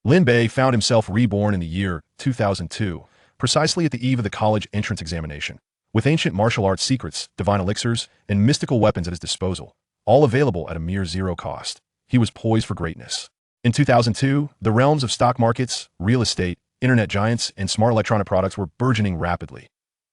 Lin Bei found himself reborn in the year 2002, precisely at the eve of the college entrance examination, with ancient martial arts secrets, divine elixirs, and mystical weapons at his disposal, all available at a mere zero cost. He was poised for greatness. In 2002, the realms of stock markets, real estate, internet giants, and smart electronic products were burgeoning rapidly.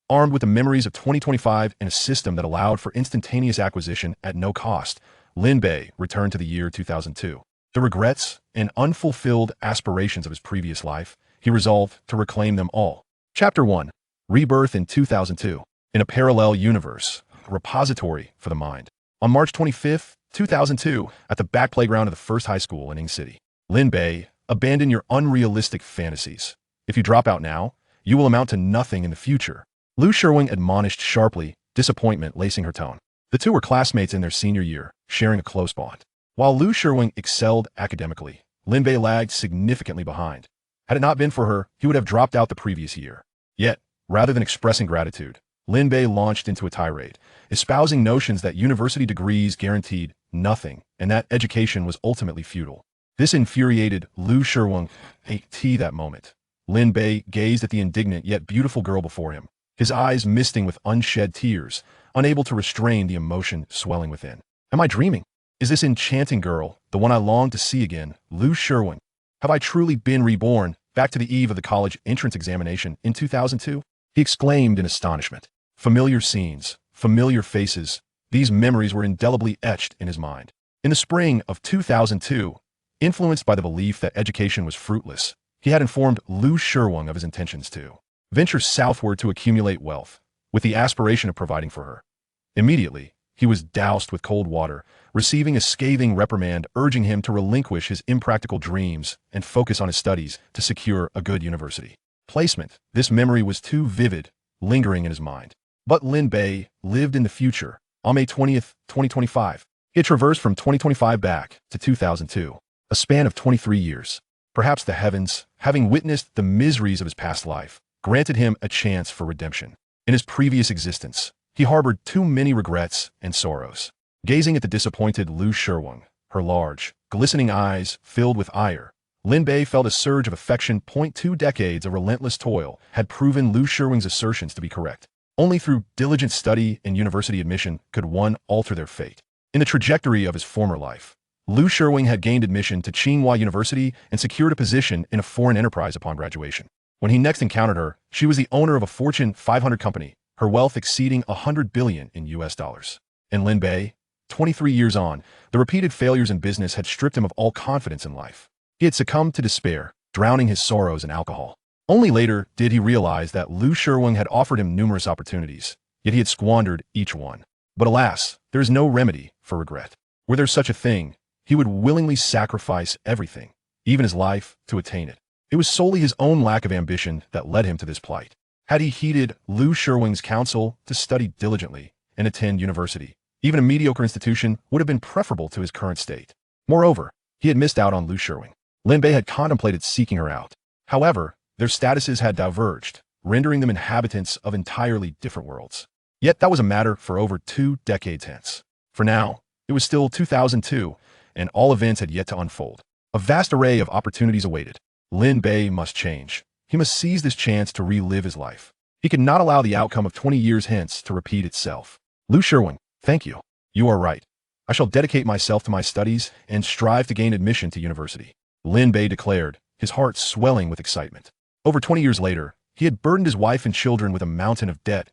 Armed with the memories of 2025 and a system that allowed for instantaneous acquisition at no cost, Lin Bei returned to the year 2002. The regrets and unfulfilled aspirations of his previous life, he resolved to reclaim them all. Chapter 1. Rebirth in 2002. In a parallel universe, a repository for the mind. On March 25, 2002, at the back playground of the first high school in Ing City, Lin Bei, abandon your unrealistic fantasies. If you drop out now, you will amount to nothing in the future. Lu Sherwing admonished sharply, disappointment lacing her tone. The two were classmates in their senior year, sharing a close bond. While Lu Sherwing excelled academically, Lin Bei lagged significantly behind. Had it not been for her, he would have dropped out the previous year. Yet, rather than expressing gratitude, Lin Bei launched into a tirade, espousing notions that university degrees guaranteed nothing and that education was ultimately futile. This infuriated Lu Sherwing that moment. Lin Bei gazed at the indignant yet beautiful girl before him, his eyes misting with unshed tears, unable to restrain the emotion swelling within. Am I dreaming? Is this enchanting girl the one I long to see again, Lu Sherwing? Have I truly been reborn, back to the eve of the college entrance examination in 2002? He exclaimed in astonishment. Familiar scenes, familiar faces, these memories were indelibly etched in his mind. In the spring of 2002, influenced by the belief that education was fruitless, he had informed Lu Sherwing of his intentions to venture southward to accumulate wealth, with the aspiration of providing for her. Immediately, he was doused with cold water, receiving a scathing reprimand urging him to relinquish his impractical dreams and focus on his studies to secure a good university placement. This memory was too vivid, lingering in his mind. But Lin Bei lived in the future. On May 20th, 2025, he had traversed from 2025 back to 2002, a span of 23 years. Perhaps the heavens, having witnessed the miseries of his past life, granted him a chance for redemption. In his previous existence, he harbored too many regrets and sorrows. Gazing at the disappointed Lu Sherwing, her large, glistening eyes filled with ire, Lin Bei felt a surge of affection. 2 decades of relentless toil had proven Lu Sherwing's assertions to be correct. Only through diligent study and university admission could one alter their fate. In the trajectory of his former life, Lu Sherwing had gained admission to Tsinghua University and secured a position in a foreign enterprise upon graduation. When he next encountered her, she was the owner of a Fortune 500 company, her wealth exceeding $100 billion in US dollars. And Lin Bei, 23 years on, the repeated failures in business had stripped him of all confidence in life. He had succumbed to despair, drowning his sorrows in alcohol. Only later did he realize that Lu Sherwing had offered him numerous opportunities, yet he had squandered each one. But alas, there is no remedy for regret. Were there such a thing, he would willingly sacrifice everything, even his life, to attain it. It was solely his own lack of ambition that led him to this plight. Had he heeded Lu Sherwing's counsel to study diligently and attend university, even a mediocre institution would have been preferable to his current state. Moreover, he had missed out on Lu Sherwing. Lin Bei had contemplated seeking her out. However, their statuses had diverged, rendering them inhabitants of entirely different worlds. Yet that was a matter for over 2 decades hence. For now, it was still 2002, and all events had yet to unfold. A vast array of opportunities awaited. Lin Bei must change. He must seize this chance to relive his life. He could not allow the outcome of 20 years hence to repeat itself. Lu Sherwing, thank you. You are right. I shall dedicate myself to my studies and strive to gain admission to university, Lin Bei declared, his heart swelling with excitement. Over 20 years later, he had burdened his wife and children with a mountain of debt,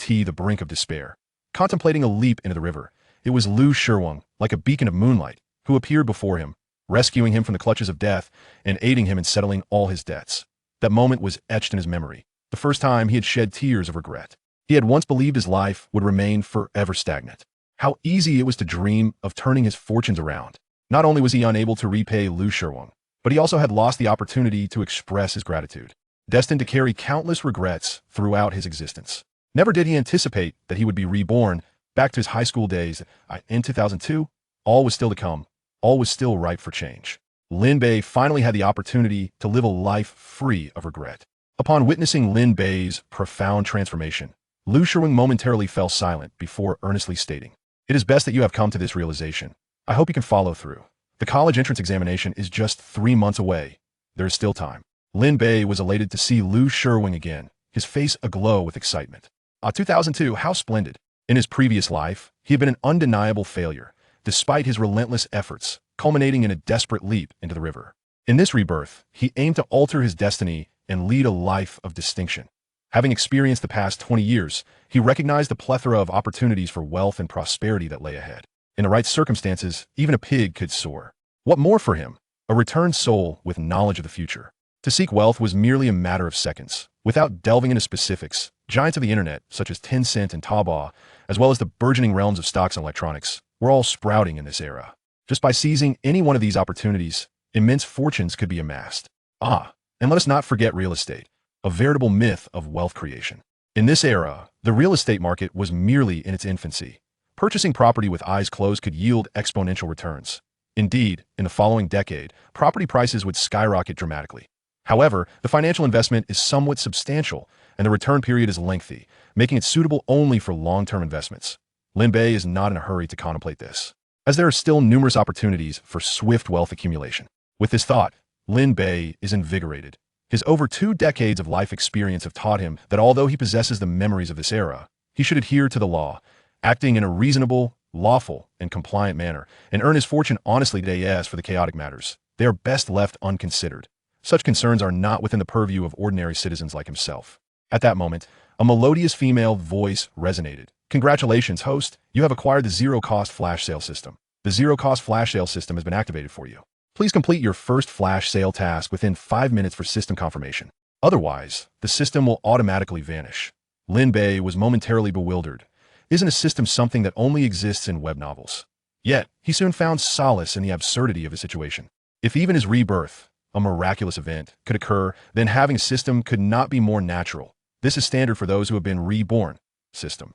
the brink of despair. Contemplating a leap into the river, it was Lu Sherwing, like a beacon of moonlight, who appeared before him, rescuing him from the clutches of death and aiding him in settling all his debts. That moment was etched in his memory, the first time he had shed tears of regret. He had once believed his life would remain forever stagnant. How easy it was to dream of turning his fortunes around. Not only was he unable to repay Lu Sherwing, but he also had lost the opportunity to express his gratitude, destined to carry countless regrets throughout his existence. Never did he anticipate that he would be reborn back to his high school days. In 2002, all was still to come. All was still ripe for change. Lin Bei finally had the opportunity to live a life free of regret. Upon witnessing Lin Bei's profound transformation, Lu Sherwing momentarily fell silent before earnestly stating, "It is best that you have come to this realization. I hope you can follow through. The college entrance examination is just 3 months away. There is still time. Lin Bei was elated to see Lu Sherwing again, his face aglow with excitement. 2002, how splendid. In his previous life, he had been an undeniable failure, despite his relentless efforts, culminating in a desperate leap into the river. In this rebirth, he aimed to alter his destiny and lead a life of distinction. Having experienced the past 20 years, he recognized the plethora of opportunities for wealth and prosperity that lay ahead. In the right circumstances, even a pig could soar. What more for him? A returned soul with knowledge of the future. To seek wealth was merely a matter of seconds. Without delving into specifics, giants of the internet, such as Tencent and Taobao, as well as the burgeoning realms of stocks and electronics, were all sprouting in this era. Just by seizing any one of these opportunities, immense fortunes could be amassed. And let us not forget real estate, a veritable myth of wealth creation. In this era, the real estate market was merely in its infancy. Purchasing property with eyes closed could yield exponential returns. Indeed, in the following decade, property prices would skyrocket dramatically. However, the financial investment is somewhat substantial, and the return period is lengthy, making it suitable only for long-term investments. Lin Bei is not in a hurry to contemplate this, as there are still numerous opportunities for swift wealth accumulation. With this thought, Lin Bei is invigorated. His over 2 decades of life experience have taught him that although he possesses the memories of this era, he should adhere to the law, acting in a reasonable, lawful, and compliant manner, and earn his fortune honestly today. As for the chaotic matters, they are best left unconsidered. Such concerns are not within the purview of ordinary citizens like himself. At that moment, a melodious female voice resonated. Congratulations, host. You have acquired the zero-cost flash sale system. The zero-cost flash sale system has been activated for you. Please complete your first flash sale task within 5 minutes for system confirmation. Otherwise, the system will automatically vanish. Lin Bei was momentarily bewildered. Isn't a system something that only exists in web novels? Yet, he soon found solace in the absurdity of his situation. If even his rebirth, a miraculous event, could occur, then having a system could not be more natural. This is standard for those who have been reborn. System.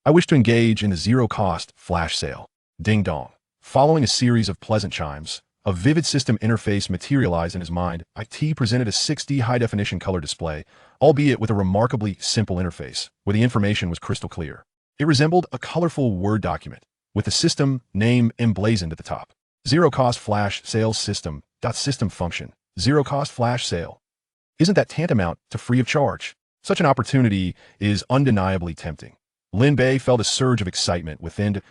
I wish to engage in the zero-cost flash sale. Ding dong. Following a series of pleasant chimes, a vivid system interface materialized in his mind. IT presented a 6D high-definition color display, albeit with a remarkably simple interface, where the information was crystal clear. It resembled a colorful Word document, with the system name emblazoned at the top. Zero-cost flash sales system. System function. Zero-cost flash sale. Isn't that tantamount to free of charge? Such an opportunity is undeniably tempting. Lin Bei felt a surge of excitement within.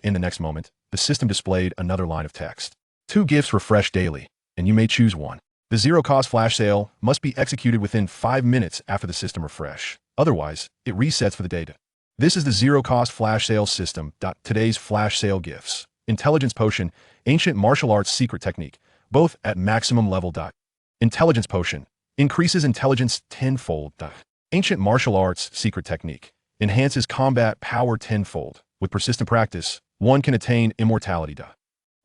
In the next moment, the system displayed another line of text. 2 gifts refresh daily, and you may choose one. The zero-cost flash sale must be executed within 5 minutes after the system refresh. Otherwise, it resets for the data. This is the zero-cost flash sale system. Today's flash sale gifts. Intelligence potion, ancient martial arts secret technique, both at maximum level. Intelligence potion increases intelligence tenfold. Ancient martial arts secret technique enhances combat power tenfold. With persistent practice, one can attain immortality.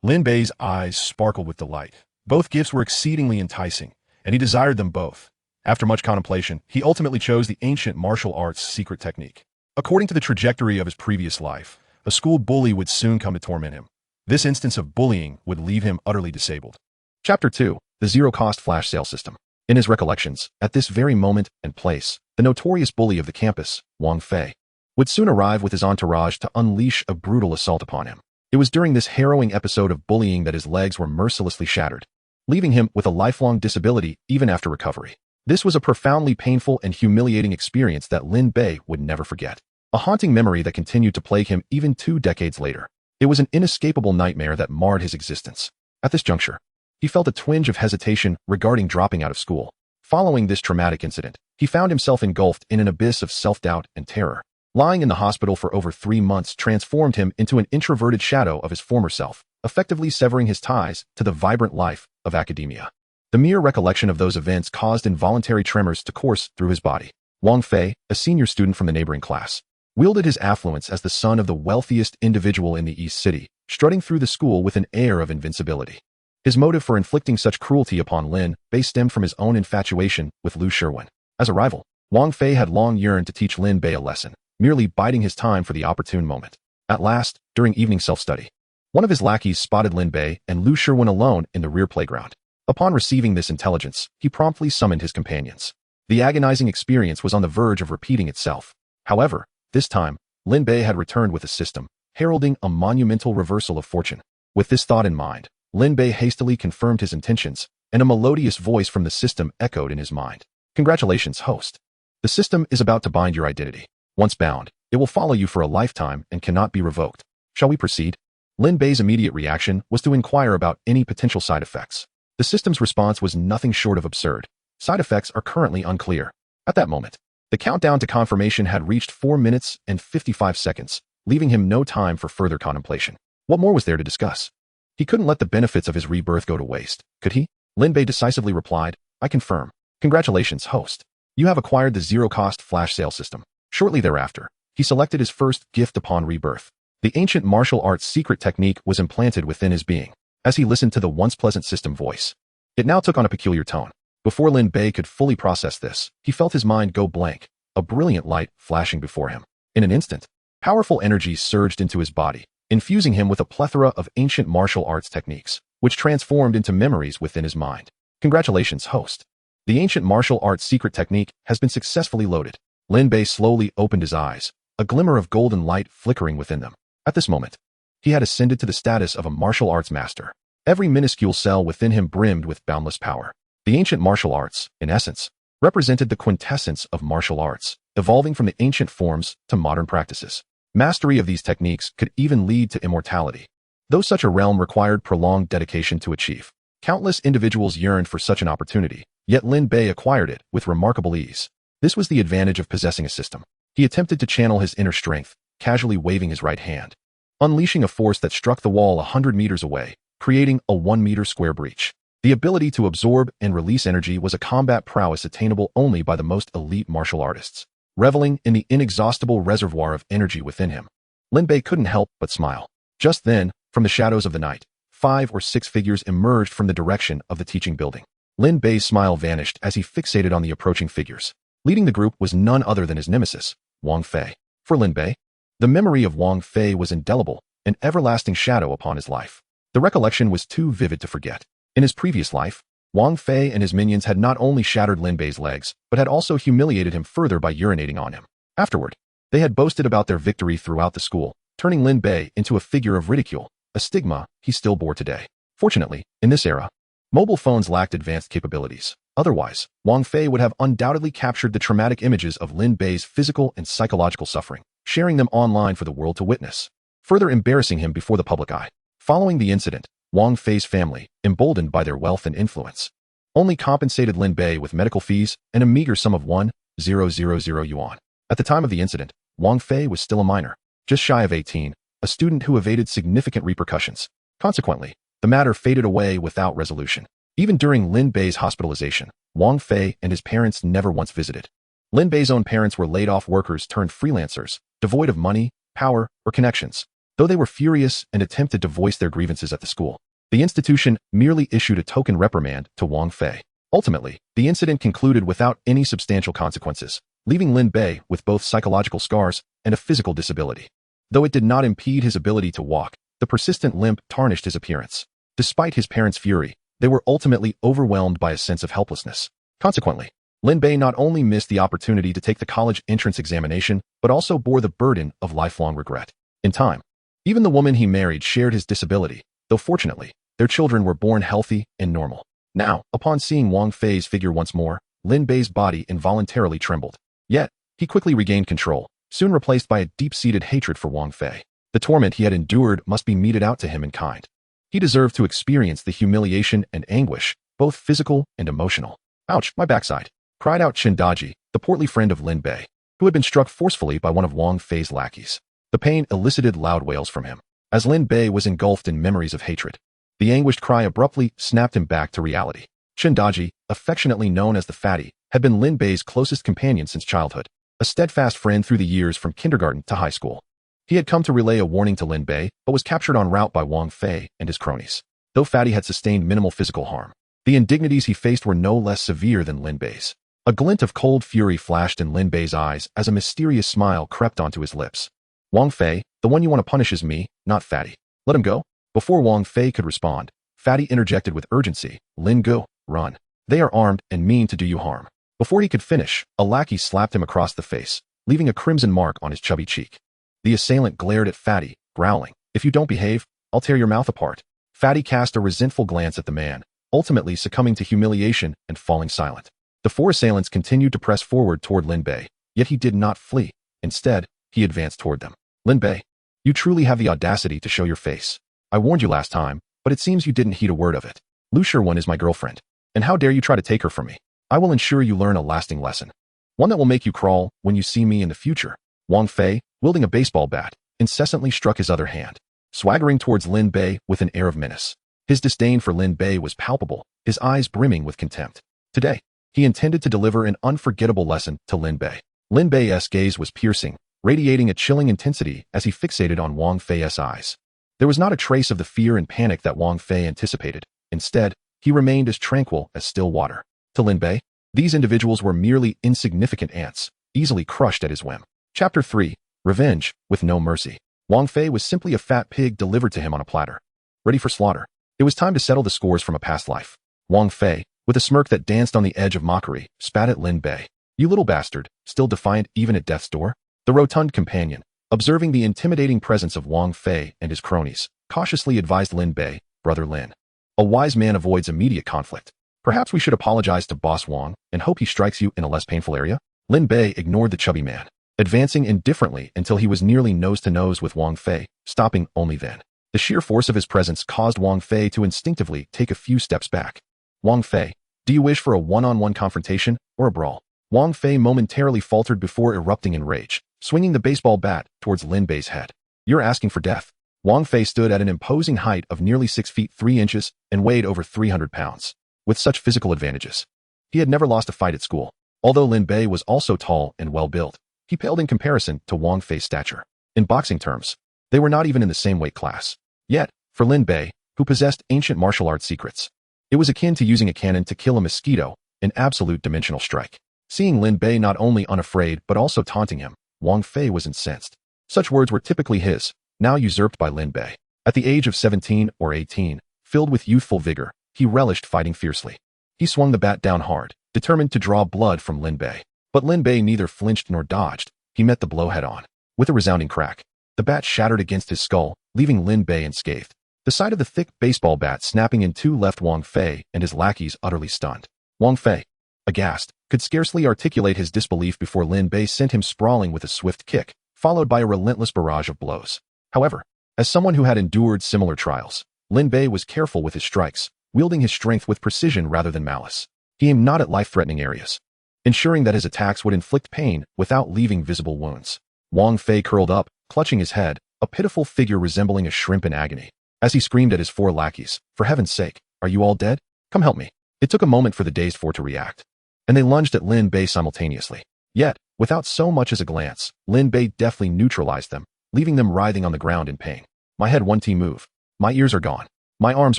Lin Bei's eyes sparkled with delight. Both gifts were exceedingly enticing, and he desired them both. After much contemplation, he ultimately chose the ancient martial arts secret technique. According to the trajectory of his previous life, a school bully would soon come to torment him. This instance of bullying would leave him utterly disabled. Chapter 2. The Zero-Cost Flash Sale System. In his recollections, at this very moment and place, the notorious bully of the campus, Wang Fei, would soon arrive with his entourage to unleash a brutal assault upon him. It was during this harrowing episode of bullying that his legs were mercilessly shattered, leaving him with a lifelong disability even after recovery. This was a profoundly painful and humiliating experience that Lin Bei would never forget. A haunting memory that continued to plague him even 2 decades later. It was an inescapable nightmare that marred his existence. At this juncture, he felt a twinge of hesitation regarding dropping out of school. Following this traumatic incident, he found himself engulfed in an abyss of self-doubt and terror. Lying in the hospital for over 3 months transformed him into an introverted shadow of his former self, effectively severing his ties to the vibrant life of academia. The mere recollection of those events caused involuntary tremors to course through his body. Wang Fei, a senior student from the neighboring class, wielded his affluence as the son of the wealthiest individual in the East City, strutting through the school with an air of invincibility. His motive for inflicting such cruelty upon Lin Bei stemmed from his own infatuation with Lu Sherwin. As a rival, Wang Fei had long yearned to teach Lin Bei a lesson, merely biding his time for the opportune moment. At last, during evening self-study, one of his lackeys spotted Lin Bei and Lu Sherwin alone in the rear playground. Upon receiving this intelligence, he promptly summoned his companions. The agonizing experience was on the verge of repeating itself. However, this time, Lin Bei had returned with a system, heralding a monumental reversal of fortune. With this thought in mind, Lin Bei hastily confirmed his intentions, and a melodious voice from the system echoed in his mind. Congratulations, host. The system is about to bind your identity. Once bound, it will follow you for a lifetime and cannot be revoked. Shall we proceed? Lin Bei's immediate reaction was to inquire about any potential side effects. The system's response was nothing short of absurd. Side effects are currently unclear. At that moment, the countdown to confirmation had reached 4 minutes and 55 seconds, leaving him no time for further contemplation. What more was there to discuss? He couldn't let the benefits of his rebirth go to waste, could he? Lin Bei decisively replied, I confirm. Congratulations, host. You have acquired the zero-cost flash sale system. Shortly thereafter, he selected his first gift upon rebirth. The ancient martial arts secret technique was implanted within his being. As he listened to the once pleasant system voice, it now took on a peculiar tone. Before Lin Bei could fully process this, he felt his mind go blank, a brilliant light flashing before him. In an instant, powerful energy surged into his body, infusing him with a plethora of ancient martial arts techniques, which transformed into memories within his mind. Congratulations, host. The ancient martial arts secret technique has been successfully loaded. Lin Bei slowly opened his eyes, a glimmer of golden light flickering within them. At this moment, he had ascended to the status of a martial arts master. Every minuscule cell within him brimmed with boundless power. The ancient martial arts, in essence, represented the quintessence of martial arts, evolving from the ancient forms to modern practices. Mastery of these techniques could even lead to immortality, though such a realm required prolonged dedication to achieve. Countless individuals yearned for such an opportunity, yet Lin Bei acquired it with remarkable ease. This was the advantage of possessing a system. He attempted to channel his inner strength, casually waving his right hand, unleashing a force that struck the wall 100 meters away, creating a 1-meter square breach. The ability to absorb and release energy was a combat prowess attainable only by the most elite martial artists. Reveling in the inexhaustible reservoir of energy within him, Lin Bei couldn't help but smile. Just then, from the shadows of the night, 5 or 6 figures emerged from the direction of the teaching building. Lin Bei's smile vanished as he fixated on the approaching figures. Leading the group was none other than his nemesis, Wang Fei. For Lin Bei, the memory of Wang Fei was indelible, an everlasting shadow upon his life. The recollection was too vivid to forget. In his previous life, Wang Fei and his minions had not only shattered Lin Bei's legs, but had also humiliated him further by urinating on him. Afterward, they had boasted about their victory throughout the school, turning Lin Bei into a figure of ridicule, a stigma he still bore today. Fortunately, in this era, mobile phones lacked advanced capabilities. Otherwise, Wang Fei would have undoubtedly captured the traumatic images of Lin Bei's physical and psychological suffering, sharing them online for the world to witness, further embarrassing him before the public eye. Following the incident, Wang Fei's family, emboldened by their wealth and influence, only compensated Lin Bei with medical fees and a meager sum of 1,000 yuan. At the time of the incident, Wang Fei was still a minor, just shy of 18, a student who evaded significant repercussions. Consequently, the matter faded away without resolution. Even during Lin Bei's hospitalization, Wang Fei and his parents never once visited. Lin Bei's own parents were laid-off workers turned freelancers, devoid of money, power, or connections. Though they were furious and attempted to voice their grievances at the school, the institution merely issued a token reprimand to Wang Fei. Ultimately, the incident concluded without any substantial consequences, leaving Lin Bei with both psychological scars and a physical disability. Though it did not impede his ability to walk, the persistent limp tarnished his appearance. Despite his parents' fury, they were ultimately overwhelmed by a sense of helplessness. Consequently, Lin Bei not only missed the opportunity to take the college entrance examination, but also bore the burden of lifelong regret. In time, even the woman he married shared his disability, though fortunately, their children were born healthy and normal. Now, upon seeing Wang Fei's figure once more, Lin Bei's body involuntarily trembled. Yet, he quickly regained control, soon replaced by a deep-seated hatred for Wang Fei. The torment he had endured must be meted out to him in kind. He deserved to experience the humiliation and anguish, both physical and emotional. Ouch, my backside, cried out Chen Daji, the portly friend of Lin Bei, who had been struck forcefully by one of Wang Fei's lackeys. The pain elicited loud wails from him, as Lin Bei was engulfed in memories of hatred. The anguished cry abruptly snapped him back to reality. Chen Daji, affectionately known as the Fatty, had been Lin Bei's closest companion since childhood, a steadfast friend through the years from kindergarten to high school. He had come to relay a warning to Lin Bei, but was captured en route by Wang Fei and his cronies. Though Fatty had sustained minimal physical harm, the indignities he faced were no less severe than Lin Bei's. A glint of cold fury flashed in Lin Bei's eyes as a mysterious smile crept onto his lips. Wang Fei, the one you want to punish is me, not Fatty. Let him go. Before Wang Fei could respond, Fatty interjected with urgency. Lin Gu, run. They are armed and mean to do you harm. Before he could finish, a lackey slapped him across the face, leaving a crimson mark on his chubby cheek. The assailant glared at Fatty, growling, "If you don't behave, I'll tear your mouth apart." Fatty cast a resentful glance at the man, ultimately succumbing to humiliation and falling silent. The four assailants continued to press forward toward Lin Bei, yet he did not flee. Instead, he advanced toward them. Lin Bei, you truly have the audacity to show your face. I warned you last time, but it seems you didn't heed a word of it. Lu Shirwan is my girlfriend, and how dare you try to take her from me? I will ensure you learn a lasting lesson. One that will make you crawl when you see me in the future. Wang Fei, wielding a baseball bat, incessantly struck his other hand, swaggering towards Lin Bei with an air of menace. His disdain for Lin Bei was palpable, his eyes brimming with contempt. Today, he intended to deliver an unforgettable lesson to Lin Bei. Lin Bei's gaze was piercing, radiating a chilling intensity as he fixated on Wang Fei's eyes. There was not a trace of the fear and panic that Wang Fei anticipated. Instead, he remained as tranquil as still water. To Lin Bei, these individuals were merely insignificant ants, easily crushed at his whim. Chapter 3. Revenge, with no mercy. Wang Fei was simply a fat pig delivered to him on a platter, ready for slaughter. It was time to settle the scores from a past life. Wang Fei, with a smirk that danced on the edge of mockery, spat at Lin Bei. You little bastard, still defiant even at death's door? The rotund companion, observing the intimidating presence of Wang Fei and his cronies, cautiously advised Lin Bei, Brother Lin. A wise man avoids immediate conflict. Perhaps we should apologize to Boss Wang and hope he strikes you in a less painful area? Lin Bei ignored the chubby man, advancing indifferently until he was nearly nose-to-nose with Wang Fei, stopping only then. The sheer force of his presence caused Wang Fei to instinctively take a few steps back. Wang Fei, do you wish for a one-on-one confrontation or a brawl? Wang Fei momentarily faltered before erupting in rage, swinging the baseball bat towards Lin Bei's head. You're asking for death. Wang Fei stood at an imposing height of nearly 6 feet 3 inches and weighed over 300 pounds. With such physical advantages, he had never lost a fight at school. Although Lin Bei was also tall and well-built, he paled in comparison to Wang Fei's stature. In boxing terms, they were not even in the same weight class. Yet, for Lin Bei, who possessed ancient martial arts secrets, it was akin to using a cannon to kill a mosquito, an absolute dimensional strike. Seeing Lin Bei not only unafraid but also taunting him, Wang Fei was incensed. Such words were typically his, now usurped by Lin Bei. At the age of 17 or 18, filled with youthful vigor, he relished fighting fiercely. He swung the bat down hard, determined to draw blood from Lin Bei. But Lin Bei neither flinched nor dodged. He met the blow head-on. With a resounding crack, the bat shattered against his skull, leaving Lin Bei unscathed. The sight of the thick baseball bat snapping in two left Wang Fei and his lackeys utterly stunned. Wang Fei, aghast, could scarcely articulate his disbelief before Lin Bei sent him sprawling with a swift kick, followed by a relentless barrage of blows. However, as someone who had endured similar trials, Lin Bei was careful with his strikes, wielding his strength with precision rather than malice. He aimed not at life-threatening areas, ensuring that his attacks would inflict pain without leaving visible wounds. Wang Fei curled up, clutching his head, a pitiful figure resembling a shrimp in agony. As he screamed at his four lackeys, for heaven's sake, are you all dead? Come help me. It took a moment for the dazed four to react, and they lunged at Lin Bei simultaneously. Yet, without so much as a glance, Lin Bei deftly neutralized them, leaving them writhing on the ground in pain. My head won't move. My ears are gone. My arms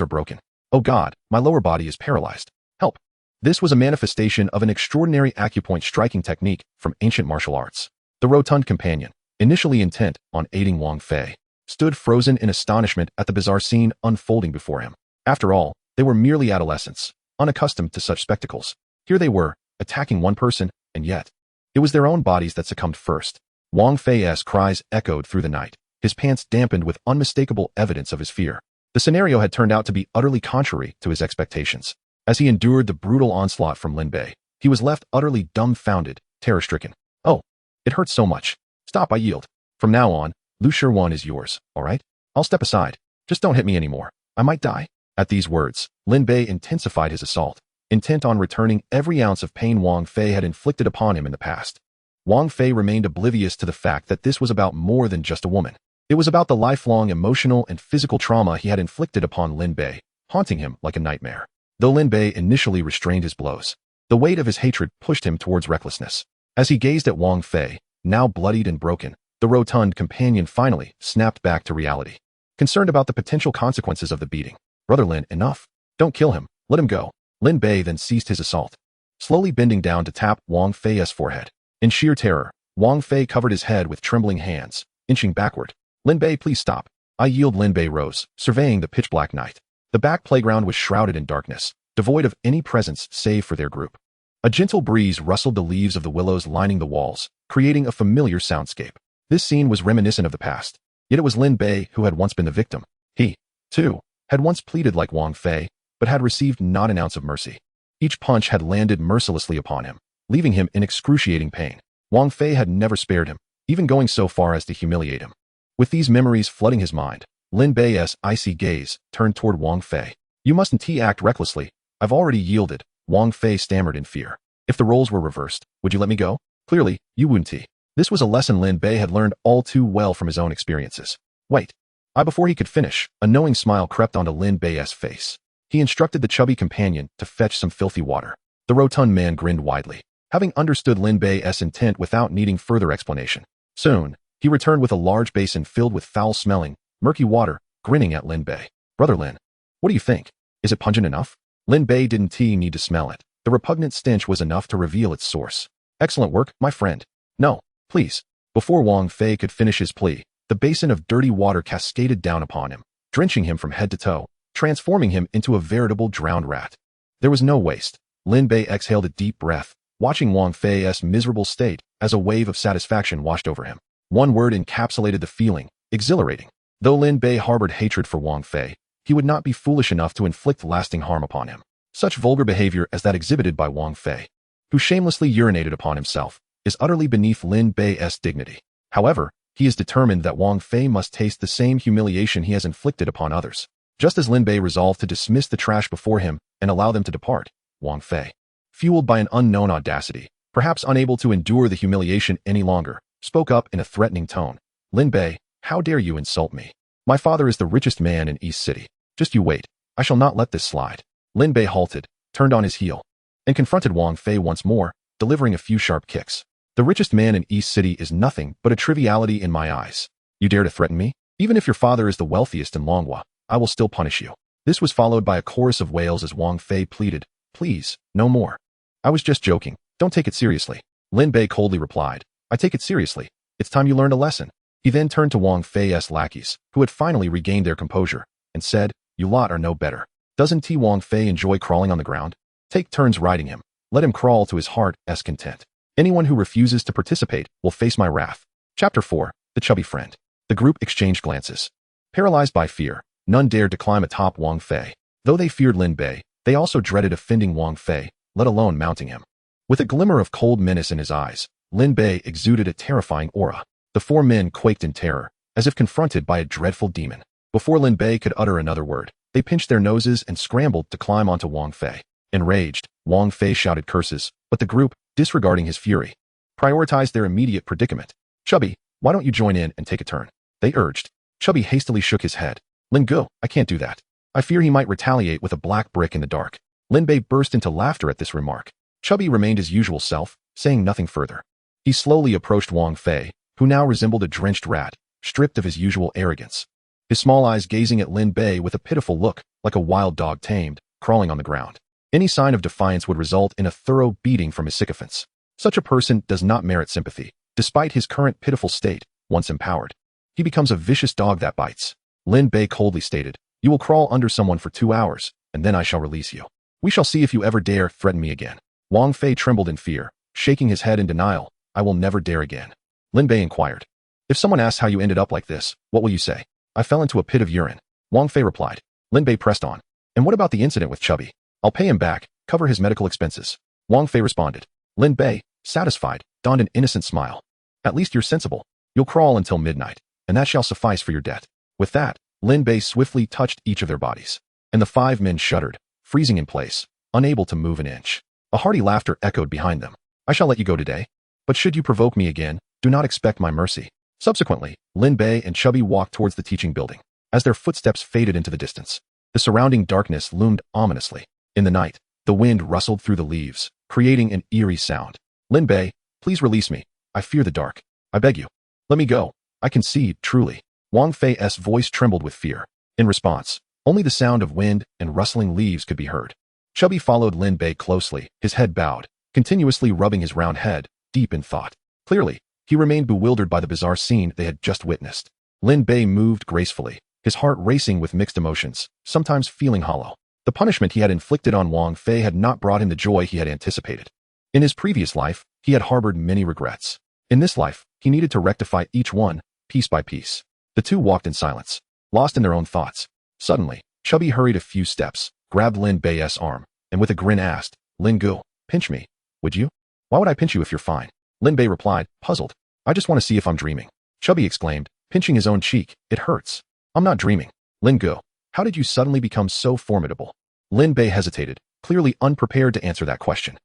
are broken. Oh God, my lower body is paralyzed. Help. This was a manifestation of an extraordinary acupoint striking technique from ancient martial arts. The rotund companion, initially intent on aiding Wang Fei, stood frozen in astonishment at the bizarre scene unfolding before him. After all, they were merely adolescents, unaccustomed to such spectacles. Here they were, attacking one person, and yet, it was their own bodies that succumbed first. Wang Fei's cries echoed through the night, his pants dampened with unmistakable evidence of his fear. The scenario had turned out to be utterly contrary to his expectations. As he endured the brutal onslaught from Lin Bei, he was left utterly dumbfounded, terror-stricken. Oh, it hurts so much. Stop, I yield. From now on, Lu Shirwan is yours, all right? I'll step aside. Just don't hit me anymore. I might die. At these words, Lin Bei intensified his assault, intent on returning every ounce of pain Wang Fei had inflicted upon him in the past. Wang Fei remained oblivious to the fact that this was about more than just a woman. It was about the lifelong emotional and physical trauma he had inflicted upon Lin Bei, haunting him like a nightmare. Though Lin Bei initially restrained his blows, the weight of his hatred pushed him towards recklessness. As he gazed at Wang Fei, now bloodied and broken, the rotund companion finally snapped back to reality. Concerned about the potential consequences of the beating, Brother Lin, enough. Don't kill him. Let him go. Lin Bei then ceased his assault, slowly bending down to tap Wang Fei's forehead. In sheer terror, Wang Fei covered his head with trembling hands, inching backward. Lin Bei, please stop. I yield. Lin Bei rose, surveying the pitch-black night. The back playground was shrouded in darkness, devoid of any presence save for their group. A gentle breeze rustled the leaves of the willows lining the walls, creating a familiar soundscape. This scene was reminiscent of the past, yet it was Lin Bei who had once been the victim. He, too, had once pleaded like Wang Fei, but had received not an ounce of mercy. Each punch had landed mercilessly upon him, leaving him in excruciating pain. Wang Fei had never spared him, even going so far as to humiliate him. With these memories flooding his mind, Lin Bei's icy gaze turned toward Wang Fei. You mustn't act recklessly. I've already yielded, Wang Fei stammered in fear. If the roles were reversed, would you let me go? Clearly, you wouldn't. This was a lesson Lin Bei had learned all too well from his own experiences. Wait. Before he could finish, a knowing smile crept onto Lin Bei's face. He instructed the chubby companion to fetch some filthy water. The rotund man grinned widely, having understood Lin Bei's intent without needing further explanation. Soon, he returned with a large basin filled with foul-smelling, murky water, grinning at Lin Bei. Brother Lin, what do you think? Is it pungent enough? Lin Bei didn't need to smell it. The repugnant stench was enough to reveal its source. Excellent work, my friend. No, please. Before Wang Fei could finish his plea, the basin of dirty water cascaded down upon him, drenching him from head to toe, transforming him into a veritable drowned rat. There was no waste. Lin Bei exhaled a deep breath, watching Wang Fei's miserable state as a wave of satisfaction washed over him. One word encapsulated the feeling: exhilarating. Though Lin Bei harbored hatred for Wang Fei, he would not be foolish enough to inflict lasting harm upon him. Such vulgar behavior as that exhibited by Wang Fei, who shamelessly urinated upon himself, is utterly beneath Lin Bei's dignity. However, he is determined that Wang Fei must taste the same humiliation he has inflicted upon others. Just as Lin Bei resolved to dismiss the trash before him and allow them to depart, Wang Fei, fueled by an unknown audacity, perhaps unable to endure the humiliation any longer, spoke up in a threatening tone. Lin Bei, how dare you insult me? My father is the richest man in East City. Just you wait. I shall not let this slide. Lin Bei halted, turned on his heel, and confronted Wang Fei once more, delivering a few sharp kicks. The richest man in East City is nothing but a triviality in my eyes. You dare to threaten me? Even if your father is the wealthiest in Longhua, I will still punish you. This was followed by a chorus of wails as Wang Fei pleaded, please, no more. I was just joking. Don't take it seriously. Lin Bei coldly replied, I take it seriously. It's time you learned a lesson. He then turned to Wang Fei's lackeys, who had finally regained their composure, and said, you lot are no better. Doesn't Wang Fei enjoy crawling on the ground? Take turns riding him. Let him crawl to his heart's content. Anyone who refuses to participate will face my wrath. Chapter 4. The Chubby Friend. The group exchanged glances. Paralyzed by fear, none dared to climb atop Wang Fei. Though they feared Lin Bei, they also dreaded offending Wang Fei, let alone mounting him. With a glimmer of cold menace in his eyes, Lin Bei exuded a terrifying aura. The four men quaked in terror, as if confronted by a dreadful demon. Before Lin Bei could utter another word, they pinched their noses and scrambled to climb onto Wang Fei. Enraged, Wang Fei shouted curses, but the group, disregarding his fury, prioritized their immediate predicament. Chubby, why don't you join in and take a turn? They urged. Chubby hastily shook his head. Lin Go, I can't do that. I fear he might retaliate with a black brick in the dark. Lin Bei burst into laughter at this remark. Chubby remained his usual self, saying nothing further. He slowly approached Wang Fei, who now resembled a drenched rat, stripped of his usual arrogance. His small eyes gazing at Lin Bei with a pitiful look, like a wild dog tamed, crawling on the ground. Any sign of defiance would result in a thorough beating from his sycophants. Such a person does not merit sympathy. Despite his current pitiful state, once empowered, he becomes a vicious dog that bites. Lin Bei coldly stated, you will crawl under someone for 2 hours, and then I shall release you. We shall see if you ever dare threaten me again. Wang Fei trembled in fear, shaking his head in denial. I will never dare again. Lin Bei inquired, if someone asks how you ended up like this, what will you say? I fell into a pit of urine. Wang Fei replied. Lin Bei pressed on. And what about the incident with Chubby? I'll pay him back, cover his medical expenses. Wang Fei responded. Lin Bei, satisfied, donned an innocent smile. At least you're sensible. You'll crawl until midnight, and that shall suffice for your debt. With that, Lin Bei swiftly touched each of their bodies, and the 5 men shuddered, freezing in place, unable to move an inch. A hearty laughter echoed behind them. I shall let you go today, but should you provoke me again, do not expect my mercy. Subsequently, Lin Bei and Chubby walked towards the teaching building. As their footsteps faded into the distance, the surrounding darkness loomed ominously. In the night, the wind rustled through the leaves, creating an eerie sound. Lin Bei, please release me. I fear the dark. I beg you. Let me go. I concede, truly. Wang Fei's voice trembled with fear. In response, only the sound of wind and rustling leaves could be heard. Chubby followed Lin Bei closely, his head bowed, continuously rubbing his round head, deep in thought. Clearly, he remained bewildered by the bizarre scene they had just witnessed. Lin Bei moved gracefully, his heart racing with mixed emotions, sometimes feeling hollow. The punishment he had inflicted on Wang Fei had not brought him the joy he had anticipated. In his previous life, he had harbored many regrets. In this life, he needed to rectify each one, piece by piece. The two walked in silence, lost in their own thoughts. Suddenly, Chubby hurried a few steps, grabbed Lin Bei's arm, and with a grin asked, Lin Gu, pinch me, would you? Why would I pinch you if you're fine? Lin Bei replied, puzzled. I just want to see if I'm dreaming. Chubby exclaimed, pinching his own cheek, it hurts. I'm not dreaming. Lin Gu, how did you suddenly become so formidable? Lin Bei hesitated, clearly unprepared to answer that question.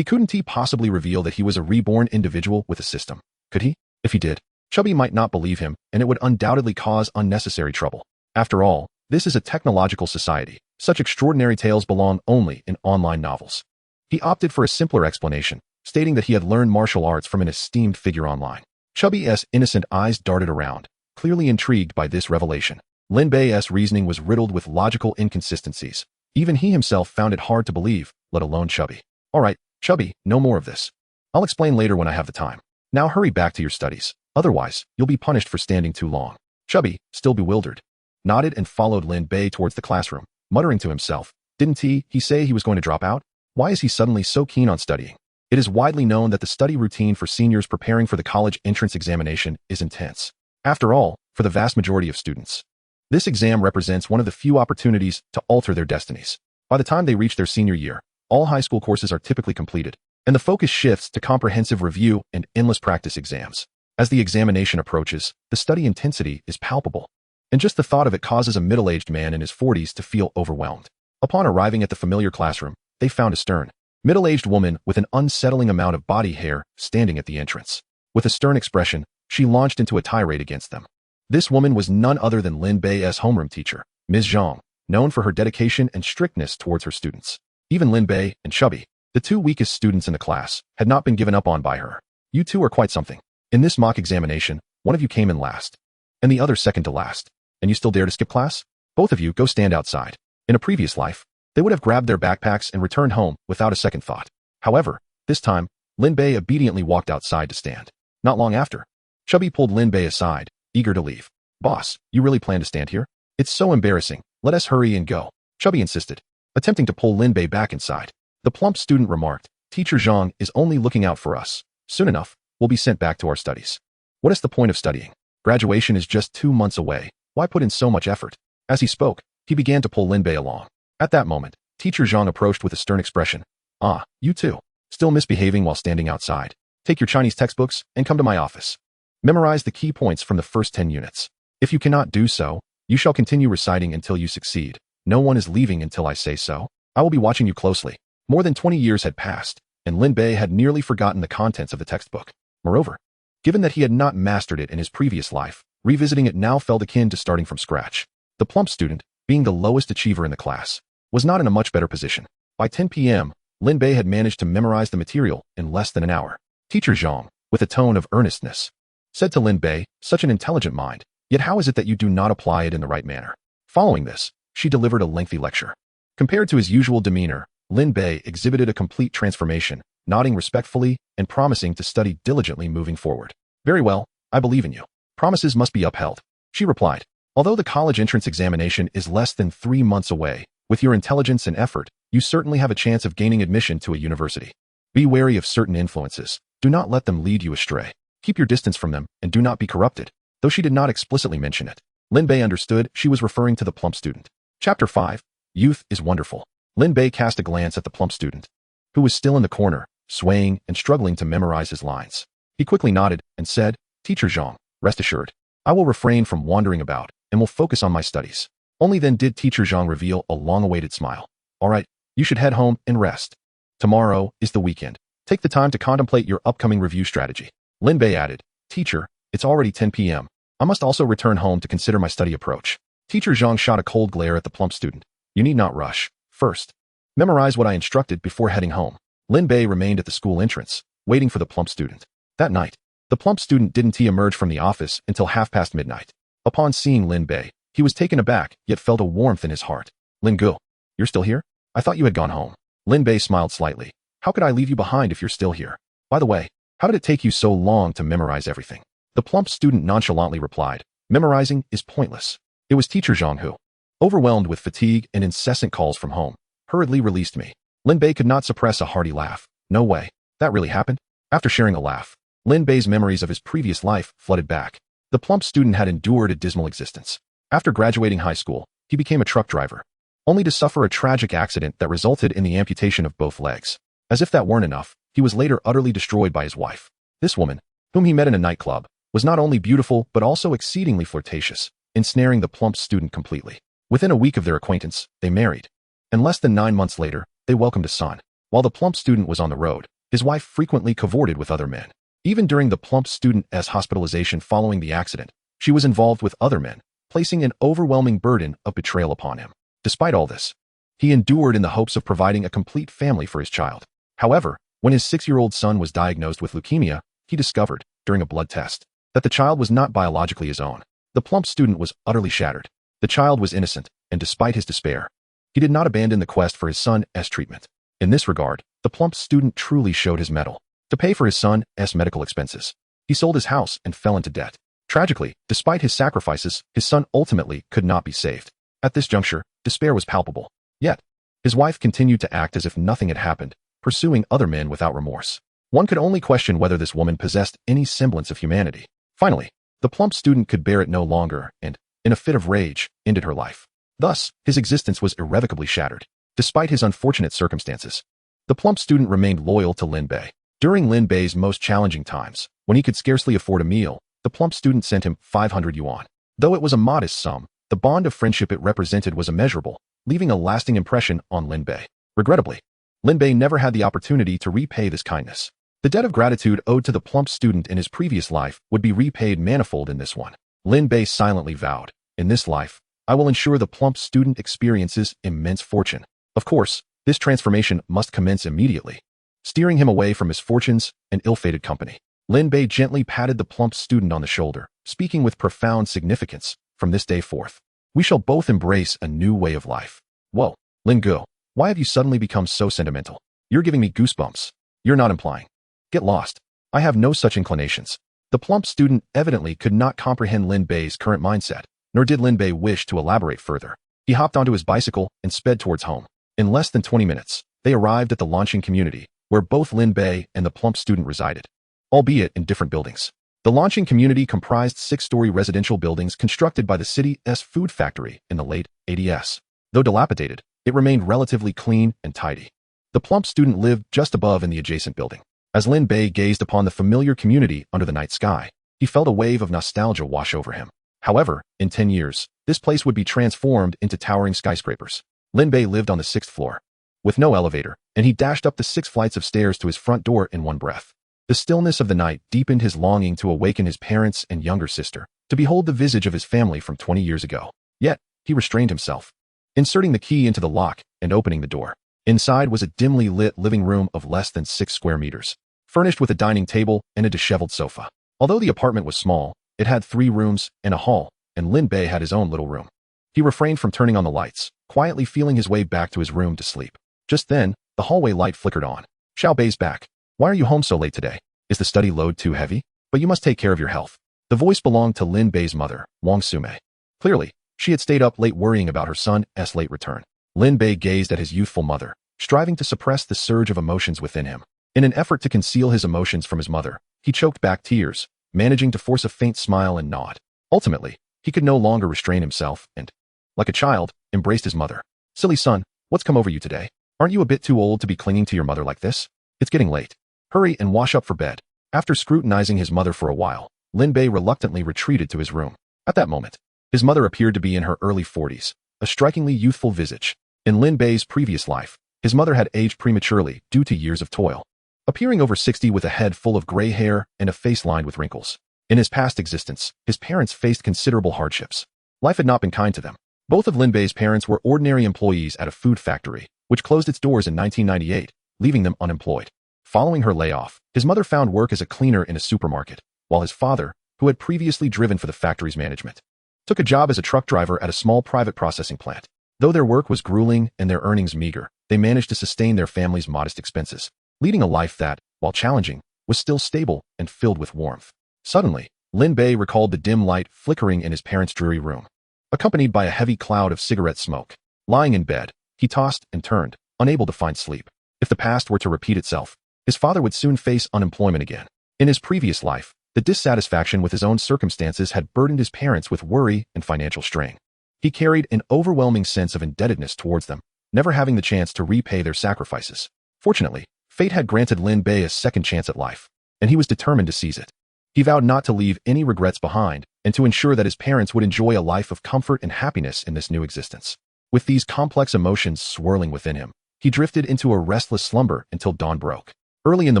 Couldn't he possibly reveal that he was a reborn individual with a system? Could he? If he did, Chubby might not believe him, and it would undoubtedly cause unnecessary trouble. After all, this is a technological society. Such extraordinary tales belong only in online novels. He opted for a simpler explanation, stating that he had learned martial arts from an esteemed figure online. Chubby's innocent eyes darted around, clearly intrigued by this revelation. Lin Bei's reasoning was riddled with logical inconsistencies. Even he himself found it hard to believe, let alone Chubby. All right, Chubby, no more of this. I'll explain later when I have the time. Now hurry back to your studies. Otherwise, you'll be punished for standing too long. Chubby, still bewildered, nodded and followed Lin Bei towards the classroom, muttering to himself, didn't he say he was going to drop out? Why is he suddenly so keen on studying? It is widely known that the study routine for seniors preparing for the college entrance examination is intense. After all, for the vast majority of students, this exam represents one of the few opportunities to alter their destinies. By the time they reach their senior year, all high school courses are typically completed, and the focus shifts to comprehensive review and endless practice exams. As the examination approaches, the study intensity is palpable, and just the thought of it causes a middle-aged man in his 40s to feel overwhelmed. Upon arriving at the familiar classroom, they found a stern, middle-aged woman with an unsettling amount of body hair standing at the entrance. With a stern expression, she launched into a tirade against them. This woman was none other than Lin Bei's homeroom teacher, Ms. Zhang, known for her dedication and strictness towards her students. Even Lin Bei and Chubby, the two weakest students in the class, had not been given up on by her. You two are quite something. In this mock examination, one of you came in last, and the other second to last, and you still dare to skip class? Both of you go stand outside. In a previous life, they would have grabbed their backpacks and returned home without a second thought. However, this time, Lin Bei obediently walked outside to stand. Not long after, Chubby pulled Lin Bei aside, eager to leave. Boss, you really plan to stand here? It's so embarrassing. Let us hurry and go. Chubby insisted, attempting to pull Lin Bei back inside. The plump student remarked, Teacher Zhang is only looking out for us. Soon enough, we'll be sent back to our studies. What is the point of studying? Graduation is just 2 months away. Why put in so much effort? As he spoke, he began to pull Lin Bei along. At that moment, Teacher Zhang approached with a stern expression. Ah, you two, still misbehaving while standing outside. Take your Chinese textbooks and come to my office. Memorize the key points from the first 10 units. If you cannot do so, you shall continue reciting until you succeed. No one is leaving until I say so. I will be watching you closely. More than 20 years had passed, and Lin Bei had nearly forgotten the contents of the textbook. Moreover, given that he had not mastered it in his previous life, revisiting it now felt akin to starting from scratch. The plump student, being the lowest achiever in the class, was not in a much better position. By 10 p.m., Lin Bei had managed to memorize the material in less than an hour. Teacher Zhang, with a tone of earnestness, said to Lin Bei, such an intelligent mind, yet how is it that you do not apply it in the right manner? Following this, she delivered a lengthy lecture. Compared to his usual demeanor, Lin Bei exhibited a complete transformation, nodding respectfully and promising to study diligently moving forward. Very well, I believe in you. Promises must be upheld, she replied. Although the college entrance examination is less than 3 months away, with your intelligence and effort, you certainly have a chance of gaining admission to a university. Be wary of certain influences. Do not let them lead you astray. Keep your distance from them and do not be corrupted. Though she did not explicitly mention it, Lin Bei understood she was referring to the plump student. Chapter 5. Youth is wonderful. Lin Bei cast a glance at the plump student, who was still in the corner, swaying and struggling to memorize his lines. He quickly nodded and said, Teacher Zhang, rest assured, I will refrain from wandering about and will focus on my studies. Only then did Teacher Zhang reveal a long-awaited smile. All right, you should head home and rest. Tomorrow is the weekend. Take the time to contemplate your upcoming review strategy. Lin Bei added, Teacher, it's already 10 p.m. I must also return home to consider my study approach. Teacher Zhang shot a cold glare at the plump student. You need not rush. First, memorize what I instructed before heading home. Lin Bei remained at the school entrance, waiting for the plump student. That night, the plump student didn't emerge from the office until midnight. Upon seeing Lin Bei, he was taken aback, yet felt a warmth in his heart. Lin Gu, you're still here? I thought you had gone home. Lin Bei smiled slightly. How could I leave you behind if you're still here? By the way, how did it take you so long to memorize everything? The plump student nonchalantly replied, memorizing is pointless. It was Teacher Zhang who, overwhelmed with fatigue and incessant calls from home, hurriedly released me. Lin Bei could not suppress a hearty laugh. No way. That really happened? After sharing a laugh, Lin Bei's memories of his previous life flooded back. The plump student had endured a dismal existence. After graduating high school, he became a truck driver, only to suffer a tragic accident that resulted in the amputation of both legs. As if that weren't enough, he was later utterly destroyed by his wife. This woman, whom he met in a nightclub, was not only beautiful but also exceedingly flirtatious, ensnaring the plump student completely. Within a week of their acquaintance, they married. And less than 9 months later, they welcomed a son. While the plump student was on the road, his wife frequently cavorted with other men. Even during the plump student's hospitalization following the accident, she was involved with other men, placing an overwhelming burden of betrayal upon him. Despite all this, he endured in the hopes of providing a complete family for his child. However, when his 6-year-old son was diagnosed with leukemia, he discovered, during a blood test, that the child was not biologically his own. The plump student was utterly shattered. The child was innocent, and despite his despair, he did not abandon the quest for his son's treatment. In this regard, the plump student truly showed his mettle. To pay for his son's medical expenses, he sold his house and fell into debt. Tragically, despite his sacrifices, his son ultimately could not be saved. At this juncture, despair was palpable. Yet, his wife continued to act as if nothing had happened, pursuing other men without remorse. One could only question whether this woman possessed any semblance of humanity. Finally, the plump student could bear it no longer and, in a fit of rage, ended her life. Thus, his existence was irrevocably shattered. Despite his unfortunate circumstances, the plump student remained loyal to Lin Bei. During Lin Bei's most challenging times, when he could scarcely afford a meal, the plump student sent him 500 yuan. Though it was a modest sum, the bond of friendship it represented was immeasurable, leaving a lasting impression on Lin Bei. Regrettably, Lin Bei never had the opportunity to repay this kindness. The debt of gratitude owed to the plump student in his previous life would be repaid manifold in this one. Lin Bei silently vowed, "In this life, I will ensure the plump student experiences immense fortune." Of course, this transformation must commence immediately. Steering him away from misfortunes and ill-fated company, Lin Bei gently patted the plump student on the shoulder, speaking with profound significance. "From this day forth, we shall both embrace a new way of life." Whoa, Lin Go, why have you suddenly become so sentimental? You're giving me goosebumps. You're not implying. Get lost. I have no such inclinations. The plump student evidently could not comprehend Lin Bei's current mindset, nor did Lin Bei wish to elaborate further. He hopped onto his bicycle and sped towards home. In less than 20 minutes, they arrived at the launching community, where both Lin Bei and the plump student resided, albeit in different buildings. The launching community comprised 6-story residential buildings constructed by the city's food factory in the late 80s. Though dilapidated, it remained relatively clean and tidy. The plump student lived just above in the adjacent building. As Lin Bei gazed upon the familiar community under the night sky, he felt a wave of nostalgia wash over him. However, in 10 years, this place would be transformed into towering skyscrapers. Lin Bei lived on the 6th floor, with no elevator, and he dashed up the 6 flights of stairs to his front door in one breath. The stillness of the night deepened his longing to awaken his parents and younger sister, to behold the visage of his family from 20 years ago. Yet, he restrained himself, inserting the key into the lock and opening the door. Inside was a dimly lit living room of less than 6 square meters, furnished with a dining table and a disheveled sofa. Although the apartment was small, it had 3 rooms and a hall, and Lin Bei had his own little room. He refrained from turning on the lights, quietly feeling his way back to his room to sleep. Just then, the hallway light flickered on. "Xiao Bei's back. Why are you home so late today? Is the study load too heavy? But you must take care of your health." The voice belonged to Lin Bei's mother, Wang Sumei. Clearly, she had stayed up late worrying about her son's late return. Lin Bei gazed at his youthful mother, striving to suppress the surge of emotions within him. In an effort to conceal his emotions from his mother, he choked back tears, managing to force a faint smile and nod. Ultimately, he could no longer restrain himself and, like a child, embraced his mother. "Silly son, what's come over you today? Aren't you a bit too old to be clinging to your mother like this? It's getting late. Hurry and wash up for bed." After scrutinizing his mother for a while, Lin Bei reluctantly retreated to his room. At that moment, his mother appeared to be in her early 40s, a strikingly youthful visage. In Lin Bei's previous life, his mother had aged prematurely due to years of toil, appearing over 60 with a head full of gray hair and a face lined with wrinkles. In his past existence, his parents faced considerable hardships. Life had not been kind to them. Both of Lin Bei's parents were ordinary employees at a food factory, which closed its doors in 1998, leaving them unemployed. Following her layoff, his mother found work as a cleaner in a supermarket, while his father, who had previously driven for the factory's management, took a job as a truck driver at a small private processing plant. Though their work was grueling and their earnings meager, they managed to sustain their family's modest expenses, leading a life that, while challenging, was still stable and filled with warmth. Suddenly, Lin Bei recalled the dim light flickering in his parents' dreary room, accompanied by a heavy cloud of cigarette smoke. Lying in bed, he tossed and turned, unable to find sleep. If the past were to repeat itself, his father would soon face unemployment again. In his previous life, the dissatisfaction with his own circumstances had burdened his parents with worry and financial strain. He carried an overwhelming sense of indebtedness towards them, never having the chance to repay their sacrifices. Fortunately, fate had granted Lin Bei a second chance at life, and he was determined to seize it. He vowed not to leave any regrets behind and to ensure that his parents would enjoy a life of comfort and happiness in this new existence. With these complex emotions swirling within him, he drifted into a restless slumber until dawn broke. Early in the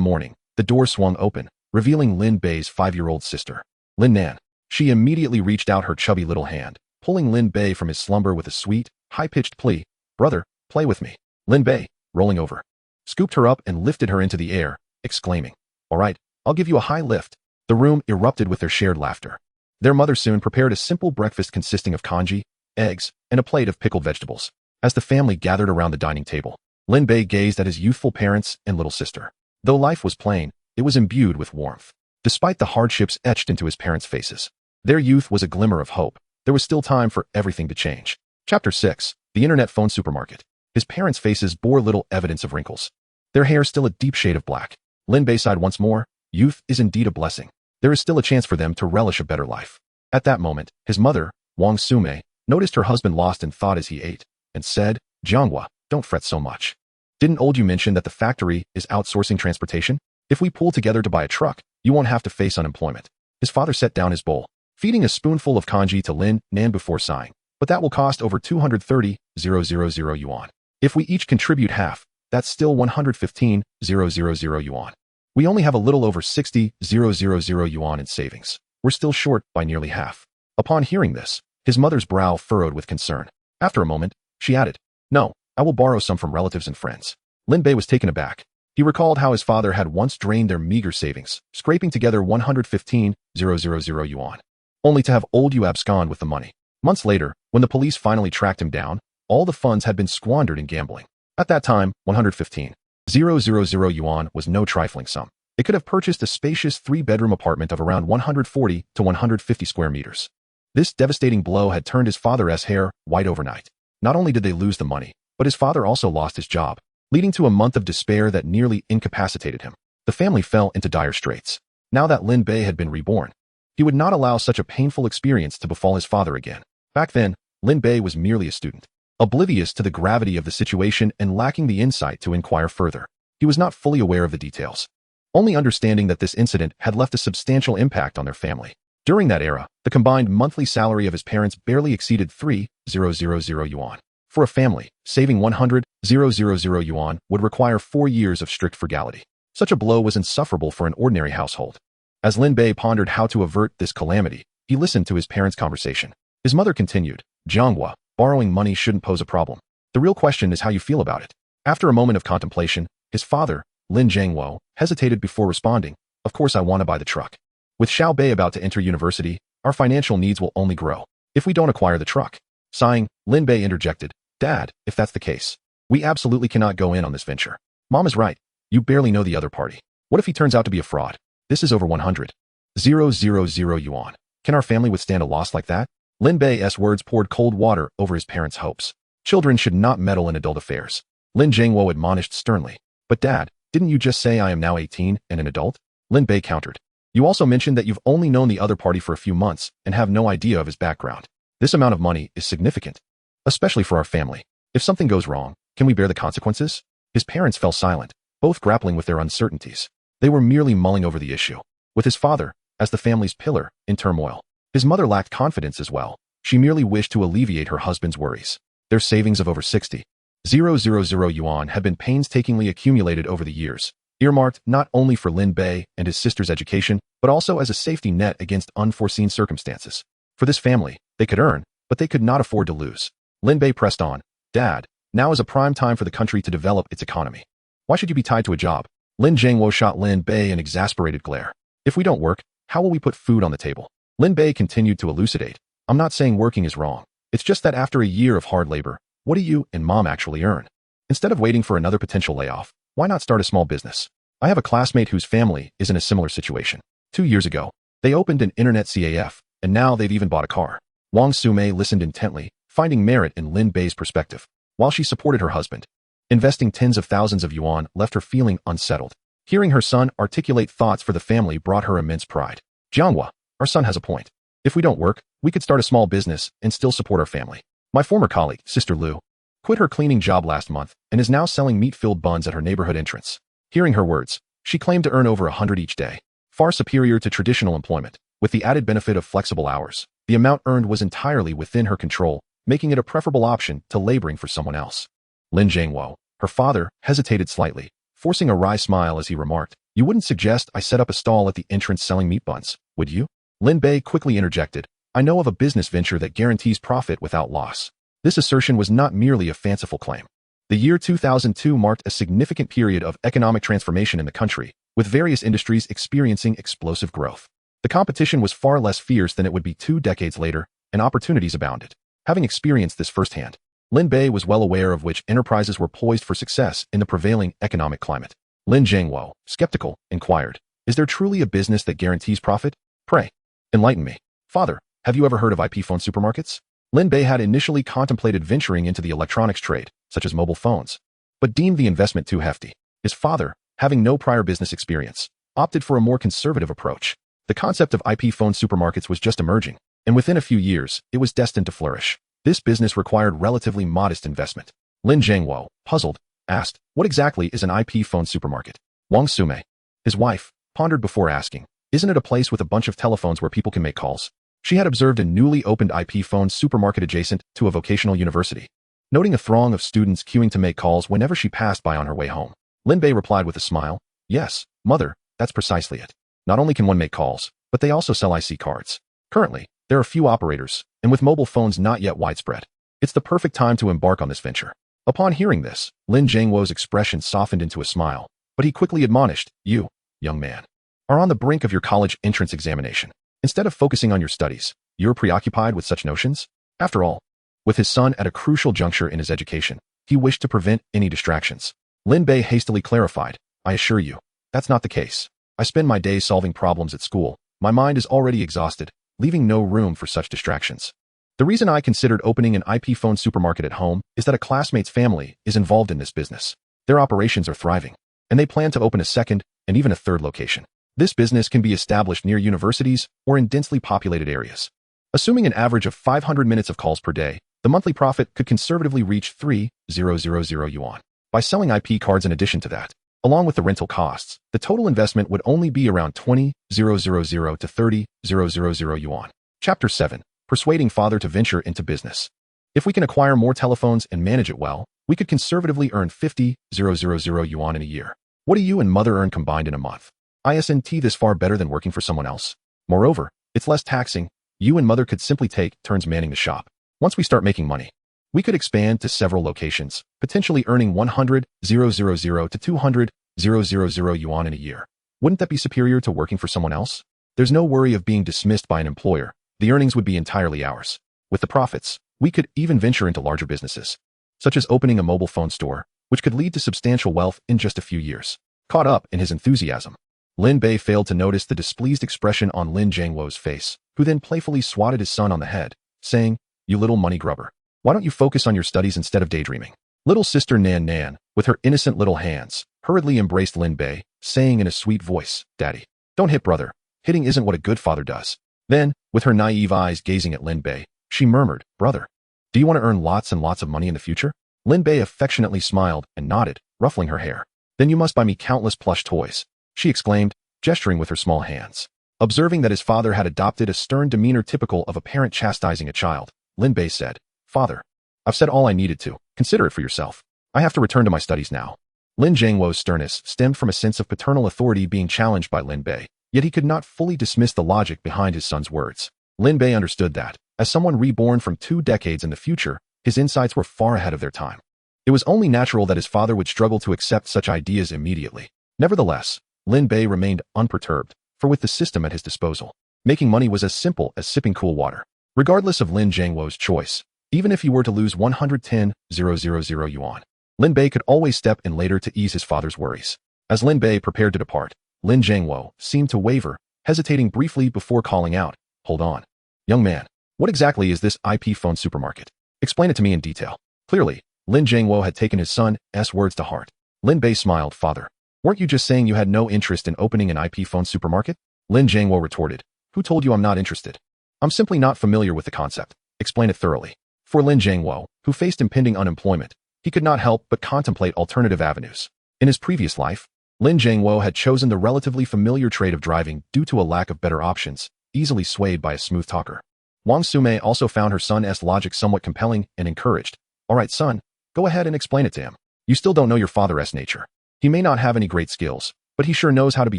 morning, the door swung open, revealing Lin Bei's 5-year-old sister, Lin Nan. She immediately reached out her chubby little hand, pulling Lin Bei from his slumber with a sweet, high-pitched plea, "Brother, play with me." Lin Bei, rolling over, scooped her up and lifted her into the air, exclaiming, "All right, I'll give you a high lift." The room erupted with their shared laughter. Their mother soon prepared a simple breakfast consisting of congee, eggs, and a plate of pickled vegetables. As the family gathered around the dining table, Lin Bei gazed at his youthful parents and little sister. Though life was plain, it was imbued with warmth. Despite the hardships etched into his parents' faces, their youth was a glimmer of hope. There was still time for everything to change. Chapter 6. The Internet Phone Supermarket. His parents' faces bore little evidence of wrinkles, their hair still a deep shade of black. Lin Bei sighed once more. Youth is indeed a blessing. There is still a chance for them to relish a better life. At that moment, his mother, Wang Sume, noticed her husband lost in thought as he ate, and said, "Jianghua, don't fret so much. Didn't old you mention that the factory is outsourcing transportation? If we pool together to buy a truck, you won't have to face unemployment." His father set down his bowl, feeding a spoonful of congee to Lin Nan before sighing. "But that will cost over 230,000 yuan. If we each contribute half, that's still 115,000 yuan. We only have a little over 60,000 yuan in savings. We're still short by nearly half." Upon hearing this, his mother's brow furrowed with concern. After a moment, she added, "No, I will borrow some from relatives and friends." Lin Bei was taken aback. He recalled how his father had once drained their meager savings, scraping together 115,000 yuan, only to have old Yu abscond with the money. Months later, when the police finally tracked him down, all the funds had been squandered in gambling. At that time, 115,000 yuan was no trifling sum. It could have purchased a spacious 3-bedroom apartment of around 140 to 150 square meters. This devastating blow had turned his father's hair white overnight. Not only did they lose the money, but his father also lost his job, leading to a month of despair that nearly incapacitated him. The family fell into dire straits. Now that Lin Bei had been reborn, he would not allow such a painful experience to befall his father again. Back then, Lin Bei was merely a student, oblivious to the gravity of the situation and lacking the insight to inquire further. He was not fully aware of the details, only understanding that this incident had left a substantial impact on their family. During that era, the combined monthly salary of his parents barely exceeded 3,000 yuan. For a family, saving 100,000 yuan would require 4 years of strict frugality. Such a blow was insufferable for an ordinary household. As Lin Bei pondered how to avert this calamity, he listened to his parents' conversation. His mother continued, "Jianghua, borrowing money shouldn't pose a problem. The real question is how you feel about it." After a moment of contemplation, his father, Lin Jianguo, hesitated before responding, "Of course I want to buy the truck. With Xiao Bei about to enter university, our financial needs will only grow if we don't acquire the truck." Sighing, Lin Bei interjected, "Dad, if that's the case, we absolutely cannot go in on this venture. Mom is right. You barely know the other party. What if he turns out to be a fraud? This is over 100,000 yuan. Can our family withstand a loss like that?" Lin Bei's words poured cold water over his parents' hopes. Children should not meddle in adult affairs. Lin Jianguo admonished sternly. "But Dad, didn't you just say I am now 18 and an adult?" Lin Bei countered. "You also mentioned that you've only known the other party for a few months and have no idea of his background. This amount of money is significant, especially for our family. If something goes wrong, can we bear the consequences?" His parents fell silent, both grappling with their uncertainties. They were merely mulling over the issue, with his father, as the family's pillar, in turmoil. His mother lacked confidence as well. She merely wished to alleviate her husband's worries. Their savings of over 60,000 yuan had been painstakingly accumulated over the years, earmarked not only for Lin Bei and his sister's education, but also as a safety net against unforeseen circumstances. For this family, they could earn, but they could not afford to lose. Lin Bei pressed on, "Dad, now is a prime time for the country to develop its economy. Why should you be tied to a job?" Lin Jianguo shot Lin Bei an exasperated glare. "If we don't work, how will we put food on the table?" Lin Bei continued to elucidate, "I'm not saying working is wrong. It's just that after a year of hard labor, what do you and Mom actually earn? Instead of waiting for another potential layoff, why not start a small business? I have a classmate whose family is in a similar situation. 2 years ago, they opened an internet CAF, and now they've even bought a car." Wang Sume listened intently, finding merit in Lin Bei's perspective, while she supported her husband. Investing tens of thousands of yuan left her feeling unsettled. Hearing her son articulate thoughts for the family brought her immense pride. "Jianghua, our son has a point. If we don't work, we could start a small business and still support our family." My former colleague, Sister Lu, quit her cleaning job last month and is now selling meat-filled buns at her neighborhood entrance. Hearing her words, she claimed to earn over 100 each day, far superior to traditional employment. With the added benefit of flexible hours, the amount earned was entirely within her control, making it a preferable option to laboring for someone else. Lin Jiangwo, her father, hesitated slightly, forcing a wry smile as he remarked, "You wouldn't suggest I set up a stall at the entrance selling meat buns, would you?" Lin Bei quickly interjected, "I know of a business venture that guarantees profit without loss." This assertion was not merely a fanciful claim. The year 2002 marked a significant period of economic transformation in the country, with various industries experiencing explosive growth. The competition was far less fierce than it would be 2 decades later, and opportunities abounded. Having experienced this firsthand, Lin Bei was well aware of which enterprises were poised for success in the prevailing economic climate. Lin Jiangwo, skeptical, inquired, "Is there truly a business that guarantees profit? Pray, enlighten me." "Father, have you ever heard of IP phone supermarkets?" Lin Bei had initially contemplated venturing into the electronics trade, such as mobile phones, but deemed the investment too hefty. His father, having no prior business experience, opted for a more conservative approach. The concept of IP phone supermarkets was just emerging, and within a few years, it was destined to flourish. This business required relatively modest investment. Lin Jiangwo, puzzled, asked, "What exactly is an IP phone supermarket?" Wang Sume, his wife, pondered before asking, "Isn't it a place with a bunch of telephones where people can make calls?" She had observed a newly opened IP phone supermarket adjacent to a vocational university. Noting a throng of students queuing to make calls whenever she passed by on her way home, Lin Bei replied with a smile, "Yes, mother, that's precisely it. Not only can one make calls, but they also sell IC cards. Currently, there are few operators, and with mobile phones not yet widespread, it's the perfect time to embark on this venture." Upon hearing this, Lin Jiangwo's expression softened into a smile, but he quickly admonished, "You, young man, are on the brink of your college entrance examination. Instead of focusing on your studies, you're preoccupied with such notions?" After all, with his son at a crucial juncture in his education, he wished to prevent any distractions. Lin Bei hastily clarified, "I assure you, that's not the case. I spend my days solving problems at school. My mind is already exhausted, leaving no room for such distractions. The reason I considered opening an IP phone supermarket at home is that a classmate's family is involved in this business. Their operations are thriving, and they plan to open a second and even a third location. This business can be established near universities or in densely populated areas. Assuming an average of 500 minutes of calls per day, the monthly profit could conservatively reach 3,000 yuan. By selling IP cards in addition to that, along with the rental costs, the total investment would only be around 20,000 to 30,000 yuan. Chapter 7. Persuading father to venture into business. If we can acquire more telephones and manage it well, we could conservatively earn 50,000 yuan in a year. What do you and mother earn combined in a month? Isn't this far better than working for someone else? Moreover, it's less taxing. You and mother could simply take turns manning the shop. Once we start making money, we could expand to several locations, potentially earning 100,000 to 200,000 yuan in a year. Wouldn't that be superior to working for someone else? There's no worry of being dismissed by an employer. The earnings would be entirely ours. With the profits, we could even venture into larger businesses, such as opening a mobile phone store, which could lead to substantial wealth in just a few years." Caught up in his enthusiasm, Lin Bei failed to notice the displeased expression on Lin Jiangwo's face, who then playfully swatted his son on the head, saying, "You little money grubber. Why don't you focus on your studies instead of daydreaming?" Little sister Nan Nan, with her innocent little hands, hurriedly embraced Lin Bei, saying in a sweet voice, "Daddy, don't hit brother. Hitting isn't what a good father does." Then, with her naive eyes gazing at Lin Bei, she murmured, "Brother, do you want to earn lots and lots of money in the future?" Lin Bei affectionately smiled and nodded, ruffling her hair. "Then you must buy me countless plush toys," she exclaimed, gesturing with her small hands. Observing that his father had adopted a stern demeanor typical of a parent chastising a child, Lin Bei said, "Father, I've said all I needed to. Consider it for yourself. I have to return to my studies now." Lin Jiangwo's sternness stemmed from a sense of paternal authority being challenged by Lin Bei, yet he could not fully dismiss the logic behind his son's words. Lin Bei understood that, as someone reborn from 2 decades in the future, his insights were far ahead of their time. It was only natural that his father would struggle to accept such ideas immediately. Nevertheless, Lin Bei remained unperturbed, for with the system at his disposal, making money was as simple as sipping cool water. Regardless of Lin Jiangwo's choice, even if he were to lose 110,000 yuan, Lin Bei could always step in later to ease his father's worries. As Lin Bei prepared to depart, Lin Jiangwo seemed to waver, hesitating briefly before calling out, "Hold on. Young man, what exactly is this IP phone supermarket? Explain it to me in detail." Clearly, Lin Jiangwo had taken his son's words to heart. Lin Bei smiled, "Father, weren't you just saying you had no interest in opening an IP phone supermarket?" Lin Jiangwo retorted, "Who told you I'm not interested? I'm simply not familiar with the concept. Explain it thoroughly." For Lin Jiangwo, who faced impending unemployment, he could not help but contemplate alternative avenues. In his previous life, Lin Jiangwo had chosen the relatively familiar trade of driving due to a lack of better options, easily swayed by a smooth talker. Wang Sumei also found her son's logic somewhat compelling and encouraged. All right, son, go ahead and explain it to him. You still don't know your father's nature. He may not have any great skills, but he sure knows how to be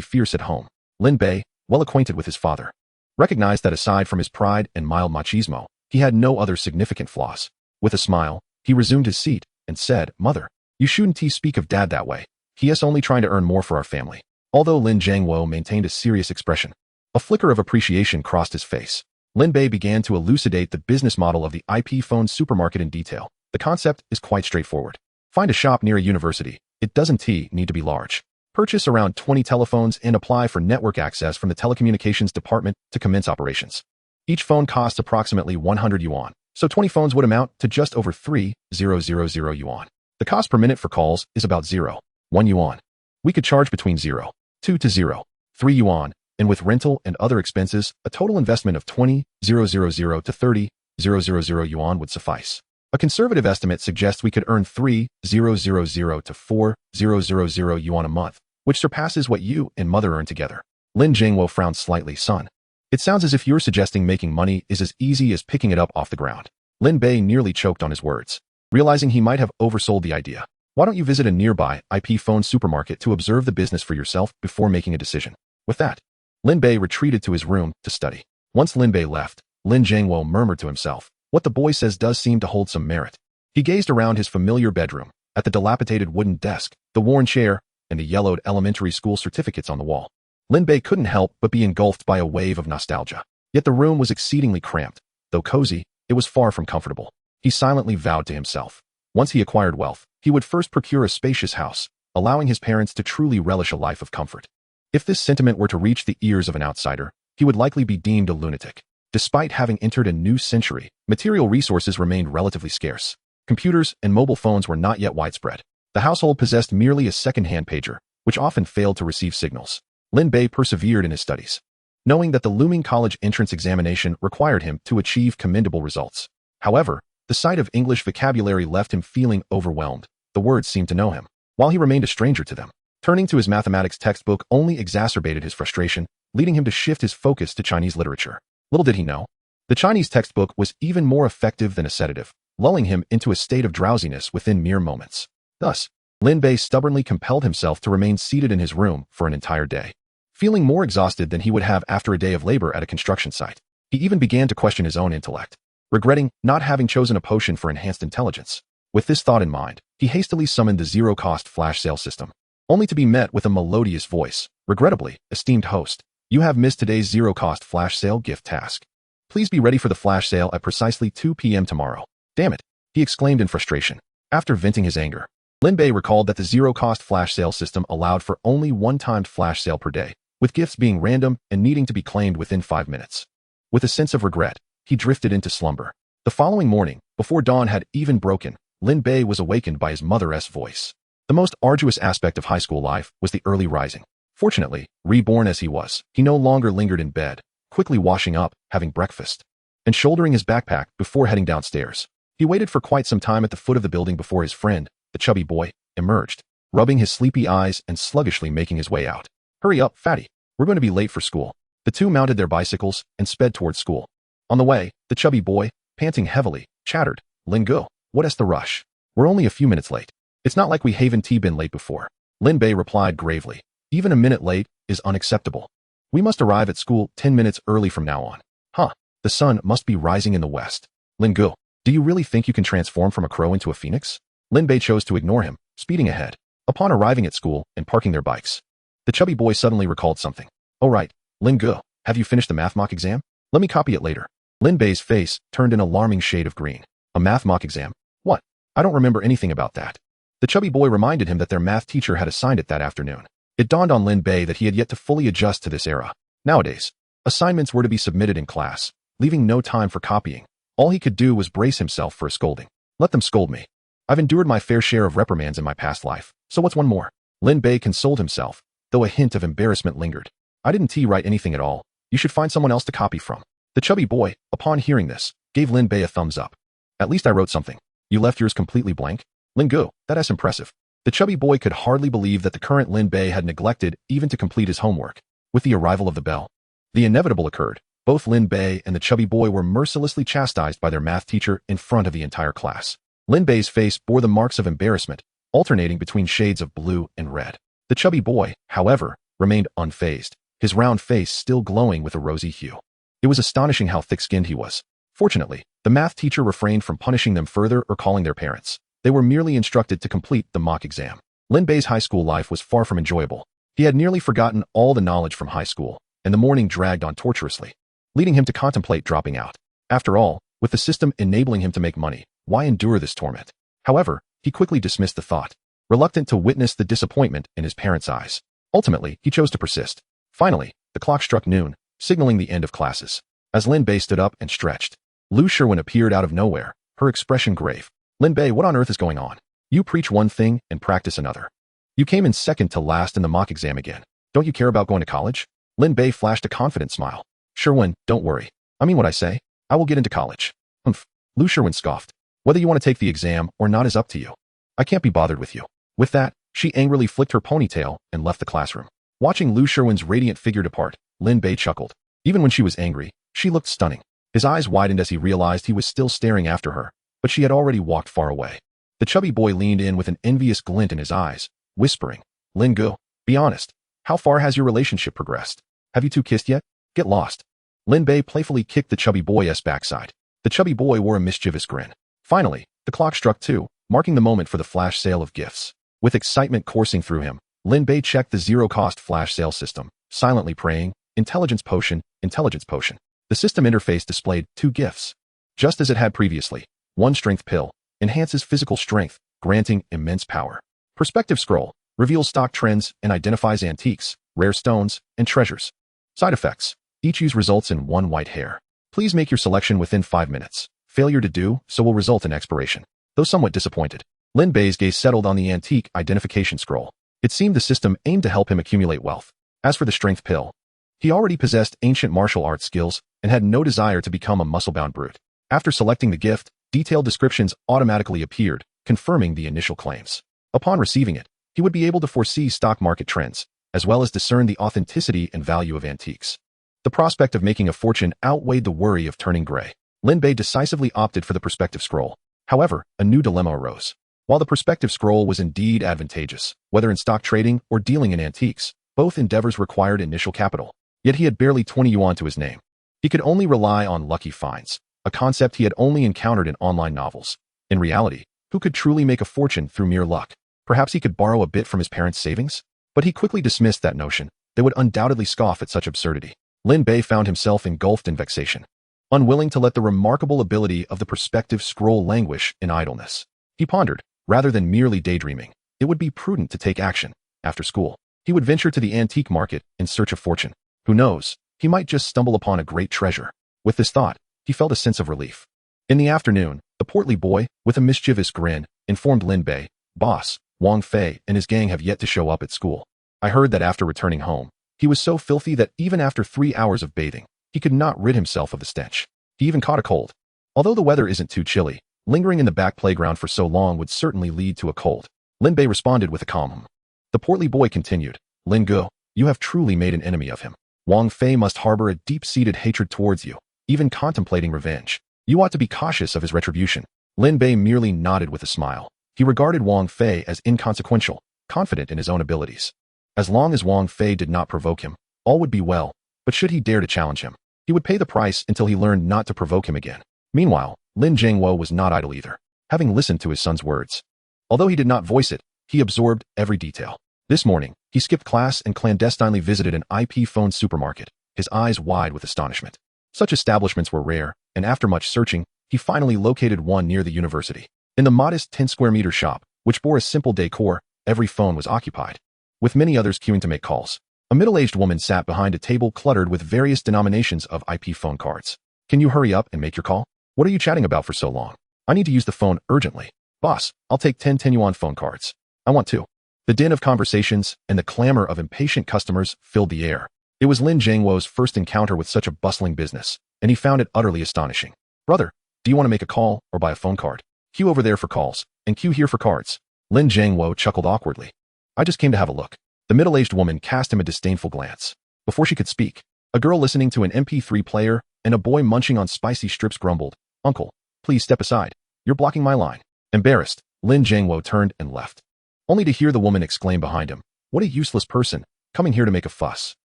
fierce at home. Lin Bei, well acquainted with his father, recognized that aside from his pride and mild machismo, he had no other significant flaws. With a smile, he resumed his seat and said, Mother, you shouldn't speak of Dad that way. He is only trying to earn more for our family. Although Lin Jiangwo maintained a serious expression, a flicker of appreciation crossed his face. Lin Bei began to elucidate the business model of the IP phone supermarket in detail. The concept is quite straightforward. Find a shop near a university. It doesn't need to be large. Purchase around 20 telephones and apply for network access from the telecommunications department to commence operations. Each phone costs approximately 100 yuan, so 20 phones would amount to just over 3,000 yuan. The cost per minute for calls is about 0.1 yuan. We could charge between 0.2 to 0.3 yuan, and with rental and other expenses, a total investment of 20,000 to 30,000 yuan would suffice. A conservative estimate suggests we could earn 3,000 to 4,000 yuan a month, which surpasses what you and Mother earn together. Lin Jiangwo frowned slightly. Son, it sounds as if you're suggesting making money is as easy as picking it up off the ground. Lin Bei nearly choked on his words, realizing he might have oversold the idea. Why don't you visit a nearby IP phone supermarket to observe the business for yourself before making a decision? With that, Lin Bei retreated to his room to study. Once Lin Bei left, Lin Jiangwo murmured to himself, what the boy says does seem to hold some merit. He gazed around his familiar bedroom, at the dilapidated wooden desk, the worn chair, and the yellowed elementary school certificates on the wall. Lin Bei couldn't help but be engulfed by a wave of nostalgia. Yet the room was exceedingly cramped. Though cozy, it was far from comfortable. He silently vowed to himself, once he acquired wealth, he would first procure a spacious house, allowing his parents to truly relish a life of comfort. If this sentiment were to reach the ears of an outsider, he would likely be deemed a lunatic. Despite having entered a new century, material resources remained relatively scarce. Computers and mobile phones were not yet widespread. The household possessed merely a second-hand pager, which often failed to receive signals. Lin Bei persevered in his studies, knowing that the looming college entrance examination required him to achieve commendable results. However, the sight of English vocabulary left him feeling overwhelmed. The words seemed to know him, while he remained a stranger to them. Turning to his mathematics textbook only exacerbated his frustration, leading him to shift his focus to Chinese literature. Little did he know, the Chinese textbook was even more effective than a sedative, lulling him into a state of drowsiness within mere moments. Thus, Lin Bei stubbornly compelled himself to remain seated in his room for an entire day, feeling more exhausted than he would have after a day of labor at a construction site. He even began to question his own intellect, regretting not having chosen a potion for enhanced intelligence. With this thought in mind, he hastily summoned the zero-cost flash sale system, only to be met with a melodious voice. Regrettably, esteemed host, you have missed today's zero-cost flash sale gift task. Please be ready for the flash sale at precisely 2 p.m. tomorrow. Damn it, he exclaimed in frustration. After venting his anger, Lin Bei recalled that the zero-cost flash sale system allowed for only one-timed flash sale per day, with gifts being random and needing to be claimed within 5 minutes. With a sense of regret, he drifted into slumber. The following morning, before dawn had even broken, Lin Bei was awakened by his mother's voice. The most arduous aspect of high school life was the early rising. Fortunately, reborn as he was, he no longer lingered in bed, quickly washing up, having breakfast, and shouldering his backpack before heading downstairs. He waited for quite some time at the foot of the building before his friend, the chubby boy, emerged, rubbing his sleepy eyes and sluggishly making his way out. Hurry up, fatty. We're going to be late for school. The two mounted their bicycles and sped towards school. On the way, the chubby boy, panting heavily, chattered, Lingo, what's the rush? We're only a few minutes late. It's not like we haven't been late before. Lin Bei replied gravely. Even a minute late is unacceptable. We must arrive at school 10 minutes early from now on. Huh, the sun must be rising in the west. Lingo, do you really think you can transform from a crow into a phoenix? Lin Bei chose to ignore him, speeding ahead. Upon arriving at school and parking their bikes, the chubby boy suddenly recalled something. Oh right, Lingo, have you finished the math mock exam? Let me copy it later. Lin Bei's face turned an alarming shade of green. A math mock exam? What? I don't remember anything about that. The chubby boy reminded him that their math teacher had assigned it that afternoon. It dawned on Lin Bei that he had yet to fully adjust to this era. Nowadays, assignments were to be submitted in class, leaving no time for copying. All he could do was brace himself for a scolding. Let them scold me. I've endured my fair share of reprimands in my past life, so what's one more? Lin Bei consoled himself, though a hint of embarrassment lingered. I didn't write anything at all. You should find someone else to copy from. The chubby boy, upon hearing this, gave Lin Bei a thumbs up. At least I wrote something. You left yours completely blank? Lin Gu, that's impressive. The chubby boy could hardly believe that the current Lin Bei had neglected even to complete his homework. With the arrival of the bell, the inevitable occurred. Both Lin Bei and the chubby boy were mercilessly chastised by their math teacher in front of the entire class. Lin Bei's face bore the marks of embarrassment, alternating between shades of blue and red. The chubby boy, however, remained unfazed, his round face still glowing with a rosy hue. It was astonishing how thick-skinned he was. Fortunately, the math teacher refrained from punishing them further or calling their parents. They were merely instructed to complete the mock exam. Lin Bei's high school life was far from enjoyable. He had nearly forgotten all the knowledge from high school, and the morning dragged on torturously, leading him to contemplate dropping out. After all, with the system enabling him to make money, why endure this torment? However, he quickly dismissed the thought, reluctant to witness the disappointment in his parents' eyes. Ultimately, he chose to persist. Finally, the clock struck noon, signaling the end of classes. As Lin Bei stood up and stretched, Lu Sherwin appeared out of nowhere, her expression grave. Lin Bei, what on earth is going on? You preach one thing and practice another. You came in second to last in the mock exam again. Don't you care about going to college? Lin Bei flashed a confident smile. Sherwin, don't worry. I mean what I say. I will get into college. Humph. Lu Sherwin scoffed. Whether you want to take the exam or not is up to you. I can't be bothered with you. With that, she angrily flicked her ponytail and left the classroom. Watching Lu Sherwin's radiant figure depart, Lin Bei chuckled. Even when she was angry, she looked stunning. His eyes widened as he realized he was still staring after her, but she had already walked far away. The chubby boy leaned in with an envious glint in his eyes, whispering, Lin Gu, be honest. How far has your relationship progressed? Have you two kissed yet? Get lost. Lin Bei playfully kicked the chubby boy's backside. The chubby boy wore a mischievous grin. Finally, the clock struck 2, marking the moment for the flash sale of gifts. With excitement coursing through him, Lin Bei checked the zero-cost flash sale system, silently praying, Intelligence Potion, Intelligence Potion. The system interface displayed 2 gifts. Just as it had previously, 1 strength pill, enhances physical strength, granting immense power. Perspective scroll, reveals stock trends and identifies antiques, rare stones, and treasures. Side effects, each use results in 1 white hair. Please make your selection within 5 minutes. Failure to do so will result in expiration. Though somewhat disappointed, Lin Bei's gaze settled on the antique identification scroll. It seemed the system aimed to help him accumulate wealth. As for the strength pill, he already possessed ancient martial arts skills and had no desire to become a muscle-bound brute. After selecting the gift, detailed descriptions automatically appeared, confirming the initial claims. Upon receiving it, he would be able to foresee stock market trends, as well as discern the authenticity and value of antiques. The prospect of making a fortune outweighed the worry of turning gray. Lin Bei decisively opted for the perspective scroll. However, a new dilemma arose. While the perspective scroll was indeed advantageous, whether in stock trading or dealing in antiques, both endeavors required initial capital. Yet he had barely 20 yuan to his name. He could only rely on lucky finds, a concept he had only encountered in online novels. In reality, who could truly make a fortune through mere luck? Perhaps he could borrow a bit from his parents' savings? But he quickly dismissed that notion. They would undoubtedly scoff at such absurdity. Lin Bei found himself engulfed in vexation, unwilling to let the remarkable ability of the perspective scroll languish in idleness. He pondered, rather than merely daydreaming, it would be prudent to take action. After school, he would venture to the antique market in search of fortune. Who knows, he might just stumble upon a great treasure. With this thought, he felt a sense of relief. In the afternoon, the portly boy, with a mischievous grin, informed Lin Bei, Boss, Wang Fei and his gang have yet to show up at school. I heard that after returning home, he was so filthy that even after 3 hours of bathing, he could not rid himself of the stench. He even caught a cold. Although the weather isn't too chilly, lingering in the back playground for so long would certainly lead to a cold. Lin Bei responded with a calm hum. The portly boy continued, Lin Gu, you have truly made an enemy of him. Wang Fei must harbor a deep-seated hatred towards you, even contemplating revenge. You ought to be cautious of his retribution. Lin Bei merely nodded with a smile. He regarded Wang Fei as inconsequential, confident in his own abilities. As long as Wang Fei did not provoke him, all would be well, but should he dare to challenge him, he would pay the price until he learned not to provoke him again. Meanwhile, Lin Zhengwo was not idle either, having listened to his son's words. Although he did not voice it, he absorbed every detail. This morning, he skipped class and clandestinely visited an IP phone supermarket, his eyes wide with astonishment. Such establishments were rare, and after much searching, he finally located one near the university. In the modest 10-square-meter shop, which bore a simple decor, every phone was occupied, with many others queuing to make calls. A middle-aged woman sat behind a table cluttered with various denominations of IP phone cards. Can you hurry up and make your call? What are you chatting about for so long? I need to use the phone urgently. Boss, I'll take 10 yuan phone cards. I want 2. The din of conversations and the clamor of impatient customers filled the air. It was Lin Zhengwo's first encounter with such a bustling business, and he found it utterly astonishing. Brother, Do you want to make a call or buy a phone card? Queue over there for calls, and queue here for cards. Lin Jiangwo chuckled awkwardly. I just came to have a look. The middle-aged woman cast him a disdainful glance. Before she could speak, a girl listening to an MP3 player and a boy munching on spicy strips grumbled, Uncle, please step aside. You're blocking my line. Embarrassed, Lin Jiangwo turned and left. Only to hear the woman exclaim behind him, what a useless person, coming here to make a fuss.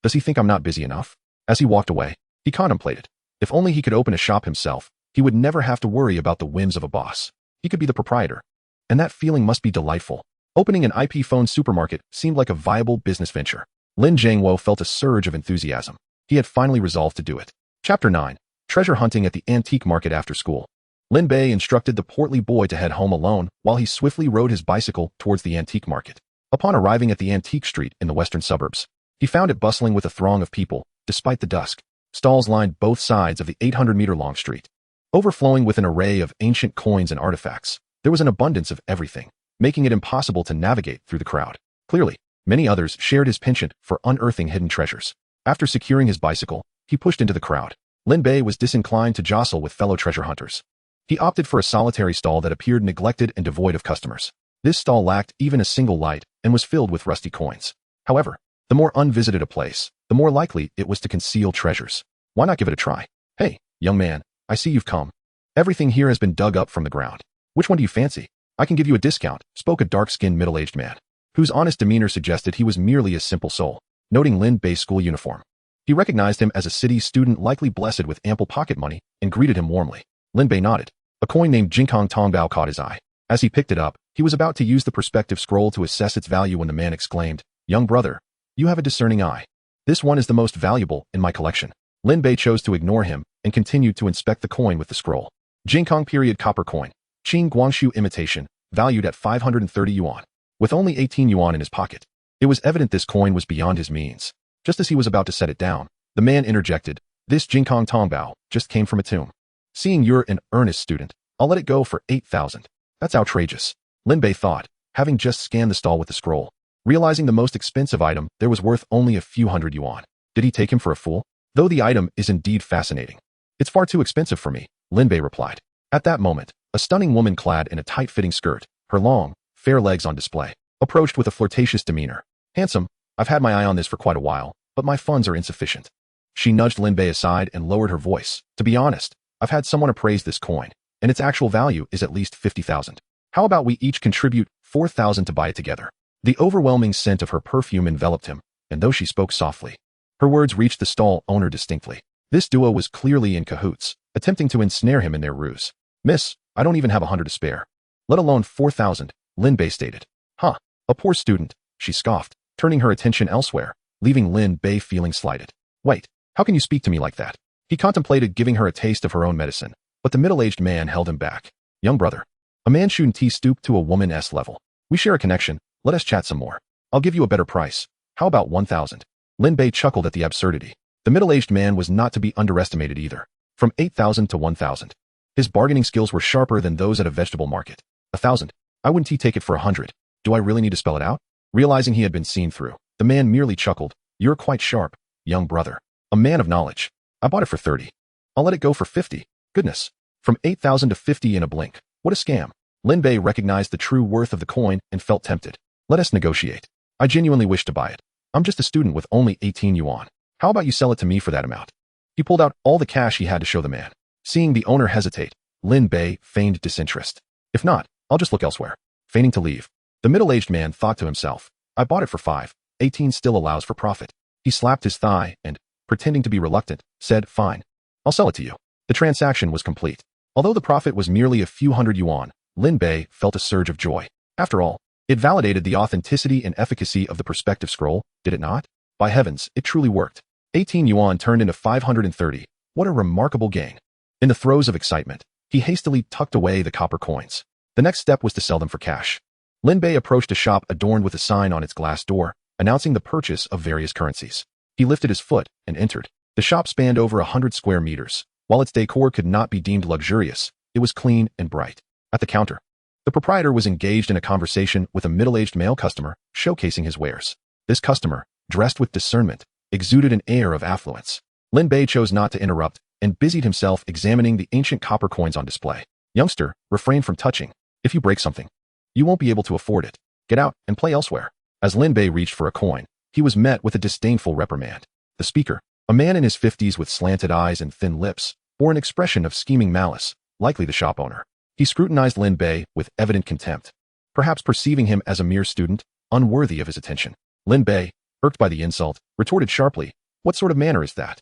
Does he think I'm not busy enough? As he walked away, he contemplated. If only he could open a shop himself, he would never have to worry about the whims of a boss. He could be the proprietor. And that feeling must be delightful. Opening an IP phone supermarket seemed like a viable business venture. Lin Jiangwo felt a surge of enthusiasm. He had finally resolved to do it. Chapter 9. Treasure hunting at the antique market after school. Lin Bei instructed the portly boy to head home alone while he swiftly rode his bicycle towards the antique market. Upon arriving at the antique street in the western suburbs, he found it bustling with a throng of people, despite the dusk. Stalls lined both sides of the 800-meter-long street. Overflowing with an array of ancient coins and artifacts, there was an abundance of everything, making it impossible to navigate through the crowd. Clearly, many others shared his penchant for unearthing hidden treasures. After securing his bicycle, he pushed into the crowd. Lin Bei was disinclined to jostle with fellow treasure hunters. He opted for a solitary stall that appeared neglected and devoid of customers. This stall lacked even a single light and was filled with rusty coins. However, the more unvisited a place, the more likely it was to conceal treasures. Why not give it a try? Hey, young man, I see you've come. Everything here has been dug up from the ground. Which one do you fancy? I can give you a discount, spoke a dark-skinned middle-aged man, whose honest demeanor suggested he was merely a simple soul. Noting Lin Bei's school uniform, he recognized him as a city student likely blessed with ample pocket money and greeted him warmly. Lin Bei nodded. A coin named Jinkong Tongbao caught his eye. As he picked it up, he was about to use the perspective scroll to assess its value when the man exclaimed, Young brother, you have a discerning eye. This one is the most valuable in my collection. Lin Bei chose to ignore him and continued to inspect the coin with the scroll. Jinkong period copper coin. Qing Guangshu imitation, valued at 530 yuan. With only 18 yuan in his pocket, it was evident this coin was beyond his means. Just as he was about to set it down, the man interjected, This Jinkong Tongbao just came from a tomb. Seeing you're an earnest student, I'll let it go for 8,000. That's outrageous. Lin Bei thought, having just scanned the stall with the scroll. Realizing the most expensive item there was worth only a few hundred yuan. Did he take him for a fool? Though the item is indeed fascinating. It's far too expensive for me, Lin Bei replied. At that moment, a stunning woman clad in a tight-fitting skirt, her long, fair legs on display, approached with a flirtatious demeanor. Handsome, I've had my eye on this for quite a while, but my funds are insufficient. She nudged Lin Bei aside and lowered her voice. To be honest, I've had someone appraise this coin, and its actual value is at least 50,000. How about we each contribute 4,000 to buy it together? The overwhelming scent of her perfume enveloped him, and though she spoke softly, her words reached the stall owner distinctly. This duo was clearly in cahoots, attempting to ensnare him in their ruse. Miss, I don't even have 100 to spare. Let alone 4,000, Lin Bei stated. Huh, a poor student, she scoffed, turning her attention elsewhere, leaving Lin Bei feeling slighted. Wait, how can you speak to me like that? He contemplated giving her a taste of her own medicine, but the middle-aged man held him back. Young brother. A man shouldn't stoop to a woman's level. We share a connection, let us chat some more. I'll give you a better price. How about 1,000? Lin Bei chuckled at the absurdity. The middle-aged man was not to be underestimated either. From 8,000 to 1,000. His bargaining skills were sharper than those at a vegetable market. 1,000. I wouldn't take it for 100. Do I really need to spell it out? Realizing he had been seen through, the man merely chuckled. You're quite sharp, young brother. A man of knowledge. I bought it for 30. I'll let it go for 50. Goodness. From 8,000 to 50 in a blink. What a scam. Lin Bei recognized the true worth of the coin and felt tempted. Let us negotiate. I genuinely wish to buy it. I'm just a student with only 18 yuan. How about you sell it to me for that amount? He pulled out all the cash he had to show the man. Seeing the owner hesitate, Lin Bei feigned disinterest. If not, I'll just look elsewhere. Feigning to leave. The middle-aged man thought to himself, I bought it for 5. 18 still allows for profit. He slapped his thigh and, pretending to be reluctant, said, Fine. I'll sell it to you. The transaction was complete. Although the profit was merely a few hundred yuan, Lin Bei felt a surge of joy. After all, it validated the authenticity and efficacy of the perspective scroll, did it not? By heavens, it truly worked. 18 yuan turned into 530. What a remarkable gain. In the throes of excitement, he hastily tucked away the copper coins. The next step was to sell them for cash. Lin Bei approached a shop adorned with a sign on its glass door, announcing the purchase of various currencies. He lifted his foot and entered. The shop spanned over 100 square meters. While its decor could not be deemed luxurious, it was clean and bright. At the counter, the proprietor was engaged in a conversation with a middle-aged male customer, showcasing his wares. This customer, dressed with discernment, exuded an air of affluence. Lin Bei chose not to interrupt and busied himself examining the ancient copper coins on display. Youngster, refrain from touching. If you break something, you won't be able to afford it. Get out and play elsewhere. As Lin Bei reached for a coin, he was met with a disdainful reprimand. The speaker, a man in his 50s with slanted eyes and thin lips, bore an expression of scheming malice, likely the shop owner. He scrutinized Lin Bei with evident contempt, perhaps perceiving him as a mere student, unworthy of his attention. Lin Bei, irked by the insult, retorted sharply, "What sort of manner is that?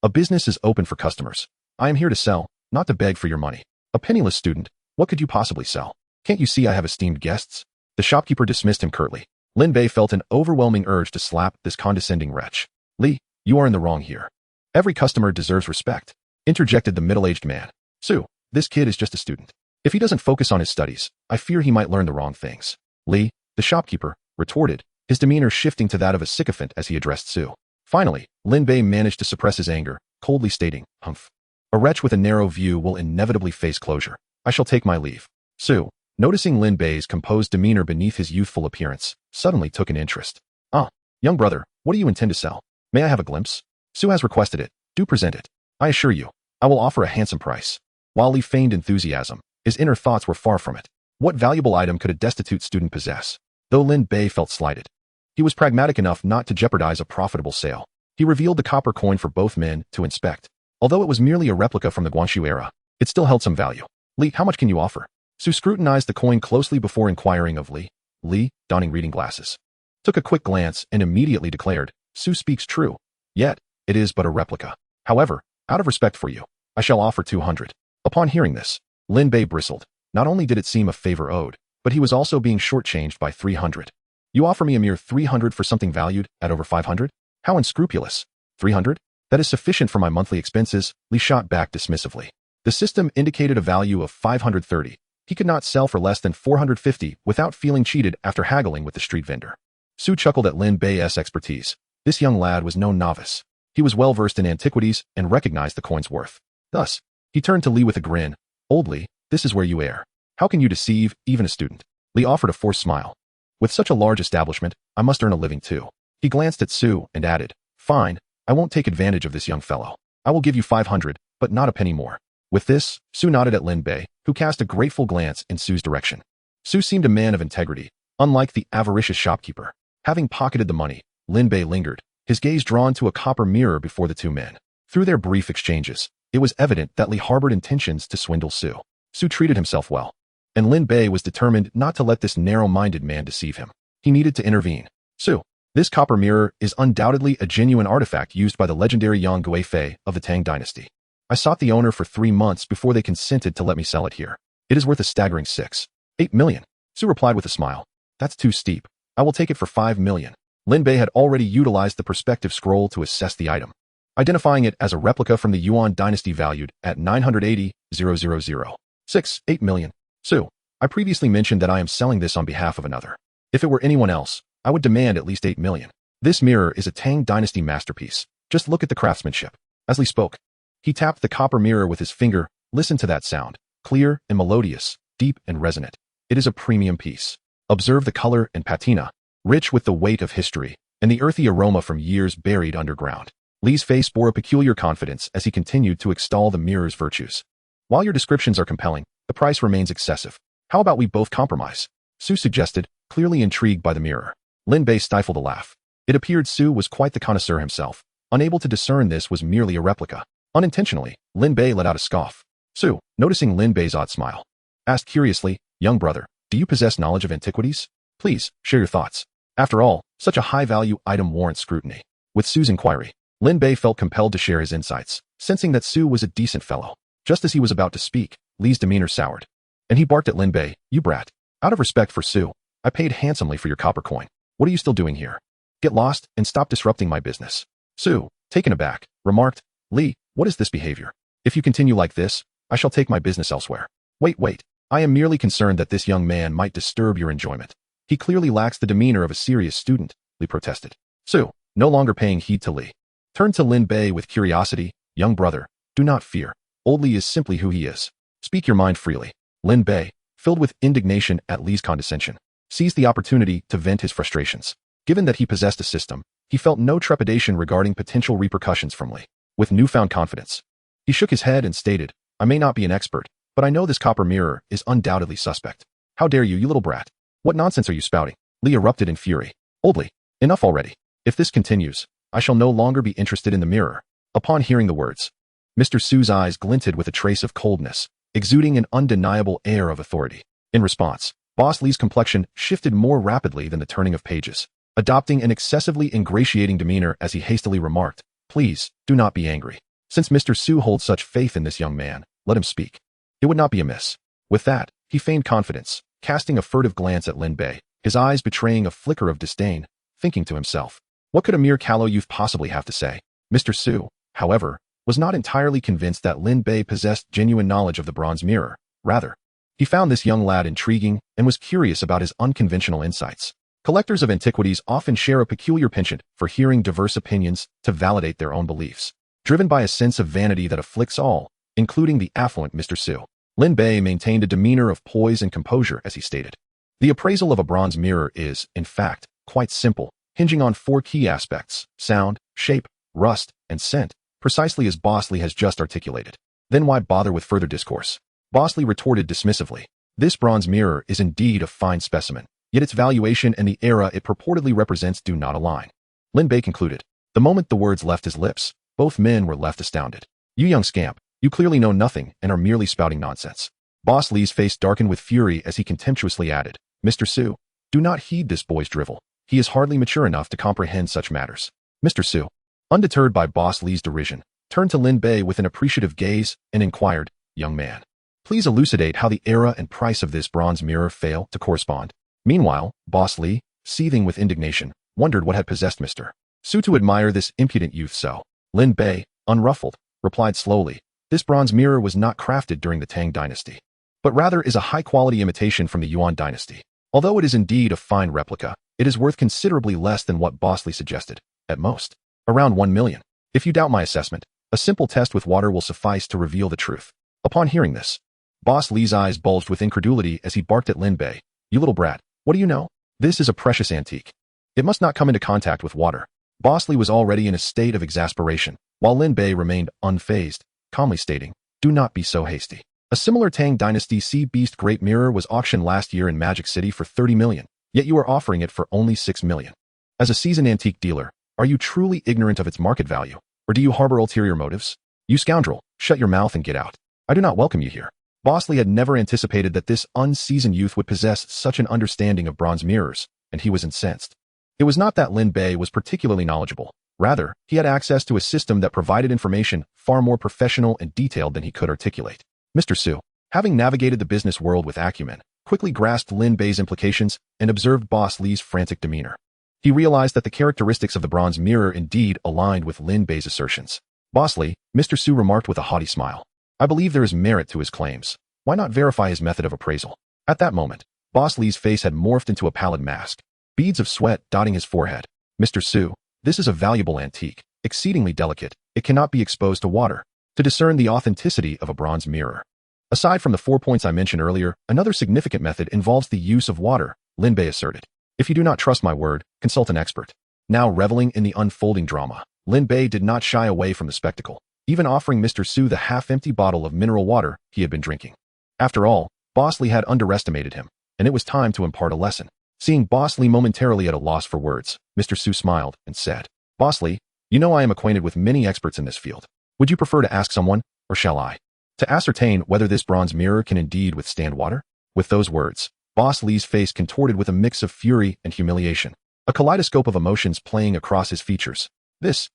A business is open for customers. I am here to sell, not to beg for your money. A penniless student, what could you possibly sell? Can't you see I have esteemed guests?" The shopkeeper dismissed him curtly. Lin Bei felt an overwhelming urge to slap this condescending wretch. "Li, you are in the wrong here. Every customer deserves respect," interjected the middle-aged man. "Su, this kid is just a student. If he doesn't focus on his studies, I fear he might learn the wrong things." Li, the shopkeeper, retorted, his demeanor shifting to that of a sycophant as he addressed Su. Finally, Lin Bei managed to suppress his anger, coldly stating, "Humph. A wretch with a narrow view will inevitably face closure. I shall take my leave." Su, noticing Lin Bei's composed demeanor beneath his youthful appearance, suddenly took an interest. "Ah, young brother, what do you intend to sell? May I have a glimpse?" "Su has requested it. Do present it. I assure you, I will offer a handsome price." While Li feigned enthusiasm, his inner thoughts were far from it. What valuable item could a destitute student possess? Though Lin Bei felt slighted, he was pragmatic enough not to jeopardize a profitable sale. He revealed the copper coin for both men to inspect. Although it was merely a replica from the Guangxu era, it still held some value. "Li, how much can you offer?" Su scrutinized the coin closely before inquiring of Li. Li, donning reading glasses, took a quick glance and immediately declared, "Su speaks true. Yet, it is but a replica. However, out of respect for you, I shall offer 200. Upon hearing this, Lin Bei bristled. Not only did it seem a favor owed, but he was also being shortchanged by 300. "You offer me a mere 300 for something valued at over 500? How unscrupulous. 300? That is sufficient for my monthly expenses," Li shot back dismissively. The system indicated a value of 530. He could not sell for less than 450 without feeling cheated after haggling with the street vendor. Su chuckled at Lin Bei's expertise. This young lad was no novice. He was well versed in antiquities and recognized the coin's worth. Thus, he turned to Li with a grin. "Old Li, this is where you err. How can you deceive even a student?" Li offered a forced smile. "With such a large establishment, I must earn a living too." He glanced at Su and added, "Fine, I won't take advantage of this young fellow. I will give you 500, but not a penny more." With this, Su nodded at Lin Bei, who cast a grateful glance in Su's direction. Su seemed a man of integrity, unlike the avaricious shopkeeper. Having pocketed the money, Lin Bei lingered, his gaze drawn to a copper mirror before the two men. Through their brief exchanges, it was evident that Li harbored intentions to swindle Su. Su treated himself well, and Lin Bei was determined not to let this narrow-minded man deceive him. He needed to intervene. "Su, this copper mirror is undoubtedly a genuine artifact used by the legendary Yang Guifei of the Tang dynasty. I sought the owner for 3 months before they consented to let me sell it here. It is worth a staggering 6.8 million. Su replied with a smile. "That's too steep. I will take it for 5 million. Lin Bei had already utilized the perspective scroll to assess the item, identifying it as a replica from the Yuan dynasty valued at 980,000. 6.8 million. "Su, I previously mentioned that I am selling this on behalf of another. If it were anyone else, I would demand at least 8 million. This mirror is a Tang dynasty masterpiece. Just look at the craftsmanship." As Li spoke, he tapped the copper mirror with his finger. "Listen to that sound. Clear and melodious, deep and resonant. It is a premium piece. Observe the color and patina, rich with the weight of history and the earthy aroma from years buried underground." Li's face bore a peculiar confidence as he continued to extol the mirror's virtues. "While your descriptions are compelling, the price remains excessive. How about we both compromise?" Su suggested, clearly intrigued by the mirror. Lin Bei stifled a laugh. It appeared Su was quite the connoisseur himself, unable to discern this was merely a replica. Unintentionally, Lin Bei let out a scoff. Su, noticing Lin Bei's odd smile, asked curiously, "Young brother, do you possess knowledge of antiquities? Please, share your thoughts. After all, such a high-value item warrants scrutiny." With Su's inquiry, Lin Bei felt compelled to share his insights, sensing that Su was a decent fellow. Just as he was about to speak, Li's demeanor soured, and he barked at Lin Bei, "You brat. Out of respect for Su, I paid handsomely for your copper coin. What are you still doing here? Get lost and stop disrupting my business." Su, taken aback, remarked, "Li, what is this behavior? If you continue like this, I shall take my business elsewhere." Wait. I am merely concerned that this young man might disturb your enjoyment. He clearly lacks the demeanor of a serious student," Li protested. Su, no longer paying heed to Li, turned to Lin Bei with curiosity. "Young brother, do not fear. Old Li is simply who he is. Speak your mind freely." Lin Bei, filled with indignation at Li's condescension, seized the opportunity to vent his frustrations. Given that he possessed a system, he felt no trepidation regarding potential repercussions from Li. With newfound confidence, He shook his head and stated, I may not be an expert, but I know this copper mirror is undoubtedly suspect. How dare you, you little brat? What nonsense are you spouting? Li erupted in fury. Oldly, enough already. If this continues, I shall no longer be interested in the mirror. Upon hearing the words, Mr. Su's eyes glinted with a trace of coldness, exuding an undeniable air of authority. In response, Boss Li's complexion shifted more rapidly than the turning of pages, adopting an excessively ingratiating demeanor as he hastily remarked, Please, do not be angry. Since Mr. Su holds such faith in this young man, let him speak. It would not be amiss. With that, he feigned confidence, casting a furtive glance at Lin Bei, his eyes betraying a flicker of disdain, thinking to himself, what could a mere callow youth possibly have to say? Mr. Su, however, was not entirely convinced that Lin Bei possessed genuine knowledge of the bronze mirror. Rather, he found this young lad intriguing and was curious about his unconventional insights. Collectors of antiquities often share a peculiar penchant for hearing diverse opinions to validate their own beliefs. Driven by a sense of vanity that afflicts all, including the affluent Mr. Su, Lin Bei maintained a demeanor of poise and composure as he stated. The appraisal of a bronze mirror is, in fact, quite simple, hinging on 4 key aspects: sound, shape, rust, and scent, precisely as Boss Li has just articulated. Then why bother with further discourse? Boss Li retorted dismissively. This bronze mirror is indeed a fine specimen, yet its valuation and the era it purportedly represents do not align. Lin Bei concluded. The moment the words left his lips, both men were left astounded. You young scamp, you clearly know nothing and are merely spouting nonsense. Boss Li's face darkened with fury as he contemptuously added, Mr. Su, do not heed this boy's drivel. He is hardly mature enough to comprehend such matters. Mr. Su, undeterred by Boss Li's derision, turned to Lin Bei with an appreciative gaze and inquired, Young man, please elucidate how the era and price of this bronze mirror fail to correspond. Meanwhile, Boss Li, seething with indignation, wondered what had possessed Mr. Su to admire this impudent youth so. Lin Bei, unruffled, replied slowly, this bronze mirror was not crafted during the Tang dynasty, but rather is a high-quality imitation from the Yuan dynasty. Although it is indeed a fine replica, it is worth considerably less than what Boss Li suggested, at most, around 1 million. If you doubt my assessment, a simple test with water will suffice to reveal the truth. Upon hearing this, Boss Li's eyes bulged with incredulity as he barked at Lin Bei, You little brat, what do you know? This is a precious antique. It must not come into contact with water. Boss Li was already in a state of exasperation, while Lin Bei remained unfazed, calmly stating, Do not be so hasty. A similar Tang Dynasty Sea Beast Great Mirror was auctioned last year in Magic City for 30 million, yet you are offering it for only 6 million. As a seasoned antique dealer, are you truly ignorant of its market value, or do you harbor ulterior motives? You scoundrel, shut your mouth and get out. I do not welcome you here. Boss Li had never anticipated that this unseasoned youth would possess such an understanding of bronze mirrors, and he was incensed. It was not that Lin Bei was particularly knowledgeable. Rather, he had access to a system that provided information far more professional and detailed than he could articulate. Mr. Su, having navigated the business world with acumen, quickly grasped Lin Bei's implications and observed Boss Li's frantic demeanor. He realized that the characteristics of the bronze mirror indeed aligned with Lin Bei's assertions. Boss Li, Mr. Su remarked with a haughty smile. I believe there is merit to his claims. Why not verify his method of appraisal? At that moment, Boss Li's face had morphed into a pallid mask, beads of sweat dotting his forehead. Mr. Su, this is a valuable antique, exceedingly delicate. It cannot be exposed to water to discern the authenticity of a bronze mirror. Aside from the 4 points I mentioned earlier, another significant method involves the use of water, Lin Bei asserted. If you do not trust my word, consult an expert. Now reveling in the unfolding drama, Lin Bei did not shy away from the spectacle, even offering Mr. Su the half-empty bottle of mineral water he had been drinking. After all, Boss Li had underestimated him, and it was time to impart a lesson. Seeing Boss Li momentarily at a loss for words, Mr. Su smiled and said, Boss Li, you know I am acquainted with many experts in this field. Would you prefer to ask someone, or shall I? To ascertain whether this bronze mirror can indeed withstand water? With those words, Boss Li's face contorted with a mix of fury and humiliation, a kaleidoscope of emotions playing across his features. This.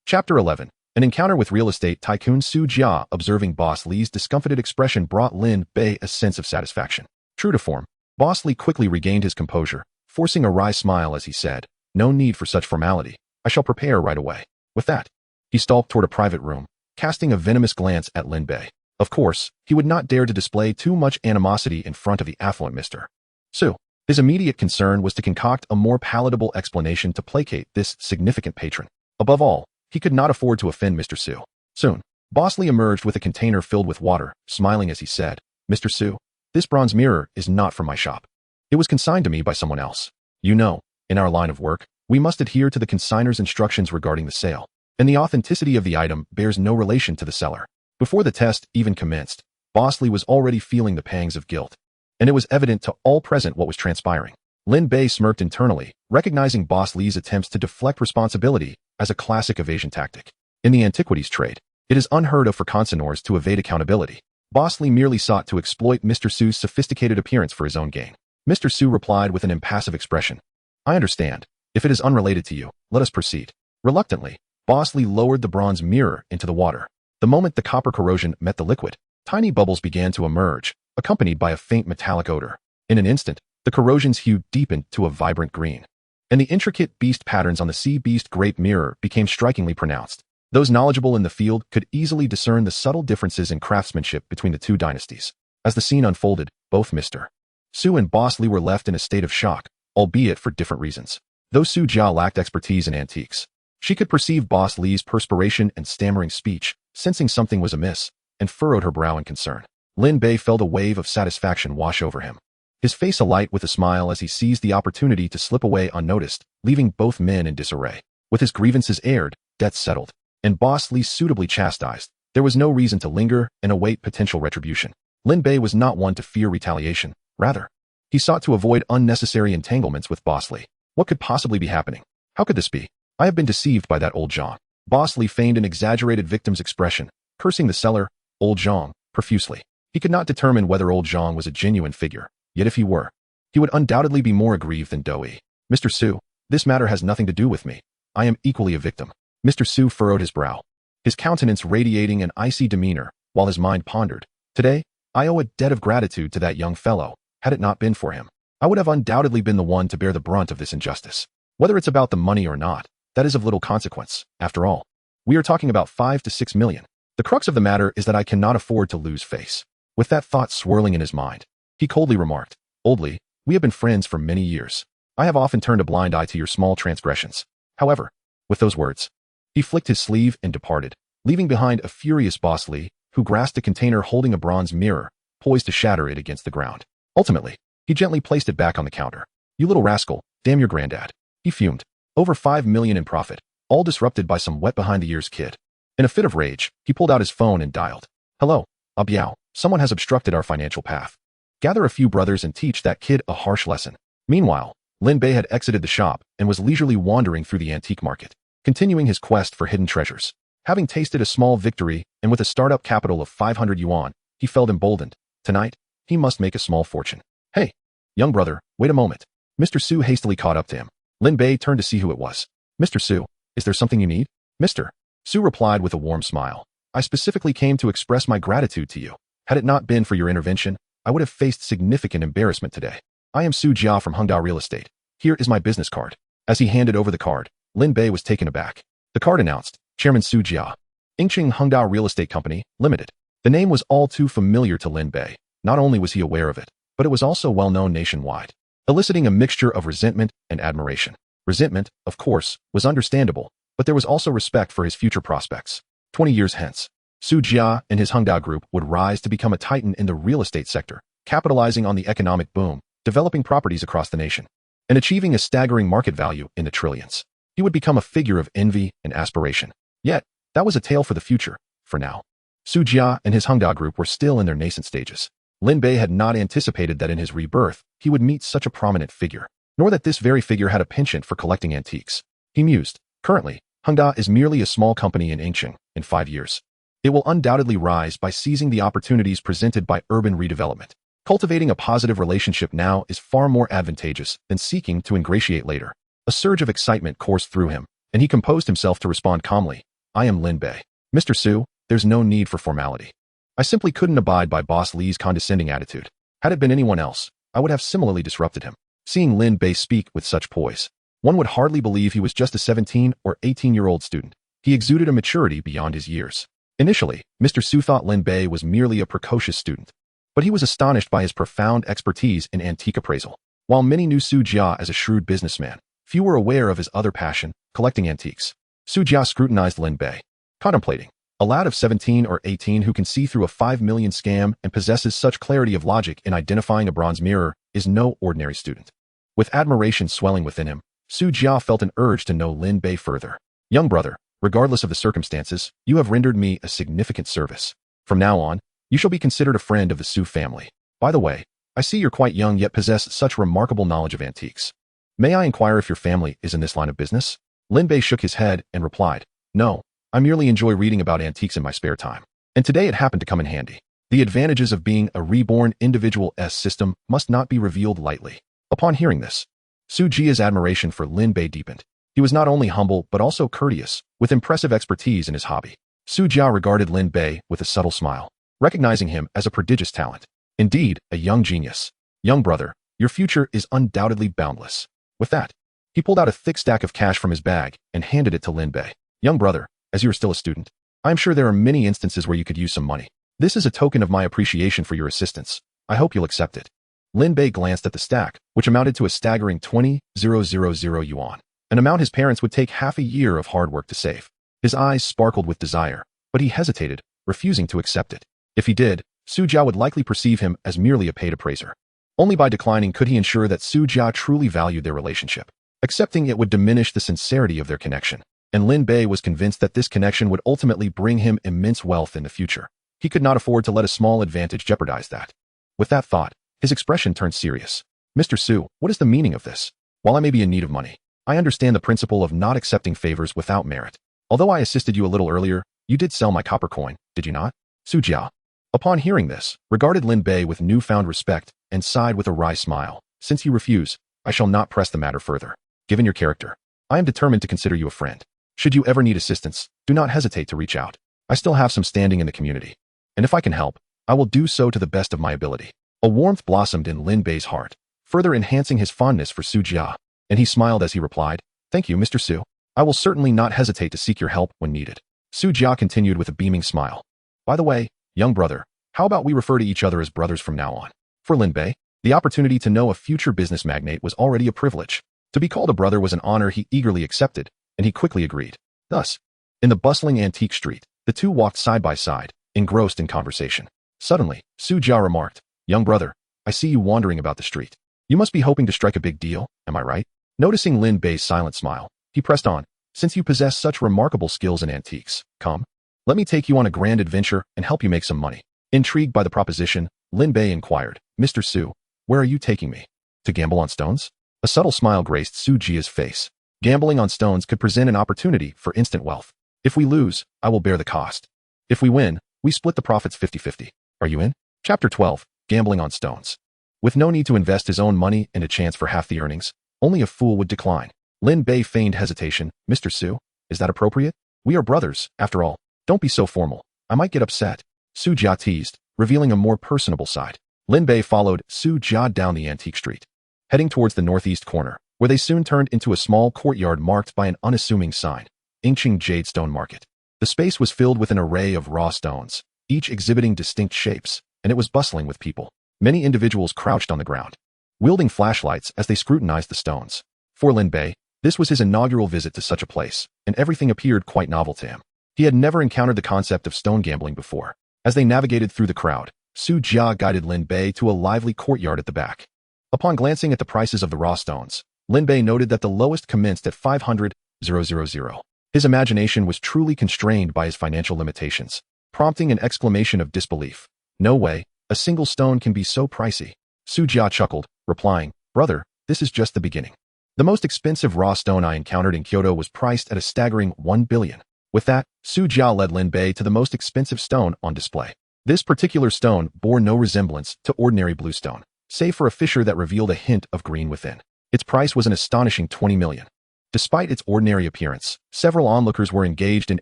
Chapter 11. An encounter with real estate tycoon Su Jia. Observing Boss Li's discomfited expression brought Lin Bei a sense of satisfaction. True to form, Boss Li quickly regained his composure, forcing a wry smile as he said, No need for such formality. I shall prepare right away. With that, he stalked toward a private room, casting a venomous glance at Lin Bei. Of course, he would not dare to display too much animosity in front of the affluent Mr. Su. His immediate concern was to concoct a more palatable explanation to placate this significant patron. Above all, he could not afford to offend Mr. Su. Soon, Boss Li emerged with a container filled with water, smiling as he said, Mr. Su, this bronze mirror is not from my shop. It was consigned to me by someone else. You know, in our line of work, we must adhere to the consignor's instructions regarding the sale. and the authenticity of the item bears no relation to the seller. Before the test even commenced, Boss Lee was already feeling the pangs of guilt, and it was evident to all present what was transpiring. Lin Bei smirked internally, recognizing Boss Lee's attempts to deflect responsibility as a classic evasion tactic. In the antiquities trade, it is unheard of for consignors to evade accountability. Boss Lee merely sought to exploit Mr. Su's sophisticated appearance for his own gain. Mr. Su replied with an impassive expression. I understand. If it is unrelated to you, let us proceed. Reluctantly, Boss Lee lowered the bronze mirror into the water. The moment the copper corrosion met the liquid, tiny bubbles began to emerge, accompanied by a faint metallic odor. In an instant, the corrosion's hue deepened to a vibrant green, and the intricate beast patterns on the sea beast grape mirror became strikingly pronounced. Those knowledgeable in the field could easily discern the subtle differences in craftsmanship between the two dynasties. As the scene unfolded, both Mr. Su and Boss Lee were left in a state of shock, albeit for different reasons. Though Su Jia lacked expertise in antiques, she could perceive Boss Lee's perspiration and stammering speech, sensing something was amiss, and furrowed her brow in concern. Lin Bei felt a wave of satisfaction wash over him, his face alight with a smile as he seized the opportunity to slip away unnoticed, leaving both men in disarray. With his grievances aired, debts settled, and Boss Lee suitably chastised, there was no reason to linger and await potential retribution. Lin Bei was not one to fear retaliation. Rather, he sought to avoid unnecessary entanglements with Boss Lee. What could possibly be happening? How could this be? I have been deceived by that old Zhang. Boss Lee feigned an exaggerated victim's expression, cursing the seller, old Zhang, profusely. He could not determine whether old Zhang was a genuine figure, yet if he were, he would undoubtedly be more aggrieved than Doi. Mr. Su, this matter has nothing to do with me. I am equally a victim. Mr. Su furrowed his brow, his countenance radiating an icy demeanor, while his mind pondered. Today, I owe a debt of gratitude to that young fellow. Had it not been for him, I would have undoubtedly been the one to bear the brunt of this injustice. Whether it's about the money or not, that is of little consequence. After all, we are talking about 5 to 6 million. The crux of the matter is that I cannot afford to lose face. With that thought swirling in his mind, he coldly remarked, Old Lee, we have been friends for many years. I have often turned a blind eye to your small transgressions. However, with those words, he flicked his sleeve and departed, leaving behind a furious Boss Lee, who grasped a container holding a bronze mirror, poised to shatter it against the ground. Ultimately, he gently placed it back on the counter. You little rascal, damn your granddad. He fumed. Over 5 million in profit, all disrupted by some wet-behind-the-ears kid. In a fit of rage, he pulled out his phone and dialed. Hello, Biao, someone has obstructed our financial path. Gather a few brothers and teach that kid a harsh lesson. Meanwhile, Lin Bei had exited the shop and was leisurely wandering through the antique market, continuing his quest for hidden treasures. Having tasted a small victory and with a startup capital of 500 yuan, he felt emboldened. Tonight, he must make a small fortune. Hey, young brother, wait a moment. Mr. Su hastily caught up to him. Lin Bei turned to see who it was. Mr. Su, is there something you need? Mr. Su replied with a warm smile. I specifically came to express my gratitude to you. Had it not been for your intervention, I would have faced significant embarrassment today. I am Su Jia from Hengda Real Estate. Here is my business card. As he handed over the card, Lin Bei was taken aback. The card announced, Chairman Su Jia, Ingqing Hengda Real Estate Company, Limited. The name was all too familiar to Lin Bei. Not only was he aware of it, but it was also well known nationwide, eliciting a mixture of resentment and admiration. Resentment, of course, was understandable, but there was also respect for his future prospects. 20 years hence, Su Jia and his Hengda Group would rise to become a titan in the real estate sector, capitalizing on the economic boom, developing properties across the nation, and achieving a staggering market value in the trillions. He would become a figure of envy and aspiration. Yet, that was a tale for the future. For now, Su Jia and his Hengda Group were still in their nascent stages. Lin Bei had not anticipated that in his rebirth, he would meet such a prominent figure, nor that this very figure had a penchant for collecting antiques. He mused, currently, Hengda is merely a small company in Ingqing. In 5 years, it will undoubtedly rise by seizing the opportunities presented by urban redevelopment. Cultivating a positive relationship now is far more advantageous than seeking to ingratiate later. A surge of excitement coursed through him, and he composed himself to respond calmly. I am Lin Bei. Mr. Su, there's no need for formality. I simply couldn't abide by Boss Lee's condescending attitude. Had it been anyone else, I would have similarly disrupted him. Seeing Lin Bei speak with such poise, one would hardly believe he was just a 17 or 18-year-old student. He exuded a maturity beyond his years. Initially, Mr. Su thought Lin Bei was merely a precocious student, but he was astonished by his profound expertise in antique appraisal. While many knew Su Jia as a shrewd businessman, few were aware of his other passion, collecting antiques. Su Jia scrutinized Lin Bei, contemplating. A lad of 17 or 18 who can see through a 5 million scam and possesses such clarity of logic in identifying a bronze mirror is no ordinary student. With admiration swelling within him, Su Jia felt an urge to know Lin Bei further. Young brother, Regardless of the circumstances, you have rendered me a significant service. From now on, you shall be considered a friend of the Su family. By the way, I see you're quite young yet possess such remarkable knowledge of antiques. May I inquire if your family is in this line of business? Lin Bei shook his head and replied, No, I merely enjoy reading about antiques in my spare time. And today it happened to come in handy. The advantages of being a reborn individual system must not be revealed lightly. Upon hearing this, Su Jia's admiration for Lin Bei deepened. He was not only humble but also courteous, with impressive expertise in his hobby. Su Jia regarded Lin Bei with a subtle smile, recognizing him as a prodigious talent. Indeed, a young genius. Young brother, your future is undoubtedly boundless. With that, he pulled out a thick stack of cash from his bag and handed it to Lin Bei. Young brother, as you are still a student, I am sure there are many instances where you could use some money. This is a token of my appreciation for your assistance. I hope you'll accept it. Lin Bei glanced at the stack, which amounted to a staggering 20,000 yuan, an amount his parents would take half a year of hard work to save. His eyes sparkled with desire, but he hesitated, refusing to accept it. If he did, Su Jia would likely perceive him as merely a paid appraiser. Only by declining could he ensure that Su Jia truly valued their relationship. Accepting it would diminish the sincerity of their connection, and Lin Bei was convinced that this connection would ultimately bring him immense wealth in the future. He could not afford to let a small advantage jeopardize that. With that thought, his expression turned serious. Mr. Su, what is the meaning of this? While I may be in need of money, I understand the principle of not accepting favors without merit. Although I assisted you a little earlier, you did sell my copper coin, did you not? Su Jia, upon hearing this, regarded Lin Bei with newfound respect and sighed with a wry smile. Since you refuse, I shall not press the matter further. Given your character, I am determined to consider you a friend. Should you ever need assistance, do not hesitate to reach out. I still have some standing in the community, and if I can help, I will do so to the best of my ability. A warmth blossomed in Lin Bei's heart, further enhancing his fondness for Su Jia, and he smiled as he replied, Thank you, Mr. Su. I will certainly not hesitate to seek your help when needed. Su Jia continued with a beaming smile. By the way, young brother, how about we refer to each other as brothers from now on? For Lin Bei, the opportunity to know a future business magnate was already a privilege. To be called a brother was an honor he eagerly accepted, and he quickly agreed. Thus, in the bustling antique street, the two walked side by side, engrossed in conversation. Suddenly, Su Jia remarked, Young brother, I see you wandering about the street. You must be hoping to strike a big deal, am I right? Noticing Lin Bei's silent smile, he pressed on, Since you possess such remarkable skills in antiques, come. Let me take you on a grand adventure and help you make some money. Intrigued by the proposition, Lin Bei inquired, Mr. Su, where are you taking me? To gamble on stones? A subtle smile graced Su Jia's face. Gambling on stones could present an opportunity for instant wealth. If we lose, I will bear the cost. If we win, we split the profits 50-50. Are you in? Chapter 12, Gambling on Stones. With no need to invest his own money and a chance for half the earnings, only a fool would decline. Lin Bei feigned hesitation. Mr. Su, is that appropriate? We are brothers, after all. Don't be so formal. I might get upset. Su Jia teased, revealing a more personable side. Lin Bei followed Su Jia down the antique street, heading towards the northeast corner, where they soon turned into a small courtyard marked by an unassuming sign, Yingqing Jadestone Market. The space was filled with an array of raw stones, each exhibiting distinct shapes, and it was bustling with people. Many individuals crouched on the ground, wielding flashlights as they scrutinized the stones. For Lin Bei, this was his inaugural visit to such a place, and everything appeared quite novel to him. He had never encountered the concept of stone gambling before. As they navigated through the crowd, Su Jia guided Lin Bei to a lively courtyard at the back. Upon glancing at the prices of the raw stones, Lin Bei noted that the lowest commenced at 500,000. His imagination was truly constrained by his financial limitations, prompting an exclamation of disbelief. No way, a single stone can be so pricey. Su Jia chuckled, replying, Brother, this is just the beginning. The most expensive raw stone I encountered in Kyoto was priced at a staggering 1 billion. With that, Su Jia led Lin Bei to the most expensive stone on display. This particular stone bore no resemblance to ordinary bluestone, save for a fissure that revealed a hint of green within. Its price was an astonishing 20 million. Despite its ordinary appearance, several onlookers were engaged in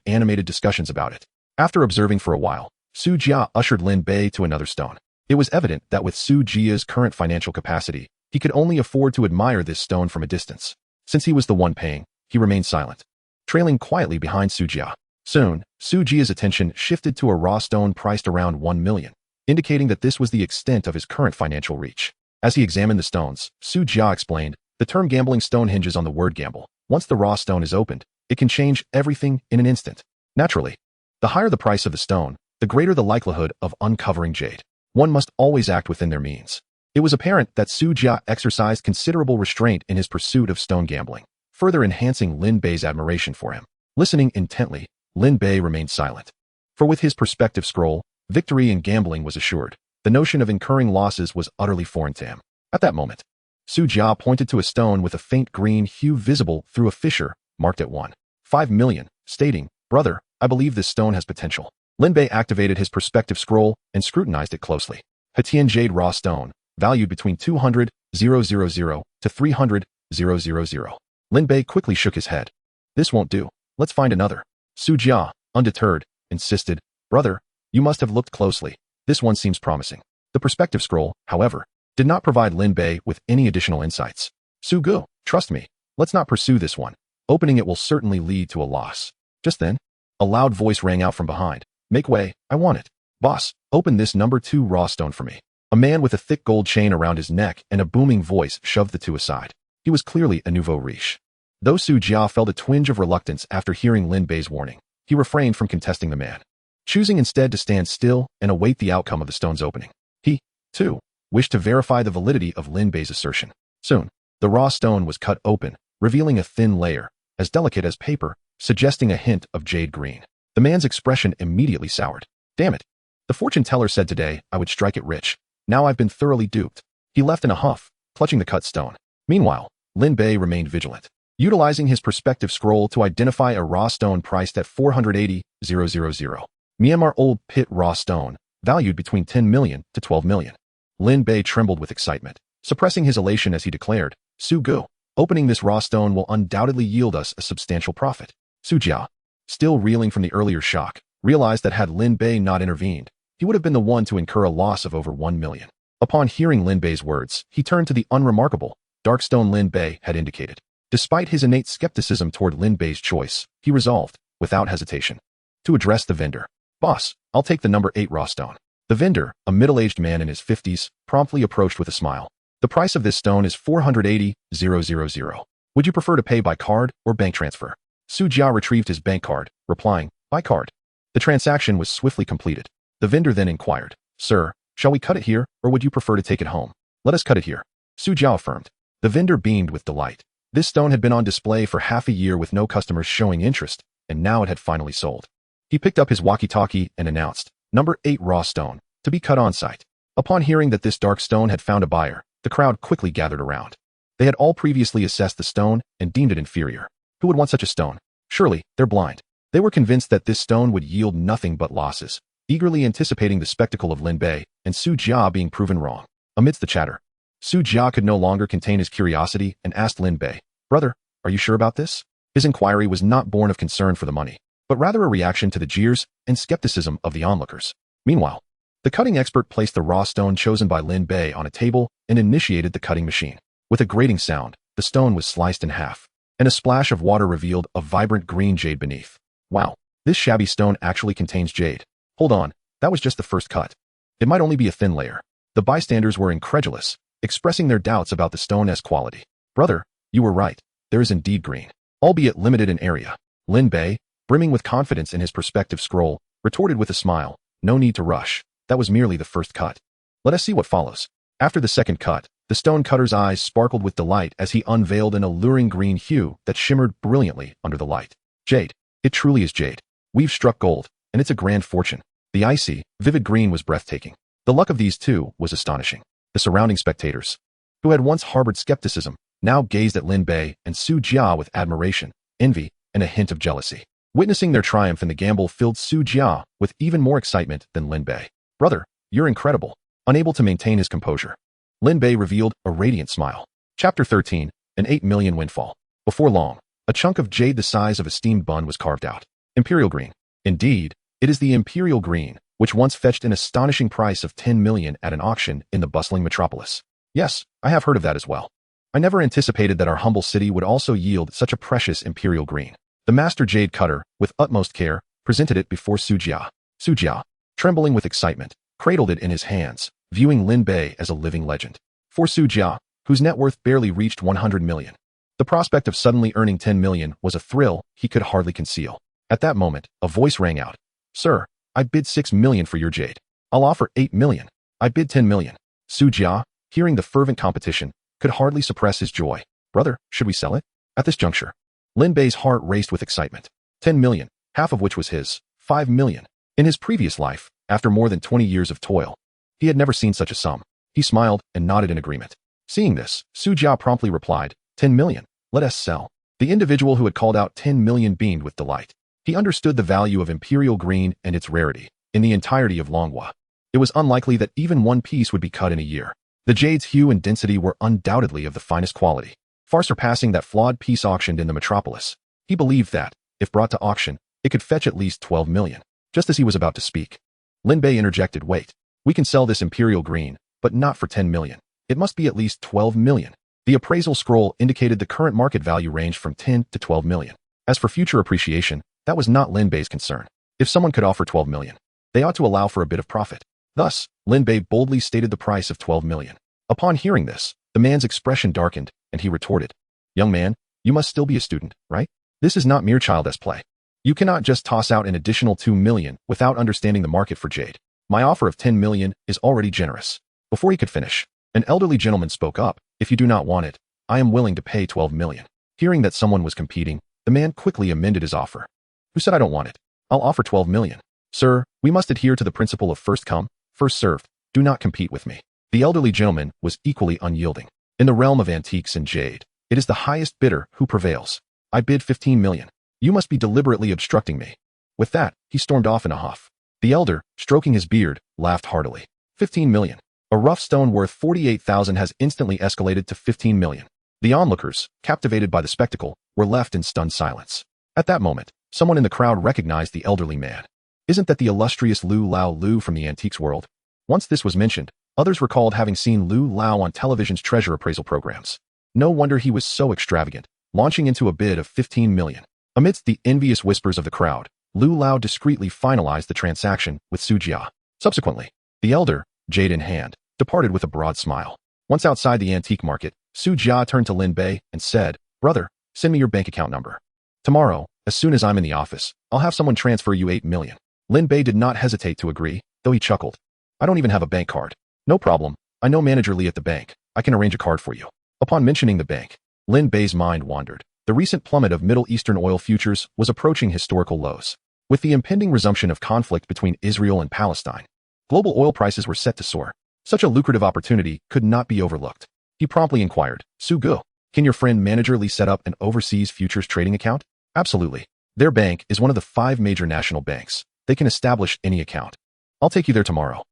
animated discussions about it. After observing for a while, Su Jia ushered Lin Bei to another stone. It was evident that with Su Jia's current financial capacity, he could only afford to admire this stone from a distance. Since he was the one paying, he remained silent, trailing quietly behind Su Jia. Soon, Su Jia's attention shifted to a raw stone priced around 1 million, indicating that this was the extent of his current financial reach. As he examined the stones, Su Jia explained, the term gambling stone hinges on the word gamble. Once the raw stone is opened, it can change everything in an instant. Naturally, the higher the price of the stone, the greater the likelihood of uncovering jade. One must always act within their means. It was apparent that Su Jia exercised considerable restraint in his pursuit of stone gambling, further enhancing Lin Bei's admiration for him. Listening intently, Lin Bei remained silent. For with his perspective scroll, victory in gambling was assured. The notion of incurring losses was utterly foreign to him. At that moment, Su Jia pointed to a stone with a faint green hue visible through a fissure, marked at 1.5 million, stating, "Brother, I believe this stone has potential." Lin Bei activated his perspective scroll and scrutinized it closely. Hetian jade raw stone, valued between 200,000 to 300,000. Lin Bei quickly shook his head. "This won't do. Let's find another." Su Jia, undeterred, insisted, "Brother, you must have looked closely. This one seems promising." The perspective scroll, however, did not provide Lin Bei with any additional insights. "Su Gu, trust me. Let's not pursue this one. Opening it will certainly lead to a loss." Just then, a loud voice rang out from behind. "Make way, I want it. Boss, open this number 2 raw stone for me." A man with a thick gold chain around his neck and a booming voice shoved the two aside. He was clearly a nouveau riche. Though Su Jia felt a twinge of reluctance after hearing Lin Bei's warning, he refrained from contesting the man, choosing instead to stand still and await the outcome of the stone's opening. He, too, wished to verify the validity of Lin Bei's assertion. Soon, the raw stone was cut open, revealing a thin layer, as delicate as paper, suggesting a hint of jade green. The man's expression immediately soured. "Damn it. The fortune teller said today I would strike it rich. Now I've been thoroughly duped." He left in a huff, clutching the cut stone. Meanwhile, Lin Bei remained vigilant, utilizing his perspective scroll to identify a raw stone priced at 480,000. Myanmar Old Pit raw stone, valued between 10 million to 12 million. Lin Bei trembled with excitement, suppressing his elation as he declared, "Su Gu, opening this raw stone will undoubtedly yield us a substantial profit." Su Jia, still reeling from the earlier shock, realized that had Lin Bei not intervened, he would have been the one to incur a loss of over 1 million. Upon hearing Lin Bei's words, he turned to the unremarkable, dark stone Lin Bei had indicated. Despite his innate skepticism toward Lin Bei's choice, he resolved, without hesitation, to address the vendor. "Boss, I'll take the number 8 raw stone." The vendor, a middle-aged man in his 50s, promptly approached with a smile. "The price of this stone is 480,000. Would you prefer to pay by card or bank transfer?" Su Jia retrieved his bank card, replying, "By card." The transaction was swiftly completed. The vendor then inquired, "Sir, shall we cut it here, or would you prefer to take it home?" "Let us cut it here," Su Jia affirmed. The vendor beamed with delight. This stone had been on display for half a year with no customers showing interest, and now it had finally sold. He picked up his walkie-talkie and announced, "Number 8 raw stone, to be cut on site." Upon hearing that this dark stone had found a buyer, the crowd quickly gathered around. They had all previously assessed the stone and deemed it inferior. Who would want such a stone? Surely, they're blind. They were convinced that this stone would yield nothing but losses, eagerly anticipating the spectacle of Lin Bei and Su Jia being proven wrong. Amidst the chatter, Su Jia could no longer contain his curiosity and asked Lin Bei, "Brother, are you sure about this?" His inquiry was not born of concern for the money, but rather a reaction to the jeers and skepticism of the onlookers. Meanwhile, the cutting expert placed the raw stone chosen by Lin Bei on a table and initiated the cutting machine. With a grating sound, the stone was sliced in half, and a splash of water revealed a vibrant green jade beneath. "Wow, this shabby stone actually contains jade. Hold on, that was just the first cut. It might only be a thin layer." The bystanders were incredulous, expressing their doubts about the stone's quality. "Brother, you were right. There is indeed green, albeit limited in area." Lin Bei, brimming with confidence in his perspective scroll, retorted with a smile, "No need to rush. That was merely the first cut. Let us see what follows." After the second cut, the stone cutter's eyes sparkled with delight as he unveiled an alluring green hue that shimmered brilliantly under the light. "Jade. It truly is jade. We've struck gold, and it's a grand fortune." The icy, vivid green was breathtaking. The luck of these two was astonishing. The surrounding spectators, who had once harbored skepticism, now gazed at Lin Bei and Su Jia with admiration, envy, and a hint of jealousy. Witnessing their triumph in the gamble filled Su Jia with even more excitement than Lin Bei. "Brother, you're incredible." Unable to maintain his composure, Lin Bei revealed a radiant smile. Chapter 13, an 8 million windfall. Before long, a chunk of jade the size of a steamed bun was carved out. Imperial green. Indeed, it is the imperial green, which once fetched an astonishing price of 10 million at an auction in the bustling metropolis. Yes, I have heard of that as well. I never anticipated that our humble city would also yield such a precious imperial green. The master jade cutter, with utmost care, presented it before Su Jia. Su Jia, trembling with excitement, cradled it in his hands, viewing Lin Bei as a living legend. For Su Jia, whose net worth barely reached 100 million, the prospect of suddenly earning 10 million was a thrill he could hardly conceal. At that moment, a voice rang out. "Sir, I bid 6 million for your jade. I'll offer 8 million. I bid 10 million. Su Jia, hearing the fervent competition, could hardly suppress his joy. "Brother, should we sell it?" At this juncture, Lin Bei's heart raced with excitement. 10 million, half of which was his, 5 million. In his previous life, after more than 20 years of toil, he had never seen such a sum. He smiled and nodded in agreement. Seeing this, Su Jia promptly replied, 10 million, let us sell. The individual who had called out 10 million beamed with delight. He understood the value of imperial green and its rarity in the entirety of Longhua. It was unlikely that even one piece would be cut in a year. The jade's hue and density were undoubtedly of the finest quality, far surpassing that flawed piece auctioned in the metropolis. He believed that, if brought to auction, it could fetch at least 12 million. Just as he was about to speak, Lin Bei interjected, wait, we can sell this imperial green, but not for 10 million. It must be at least 12 million. The appraisal scroll indicated the current market value ranged from 10 to 12 million. As for future appreciation, that was not Lin Bei's concern. If someone could offer 12 million, they ought to allow for a bit of profit. Thus, Lin Bei boldly stated the price of 12 million. Upon hearing this, the man's expression darkened, and he retorted, young man, you must still be a student, right? This is not mere child's play. You cannot just toss out an additional 2 million without understanding the market for jade. My offer of 10 million is already generous. Before he could finish, an elderly gentleman spoke up, if you do not want it, I am willing to pay 12 million. Hearing that someone was competing, the man quickly amended his offer. Who said I don't want it? I'll offer 12 million. Sir, we must adhere to the principle of first come, first served. Do not compete with me. The elderly gentleman was equally unyielding. In the realm of antiques and jade, it is the highest bidder who prevails. I bid 15 million. You must be deliberately obstructing me. With that, he stormed off in a huff. The elder, stroking his beard, laughed heartily. 15 million. A rough stone worth 48,000 has instantly escalated to 15 million. The onlookers, captivated by the spectacle, were left in stunned silence. At that moment, someone in the crowd recognized the elderly man. Isn't that the illustrious Lu Lao Lu from the antiques world? Once this was mentioned, others recalled having seen Lu Lao on television's treasure appraisal programs. No wonder he was so extravagant, launching into a bid of 15 million. Amidst the envious whispers of the crowd, Lu Lao discreetly finalized the transaction with Su Jia. Subsequently, the elder, jade in hand, departed with a broad smile. Once outside the antique market, Su Jia turned to Lin Bei and said, brother, send me your bank account number. Tomorrow, as soon as I'm in the office, I'll have someone transfer you 8 million. Lin Bei did not hesitate to agree, though he chuckled. I don't even have a bank card. No problem. I know Manager Lee at the bank. I can arrange a card for you. Upon mentioning the bank, Lin Bei's mind wandered. The recent plummet of Middle Eastern oil futures was approaching historical lows. With the impending resumption of conflict between Israel and Palestine, global oil prices were set to soar. Such a lucrative opportunity could not be overlooked. He promptly inquired, Su Gu, can your friend Manager Lee set up an overseas futures trading account? Absolutely. Their bank is one of the 5 major national banks. They can establish any account. I'll take you there tomorrow.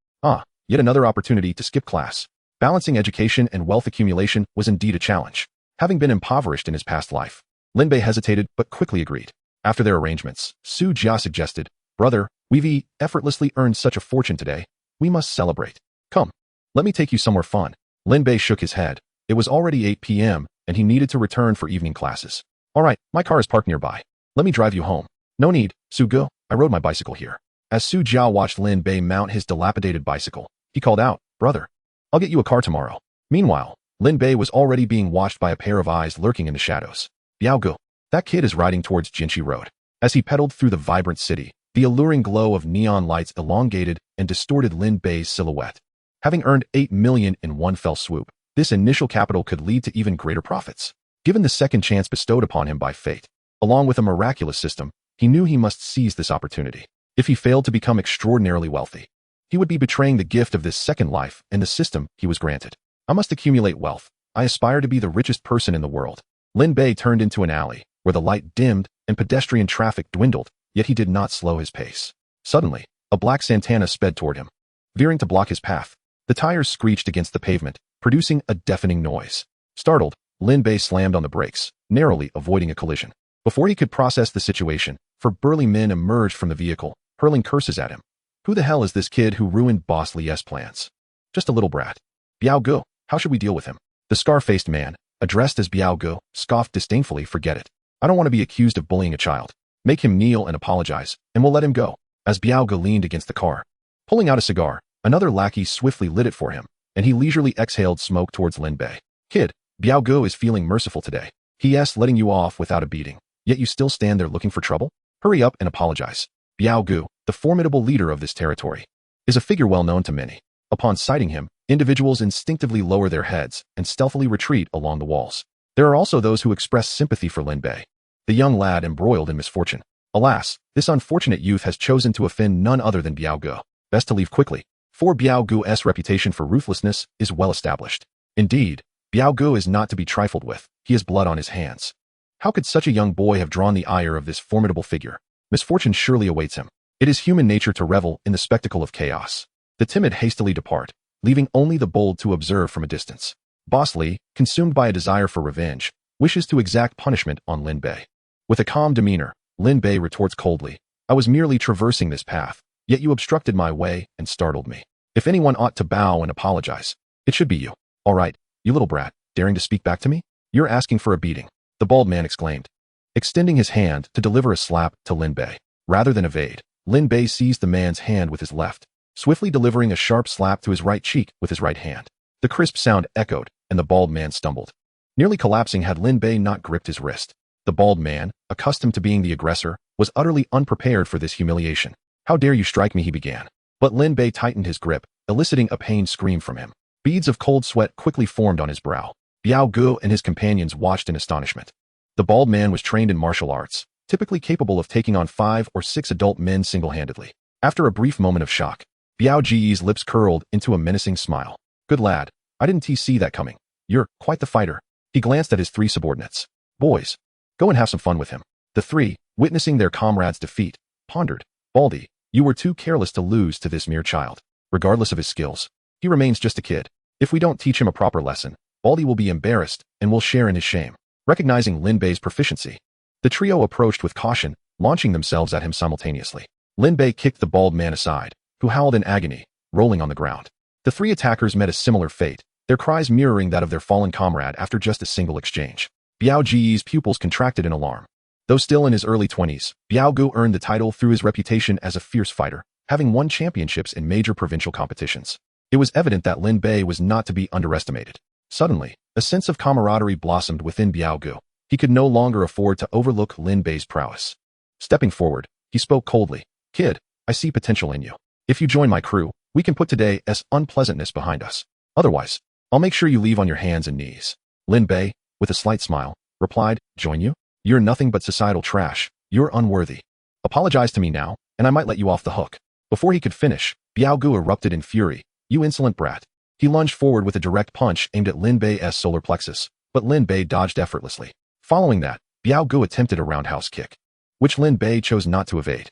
Yet another opportunity to skip class. Balancing education and wealth accumulation was indeed a challenge. Having been impoverished in his past life, Lin Bei hesitated but quickly agreed. After their arrangements, Su Jia suggested, brother, we've effortlessly earned such a fortune today. We must celebrate. Come, let me take you somewhere fun. Lin Bei shook his head. It was already 8 p.m., and he needed to return for evening classes. All right, my car is parked nearby. Let me drive you home. No need, Su Gu. I rode my bicycle here. As Su Jia watched Lin Bei mount his dilapidated bicycle, he called out, brother, I'll get you a car tomorrow. Meanwhile, Lin Bei was already being watched by a pair of eyes lurking in the shadows. Biao Gu, that kid is riding towards Jinchi Road. As he pedaled through the vibrant city, the alluring glow of neon lights elongated and distorted Lin Bei's silhouette. Having earned 8 million in one fell swoop, this initial capital could lead to even greater profits. Given the second chance bestowed upon him by fate, along with a miraculous system, he knew he must seize this opportunity. If he failed to become extraordinarily wealthy, he would be betraying the gift of this second life and the system he was granted. I must accumulate wealth. I aspire to be the richest person in the world. Lin Bei turned into an alley, where the light dimmed and pedestrian traffic dwindled, yet he did not slow his pace. Suddenly, a black Santana sped toward him. Veering to block his path, the tires screeched against the pavement, producing a deafening noise. Startled, Lin Bei slammed on the brakes, narrowly avoiding a collision. Before he could process the situation, 4 burly men emerged from the vehicle, hurling curses at him. Who the hell is this kid who ruined Boss Li's plans? Just a little brat. Biao Gu, how should we deal with him? The scar-faced man, addressed as Biao Gu, scoffed disdainfully, forget it. I don't want to be accused of bullying a child. Make him kneel and apologize, and we'll let him go. As Biao Gu leaned against the car, pulling out a cigar, another lackey swiftly lit it for him, and he leisurely exhaled smoke towards Lin Bei. Kid, Biao Gu is feeling merciful today. He.s. letting you off without a beating, yet you still stand there looking for trouble? Hurry up and apologize. Biao Gu, the formidable leader of this territory, is a figure well known to many. Upon sighting him, individuals instinctively lower their heads and stealthily retreat along the walls. There are also those who express sympathy for Lin Bei, the young lad embroiled in misfortune. Alas, this unfortunate youth has chosen to offend none other than Biao Gu. Best to leave quickly, for Biao Gu's reputation for ruthlessness is well established. Indeed, Biao Gu is not to be trifled with. He has blood on his hands. How could such a young boy have drawn the ire of this formidable figure? Misfortune surely awaits him. It is human nature to revel in the spectacle of chaos. The timid hastily depart, leaving only the bold to observe from a distance. Boss Li, consumed by a desire for revenge, wishes to exact punishment on Lin Bei. With a calm demeanor, Lin Bei retorts coldly, I was merely traversing this path, yet you obstructed my way and startled me. If anyone ought to bow and apologize, it should be you. All right, you little brat, daring to speak back to me? You're asking for a beating, the bald man exclaimed, extending his hand to deliver a slap to Lin Bei. Rather than evade, Lin Bei seized the man's hand with his left, swiftly delivering a sharp slap to his right cheek with his right hand. The crisp sound echoed, and the bald man stumbled, nearly collapsing had Lin Bei not gripped his wrist. The bald man, accustomed to being the aggressor, was utterly unprepared for this humiliation. How dare you strike me, he began. But Lin Bei tightened his grip, eliciting a pained scream from him. Beads of cold sweat quickly formed on his brow. Biao Gu and his companions watched in astonishment. The bald man was trained in martial arts, typically capable of taking on 5 or 6 adult men single-handedly. After a brief moment of shock, Biao Ji's lips curled into a menacing smile. Good lad, I didn't see that coming. You're quite the fighter. He glanced at his 3 subordinates. Boys, go and have some fun with him. The 3, witnessing their comrade's defeat, pondered. Baldy, you were too careless to lose to this mere child. Regardless of his skills, he remains just a kid. If we don't teach him a proper lesson, Baldy will be embarrassed and will share in his shame. Recognizing Lin Bei's proficiency, the trio approached with caution, launching themselves at him simultaneously. Lin Bei kicked the bald man aside, who howled in agony, rolling on the ground. The 3 attackers met a similar fate, their cries mirroring that of their fallen comrade after just a single exchange. Biao Ji's pupils contracted in alarm. Though still in his early 20s, Biao Gu earned the title through his reputation as a fierce fighter, having won championships in major provincial competitions. It was evident that Lin Bei was not to be underestimated. Suddenly, a sense of camaraderie blossomed within Biao Gu. He could no longer afford to overlook Lin Bei's prowess. Stepping forward, he spoke coldly. Kid, I see potential in you. If you join my crew, we can put today's unpleasantness behind us. Otherwise, I'll make sure you leave on your hands and knees. Lin Bei, with a slight smile, replied, Join you? You're nothing but societal trash. You're unworthy. Apologize to me now, and I might let you off the hook. Before he could finish, Biao Gu erupted in fury. You insolent brat. He lunged forward with a direct punch aimed at Lin Bei's solar plexus, but Lin Bei dodged effortlessly. Following that, Biao Gu attempted a roundhouse kick, which Lin Bei chose not to evade.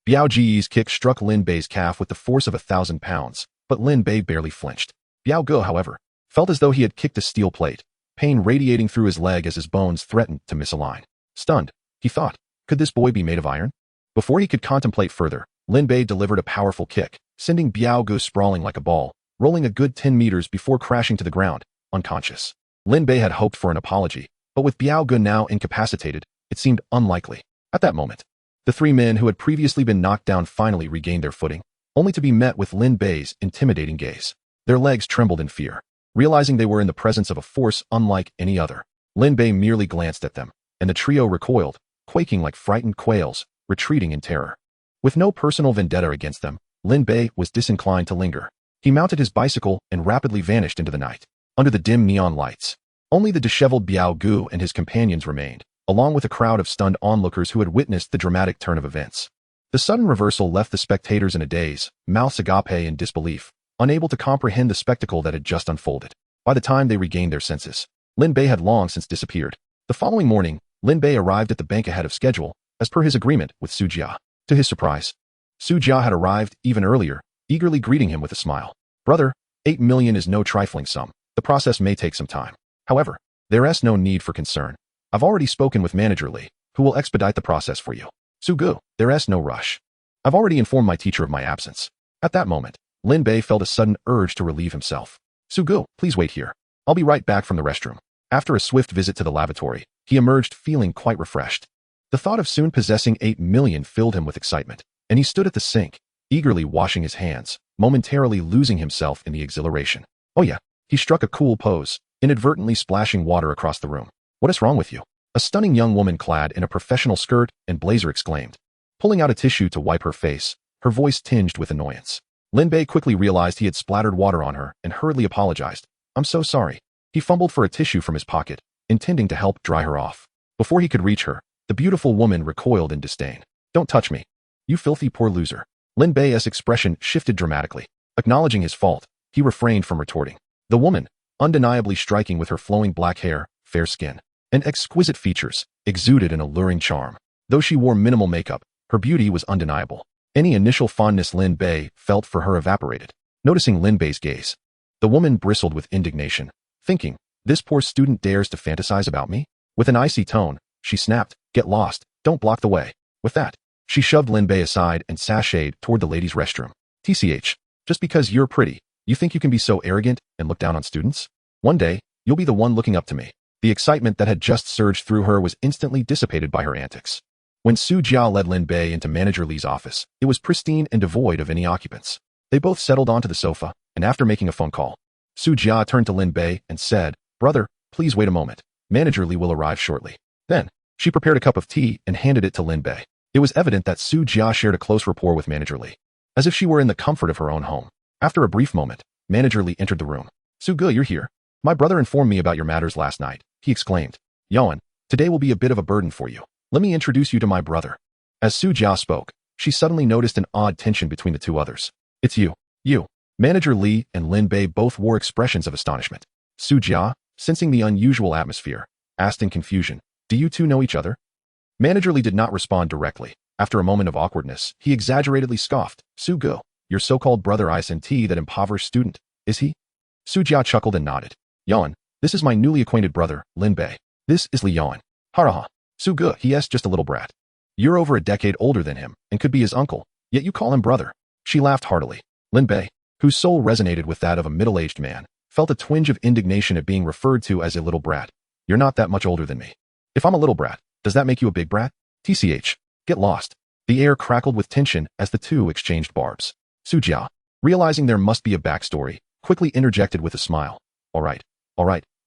Biao Ji's kick struck Lin Bei's calf with the force of 1,000 pounds, but Lin Bei barely flinched. Biao Gu, however, felt as though he had kicked a steel plate, pain radiating through his leg as his bones threatened to misalign. Stunned, he thought, could this boy be made of iron? Before he could contemplate further, Lin Bei delivered a powerful kick, sending Biao Gu sprawling like a ball, rolling a good 10 meters before crashing to the ground, unconscious. Lin Bei had hoped for an apology, but with Biao Gu now incapacitated, it seemed unlikely. At that moment, the 3 men who had previously been knocked down finally regained their footing, only to be met with Lin Bei's intimidating gaze. Their legs trembled in fear. Realizing they were in the presence of a force unlike any other, Lin Bei merely glanced at them, and the trio recoiled, quaking like frightened quails, retreating in terror. With no personal vendetta against them, Lin Bei was disinclined to linger. He mounted his bicycle and rapidly vanished into the night. Under the dim neon lights, only the disheveled Biao Gu and his companions remained, along with a crowd of stunned onlookers who had witnessed the dramatic turn of events. The sudden reversal left the spectators in a daze, mouths agape in disbelief, unable to comprehend the spectacle that had just unfolded. By the time they regained their senses, Lin Bei had long since disappeared. The following morning, Lin Bei arrived at the bank ahead of schedule, as per his agreement with Su Jia. To his surprise, Su Jia had arrived even earlier, eagerly greeting him with a smile. Brother, 8 million is no trifling sum. The process may take some time. However, there's no need for concern. I've already spoken with Manager Li, who will expedite the process for you. Su Gu, there's no rush. I've already informed my teacher of my absence. At that moment, Lin Bei felt a sudden urge to relieve himself. Su Gu, please wait here. I'll be right back from the restroom. After a swift visit to the lavatory, he emerged feeling quite refreshed. The thought of soon possessing 8 million filled him with excitement, and he stood at the sink, eagerly washing his hands, momentarily losing himself in the exhilaration. Oh yeah, he struck a cool pose, inadvertently splashing water across the room. What is wrong with you? A stunning young woman clad in a professional skirt and blazer exclaimed, pulling out a tissue to wipe her face, her voice tinged with annoyance. Lin Bei quickly realized he had splattered water on her and hurriedly apologized. I'm so sorry. He fumbled for a tissue from his pocket, intending to help dry her off. Before he could reach her, The beautiful woman recoiled in disdain. Don't touch me. You filthy poor loser. Lin Bei's expression shifted dramatically. Acknowledging his fault, he refrained from retorting. The woman, undeniably striking with her flowing black hair, fair skin, and exquisite features, exuded an alluring charm. Though she wore minimal makeup, her beauty was undeniable. Any initial fondness Lin Bei felt for her evaporated. Noticing Lin Bei's gaze, the woman bristled with indignation, thinking, this poor student dares to fantasize about me? With an icy tone, she snapped, get lost, don't block the way. With that, she shoved Lin Bei aside and sashayed toward the ladies' restroom. TCH, just because you're pretty, you think you can be so arrogant and look down on students? One day, you'll be the one looking up to me. The excitement that had just surged through her was instantly dissipated by her antics. When Su Jia led Lin Bei into Manager Li's office, it was pristine and devoid of any occupants. They both settled onto the sofa, and after making a phone call, Su Jia turned to Lin Bei and said, brother, please wait a moment. Manager Li will arrive shortly. Then, she prepared a cup of tea and handed it to Lin Bei. It was evident that Su Jia shared a close rapport with Manager Li, as if she were in the comfort of her own home. After a brief moment, Manager Li entered the room. Su Ge, you're here. My brother informed me about your matters last night, he exclaimed. Yuan, today will be a bit of a burden for you. Let me introduce you to my brother. As Su Jia spoke, she suddenly noticed an odd tension between the two others. It's you. Manager Li and Lin Bei both wore expressions of astonishment. Su Jia, sensing the unusual atmosphere, asked in confusion, do you two know each other? Manager Li did not respond directly. After a moment of awkwardness, he exaggeratedly scoffed. Su Ge, your so-called brother ISNT that impoverished student, is he? Su Jia chuckled and nodded. Yuan, this is my newly acquainted brother, Lin Bei. This is Li Yuan. Haraha. Su Ge, he's just a little brat. You're over a decade older than him and could be his uncle, yet you call him brother. She laughed heartily. Lin Bei, whose soul resonated with that of a middle-aged man, felt a twinge of indignation at being referred to as a little brat. You're not that much older than me. If I'm a little brat, does that make you a big brat? TCH, get lost. The air crackled with tension as the two exchanged barbs. Su Jia, realizing there must be a backstory, quickly interjected with a smile. All right,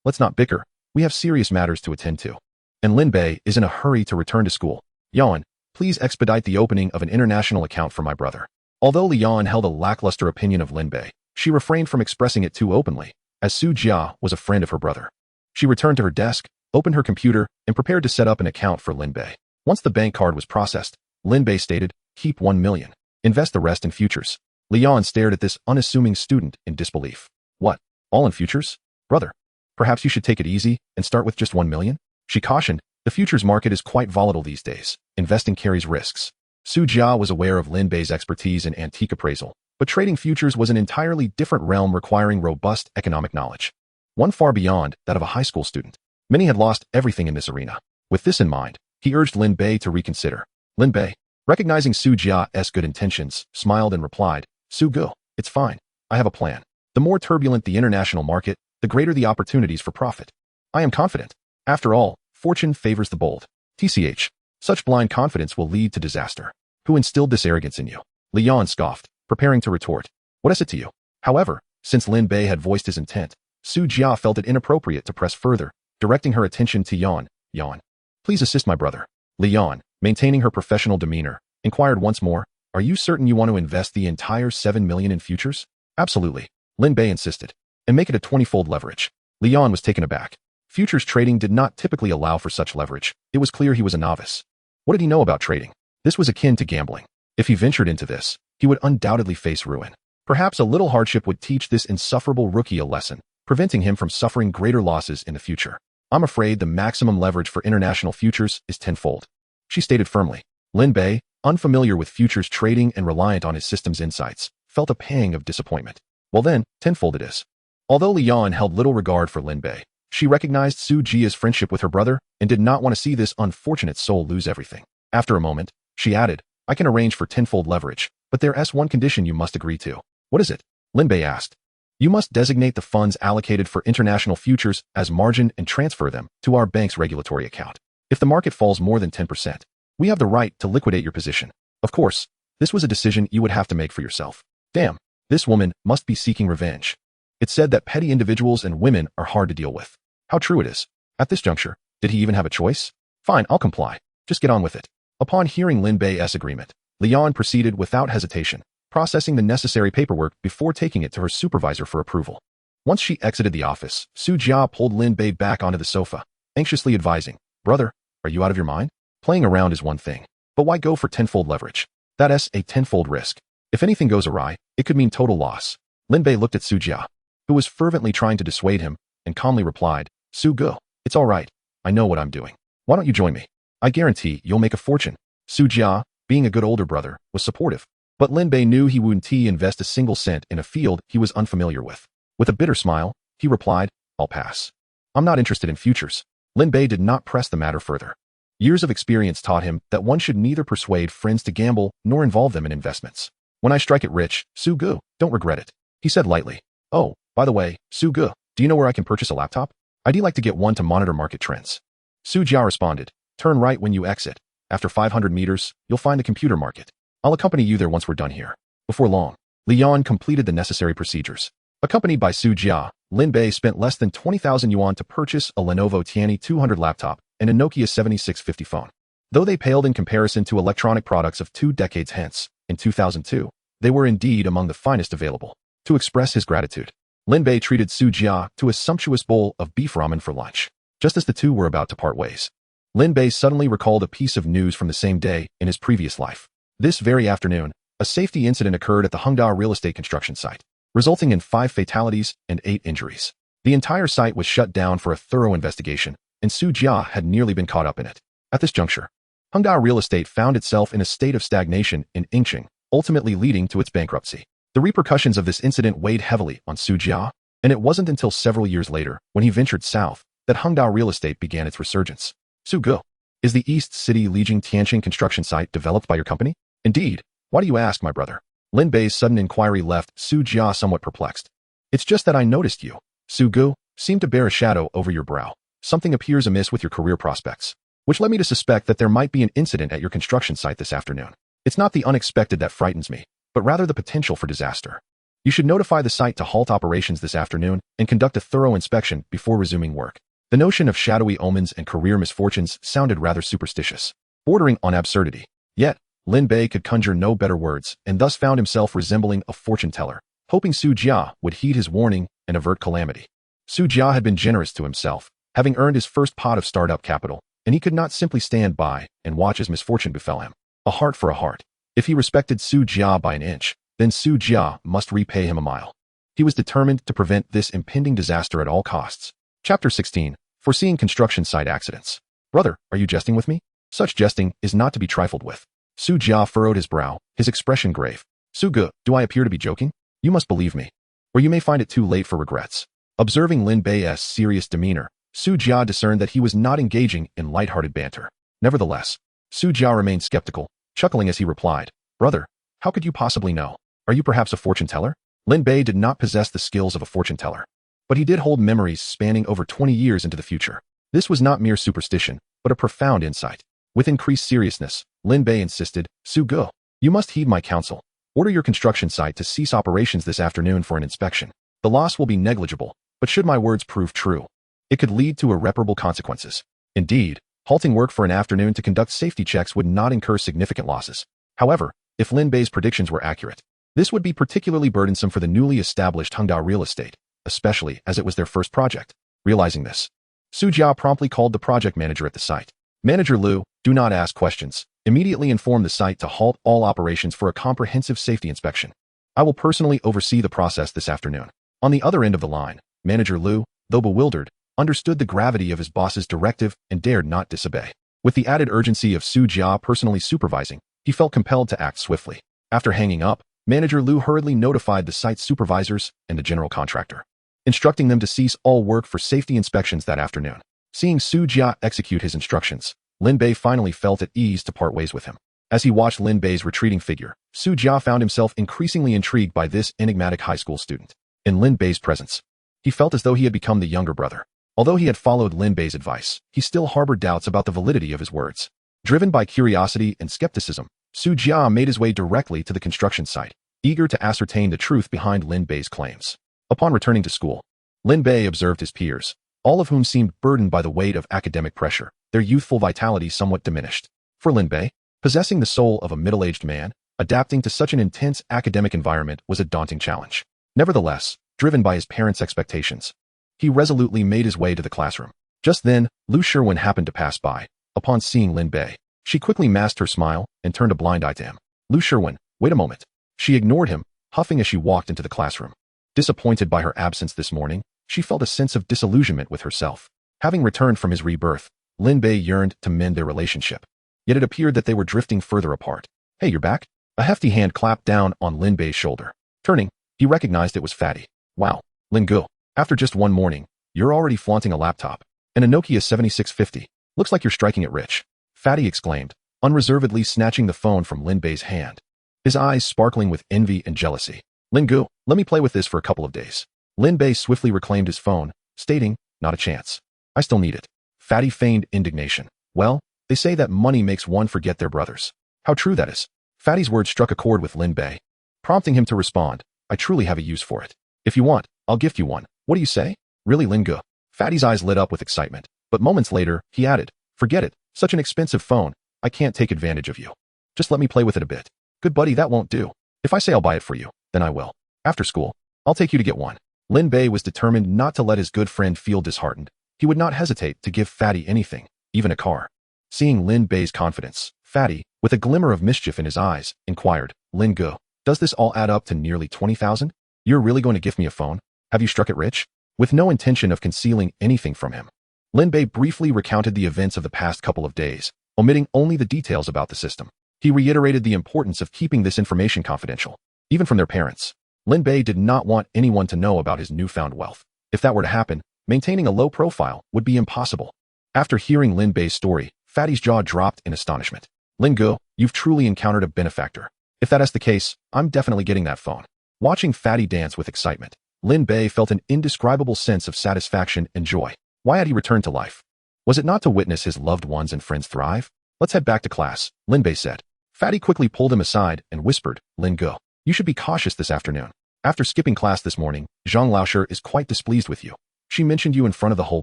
let's not bicker. We have serious matters to attend to. And Lin Bei is in a hurry to return to school. Yuan, please expedite the opening of an international account for my brother. Although Li Yuan held a lackluster opinion of Lin Bei, she refrained from expressing it too openly, as Su Jia was a friend of her brother. She returned to her desk, opened her computer, and prepared to set up an account for Lin Bei. Once the bank card was processed, Lin Bei stated, keep 1 million. Invest the rest in futures. Li Yuan stared at this unassuming student in disbelief. What? All in futures? Brother, perhaps you should take it easy and start with just 1 million? She cautioned, the futures market is quite volatile these days. Investing carries risks. Su Jia was aware of Lin Bei's expertise in antique appraisal, but trading futures was an entirely different realm requiring robust economic knowledge. One far beyond that of a high school student. Many had lost everything in this arena. With this in mind, he urged Lin Bei to reconsider. Lin Bei, recognizing Su Jia's good intentions, smiled and replied, Su Ge, it's fine. I have a plan. The more turbulent the international market, the greater the opportunities for profit. I am confident. After all, fortune favors the bold. TCH, such blind confidence will lead to disaster. Who instilled this arrogance in you? Li Yuan scoffed, preparing to retort. What is it to you? However, since Lin Bei had voiced his intent, Su Jia felt it inappropriate to press further, directing her attention to Yuan. Yuan, please assist my brother. Li Yuan, maintaining her professional demeanor, inquired once more, are you certain you want to invest the entire 7 million in futures? Absolutely, Lin Bei insisted. And make it a 20-fold leverage. Li Yuan was taken aback. Futures trading did not typically allow for such leverage. It was clear he was a novice. What did he know about trading? This was akin to gambling. If he ventured into this, he would undoubtedly face ruin. Perhaps a little hardship would teach this insufferable rookie a lesson, preventing him from suffering greater losses in the future. I'm afraid the maximum leverage for international futures is 10-fold. She stated firmly. Lin Bei, unfamiliar with futures trading and reliant on his system's insights, felt a pang of disappointment. Well then, 10-fold it is. Although Li Yuan held little regard for Lin Bei, she recognized Su Jia's friendship with her brother and did not want to see this unfortunate soul lose everything. After a moment, she added, I can arrange for 10-fold leverage, but there's one condition you must agree to. What is it? Lin Bei asked. You must designate the funds allocated for international futures as margin and transfer them to our bank's regulatory account. If the market falls more than 10%, we have the right to liquidate your position. Of course, this was a decision you would have to make for yourself. Damn, this woman must be seeking revenge. It's said that petty individuals and women are hard to deal with. How true it is. At this juncture, did he even have a choice? Fine, I'll comply. Just get on with it. Upon hearing Lin Bei's agreement, Li Yuan proceeded without hesitation, processing the necessary paperwork before taking it to her supervisor for approval. Once she exited the office, Su Jia pulled Lin Bei back onto the sofa, anxiously advising, Brother, are you out of your mind? Playing around is one thing, but why go for tenfold leverage? That's a tenfold risk. If anything goes awry, it could mean total loss. Lin Bei looked at Su Jia, who was fervently trying to dissuade him, and calmly replied, Su Ge, it's all right. I know what I'm doing. Why don't you join me? I guarantee you'll make a fortune. Su Jia, being a good older brother, was supportive. But Lin Bei knew he wouldn't invest a single cent in a field he was unfamiliar with. With a bitter smile, he replied, I'll pass. I'm not interested in futures. Lin Bei did not press the matter further. Years of experience taught him that one should neither persuade friends to gamble nor involve them in investments. When I strike it rich, Su Ge, don't regret it. He said lightly. Oh, by the way, Su Ge, do you know where I can purchase a laptop? I'd like to get one to monitor market trends. Su Jia responded, turn right when you exit. After 500 meters, you'll find the computer market. I'll accompany you there once we're done here. Before long, Lian completed the necessary procedures. Accompanied by Su Jia, Lin Bei spent less than 20,000 yuan to purchase a Lenovo Tianyi 200 laptop and a Nokia 7650 phone. Though they paled in comparison to electronic products of 2 decades hence, in 2002, they were indeed among the finest available. To express his gratitude, Lin Bei treated Su Jia to a sumptuous bowl of beef ramen for lunch. Just as the two were about to part ways, Lin Bei suddenly recalled a piece of news from the same day in his previous life. This very afternoon, a safety incident occurred at the Hengda real estate construction site, resulting in 5 fatalities and 8 injuries. The entire site was shut down for a thorough investigation, and Su Jia had nearly been caught up in it. At this juncture, Hengda real estate found itself in a state of stagnation in Yingqing, ultimately leading to its bankruptcy. The repercussions of this incident weighed heavily on Su Jia, and it wasn't until several years later, when he ventured south, that Hengda real estate began its resurgence. Su Ge, is the East City Lijiang Tianqing construction site developed by your company? Indeed. Why do you ask, my brother? Lin Bei's sudden inquiry left Su Jia somewhat perplexed. It's just that I noticed you, Su Ge, seemed to bear a shadow over your brow. Something appears amiss with your career prospects, which led me to suspect that there might be an incident at your construction site this afternoon. It's not the unexpected that frightens me, but rather the potential for disaster. You should notify the site to halt operations this afternoon and conduct a thorough inspection before resuming work. The notion of shadowy omens and career misfortunes sounded rather superstitious, bordering on absurdity. Yet, Lin Bei could conjure no better words and thus found himself resembling a fortune teller, hoping Su Jia would heed his warning and avert calamity. Su Jia had been generous to himself, having earned his first pot of startup capital, and he could not simply stand by and watch as misfortune befell him. A heart for a heart. If he respected Su Jia by an inch, then Su Jia must repay him a mile. He was determined to prevent this impending disaster at all costs. Chapter 16. Foreseeing construction site accidents. Brother, are you jesting with me? Such jesting is not to be trifled with. Su Jia furrowed his brow, his expression grave. Su Ge, do I appear to be joking? You must believe me, or you may find it too late for regrets. Observing Lin Bei's serious demeanor, Su Jia discerned that he was not engaging in light-hearted banter. Nevertheless, Su Jia remained skeptical, chuckling as he replied, Brother, how could you possibly know? Are you perhaps a fortune teller? Lin Bei did not possess the skills of a fortune teller, but he did hold memories spanning over 20 years into the future. This was not mere superstition, but a profound insight. With increased seriousness, Lin Bei insisted, Su Ge, you must heed my counsel. Order your construction site to cease operations this afternoon for an inspection. The loss will be negligible, but should my words prove true, it could lead to irreparable consequences. Indeed, halting work for an afternoon to conduct safety checks would not incur significant losses. However, if Lin Bei's predictions were accurate, this would be particularly burdensome for the newly established Hengda real estate, especially as it was their first project. Realizing this, Su Jia promptly called the project manager at the site. Manager Liu, do not ask questions. Immediately inform the site to halt all operations for a comprehensive safety inspection. I will personally oversee the process this afternoon. On the other end of the line, Manager Liu, though bewildered, understood the gravity of his boss's directive and dared not disobey. With the added urgency of Su Jia personally supervising, he felt compelled to act swiftly. After hanging up, Manager Liu hurriedly notified the site's supervisors and the general contractor, instructing them to cease all work for safety inspections that afternoon. Seeing Su Jia execute his instructions, Lin Bei finally felt at ease to part ways with him. As he watched Lin Bei's retreating figure, Su Jia found himself increasingly intrigued by this enigmatic high school student. In Lin Bei's presence, he felt as though he had become the younger brother. Although he had followed Lin Bei's advice, he still harbored doubts about the validity of his words. Driven by curiosity and skepticism, Su Jia made his way directly to the construction site, eager to ascertain the truth behind Lin Bei's claims. Upon returning to school, Lin Bei observed his peers, all of whom seemed burdened by the weight of academic pressure, their youthful vitality somewhat diminished. For Lin Bei, possessing the soul of a middle-aged man, adapting to such an intense academic environment was a daunting challenge. Nevertheless, driven by his parents' expectations, he resolutely made his way to the classroom. Just then, Lu Sherwin happened to pass by. Upon seeing Lin Bei, She quickly masked her smile and turned a blind eye to him. Lu Sherwin, wait a moment. She ignored him, huffing as she walked into the classroom. Disappointed by her absence this morning, she felt a sense of disillusionment with herself. Having returned from his rebirth, Lin Bei yearned to mend their relationship. Yet it appeared that they were drifting further apart. Hey, you're back? A hefty hand clapped down on Lin Bei's shoulder. Turning, he recognized it was Fatty. Wow, Lin Gu. After just one morning, you're already flaunting a laptop. And a Nokia 7650. Looks like you're striking it rich. Fatty exclaimed, unreservedly snatching the phone from Lin Bei's hand. His eyes sparkling with envy and jealousy. Lin Gu, let me play with this for a couple of days. Lin Bei swiftly reclaimed his phone, stating, not a chance. I still need it. Fatty feigned indignation. Well, they say that money makes one forget their brothers. How true that is. Fatty's words struck a chord with Lin Bei, prompting him to respond, I truly have a use for it. If you want, I'll gift you one. What do you say? Really, Lin Gu? Fatty's eyes lit up with excitement, but moments later, he added, forget it, such an expensive phone, I can't take advantage of you. Just let me play with it a bit. Good buddy, that won't do. If I say I'll buy it for you, then I will. After school, I'll take you to get one. Lin Bei was determined not to let his good friend feel disheartened. He would not hesitate to give Fatty anything, even a car. Seeing Lin Bei's confidence, Fatty, with a glimmer of mischief in his eyes, inquired, Lin Gu, does this all add up to nearly 20,000? You're really going to gift me a phone? Have you struck it rich? With no intention of concealing anything from him, Lin Bei briefly recounted the events of the past couple of days, omitting only the details about the system. He reiterated the importance of keeping this information confidential, even from their parents. Lin Bei did not want anyone to know about his newfound wealth. If that were to happen, maintaining a low profile would be impossible. After hearing Lin Bei's story, Fatty's jaw dropped in astonishment. Lin Gu, you've truly encountered a benefactor. If that is the case, I'm definitely getting that phone. Watching Fatty dance with excitement, Lin Bei felt an indescribable sense of satisfaction and joy. Why had he returned to life? Was it not to witness his loved ones and friends thrive? Let's head back to class, Lin Bei said. Fatty quickly pulled him aside and whispered, Lin Gu, you should be cautious this afternoon. After skipping class this morning, Zhang Laosher is quite displeased with you. She mentioned you in front of the whole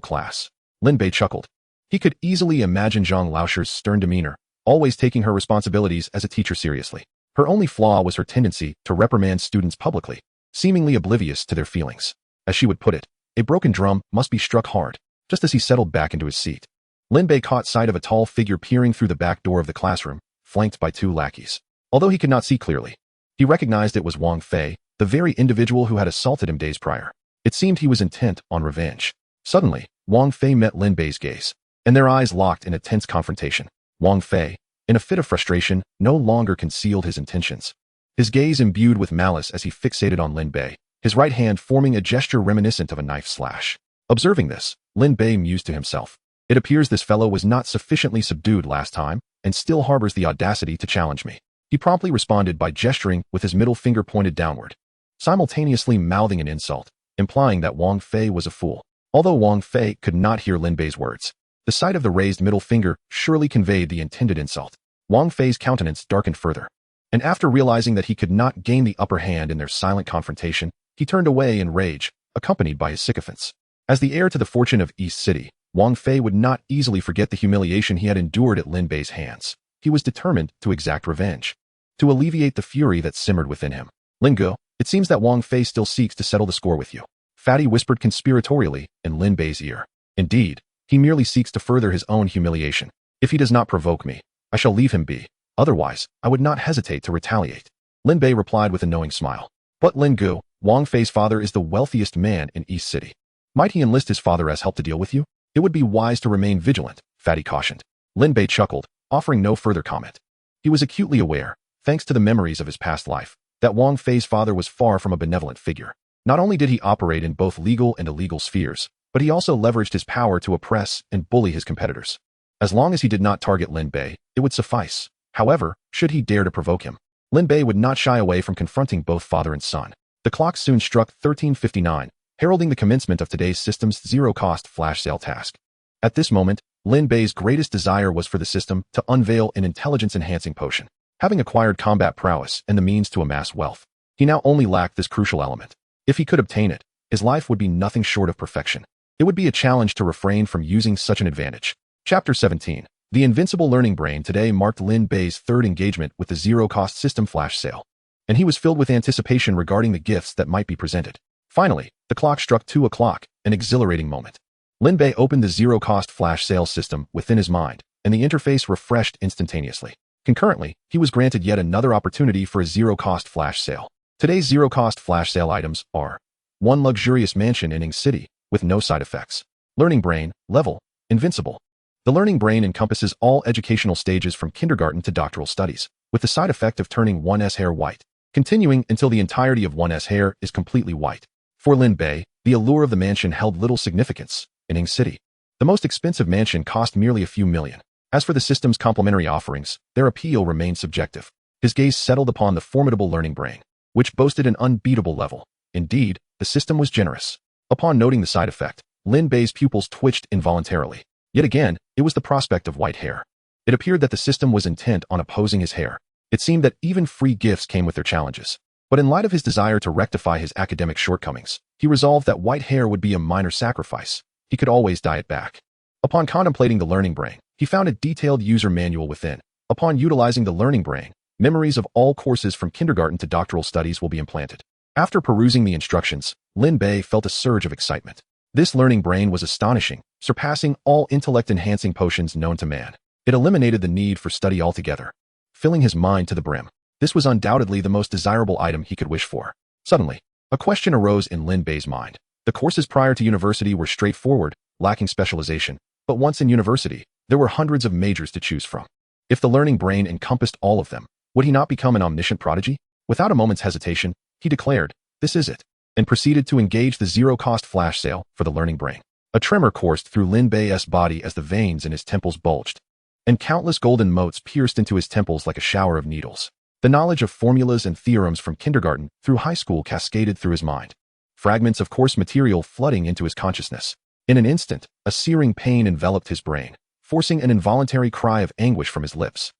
class. Lin Bei chuckled. He could easily imagine Zhang Laosher's stern demeanor, always taking her responsibilities as a teacher seriously. Her only flaw was her tendency to reprimand students publicly, seemingly oblivious to their feelings. As she would put it, a broken drum must be struck hard. Just as he settled back into his seat, Lin Bei caught sight of a tall figure peering through the back door of the classroom, flanked by two lackeys. Although he could not see clearly, he recognized it was Wang Fei, the very individual who had assaulted him days prior. It seemed he was intent on revenge. Suddenly, Wang Fei met Lin Bei's gaze, and their eyes locked in a tense confrontation. Wang Fei, in a fit of frustration, no longer concealed his intentions. His gaze imbued with malice as he fixated on Lin Bei, his right hand forming a gesture reminiscent of a knife slash. Observing this, Lin Bei mused to himself. It appears this fellow was not sufficiently subdued last time, and still harbors the audacity to challenge me. He promptly responded by gesturing with his middle finger pointed downward, simultaneously mouthing an insult, implying that Wang Fei was a fool. Although Wang Fei could not hear Lin Bei's words, the sight of the raised middle finger surely conveyed the intended insult. Wang Fei's countenance darkened further, and after realizing that he could not gain the upper hand in their silent confrontation, he turned away in rage, accompanied by his sycophants. As the heir to the fortune of East City, Wang Fei would not easily forget the humiliation he had endured at Lin Bei's hands. He was determined to exact revenge, to alleviate the fury that simmered within him. Lin Gu, it seems that Wang Fei still seeks to settle the score with you. Fatty whispered conspiratorially in Lin Bei's ear. Indeed, he merely seeks to further his own humiliation. If he does not provoke me, I shall leave him be. Otherwise, I would not hesitate to retaliate. Lin Bei replied with a knowing smile. But Lin Gu, Wang Fei's father is the wealthiest man in East City. Might he enlist his father as help to deal with you? It would be wise to remain vigilant, Fatty cautioned. Lin Bei chuckled, offering no further comment. He was acutely aware, thanks to the memories of his past life, that Wang Fei's father was far from a benevolent figure. Not only did he operate in both legal and illegal spheres, but he also leveraged his power to oppress and bully his competitors. As long as he did not target Lin Bei, it would suffice. However, should he dare to provoke him, Lin Bei would not shy away from confronting both father and son. The clock soon struck 13:59, heralding the commencement of today's system's zero-cost flash sale task. At this moment, Lin Bei's greatest desire was for the system to unveil an intelligence-enhancing potion. Having acquired combat prowess and the means to amass wealth, he now only lacked this crucial element. If he could obtain it, his life would be nothing short of perfection. It would be a challenge to refrain from using such an advantage. Chapter 17. The Invincible Learning Brain today marked Lin Bei's third engagement with the zero-cost system flash sale, and he was filled with anticipation regarding the gifts that might be presented. Finally, the clock struck 2 o'clock, an exhilarating moment. Lin Bei opened the zero-cost flash sale system within his mind, and the interface refreshed instantaneously. Concurrently, he was granted yet another opportunity for a zero-cost flash sale. Today's zero-cost flash sale items are 1 luxurious mansion in Ing City with no side effects. Learning Brain, Level, Invincible. The Learning Brain encompasses all educational stages from kindergarten to doctoral studies, with the side effect of turning one's hair white, continuing until the entirety of one's hair is completely white. For Lin Bei, the allure of the mansion held little significance in Ing City. The most expensive mansion cost merely a few million. As for the system's complementary offerings, their appeal remained subjective. His gaze settled upon the formidable Learning Brain, which boasted an unbeatable level. Indeed, the system was generous. Upon noting the side effect, Lin Bei's pupils twitched involuntarily. Yet again, it was the prospect of white hair. It appeared that the system was intent on opposing his hair. It seemed that even free gifts came with their challenges. But in light of his desire to rectify his academic shortcomings, he resolved that white hair would be a minor sacrifice. He could always dye it back. Upon contemplating the Learning Brain, he found a detailed user manual within. Upon utilizing the Learning Brain, memories of all courses from kindergarten to doctoral studies will be implanted. After perusing the instructions, Lin Bei felt a surge of excitement. This Learning Brain was astonishing, surpassing all intellect-enhancing potions known to man. It eliminated the need for study altogether, filling his mind to the brim. This was undoubtedly the most desirable item he could wish for. Suddenly, a question arose in Lin Bei's mind. The courses prior to university were straightforward, lacking specialization, but once in university, there were hundreds of majors to choose from. If the Learning Brain encompassed all of them, would he not become an omniscient prodigy? Without a moment's hesitation, he declared, "This is it," and proceeded to engage the zero-cost flash sale for the Learning Brain. A tremor coursed through Lin Bei's body as the veins in his temples bulged, and countless golden motes pierced into his temples like a shower of needles. The knowledge of formulas and theorems from kindergarten through high school cascaded through his mind, fragments of course material flooding into his consciousness. In an instant, a searing pain enveloped his brain, forcing an involuntary cry of anguish from his lips.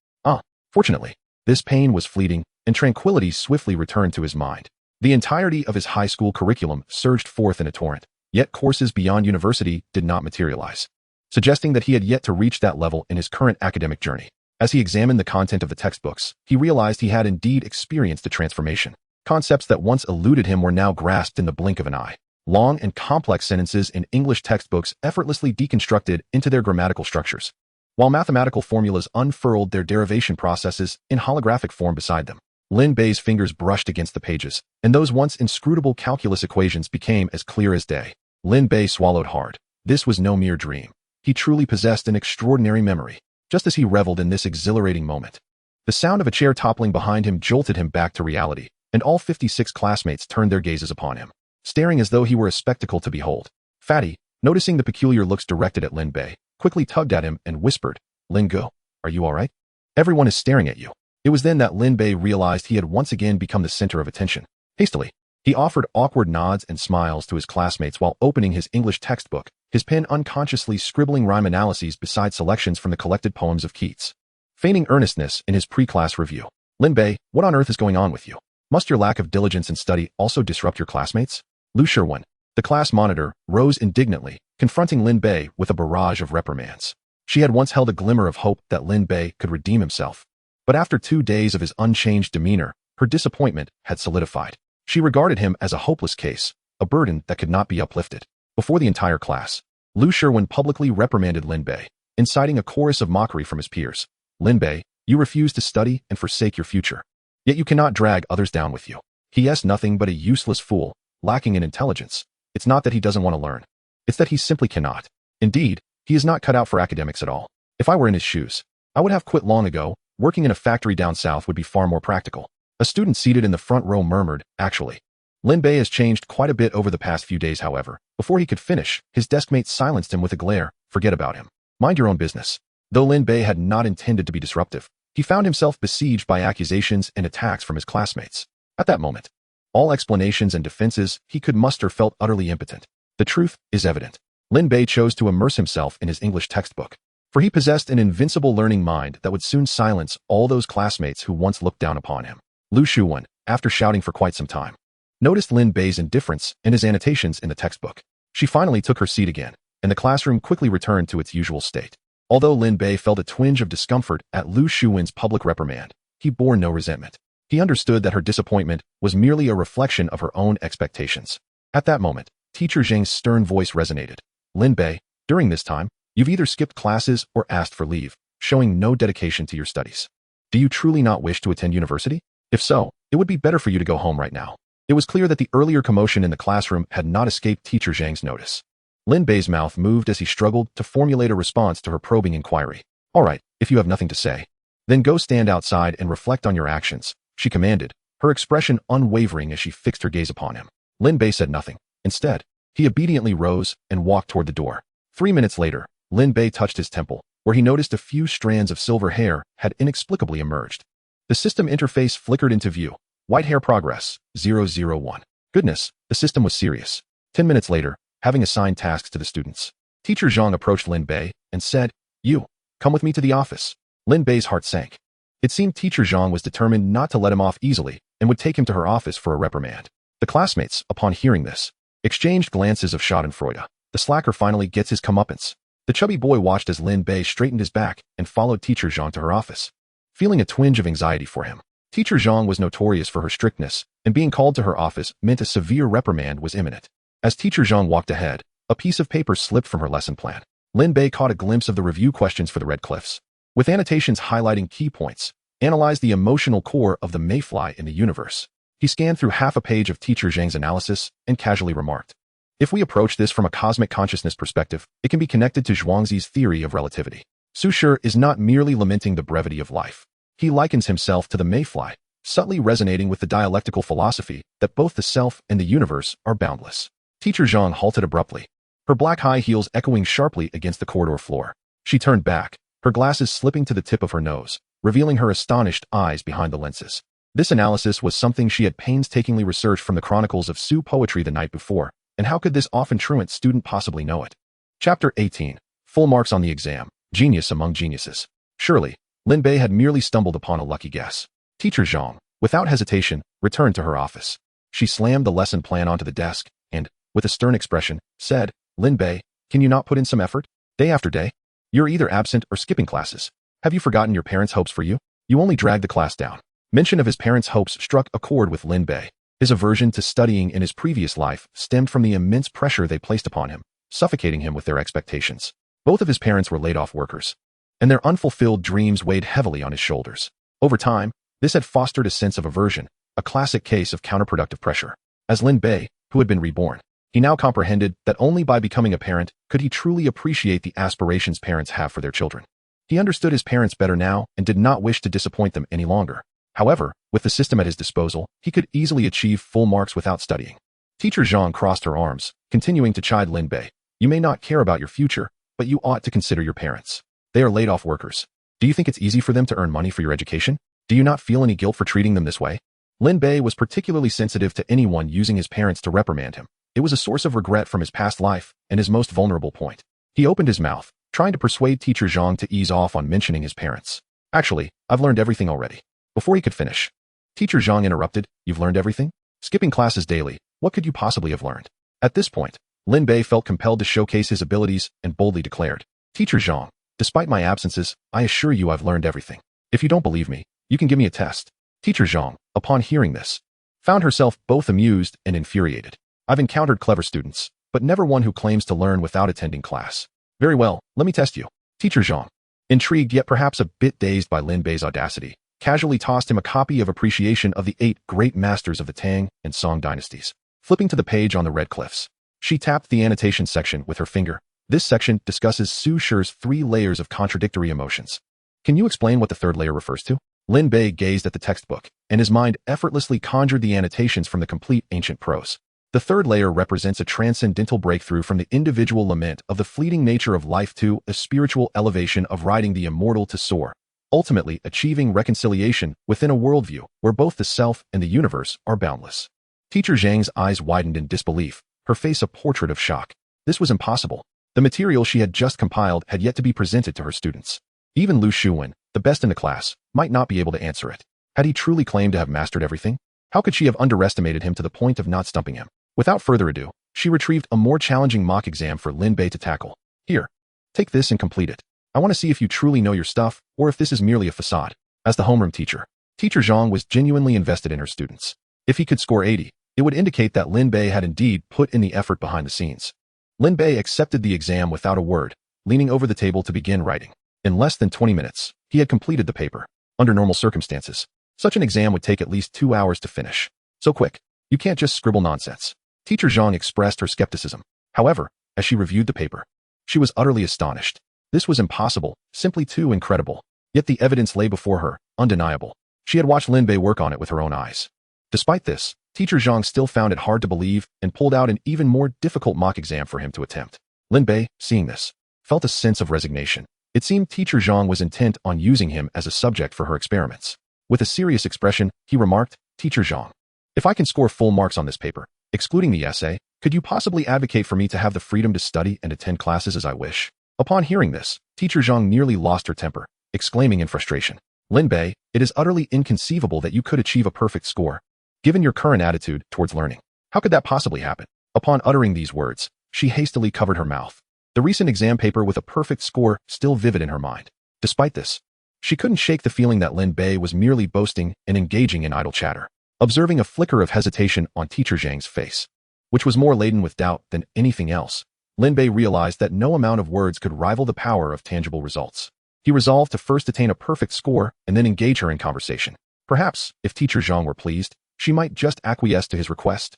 Fortunately, this pain was fleeting, and tranquility swiftly returned to his mind. The entirety of his high school curriculum surged forth in a torrent, yet courses beyond university did not materialize, suggesting that he had yet to reach that level in his current academic journey. As he examined the content of the textbooks, he realized he had indeed experienced a transformation. Concepts that once eluded him were now grasped in the blink of an eye. Long and complex sentences in English textbooks effortlessly deconstructed into their grammatical structures, while mathematical formulas unfurled their derivation processes in holographic form beside them. Lin Bei's fingers brushed against the pages, and those once inscrutable calculus equations became as clear as day. Lin Bei swallowed hard. This was no mere dream. He truly possessed an extraordinary memory. Just as he reveled in this exhilarating moment, the sound of a chair toppling behind him jolted him back to reality, and all 56 classmates turned their gazes upon him, staring as though he were a spectacle to behold. Fatty, noticing the peculiar looks directed at Lin Bei, quickly tugged at him and whispered, "Lin Go, are you all right? Everyone is staring at you." It was then that Lin Bei realized he had once again become the center of attention. Hastily, he offered awkward nods and smiles to his classmates while opening his English textbook, his pen unconsciously scribbling rhyme analyses beside selections from the collected poems of Keats. Feigning earnestness in his pre-class review, "Lin Bei, what on earth is going on with you? Must your lack of diligence in study also disrupt your classmates?" Lu Shiwen, the class monitor, rose indignantly, confronting Lin Bei with a barrage of reprimands. She had once held a glimmer of hope that Lin Bei could redeem himself. But after 2 days of his unchanged demeanor, her disappointment had solidified. She regarded him as a hopeless case, a burden that could not be uplifted. Before the entire class, Lu Shiwen publicly reprimanded Lin Bei, inciting a chorus of mockery from his peers. "Lin Bei, you refuse to study and forsake your future. Yet you cannot drag others down with you. He is nothing but a useless fool, lacking in intelligence. It's not that he doesn't want to learn. It's that he simply cannot. Indeed, he is not cut out for academics at all. If I were in his shoes, I would have quit long ago. Working in a factory down south would be far more practical." A student seated in the front row murmured, "Actually, Lin Bei has changed quite a bit over the past few days." However, before he could finish, his deskmate silenced him with a glare. "Forget about him. Mind your own business." Though Lin Bei had not intended to be disruptive, he found himself besieged by accusations and attacks from his classmates. At that moment, all explanations and defenses he could muster felt utterly impotent. The truth is evident. Lin Bei chose to immerse himself in his English textbook, for he possessed an invincible learning mind that would soon silence all those classmates who once looked down upon him. Lu Shiwen, after shouting for quite some time, noticed Lin Bei's indifference and his annotations in the textbook. She finally took her seat again, and the classroom quickly returned to its usual state. Although Lin Bei felt a twinge of discomfort at Lu Shiwen's public reprimand, he bore no resentment. He understood that her disappointment was merely a reflection of her own expectations. At that moment, Teacher Zhang's stern voice resonated. "Lin Bei, during this time, you've either skipped classes or asked for leave. showing no dedication to your studies. Do you truly not wish to attend university? If so, it would be better for you to go home right now. It was clear that the earlier commotion in the classroom had not escaped teacher Zhang's notice. Lin Bei's mouth moved as he struggled to formulate a response to her probing inquiry. All right, if you have nothing to say, then go stand outside and reflect on your actions, she commanded, her expression unwavering as she fixed her gaze upon him. Lin Bei said nothing. Instead, he obediently rose and walked toward the door. 3 minutes later, Lin Bei touched his temple, where he noticed a few strands of silver hair had inexplicably emerged. The system interface flickered into view. White hair progress, 001. Goodness, the system was serious. 10 minutes later, having assigned tasks to the students, Teacher Zhang approached Lin Bei and said, "You, come with me to the office." Lin Bei's heart sank. It seemed Teacher Zhang was determined not to let him off easily and would take him to her office for a reprimand. The classmates, upon hearing this, exchanged glances of schadenfreude. The slacker finally gets his comeuppance. The chubby boy watched as Lin Bei straightened his back and followed Teacher Zhang to her office. Feeling a twinge of anxiety for him, Teacher Zhang was notorious for her strictness, and being called to her office meant a severe reprimand was imminent. As Teacher Zhang walked ahead, a piece of paper slipped from her lesson plan. Lin Bei caught a glimpse of the review questions for the Red Cliffs, with annotations highlighting key points. Analyze the emotional core of the mayfly in the universe. He scanned through half a page of Teacher Zhang's analysis and casually remarked, "If we approach this from a cosmic consciousness perspective, it can be connected to Zhuangzi's theory of relativity. Su Shi is not merely lamenting the brevity of life. He likens himself to the mayfly, subtly resonating with the dialectical philosophy that both the self and the universe are boundless." Teacher Zhang halted abruptly, her black high heels echoing sharply against the corridor floor. She turned back, her glasses slipping to the tip of her nose, revealing her astonished eyes behind the lenses. This analysis was something she had painstakingly researched from the chronicles of Su poetry the night before, and how could this often truant student possibly know it? Chapter 18. Full marks on the exam. Genius among geniuses. Surely, Lin Bei had merely stumbled upon a lucky guess. Teacher Zhang, without hesitation, returned to her office. She slammed the lesson plan onto the desk and, with a stern expression, said, "Lin Bei, can you not put in some effort? Day after day? You're either absent or skipping classes. Have you forgotten your parents' hopes for you? You only drag the class down." Mention of his parents' hopes struck a chord with Lin Bei. His aversion to studying in his previous life stemmed from the immense pressure they placed upon him, suffocating him with their expectations. Both of his parents were laid-off workers, and their unfulfilled dreams weighed heavily on his shoulders. Over time, this had fostered a sense of aversion, a classic case of counterproductive pressure. As Lin Bei, who had been reborn, he now comprehended that only by becoming a parent could he truly appreciate the aspirations parents have for their children. He understood his parents better now and did not wish to disappoint them any longer. However, with the system at his disposal, he could easily achieve full marks without studying. Teacher Zhang crossed her arms, continuing to chide Lin Bei. "You may not care about your future, but you ought to consider your parents. They are laid-off workers. Do you think it's easy for them to earn money for your education? Do you not feel any guilt for treating them this way?" Lin Bei was particularly sensitive to anyone using his parents to reprimand him. It was a source of regret from his past life and his most vulnerable point. He opened his mouth, trying to persuade Teacher Zhang to ease off on mentioning his parents. "Actually, I've learned everything already." Before he could finish, Teacher Zhang interrupted, "You've learned everything? Skipping classes daily, what could you possibly have learned?" At this point, Lin Bei felt compelled to showcase his abilities and boldly declared, "Teacher Zhang, despite my absences, I assure you I've learned everything. If you don't believe me, you can give me a test." Teacher Zhang, upon hearing this, found herself both amused and infuriated. "I've encountered clever students, but never one who claims to learn without attending class." "Very well, let me test you." Teacher Zhang, intrigued yet perhaps a bit dazed by Lin Bei's audacity, casually tossed him a copy of Appreciation of the 8 Great Masters of the Tang and Song Dynasties. Flipping to the page on the Red Cliffs, she tapped the annotation section with her finger. This section discusses Su Shi's 3 layers of contradictory emotions. "Can you explain what the 3rd layer refers to?" Lin Bei gazed at the textbook, and his mind effortlessly conjured the annotations from the complete ancient prose. The 3rd layer represents a transcendental breakthrough from the individual lament of the fleeting nature of life to a spiritual elevation of riding the immortal to soar, ultimately achieving reconciliation within a worldview where both the self and the universe are boundless. Teacher Zhang's eyes widened in disbelief, her face a portrait of shock. This was impossible. The material she had just compiled had yet to be presented to her students. Even Lu Shuwen, the best in the class, might not be able to answer it. Had he truly claimed to have mastered everything? How could she have underestimated him to the point of not stumping him? Without further ado, she retrieved a more challenging mock exam for Lin Bei to tackle. "Here, take this and complete it. I want to see if you truly know your stuff, or if this is merely a facade." As the homeroom teacher, Teacher Zhang was genuinely invested in her students. If he could score 80, it would indicate that Lin Bei had indeed put in the effort behind the scenes. Lin Bei accepted the exam without a word, leaning over the table to begin writing. In less than 20 minutes, he had completed the paper. Under normal circumstances, such an exam would take at least 2 hours to finish. So quick. You can't just scribble nonsense. Teacher Zhang expressed her skepticism. However, as she reviewed the paper, she was utterly astonished. This was impossible, simply too incredible. Yet the evidence lay before her, undeniable. She had watched Lin Bei work on it with her own eyes. Despite this, Teacher Zhang still found it hard to believe and pulled out an even more difficult mock exam for him to attempt. Lin Bei, seeing this, felt a sense of resignation. It seemed Teacher Zhang was intent on using him as a subject for her experiments. With a serious expression, he remarked, "Teacher Zhang, if I can score full marks on this paper, excluding the essay, could you possibly advocate for me to have the freedom to study and attend classes as I wish?" Upon hearing this, Teacher Zhang nearly lost her temper, exclaiming in frustration, "Lin Bei, it is utterly inconceivable that you could achieve a perfect score. Given your current attitude towards learning, how could that possibly happen?" Upon uttering these words, she hastily covered her mouth. The recent exam paper with a perfect score still vivid in her mind. Despite this, she couldn't shake the feeling that Lin Bei was merely boasting and engaging in idle chatter. Observing a flicker of hesitation on Teacher Zhang's face, which was more laden with doubt than anything else, Lin Bei realized that no amount of words could rival the power of tangible results. He resolved to first attain a perfect score and then engage her in conversation. Perhaps, if Teacher Zhang were pleased, she might just acquiesce to his request.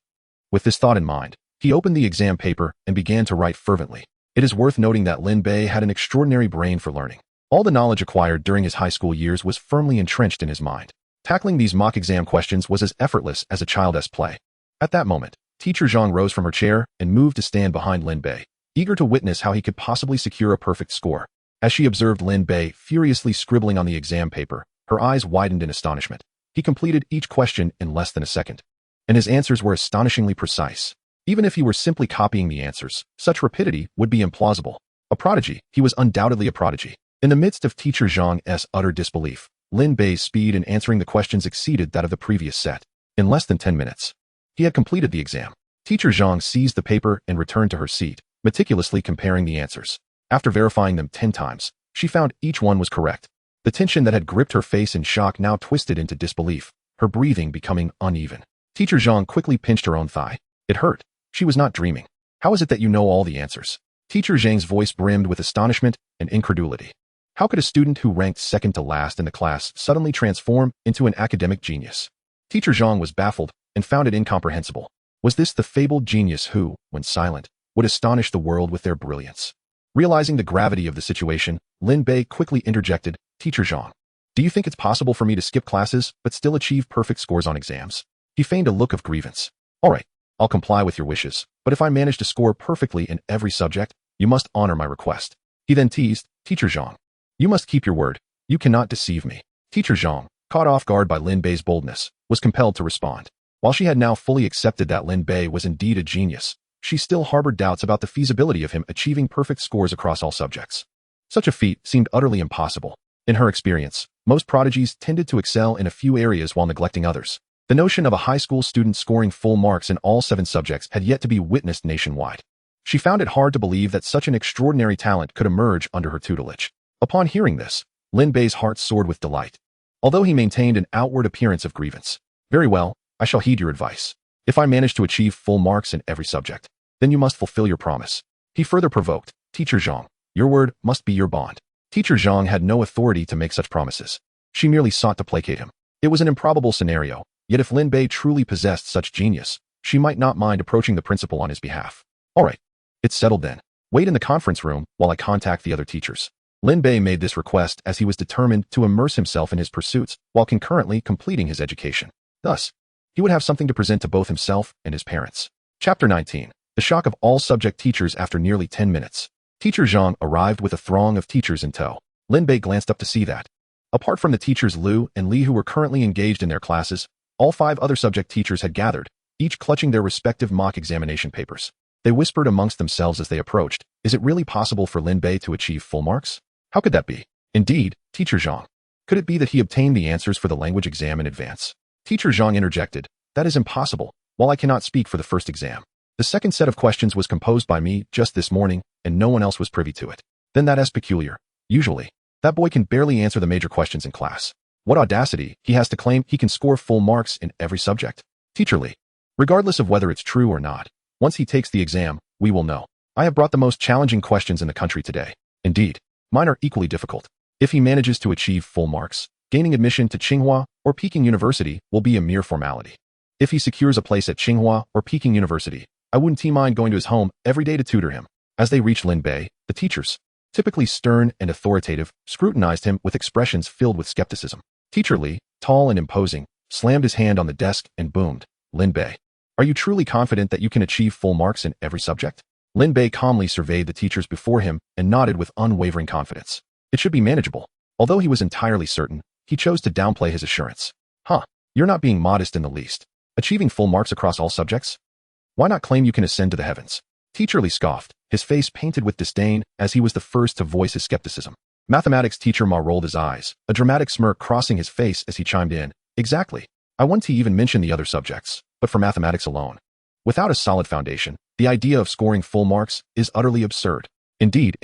With this thought in mind, he opened the exam paper and began to write fervently. It is worth noting that Lin Bei had an extraordinary brain for learning. All the knowledge acquired during his high school years was firmly entrenched in his mind. Tackling these mock exam questions was as effortless as a child's play. At that moment, Teacher Zhang rose from her chair and moved to stand behind Lin Bei, eager to witness how he could possibly secure a perfect score. As she observed Lin Bei furiously scribbling on the exam paper, her eyes widened in astonishment. He completed each question in less than a second, and his answers were astonishingly precise. Even if he were simply copying the answers, such rapidity would be implausible. A prodigy, he was undoubtedly a prodigy. In the midst of Teacher Zhang's utter disbelief, Lin Bei's speed in answering the questions exceeded that of the previous set. In less than 10 minutes, he had completed the exam. Teacher Zhang seized the paper and returned to her seat, meticulously comparing the answers. After verifying them 10 times, she found each one was correct. The tension that had gripped her face in shock now twisted into disbelief, her breathing becoming uneven. Teacher Zhang quickly pinched her own thigh. It hurt. She was not dreaming. "How is it that you know all the answers?" Teacher Zhang's voice brimmed with astonishment and incredulity. How could a student who ranked second to last in the class suddenly transform into an academic genius? Teacher Zhang was baffled and found it incomprehensible. Was this the fabled genius who, when silent, would astonish the world with their brilliance? Realizing the gravity of the situation, Lin Bei quickly interjected, "Teacher Zhang, do you think it's possible for me to skip classes but still achieve perfect scores on exams?" He feigned a look of grievance. "All right, I'll comply with your wishes, but if I manage to score perfectly in every subject, you must honor my request." He then teased, "Teacher Zhang, you must keep your word. You cannot deceive me." Teacher Zhang, caught off guard by Lin Bei's boldness, was compelled to respond. While she had now fully accepted that Lin Bei was indeed a genius, she still harbored doubts about the feasibility of him achieving perfect scores across all subjects. Such a feat seemed utterly impossible. In her experience, most prodigies tended to excel in a few areas while neglecting others. The notion of a high school student scoring full marks in all 7 subjects had yet to be witnessed nationwide. She found it hard to believe that such an extraordinary talent could emerge under her tutelage. Upon hearing this, Lin Bei's heart soared with delight, although he maintained an outward appearance of grievance. "Very well, I shall heed your advice. If I manage to achieve full marks in every subject, then you must fulfill your promise." He further provoked, "Teacher Zhang, your word must be your bond." Teacher Zhang had no authority to make such promises. She merely sought to placate him. It was an improbable scenario, yet if Lin Bei truly possessed such genius, she might not mind approaching the principal on his behalf. "All right, it's settled then. Wait in the conference room while I contact the other teachers." Lin Bei made this request as he was determined to immerse himself in his pursuits while concurrently completing his education. Thus, he would have something to present to both himself and his parents. Chapter 19. The shock of all subject teachers after nearly 10 minutes. Teacher Zhang arrived with a throng of teachers in tow. Lin Bei glanced up to see that, apart from the teachers Liu and Li who were currently engaged in their classes, all 5 other subject teachers had gathered, each clutching their respective mock examination papers. They whispered amongst themselves as they approached, "Is it really possible for Lin Bei to achieve full marks? How could that be? Indeed, Teacher Zhang. Could it be that he obtained the answers for the language exam in advance?" Teacher Zhang interjected, "That is impossible. While I cannot speak for the first exam, the second set of questions was composed by me just this morning, and no one else was privy to it." "Then that is peculiar. Usually, that boy can barely answer the major questions in class. What audacity he has to claim he can score full marks in every subject." Teacher Li, "Regardless of whether it's true or not, once he takes the exam, we will know. I have brought the most challenging questions in the country today. Indeed, mine are equally difficult. If he manages to achieve full marks, gaining admission to Tsinghua or Peking University will be a mere formality. If he secures a place at Tsinghua or Peking University, I wouldn't mind going to his home every day to tutor him. As they reached Lin Bei, the teachers, typically stern and authoritative, scrutinized him with expressions filled with skepticism. Teacher Li, tall and imposing, slammed his hand on the desk and boomed, "Lin Bei, are you truly confident that you can achieve full marks in every subject?" Lin Bei calmly surveyed the teachers before him and nodded with unwavering confidence. It should be manageable. Although he was entirely certain, he chose to downplay his assurance. You're not being modest in the least. Achieving full marks across all subjects? Why not claim you can ascend to the heavens? Teacher Li scoffed, his face painted with disdain as he was the first to voice his skepticism. Mathematics teacher Ma rolled his eyes, a dramatic smirk crossing his face as he chimed in. Exactly. I want to even mention the other subjects, but for mathematics alone. Without a solid foundation, the idea of scoring full marks is utterly absurd. Indeed.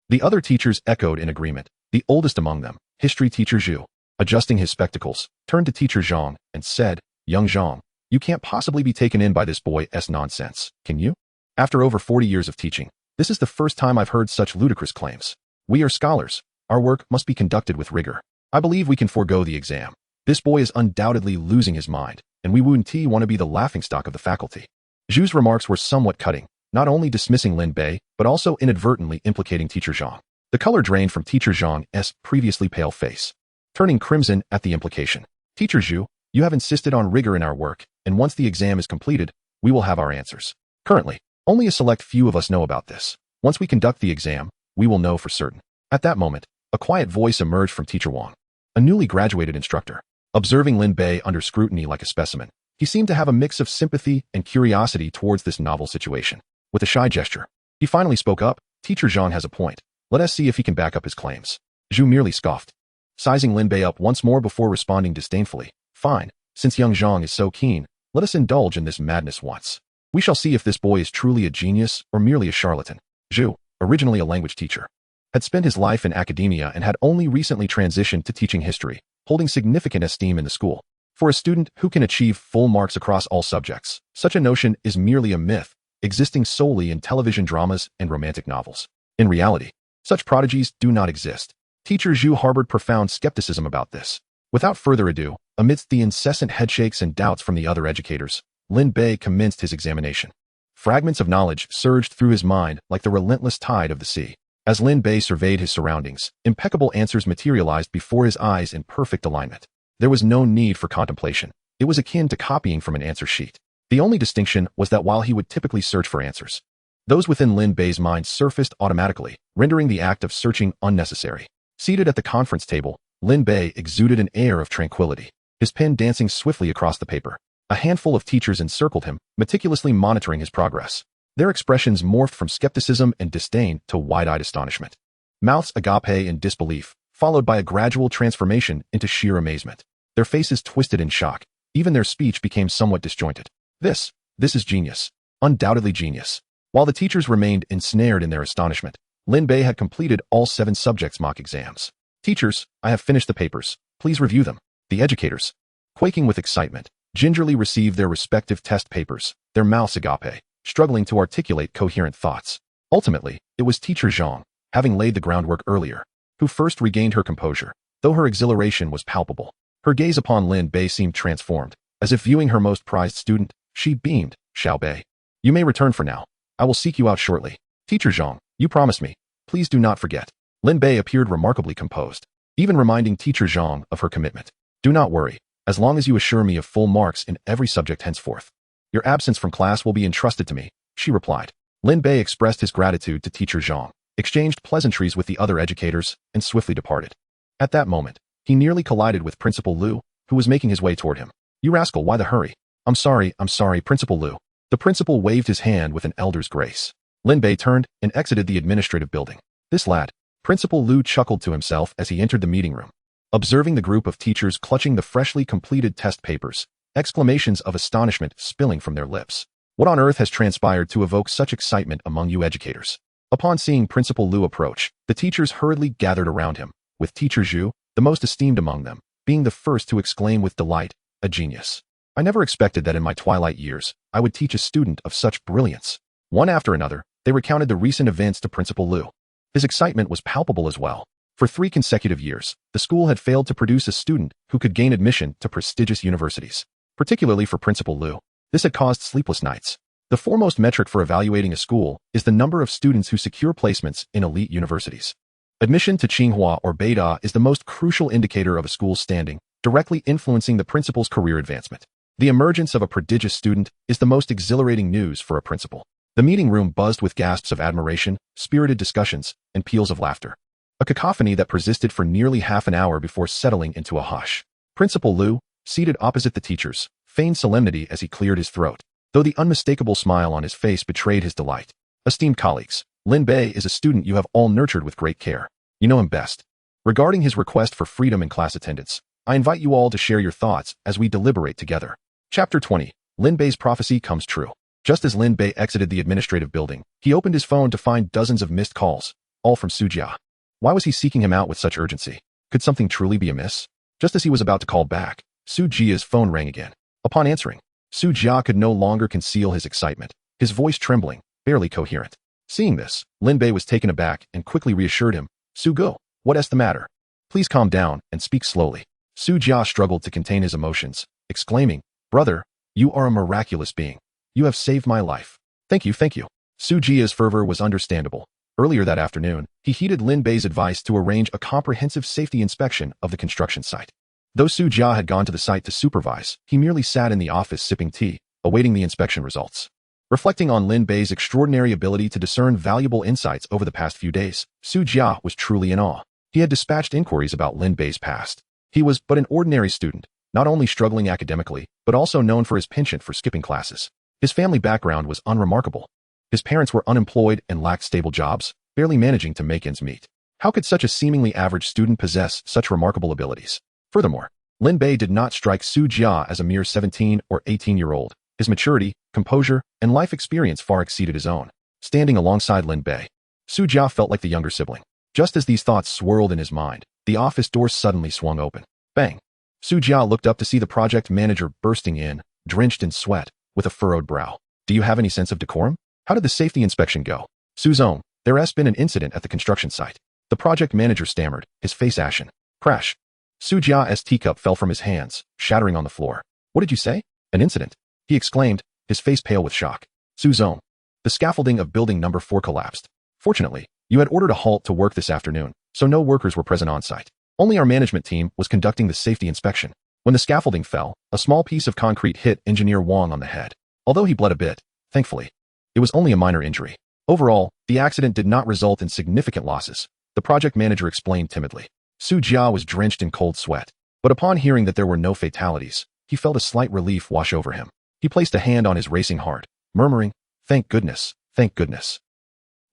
The other teachers echoed in agreement, the oldest among them, history teacher Zhu, adjusting his spectacles, turned to teacher Zhang and said, "Young Zhang, you can't possibly be taken in by this boy's nonsense, can you? After over 40 years of teaching, this is the first time I've heard such ludicrous claims. We are scholars. Our work must be conducted with rigor. I believe we can forego the exam. This boy is undoubtedly losing his mind, and we want to be the laughingstock of the faculty." Zhu's remarks were somewhat cutting, not only dismissing Lin Bei, but also inadvertently implicating teacher Zhang. The color drained from teacher Zhang's previously pale face, turning crimson at the implication. "Teacher Zhu, you have insisted on rigor in our work, and once the exam is completed, we will have our answers. Currently, only a select few of us know about this. Once we conduct the exam, we will know for certain." At that moment, a quiet voice emerged from teacher Wang, a newly graduated instructor. Observing Lin Bei under scrutiny like a specimen, he seemed to have a mix of sympathy and curiosity towards this novel situation. With a shy gesture, he finally spoke up, "Teacher Zhang has a point. Let us see if he can back up his claims." Zhu merely scoffed, sizing Lin Bei up once more before responding disdainfully, "Fine, since young Zhang is so keen, let us indulge in this madness once. We shall see if this boy is truly a genius or merely a charlatan." Zhu, originally a language teacher, had spent his life in academia and had only recently transitioned to teaching history, holding significant esteem in the school. For a student who can achieve full marks across all subjects, such a notion is merely a myth, existing solely in television dramas and romantic novels. In reality, such prodigies do not exist. Teacher Zhu harbored profound skepticism about this. Without further ado, amidst the incessant headshakes and doubts from the other educators, Lin Bei commenced his examination. Fragments of knowledge surged through his mind like the relentless tide of the sea. As Lin Bei surveyed his surroundings, impeccable answers materialized before his eyes in perfect alignment. There was no need for contemplation. It was akin to copying from an answer sheet. The only distinction was that while he would typically search for answers, those within Lin Bei's mind surfaced automatically, rendering the act of searching unnecessary. Seated at the conference table, Lin Bei exuded an air of tranquility, his pen dancing swiftly across the paper. A handful of teachers encircled him, meticulously monitoring his progress. Their expressions morphed from skepticism and disdain to wide-eyed astonishment. Mouths agape in disbelief, followed by a gradual transformation into sheer amazement. Their faces twisted in shock. Even their speech became somewhat disjointed. This is genius. Undoubtedly genius. While the teachers remained ensnared in their astonishment, Lin Bei had completed all 7 subjects' mock exams. "Teachers, I have finished the papers. Please review them." The educators, quaking with excitement, gingerly received their respective test papers, their mouths agape, struggling to articulate coherent thoughts. Ultimately, it was teacher Zhang, having laid the groundwork earlier, who first regained her composure, though her exhilaration was palpable. Her gaze upon Lin Bei seemed transformed. As if viewing her most prized student, she beamed, "Xiao Bei, you may return for now. I will seek you out shortly. Teacher Zhang, you promised me. Please do not forget." Lin Bei appeared remarkably composed, even reminding teacher Zhang of her commitment. "Do not worry, as long as you assure me of full marks in every subject henceforth. Your absence from class will be entrusted to me," she replied. Lin Bei expressed his gratitude to teacher Zhang, exchanged pleasantries with the other educators, and swiftly departed. At that moment, he nearly collided with Principal Liu, who was making his way toward him. "You rascal, why the hurry?" I'm sorry, Principal Liu." The principal waved his hand with an elder's grace. Lin Bei turned and exited the administrative building. "This lad," Principal Liu chuckled to himself as he entered the meeting room. Observing the group of teachers clutching the freshly completed test papers, exclamations of astonishment spilling from their lips. What on earth has transpired to evoke such excitement among you educators? Upon seeing Principal Liu approach, the teachers hurriedly gathered around him, with teacher Zhu, the most esteemed among them, being the first to exclaim with delight, "A genius. I never expected that in my twilight years, I would teach a student of such brilliance." One after another, they recounted the recent events to Principal Liu. His excitement was palpable as well. For 3 consecutive years, the school had failed to produce a student who could gain admission to prestigious universities. Particularly for Principal Liu, this had caused sleepless nights. The foremost metric for evaluating a school is the number of students who secure placements in elite universities. Admission to Tsinghua or Beida is the most crucial indicator of a school's standing, directly influencing the principal's career advancement. The emergence of a prodigious student is the most exhilarating news for a principal. The meeting room buzzed with gasps of admiration, spirited discussions, and peals of laughter. A cacophony that persisted for nearly half an hour before settling into a hush. Principal Liu, seated opposite the teachers, feigned solemnity as he cleared his throat, though the unmistakable smile on his face betrayed his delight. Esteemed colleagues, Lin Bei is a student you have all nurtured with great care. You know him best. Regarding his request for freedom in class attendance, I invite you all to share your thoughts as we deliberate together. Chapter 20. Lin Bei's prophecy comes true. Just as Lin Bei exited the administrative building, he opened his phone to find dozens of missed calls, all from Su Jia. Why was he seeking him out with such urgency? Could something truly be amiss? Just as he was about to call back, Su Jia's phone rang again. Upon answering, Su Jia could no longer conceal his excitement, his voice trembling, barely coherent. Seeing this, Lin Bei was taken aback and quickly reassured him. Su Go, what's the matter? Please calm down and speak slowly. Su Jia struggled to contain his emotions, exclaiming, Brother, you are a miraculous being. You have saved my life. Thank you, thank you. Su Jia's fervor was understandable. Earlier that afternoon, he heeded Lin Bei's advice to arrange a comprehensive safety inspection of the construction site. Though Su Jia had gone to the site to supervise, he merely sat in the office sipping tea, awaiting the inspection results. Reflecting on Lin Bei's extraordinary ability to discern valuable insights over the past few days, Su Jia was truly in awe. He had dispatched inquiries about Lin Bei's past. He was but an ordinary student, not only struggling academically, but also known for his penchant for skipping classes. His family background was unremarkable. His parents were unemployed and lacked stable jobs, barely managing to make ends meet. How could such a seemingly average student possess such remarkable abilities? Furthermore, Lin Bei did not strike Su Jia as a mere 17 or 18-year-old. His maturity, composure, and life experience far exceeded his own. Standing alongside Lin Bei, Su Jia felt like the younger sibling. Just as these thoughts swirled in his mind, the office door suddenly swung open. Bang! Su Jia looked up to see the project manager bursting in, drenched in sweat, with a furrowed brow. Do you have any sense of decorum? How did the safety inspection go? Su Zong, there has been an incident at the construction site. The project manager stammered, his face ashen. Crash! Su Jia's teacup fell from his hands, shattering on the floor. What did you say? An incident? He exclaimed, his face pale with shock. Su Zong, the scaffolding of building number 4 collapsed. Fortunately, you had ordered a halt to work this afternoon, so no workers were present on site. Only our management team was conducting the safety inspection. When the scaffolding fell, a small piece of concrete hit Engineer Wang on the head. Although he bled a bit, thankfully, it was only a minor injury. Overall, the accident did not result in significant losses, the project manager explained timidly. Su Jia was drenched in cold sweat, but upon hearing that there were no fatalities, he felt a slight relief wash over him. He placed a hand on his racing heart, murmuring, Thank goodness, thank goodness.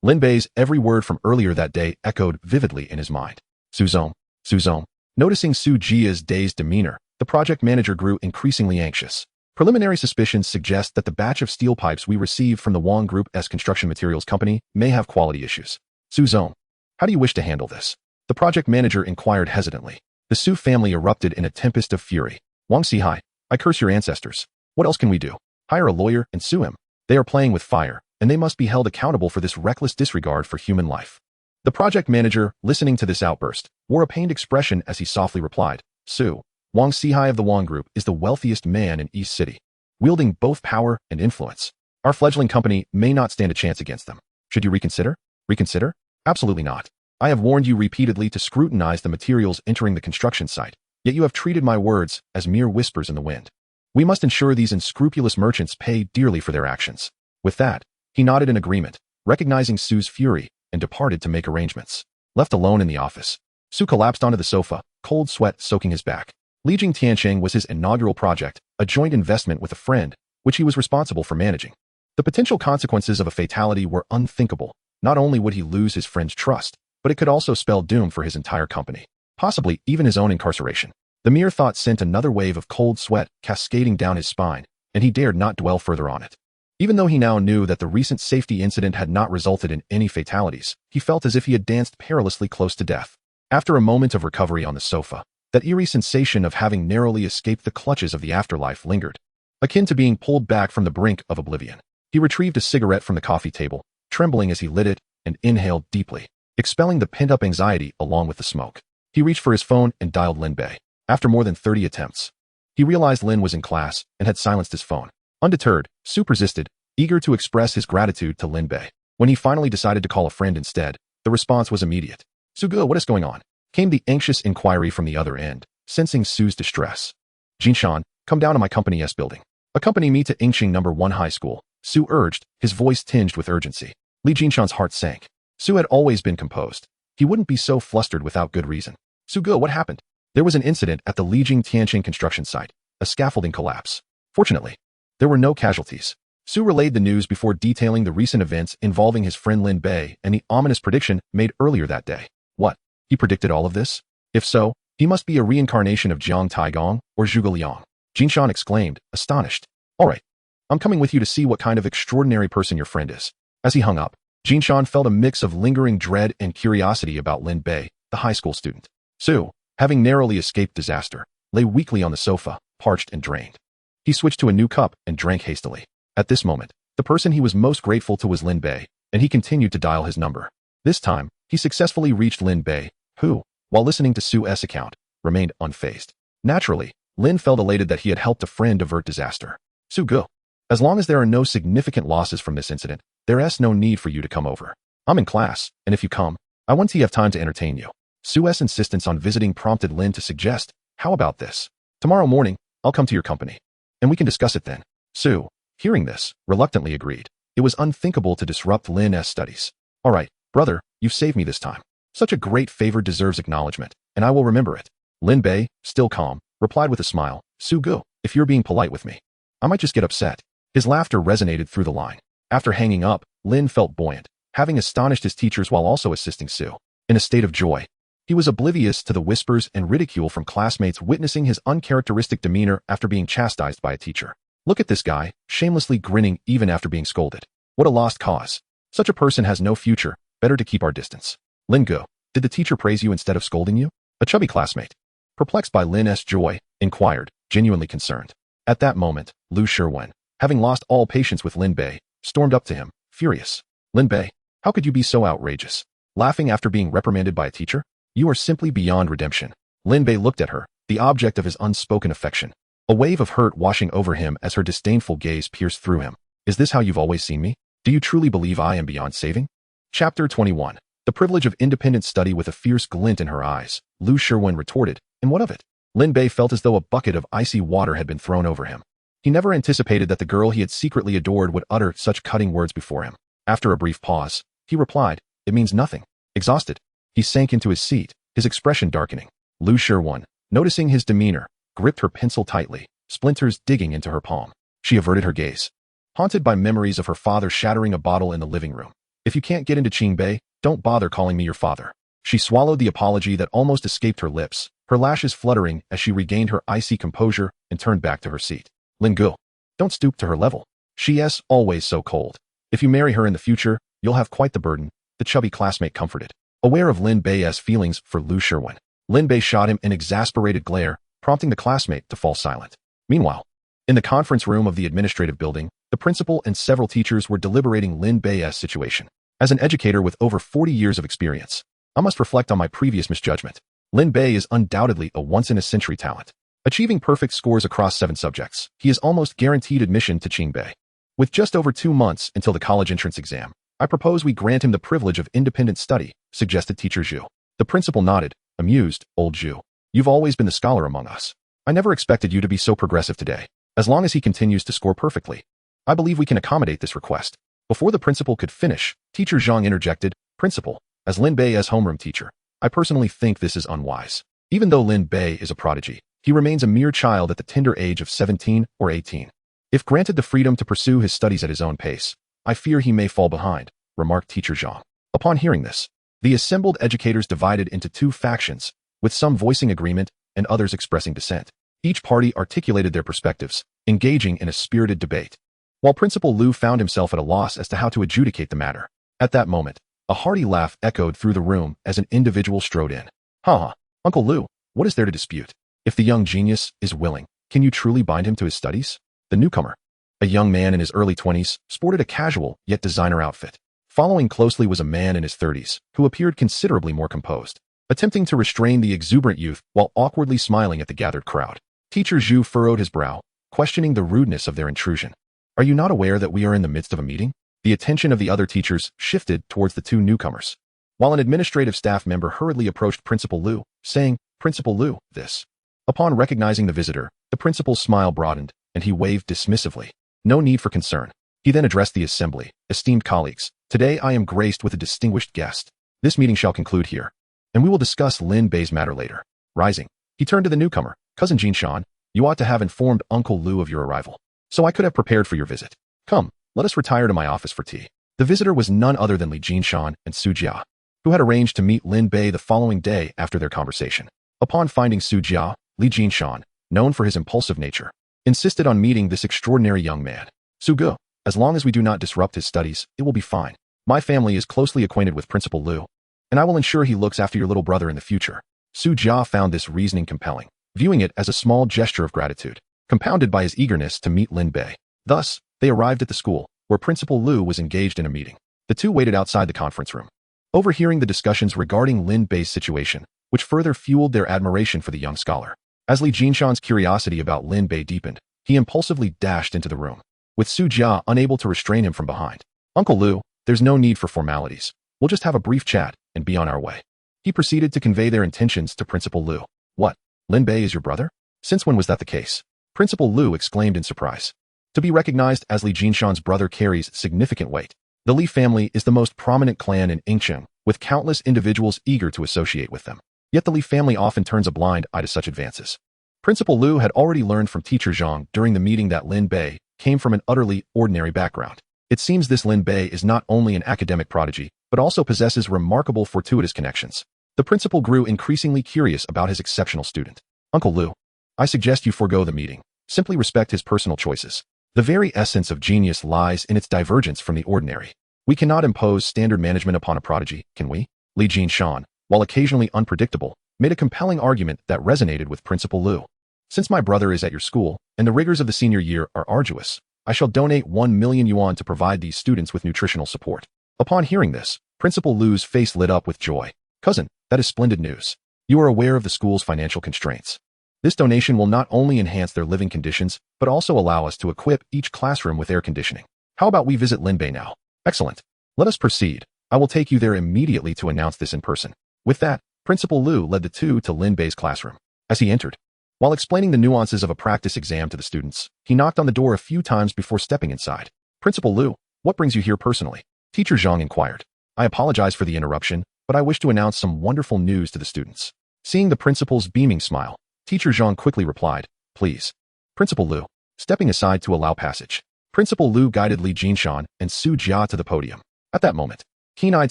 Lin Bei's every word from earlier that day echoed vividly in his mind. Su Zong. Noticing Su Jia's dazed demeanor, the project manager grew increasingly anxious. Preliminary suspicions suggest that the batch of steel pipes we received from the Wang Group's construction materials company may have quality issues. Su Zong, how do you wish to handle this? The project manager inquired hesitantly. The Su family erupted in a tempest of fury. Wang Sihai, I curse your ancestors. What else can we do? Hire a lawyer and sue him. They are playing with fire, and they must be held accountable for this reckless disregard for human life. The project manager, listening to this outburst, wore a pained expression as he softly replied, Su, Wang Sihai of the Wang Group is the wealthiest man in East City, wielding both power and influence. Our fledgling company may not stand a chance against them. Should you reconsider? Reconsider? Absolutely not. I have warned you repeatedly to scrutinize the materials entering the construction site, yet you have treated my words as mere whispers in the wind. We must ensure these unscrupulous merchants pay dearly for their actions. With that, he nodded in agreement, recognizing Su's fury, and departed to make arrangements. Left alone in the office, Su collapsed onto the sofa, cold sweat soaking his back. Lijing Tiancheng was his inaugural project, a joint investment with a friend, which he was responsible for managing. The potential consequences of a fatality were unthinkable. Not only would he lose his friend's trust, but it could also spell doom for his entire company, possibly even his own incarceration. The mere thought sent another wave of cold sweat cascading down his spine, and he dared not dwell further on it. Even though he now knew that the recent safety incident had not resulted in any fatalities, he felt as if he had danced perilously close to death. After a moment of recovery on the sofa, that eerie sensation of having narrowly escaped the clutches of the afterlife lingered, akin to being pulled back from the brink of oblivion. He retrieved a cigarette from the coffee table, trembling as he lit it, and inhaled deeply. expelling the pent-up anxiety along with the smoke. He reached for his phone and dialed Lin Bei. After more than 30 attempts, he realized Lin was in class and had silenced his phone. Undeterred, Su persisted, eager to express his gratitude to Lin Bei. When he finally decided to call a friend instead, the response was immediate. "Sugo, what is going on?" came the anxious inquiry from the other end, sensing Su's distress. "Jinshan, come down to my company S building. Accompany me to Ingxing No. 1 High School," Su urged, his voice tinged with urgency. Li Jinshan's heart sank. Su had always been composed. He wouldn't be so flustered without good reason. "Sugo, what happened?" There was an incident at the Lijing Tianqing construction site, a scaffolding collapse. Fortunately, there were no casualties. Su relayed the news before detailing the recent events involving his friend Lin Bei and the ominous prediction made earlier that day. What? He predicted all of this? If so, he must be a reincarnation of Jiang Taigong or Zhuge Liang. Jinshan exclaimed, astonished. "All right, I'm coming with you to see what kind of extraordinary person your friend is." As he hung up, Jinshan felt a mix of lingering dread and curiosity about Lin Bei, the high school student. Su, having narrowly escaped disaster, lay weakly on the sofa, parched and drained. He switched to a new cup and drank hastily. At this moment, the person he was most grateful to was Lin Bei, and he continued to dial his number. This time, he successfully reached Lin Bei, who, while listening to Su's account, remained unfazed. Naturally, Lin felt elated that he had helped a friend avert disaster. "Sugo, as long as there are no significant losses from this incident, there's no need for you to come over. I'm in class, and if you come, I want to have time to entertain you." Su's insistence on visiting prompted Lin to suggest, "How about this? Tomorrow morning, I'll come to your company, and we can discuss it then." Su, hearing this, reluctantly agreed. It was unthinkable to disrupt Lin's studies. "All right, brother, you've saved me this time. Such a great favor deserves acknowledgement, and I will remember it." Lin Bei, still calm, replied with a smile, "Sugo, if you're being polite with me, I might just get upset." His laughter resonated through the line. After hanging up, Lin felt buoyant, having astonished his teachers while also assisting Su. In a state of joy, he was oblivious to the whispers and ridicule from classmates witnessing his uncharacteristic demeanor after being chastised by a teacher. Look at this guy, shamelessly grinning even after being scolded. What a lost cause. Such a person has no future, better to keep our distance. Lin Go, did the teacher praise you instead of scolding you? A chubby classmate, perplexed by Lin's joy, inquired, genuinely concerned. At that moment, Lu Shiwen, having lost all patience with Lin Bei, stormed up to him, furious. "Lin Bei, how could you be so outrageous? Laughing after being reprimanded by a teacher? You are simply beyond redemption." Lin Bei looked at her, the object of his unspoken affection. A wave of hurt washing over him as her disdainful gaze pierced through him. "Is this how you've always seen me? Do you truly believe I am beyond saving?" Chapter 21. The privilege of independent study. With a fierce glint in her eyes, Lu Shiwen retorted, "And what of it?" Lin Bei felt as though a bucket of icy water had been thrown over him. He never anticipated that the girl he had secretly adored would utter such cutting words before him. After a brief pause, he replied, "It means nothing." Exhausted, he sank into his seat, his expression darkening. Lu Shiwen, noticing his demeanor, gripped her pencil tightly, splinters digging into her palm. She averted her gaze, haunted by memories of her father shattering a bottle in the living room. "If you can't get into Qingbei, don't bother calling me your father." She swallowed the apology that almost escaped her lips, her lashes fluttering as she regained her icy composure and turned back to her seat. "Lin Gu, don't stoop to her level. She's always so cold. If you marry her in the future, you'll have quite the burden," the chubby classmate comforted. Aware of Lin Bei's feelings for Lu Shiwen, Lin Bei shot him an exasperated glare, prompting the classmate to fall silent. Meanwhile, in the conference room of the administrative building, the principal and several teachers were deliberating Lin Bei's situation. As an educator with over 40 years of experience, I must reflect on my previous misjudgment. Lin Bei is undoubtedly a once-in-a-century talent. Achieving perfect scores across 7 subjects, he is almost guaranteed admission to Qingbei. With just over 2 months until the college entrance exam, I propose we grant him the privilege of independent study, suggested Teacher Zhu. The principal nodded, amused. "Old Zhu, you've always been the scholar among us. I never expected you to be so progressive today. As long as he continues to score perfectly, I believe we can accommodate this request." Before the principal could finish, Teacher Zhang interjected, "Principal, as Lin Bei's homeroom teacher, I personally think this is unwise. Even though Lin Bei is a prodigy, he remains a mere child at the tender age of 17 or 18. If granted the freedom to pursue his studies at his own pace, I fear he may fall behind," remarked Teacher Zhang. Upon hearing this, the assembled educators divided into 2 factions, with some voicing agreement and others expressing dissent. Each party articulated their perspectives, engaging in a spirited debate, while Principal Lu found himself at a loss as to how to adjudicate the matter. At that moment, a hearty laugh echoed through the room as an individual strode in. "Ha! Uncle Lu, what is there to dispute? If the young genius is willing, can you truly bind him to his studies?" The newcomer, a young man in his early 20s, sported a casual yet designer outfit. Following closely was a man in his 30s, who appeared considerably more composed, attempting to restrain the exuberant youth while awkwardly smiling at the gathered crowd. Teacher Zhu furrowed his brow, questioning the rudeness of their intrusion. Are you not aware that we are in the midst of a meeting? The attention of the other teachers shifted towards the two newcomers, while an administrative staff member hurriedly approached Principal Liu, saying, Principal Liu, this. Upon recognizing the visitor, the principal's smile broadened, and he waved dismissively. No need for concern. He then addressed the assembly. Esteemed colleagues, today I am graced with a distinguished guest. This meeting shall conclude here, and we will discuss Lin Bei's matter later. Rising, he turned to the newcomer. Cousin Jinshan, you ought to have informed Uncle Liu of your arrival, so I could have prepared for your visit. Come, let us retire to my office for tea. The visitor was none other than Li Jinshan and Su Jia, who had arranged to meet Lin Bei the following day after their conversation. Upon finding Su Jia, Li Jinshan, known for his impulsive nature, insisted on meeting this extraordinary young man. Su Ge, as long as we do not disrupt his studies, it will be fine. My family is closely acquainted with Principal Liu, and I will ensure he looks after your little brother in the future. Su Jia found this reasoning compelling, viewing it as a small gesture of gratitude, compounded by his eagerness to meet Lin Bei. Thus, they arrived at the school, where Principal Liu was engaged in a meeting. The two waited outside the conference room, overhearing the discussions regarding Lin Bei's situation, which further fueled their admiration for the young scholar. As Li Jinshan's curiosity about Lin Bei deepened, he impulsively dashed into the room, with Su Jia unable to restrain him from behind. Uncle Liu, there's no need for formalities. We'll just have a brief chat and be on our way. He proceeded to convey their intentions to Principal Liu. What? Lin Bei is your brother? Since when was that the case? Principal Liu exclaimed in surprise. To be recognized as Li Jinshan's brother carries significant weight. The Li family is the most prominent clan in Yingcheng, with countless individuals eager to associate with them. Yet the Li family often turns a blind eye to such advances. Principal Liu had already learned from Teacher Zhang during the meeting that Lin Bei came from an utterly ordinary background. It seems this Lin Bei is not only an academic prodigy, but also possesses remarkable fortuitous connections. The principal grew increasingly curious about his exceptional student. Uncle Liu, I suggest you forego the meeting. Simply respect his personal choices. The very essence of genius lies in its divergence from the ordinary. We cannot impose standard management upon a prodigy, can we? Li Jinshan, while occasionally unpredictable, made a compelling argument that resonated with Principal Liu. Since my brother is at your school, and the rigors of the senior year are arduous, I shall donate 1 million yuan to provide these students with nutritional support. Upon hearing this, Principal Liu's face lit up with joy. Cousin, that is splendid news. You are aware of the school's financial constraints. This donation will not only enhance their living conditions, but also allow us to equip each classroom with air conditioning. How about we visit Lin Bei now? Excellent. Let us proceed. I will take you there immediately to announce this in person. With that, Principal Liu led the two to Lin Bei's classroom. As he entered, while explaining the nuances of a practice exam to the students, he knocked on the door a few times before stepping inside. Principal Liu, what brings you here personally? Teacher Zhang inquired. I apologize for the interruption, but I wish to announce some wonderful news to the students. Seeing the principal's beaming smile, Teacher Zhang quickly replied, Please. Principal Liu, stepping aside to allow passage. Principal Liu guided Li Jinshan and Su Jia to the podium. At that moment, keen-eyed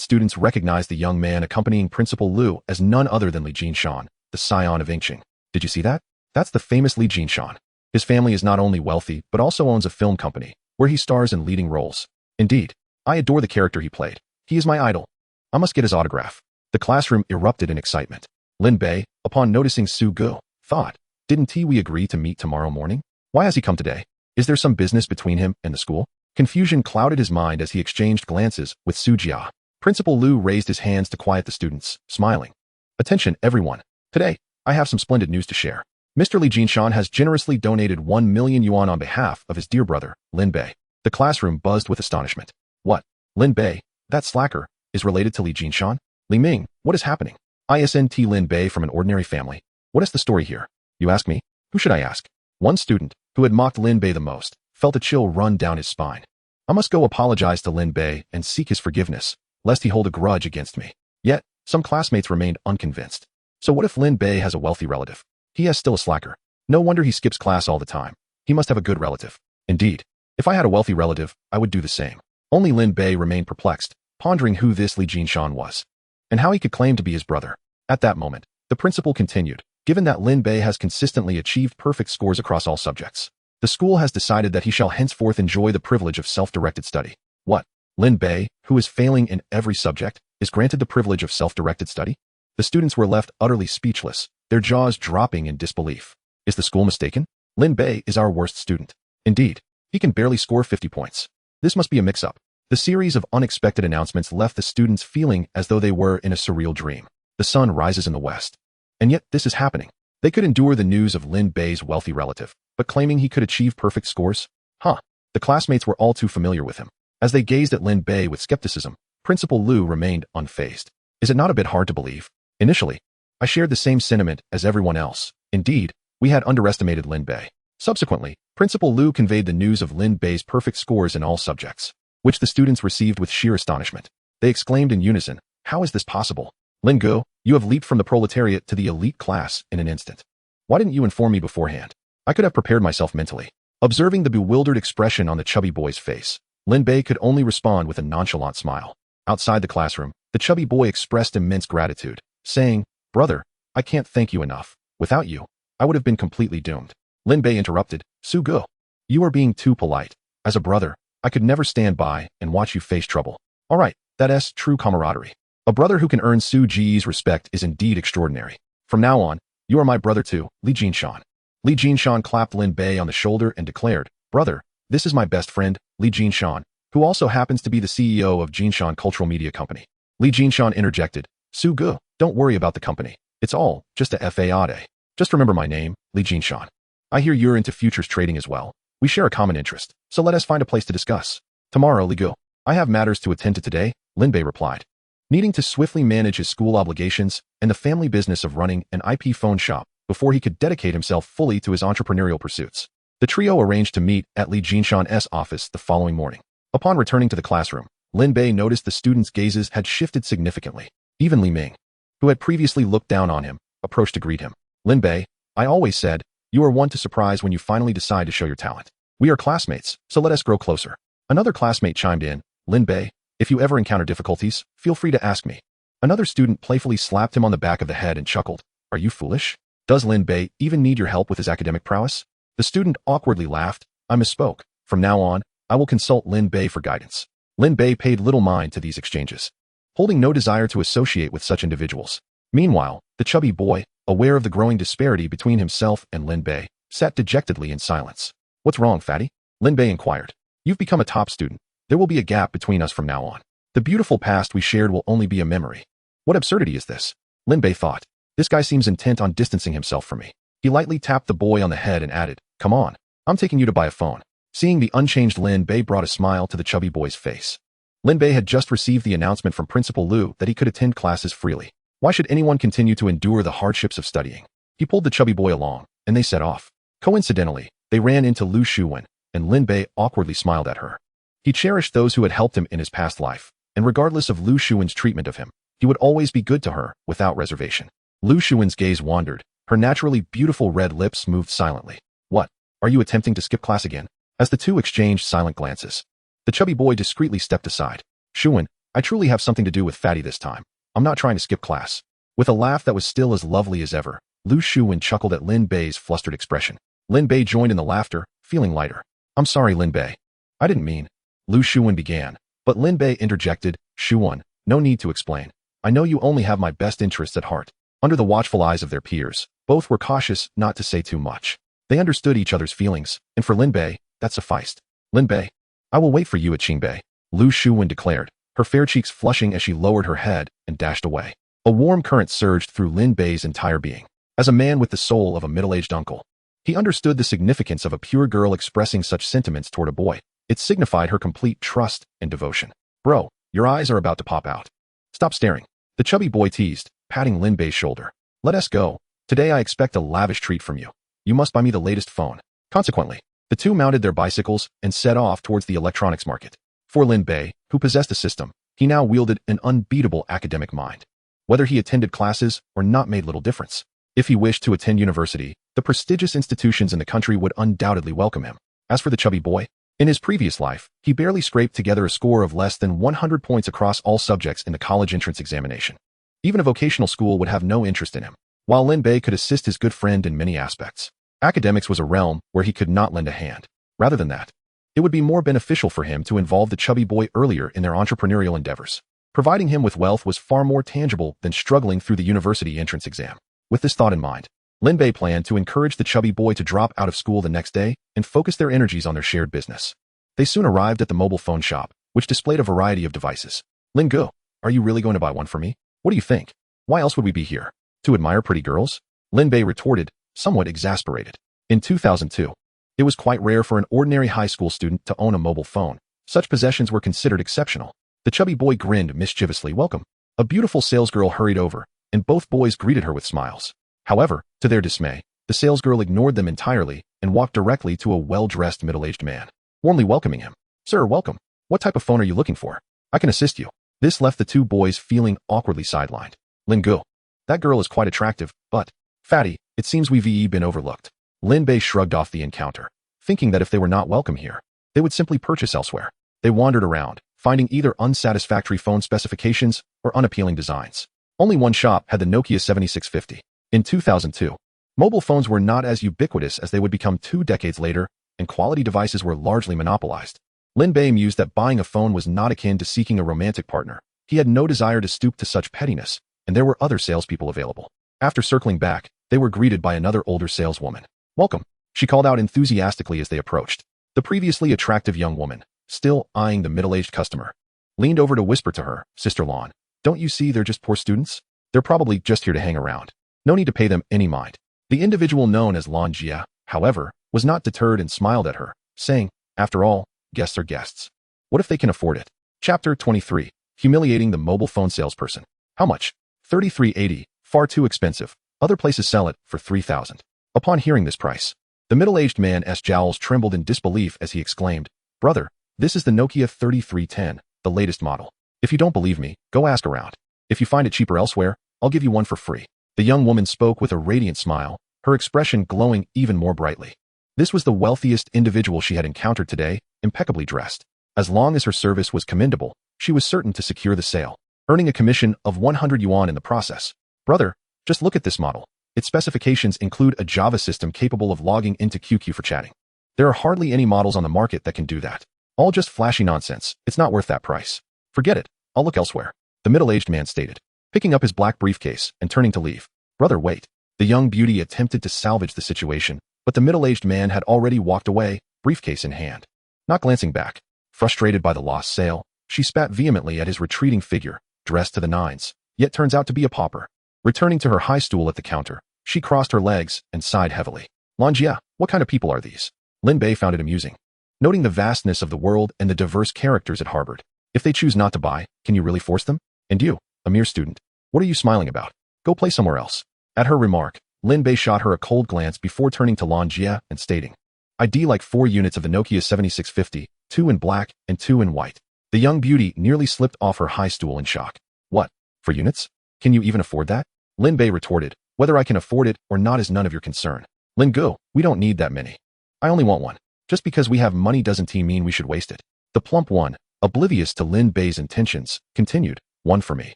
students recognized the young man accompanying Principal Liu as none other than Li Jinshan, the scion of Yingcheng. Did you see that? That's the famous Li Jinshan. His family is not only wealthy, but also owns a film company, where he stars in leading roles. Indeed, I adore the character he played. He is my idol. I must get his autograph. The classroom erupted in excitement. Lin Bei, upon noticing Su Ge, thought, Didn't we agree to meet tomorrow morning? Why has he come today? Is there some business between him and the school? Confusion clouded his mind as he exchanged glances with Su Jia. Principal Liu raised his hands to quiet the students, smiling. Attention, everyone. Today, I have some splendid news to share. Mr. Li Jinshan has generously donated 1 million yuan on behalf of his dear brother, Lin Bei. The classroom buzzed with astonishment. What? Lin Bei, that slacker, is related to Li Jinshan? Li Ming, what is happening? Isn't Lin Bei from an ordinary family? What is the story here? You ask me? Who should I ask? One student, who had mocked Lin Bei the most, felt a chill run down his spine. I must go apologize to Lin Bei and seek his forgiveness, lest he hold a grudge against me. Yet, some classmates remained unconvinced. So what if Lin Bei has a wealthy relative? He is still a slacker. No wonder he skips class all the time. He must have a good relative. Indeed, if I had a wealthy relative, I would do the same. Only Lin Bei remained perplexed, pondering who this Li Jinshan was, and how he could claim to be his brother. At that moment, the principal continued, Given that Lin Bei has consistently achieved perfect scores across all subjects, the school has decided that he shall henceforth enjoy the privilege of self-directed study. What? Lin Bei, who is failing in every subject, is granted the privilege of self-directed study? The students were left utterly speechless, their jaws dropping in disbelief. Is the school mistaken? Lin Bei is our worst student. Indeed, he can barely score 50 points. This must be a mix-up. The series of unexpected announcements left the students feeling as though they were in a surreal dream. The sun rises in the west. And yet this is happening. They could endure the news of Lin Bei's wealthy relative, but claiming he could achieve perfect scores? The classmates were all too familiar with him. As they gazed at Lin Bei with skepticism, Principal Liu remained unfazed. Is it not a bit hard to believe? Initially, I shared the same sentiment as everyone else. Indeed, we had underestimated Lin Bei. Subsequently, Principal Liu conveyed the news of Lin Bei's perfect scores in all subjects, which the students received with sheer astonishment. They exclaimed in unison, "How is this possible? Lin Go, you have leaped from the proletariat to the elite class in an instant. Why didn't you inform me beforehand? I could have prepared myself mentally." Observing the bewildered expression on the chubby boy's face, Lin Bei could only respond with a nonchalant smile. Outside the classroom, the chubby boy expressed immense gratitude, saying, "Brother, I can't thank you enough. Without you, I would have been completely doomed." Lin Bei interrupted, "Su Go, you are being too polite. As a brother, I could never stand by and watch you face trouble. All right, that's true camaraderie. A brother who can earn Su Ji's respect is indeed extraordinary. From now on, you are my brother too, Li Jinshan." Li Jinshan clapped Lin Bei on the shoulder and declared, "Brother, this is my best friend, Li Jinshan, who also happens to be the CEO of Jinshan Cultural Media Company." Li Jinshan interjected, "Su Ge, don't worry about the company. It's all just a fade. Just remember my name, Li Jinshan. I hear you're into futures trading as well. We share a common interest, so let us find a place to discuss. Tomorrow, Li Ge. I have matters to attend to today," Lin Bei replied. Needing to swiftly manage his school obligations and the family business of running an IP phone shop before he could dedicate himself fully to his entrepreneurial pursuits, the trio arranged to meet at Li Jinshan's office the following morning. Upon returning to the classroom, Lin Bei noticed the students' gazes had shifted significantly. Even Li Ming, who had previously looked down on him, approached to greet him. "Lin Bei, I always said, you are one to surprise when you finally decide to show your talent. We are classmates, so let us grow closer." Another classmate chimed in, "Lin Bei, if you ever encounter difficulties, feel free to ask me." Another student playfully slapped him on the back of the head and chuckled, "Are you foolish? Does Lin Bei even need your help with his academic prowess?" The student awkwardly laughed, "I misspoke. From now on, I will consult Lin Bei for guidance." Lin Bei paid little mind to these exchanges, holding no desire to associate with such individuals. Meanwhile, the chubby boy, aware of the growing disparity between himself and Lin Bei, sat dejectedly in silence. "What's wrong, fatty?" Lin Bei inquired. "You've become a top student. There will be a gap between us from now on. The beautiful past we shared will only be a memory." "What absurdity is this?" Lin Bei thought. "This guy seems intent on distancing himself from me." He lightly tapped the boy on the head and added, "Come on, I'm taking you to buy a phone." Seeing the unchanged Lin Bei brought a smile to the chubby boy's face. Lin Bei had just received the announcement from Principal Liu that he could attend classes freely. Why should anyone continue to endure the hardships of studying? He pulled the chubby boy along, and they set off. Coincidentally, they ran into Lu Shuwen, and Lin Bei awkwardly smiled at her. He cherished those who had helped him in his past life, and regardless of Lu Shuwen's treatment of him, he would always be good to her, without reservation. Lu Shuwen's gaze wandered. Her naturally beautiful red lips moved silently. "What? Are you attempting to skip class again?" As the two exchanged silent glances, the chubby boy discreetly stepped aside. "Shuwen, I truly have something to do with Fatty this time. I'm not trying to skip class." With a laugh that was still as lovely as ever, Lu Shuwen chuckled at Lin Bei's flustered expression. Lin Bei joined in the laughter, feeling lighter. "I'm sorry, Lin Bei. I didn't mean." Lu Shuwen began, but Lin Bei interjected, "Shuwen, no need to explain. I know you only have my best interests at heart." Under the watchful eyes of their peers, both were cautious not to say too much. They understood each other's feelings, and for Lin Bei, that sufficed. "Lin Bei, I will wait for you at Qingbei," Lu Shuwen declared, her fair cheeks flushing as she lowered her head and dashed away. A warm current surged through Lin Bei's entire being. As a man with the soul of a middle-aged uncle, he understood the significance of a pure girl expressing such sentiments toward a boy. It signified her complete trust and devotion. "Bro, your eyes are about to pop out. Stop staring," the chubby boy teased, patting Lin Bei's shoulder. "Let us go. Today I expect a lavish treat from you. You must buy me the latest phone." Consequently, the two mounted their bicycles and set off towards the electronics market. For Lin Bei, who possessed a system, he now wielded an unbeatable academic mind. Whether he attended classes or not made little difference. If he wished to attend university, the prestigious institutions in the country would undoubtedly welcome him. As for the chubby boy, in his previous life, he barely scraped together a score of less than 100 points across all subjects in the college entrance examination. Even a vocational school would have no interest in him, while Lin Bei could assist his good friend in many aspects. Academics was a realm where he could not lend a hand. Rather than that, it would be more beneficial for him to involve the chubby boy earlier in their entrepreneurial endeavors. Providing him with wealth was far more tangible than struggling through the university entrance exam. With this thought in mind, Lin Bei planned to encourage the chubby boy to drop out of school the next day and focus their energies on their shared business. They soon arrived at the mobile phone shop, which displayed a variety of devices. Lin Bei, are you really going to buy one for me? What do you think? Why else would we be here? To admire pretty girls? Lin Bei retorted, somewhat exasperated. In 2002, it was quite rare for an ordinary high school student to own a mobile phone. Such possessions were considered exceptional. The chubby boy grinned mischievously. Welcome. A beautiful salesgirl hurried over, and both boys greeted her with smiles. However, to their dismay, the salesgirl ignored them entirely and walked directly to a well-dressed middle-aged man, warmly welcoming him. Sir, welcome. What type of phone are you looking for? I can assist you. This left the two boys feeling awkwardly sidelined. Lin Bei, that girl is quite attractive, but, fatty, it seems we've been overlooked. Lin Bei shrugged off the encounter, thinking that if they were not welcome here, they would simply purchase elsewhere. They wandered around, finding either unsatisfactory phone specifications or unappealing designs. Only one shop had the Nokia 7650. In 2002, mobile phones were not as ubiquitous as they would become 2 decades later, and quality devices were largely monopolized. Lin Bei mused that buying a phone was not akin to seeking a romantic partner. He had no desire to stoop to such pettiness, and there were other salespeople available. After circling back, they were greeted by another older saleswoman. Welcome, she called out enthusiastically as they approached. The previously attractive young woman, still eyeing the middle-aged customer, leaned over to whisper to her, Sister Lon, don't you see they're just poor students? They're probably just here to hang around. No need to pay them any mind. The individual known as Lon Jia, however, was not deterred and smiled at her, saying, after all, guests are guests. What if they can afford it? Chapter 23. Humiliating the mobile phone salesperson. How much? $33.80. Far too expensive. Other places sell it for $3,000. Upon hearing this price, the middle-aged man's jowls trembled in disbelief as he exclaimed, Brother, this is the Nokia 3310, the latest model. If you don't believe me, go ask around. If you find it cheaper elsewhere, I'll give you one for free. The young woman spoke with a radiant smile, her expression glowing even more brightly. This was the wealthiest individual she had encountered today, impeccably dressed. As long as her service was commendable, she was certain to secure the sale, earning a commission of 100 yuan in the process. Brother, just look at this model. Its specifications include a Java system capable of logging into QQ for chatting. There are hardly any models on the market that can do that. All just flashy nonsense. It's not worth that price. Forget it. I'll look elsewhere. The middle-aged man stated, picking up his black briefcase and turning to leave. Brother, wait. The young beauty attempted to salvage the situation, but the middle-aged man had already walked away, briefcase in hand. Not glancing back, frustrated by the lost sale, she spat vehemently at his retreating figure, dressed to the nines, yet turns out to be a pauper. Returning to her high stool at the counter, she crossed her legs and sighed heavily. Lon Jia, what kind of people are these? Lin Bei found it amusing, noting the vastness of the world and the diverse characters it harbored. If they choose not to buy, can you really force them? And you, a mere student, what are you smiling about? Go play somewhere else. At her remark, Lin Bei shot her a cold glance before turning to Lon Jia and stating, I'd like 4 units of the Nokia 7650, 2 in black and 2 in white. The young beauty nearly slipped off her high stool in shock. What? For units? Can you even afford that? Lin Bei retorted, whether I can afford it or not is none of your concern. Lin Bei, we don't need that many. I only want one. Just because we have money doesn't mean we should waste it. The plump one, oblivious to Lin Bei's intentions, continued, 1 for me,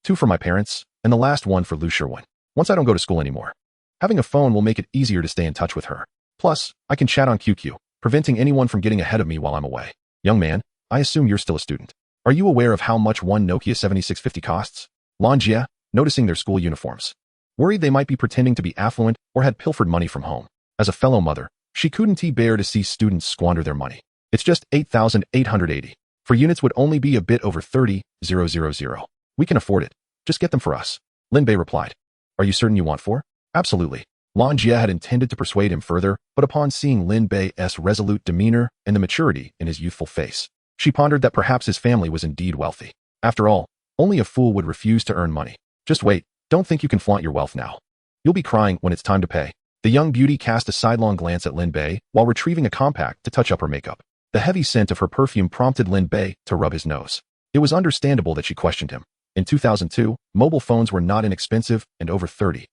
2 for my parents, and the last one for Lu Sherwin. Once I don't go to school anymore. Having a phone will make it easier to stay in touch with her. Plus, I can chat on QQ, preventing anyone from getting ahead of me while I'm away. Young man, I assume you're still a student. Are you aware of how much one Nokia 7650 costs? Lon Jia, noticing their school uniforms, worried they might be pretending to be affluent or had pilfered money from home. As a fellow mother, she couldn't bear to see students squander their money. It's just 8,880. For units would only be a bit over 30,000. We can afford it. Just get them for us. Lin Bei replied. Are you certain you want 4? Absolutely. Lon Jia had intended to persuade him further, but upon seeing Lin Bei's resolute demeanor and the maturity in his youthful face, she pondered that perhaps his family was indeed wealthy. After all, only a fool would refuse to earn money. Just wait. Don't think you can flaunt your wealth now. You'll be crying when it's time to pay. The young beauty cast a sidelong glance at Lin Bei while retrieving a compact to touch up her makeup. The heavy scent of her perfume prompted Lin Bei to rub his nose. It was understandable that she questioned him. In 2002, mobile phones were not inexpensive, and over 30,000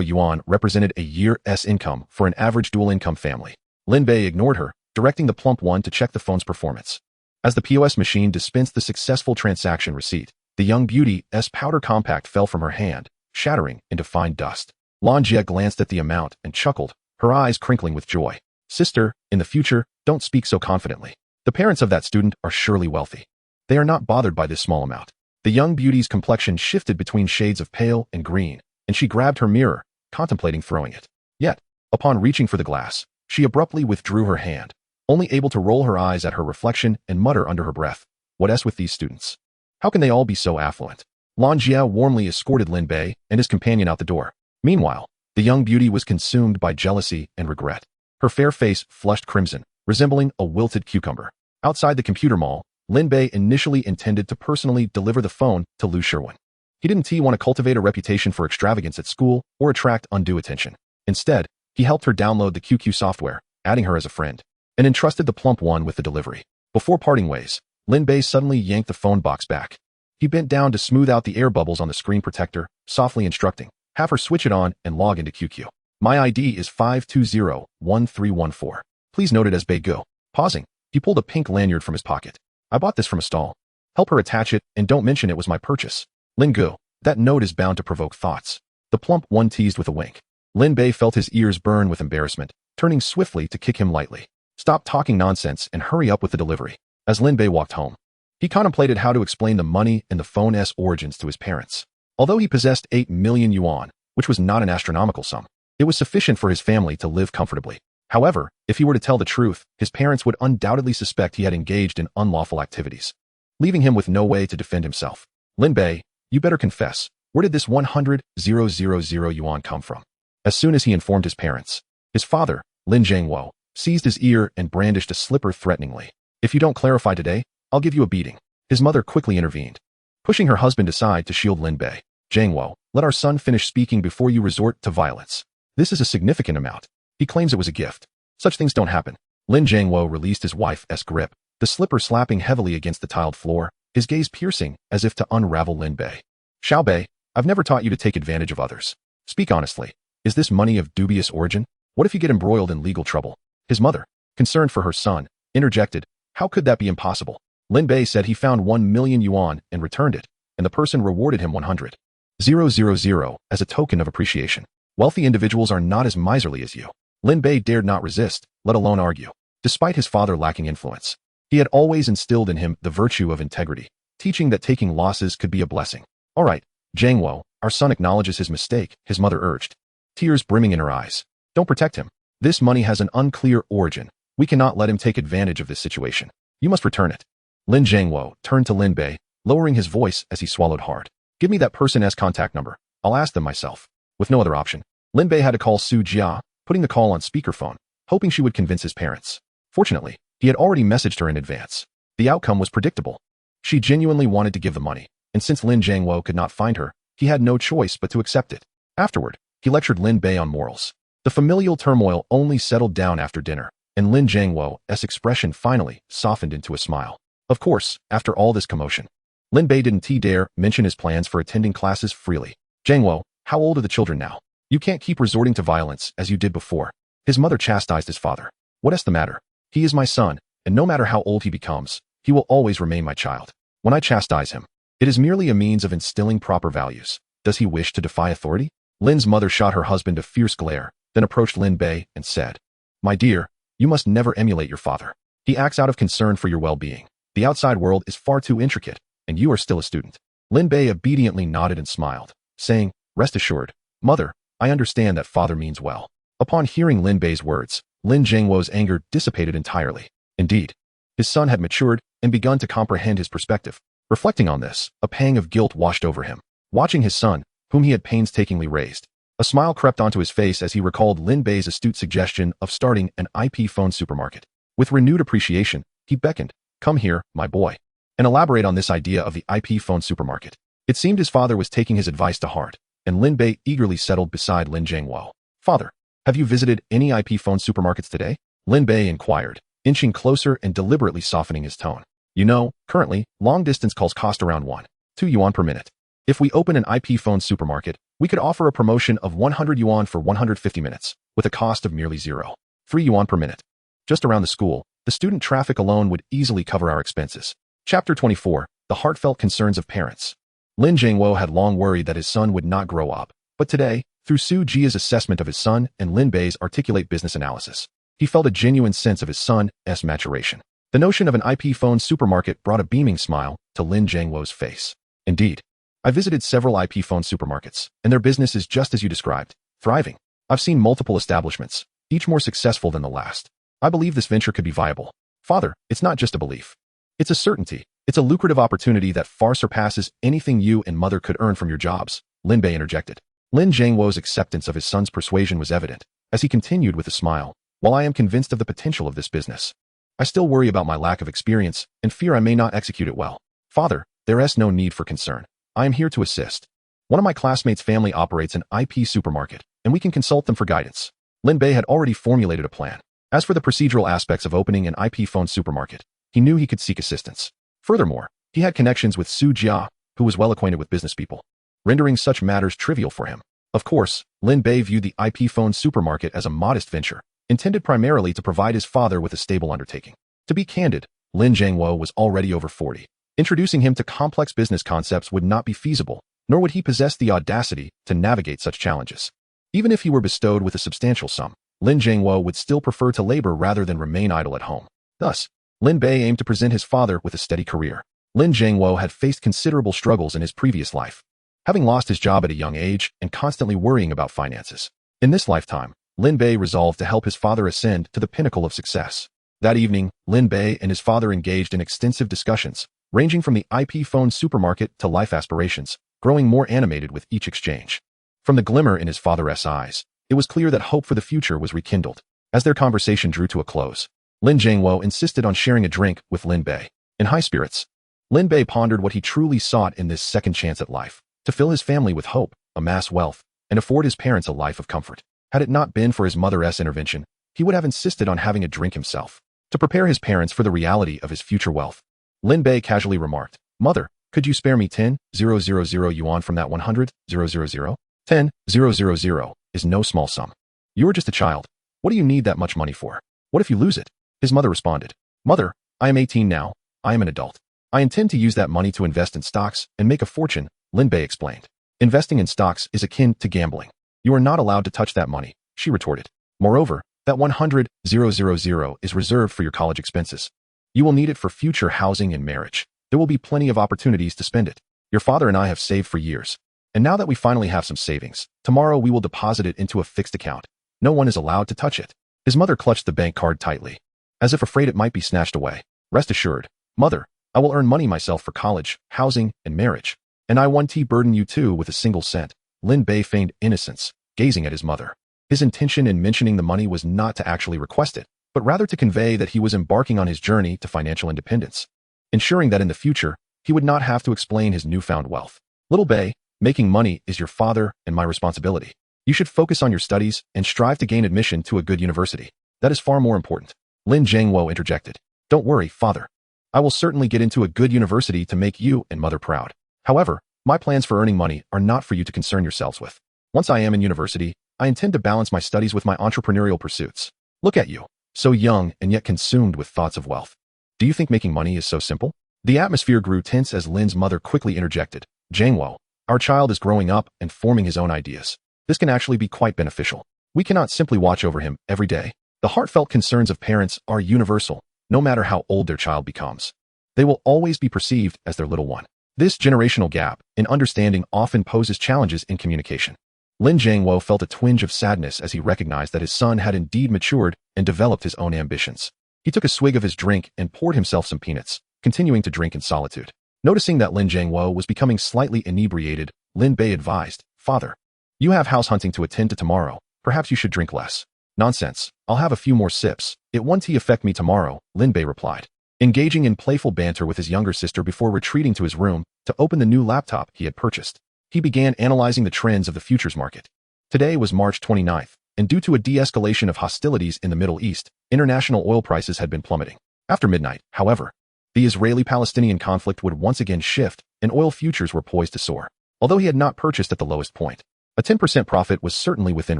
yuan represented a year's income for an average dual-income family. Lin Bei ignored her, directing the plump one to check the phone's performance. As the POS machine dispensed the successful transaction receipt, the young beauty's powder compact fell from her hand, shattering into fine dust. Lon Jia glanced at the amount and chuckled, her eyes crinkling with joy. Sister, in the future, don't speak so confidently. The parents of that student are surely wealthy. They are not bothered by this small amount. The young beauty's complexion shifted between shades of pale and green, and she grabbed her mirror, contemplating throwing it. Yet, upon reaching for the glass, she abruptly withdrew her hand, only able to roll her eyes at her reflection and mutter under her breath, "What s with these students? How can they all be so affluent?" Lan Jia warmly escorted Lin Bei and his companion out the door. Meanwhile, the young beauty was consumed by jealousy and regret. Her fair face flushed crimson, resembling a wilted cucumber. Outside the computer mall, Lin Bei initially intended to personally deliver the phone to Lu Sherwin. He didn't want to cultivate a reputation for extravagance at school or attract undue attention. Instead, he helped her download the QQ software, adding her as a friend, and entrusted the plump one with the delivery. Before parting ways, Lin Bei suddenly yanked the phone box back. He bent down to smooth out the air bubbles on the screen protector, softly instructing, "Have her switch it on and log into QQ. My ID is 5201314. Please note it as Bei Go." Pausing, he pulled a pink lanyard from his pocket. "I bought this from a stall. Help her attach it and don't mention it was my purchase. Lin Go, that note is bound to provoke thoughts." The plump one teased with a wink. Lin Bei felt his ears burn with embarrassment, turning swiftly to kick him lightly. "Stop talking nonsense and hurry up with the delivery." As Lin Bei walked home, he contemplated how to explain the money and the phone's origins to his parents. Although he possessed 8 million yuan, which was not an astronomical sum, it was sufficient for his family to live comfortably. However, if he were to tell the truth, his parents would undoubtedly suspect he had engaged in unlawful activities, leaving him with no way to defend himself. "Lin Bei, you better confess, where did this 100,000 yuan come from?" As soon as he informed his parents, his father, Lin Zhangwo, seized his ear and brandished a slipper threateningly. "If you don't clarify today, I'll give you a beating." His mother quickly intervened, pushing her husband aside to shield Lin Bei. "Zhangwo, let our son finish speaking before you resort to violence. This is a significant amount. He claims it was a gift. Such things don't happen." Lin Zhangwo released his wife's grip, the slipper slapping heavily against the tiled floor, his gaze piercing as if to unravel Lin Bei. "Xiao Bei, I've never taught you to take advantage of others. Speak honestly. Is this money of dubious origin? What if you get embroiled in legal trouble?" His mother, concerned for her son, interjected, "How could that be impossible?" Lin Bei said he found 1 million yuan and returned it, and the person rewarded him 100,000 as a token of appreciation. Wealthy individuals are not as miserly as you. Lin Bei dared not resist, let alone argue. Despite his father lacking influence, he had always instilled in him the virtue of integrity, teaching that taking losses could be a blessing. "All right, Zhangwo, our son acknowledges his mistake," his mother urged, tears brimming in her eyes. "Don't protect him. This money has an unclear origin. We cannot let him take advantage of this situation. You must return it." Lin Zhangwo turned to Lin Bei, lowering his voice as he swallowed hard. "Give me that person's contact number. I'll ask them myself." With no other option, Lin Bei had to call Su Jia, putting the call on speakerphone, hoping she would convince his parents. Fortunately, he had already messaged her in advance. The outcome was predictable. She genuinely wanted to give the money, and since Lin Zhangwo could not find her, he had no choice but to accept it. Afterward, he lectured Lin Bei on morals. The familial turmoil only settled down after dinner, and Lin Zhangwo's expression finally softened into a smile. Of course, after all this commotion, Lin Bei didn't dare mention his plans for attending classes freely. "Zhangwo, how old are the children now? You can't keep resorting to violence as you did before." His mother chastised his father. "What's the matter? He is my son, and no matter how old he becomes, he will always remain my child. When I chastise him, it is merely a means of instilling proper values. Does he wish to defy authority?" Lin's mother shot her husband a fierce glare, then approached Lin Bei and said, "My dear, you must never emulate your father. He acts out of concern for your well-being. The outside world is far too intricate, and you are still a student." Lin Bei obediently nodded and smiled, saying, "Rest assured, mother, I understand that father means well." Upon hearing Lin Bei's words, Lin Zhangwo's anger dissipated entirely. Indeed, his son had matured and begun to comprehend his perspective. Reflecting on this, a pang of guilt washed over him. Watching his son, whom he had painstakingly raised, a smile crept onto his face as he recalled Lin Bei's astute suggestion of starting an IP phone supermarket. With renewed appreciation, he beckoned, "Come here, my boy," and elaborate on this idea of the IP phone supermarket. It seemed his father was taking his advice to heart, and Lin Bei eagerly settled beside Lin Zhangwo. "Father, have you visited any IP phone supermarkets today?" Lin Bei inquired, inching closer and deliberately softening his tone. "You know, currently, long-distance calls cost around 1-2 yuan per minute. If we open an IP phone supermarket, we could offer a promotion of 100 yuan for 150 minutes, with a cost of merely 0.3 yuan per minute. Just around the school, the student traffic alone would easily cover our expenses." Chapter 24, The Heartfelt Concerns of Parents. Lin Zhangwo had long worried that his son would not grow up, but today, through Su Jia's assessment of his son and Lin Bei's articulate business analysis, he felt a genuine sense of his son's maturation. The notion of an IP phone supermarket brought a beaming smile to Lin Zhangwo's face. "Indeed, I visited several IP phone supermarkets, and their business is just as you described, thriving. I've seen multiple establishments, each more successful than the last. I believe this venture could be viable. Father, it's not just a belief. It's a certainty. It's a lucrative opportunity that far surpasses anything you and mother could earn from your jobs, Lin Bei interjected. Lin Jiangwo's acceptance of his son's persuasion was evident, as he continued with a smile. While I am convinced of the potential of this business, I still worry about my lack of experience and fear I may not execute it well. Father, there is no need for concern. I am here to assist. One of my classmates' family operates an IP supermarket, and we can consult them for guidance. Lin Bei had already formulated a plan. As for the procedural aspects of opening an IP phone supermarket, he knew he could seek assistance. Furthermore, he had connections with Su Jia, who was well acquainted with business people, rendering such matters trivial for him. Of course, Lin Bei viewed the IP phone supermarket as a modest venture, intended primarily to provide his father with a stable undertaking. To be candid, Lin Jiangwo was already over 40. Introducing him to complex business concepts would not be feasible, nor would he possess the audacity to navigate such challenges. Even if he were bestowed with a substantial sum, Lin Jiangwo would still prefer to labor rather than remain idle at home. Thus, Lin Bei aimed to present his father with a steady career. Lin Jiangwo had faced considerable struggles in his previous life, having lost his job at a young age and constantly worrying about finances. In this lifetime, Lin Bei resolved to help his father ascend to the pinnacle of success. That evening, Lin Bei and his father engaged in extensive discussions, ranging from the IP phone supermarket to life aspirations, growing more animated with each exchange. From the glimmer in his father's eyes, it was clear that hope for the future was rekindled. As their conversation drew to a close, Lin Jiangwo insisted on sharing a drink with Lin Bei. In high spirits, Lin Bei pondered what he truly sought in this second chance at life: to fill his family with hope, amass wealth, and afford his parents a life of comfort. Had it not been for his mother's intervention, he would have insisted on having a drink himself, to prepare his parents for the reality of his future wealth. Lin Bei casually remarked, "Mother, could you spare me 10,000 yuan from that 100,000? 10,000 is no small sum. You are just a child. What do you need that much money for? What if you lose it?" His mother responded, "Mother, I am 18 now. I am an adult. I intend to use that money to invest in stocks and make a fortune," Lin Bei explained. "Investing in stocks is akin to gambling. You are not allowed to touch that money," she retorted. "Moreover, that 100,000 is reserved for your college expenses. You will need it for future housing and marriage. There will be plenty of opportunities to spend it. Your father and I have saved for years. And now that we finally have some savings, tomorrow we will deposit it into a fixed account. No one is allowed to touch it." His mother clutched the bank card tightly, as if afraid it might be snatched away. "Rest assured, Mother, I will earn money myself for college, housing, and marriage. And I won't burden you too with a single cent." Lin Bei feigned innocence, gazing at his mother. His intention in mentioning the money was not to actually request it, but rather to convey that he was embarking on his journey to financial independence, ensuring that in the future, he would not have to explain his newfound wealth. "Little Bei, making money is your father and my responsibility. You should focus on your studies and strive to gain admission to a good university. That is far more important," Lin Jiangwo interjected. "Don't worry, father. I will certainly get into a good university to make you and mother proud. However, my plans for earning money are not for you to concern yourselves with. Once I am in university, I intend to balance my studies with my entrepreneurial pursuits. Look at you, so young and yet consumed with thoughts of wealth. Do you think making money is so simple?" The atmosphere grew tense as Lin's mother quickly interjected, "Jiangwo, our child is growing up and forming his own ideas. This can actually be quite beneficial. We cannot simply watch over him every day." The heartfelt concerns of parents are universal, no matter how old their child becomes. They will always be perceived as their little one. This generational gap in understanding often poses challenges in communication. Lin Jiangwo felt a twinge of sadness as he recognized that his son had indeed matured and developed his own ambitions. He took a swig of his drink and poured himself some peanuts, continuing to drink in solitude. Noticing that Lin Jiangwo was becoming slightly inebriated, Lin Bei advised, "Father, you have house hunting to attend to tomorrow. Perhaps you should drink less." "Nonsense. I'll have a few more sips. It won't affect me tomorrow," Lin Bei replied, engaging in playful banter with his younger sister before retreating to his room to open the new laptop he had purchased. He began analyzing the trends of the futures market. Today was March 29th, and due to a de-escalation of hostilities in the Middle East, international oil prices had been plummeting. After midnight, however, the Israeli-Palestinian conflict would once again shift, and oil futures were poised to soar. Although he had not purchased at the lowest point, a 10% profit was certainly within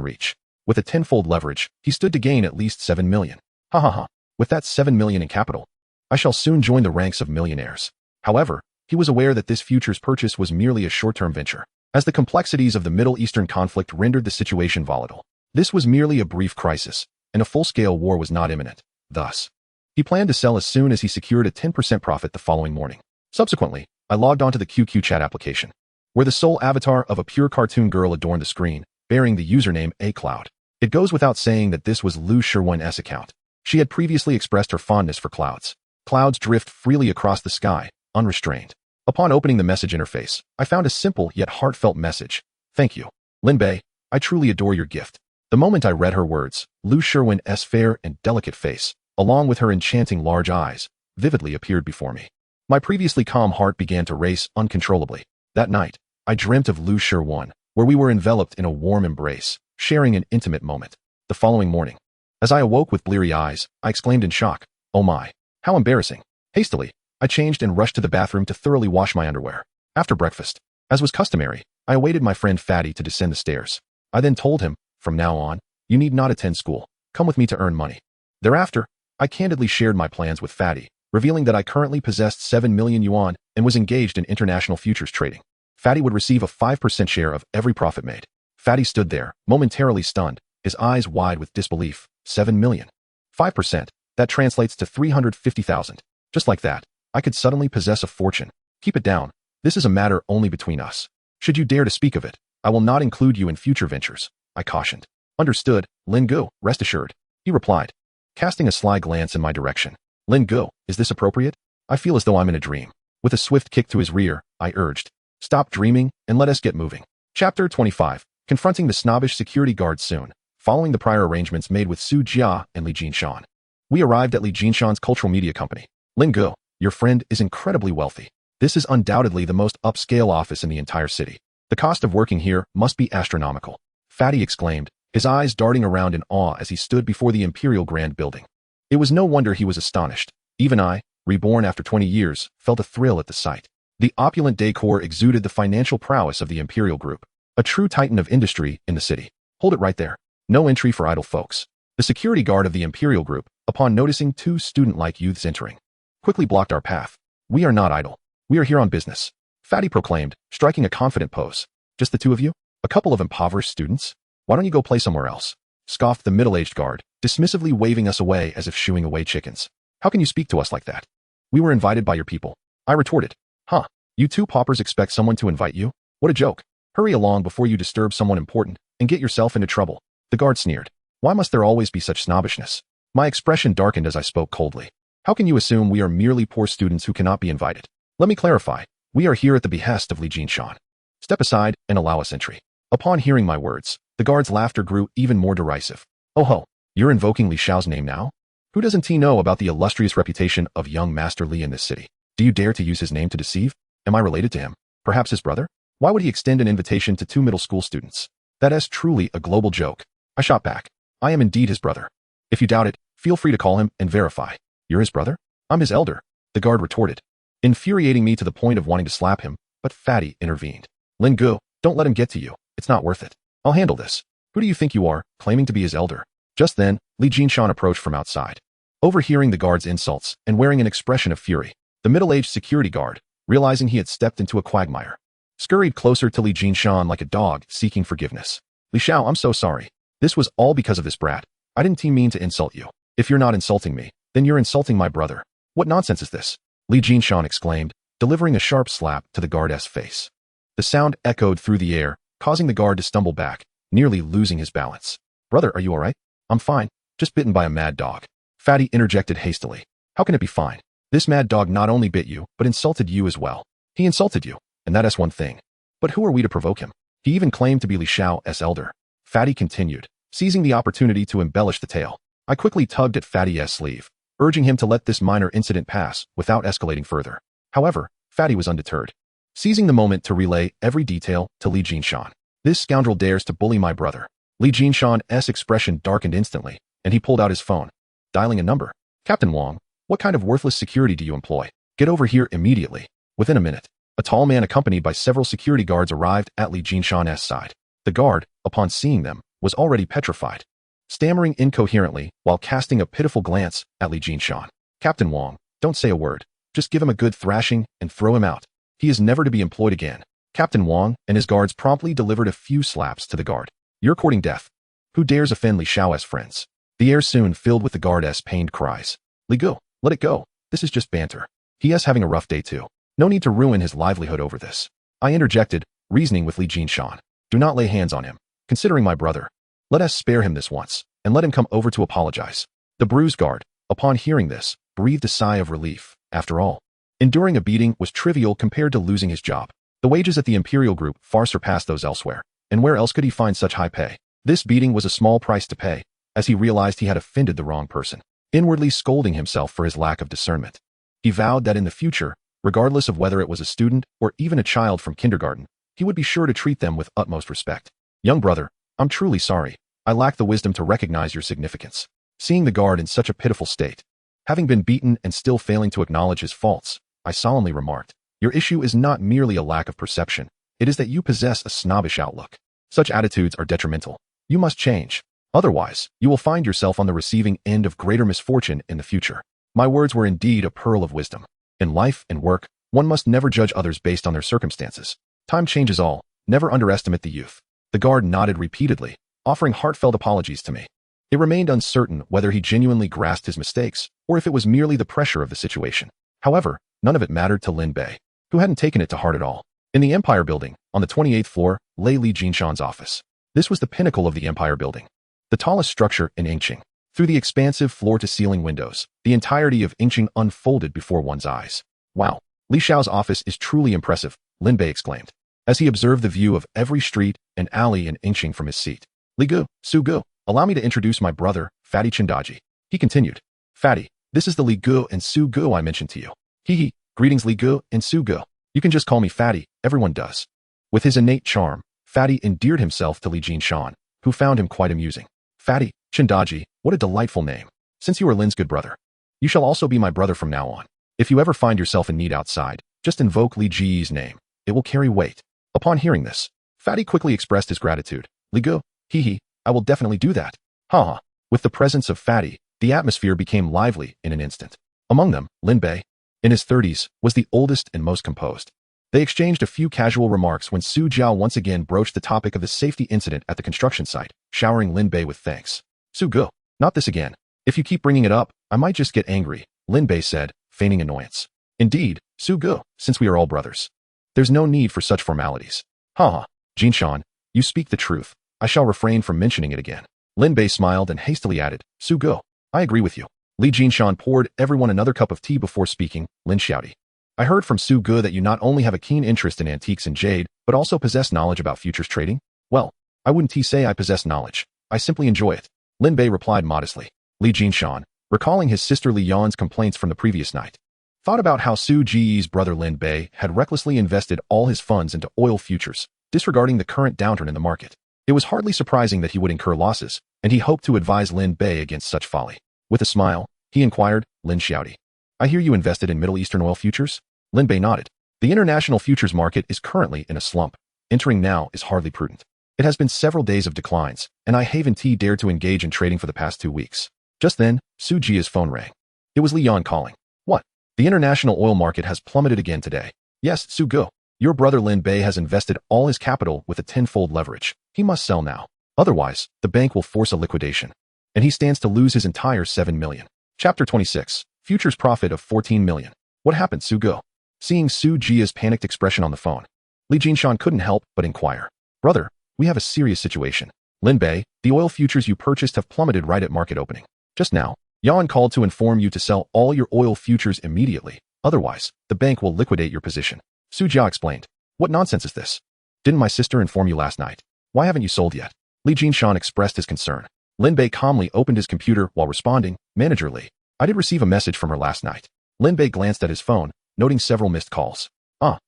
reach. With a tenfold leverage, he stood to gain at least 7 million. Ha ha ha. With that 7 million in capital, I shall soon join the ranks of millionaires. However, he was aware that this futures purchase was merely a short-term venture, as the complexities of the Middle Eastern conflict rendered the situation volatile. This was merely a brief crisis, and a full-scale war was not imminent. Thus, he planned to sell as soon as he secured a 10% profit the following morning. Subsequently, I logged onto the QQ chat application, where the sole avatar of a pure cartoon girl adorned the screen, bearing the username A Cloud. It goes without saying that this was Lu Sherwin's account. She had previously expressed her fondness for clouds. Clouds drift freely across the sky, unrestrained. Upon opening the message interface, I found a simple yet heartfelt message. Thank you, Lin Bei. I truly adore your gift. The moment I read her words, Lu Sherwin's fair and delicate face, along with her enchanting large eyes, vividly appeared before me. My previously calm heart began to race uncontrollably. That night, I dreamt of Lu Sherwin, where we were enveloped in a warm embrace, sharing an intimate moment. The following morning, as I awoke with bleary eyes, I exclaimed in shock, "Oh my, how embarrassing." Hastily, I changed and rushed to the bathroom to thoroughly wash my underwear. After breakfast, as was customary, I awaited my friend Fatty to descend the stairs. I then told him, "From now on, you need not attend school. Come with me to earn money." Thereafter, I candidly shared my plans with Fatty, revealing that I currently possessed 7 million yuan and was engaged in international futures trading. Fatty would receive a 5% share of every profit made. Fatty stood there, momentarily stunned, his eyes wide with disbelief. 7 million. 5%, that translates to 350,000. Just like that, I could suddenly possess a fortune. Keep it down. This is a matter only between us. Should you dare to speak of it, I will not include you in future ventures, I cautioned. Understood, Lin Gu, rest assured, he replied, casting a sly glance in my direction. Lin Gu, is this appropriate? I feel as though I'm in a dream. With a swift kick to his rear, I urged, stop dreaming and let us get moving. Chapter 25, confronting the snobbish security guard soon, following the prior arrangements made with Su Jia and Li Jinshan. We arrived at Li Jinshan's cultural media company. Lin Gu, your friend is incredibly wealthy. This is undoubtedly the most upscale office in the entire city. The cost of working here must be astronomical. Fatty exclaimed, his eyes darting around in awe as he stood before the Imperial Grand Building. It was no wonder he was astonished. Even I, reborn after 20 years, felt a thrill at the sight. The opulent decor exuded the financial prowess of the Imperial Group, a true titan of industry in the city. Hold it right there. No entry for idle folks. The security guard of the Imperial Group, upon noticing two student-like youths entering, quickly blocked our path. We are not idle. We are here on business, Fatty proclaimed, striking a confident pose. Just the two of you? A couple of impoverished students? Why don't you go play somewhere else? Scoffed the middle-aged guard, dismissively waving us away as if shooing away chickens. How can you speak to us like that? We were invited by your people. I retorted. Huh, you two paupers expect someone to invite you? What a joke. Hurry along before you disturb someone important and get yourself into trouble. The guard sneered. Why must there always be such snobbishness? My expression darkened as I spoke coldly. How can you assume we are merely poor students who cannot be invited? Let me clarify. We are here at the behest of Li Jinshan. Step aside and allow us entry. Upon hearing my words, the guard's laughter grew even more derisive. Oh ho, you're invoking Li Xiao's name now? Who doesn't he know about the illustrious reputation of young Master Li in this city? Do you dare to use his name to deceive? Am I related to him? Perhaps his brother? Why would he extend an invitation to two middle school students? That is truly a global joke. I shot back. I am indeed his brother. If you doubt it, feel free to call him and verify. You're his brother? I'm his elder, the guard retorted, infuriating me to the point of wanting to slap him, but Fatty intervened. Lin Gu, don't let him get to you. It's not worth it. I'll handle this. Who do you think you are, claiming to be his elder? Just then, Li Jinshan approached from outside. Overhearing the guard's insults and wearing an expression of fury, the middle-aged security guard, realizing he had stepped into a quagmire, scurried closer to Li Jinshan like a dog seeking forgiveness. Li Xiao, I'm so sorry. This was all because of this brat. I didn't mean to insult you. If you're not insulting me, then you're insulting my brother. What nonsense is this? Li Jinshan exclaimed, delivering a sharp slap to the guard's face. The sound echoed through the air, causing the guard to stumble back, nearly losing his balance. Brother, are you all right? I'm fine. Just bitten by a mad dog. Fatty interjected hastily. How can it be fine? This mad dog not only bit you, but insulted you as well. He insulted you, and that is one thing. But who are we to provoke him? He even claimed to be Li Xiao's elder. Fatty continued, seizing the opportunity to embellish the tale. I quickly tugged at Fatty's sleeve, urging him to let this minor incident pass without escalating further. However, Fatty was undeterred, seizing the moment to relay every detail to Li Jinshan. This scoundrel dares to bully my brother. Li Jinshan's expression darkened instantly, and he pulled out his phone, dialing a number. Captain Wang, what kind of worthless security do you employ? Get over here immediately. Within a minute, a tall man accompanied by several security guards arrived at Li Jinshan's side. The guard, upon seeing them, was already petrified, stammering incoherently while casting a pitiful glance at Li Jinshan. Captain Wang, don't say a word. Just give him a good thrashing and throw him out. He is never to be employed again. Captain Wang and his guards promptly delivered a few slaps to the guard. You're courting death. Who dares offend Li Xiao's friends? The air soon filled with the guard's pained cries. Li Gu, let it go. This is just banter. He is having a rough day too. No need to ruin his livelihood over this. I interjected, reasoning with Li Jinshan. Do not lay hands on him. Considering my brother, let us spare him this once, and let him come over to apologize. The bruised guard, upon hearing this, breathed a sigh of relief. After all, enduring a beating was trivial compared to losing his job. The wages at the Imperial Group far surpassed those elsewhere, and where else could he find such high pay? This beating was a small price to pay, as he realized he had offended the wrong person, inwardly scolding himself for his lack of discernment. He vowed that in the future, regardless of whether it was a student or even a child from kindergarten, he would be sure to treat them with utmost respect. Young brother, I'm truly sorry. I lack the wisdom to recognize your significance. Seeing the guard in such a pitiful state, having been beaten and still failing to acknowledge his faults, I solemnly remarked, your issue is not merely a lack of perception, it is that you possess a snobbish outlook. Such attitudes are detrimental. You must change. Otherwise, you will find yourself on the receiving end of greater misfortune in the future. My words were indeed a pearl of wisdom. In life and work, one must never judge others based on their circumstances. Time changes all. Never underestimate the youth. The guard nodded repeatedly, offering heartfelt apologies to me. It remained uncertain whether he genuinely grasped his mistakes or if it was merely the pressure of the situation. However, none of it mattered to Lin Bei, who hadn't taken it to heart at all. In the Empire Building, on the 28th floor, lay Li Jinshan's office. This was the pinnacle of the Empire Building, the tallest structure in Yingqing. Through the expansive floor-to-ceiling windows, the entirety of Yingqing unfolded before one's eyes. Wow, Li Xiao's office is truly impressive, Lin Bei exclaimed, as he observed the view of every street and alley in Yingqing from his seat. Li Gu, Su Gu, allow me to introduce my brother, Fatty Chindaji. He continued. Fatty, this is the Li Gu and Su Gu I mentioned to you. Hee. Greetings Li Gu and Su Gu. You can just call me Fatty, everyone does. With his innate charm, Fatty endeared himself to Li Jinshan, who found him quite amusing. Fatty, Chindaji, what a delightful name. Since you are Lin's good brother, you shall also be my brother from now on. If you ever find yourself in need outside, just invoke Li Ji's name. It will carry weight. Upon hearing this, Fatty quickly expressed his gratitude. Li Gu, hee, I will definitely do that. Ha. With the presence of Fatty, the atmosphere became lively in an instant. Among them, Lin Bei, in his 30s, was the oldest and most composed. They exchanged a few casual remarks when Su Jiao once again broached the topic of the safety incident at the construction site, showering Lin Bei with thanks. Su Gu, not this again. If you keep bringing it up, I might just get angry, Lin Bei said, feigning annoyance. Indeed, Su Gu, since we are all brothers, there's no need for such formalities. Ha. Jinshan, you speak the truth. I shall refrain from mentioning it again. Lin Bei smiled and hastily added, Su Gu, I agree with you. Li Jinshan poured everyone another cup of tea before speaking. Lin Xiaodi, I heard from Su Gu that you not only have a keen interest in antiques and jade, but also possess knowledge about futures trading? Well, I wouldn't say I possess knowledge. I simply enjoy it. Lin Bei replied modestly. Li Jinshan, recalling his sister Li Yan's complaints from the previous night, thought about how Su Ji's brother Lin Bei had recklessly invested all his funds into oil futures, disregarding the current downturn in the market. It was hardly surprising that he would incur losses, and he hoped to advise Lin Bei against such folly. With a smile, he inquired, Lin Xiaodi, I hear you invested in Middle Eastern oil futures? Lin Bei nodded. The international futures market is currently in a slump. Entering now is hardly prudent. It has been several days of declines, and I haven't dared to engage in trading for the past 2 weeks. Just then, Su Jia's phone rang. It was Li Yan calling. What? The international oil market has plummeted again today. Yes, Su Gu. Your brother Lin Bei has invested all his capital with a 10-fold leverage. He must sell now. Otherwise, the bank will force a liquidation, and he stands to lose his entire 7 million. Chapter 26. Futures profit of 14 million. What happened, Su Gu? Seeing Su Jia's panicked expression on the phone, Li Jinshan couldn't help but inquire. Brother, we have a serious situation. Lin Bei, the oil futures you purchased have plummeted right at market opening. Just now, Yan called to inform you to sell all your oil futures immediately. Otherwise, the bank will liquidate your position. Su Jia explained. What nonsense is this? Didn't my sister inform you last night? Why haven't you sold yet? Li Jinshan expressed his concern. Lin Bei calmly opened his computer while responding, Manager Li, I did receive a message from her last night. Lin Bei glanced at his phone, noting several missed calls.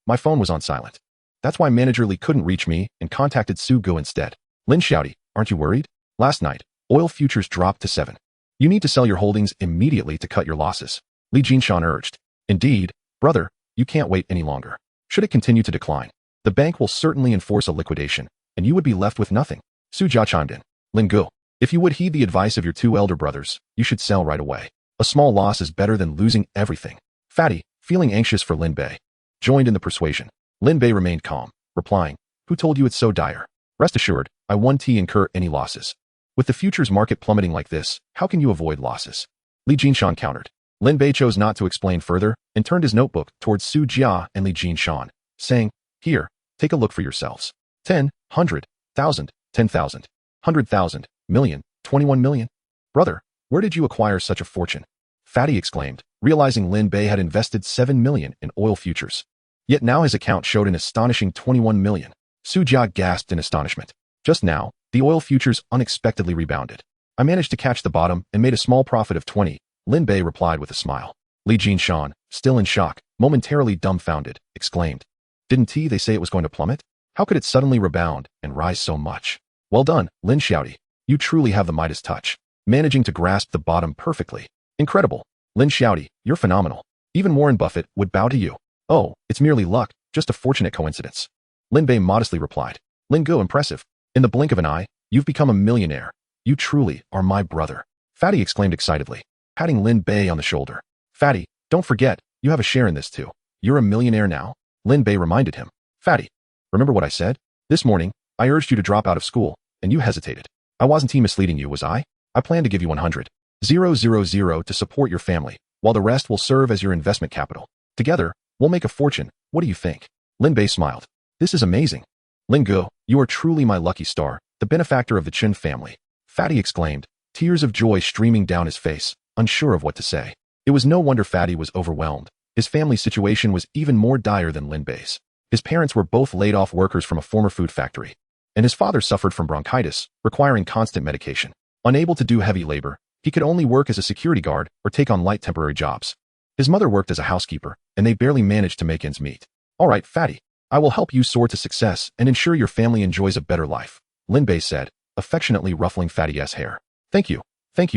My phone was on silent. That's why Manager Li couldn't reach me and contacted Su Gu instead. Lin Xiaodi, aren't you worried? Last night, oil futures dropped to 7. You need to sell your holdings immediately to cut your losses. Li Jinshan urged. Indeed, brother, you can't wait any longer. Should it continue to decline, the bank will certainly enforce a liquidation, and you would be left with nothing. Su Jia chimed in. Lin Gu, if you would heed the advice of your 2 elder brothers, you should sell right away. A small loss is better than losing everything. Fatty, feeling anxious for Lin Bei, joined in the persuasion. Lin Bei remained calm, replying, Who told you it's so dire? Rest assured, I won't incur any losses. With the futures market plummeting like this, how can you avoid losses? Li Jinshan countered. Lin Bei chose not to explain further and turned his notebook towards Su Jia and Li Jinshan, saying, Here, take a look for yourselves. 10, 100, 1,000, 10,000, 100,000, million, 21 million. Brother, Where did you acquire such a fortune? Fatty exclaimed, realizing Lin Bei had invested 7 million in oil futures. Yet now his account showed an astonishing 21 million. Su Jia gasped in astonishment. Just now, the oil futures unexpectedly rebounded. I managed to catch the bottom and made a small profit of 20, Lin Bei replied with a smile. Li Jinshan, still in shock, momentarily dumbfounded, exclaimed, Didn't they say it was going to plummet? How could it suddenly rebound and rise so much? Well done, Lin Xiaodi. You truly have the Midas touch, managing to grasp the bottom perfectly. Incredible. Lin Xiaodi, you're phenomenal. Even Warren Buffett would bow to you. Oh, it's merely luck, just a fortunate coincidence. Lin Bei modestly replied. Lin Go, impressive. In the blink of an eye, you've become a millionaire. You truly are my brother. Fatty exclaimed excitedly, patting Lin Bei on the shoulder. Fatty, don't forget, you have a share in this too. You're a millionaire now, Lin Bei reminded him. Fatty, remember what I said? This morning, I urged you to drop out of school, and you hesitated. I wasn't misleading you, was I? I plan to give you 100,000 to support your family, while the rest will serve as your investment capital. Together, we'll make a fortune. What do you think? Lin Bei smiled. This is amazing. Lin Go, you are truly my lucky star, the benefactor of the Chen family. Fatty exclaimed, tears of joy streaming down his face, unsure of what to say. It was no wonder Fatty was overwhelmed. His family's situation was even more dire than Lin Bei's. His parents were both laid-off workers from a former food factory, and his father suffered from bronchitis, requiring constant medication. Unable to do heavy labor, he could only work as a security guard or take on light temporary jobs. His mother worked as a housekeeper, and they barely managed to make ends meet. All right, Fatty, I will help you soar to success and ensure your family enjoys a better life, Lin Bei said, affectionately ruffling Fatty's hair. Thank you,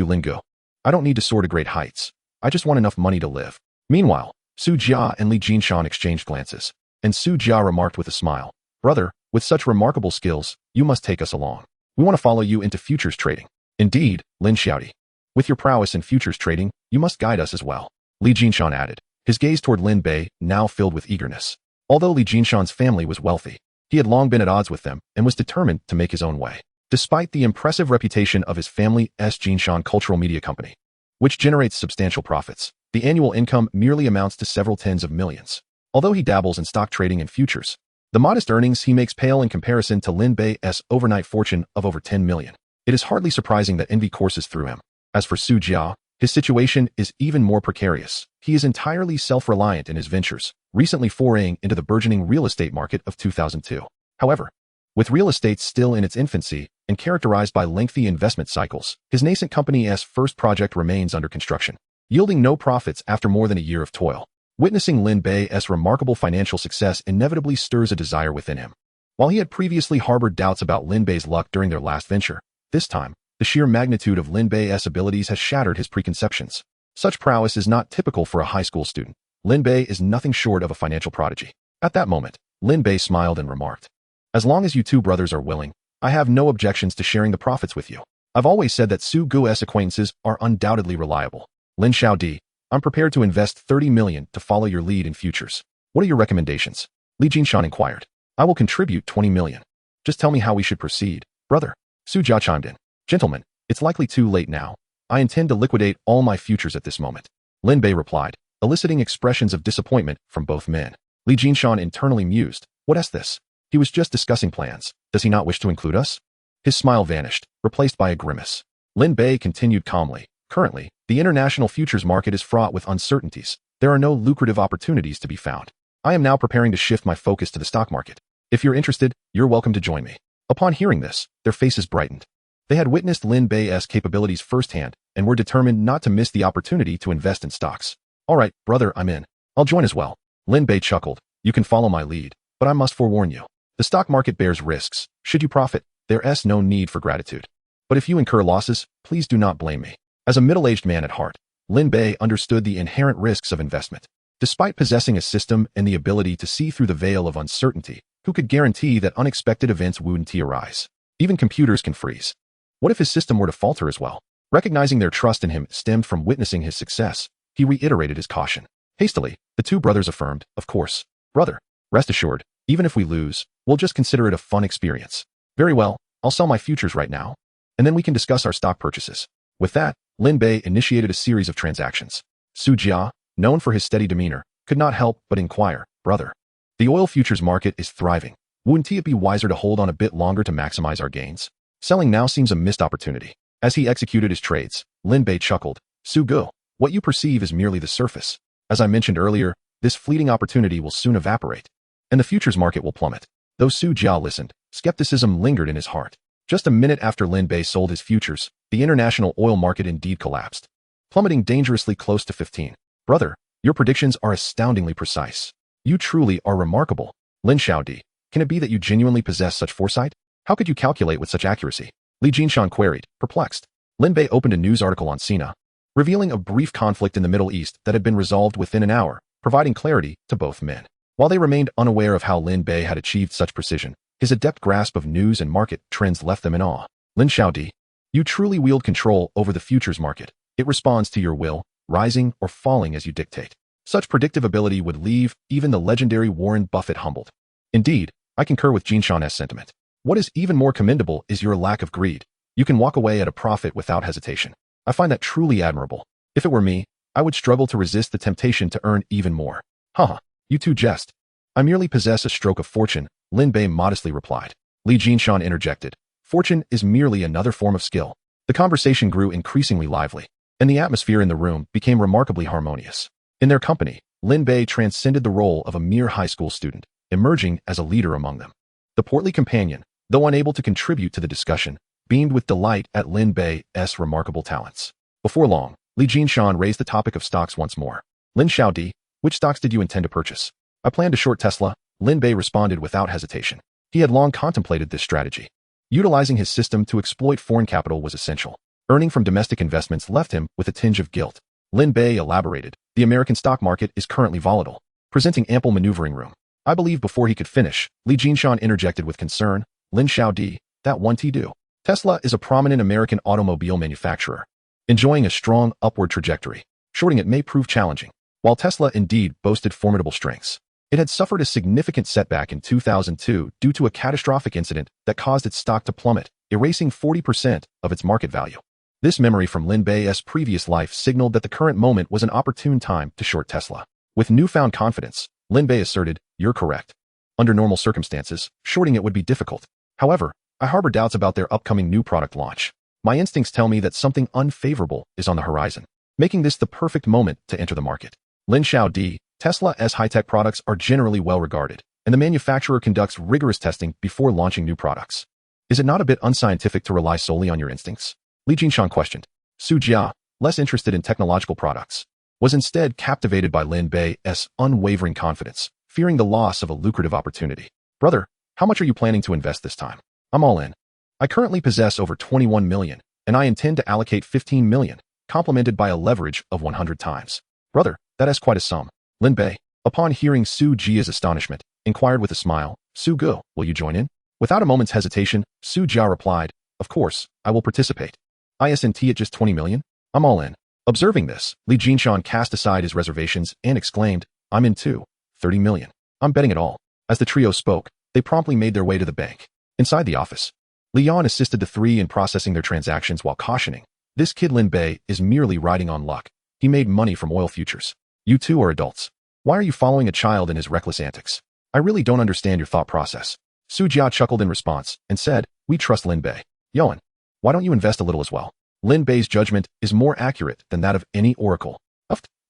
Lin Go. I don't need to soar to great heights. I just want enough money to live. Meanwhile, Su Jia and Li Jinshan exchanged glances, and Su Jia remarked with a smile, Brother, with such remarkable skills, you must take us along. We want to follow you into futures trading. Indeed, Lin Xiaodi. With your prowess in futures trading, you must guide us as well, Li Jinshan added, his gaze toward Lin Bei now filled with eagerness. Although Li Jinshan's family was wealthy, he had long been at odds with them and was determined to make his own way. Despite the impressive reputation of his family's Jinshan Cultural Media Company, which generates substantial profits, the annual income merely amounts to several tens of millions. Although he dabbles in stock trading and futures, the modest earnings he makes pale in comparison to Lin Bei's overnight fortune of over 10 million. It is hardly surprising that envy courses through him. As for Su Jia, his situation is even more precarious. He is entirely self-reliant in his ventures, recently foraying into the burgeoning real estate market of 2002. However, with real estate still in its infancy and characterized by lengthy investment cycles, his nascent company's first project remains under construction, yielding no profits after more than a year of toil. Witnessing Lin Bei's remarkable financial success inevitably stirs a desire within him. While he had previously harbored doubts about Lin Bei's luck during their last venture, this time, the sheer magnitude of Lin Bei's abilities has shattered his preconceptions. Such prowess is not typical for a high school student. Lin Bei is nothing short of a financial prodigy. At that moment, Lin Bei smiled and remarked, As long as you two brothers are willing, I have no objections to sharing the profits with you. I've always said that Su Gu's acquaintances are undoubtedly reliable. Lin Xiaodi, I'm prepared to invest 30 million to follow your lead in futures. What are your recommendations? Li Jinshan inquired. I will contribute 20 million. Just tell me how we should proceed, brother. Su Jia chimed in. Gentlemen, it's likely too late now. I intend to liquidate all my futures at this moment. Lin Bei replied, eliciting expressions of disappointment from both men. Li Jinshan internally mused. What is this? He was just discussing plans. Does he not wish to include us? His smile vanished, replaced by a grimace. Lin Bei continued calmly. Currently, the international futures market is fraught with uncertainties. There are no lucrative opportunities to be found. I am now preparing to shift my focus to the stock market. If you're interested, you're welcome to join me. Upon hearing this, their faces brightened. They had witnessed Lin Bei's capabilities firsthand and were determined not to miss the opportunity to invest in stocks. All right, brother, I'm in. I'll join as well. Lin Bei chuckled. You can follow my lead, but I must forewarn you. The stock market bears risks. Should you profit, there's no need for gratitude. But if you incur losses, please do not blame me. As a middle-aged man at heart, Lin Bei understood the inherent risks of investment. Despite possessing a system and the ability to see through the veil of uncertainty, who could guarantee that unexpected events wouldn't arise? Even computers can freeze. What if his system were to falter as well? Recognizing their trust in him stemmed from witnessing his success, he reiterated his caution. Hastily, the two brothers affirmed, Of course, brother. Rest assured, even if we lose, we'll just consider it a fun experience. Very well, I'll sell my futures right now, and then we can discuss our stock purchases. With that, Lin Bei initiated a series of transactions. Su Jia, known for his steady demeanor, could not help but inquire, Brother, the oil futures market is thriving. Wouldn't it be wiser to hold on a bit longer to maximize our gains? Selling now seems a missed opportunity. As he executed his trades, Lin Bei chuckled. Su Gu, what you perceive is merely the surface. As I mentioned earlier, this fleeting opportunity will soon evaporate, and the futures market will plummet. Though Su Jiao listened, skepticism lingered in his heart. Just a minute after Lin Bei sold his futures, the international oil market indeed collapsed, plummeting dangerously close to 15. Brother, your predictions are astoundingly precise. You truly are remarkable. Lin Xiaodi, can it be that you genuinely possess such foresight? How could you calculate with such accuracy? Li Jinshan queried, perplexed. Lin Bei opened a news article on Sina, revealing a brief conflict in the Middle East that had been resolved within an hour, providing clarity to both men. While they remained unaware of how Lin Bei had achieved such precision, his adept grasp of news and market trends left them in awe. Lin Xiaodi, you truly wield control over the futures market. It responds to your will, rising or falling as you dictate. Such predictive ability would leave even the legendary Warren Buffett humbled. Indeed, I concur with Jinshan's sentiment. What is even more commendable is your lack of greed. You can walk away at a profit without hesitation. I find that truly admirable. If it were me, I would struggle to resist the temptation to earn even more. Haha, you two jest. I merely possess a stroke of fortune, Lin Bei modestly replied. Li Jinshan interjected. Fortune is merely another form of skill. The conversation grew increasingly lively, and the atmosphere in the room became remarkably harmonious. In their company, Lin Bei transcended the role of a mere high school student, emerging as a leader among them. The portly companion, though unable to contribute to the discussion, beamed with delight at Lin Bei's remarkable talents. Before long, Li Jinshan raised the topic of stocks once more. Lin Xiaodi, which stocks did you intend to purchase? I plan to short Tesla, Lin Bei responded without hesitation. He had long contemplated this strategy. Utilizing his system to exploit foreign capital was essential. Earning from domestic investments left him with a tinge of guilt. Lin Bei elaborated, the American stock market is currently volatile, presenting ample maneuvering room. I believe before he could finish, Li Jinshan interjected with concern, Lin Xiaodi, that won't do. Tesla is a prominent American automobile manufacturer, enjoying a strong upward trajectory. Shorting it may prove challenging. While Tesla indeed boasted formidable strengths, it had suffered a significant setback in 2002 due to a catastrophic incident that caused its stock to plummet, erasing 40% of its market value. This memory from Lin Bei's previous life signaled that the current moment was an opportune time to short Tesla. With newfound confidence, Lin Bei asserted, you're correct. Under normal circumstances, shorting it would be difficult. However, I harbor doubts about their upcoming new product launch. My instincts tell me that something unfavorable is on the horizon, making this the perfect moment to enter the market. Lin Xiaodi, Tesla's high-tech products are generally well regarded, and the manufacturer conducts rigorous testing before launching new products. Is it not a bit unscientific to rely solely on your instincts? Li Jinshan questioned. Su Jia, less interested in technological products, was instead captivated by Lin Bei's unwavering confidence, fearing the loss of a lucrative opportunity. Brother, how much are you planning to invest this time? I'm all in. I currently possess over 21 million, and I intend to allocate 15 million, complemented by a leverage of 100 times. Brother, that is quite a sum. Lin Bei, upon hearing Su Jia's astonishment, inquired with a smile, Su Gu, will you join in? Without a moment's hesitation, Su Jia replied, of course, I will participate. ISNT at just 20 million? I'm all in. Observing this, Li Jinshan cast aside his reservations and exclaimed, I'm in too. 30 million. I'm betting it all. As the trio spoke, they promptly made their way to the bank. Inside the office, Li Yan assisted the three in processing their transactions while cautioning, this kid Lin Bei is merely riding on luck. He made money from oil futures. You two are adults. Why are you following a child in his reckless antics? I really don't understand your thought process. Su Jia chuckled in response and said, we trust Lin Bei. Yoan, why don't you invest a little as well? Lin Bei's judgment is more accurate than that of any oracle.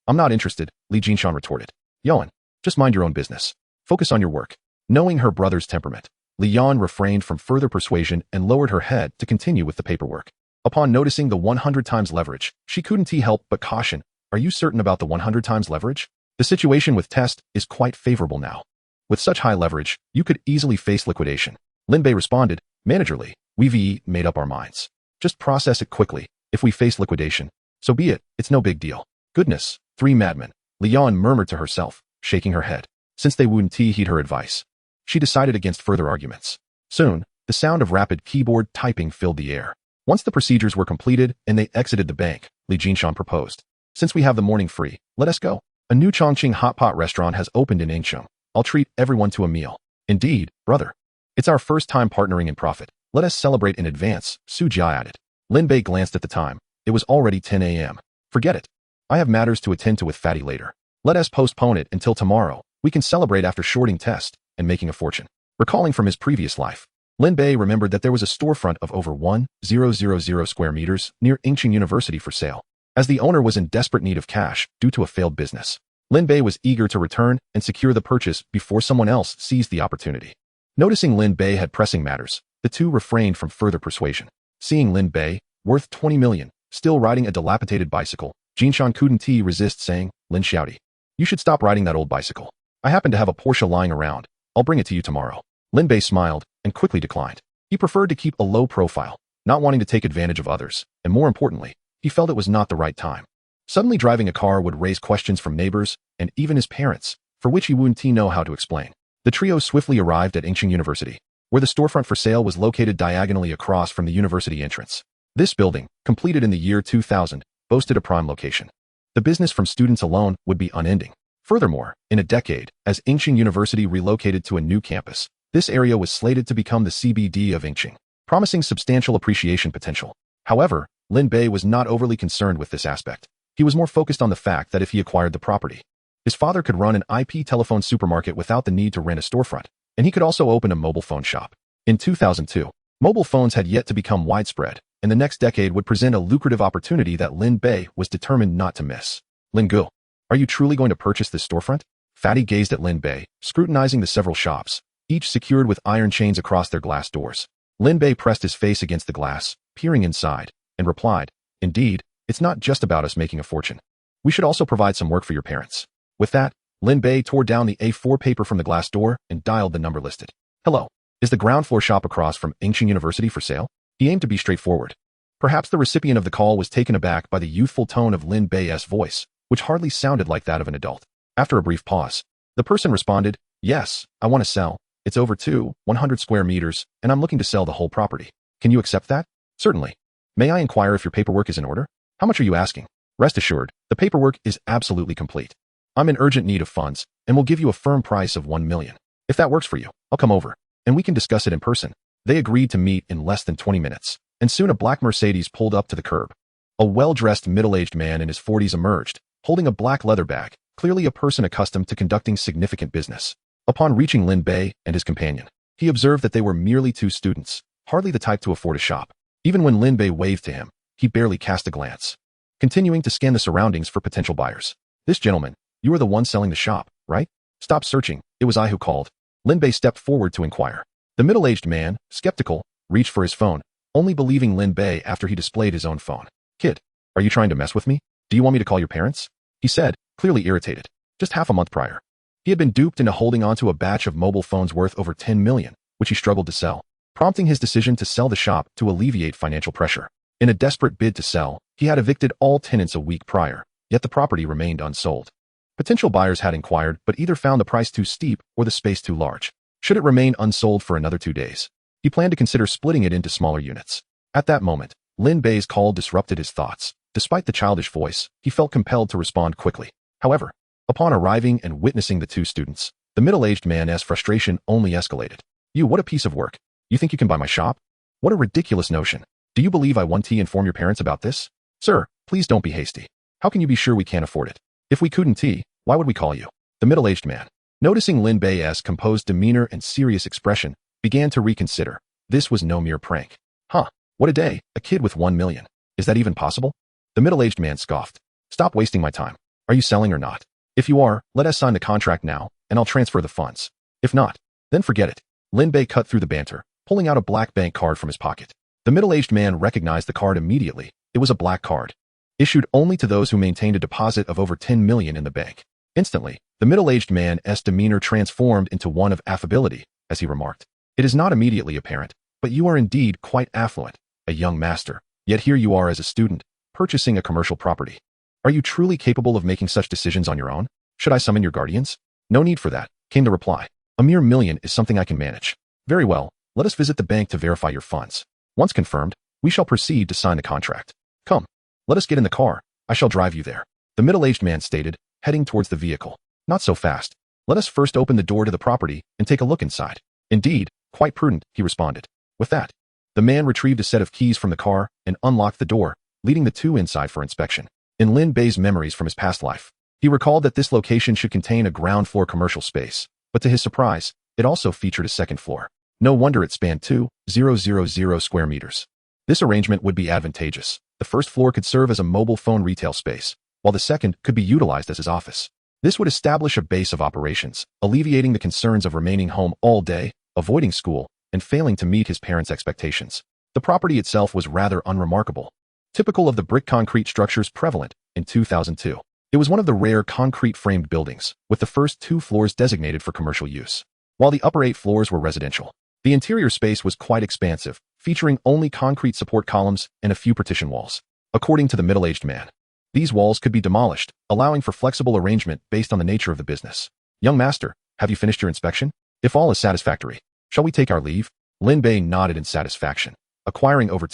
I'm not interested, Li Jinshan retorted. Yoan, just mind your own business. Focus on your work. Knowing her brother's temperament, Li Yan refrained from further persuasion and lowered her head to continue with the paperwork. Upon noticing the 100 times leverage, she couldn't help but caution, are you certain about the 100 times leverage? The situation with Test is quite favorable now. With such high leverage, you could easily face liquidation. Lin Bei responded, managerly, we've made up our minds. Just process it quickly. If we face liquidation, so be it, it's no big deal. Goodness, three madmen, Li Yan murmured to herself, shaking her head. Since they wouldn't heed her advice, she decided against further arguments. Soon, the sound of rapid keyboard typing filled the air. Once the procedures were completed and they exited the bank, Li Jinshan proposed, since we have the morning free, let us go. A new Chongqing hot pot restaurant has opened in Yingcheng. I'll treat everyone to a meal. Indeed, brother. It's our first time partnering in profit. Let us celebrate in advance, Su Jia added. Lin Bei glanced at the time. It was already 10 a.m. Forget it. I have matters to attend to with Fatty later. Let us postpone it until tomorrow. We can celebrate after shorting Test and making a fortune. Recalling from his previous life, Lin Bei remembered that there was a storefront of over 1,000 square meters near Englishaudiobook University for sale. As the owner was in desperate need of cash due to a failed business, Lin Bei was eager to return and secure the purchase before someone else seized the opportunity. Noticing Lin Bei had pressing matters, the two refrained from further persuasion. Seeing Lin Bei, worth 20 million, still riding a dilapidated bicycle, Jinshan couldn't resist saying, "Lin Xiaodi, you should stop riding that old bicycle. I happen to have a Porsche lying around. I'll bring it to you tomorrow." Lin Bei smiled and quickly declined. He preferred to keep a low profile, not wanting to take advantage of others, and more importantly, he felt it was not the right time. Suddenly driving a car would raise questions from neighbors and even his parents, for which he wouldn't know how to explain. The trio swiftly arrived at Englishaudiobook University, where the storefront for sale was located diagonally across from the university entrance. This building, completed in the year 2000, boasted a prime location. The business from students alone would be unending. Furthermore, in a decade, as Englishaudiobook University relocated to a new campus, this area was slated to become the CBD of Englishaudiobook, promising substantial appreciation potential. However, Lin Bei was not overly concerned with this aspect. He was more focused on the fact that if he acquired the property, his father could run an IP telephone supermarket without the need to rent a storefront, and he could also open a mobile phone shop. In 2002, mobile phones had yet to become widespread, and the next decade would present a lucrative opportunity that Lin Bei was determined not to miss. "Lin Gu, are you truly going to purchase this storefront?" Fatty gazed at Lin Bei, scrutinizing the several shops, each secured with iron chains across their glass doors. Lin Bei pressed his face against the glass, peering inside, and replied, "Indeed, it's not just about us making a fortune. We should also provide some work for your parents." With that, Lin Bei tore down the A4 paper from the glass door and dialed the number listed. "Hello, is the ground floor shop across from Englishaudiobook University for sale?" He aimed to be straightforward. Perhaps the recipient of the call was taken aback by the youthful tone of Lin Bei's voice, which hardly sounded like that of an adult. After a brief pause, the person responded, "Yes, I want to sell. It's over 100 square meters, and I'm looking to sell the whole property. Can you accept that?" "Certainly. May I inquire if your paperwork is in order? How much are you asking?" "Rest assured, the paperwork is absolutely complete. I'm in urgent need of funds, and will give you a firm price of 1 million. If that works for you, I'll come over, and we can discuss it in person." They agreed to meet in less than 20 minutes, and soon a black Mercedes pulled up to the curb. A well-dressed middle-aged man in his 40s emerged, holding a black leather bag, clearly a person accustomed to conducting significant business. Upon reaching Lin Bei and his companion, he observed that they were merely two students, hardly the type to afford a shop. Even when Lin Bei waved to him, he barely cast a glance, continuing to scan the surroundings for potential buyers. "This gentleman, you are the one selling the shop, right?" "Stop searching, it was I who called." Lin Bei stepped forward to inquire. The middle-aged man, skeptical, reached for his phone, only believing Lin Bei after he displayed his own phone. "Kid, are you trying to mess with me? Do you want me to call your parents?" he said, clearly irritated. Just half a month prior, he had been duped into holding onto a batch of mobile phones worth over 10 million, which he struggled to sell, prompting his decision to sell the shop to alleviate financial pressure. In a desperate bid to sell, he had evicted all tenants a week prior, yet the property remained unsold. Potential buyers had inquired but either found the price too steep or the space too large. Should it remain unsold for another 2 days, he planned to consider splitting it into smaller units. At that moment, Lin Bei's call disrupted his thoughts. Despite the childish voice, he felt compelled to respond quickly. However, upon arriving and witnessing the two students, the middle-aged man's frustration only escalated. "You, what a piece of work. You think you can buy my shop? What a ridiculous notion. Do you believe I want to inform your parents about this?" "Sir, please don't be hasty. How can you be sure we can't afford it? If we couldn't, why would we call you?" The middle-aged man, noticing Lin Bei's composed demeanor and serious expression, began to reconsider. This was no mere prank. "Huh, what a day, a kid with 1 million. Is that even possible?" The middle-aged man scoffed. "Stop wasting my time. Are you selling or not? If you are, let us sign the contract now, and I'll transfer the funds. If not, then forget it." Lin Bei cut through the banter, pulling out a black bank card from his pocket. The middle-aged man recognized the card immediately. It was a black card, issued only to those who maintained a deposit of over 10 million in the bank. Instantly, the middle-aged man's demeanor transformed into one of affability, as he remarked, "It is not immediately apparent, but you are indeed quite affluent, a young master, yet here you are as a student, purchasing a commercial property. Are you truly capable of making such decisions on your own? Should I summon your guardians?" "No need for that," came the reply. "A mere million is something I can manage." "Very well, let us visit the bank to verify your funds. Once confirmed, we shall proceed to sign the contract. Come, let us get in the car. I shall drive you there," the middle-aged man stated, heading towards the vehicle. "Not so fast. Let us first open the door to the property and take a look inside." "Indeed, quite prudent," he responded. With that, the man retrieved a set of keys from the car and unlocked the door, leading the two inside for inspection. In Lin Bei's memories from his past life, he recalled that this location should contain a ground floor commercial space, but to his surprise, it also featured a second floor. No wonder it spanned 2,000 square meters. This arrangement would be advantageous. The first floor could serve as a mobile phone retail space, while the second could be utilized as his office. This would establish a base of operations, alleviating the concerns of remaining home all day, avoiding school, and failing to meet his parents' expectations. The property itself was rather unremarkable, typical of the brick concrete structures prevalent in 2002. It was one of the rare concrete-framed buildings, with the first 2 floors designated for commercial use, while the upper 8 floors were residential. The interior space was quite expansive, featuring only concrete support columns and a few partition walls. According to the middle-aged man, these walls could be demolished, allowing for flexible arrangement based on the nature of the business. Young master, have you finished your inspection? If all is satisfactory, shall we take our leave? Lin Bei nodded in satisfaction. Acquiring over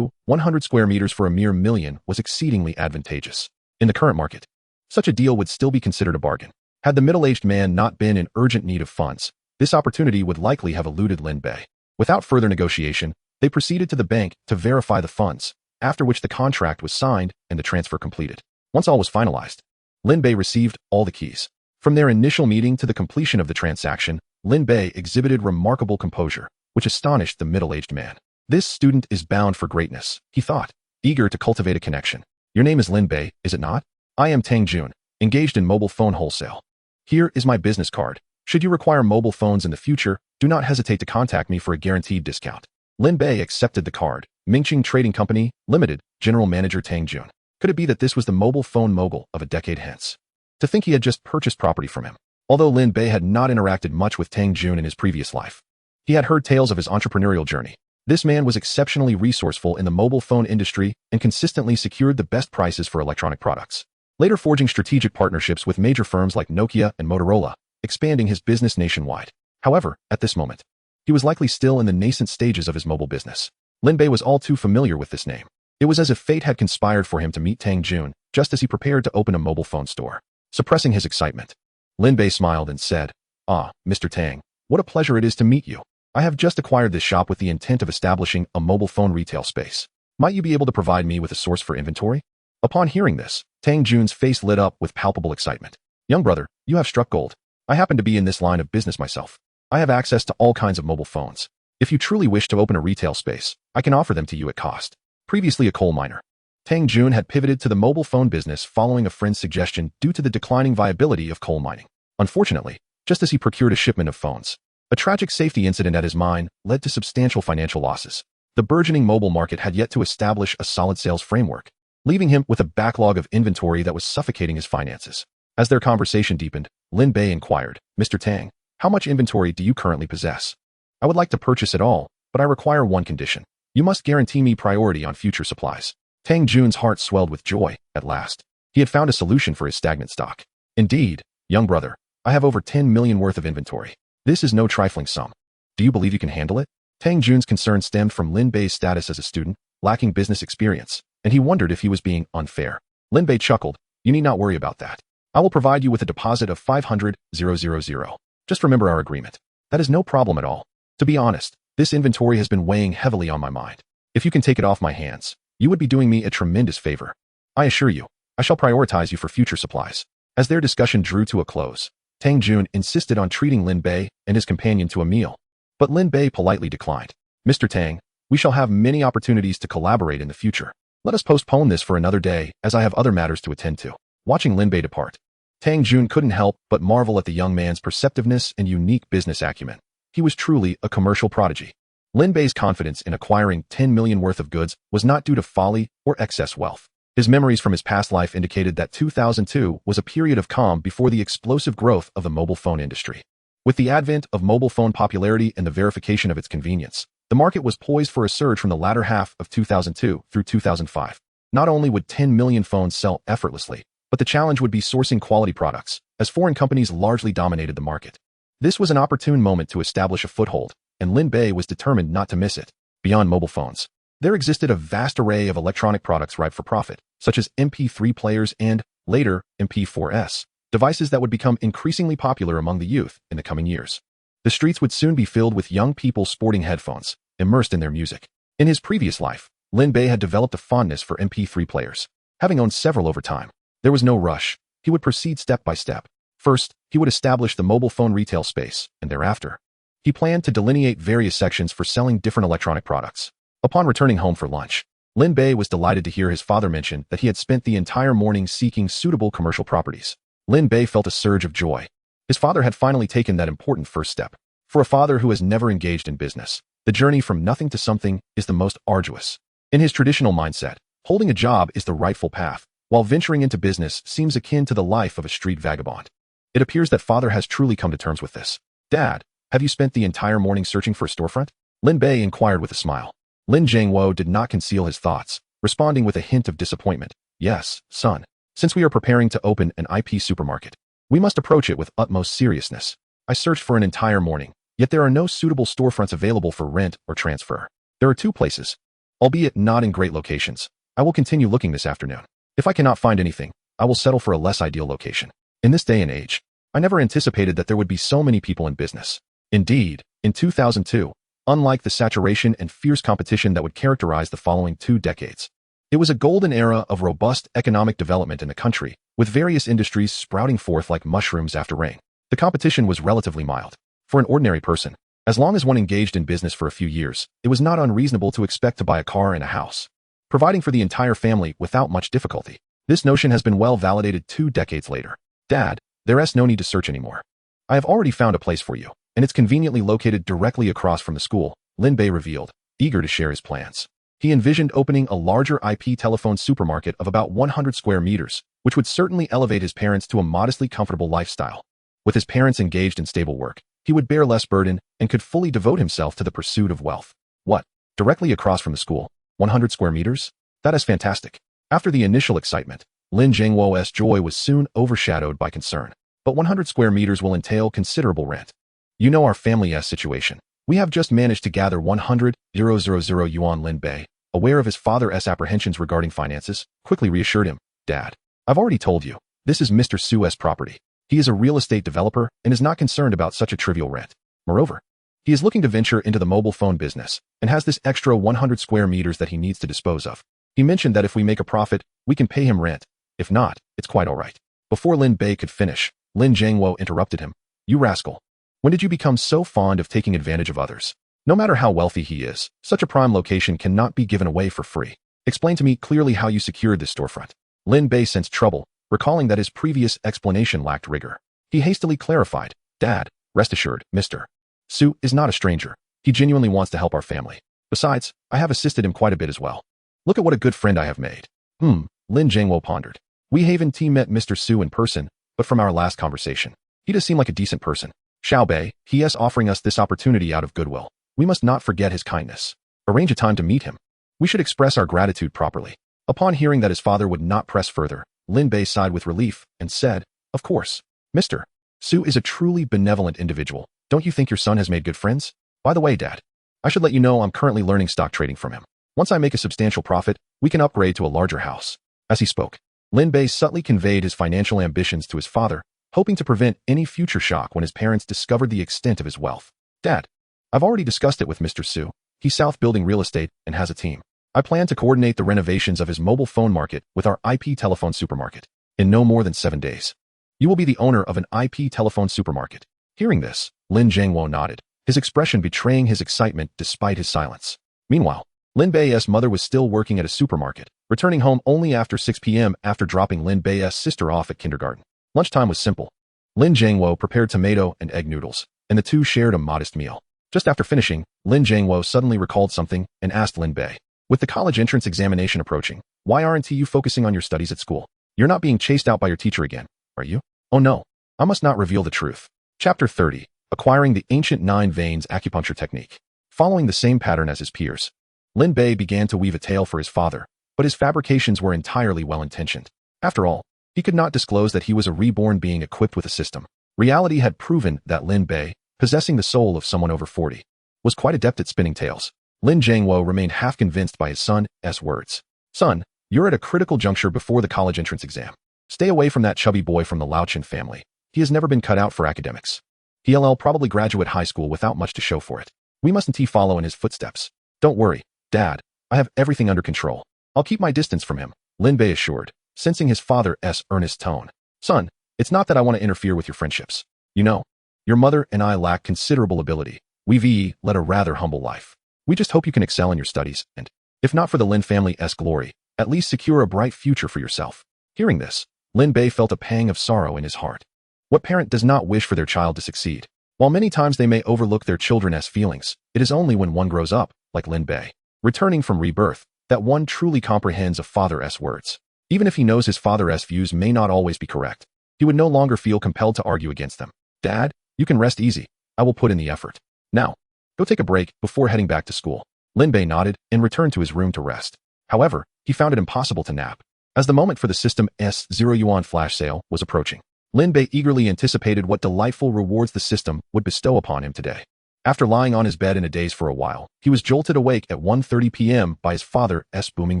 100 square meters for a mere $1 million was exceedingly advantageous. In the current market, such a deal would still be considered a bargain. Had the middle-aged man not been in urgent need of funds, this opportunity would likely have eluded Lin Bei. Without further negotiation, they proceeded to the bank to verify the funds, after which the contract was signed and the transfer completed. Once all was finalized, Lin Bei received all the keys. From their initial meeting to the completion of the transaction, Lin Bei exhibited remarkable composure, which astonished the middle-aged man. This student is bound for greatness, he thought, eager to cultivate a connection. Your name is Lin Bei, is it not? I am Tang Jun, engaged in mobile phone wholesale. Here is my business card. Should you require mobile phones in the future, do not hesitate to contact me for a guaranteed discount. Lin Bei accepted the card. Mingqing Trading Company, Limited, General Manager Tang Jun. Could it be that this was the mobile phone mogul of a decade hence? To think he had just purchased property from him. Although Lin Bei had not interacted much with Tang Jun in his previous life, he had heard tales of his entrepreneurial journey. This man was exceptionally resourceful in the mobile phone industry and consistently secured the best prices for electronic products, later forging strategic partnerships with major firms like Nokia and Motorola, expanding his business nationwide. However, at this moment, he was likely still in the nascent stages of his mobile business. Lin Bei was all too familiar with this name. It was as if fate had conspired for him to meet Tang Jun just as he prepared to open a mobile phone store. Suppressing his excitement, Lin Bei smiled and said, "Ah, Mr. Tang, what a pleasure it is to meet you. I have just acquired this shop with the intent of establishing a mobile phone retail space. Might you be able to provide me with a source for inventory?" Upon hearing this, Tang Jun's face lit up with palpable excitement. "Young brother, you have struck gold. I happen to be in this line of business myself. I have access to all kinds of mobile phones. If you truly wish to open a retail space, I can offer them to you at cost." Previously a coal miner, Tang Jun had pivoted to the mobile phone business following a friend's suggestion due to the declining viability of coal mining. Unfortunately, just as he procured a shipment of phones, a tragic safety incident at his mine led to substantial financial losses. The burgeoning mobile market had yet to establish a solid sales framework, leaving him with a backlog of inventory that was suffocating his finances. As their conversation deepened, Lin Bei inquired, "Mr. Tang, how much inventory do you currently possess? I would like to purchase it all, but I require one condition. You must guarantee me priority on future supplies." Tang Jun's heart swelled with joy. At last, he had found a solution for his stagnant stock. "Indeed, young brother, I have over 10 million worth of inventory. This is no trifling sum. Do you believe you can handle it?" Tang Jun's concern stemmed from Lin Bei's status as a student, lacking business experience, and he wondered if he was being unfair. Lin Bei chuckled, "You need not worry about that. I will provide you with a deposit of 500,000. Just remember our agreement. That is no problem at all. To be honest, this inventory has been weighing heavily on my mind. If you can take it off my hands, you would be doing me a tremendous favor. I assure you, I shall prioritize you for future supplies." As their discussion drew to a close, Tang Jun insisted on treating Lin Bei and his companion to a meal, but Lin Bei politely declined. "Mr. Tang, we shall have many opportunities to collaborate in the future. Let us postpone this for another day as I have other matters to attend to." Watching Lin Bei depart, Tang Jun couldn't help but marvel at the young man's perceptiveness and unique business acumen. He was truly a commercial prodigy. Lin Bei's confidence in acquiring 10 million worth of goods was not due to folly or excess wealth. His memories from his past life indicated that 2002 was a period of calm before the explosive growth of the mobile phone industry. With the advent of mobile phone popularity and the verification of its convenience, the market was poised for a surge from the latter half of 2002 through 2005. Not only would 10 million phones sell effortlessly, but the challenge would be sourcing quality products, as foreign companies largely dominated the market. This was an opportune moment to establish a foothold, and Lin Bei was determined not to miss it. Beyond mobile phones, there existed a vast array of electronic products ripe for profit, such as MP3 players and, later, MP4s, devices that would become increasingly popular among the youth in the coming years. The streets would soon be filled with young people sporting headphones, immersed in their music. In his previous life, Lin Bei had developed a fondness for MP3 players. Having owned several over time, there was no rush. He would proceed step by step. First, he would establish the mobile phone retail space, and thereafter, He planned to delineate various sections for selling different electronic products. Upon returning home for lunch, Lin Bei was delighted to hear his father mention that he had spent the entire morning seeking suitable commercial properties. Lin Bei felt a surge of joy. His father had finally taken that important first step. For a father who has never engaged in business, the journey from nothing to something is the most arduous. In his traditional mindset, holding a job is the rightful path, while venturing into business seems akin to the life of a street vagabond. It appears that father has truly come to terms with this. Dad, have you spent the entire morning searching for a storefront? Lin Bei inquired with a smile. Lin Jiangwo did not conceal his thoughts, responding with a hint of disappointment. Yes, son. Since we are preparing to open an IP supermarket, we must approach it with utmost seriousness. I searched for an entire morning, yet there are no suitable storefronts available for rent or transfer. There are 2 places, albeit not in great locations. I will continue looking this afternoon. If I cannot find anything, I will settle for a less ideal location. In this day and age, I never anticipated that there would be so many people in business. Indeed, in 2002, unlike the saturation and fierce competition that would characterize the following 2 decades, it was a golden era of robust economic development in the country, with various industries sprouting forth like mushrooms after rain. The competition was relatively mild. For an ordinary person, as long as one engaged in business for a few years, it was not unreasonable to expect to buy a car and a house, providing for the entire family without much difficulty. This notion has been well validated 2 decades later. Dad, there's no need to search anymore. I have already found a place for you, and it's conveniently located directly across from the school, Lin Bei revealed, eager to share his plans. He envisioned opening a larger IP telephone supermarket of about 100 square meters, which would certainly elevate his parents to a modestly comfortable lifestyle. With his parents engaged in stable work, he would bear less burden and could fully devote himself to the pursuit of wealth. What? Directly across from the school? 100 square meters? That is fantastic. After the initial excitement, Lin Jiangwo's joy was soon overshadowed by concern. But 100 square meters will entail considerable rent. You know our family's situation. We have just managed to gather 100,000 yuan. Lin Bei, aware of his father's apprehensions regarding finances, quickly reassured him. Dad, I've already told you, this is Mr. Su's property. He is a real estate developer and is not concerned about such a trivial rent. Moreover, he is looking to venture into the mobile phone business and has this extra 100 square meters that he needs to dispose of. He mentioned that if we make a profit, we can pay him rent. If not, it's quite all right. Before Lin Bei could finish, Lin Jiangwo interrupted him. You rascal. When did you become so fond of taking advantage of others? No matter how wealthy he is, such a prime location cannot be given away for free. Explain to me clearly how you secured this storefront. Lin Bei sensed trouble, recalling that his previous explanation lacked rigor. He hastily clarified. Dad, rest assured, Mr. Su is not a stranger. He genuinely wants to help our family. Besides, I have assisted him quite a bit as well. Look at what a good friend I have made. Lin Jiangwo pondered. We haven't met Mr. Su in person, but from our last conversation, he does seem like a decent person. Xiao Bei, he is offering us this opportunity out of goodwill. We must not forget his kindness. Arrange a time to meet him. We should express our gratitude properly. Upon hearing that his father would not press further, Lin Bei sighed with relief and said, Of course. Mr. Su is a truly benevolent individual. Don't you think your son has made good friends? By the way, Dad, I should let you know I'm currently learning stock trading from him. Once I make a substantial profit, we can upgrade to a larger house. As he spoke, Lin Bei subtly conveyed his financial ambitions to his father, hoping to prevent any future shock when his parents discovered the extent of his wealth. Dad, I've already discussed it with Mr. Su. He's south building real estate and has a team. I plan to coordinate the renovations of his mobile phone market with our IP telephone supermarket. In no more than 7 days, you will be the owner of an IP telephone supermarket. Hearing this, Lin Jiangwo nodded, his expression betraying his excitement despite his silence. Meanwhile, Lin Bei's mother was still working at a supermarket, returning home only after 6 p.m. after dropping Lin Bei's sister off at kindergarten. Lunchtime was simple. Lin Jiangwo prepared tomato and egg noodles, and the two shared a modest meal. Just after finishing, Lin Jiangwo suddenly recalled something and asked Lin Bei, with the college entrance examination approaching, why aren't you focusing on your studies at school? You're not being chased out by your teacher again, are you? Oh no, I must not reveal the truth. Chapter 30, Acquiring the Ancient 9 Veins Acupuncture Technique. Following the same pattern as his peers, Lin Bei began to weave a tale for his father, but his fabrications were entirely well-intentioned. After all, he could not disclose that he was a reborn being equipped with a system. Reality had proven that Lin Bei, possessing the soul of someone over 40, was quite adept at spinning tales. Lin Jiangwo remained half convinced by his son's words. Son, you're at a critical juncture before the college entrance exam. Stay away from that chubby boy from the Laochen family. He has never been cut out for academics. He'll probably graduate high school without much to show for it. We mustn't follow in his footsteps. Don't worry, Dad. I have everything under control. I'll keep my distance from him, Lin Bei assured, sensing his father's earnest tone. Son, it's not that I want to interfere with your friendships. You know, your mother and I lack considerable ability, We've led a rather humble life. We just hope you can excel in your studies and, if not for the Lin family's glory, at least secure a bright future for yourself. Hearing this, Lin Bei felt a pang of sorrow in his heart. What parent does not wish for their child to succeed? While many times they may overlook their children's feelings, it is only when one grows up, like Lin Bei, returning from rebirth, that one truly comprehends a father's words. Even if he knows his father's views may not always be correct, he would no longer feel compelled to argue against them. Dad, you can rest easy. I will put in the effort. Now, go take a break before heading back to school. Lin Bei nodded and returned to his room to rest. However, he found it impossible to nap, as the moment for the system's 0 yuan flash sale was approaching. Lin Bei eagerly anticipated what delightful rewards the system would bestow upon him today. After lying on his bed in a daze for a while, he was jolted awake at 1:30 p.m. by his father's booming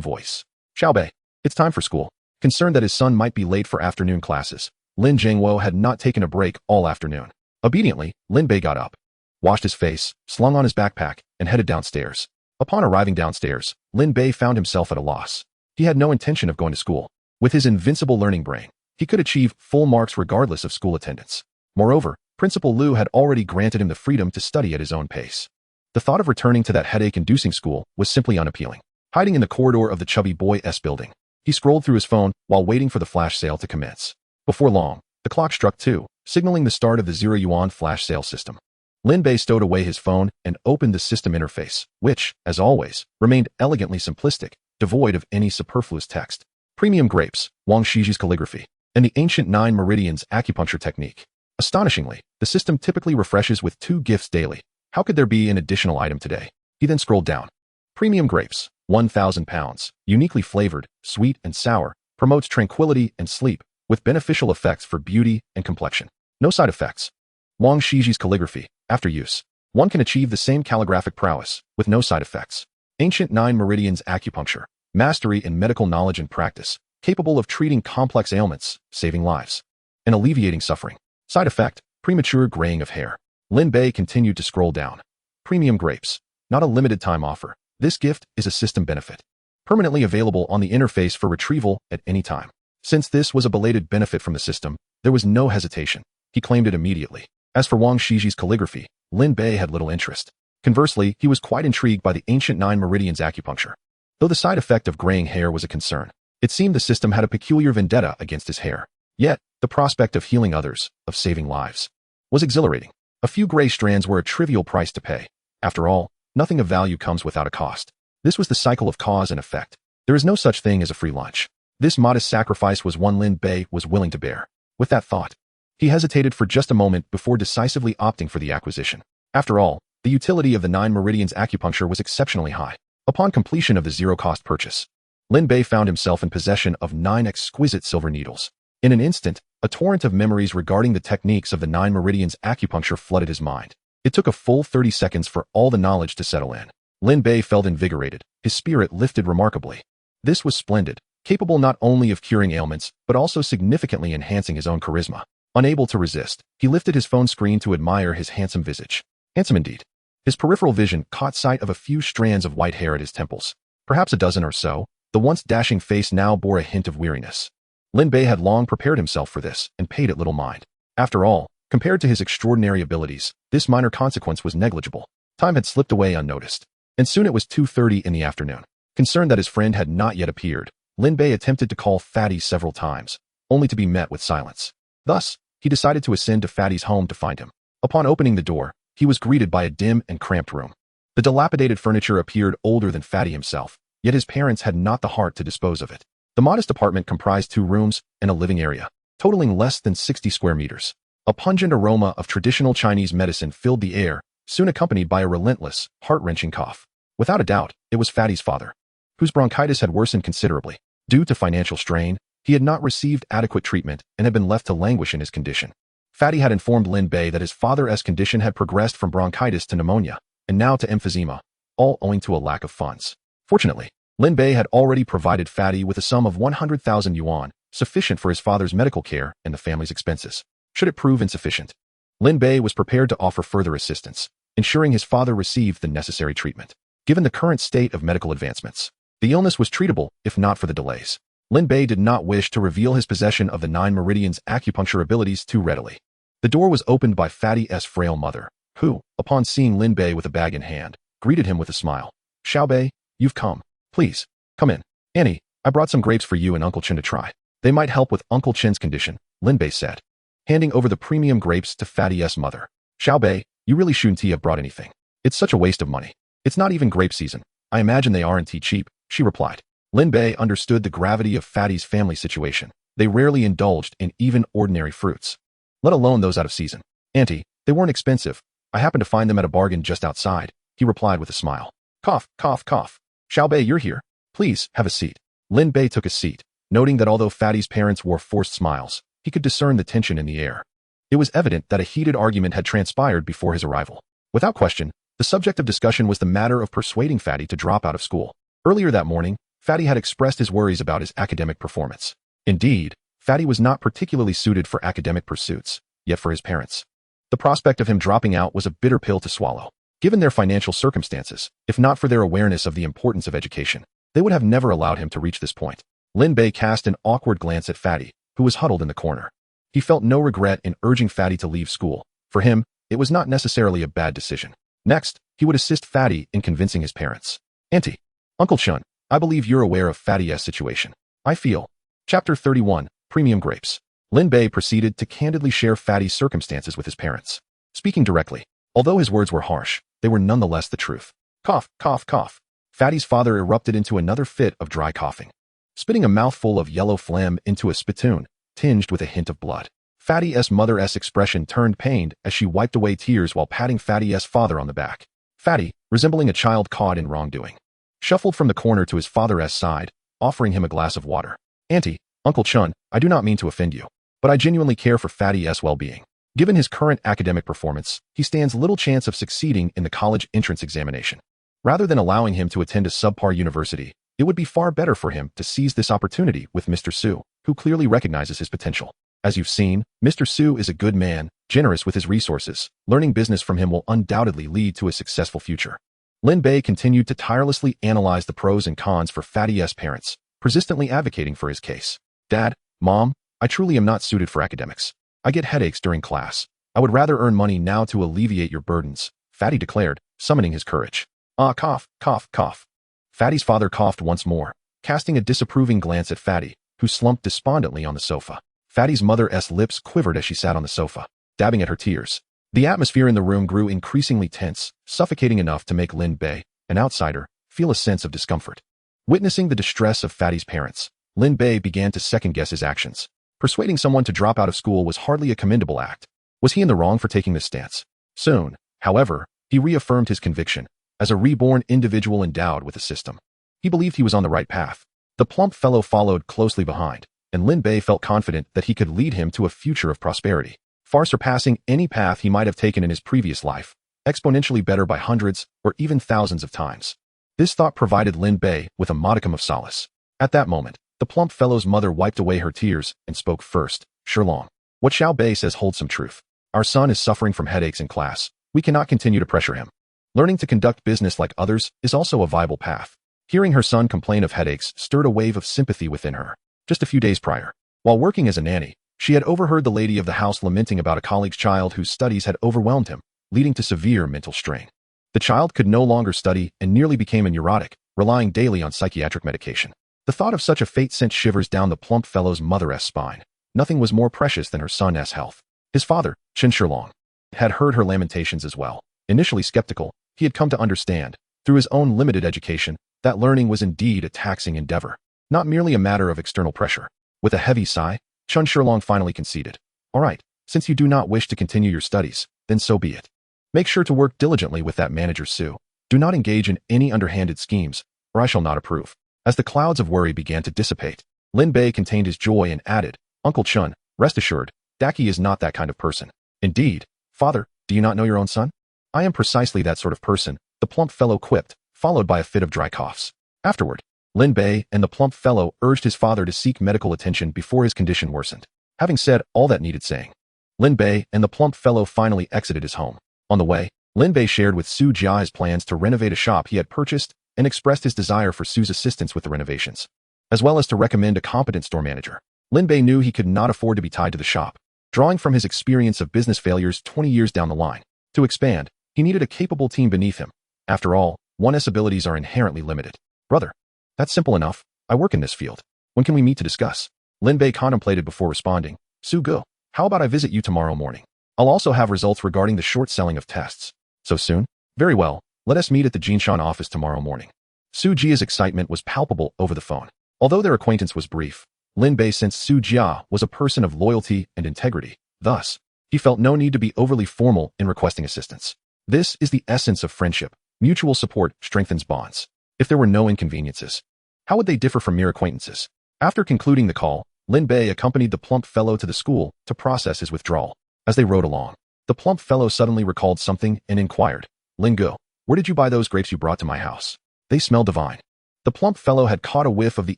voice. Xiaobei, it's time for school. Concerned that his son might be late for afternoon classes, Lin Zhengwo had not taken a break all afternoon. Obediently, Lin Bei got up, washed his face, slung on his backpack, and headed downstairs. Upon arriving downstairs, Lin Bei found himself at a loss. He had no intention of going to school. With his invincible learning brain, he could achieve full marks regardless of school attendance. Moreover, Principal Liu had already granted him the freedom to study at his own pace. The thought of returning to that headache-inducing school was simply unappealing. Hiding in the corridor of the Chubby Boy's building, he scrolled through his phone while waiting for the flash sale to commence. Before long, the clock struck 2, signaling the start of the 0 yuan flash sale system. Lin Bei stowed away his phone and opened the system interface, which, as always, remained elegantly simplistic, devoid of any superfluous text. Premium grapes, Wang Shiji's calligraphy, and the ancient 9 meridians acupuncture technique. Astonishingly, the system typically refreshes with 2 gifts daily. How could there be an additional item today? He then scrolled down. Premium grapes, 1,000 pounds, uniquely flavored, sweet and sour, promotes tranquility and sleep, with beneficial effects for beauty and complexion. No side effects. Wang Shiji's calligraphy, after use, one can achieve the same calligraphic prowess, with no side effects. Ancient 9 meridians acupuncture, mastery in medical knowledge and practice, capable of treating complex ailments, saving lives, and alleviating suffering. Side effect, premature graying of hair. Lin Bei continued to scroll down. Premium grapes, not a limited time offer. This gift is a system benefit, permanently available on the interface for retrieval at any time. Since this was a belated benefit from the system, there was no hesitation. He claimed it immediately. As for Wang Shiji's calligraphy, Lin Bei had little interest. Conversely, he was quite intrigued by the ancient 9 meridians acupuncture. Though the side effect of graying hair was a concern, it seemed the system had a peculiar vendetta against his hair. Yet, the prospect of healing others, of saving lives, was exhilarating. A few gray strands were a trivial price to pay. After all, nothing of value comes without a cost. This was the cycle of cause and effect. There is no such thing as a free lunch. This modest sacrifice was one Lin Bei was willing to bear. With that thought, he hesitated for just a moment before decisively opting for the acquisition. After all, the utility of the 9 meridians acupuncture was exceptionally high. Upon completion of the zero-cost purchase, Lin Bei found himself in possession of 9 exquisite silver needles. In an instant, a torrent of memories regarding the techniques of the 9 meridians acupuncture flooded his mind. It took a full 30 seconds for all the knowledge to settle in. Lin Bei felt invigorated, his spirit lifted remarkably. This was splendid, capable not only of curing ailments, but also significantly enhancing his own charisma. Unable to resist, he lifted his phone screen to admire his handsome visage. Handsome indeed. His peripheral vision caught sight of a few strands of white hair at his temples. Perhaps a dozen or so. The once dashing face now bore a hint of weariness. Lin Bei had long prepared himself for this and paid it little mind. After all, compared to his extraordinary abilities, this minor consequence was negligible. Time had slipped away unnoticed, and soon it was 2:30 in the afternoon. Concerned that his friend had not yet appeared, Lin Bei attempted to call Fatty several times, only to be met with silence. Thus, he decided to ascend to Fatty's home to find him. Upon opening the door, he was greeted by a dim and cramped room. The dilapidated furniture appeared older than Fatty himself, yet his parents had not the heart to dispose of it. The modest apartment comprised 2 rooms and a living area, totaling less than 60 square meters. A pungent aroma of traditional Chinese medicine filled the air, soon accompanied by a relentless, heart-wrenching cough. Without a doubt, it was Fatty's father, whose bronchitis had worsened considerably. Due to financial strain, he had not received adequate treatment and had been left to languish in his condition. Fatty had informed Lin Bei that his father's condition had progressed from bronchitis to pneumonia, and now to emphysema, all owing to a lack of funds. Fortunately, Lin Bei had already provided Fatty with a sum of 100,000 yuan, sufficient for his father's medical care and the family's expenses. Should it prove insufficient, Lin Bei was prepared to offer further assistance, ensuring his father received the necessary treatment. Given the current state of medical advancements, the illness was treatable, if not for the delays. Lin Bei did not wish to reveal his possession of the 9 meridians acupuncture abilities too readily. The door was opened by Fatty's frail mother, who, upon seeing Lin Bei with a bag in hand, greeted him with a smile. Xiaobei, you've come. Please, come in. Annie, I brought some grapes for you and Uncle Chen to try. They might help with Uncle Chen's condition, Lin Bei said, handing over the premium grapes to Fatty's mother. Xiaobei, you really shouldn't have brought anything. It's such a waste of money. It's not even grape season. I imagine they aren't cheap, she replied. Lin Bei understood the gravity of Fatty's family situation. They rarely indulged in even ordinary fruits, let alone those out of season. Auntie, they weren't expensive. I happened to find them at a bargain just outside, he replied with a smile. Cough, cough, cough. Xiaobei, you're here. Please, have a seat. Lin Bei took a seat, noting that although Fatty's parents wore forced smiles, he could discern the tension in the air. It was evident that a heated argument had transpired before his arrival. Without question, the subject of discussion was the matter of persuading Fatty to drop out of school. Earlier that morning, Fatty had expressed his worries about his academic performance. Indeed, Fatty was not particularly suited for academic pursuits, yet for his parents, the prospect of him dropping out was a bitter pill to swallow. Given their financial circumstances, if not for their awareness of the importance of education, they would have never allowed him to reach this point. Lin Bei cast an awkward glance at Fatty, who was huddled in the corner. He felt no regret in urging Fatty to leave school. For him, it was not necessarily a bad decision. Next, he would assist Fatty in convincing his parents. Auntie, Uncle Chun, I believe you're aware of Fatty's situation. I feel. Chapter 31, Premium Grapes. Lin Bei proceeded to candidly share Fatty's circumstances with his parents. Speaking directly, although his words were harsh, they were nonetheless the truth. Cough, cough, cough. Fatty's father erupted into another fit of dry coughing, spitting a mouthful of yellow phlegm into a spittoon, tinged with a hint of blood. Fatty's mother's expression turned pained as she wiped away tears while patting Fatty's father on the back. Fatty, resembling a child caught in wrongdoing, shuffled from the corner to his father's side, offering him a glass of water. Auntie, Uncle Chun, I do not mean to offend you, but I genuinely care for Fatty's well-being. Given his current academic performance, he stands little chance of succeeding in the college entrance examination. Rather than allowing him to attend a subpar university, it would be far better for him to seize this opportunity with Mr. Su, who clearly recognizes his potential. As you've seen, Mr. Su is a good man, generous with his resources. Learning business from him will undoubtedly lead to a successful future. Lin Bei continued to tirelessly analyze the pros and cons for Fatty's parents, persistently advocating for his case. Dad, Mom, I truly am not suited for academics. I get headaches during class. I would rather earn money now to alleviate your burdens, Fatty declared, summoning his courage. Ah, cough, cough, cough. Fatty's father coughed once more, casting a disapproving glance at Fatty, who slumped despondently on the sofa. Fatty's mother's lips quivered as she sat on the sofa, dabbing at her tears. The atmosphere in the room grew increasingly tense, suffocating enough to make Lin Bei, an outsider, feel a sense of discomfort. Witnessing the distress of Fatty's parents, Lin Bei began to second-guess his actions. Persuading someone to drop out of school was hardly a commendable act. Was he in the wrong for taking this stance? Soon, however, he reaffirmed his conviction. As a reborn individual endowed with a system, he believed he was on the right path. The plump fellow followed closely behind, and Lin Bei felt confident that he could lead him to a future of prosperity, far surpassing any path he might have taken in his previous life, exponentially better by hundreds or even thousands of times. This thought provided Lin Bei with a modicum of solace. At that moment, the plump fellow's mother wiped away her tears and spoke first. Shilong, what Xiaobei says holds some truth. Our son is suffering from headaches in class. We cannot continue to pressure him. Learning to conduct business like others is also a viable path. Hearing her son complain of headaches stirred a wave of sympathy within her. Just a few days prior, while working as a nanny, she had overheard the lady of the house lamenting about a colleague's child whose studies had overwhelmed him, leading to severe mental strain. The child could no longer study and nearly became a neurotic, relying daily on psychiatric medication. The thought of such a fate sent shivers down the plump fellow's mother's spine. Nothing was more precious than her son's health. His father, Chen Shilong, had heard her lamentations as well. Initially skeptical, he had come to understand, through his own limited education, that learning was indeed a taxing endeavor, not merely a matter of external pressure. With a heavy sigh, Chen Shilong finally conceded. All right, since you do not wish to continue your studies, then so be it. Make sure to work diligently with that manager Su. Do not engage in any underhanded schemes, or I shall not approve. As the clouds of worry began to dissipate, Lin Bei contained his joy and added, Uncle Chun, rest assured, Daki is not that kind of person. Indeed, father, do you not know your own son? I am precisely that sort of person, the plump fellow quipped, followed by a fit of dry coughs. Afterward, Lin Bei and the plump fellow urged his father to seek medical attention before his condition worsened. Having said all that needed saying, Lin Bei and the plump fellow finally exited his home. On the way, Lin Bei shared with Su Jia his plans to renovate a shop he had purchased and expressed his desire for Su's assistance with the renovations, as well as to recommend a competent store manager. Lin Bei knew he could not afford to be tied to the shop. Drawing from his experience of business failures 20 years down the line, To expand, he needed a capable team beneath him. After all, one's abilities are inherently limited. Brother, that's simple enough. I work in this field. When can we meet to discuss? Lin Bei contemplated before responding. Su-gu, how about I visit you tomorrow morning? I'll also have results regarding the short selling of tests. So soon? Very well, let us meet at the Jinshan office tomorrow morning. Su-jia's excitement was palpable over the phone. Although their acquaintance was brief, Lin Bei sensed Su-jia was a person of loyalty and integrity. Thus, he felt no need to be overly formal in requesting assistance. This is the essence of friendship. Mutual support strengthens bonds. If there were no inconveniences, how would they differ from mere acquaintances? After concluding the call, Lin Bei accompanied the plump fellow to the school to process his withdrawal. As they rode along, the plump fellow suddenly recalled something and inquired, Lingo, where did you buy those grapes you brought to my house? They smell divine. The plump fellow had caught a whiff of the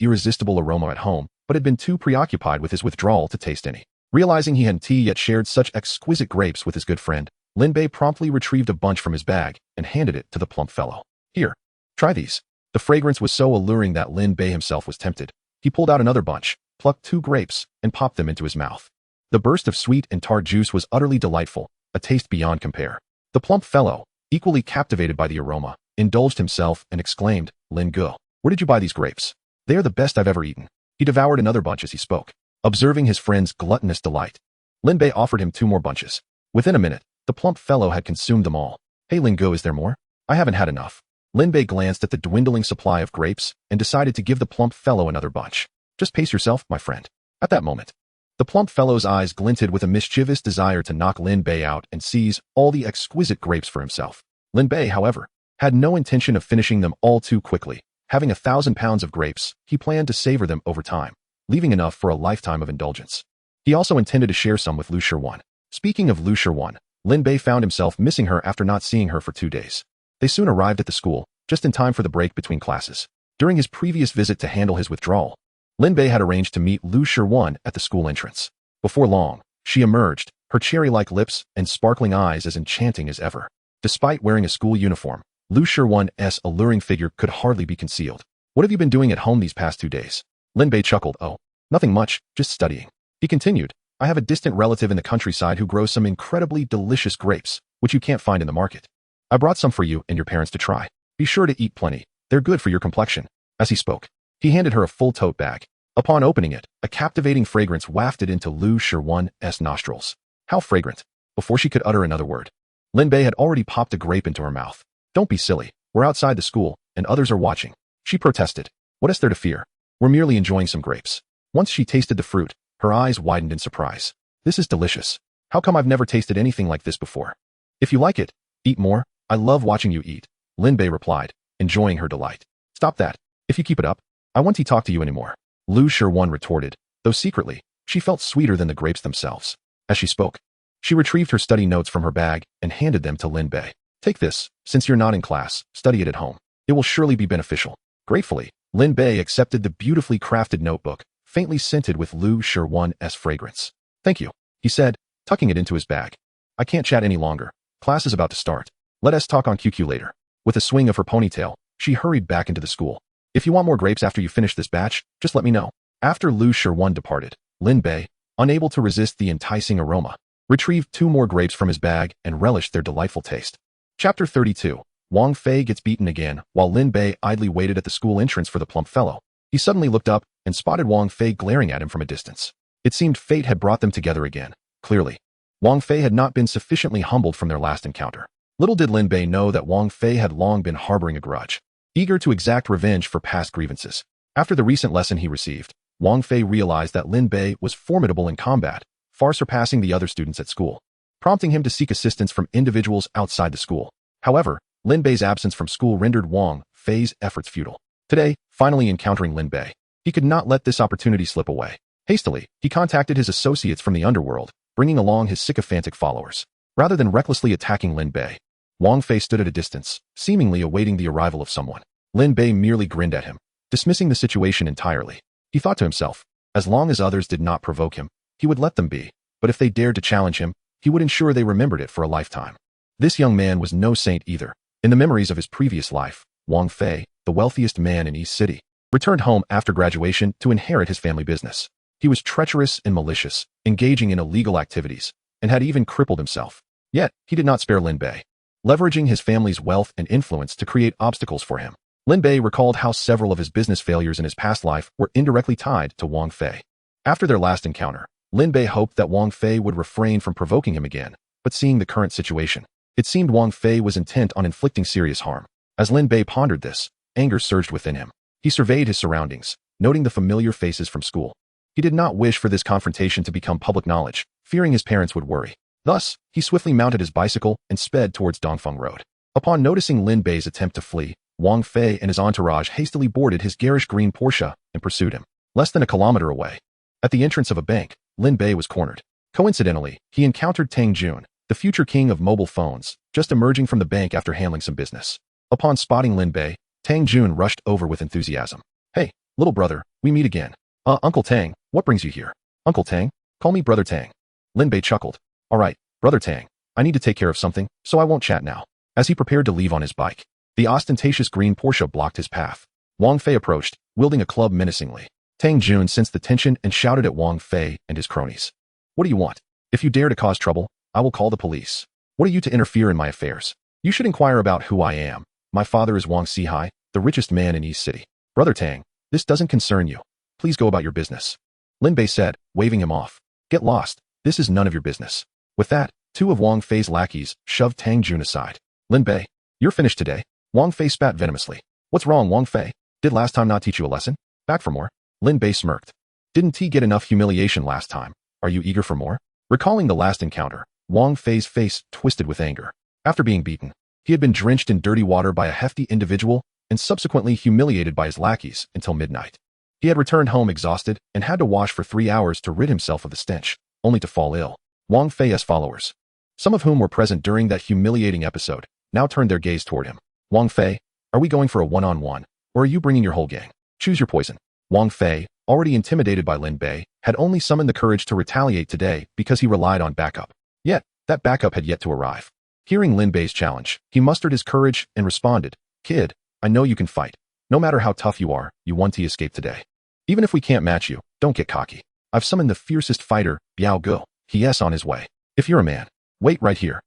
irresistible aroma at home, but had been too preoccupied with his withdrawal to taste any. Realizing he hadn't yet shared such exquisite grapes with his good friend, Lin Bei promptly retrieved a bunch from his bag and handed it to the plump fellow. Here, try these. The fragrance was so alluring that Lin Bei himself was tempted. He pulled out another bunch, plucked 2 grapes, and popped them into his mouth. The burst of sweet and tart juice was utterly delightful, a taste beyond compare. The plump fellow, equally captivated by the aroma, indulged himself and exclaimed, Lingo, where did you buy these grapes? They are the best I've ever eaten. He devoured another bunch as he spoke. Observing his friend's gluttonous delight, Lin Bei offered him 2 more bunches. Within a minute, the plump fellow had consumed them all. Hey Lingo, is there more? I haven't had enough. Lin Bei glanced at the dwindling supply of grapes and decided to give the plump fellow another bunch. Just pace yourself, my friend. At that moment, the plump fellow's eyes glinted with a mischievous desire to knock Lin Bei out and seize all the exquisite grapes for himself. Lin Bei, however, had no intention of finishing them all too quickly. Having 1,000 pounds of grapes, he planned to savor them over time, leaving enough for a lifetime of indulgence. He also intended to share some with Lu Shiwan. Speaking of Lu Shiwan, Lin Bei found himself missing her after not seeing her for 2 days. They soon arrived at the school, just in time for the break between classes. During his previous visit to handle his withdrawal, Lin Bei had arranged to meet Lu Shiwan at the school entrance. Before long, she emerged, her cherry-like lips and sparkling eyes as enchanting as ever. Despite wearing a school uniform, Lu Shiwan's alluring figure could hardly be concealed. What have you been doing at home these past 2 days? Lin Bei chuckled. Oh, nothing much, just studying. He continued, I have a distant relative in the countryside who grows some incredibly delicious grapes, which you can't find in the market. I brought some for you and your parents to try. Be sure to eat plenty. They're good for your complexion. As he spoke, he handed her a full tote bag. Upon opening it, a captivating fragrance wafted into Lu Shiwan's nostrils. How fragrant! Before she could utter another word, Lin Bei had already popped a grape into her mouth. Don't be silly. We're outside the school, and others are watching. She protested. What is there to fear? We're merely enjoying some grapes. Once she tasted the fruit, her eyes widened in surprise. This is delicious. How come I've never tasted anything like this before? If you like it, eat more. I love watching you eat, Lin Bei replied, enjoying her delight. Stop that. If you keep it up, I won't talk to you anymore. Lu Shiwan retorted, though secretly, she felt sweeter than the grapes themselves. As she spoke, she retrieved her study notes from her bag and handed them to Lin Bei. Take this, since you're not in class, study it at home. It will surely be beneficial. Gratefully, Lin Bei accepted the beautifully crafted notebook, faintly scented with Lu Shiwan's fragrance. Thank you, he said, tucking it into his bag. I can't chat any longer. Class is about to start. Let us talk on QQ later. With a swing of her ponytail, she hurried back into the school. If you want more grapes after you finish this batch, just let me know. After Lu Shiwan departed, Lin Bei, unable to resist the enticing aroma, retrieved 2 more grapes from his bag and relished their delightful taste. Chapter 32. Wang Fei gets beaten again. While Lin Bei idly waited at the school entrance for the plump fellow, he suddenly looked up and spotted Wang Fei glaring at him from a distance. It seemed fate had brought them together again. Clearly, Wang Fei had not been sufficiently humbled from their last encounter. Little did Lin Bei know that Wang Fei had long been harboring a grudge, eager to exact revenge for past grievances. After the recent lesson he received, Wang Fei realized that Lin Bei was formidable in combat, far surpassing the other students at school, prompting him to seek assistance from individuals outside the school. However, Lin Bei's absence from school rendered Wang Fei's efforts futile. Today, finally encountering Lin Bei, he could not let this opportunity slip away. Hastily, he contacted his associates from the underworld, bringing along his sycophantic followers. Rather than recklessly attacking Lin Bei, Wang Fei stood at a distance, seemingly awaiting the arrival of someone. Lin Bei merely grinned at him, dismissing the situation entirely. He thought to himself, as long as others did not provoke him, he would let them be, but if they dared to challenge him, he would ensure they remembered it for a lifetime. This young man was no saint either. In the memories of his previous life, Wang Fei, the wealthiest man in East City, returned home after graduation to inherit his family business. He was treacherous and malicious, engaging in illegal activities, and had even crippled himself. Yet, he did not spare Lin Bei, leveraging his family's wealth and influence to create obstacles for him. Lin Bei recalled how several of his business failures in his past life were indirectly tied to Wang Fei. After their last encounter, Lin Bei hoped that Wang Fei would refrain from provoking him again, but seeing the current situation, it seemed Wang Fei was intent on inflicting serious harm. As Lin Bei pondered this, anger surged within him. He surveyed his surroundings, noting the familiar faces from school. He did not wish for this confrontation to become public knowledge, fearing his parents would worry. Thus, he swiftly mounted his bicycle and sped towards Dongfeng Road. Upon noticing Lin Bei's attempt to flee, Wang Fei and his entourage hastily boarded his garish green Porsche and pursued him. Less than a kilometer away, at the entrance of a bank, Lin Bei was cornered. Coincidentally, he encountered Tang Jun, the future king of mobile phones, just emerging from the bank after handling some business. Upon spotting Lin Bei, Tang Jun rushed over with enthusiasm. "Hey, little brother, we meet again. Uncle Tang, what brings you here?" "Uncle Tang? Call me Brother Tang." Lin Bei chuckled. "All right, Brother Tang, I need to take care of something, so I won't chat now." As he prepared to leave on his bike, the ostentatious green Porsche blocked his path. Wang Fei approached, wielding a club menacingly. Tang Jun sensed the tension and shouted at Wang Fei and his cronies. "What do you want? If you dare to cause trouble, I will call the police. What are you to interfere in my affairs? You should inquire about who I am. My father is Wang Sihai, the richest man in East City." "Brother Tang, this doesn't concern you. Please go about your business," Lin Bei said, waving him off. "Get lost. This is none of your business." With that, two of Wang Fei's lackeys shoved Tang Jun aside. "Lin Bei, you're finished today." Wang Fei spat venomously. "What's wrong, Wang Fei? Did last time not teach you a lesson? Back for more?" Lin Bei smirked. "Didn't he get enough humiliation last time? Are you eager for more?" Recalling the last encounter, Wang Fei's face twisted with anger. After being beaten, he had been drenched in dirty water by a hefty individual and subsequently humiliated by his lackeys until midnight. He had returned home exhausted and had to wash for 3 hours to rid himself of the stench, only to fall ill. Wang Fei's followers, some of whom were present during that humiliating episode, now turned their gaze toward him. "Wang Fei, are we going for a one-on-one, or are you bringing your whole gang? Choose your poison." Wang Fei, already intimidated by Lin Bei, had only summoned the courage to retaliate today because he relied on backup. Yet, that backup had yet to arrive. Hearing Lin Bei's challenge, he mustered his courage and responded, "Kid, I know you can fight. No matter how tough you are, you want to escape today. Even if we can't match you, don't get cocky. I've summoned the fiercest fighter, Biao Ge. He's on his way. If you're a man, wait right here."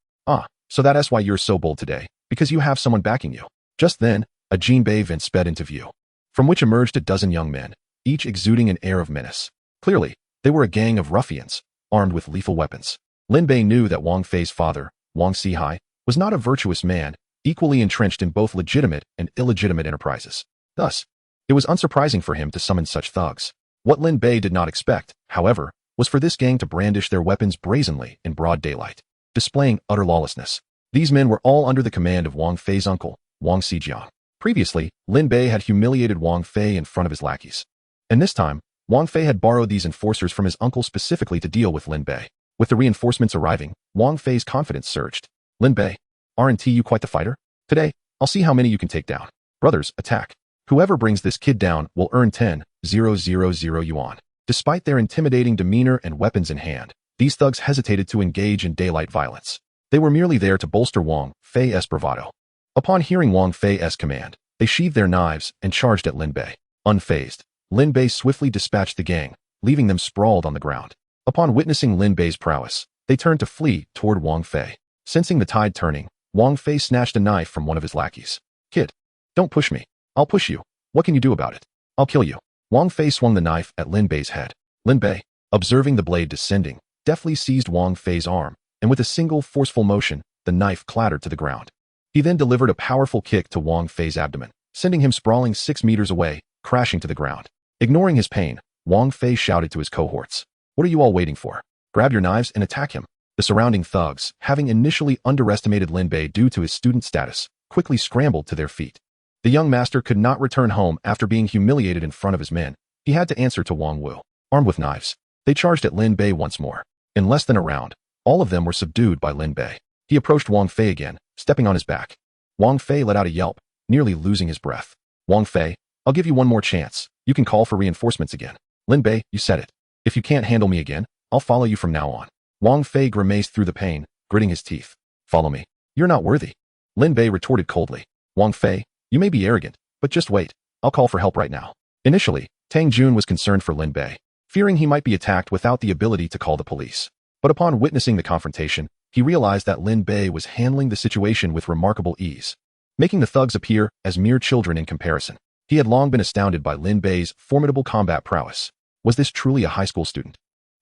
So that's why you're so bold today, because you have someone backing you." Just then, a Jinbei vent sped into view, from which emerged a dozen young men, each exuding an air of menace. Clearly, they were a gang of ruffians, armed with lethal weapons. Lin Bei knew that Wang Fei's father, Wang Sihai, was not a virtuous man, equally entrenched in both legitimate and illegitimate enterprises. Thus, it was unsurprising for him to summon such thugs. What Lin Bei did not expect, however, was for this gang to brandish their weapons brazenly in broad daylight, displaying utter lawlessness. These men were all under the command of Wang Fei's uncle, Wang Xijiang. Previously, Lin Bei had humiliated Wang Fei in front of his lackeys. And this time, Wang Fei had borrowed these enforcers from his uncle specifically to deal with Lin Bei. With the reinforcements arriving, Wang Fei's confidence surged. "Lin Bei, aren't you quite the fighter? Today, I'll see how many you can take down. Brothers, attack. Whoever brings this kid down will earn 10,000 yuan." Despite their intimidating demeanor and weapons in hand, these thugs hesitated to engage in daylight violence. They were merely there to bolster Wang Fei's bravado. Upon hearing Wang Fei's command, they sheathed their knives and charged at Lin Bei. Unfazed, Lin Bei swiftly dispatched the gang, leaving them sprawled on the ground. Upon witnessing Lin Bei's prowess, they turned to flee toward Wang Fei. Sensing the tide turning, Wang Fei snatched a knife from one of his lackeys. "Kid, don't push me. I'll push you. What can you do about it? I'll kill you." Wang Fei swung the knife at Lin Bei's head. Lin Bei, observing the blade descending, deftly seized Wang Fei's arm, and with a single forceful motion, the knife clattered to the ground. He then delivered a powerful kick to Wang Fei's abdomen, sending him sprawling 6 meters away, crashing to the ground. Ignoring his pain, Wang Fei shouted to his cohorts, "What are you all waiting for? Grab your knives and attack him." The surrounding thugs, having initially underestimated Lin Bei due to his student status, quickly scrambled to their feet. The young master could not return home after being humiliated in front of his men. He had to answer to Wang Wu. Armed with knives, they charged at Lin Bei once more. In less than a round, all of them were subdued by Lin Bei. He approached Wang Fei again, stepping on his back. Wang Fei let out a yelp, nearly losing his breath. "Wang Fei, I'll give you one more chance. You can call for reinforcements again." "Lin Bei, you said it. If you can't handle me again, I'll follow you from now on." Wang Fei grimaced through the pain, gritting his teeth. "Follow me. You're not worthy." Lin Bei retorted coldly. "Wang Fei, you may be arrogant, but just wait. I'll call for help right now." Initially, Tang Jun was concerned for Lin Bei, fearing he might be attacked without the ability to call the police. But upon witnessing the confrontation, he realized that Lin Bei was handling the situation with remarkable ease, making the thugs appear as mere children in comparison. He had long been astounded by Lin Bei's formidable combat prowess. Was this truly a high school student?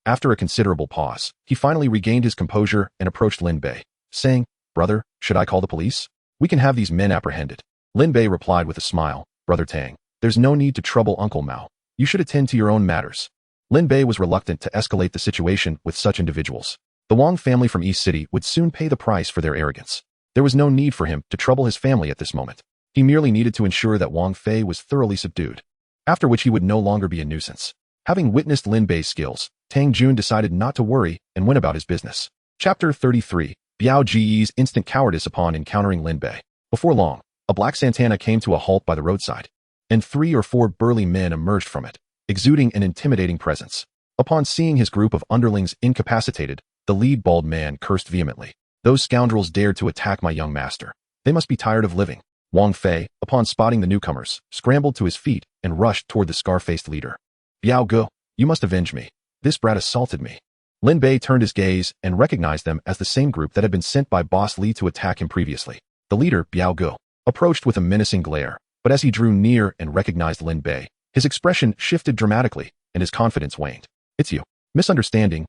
After a considerable pause, he finally regained his composure and approached Lin Bei, saying, "Brother, should I call the police? We can have these men apprehended." Lin Bei replied with a smile, "Brother Tang, there's no need to trouble Uncle Mao. You should attend to your own matters." Lin Bei was reluctant to escalate the situation with such individuals. The Wang family from East City would soon pay the price for their arrogance. There was no need for him to trouble his family at this moment. He merely needed to ensure that Wang Fei was thoroughly subdued, after which he would no longer be a nuisance. Having witnessed Lin Bei's skills, Tang Jun decided not to worry and went about his business. Chapter 33. Biao Ji's instant cowardice upon encountering Lin Bei. Before long, a black Santana came to a halt by the roadside, and 3 or 4 burly men emerged from it, exuding an intimidating presence. Upon seeing his group of underlings incapacitated, the lead bald man cursed vehemently. "Those scoundrels dared to attack my young master. They must be tired of living." Wang Fei, upon spotting the newcomers, scrambled to his feet and rushed toward the scar-faced leader. "Biao Ge, you must avenge me. This brat assaulted me." Lin Bei turned his gaze and recognized them as the same group that had been sent by Boss Li to attack him previously. The leader, Biao Ge, approached with a menacing glare, but as he drew near and recognized Lin Bei, his expression shifted dramatically and his confidence waned. "It's you. Misunderstanding.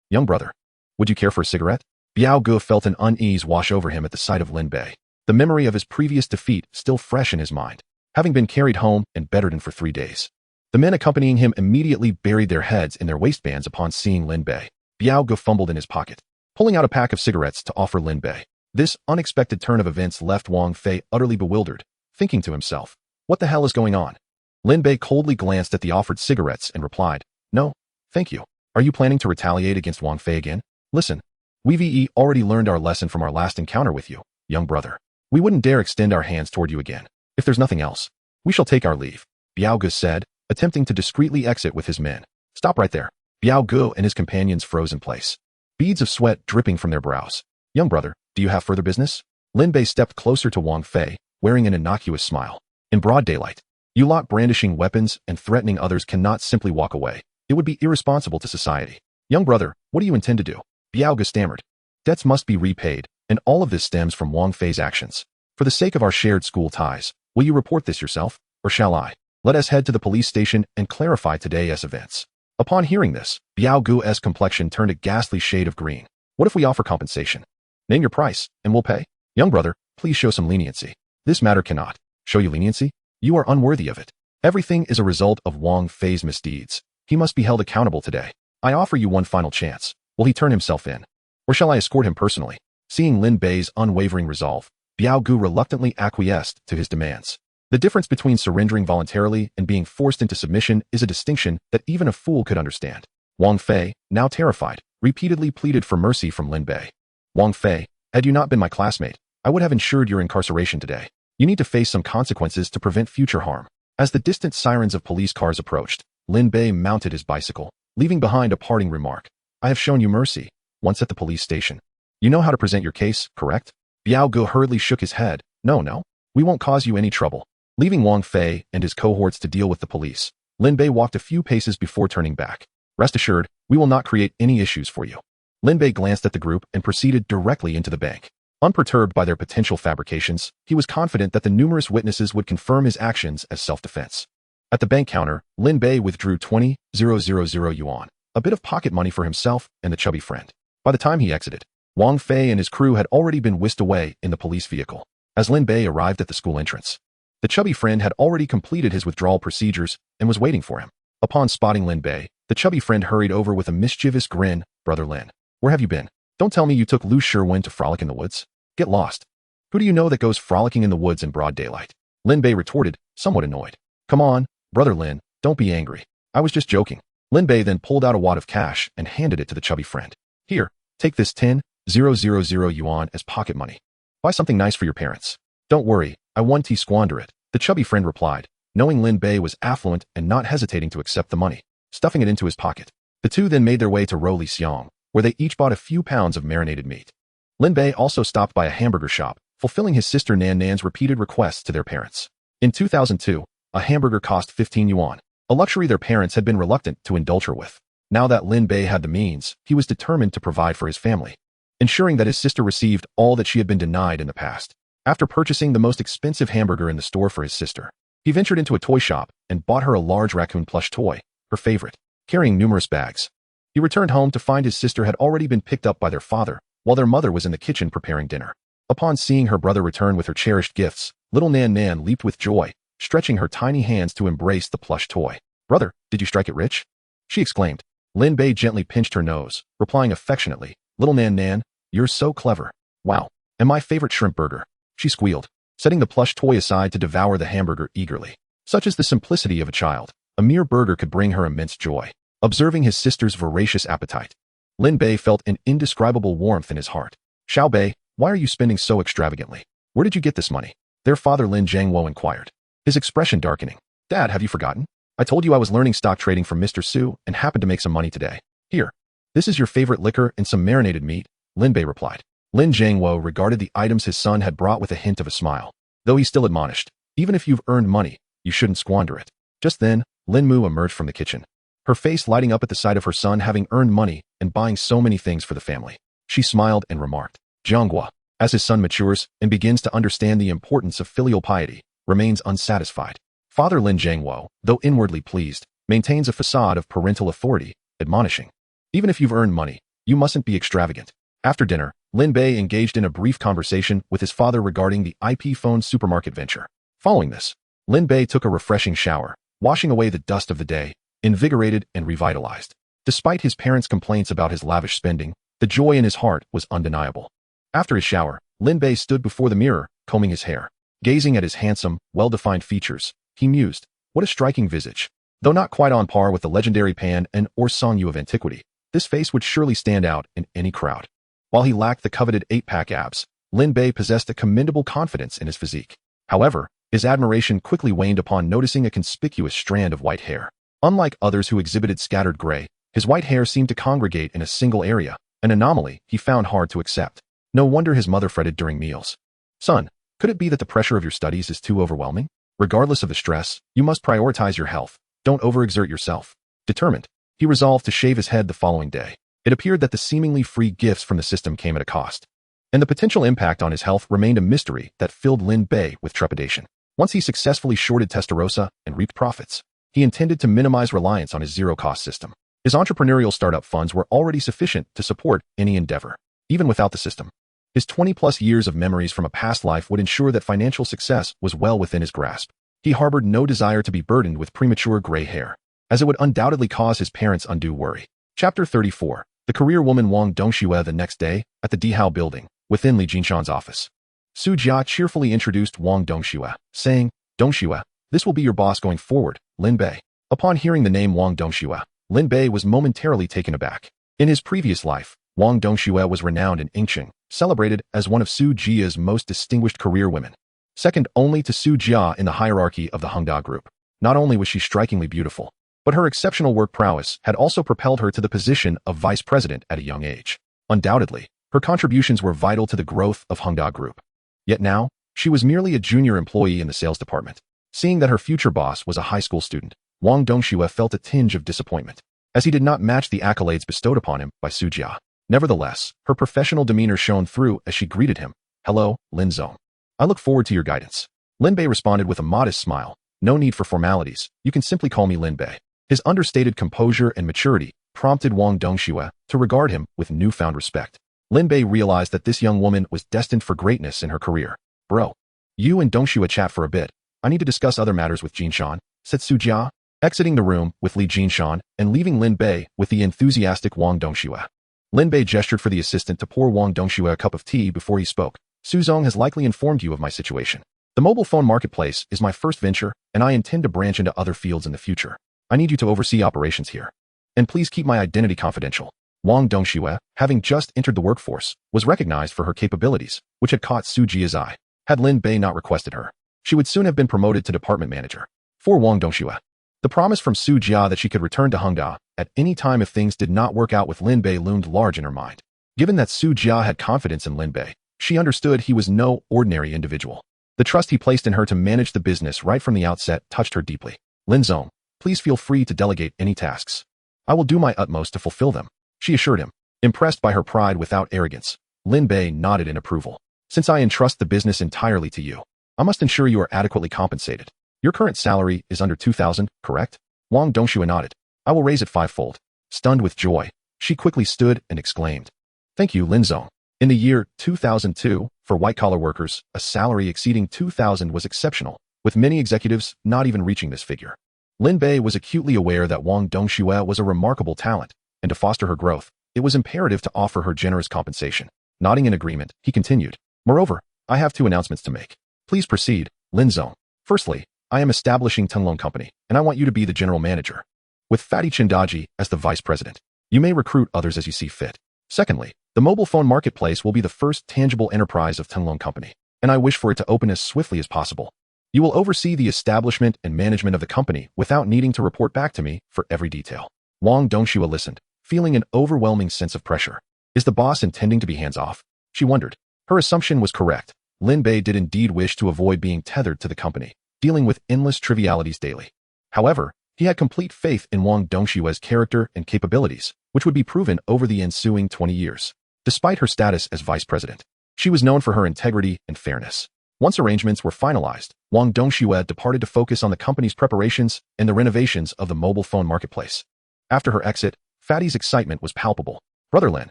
Young brother. Would you care for a cigarette?" Biao Ge felt an unease wash over him at the sight of Lin Bei, the memory of his previous defeat still fresh in his mind, having been carried home and bedridden for 3 days. The men accompanying him immediately buried their heads in their waistbands upon seeing Lin Bei. Biao Ge fumbled in his pocket, pulling out a pack of cigarettes to offer Lin Bei. This unexpected turn of events left Wang Fei utterly bewildered, thinking to himself, "What the hell is going on?" Lin Bei coldly glanced at the offered cigarettes and replied, "No, thank you. Are you planning to retaliate against Wang Fei again? Listen, we've already learned our lesson from our last encounter with you, young brother. We wouldn't dare extend our hands toward you again. If there's nothing else, we shall take our leave," Biao Ge said, attempting to discreetly exit with his men. "Stop right there." Biao Ge and his companions froze in place, beads of sweat dripping from their brows. "Young brother, do you have further business?" Lin Bei stepped closer to Wang Fei, wearing an innocuous smile. "In broad daylight, you lot brandishing weapons and threatening others cannot simply walk away. It would be irresponsible to society. Young brother, what do you intend to do?" Biao Ge stammered. "Debts must be repaid, and all of this stems from Wang Fei's actions. For the sake of our shared school ties, will you report this yourself, or shall I? Let us head to the police station and clarify today's events." Upon hearing this, Biao Ge's complexion turned a ghastly shade of green. "What if we offer compensation? Name your price, and we'll pay." "Young brother, please show some leniency. This matter cannot." "Show you leniency? You are unworthy of it. Everything is a result of Wang Fei's misdeeds. He must be held accountable today. I offer you one final chance. Will he turn himself in? Or shall I escort him personally?" Seeing Lin Bei's unwavering resolve, Biao Ge reluctantly acquiesced to his demands. The difference between surrendering voluntarily and being forced into submission is a distinction that even a fool could understand. Wang Fei, now terrified, repeatedly pleaded for mercy from Lin Bei. "Wang Fei, had you not been my classmate, I would have ensured your incarceration today. You need to face some consequences to prevent future harm." As the distant sirens of police cars approached, Lin Bei mounted his bicycle, leaving behind a parting remark. "I have shown you mercy, once at the police station. You know how to present your case, correct?" Biao Ge hurriedly shook his head. No, we won't cause you any trouble." Leaving Wang Fei and his cohorts to deal with the police, Lin Bei walked a few paces before turning back. "Rest assured, we will not create any issues for you." Lin Bei glanced at the group and proceeded directly into the bank. Unperturbed by their potential fabrications, he was confident that the numerous witnesses would confirm his actions as self-defense. At the bank counter, Lin Bei withdrew 20,000 yuan, a bit of pocket money for himself and the chubby friend. By the time he exited, Wang Fei and his crew had already been whisked away in the police vehicle. As Lin Bei arrived at the school entrance, the chubby friend had already completed his withdrawal procedures and was waiting for him. Upon spotting Lin Bei, the chubby friend hurried over with a mischievous grin. "Brother Lin, where have you been? Don't tell me you took Lu Sherwin to frolic in the woods. Get lost. Who do you know that goes frolicking in the woods in broad daylight?" Lin Bei retorted, somewhat annoyed. "Come on, brother Lin, don't be angry. I was just joking." Lin Bei then pulled out a wad of cash and handed it to the chubby friend. "Here, take this 10,000 yuan as pocket money. Buy something nice for your parents." "Don't worry, I won't squander it," the chubby friend replied, knowing Lin Bei was affluent and not hesitating to accept the money, stuffing it into his pocket. The two then made their way to Roli Xiong, where they each bought a few pounds of marinated meat. Lin Bei also stopped by a hamburger shop, fulfilling his sister Nan Nan's repeated requests to their parents. In 2002, a hamburger cost 15 yuan, a luxury their parents had been reluctant to indulge her with. Now that Lin Bei had the means, he was determined to provide for his family. ensuring that his sister received all that she had been denied in the past. After purchasing the most expensive hamburger in the store for his sister, he ventured into a toy shop and bought her a large raccoon plush toy, her favorite, carrying numerous bags. He returned home to find his sister had already been picked up by their father, while their mother was in the kitchen preparing dinner. Upon seeing her brother return with her cherished gifts, little Nan Nan leaped with joy, stretching her tiny hands to embrace the plush toy. "Brother, did you strike it rich?" she exclaimed. Lin Bei gently pinched her nose, replying affectionately, "Little Nan Nan, you're so clever. Wow, and my favorite shrimp burger," she squealed, setting the plush toy aside to devour the hamburger eagerly. Such is the simplicity of a child. A mere burger could bring her immense joy. Observing his sister's voracious appetite, Lin Bei felt an indescribable warmth in his heart. "Xiao Bei, why are you spending so extravagantly? Where did you get this money?" their father Lin Jiangwo inquired, his expression darkening. "Dad, have you forgotten? I told you I was learning stock trading from Mr. Su and happened to make some money today. Here, this is your favorite liquor and some marinated meat," Lin Bei replied. Lin Jiangwo regarded the items his son had brought with a hint of a smile, though he still admonished, "Even if you've earned money, you shouldn't squander it." Just then, Lin Mu emerged from the kitchen, her face lighting up at the sight of her son having earned money and buying so many things for the family. She smiled and remarked, "Jianghua, as his son matures and begins to understand the importance of filial piety, remains unsatisfied." Father Lin Jiangwo, though inwardly pleased, maintains a facade of parental authority, admonishing, "Even if you've earned money, you mustn't be extravagant." After dinner, Lin Bei engaged in a brief conversation with his father regarding the IP phone supermarket venture. Following this, Lin Bei took a refreshing shower, washing away the dust of the day, invigorated and revitalized. Despite his parents' complaints about his lavish spending, the joy in his heart was undeniable. After his shower, Lin Bei stood before the mirror, combing his hair. Gazing at his handsome, well-defined features, he mused, "What a striking visage." Though not quite on par with the legendary Pan and or Song Yu of antiquity, this face would surely stand out in any crowd. While he lacked the coveted 8-pack abs, Lin Bei possessed a commendable confidence in his physique. However, his admiration quickly waned upon noticing a conspicuous strand of white hair. Unlike others who exhibited scattered gray, his white hair seemed to congregate in a single area, an anomaly he found hard to accept. No wonder his mother fretted during meals. "Son, could it be that the pressure of your studies is too overwhelming? Regardless of the stress, you must prioritize your health. Don't overexert yourself." Determined, he resolved to shave his head the following day. It appeared that the seemingly free gifts from the system came at a cost, and the potential impact on his health remained a mystery that filled Lin Bei with trepidation. Once he successfully shorted Testarossa and reaped profits, he intended to minimize reliance on his zero-cost system. His entrepreneurial startup funds were already sufficient to support any endeavor, even without the system. His 20-plus years of memories from a past life would ensure that financial success was well within his grasp. He harbored no desire to be burdened with premature gray hair, as it would undoubtedly cause his parents undue worry. Chapter 34. The career woman Wang Dongxue. The next day, at the Dihao building, within Li Jinshan's office, Su Jia cheerfully introduced Wang Dongxue, saying, "Dongxue, this will be your boss going forward, Lin Bei." Upon hearing the name Wang Dongxue, Lin Bei was momentarily taken aback. In his previous life, Wang Dongxue was renowned in Yingqing, celebrated as one of Su Jia's most distinguished career women, second only to Su Jia in the hierarchy of the Hengda Group. Not only was she strikingly beautiful, but her exceptional work prowess had also propelled her to the position of vice president at a young age. Undoubtedly, her contributions were vital to the growth of Hengda Group. Yet now, she was merely a junior employee in the sales department. Seeing that her future boss was a high school student, Wang Dongxue felt a tinge of disappointment, as he did not match the accolades bestowed upon him by Su Jia. Nevertheless, her professional demeanor shone through as she greeted him. "Hello, Lin Zong. I look forward to your guidance." Lin Bei responded with a modest smile. "No need for formalities, you can simply call me Lin Bei." His understated composure and maturity prompted Wang Dongxue to regard him with newfound respect. Lin Bei realized that this young woman was destined for greatness in her career. "Bro, you and Dongxue chat for a bit. I need to discuss other matters with Jinshan," said Su Jia, exiting the room with Li Jinshan and leaving Lin Bei with the enthusiastic Wang Dongxue. Lin Bei gestured for the assistant to pour Wang Dongxue a cup of tea before he spoke. "Su Zong has likely informed you of my situation. The mobile phone marketplace is my first venture, and I intend to branch into other fields in the future. I need you to oversee operations here. And please keep my identity confidential." Wang Dongxue, having just entered the workforce, was recognized for her capabilities, which had caught Su Jia's eye. Had Lin Bei not requested her, she would soon have been promoted to department manager. For Wang Dongxue, the promise from Su Jia that she could return to Hengda at any time if things did not work out with Lin Bei loomed large in her mind. Given that Su Jia had confidence in Lin Bei, she understood he was no ordinary individual. The trust he placed in her to manage the business right from the outset touched her deeply. "Lin Zong, please feel free to delegate any tasks. I will do my utmost to fulfill them," she assured him. Impressed by her pride without arrogance, Lin Bei nodded in approval. Since I entrust the business entirely to you, I must ensure you are adequately compensated. Your current salary is under 2,000, correct? Wang Dongxue nodded. I will raise it fivefold. Stunned with joy, she quickly stood and exclaimed. Thank you, Lin Zong. In the year 2002, for white-collar workers, a salary exceeding 2,000 was exceptional, with many executives not even reaching this figure. Lin Bei was acutely aware that Wang Dongxue was a remarkable talent, and to foster her growth, it was imperative to offer her generous compensation. Nodding in agreement, he continued. Moreover, I have two announcements to make. Please proceed, Lin Zong. Firstly, I am establishing Tenlong Company, and I want you to be the general manager, with Fatty Chindaji as the vice president. You may recruit others as you see fit. Secondly, the mobile phone marketplace will be the first tangible enterprise of Tenlong Company, and I wish for it to open as swiftly as possible. You will oversee the establishment and management of the company without needing to report back to me for every detail. Wang Dongxue listened, feeling an overwhelming sense of pressure. Is the boss intending to be hands-off? She wondered. Her assumption was correct. Lin Bei did indeed wish to avoid being tethered to the company, dealing with endless trivialities daily. However, he had complete faith in Wang Dongxue's character and capabilities, which would be proven over the ensuing 20 years. Despite her status as vice president, she was known for her integrity and fairness. Once arrangements were finalized, Wang Dongxue departed to focus on the company's preparations and the renovations of the mobile phone marketplace. After her exit, Fatty's excitement was palpable. Brother Lin,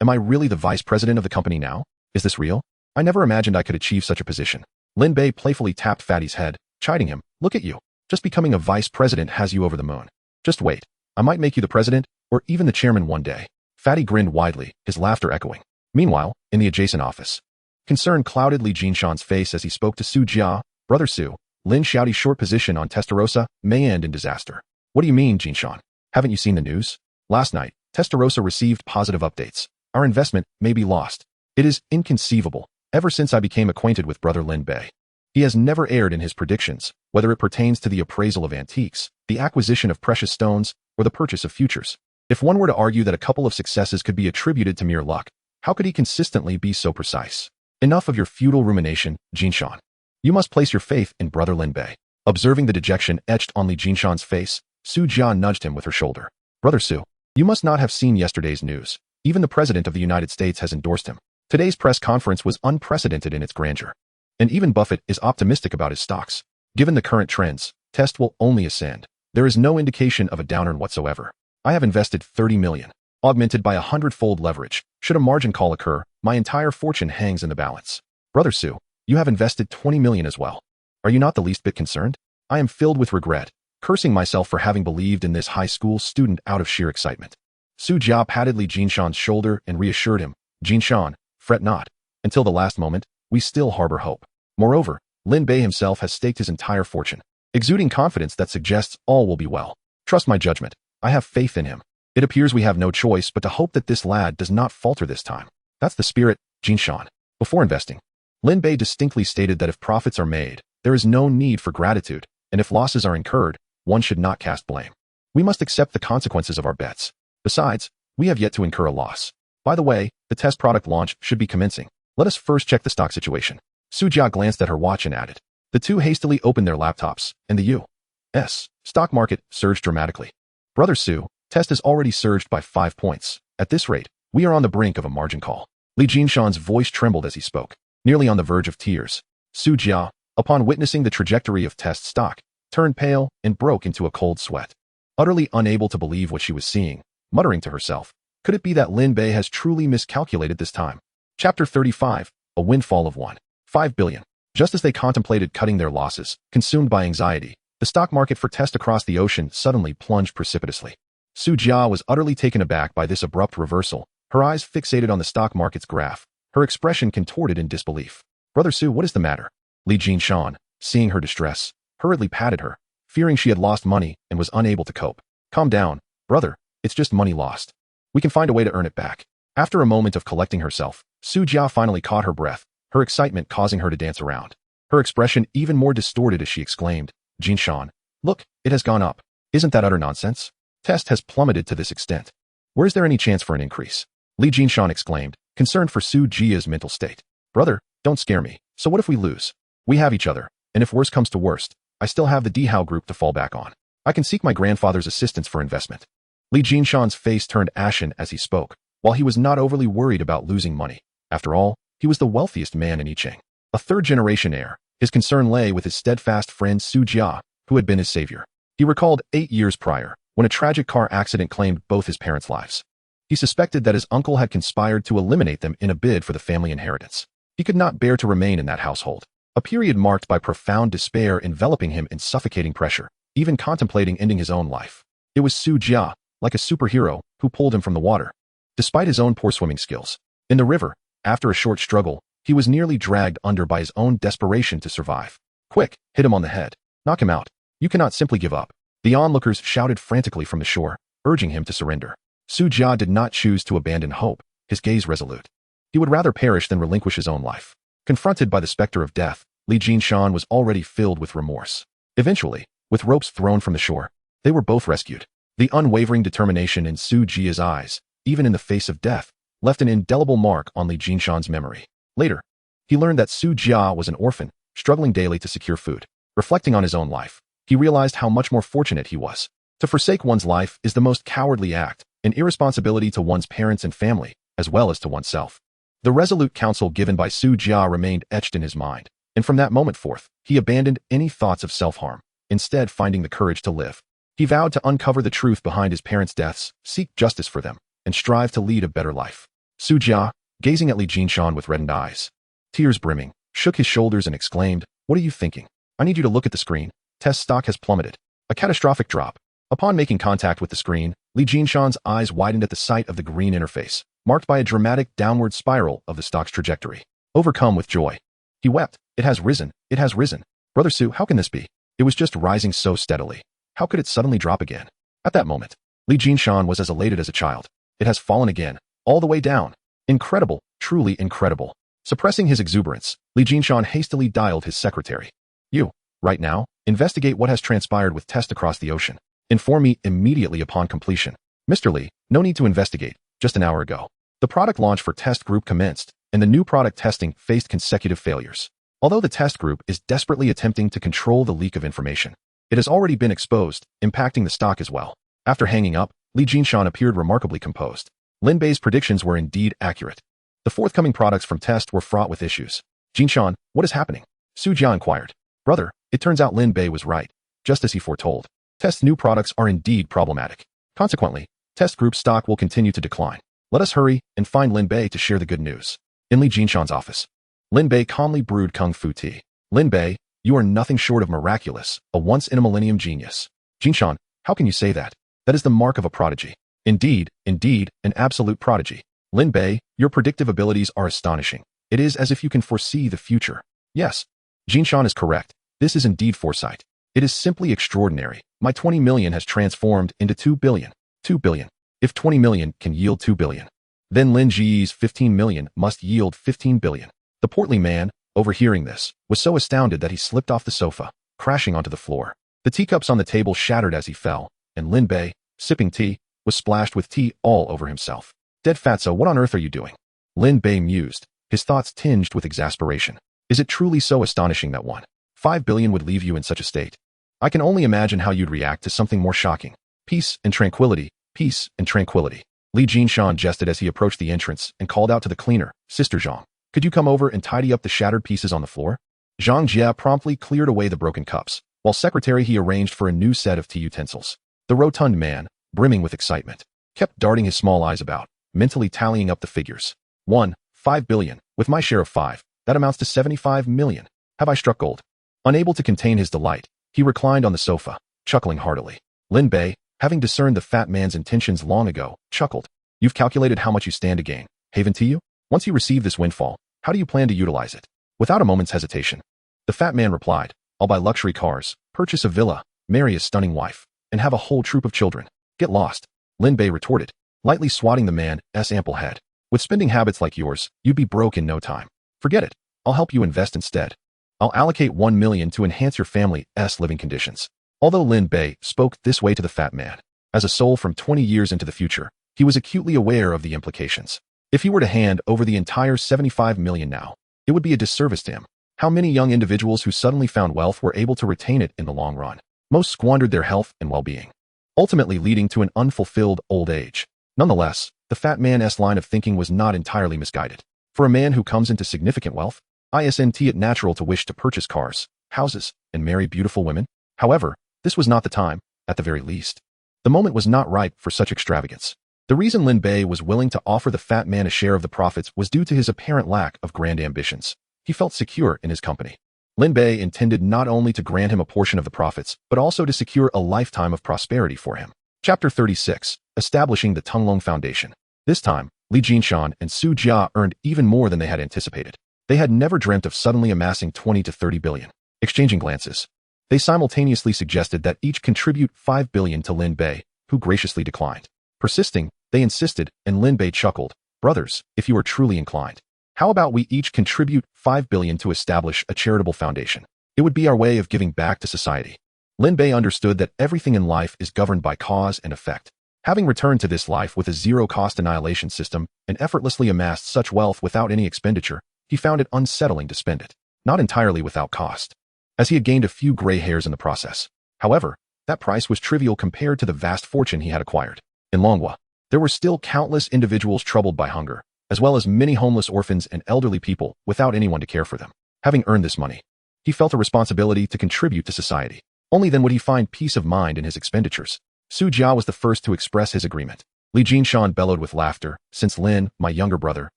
am I really the vice president of the company now? Is this real? I never imagined I could achieve such a position. Lin Bei playfully tapped Fatty's head, chiding him. Look at you. Just becoming a vice president has you over the moon. Just wait. I might make you the president, or even the chairman one day. Fatty grinned widely, his laughter echoing. Meanwhile, in the adjacent office, concern clouded Li Jinshan's face as he spoke to Su Jia. Brother Su, Lin Xiaoti's short position on Testarossa may end in disaster. What do you mean, Jinshan? Haven't you seen the news? Last night, Testarossa received positive updates. Our investment may be lost. It is inconceivable. Ever since I became acquainted with Brother Lin Bei, he has never erred in his predictions, whether it pertains to the appraisal of antiques, the acquisition of precious stones, or the purchase of futures. If one were to argue that a couple of successes could be attributed to mere luck, how could he consistently be so precise? Enough of your futile rumination, Jinshan. You must place your faith in Brother Lin Bei. Observing the dejection etched on Li Jinshan's face, Su Jia nudged him with her shoulder. Brother Su, you must not have seen yesterday's news. Even the President of the United States has endorsed him. Today's press conference was unprecedented in its grandeur. And even Buffett is optimistic about his stocks. Given the current trends, Test will only ascend. There is no indication of a downturn whatsoever. I have invested 30 million, augmented by 100-fold leverage. Should a margin call occur, my entire fortune hangs in the balance. Brother Su, you have invested 20 million as well. Are you not the least bit concerned? I am filled with regret, cursing myself for having believed in this high school student out of sheer excitement. Su Jia patted Li Jinshan's shoulder and reassured him. Jinshan, fret not. Until the last moment, we still harbor hope. Moreover, Lin Bei himself has staked his entire fortune, exuding confidence that suggests all will be well. Trust my judgment. I have faith in him. It appears we have no choice but to hope that this lad does not falter this time. That's the spirit, Jinshan. Before investing, Lin Bei distinctly stated that if profits are made, there is no need for gratitude, and if losses are incurred, one should not cast blame. We must accept the consequences of our bets. Besides, we have yet to incur a loss. By the way, the test product launch should be commencing. Let us first check the stock situation. Su Jia glanced at her watch and added. The two hastily opened their laptops, and the U.S. stock market surged dramatically. Brother Su, Test has already surged by 5 points. At this rate, we are on the brink of a margin call. Li Jinshan's voice trembled as he spoke, nearly on the verge of tears. Su Jia, upon witnessing the trajectory of Test stock, turned pale and broke into a cold sweat. Utterly unable to believe what she was seeing, muttering to herself, could it be that Lin Bei has truly miscalculated this time? Chapter 35, A Windfall of 1.5 billion. Just as they contemplated cutting their losses, consumed by anxiety, the stock market for Test across the ocean suddenly plunged precipitously. Su Jia was utterly taken aback by this abrupt reversal, her eyes fixated on the stock market's graph, her expression contorted in disbelief. Brother Su, what is the matter? Li Jinshan, seeing her distress, hurriedly patted her, fearing she had lost money and was unable to cope. Calm down, brother, it's just money lost. We can find a way to earn it back. After a moment of collecting herself, Su Jia finally caught her breath, her excitement causing her to dance around. Her expression even more distorted as she exclaimed, Jinshan, look, it has gone up. Isn't that utter nonsense? Test has plummeted to this extent. Where is there any chance for an increase? Li Jinshan exclaimed, concerned for Su Jia's mental state. Brother, don't scare me. So what if we lose? We have each other, and if worse comes to worst, I still have the Dihao group to fall back on. I can seek my grandfather's assistance for investment. Li Jinshan's face turned ashen as he spoke. While he was not overly worried about losing money, After all, he was the wealthiest man in Yicheng. A third-generation heir, his concern lay with his steadfast friend Su Jia, who had been his savior. He recalled 8 years prior, when a tragic car accident claimed both his parents' lives. He suspected that his uncle had conspired to eliminate them in a bid for the family inheritance. He could not bear to remain in that household, a period marked by profound despair enveloping him in suffocating pressure, even contemplating ending his own life. It was Su Jia, like a superhero, who pulled him from the water. Despite his own poor swimming skills, in the river, after a short struggle, he was nearly dragged under by his own desperation to survive. Quick, hit him on the head. Knock him out. You cannot simply give up. The onlookers shouted frantically from the shore, urging him to surrender. Su Jia did not choose to abandon hope, his gaze resolute. He would rather perish than relinquish his own life. Confronted by the specter of death, Li Jinshan was already filled with remorse. Eventually, with ropes thrown from the shore, they were both rescued. The unwavering determination in Su Jia's eyes, even in the face of death, left an indelible mark on Li Jinshan's memory. Later, he learned that Su Jia was an orphan, struggling daily to secure food. Reflecting on his own life, he realized how much more fortunate he was. To forsake one's life is the most cowardly act, an irresponsibility to one's parents and family, as well as to oneself. The resolute counsel given by Su Jia remained etched in his mind, and from that moment forth, he abandoned any thoughts of self-harm, instead finding the courage to live. He vowed to uncover the truth behind his parents' deaths, seek justice for them, and strive to lead a better life. Su Jia, gazing at Li Jinshan with reddened eyes, tears brimming, shook his shoulders and exclaimed, "What are you thinking? I need you to look at the screen. Test stock has plummeted. A catastrophic drop." Upon making contact with the screen, Li Jinshan's eyes widened at the sight of the green interface, marked by a dramatic downward spiral of the stock's trajectory. Overcome with joy, he wept. "It has risen. It has risen. Brother Su, how can this be? It was just rising so steadily. How could it suddenly drop again?" At that moment, Li Jinshan was as elated as a child. "It has fallen again, all the way down. Incredible, truly incredible." Suppressing his exuberance, Li Jinshan hastily dialed his secretary. "You, right now, investigate what has transpired with Test across the ocean. Inform me immediately upon completion." "Mr. Li, no need to investigate. Just an hour ago, the product launch for Test Group commenced, and the new product testing faced consecutive failures. Although the Test Group is desperately attempting to control the leak of information, it has already been exposed, impacting the stock as well." After hanging up, Li Jinshan appeared remarkably composed. Lin Bei's predictions were indeed accurate. The forthcoming products from Test were fraught with issues. "Jinshan, what is happening?" Su Jia inquired. "Brother, it turns out Lin Bei was right, just as he foretold. Test's new products are indeed problematic. Consequently, Test Group stock will continue to decline. Let us hurry and find Lin Bei to share the good news." In Li Jinshan's office, Lin Bei calmly brewed kung fu tea. "Lin Bei, you are nothing short of miraculous, a once-in-a-millennium genius." "Jinshan, how can you say that? That is the mark of a prodigy." Indeed, an absolute prodigy." "Lin Bei, your predictive abilities are astonishing. It is as if you can foresee the future." "Yes, Jinshan is correct. This is indeed foresight. It is simply extraordinary. My 20 million has transformed into 2 billion. 2 billion. If 20 million can yield 2 billion, then Lin Ji's 15 million must yield 15 billion. The portly man, overhearing this, was so astounded that he slipped off the sofa, crashing onto the floor. The teacups on the table shattered as he fell, and Lin Bei, sipping tea, was splashed with tea all over himself. "Dead fatso, what on earth are you doing?" Lin Bei mused, his thoughts tinged with exasperation. "Is it truly so astonishing that 1.5 billion would leave you in such a state? I can only imagine how you'd react to something more shocking. Peace and tranquility, peace and tranquility." Li Jinshan jested as he approached the entrance and called out to the cleaner, "Sister Zhang, could you come over and tidy up the shattered pieces on the floor?" Zhang Jia promptly cleared away the broken cups, while secretary he arranged for a new set of tea utensils. The rotund man, brimming with excitement, kept darting his small eyes about, mentally tallying up the figures. 1.5 billion, with my share of 5, that amounts to 75 million. Have I struck gold? Unable to contain his delight, he reclined on the sofa, chuckling heartily. Lin Bei, having discerned the fat man's intentions long ago, chuckled. "You've calculated how much you stand to gain, haven't you? Once you receive this windfall, how do you plan to utilize it?" Without a moment's hesitation, the fat man replied, "I'll buy luxury cars, purchase a villa, marry a stunning wife, and have a whole troop of children." "Get lost," Lin Bei retorted, lightly swatting the man's ample head. "With spending habits like yours, you'd be broke in no time. Forget it. I'll help you invest instead. I'll allocate 1 million to enhance your family's living conditions." Although Lin Bei spoke this way to the fat man, as a soul from 20 years into the future, he was acutely aware of the implications. If he were to hand over the entire 75 million now, it would be a disservice to him. How many young individuals who suddenly found wealth were able to retain it in the long run? Most squandered their health and well-being, ultimately leading to an unfulfilled old age. Nonetheless, the fat man's line of thinking was not entirely misguided. For a man who comes into significant wealth, isn't it natural to wish to purchase cars, houses, and marry beautiful women? However, this was not the time, at the very least. The moment was not ripe for such extravagance. The reason Lin Bei was willing to offer the fat man a share of the profits was due to his apparent lack of grand ambitions. He felt secure in his company. Lin Bei intended not only to grant him a portion of the profits, but also to secure a lifetime of prosperity for him. Chapter 36. Establishing the Tunglong Foundation. This time, Li Jinshan and Su Jia earned even more than they had anticipated. They had never dreamt of suddenly amassing 20 to 30 billion. Exchanging glances, they simultaneously suggested that each contribute 5 billion to Lin Bei, who graciously declined. Persisting, they insisted, and Lin Bei chuckled, "Brothers, if you are truly inclined, how about we each contribute 5 billion to establish a charitable foundation? It would be our way of giving back to society." Lin Bei understood that everything in life is governed by cause and effect. Having returned to this life with a zero-cost annihilation system and effortlessly amassed such wealth without any expenditure, he found it unsettling to spend it, not entirely without cost, as he had gained a few gray hairs in the process. However, that price was trivial compared to the vast fortune he had acquired. In Longhua, there were still countless individuals troubled by hunger, as well as many homeless orphans and elderly people without anyone to care for them. Having earned this money, he felt a responsibility to contribute to society. Only then would he find peace of mind in his expenditures. Su Jia was the first to express his agreement. Li Jinshan bellowed with laughter, "Since Lin, my younger brother,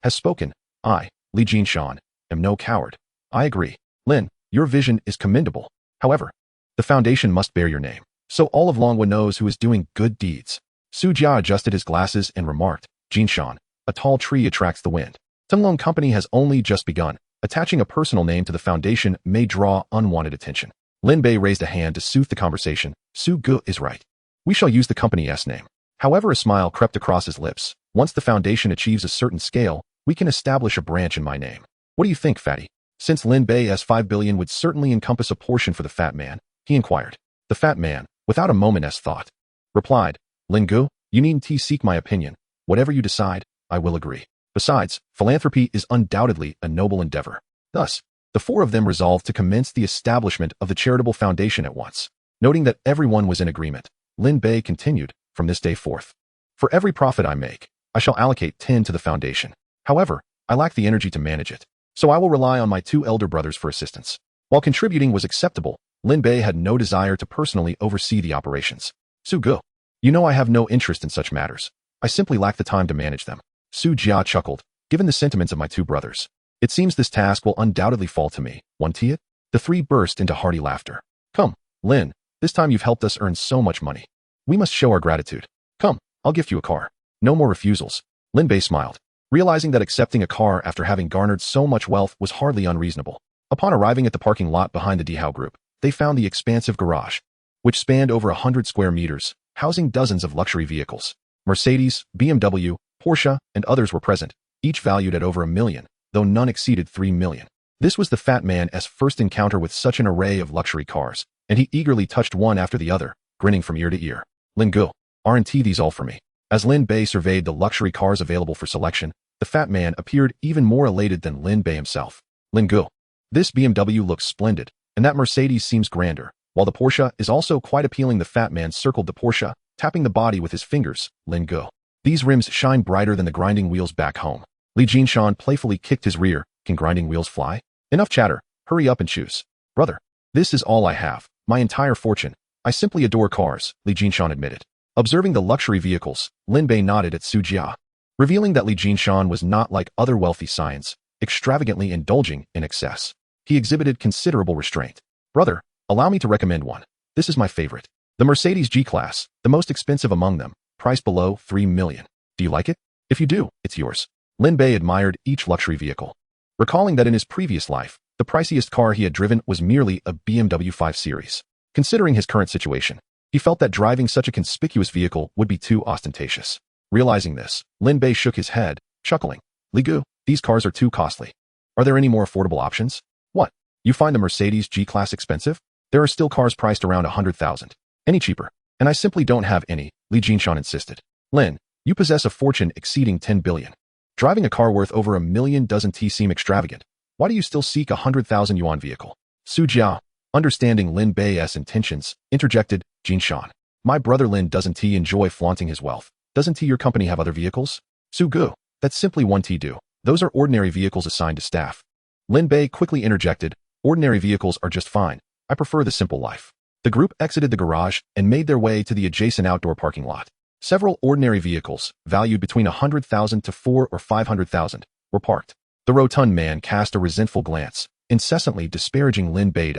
has spoken, I, Li Jinshan, am no coward. I agree. Lin, your vision is commendable. However, the foundation must bear your name, so all of Longhua knows who is doing good deeds." Su Jia adjusted his glasses and remarked, "Jinshan, a tall tree attracts the wind. Tunglong Company has only just begun. Attaching a personal name to the foundation may draw unwanted attention." Lin Bei raised a hand to soothe the conversation. "Su Gu is right. We shall use the company's name." However, a smile crept across his lips. "Once the foundation achieves a certain scale, we can establish a branch in my name. What do you think, fatty?" Since Lin Bei's 5 billion would certainly encompass a portion for the fat man, he inquired. The fat man, without a moment's thought, replied, "Lin Gu, you needn't seek my opinion. Whatever you decide, I will agree. Besides, philanthropy is undoubtedly a noble endeavor." Thus, the four of them resolved to commence the establishment of the charitable foundation at once. Noting that everyone was in agreement, Lin Bei continued, "From this day forth, for every profit I make, I shall allocate 10 to the foundation. However, I lack the energy to manage it, so I will rely on my 2 elder brothers for assistance." While contributing was acceptable, Lin Bei had no desire to personally oversee the operations. "Su Gu, you know I have no interest in such matters. I simply lack the time to manage them." Su Jia chuckled, "Given the sentiments of my 2 brothers, it seems this task will undoubtedly fall to me, won't it?" The three burst into hearty laughter. "Come, Lin, this time you've helped us earn so much money. We must show our gratitude. Come, I'll gift you a car. No more refusals." Lin Bei smiled, realizing that accepting a car after having garnered so much wealth was hardly unreasonable. Upon arriving at the parking lot behind the Dihao Group, they found the expansive garage, which spanned over 100 square meters, housing dozens of luxury vehicles. Mercedes, BMW, Porsche, and others were present, each valued at over $1 million, though none exceeded $3 million. This was the fat man's first encounter with such an array of luxury cars, and he eagerly touched one after the other, grinning from ear to ear. "Lin Gu, aren't these all for me?" As Lin Bei surveyed the luxury cars available for selection, the fat man appeared even more elated than Lin Bei himself. "Lin Gu, this BMW looks splendid, and that Mercedes seems grander, while the Porsche is also quite appealing." The fat man circled the Porsche, tapping the body with his fingers. "Lin Gu, these rims shine brighter than the grinding wheels back home." Li Jinshan playfully kicked his rear. "Can grinding wheels fly? Enough chatter, hurry up and choose." "Brother, this is all I have, my entire fortune. I simply adore cars," Li Jinshan admitted. Observing the luxury vehicles, Lin Bei nodded at Su Jia, revealing that Li Jinshan was not like other wealthy scions, extravagantly indulging in excess. He exhibited considerable restraint. "Brother, allow me to recommend one. This is my favorite. The Mercedes G-Class, the most expensive among them, priced below $3 million. Do you like it? If you do, it's yours." Lin Bei admired each luxury vehicle, recalling that in his previous life, the priciest car he had driven was merely a BMW 5 Series. Considering his current situation, he felt that driving such a conspicuous vehicle would be too ostentatious. Realizing this, Lin Bei shook his head, chuckling. "Li Gu, these cars are too costly. Are there any more affordable options?" "What? You find the Mercedes G-Class expensive? There are still cars priced around 100,000. Any cheaper?" "And I simply don't have any," Li Jinshan insisted. "Lin, you possess a fortune exceeding 10 billion. Driving a car worth over $1 million doesn't seem extravagant. Why do you still seek a 100,000 yuan vehicle?" Su Jia, understanding Lin Bei's intentions, interjected, "Jinshan, my brother Lin doesn't enjoy flaunting his wealth. Doesn't your company have other vehicles?" "Su Gu, that's simply one do. Those are ordinary vehicles assigned to staff. Lin Bei quickly interjected, ordinary vehicles are just fine. I prefer the simple life. The group exited the garage and made their way to the adjacent outdoor parking lot. Several ordinary vehicles, valued between 100,000 to 4 or 500,000, were parked. The rotund man cast a resentful glance, incessantly disparaging Lin Bei.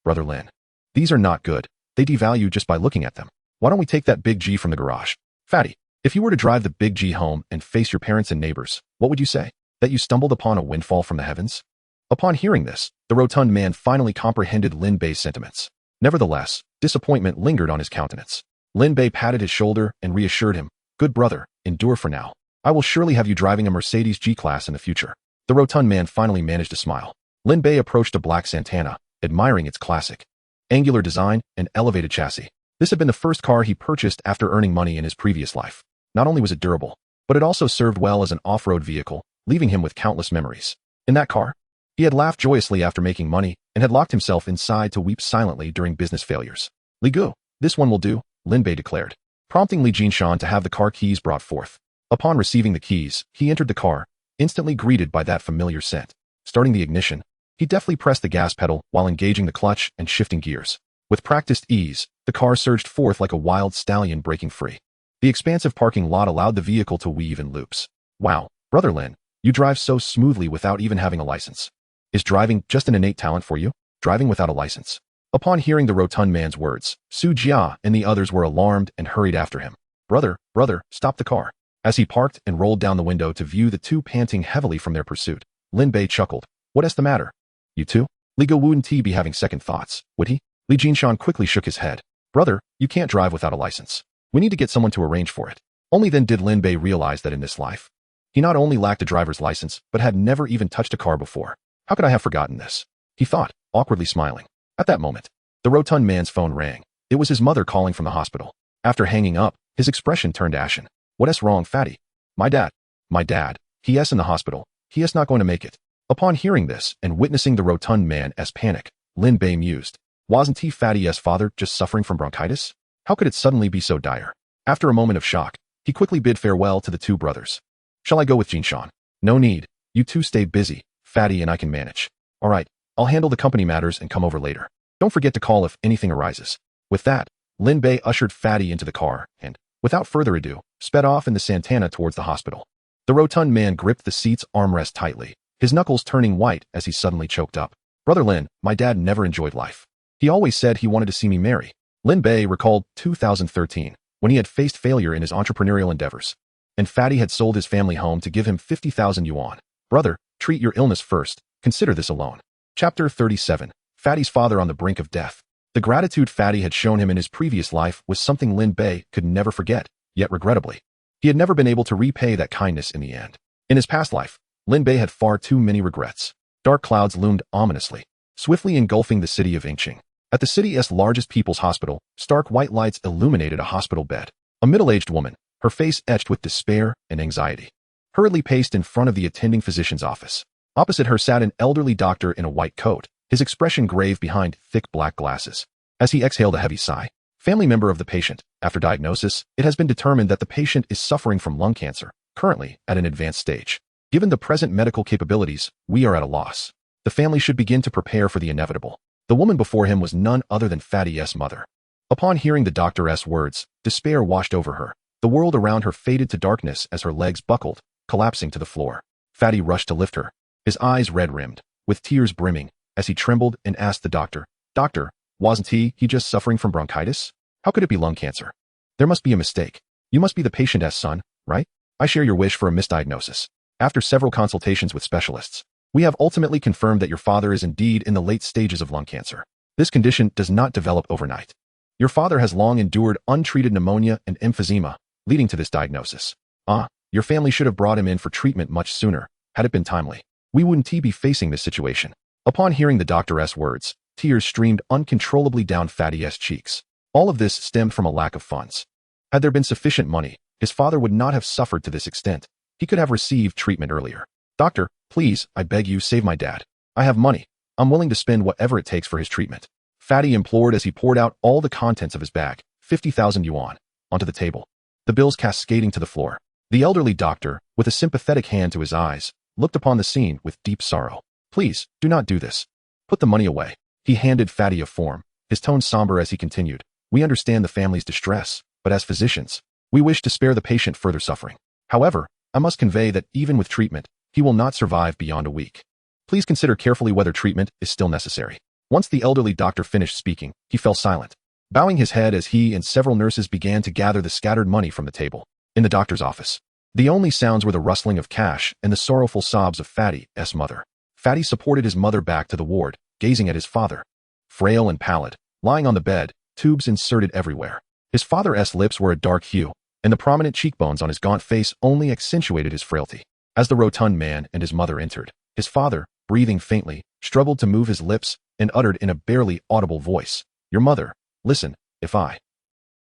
Brother Lin. These are not good. They devalue just by looking at them. Why don't we take that big G from the garage? Fatty, if you were to drive the big G home and face your parents and neighbors, what would you say? That you stumbled upon a windfall from the heavens? Upon hearing this, the rotund man finally comprehended Lin Bei's sentiments. Nevertheless, disappointment lingered on his countenance. Lin Bei patted his shoulder and reassured him, good brother, endure for now. I will surely have you driving a Mercedes G-Class in the future. The rotund man finally managed to smile. Lin Bei approached a black Santana, admiring its classic, angular design and elevated chassis. This had been the first car he purchased after earning money in his previous life. Not only was it durable, but it also served well as an off-road vehicle, leaving him with countless memories. In that car, he had laughed joyously after making money and had locked himself inside to weep silently during business failures. Li Gu, this one will do, Lin Bei declared, prompting Li Jinshan to have the car keys brought forth. Upon receiving the keys, he entered the car, instantly greeted by that familiar scent. Starting the ignition, he deftly pressed the gas pedal while engaging the clutch and shifting gears. With practiced ease, the car surged forth like a wild stallion breaking free. The expansive parking lot allowed the vehicle to weave in loops. Wow, Brother Lin, you drive so smoothly without even having a license. Is driving just an innate talent for you? Driving without a license? Upon hearing the rotund man's words, Su Jia and the others were alarmed and hurried after him. Brother, stop the car. As he parked and rolled down the window to view the two panting heavily from their pursuit, Lin Bei chuckled. What is the matter? You two? Li Gu wouldn't he be having second thoughts, would he? Li Jinshan quickly shook his head. Brother, you can't drive without a license. We need to get someone to arrange for it. Only then did Lin Bei realize that in this life, he not only lacked a driver's license, but had never even touched a car before. How could I have forgotten this? He thought, awkwardly smiling. At that moment, the rotund man's phone rang. It was his mother calling from the hospital. After hanging up, his expression turned ashen. What's wrong, Fatty? My dad. He is in the hospital. He is not going to make it. Upon hearing this and witnessing the rotund man's panic, Lin Bei mused. Wasn't he Fatty's father just suffering from bronchitis? How could it suddenly be so dire? After a moment of shock, he quickly bid farewell to the two brothers. Shall I go with Jinshan? No need. You two stay busy. Fatty and I can manage. All right, I'll handle the company matters and come over later. Don't forget to call if anything arises. With that, Lin Bei ushered Fatty into the car and, without further ado, sped off in the Santana towards the hospital. The rotund man gripped the seat's armrest tightly, his knuckles turning white as he suddenly choked up. Brother Lin, my dad never enjoyed life. He always said he wanted to see me marry. Lin Bei recalled 2013, when he had faced failure in his entrepreneurial endeavors, and Fatty had sold his family home to give him 50,000 yuan. Brother, treat your illness first. Consider this alone. Chapter 37. Fatty's father on the brink of death. The gratitude Fatty had shown him in his previous life was something Lin Bei could never forget, yet regrettably, he had never been able to repay that kindness in the end. In his past life, Lin Bei had far too many regrets. Dark clouds loomed ominously, swiftly engulfing the city of Yingqing. At the city's largest people's hospital, stark white lights illuminated a hospital bed. A middle-aged woman, her face etched with despair and anxiety, hurriedly paced in front of the attending physician's office. Opposite her sat an elderly doctor in a white coat, his expression grave behind thick black glasses. As he exhaled a heavy sigh, family member of the patient, after diagnosis, it has been determined that the patient is suffering from lung cancer, currently at an advanced stage. Given the present medical capabilities, we are at a loss. The family should begin to prepare for the inevitable. The woman before him was none other than Fatty's mother. Upon hearing the doctor's words, despair washed over her. The world around her faded to darkness as her legs buckled, collapsing to the floor. Fatty rushed to lift her, his eyes red-rimmed, with tears brimming, as he trembled and asked the doctor, Doctor, wasn't he just suffering from bronchitis? How could it be lung cancer? There must be a mistake. You must be the patient's son, right? I share your wish for a misdiagnosis. After several consultations with specialists, we have ultimately confirmed that your father is indeed in the late stages of lung cancer. This condition does not develop overnight. Your father has long endured untreated pneumonia and emphysema, leading to this diagnosis. Your family should have brought him in for treatment much sooner, had it been timely. We wouldn't be facing this situation. Upon hearing the doctor's words, tears streamed uncontrollably down Fatty's cheeks. All of this stemmed from a lack of funds. Had there been sufficient money, his father would not have suffered to this extent. He could have received treatment earlier. Doctor, please, I beg you, save my dad. I have money. I'm willing to spend whatever it takes for his treatment. Fatty implored as he poured out all the contents of his bag, 50,000 yuan, onto the table. The bills cascading to the floor. The elderly doctor, with a sympathetic hand to his eyes, looked upon the scene with deep sorrow. "Please, do not do this. Put the money away." He handed Fatty a form, his tone somber as he continued. "We understand the family's distress, but as physicians, we wish to spare the patient further suffering. However, I must convey that even with treatment, he will not survive beyond a week. Please consider carefully whether treatment is still necessary." Once the elderly doctor finished speaking, he fell silent, bowing his head as he and several nurses began to gather the scattered money from the table. In the doctor's office, the only sounds were the rustling of cash and the sorrowful sobs of Fatty's mother. Fatty supported his mother back to the ward, gazing at his father. Frail and pallid, lying on the bed, tubes inserted everywhere. His father's lips were a dark hue, and the prominent cheekbones on his gaunt face only accentuated his frailty. As the rotund man and his mother entered, his father, breathing faintly, struggled to move his lips and uttered in a barely audible voice, "Your mother, listen, if I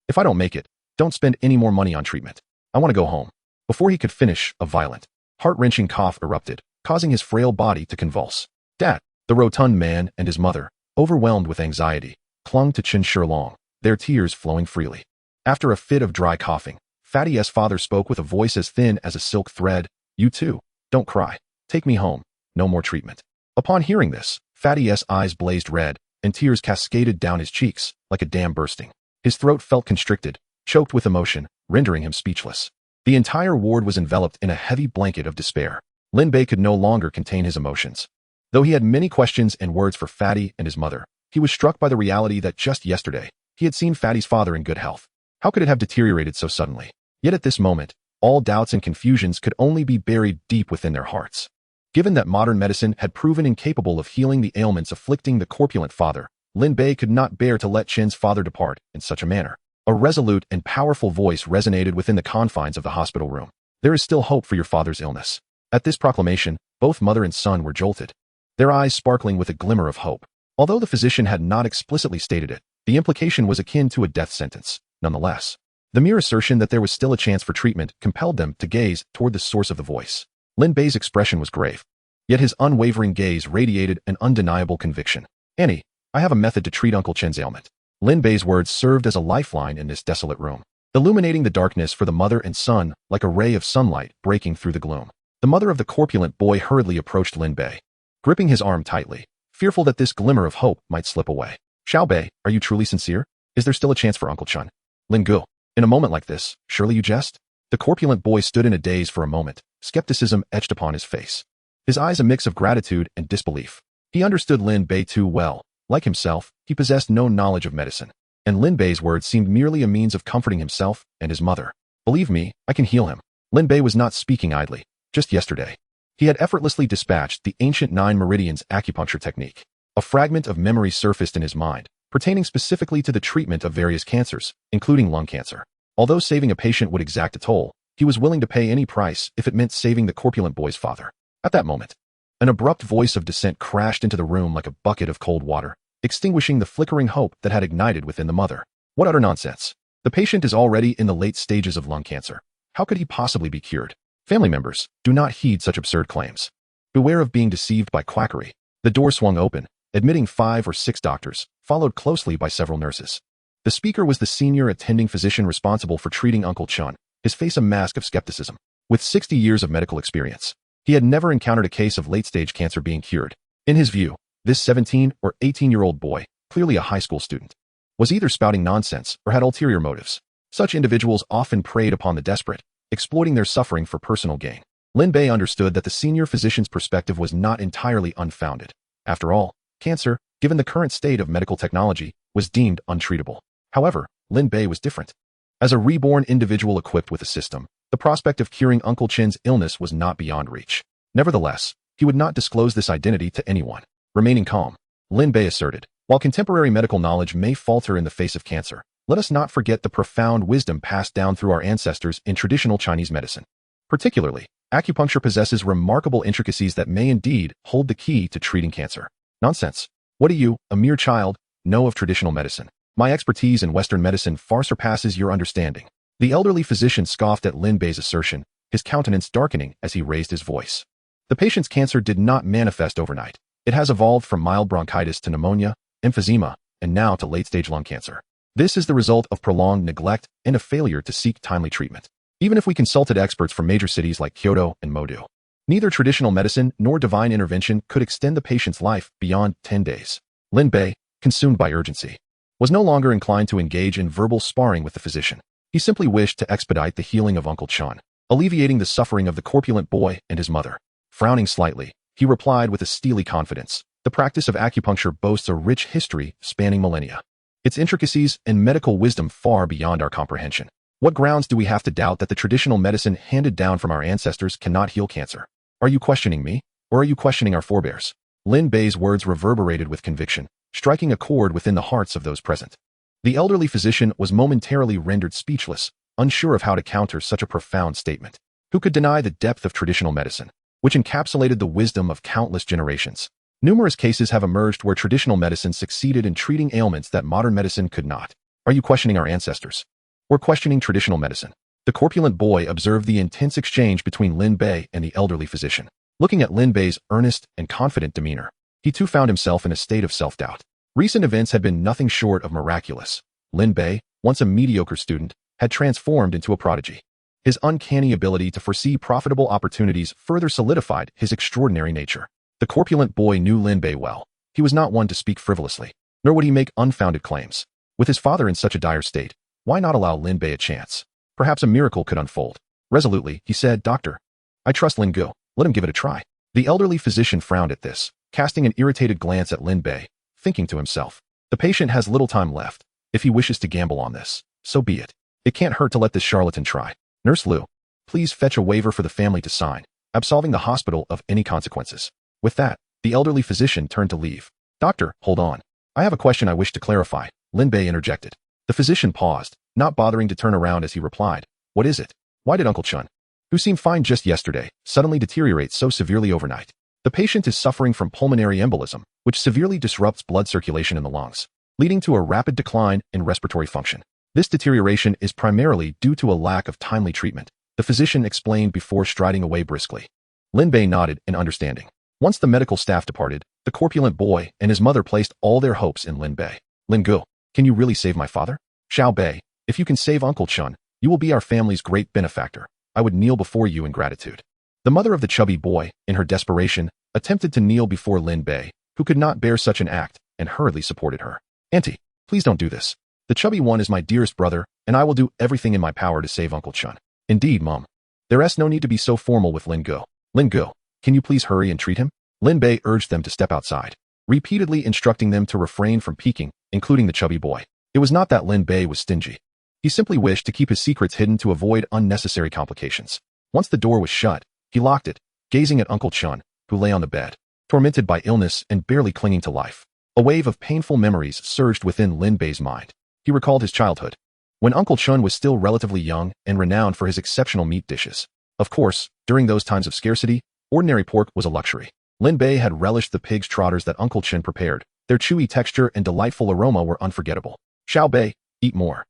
don't make it, don't spend any more money on treatment. I want to go home." Before he could finish, a violent, heart-wrenching cough erupted, causing his frail body to convulse. "Dad!" The rotund man and his mother, overwhelmed with anxiety, clung to Chen Shilong, their tears flowing freely. After a fit of dry coughing, Fatty's father spoke with a voice as thin as a silk thread, "You too, don't cry. Take me home. No more treatment." Upon hearing this, Fatty's eyes blazed red, and tears cascaded down his cheeks, like a dam bursting. His throat felt constricted, choked with emotion, rendering him speechless. The entire ward was enveloped in a heavy blanket of despair. Lin Bei could no longer contain his emotions. Though he had many questions and words for Fatty and his mother, he was struck by the reality that just yesterday, he had seen Fatty's father in good health. How could it have deteriorated so suddenly? Yet at this moment, all doubts and confusions could only be buried deep within their hearts. Given that modern medicine had proven incapable of healing the ailments afflicting the corpulent father, Lin Bei could not bear to let Chen's father depart in such a manner. A resolute and powerful voice resonated within the confines of the hospital room. "There is still hope for your father's illness." At this proclamation, both mother and son were jolted, their eyes sparkling with a glimmer of hope. Although the physician had not explicitly stated it, the implication was akin to a death sentence. Nonetheless, the mere assertion that there was still a chance for treatment compelled them to gaze toward the source of the voice. Lin Bei's expression was grave, yet his unwavering gaze radiated an undeniable conviction. "Annie, I have a method to treat Uncle Chen's ailment." Lin Bei's words served as a lifeline in this desolate room, illuminating the darkness for the mother and son like a ray of sunlight breaking through the gloom. The mother of the corpulent boy hurriedly approached Lin Bei, gripping his arm tightly, fearful that this glimmer of hope might slip away. "Xiao Bei, are you truly sincere? Is there still a chance for Uncle Chen?" "Lin Gu, in a moment like this, surely you jest?" The corpulent boy stood in a daze for a moment, skepticism etched upon his face, his eyes a mix of gratitude and disbelief. He understood Lin Bei too well. Like himself, he possessed no knowledge of medicine, and Lin Bei's words seemed merely a means of comforting himself and his mother. "Believe me, I can heal him." Lin Bei was not speaking idly. Just yesterday, he had effortlessly dispatched the ancient 9 meridians acupuncture technique. A fragment of memory surfaced in his mind, pertaining specifically to the treatment of various cancers, including lung cancer. Although saving a patient would exact a toll, he was willing to pay any price if it meant saving the corpulent boy's father. At that moment, an abrupt voice of dissent crashed into the room like a bucket of cold water, extinguishing the flickering hope that had ignited within the mother. "What utter nonsense! The patient is already in the late stages of lung cancer. How could he possibly be cured? Family members, do not heed such absurd claims. Beware of being deceived by quackery." The door swung open, admitting 5 or 6 doctors, followed closely by several nurses. The speaker was the senior attending physician responsible for treating Uncle Chen, his face a mask of skepticism. With 60 years of medical experience, he had never encountered a case of late-stage cancer being cured. In his view, this 17 or 18-year-old boy, clearly a high school student, was either spouting nonsense or had ulterior motives. Such individuals often preyed upon the desperate, exploiting their suffering for personal gain. Lin Bei understood that the senior physician's perspective was not entirely unfounded. After all, cancer, given the current state of medical technology, was deemed untreatable. However, Lin Bei was different. As a reborn individual equipped with a system, the prospect of curing Uncle Chen's illness was not beyond reach. Nevertheless, he would not disclose this identity to anyone. Remaining calm, Lin Bei asserted, "While contemporary medical knowledge may falter in the face of cancer, let us not forget the profound wisdom passed down through our ancestors in traditional Chinese medicine. Particularly, acupuncture possesses remarkable intricacies that may indeed hold the key to treating cancer." "Nonsense. What do you, a mere child, know of traditional medicine? My expertise in Western medicine far surpasses your understanding." The elderly physician scoffed at Lin Bei's assertion, his countenance darkening as he raised his voice. "The patient's cancer did not manifest overnight. It has evolved from mild bronchitis to pneumonia, emphysema, and now to late-stage lung cancer. This is the result of prolonged neglect and a failure to seek timely treatment. Even if we consulted experts from major cities like Kyoto and Modu, Neither traditional medicine nor divine intervention could extend the patient's life beyond 10 days. Lin Bei, consumed by urgency, was no longer inclined to engage in verbal sparring with the physician. He simply wished to expedite the healing of Uncle Chun, alleviating the suffering of the corpulent boy and his mother. Frowning slightly, he replied with a steely confidence, "The practice of acupuncture boasts a rich history spanning millennia. Its intricacies and medical wisdom far beyond our comprehension. What grounds do we have to doubt that the traditional medicine handed down from our ancestors cannot heal cancer? Are you questioning me, or are you questioning our forebears?" Lin Bei's words reverberated with conviction, striking a chord within the hearts of those present. The elderly physician was momentarily rendered speechless, unsure of how to counter such a profound statement. Who could deny the depth of traditional medicine, which encapsulated the wisdom of countless generations? Numerous cases have emerged where traditional medicine succeeded in treating ailments that modern medicine could not. Are you questioning our ancestors, or questioning traditional medicine? The corpulent boy observed the intense exchange between Lin Bei and the elderly physician. Looking at Lin Bei's earnest and confident demeanor, he too found himself in a state of self-doubt. Recent events had been nothing short of miraculous. Lin Bei, once a mediocre student, had transformed into a prodigy. His uncanny ability to foresee profitable opportunities further solidified his extraordinary nature. The corpulent boy knew Lin Bei well. He was not one to speak frivolously, nor would he make unfounded claims. With his father in such a dire state, why not allow Lin Bei a chance? Perhaps a miracle could unfold. Resolutely, he said, "Doctor, I trust Lin Gu. Let him give it a try." The elderly physician frowned at this, casting an irritated glance at Lin Bei, thinking to himself, "The patient has little time left. If he wishes to gamble on this, so be it. It can't hurt to let this charlatan try. Nurse Liu, please fetch a waiver for the family to sign, absolving the hospital of any consequences." With that, the elderly physician turned to leave. "Doctor, hold on. I have a question I wish to clarify," Lin Bei interjected. The physician paused, not bothering to turn around as he replied, "What is it? Why did Uncle Chun, who seemed fine just yesterday, suddenly deteriorate so severely overnight?" "The patient is suffering from pulmonary embolism, which severely disrupts blood circulation in the lungs, leading to a rapid decline in respiratory function. This deterioration is primarily due to a lack of timely treatment," the physician explained before striding away briskly. Lin Bei nodded in understanding. Once the medical staff departed, the corpulent boy and his mother placed all their hopes in Lin Bei. "Lin Gu, can you really save my father?" "Xiao Bei, if you can save Uncle Chun, you will be our family's great benefactor. I would kneel before you in gratitude." The mother of the chubby boy, in her desperation, attempted to kneel before Lin Bei, who could not bear such an act, and hurriedly supported her. "Auntie, please don't do this. The chubby one is my dearest brother, and I will do everything in my power to save Uncle Chun." "Indeed, Mom. There's no need to be so formal with Lin Gu. Lin Gu, can you please hurry and treat him?" Lin Bei urged them to step outside, repeatedly instructing them to refrain from peeking, including the chubby boy. It was not that Lin Bei was stingy. He simply wished to keep his secrets hidden to avoid unnecessary complications. Once the door was shut, he locked it, gazing at Uncle Chun, who lay on the bed, tormented by illness and barely clinging to life. A wave of painful memories surged within Lin Bei's mind. He recalled his childhood, when Uncle Chun was still relatively young and renowned for his exceptional meat dishes. Of course, during those times of scarcity, ordinary pork was a luxury. Lin Bei had relished the pig's trotters that Uncle Chun prepared. Their chewy texture and delightful aroma were unforgettable. "Xiao Bei, eat more."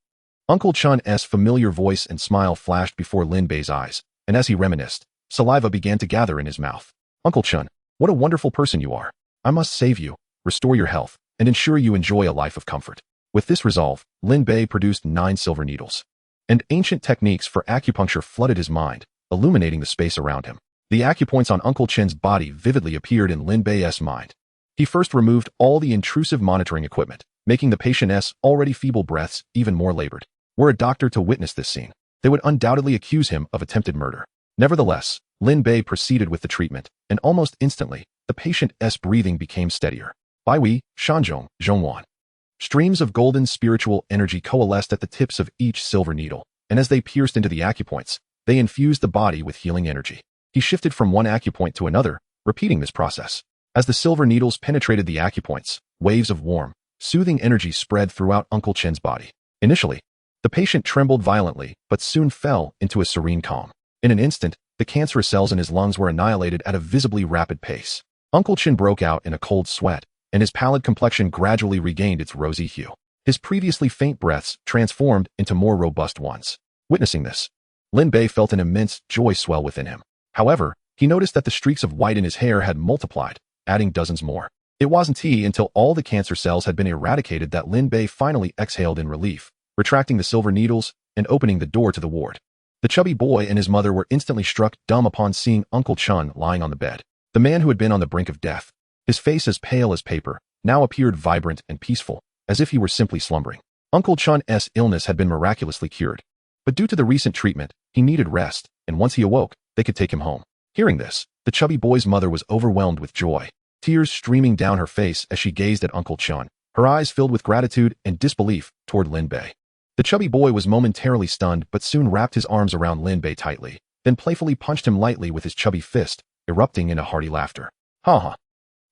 Uncle Chun's familiar voice and smile flashed before Lin Bei's eyes, and as he reminisced, saliva began to gather in his mouth. "Uncle Chun, what a wonderful person you are. I must save you, restore your health, and ensure you enjoy a life of comfort." With this resolve, Lin Bei produced 9 silver needles, and ancient techniques for acupuncture flooded his mind, illuminating the space around him. The acupoints on Uncle Chun's body vividly appeared in Lin Bei's mind. He first removed all the intrusive monitoring equipment, making the patient's already feeble breaths even more labored. Were a doctor to witness this scene, they would undoubtedly accuse him of attempted murder. Nevertheless, Lin Bei proceeded with the treatment, and almost instantly, the patient's breathing became steadier. Bai Wei, Shanzhong, Zhongwan. Streams of golden spiritual energy coalesced at the tips of each silver needle, and as they pierced into the acupoints, they infused the body with healing energy. He shifted from one acupoint to another, repeating this process. As the silver needles penetrated the acupoints, waves of warm, soothing energy spread throughout Uncle Chun's body. Initially, the patient trembled violently, but soon fell into a serene calm. In an instant, the cancerous cells in his lungs were annihilated at a visibly rapid pace. Uncle Chun broke out in a cold sweat, and his pallid complexion gradually regained its rosy hue. His previously faint breaths transformed into more robust ones. Witnessing this, Lin Bei felt an immense joy swell within him. However, he noticed that the streaks of white in his hair had multiplied, adding dozens more. It wasn't until all the cancer cells had been eradicated that Lin Bei finally exhaled in relief, retracting the silver needles and opening the door to the ward. The chubby boy and his mother were instantly struck dumb upon seeing Uncle Chun lying on the bed. The man who had been on the brink of death, his face as pale as paper, now appeared vibrant and peaceful, as if he were simply slumbering. Uncle Chun's illness had been miraculously cured. But due to the recent treatment, he needed rest, and once he awoke, they could take him home. Hearing this, the chubby boy's mother was overwhelmed with joy, tears streaming down her face as she gazed at Uncle Chun, her eyes filled with gratitude and disbelief toward Lin Bei. The chubby boy was momentarily stunned but soon wrapped his arms around Lin Bei tightly, then playfully punched him lightly with his chubby fist, erupting in a hearty laughter. Ha ha.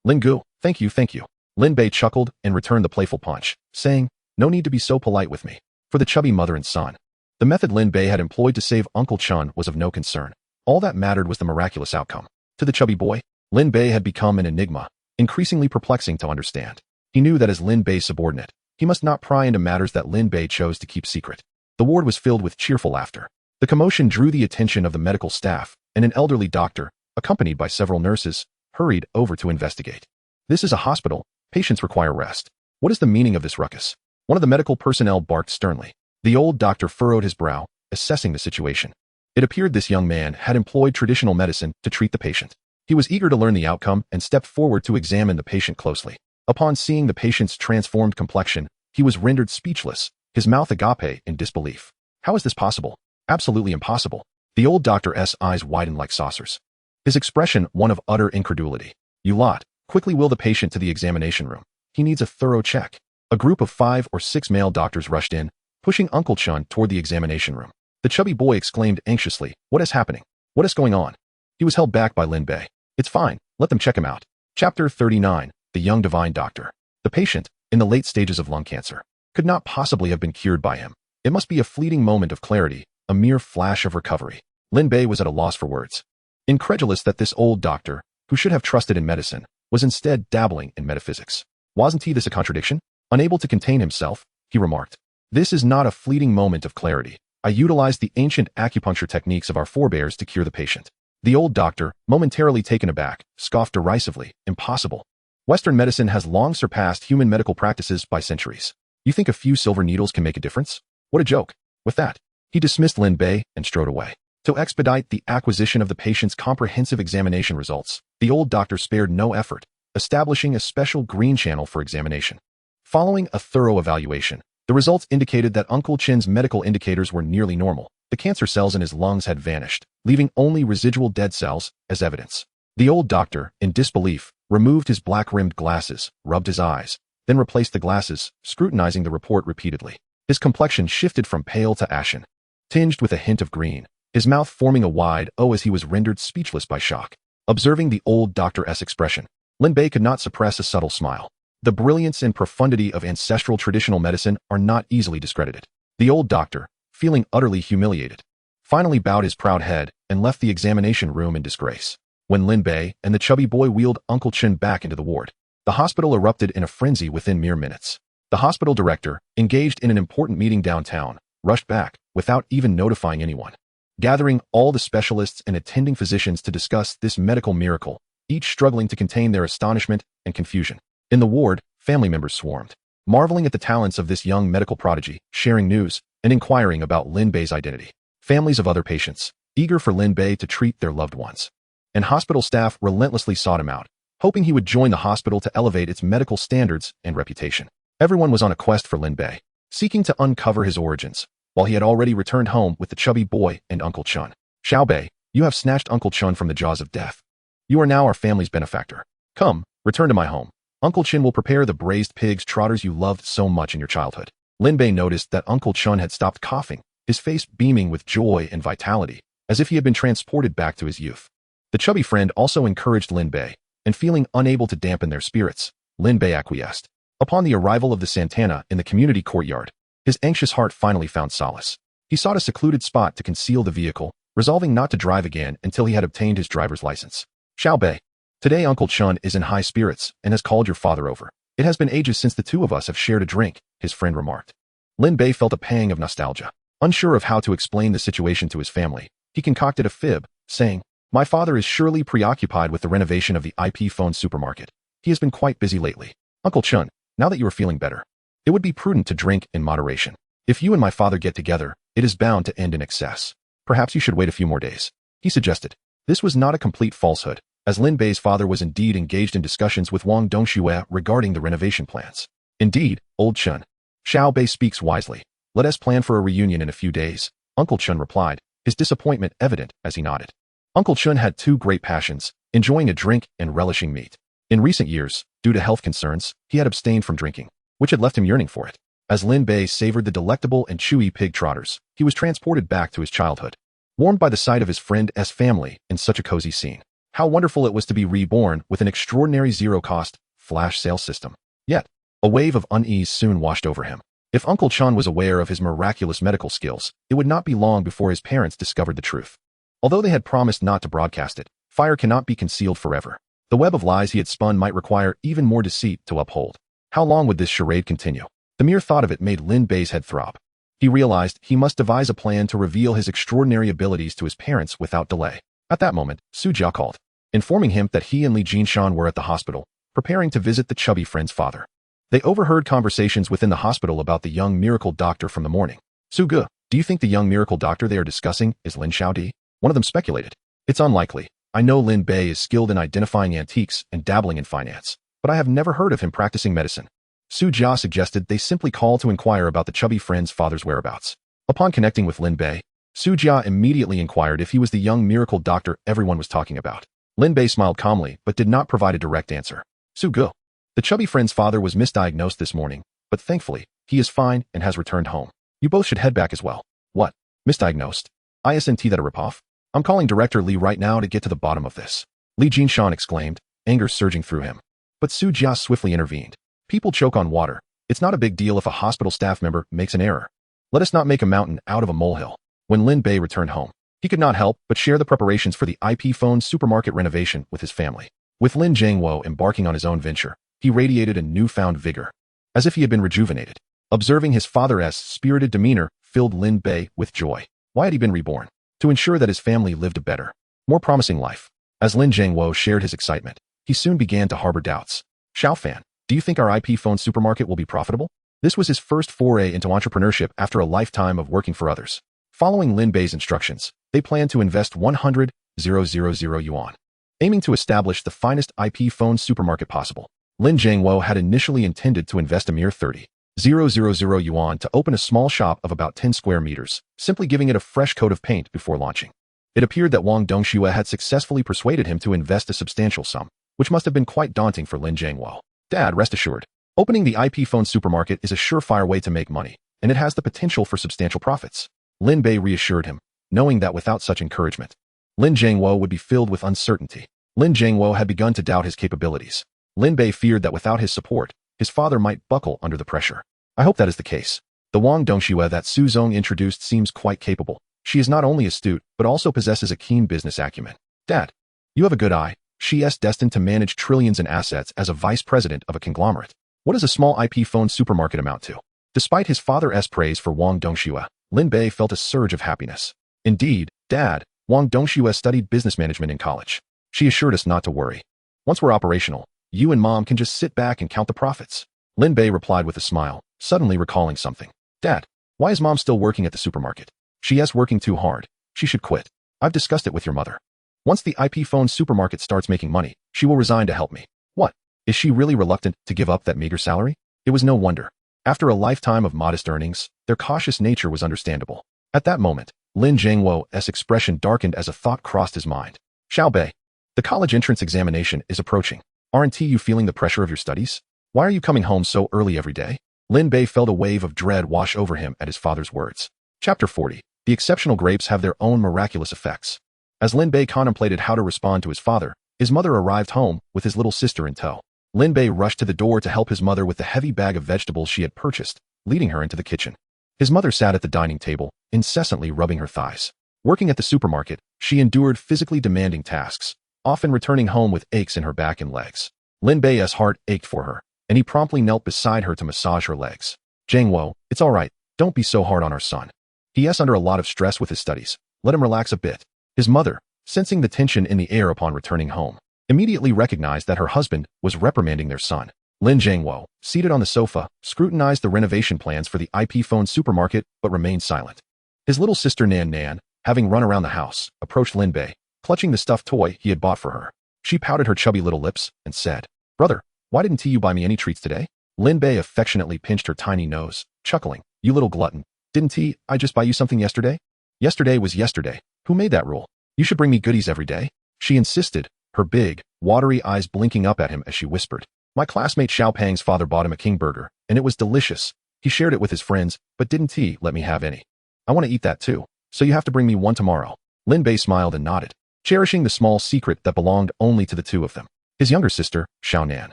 Lingu, thank you. Lin Bei chuckled and returned the playful punch, saying, no need to be so polite with me. For the chubby mother and son, the method Lin Bei had employed to save Uncle Chun was of no concern. All that mattered was the miraculous outcome. To the chubby boy, Lin Bei had become an enigma, increasingly perplexing to understand. He knew that as Lin Bei's subordinate, he must not pry into matters that Lin Bei chose to keep secret. The ward was filled with cheerful laughter. The commotion drew the attention of the medical staff, and an elderly doctor, accompanied by several nurses, hurried over to investigate. This is a hospital. Patients require rest. What is the meaning of this ruckus? One of the medical personnel barked sternly. The old doctor furrowed his brow, assessing the situation. It appeared this young man had employed traditional medicine to treat the patient. He was eager to learn the outcome and stepped forward to examine the patient closely. Upon seeing the patient's transformed complexion, he was rendered speechless, his mouth agape in disbelief. How is this possible? Absolutely impossible. The old doctor's eyes widened like saucers. His expression one of utter incredulity. You lot, quickly wheel the patient to the examination room. He needs a thorough check. A group of 5 or 6 male doctors rushed in, pushing Uncle Chun toward the examination room. The chubby boy exclaimed anxiously, what is happening? What is going on? He was held back by Lin Bei. It's fine, let them check him out. Chapter 39, The Young Divine Doctor. The patient, in the late stages of lung cancer, could not possibly have been cured by him. It must be a fleeting moment of clarity, a mere flash of recovery. Lin Bei was at a loss for words. Incredulous that this old doctor, who should have trusted in medicine, was instead dabbling in metaphysics. Wasn't this a contradiction? Unable to contain himself, he remarked, this is not a fleeting moment of clarity. I utilized the ancient acupuncture techniques of our forebears to cure the patient. The old doctor, momentarily taken aback, scoffed derisively, impossible. Western medicine has long surpassed human medical practices by centuries. You think a few silver needles can make a difference? What a joke. With that, he dismissed Lin Bei and strode away. To expedite the acquisition of the patient's comprehensive examination results, the old doctor spared no effort, establishing a special green channel for examination. Following a thorough evaluation, the results indicated that Uncle Chin's medical indicators were nearly normal. The cancer cells in his lungs had vanished, leaving only residual dead cells as evidence. The old doctor, in disbelief, removed his black-rimmed glasses, rubbed his eyes, then replaced the glasses, scrutinizing the report repeatedly. His complexion shifted from pale to ashen, tinged with a hint of green, his mouth forming a wide O as he was rendered speechless by shock. Observing the old doctor's expression, Lin Bei could not suppress a subtle smile. The brilliance and profundity of ancestral traditional medicine are not easily discredited. The old doctor, feeling utterly humiliated, finally bowed his proud head and left the examination room in disgrace. When Lin Bei and the chubby boy wheeled Uncle Chin back into the ward, the hospital erupted in a frenzy within mere minutes. The hospital director, engaged in an important meeting downtown, rushed back without even notifying anyone, gathering all the specialists and attending physicians to discuss this medical miracle, each struggling to contain their astonishment and confusion. In the ward, family members swarmed, marveling at the talents of this young medical prodigy, sharing news, and inquiring about Lin Bei's identity. Families of other patients, eager for Lin Bei to treat their loved ones. And hospital staff relentlessly sought him out, hoping he would join the hospital to elevate its medical standards and reputation. Everyone was on a quest for Lin Bei, seeking to uncover his origins, while he had already returned home with the chubby boy and Uncle Chun. Xiao Bei, you have snatched Uncle Chun from the jaws of death. You are now our family's benefactor. Come, return to my home. Uncle Chin will prepare the braised pig's trotters you loved so much in your childhood. Lin Bei noticed that Uncle Chun had stopped coughing, his face beaming with joy and vitality, as if he had been transported back to his youth. The chubby friend also encouraged Lin Bei, and feeling unable to dampen their spirits, Lin Bei acquiesced. Upon the arrival of the Santana in the community courtyard, his anxious heart finally found solace. He sought a secluded spot to conceal the vehicle, resolving not to drive again until he had obtained his driver's license. Xiao Bei, today Uncle Chun is in high spirits and has called your father over. It has been ages since the two of us have shared a drink, his friend remarked. Lin Bei felt a pang of nostalgia. Unsure of how to explain the situation to his family, he concocted a fib, saying, my father is surely preoccupied with the renovation of the IP phone supermarket. He has been quite busy lately. Uncle Chun, now that you are feeling better, it would be prudent to drink in moderation. If you and my father get together, it is bound to end in excess. Perhaps you should wait a few more days, he suggested. This was not a complete falsehood, as Lin Bei's father was indeed engaged in discussions with Wang Dongxue regarding the renovation plans. Indeed, old Chun. Xiao Bei speaks wisely. Let us plan for a reunion in a few days, Uncle Chun replied, his disappointment evident as he nodded. Uncle Chun had two great passions, enjoying a drink and relishing meat. In recent years, due to health concerns, he had abstained from drinking, which had left him yearning for it. As Lin Bei savored the delectable and chewy pig trotters, he was transported back to his childhood, warmed by the sight of his friend's family in such a cozy scene. How wonderful it was to be reborn with an extraordinary zero-cost flash sale system. Yet, a wave of unease soon washed over him. If Uncle Chun was aware of his miraculous medical skills, it would not be long before his parents discovered the truth. Although they had promised not to broadcast it, fire cannot be concealed forever. The web of lies he had spun might require even more deceit to uphold. How long would this charade continue? The mere thought of it made Lin Bei's head throb. He realized he must devise a plan to reveal his extraordinary abilities to his parents without delay. At that moment, Su Jia called, informing him that he and Li Jinshan were at the hospital, preparing to visit the chubby friend's father. They overheard conversations within the hospital about the young miracle doctor from the morning. Su Ge, do you think the young miracle doctor they are discussing is Lin Xiaodi? One of them speculated. It's unlikely. I know Lin Bei is skilled in identifying antiques and dabbling in finance, but I have never heard of him practicing medicine. Su Jia suggested they simply call to inquire about the chubby friend's father's whereabouts. Upon connecting with Lin Bei, Su Jia immediately inquired if he was the young miracle doctor everyone was talking about. Lin Bei smiled calmly but did not provide a direct answer. Su Ge, the chubby friend's father was misdiagnosed this morning, but thankfully, he is fine and has returned home. You both should head back as well. What? Misdiagnosed? Isn't that a ripoff? I'm calling Director Li right now to get to the bottom of this. Li Jinshan exclaimed, anger surging through him. But Su Jia swiftly intervened. People choke on water. It's not a big deal if a hospital staff member makes an error. Let us not make a mountain out of a molehill. When Lin Bei returned home, he could not help but share the preparations for the IP phone supermarket renovation with his family. With Lin Jiangwo embarking on his own venture, he radiated a newfound vigor, as if he had been rejuvenated. Observing his father's spirited demeanor filled Lin Bei with joy. Why had he been reborn? To ensure that his family lived a better, more promising life. As Lin Jiangwo shared his excitement, he soon began to harbor doubts. Xiaofan, do you think our IP phone supermarket will be profitable? This was his first foray into entrepreneurship after a lifetime of working for others. Following Lin Bei's instructions, they planned to invest 100,000 yuan, aiming to establish the finest IP phone supermarket possible. Lin Jiangwo had initially intended to invest a mere 30,000 yuan to open a small shop of about 10 square meters, simply giving it a fresh coat of paint before launching. It appeared that Wang Dongxue had successfully persuaded him to invest a substantial sum, which must have been quite daunting for Lin Jiangwo. Dad, rest assured, opening the IP phone supermarket is a surefire way to make money, and it has the potential for substantial profits. Lin Bei reassured him, knowing that without such encouragement, Lin Jiangwo would be filled with uncertainty. Lin Jiangwo had begun to doubt his capabilities. Lin Bei feared that without his support, his father might buckle under the pressure. I hope that is the case. The Wang Dongxue that Su Zong introduced seems quite capable. She is not only astute, but also possesses a keen business acumen. Dad, you have a good eye. She is destined to manage trillions in assets as a vice president of a conglomerate. What does a small IP phone supermarket amount to? Despite his father's praise for Wang Dongxue, Lin Bei felt a surge of happiness. Indeed, Dad, Wang Dongxue studied business management in college. She assured us not to worry. Once we're operational, you and Mom can just sit back and count the profits. Lin Bei replied with a smile, suddenly recalling something. Dad, why is Mom still working at the supermarket? She is working too hard. She should quit. I've discussed it with your mother. Once the IP phone supermarket starts making money, she will resign to help me. What? Is she really reluctant to give up that meager salary? It was no wonder. After a lifetime of modest earnings, their cautious nature was understandable. At that moment, Lin Jiangwo's expression darkened as a thought crossed his mind. Xiao Bei, the college entrance examination is approaching. Aren't you feeling the pressure of your studies? Why are you coming home so early every day? Lin Bei felt a wave of dread wash over him at his father's words. Chapter 40. The exceptional grapes have their own miraculous effects. As Lin Bei contemplated how to respond to his father, his mother arrived home with his little sister in tow. Lin Bei rushed to the door to help his mother with the heavy bag of vegetables she had purchased, leading her into the kitchen. His mother sat at the dining table, incessantly rubbing her thighs. Working at the supermarket, she endured physically demanding tasks, often returning home with aches in her back and legs. Lin Bei's heart ached for her, and he promptly knelt beside her to massage her legs. Jiangwo, it's all right. Don't be so hard on our son. He is under a lot of stress with his studies. Let him relax a bit. His mother, sensing the tension in the air upon returning home, immediately recognized that her husband was reprimanding their son. Lin Jiangwo, seated on the sofa, scrutinized the renovation plans for the IP phone supermarket but remained silent. His little sister Nan Nan, having run around the house, approached Lin Bei, clutching the stuffed toy he had bought for her. She pouted her chubby little lips and said, "Brother, why didn't you buy me any treats today?" Lin Bei affectionately pinched her tiny nose, chuckling. "You little glutton. Didn't I just buy you something yesterday?" "Yesterday was yesterday. Who made that rule? You should bring me goodies every day," she insisted, her big, watery eyes blinking up at him as she whispered. "My classmate Xiao Pang's father bought him a king burger, and it was delicious. He shared it with his friends, but didn't he let me have any? I want to eat that too, so you have to bring me one tomorrow." Lin Bei smiled and nodded, cherishing the small secret that belonged only to the two of them. His younger sister, Xiao Nan,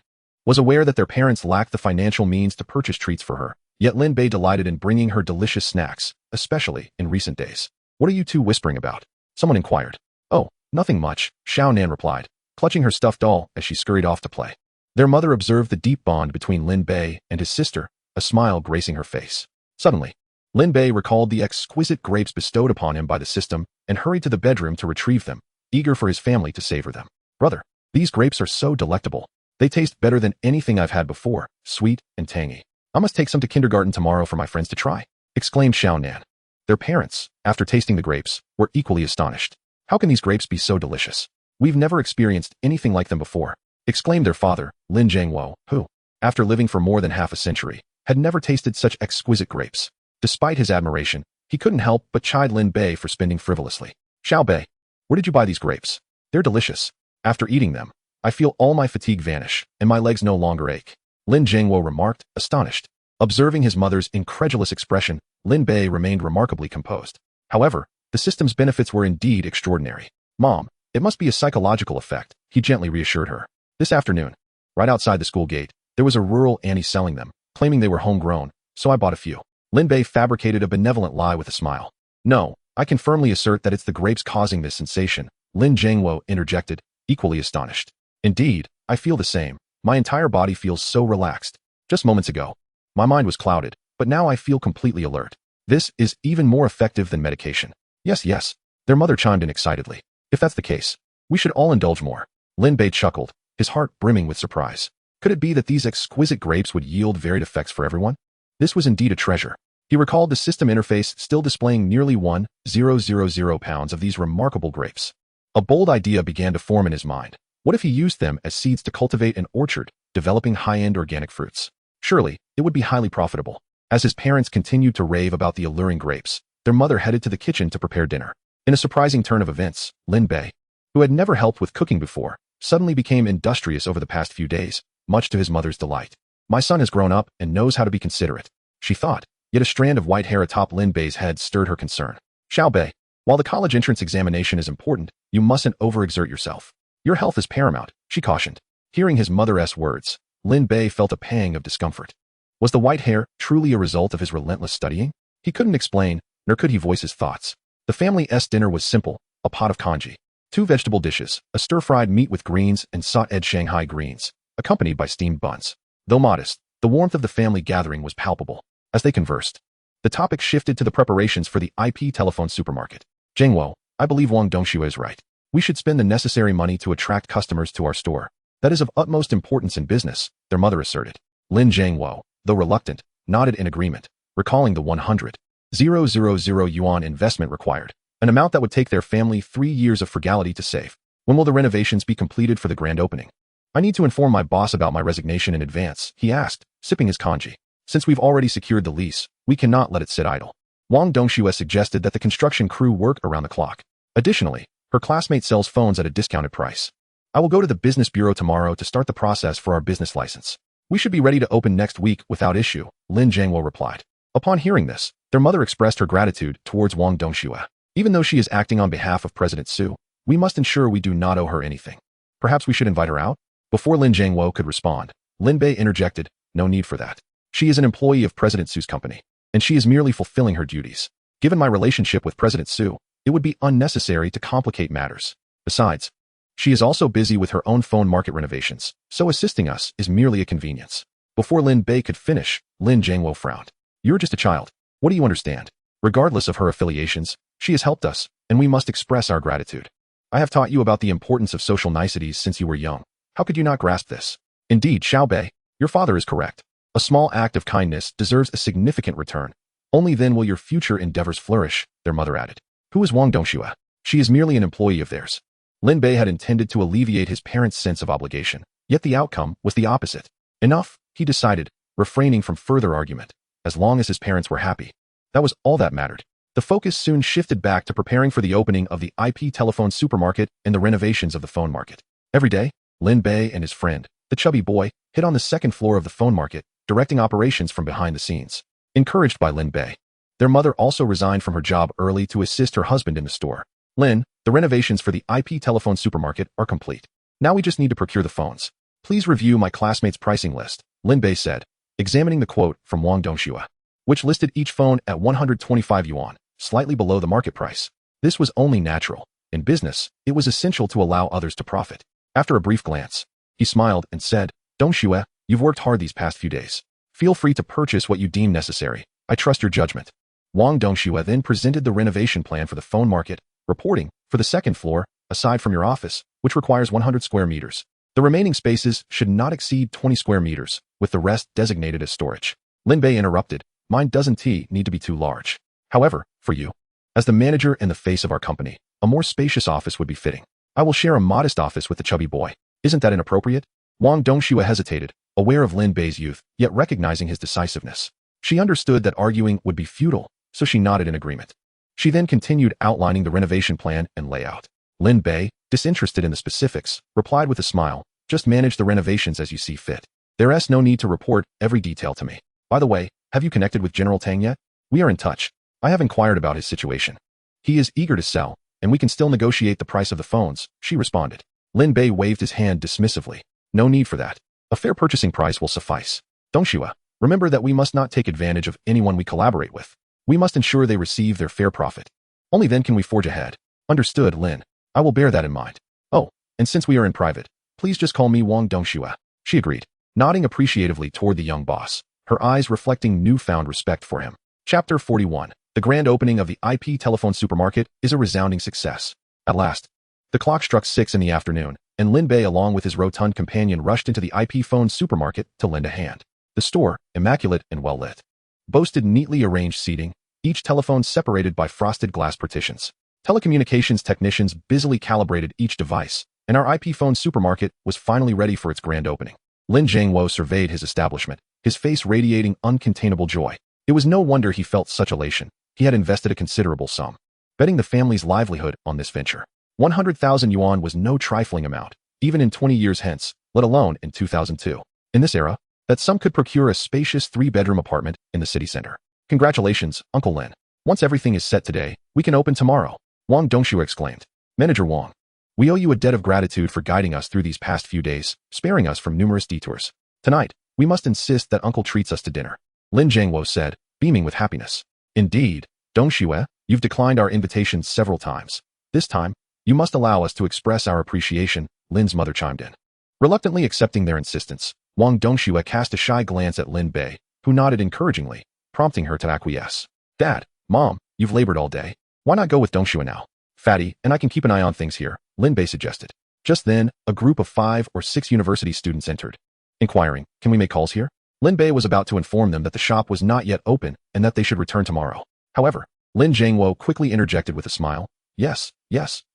was aware that their parents lacked the financial means to purchase treats for her, yet Lin Bei delighted in bringing her delicious snacks, especially in recent days. "What are you two whispering about?" someone inquired. "Oh, nothing much," Xiao Nan replied, clutching her stuffed doll as she scurried off to play. Their mother observed the deep bond between Lin Bei and his sister, a smile gracing her face. Suddenly, Lin Bei recalled the exquisite grapes bestowed upon him by the system and hurried to the bedroom to retrieve them, eager for his family to savor them. "Brother, these grapes are so delectable. They taste better than anything I've had before, sweet and tangy. I must take some to kindergarten tomorrow for my friends to try," exclaimed Xiao Nan. Their parents, after tasting the grapes, were equally astonished. "How can these grapes be so delicious? We've never experienced anything like them before," exclaimed their father, Lin Zhengwo, who, after living for more than half a century, had never tasted such exquisite grapes. Despite his admiration, he couldn't help but chide Lin Bei for spending frivolously. "Xiao Bei, where did you buy these grapes? They're delicious. After eating them, I feel all my fatigue vanish, and my legs no longer ache," Lin Zhengwo remarked, astonished. Observing his mother's incredulous expression, Lin Bei remained remarkably composed. However, the system's benefits were indeed extraordinary. "Mom, it must be a psychological effect," he gently reassured her. This afternoon, right outside the school gate, there was a rural auntie selling them, claiming they were homegrown, so I bought a few. Lin Bei fabricated a benevolent lie with a smile. "No, I can firmly assert that it's the grapes causing this sensation," Lin Zhengwo interjected, equally astonished. "Indeed, I feel the same. My entire body feels so relaxed. Just moments ago, my mind was clouded, but now I feel completely alert. This is even more effective than medication." Yes, their mother chimed in excitedly. "If that's the case, we should all indulge more." Lin Bei chuckled, his heart brimming with surprise. Could it be that these exquisite grapes would yield varied effects for everyone? This was indeed a treasure. He recalled the system interface still displaying nearly 1,000 pounds of these remarkable grapes. A bold idea began to form in his mind. What if he used them as seeds to cultivate an orchard, developing high-end organic fruits? Surely, it would be highly profitable. As his parents continued to rave about the alluring grapes, their mother headed to the kitchen to prepare dinner. In a surprising turn of events, Lin Bei, who had never helped with cooking before, suddenly became industrious over the past few days, much to his mother's delight. "My son has grown up and knows how to be considerate," she thought, yet a strand of white hair atop Lin Bei's head stirred her concern. "Xiao Bei, while the college entrance examination is important, you mustn't overexert yourself. Your health is paramount," she cautioned. Hearing his mother's words, Lin Bei felt a pang of discomfort. Was the white hair truly a result of his relentless studying? He couldn't explain, nor could he voice his thoughts. The family's dinner was simple, a pot of congee, 2 vegetable dishes, a stir-fried meat with greens and sautéed Shanghai greens, accompanied by steamed buns. Though modest, the warmth of the family gathering was palpable. As they conversed, the topic shifted to the preparations for the IP telephone supermarket. "Zhengwo, I believe Wang Dongxue is right. We should spend the necessary money to attract customers to our store. That is of utmost importance in business," their mother asserted. Lin Zhengwo, though reluctant, nodded in agreement, recalling the 100,000 yuan investment required, an amount that would take their family 3 years of frugality to save. "When will the renovations be completed for the grand opening?" "I need to inform my boss about my resignation in advance," he asked, sipping his congee. "Since we've already secured the lease, we cannot let it sit idle." Wang Dongxue suggested that the construction crew work around the clock. Additionally, her classmate sells phones at a discounted price. "I will go to the business bureau tomorrow to start the process for our business license. We should be ready to open next week without issue," Lin Zhengwo replied. Upon hearing this, their mother expressed her gratitude towards Wang Dongxue. "Even though she is acting on behalf of President Su, we must ensure we do not owe her anything. Perhaps we should invite her out?" Before Lin Zhengwo could respond, Lin Bei interjected, "No need for that. She is an employee of President Su's company, and she is merely fulfilling her duties. Given my relationship with President Su, it would be unnecessary to complicate matters. Besides, she is also busy with her own phone market renovations, so assisting us is merely a convenience." Before Lin Bei could finish, Lin Zhengwo frowned. "You're just a child. What do you understand? Regardless of her affiliations, she has helped us, and we must express our gratitude. I have taught you about the importance of social niceties since you were young. How could you not grasp this?" "Indeed, Xiao Bei, your father is correct. A small act of kindness deserves a significant return. Only then will your future endeavors flourish," their mother added. Who is Wang Dongxue? She is merely an employee of theirs. Lin Bei had intended to alleviate his parents' sense of obligation, yet the outcome was the opposite. Enough, he decided, refraining from further argument. As long as his parents were happy, that was all that mattered. The focus soon shifted back to preparing for the opening of the IP telephone supermarket and the renovations of the phone market. Every day, Lin Bei and his friend, the chubby boy, hid on the second floor of the phone market, directing operations from behind the scenes. Encouraged by Lin Bei, their mother also resigned from her job early to assist her husband in the store. Lin, the renovations for the IP telephone supermarket are complete. Now we just need to procure the phones. Please review my classmate's pricing list, Lin Bei said, examining the quote from Wang Dongxue, which listed each phone at 125 yuan, slightly below the market price. This was only natural. In business, it was essential to allow others to profit. After a brief glance, he smiled and said, Dongxue, you've worked hard these past few days. Feel free to purchase what you deem necessary. I trust your judgment. Wang Dongxue then presented the renovation plan for the phone market, reporting, for the second floor, aside from your office, which requires 100 square meters, the remaining spaces should not exceed 20 square meters, with the rest designated as storage. Lin Bei interrupted, mine doesn't need to be too large. However, for you, as the manager and the face of our company, a more spacious office would be fitting. I will share a modest office with the chubby boy. Isn't that inappropriate? Wang Dongxue hesitated, aware of Lin Bei's youth, yet recognizing his decisiveness. She understood that arguing would be futile, so she nodded in agreement. She then continued outlining the renovation plan and layout. Lin Bei, disinterested in the specifics, replied with a smile, just manage the renovations as you see fit. There's no need to report every detail to me. By the way, have you connected with General Tang yet? We are in touch. I have inquired about his situation. He is eager to sell, and we can still negotiate the price of the phones, she responded. Lin Bei waved his hand dismissively. No need for that. A fair purchasing price will suffice. Dongxue, remember that we must not take advantage of anyone we collaborate with. We must ensure they receive their fair profit. Only then can we forge ahead. Understood, Lin. I will bear that in mind. Oh, and since we are in private, please just call me Wang Dongxue. She agreed, nodding appreciatively toward the young boss, her eyes reflecting newfound respect for him. Chapter 41. The grand opening of the IP telephone supermarket is a resounding success. At last, the clock struck 6 in the afternoon, and Lin Bei along with his rotund companion rushed into the IP phone supermarket to lend a hand. The store, immaculate and well lit, boasted neatly arranged seating, each telephone separated by frosted glass partitions. Telecommunications technicians busily calibrated each device, and our IP phone supermarket was finally ready for its grand opening. Lin Zhangwo surveyed his establishment, his face radiating uncontainable joy. It was no wonder he felt such elation. He had invested a considerable sum, betting the family's livelihood on this venture. 100,000 yuan was no trifling amount, even in 20 years hence, let alone in 2002. In this era, that sum could procure a spacious 3-bedroom apartment in the city center. Congratulations, Uncle Lin. Once everything is set today, we can open tomorrow, Wang Dongxue exclaimed. Manager Wang, we owe you a debt of gratitude for guiding us through these past few days, sparing us from numerous detours. Tonight, we must insist that Uncle treats us to dinner, Lin Zhangwo said, beaming with happiness. Indeed, Dongxue, you've declined our invitations several times. This time, you must allow us to express our appreciation, Lin's mother chimed in. Reluctantly accepting their insistence, Wang Dongxue cast a shy glance at Lin Bei, who nodded encouragingly, prompting her to acquiesce. Dad, Mom, you've labored all day. Why not go with Dongxue now? Fatty, and I can keep an eye on things here, Lin Bei suggested. Just then, a group of 5 or 6 university students entered, inquiring, can we make calls here? Lin Bei was about to inform them that the shop was not yet open and that they should return tomorrow. However, Lin Zhangwo quickly interjected with a smile. Yes,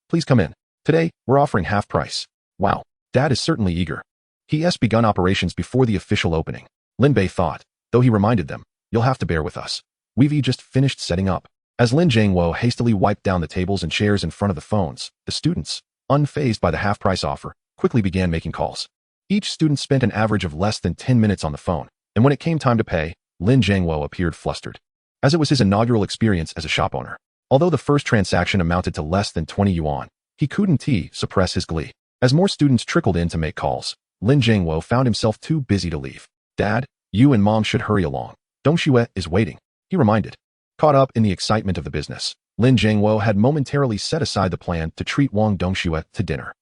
please come in. Today, we're offering half price. Wow, Dad is certainly eager. He has begun operations before the official opening. Lin Bei thought, though he reminded them, you'll have to bear with us. We've just finished setting up. As Lin Zhangwo hastily wiped down the tables and chairs in front of the phones, the students, unfazed by the half-price offer, quickly began making calls. Each student spent an average of less than 10 minutes on the phone, and when it came time to pay, Lin Zhangwo appeared flustered, as it was his inaugural experience as a shop owner. Although the first transaction amounted to less than 20 yuan, he couldn't suppress his glee. As more students trickled in to make calls, Lin Zhangwo found himself too busy to leave. Dad, you and Mom should hurry along. Dongxue is waiting, he reminded. Caught up in the excitement of the business, Lin Zhangwo had momentarily set aside the plan to treat Wang Dongxue to dinner.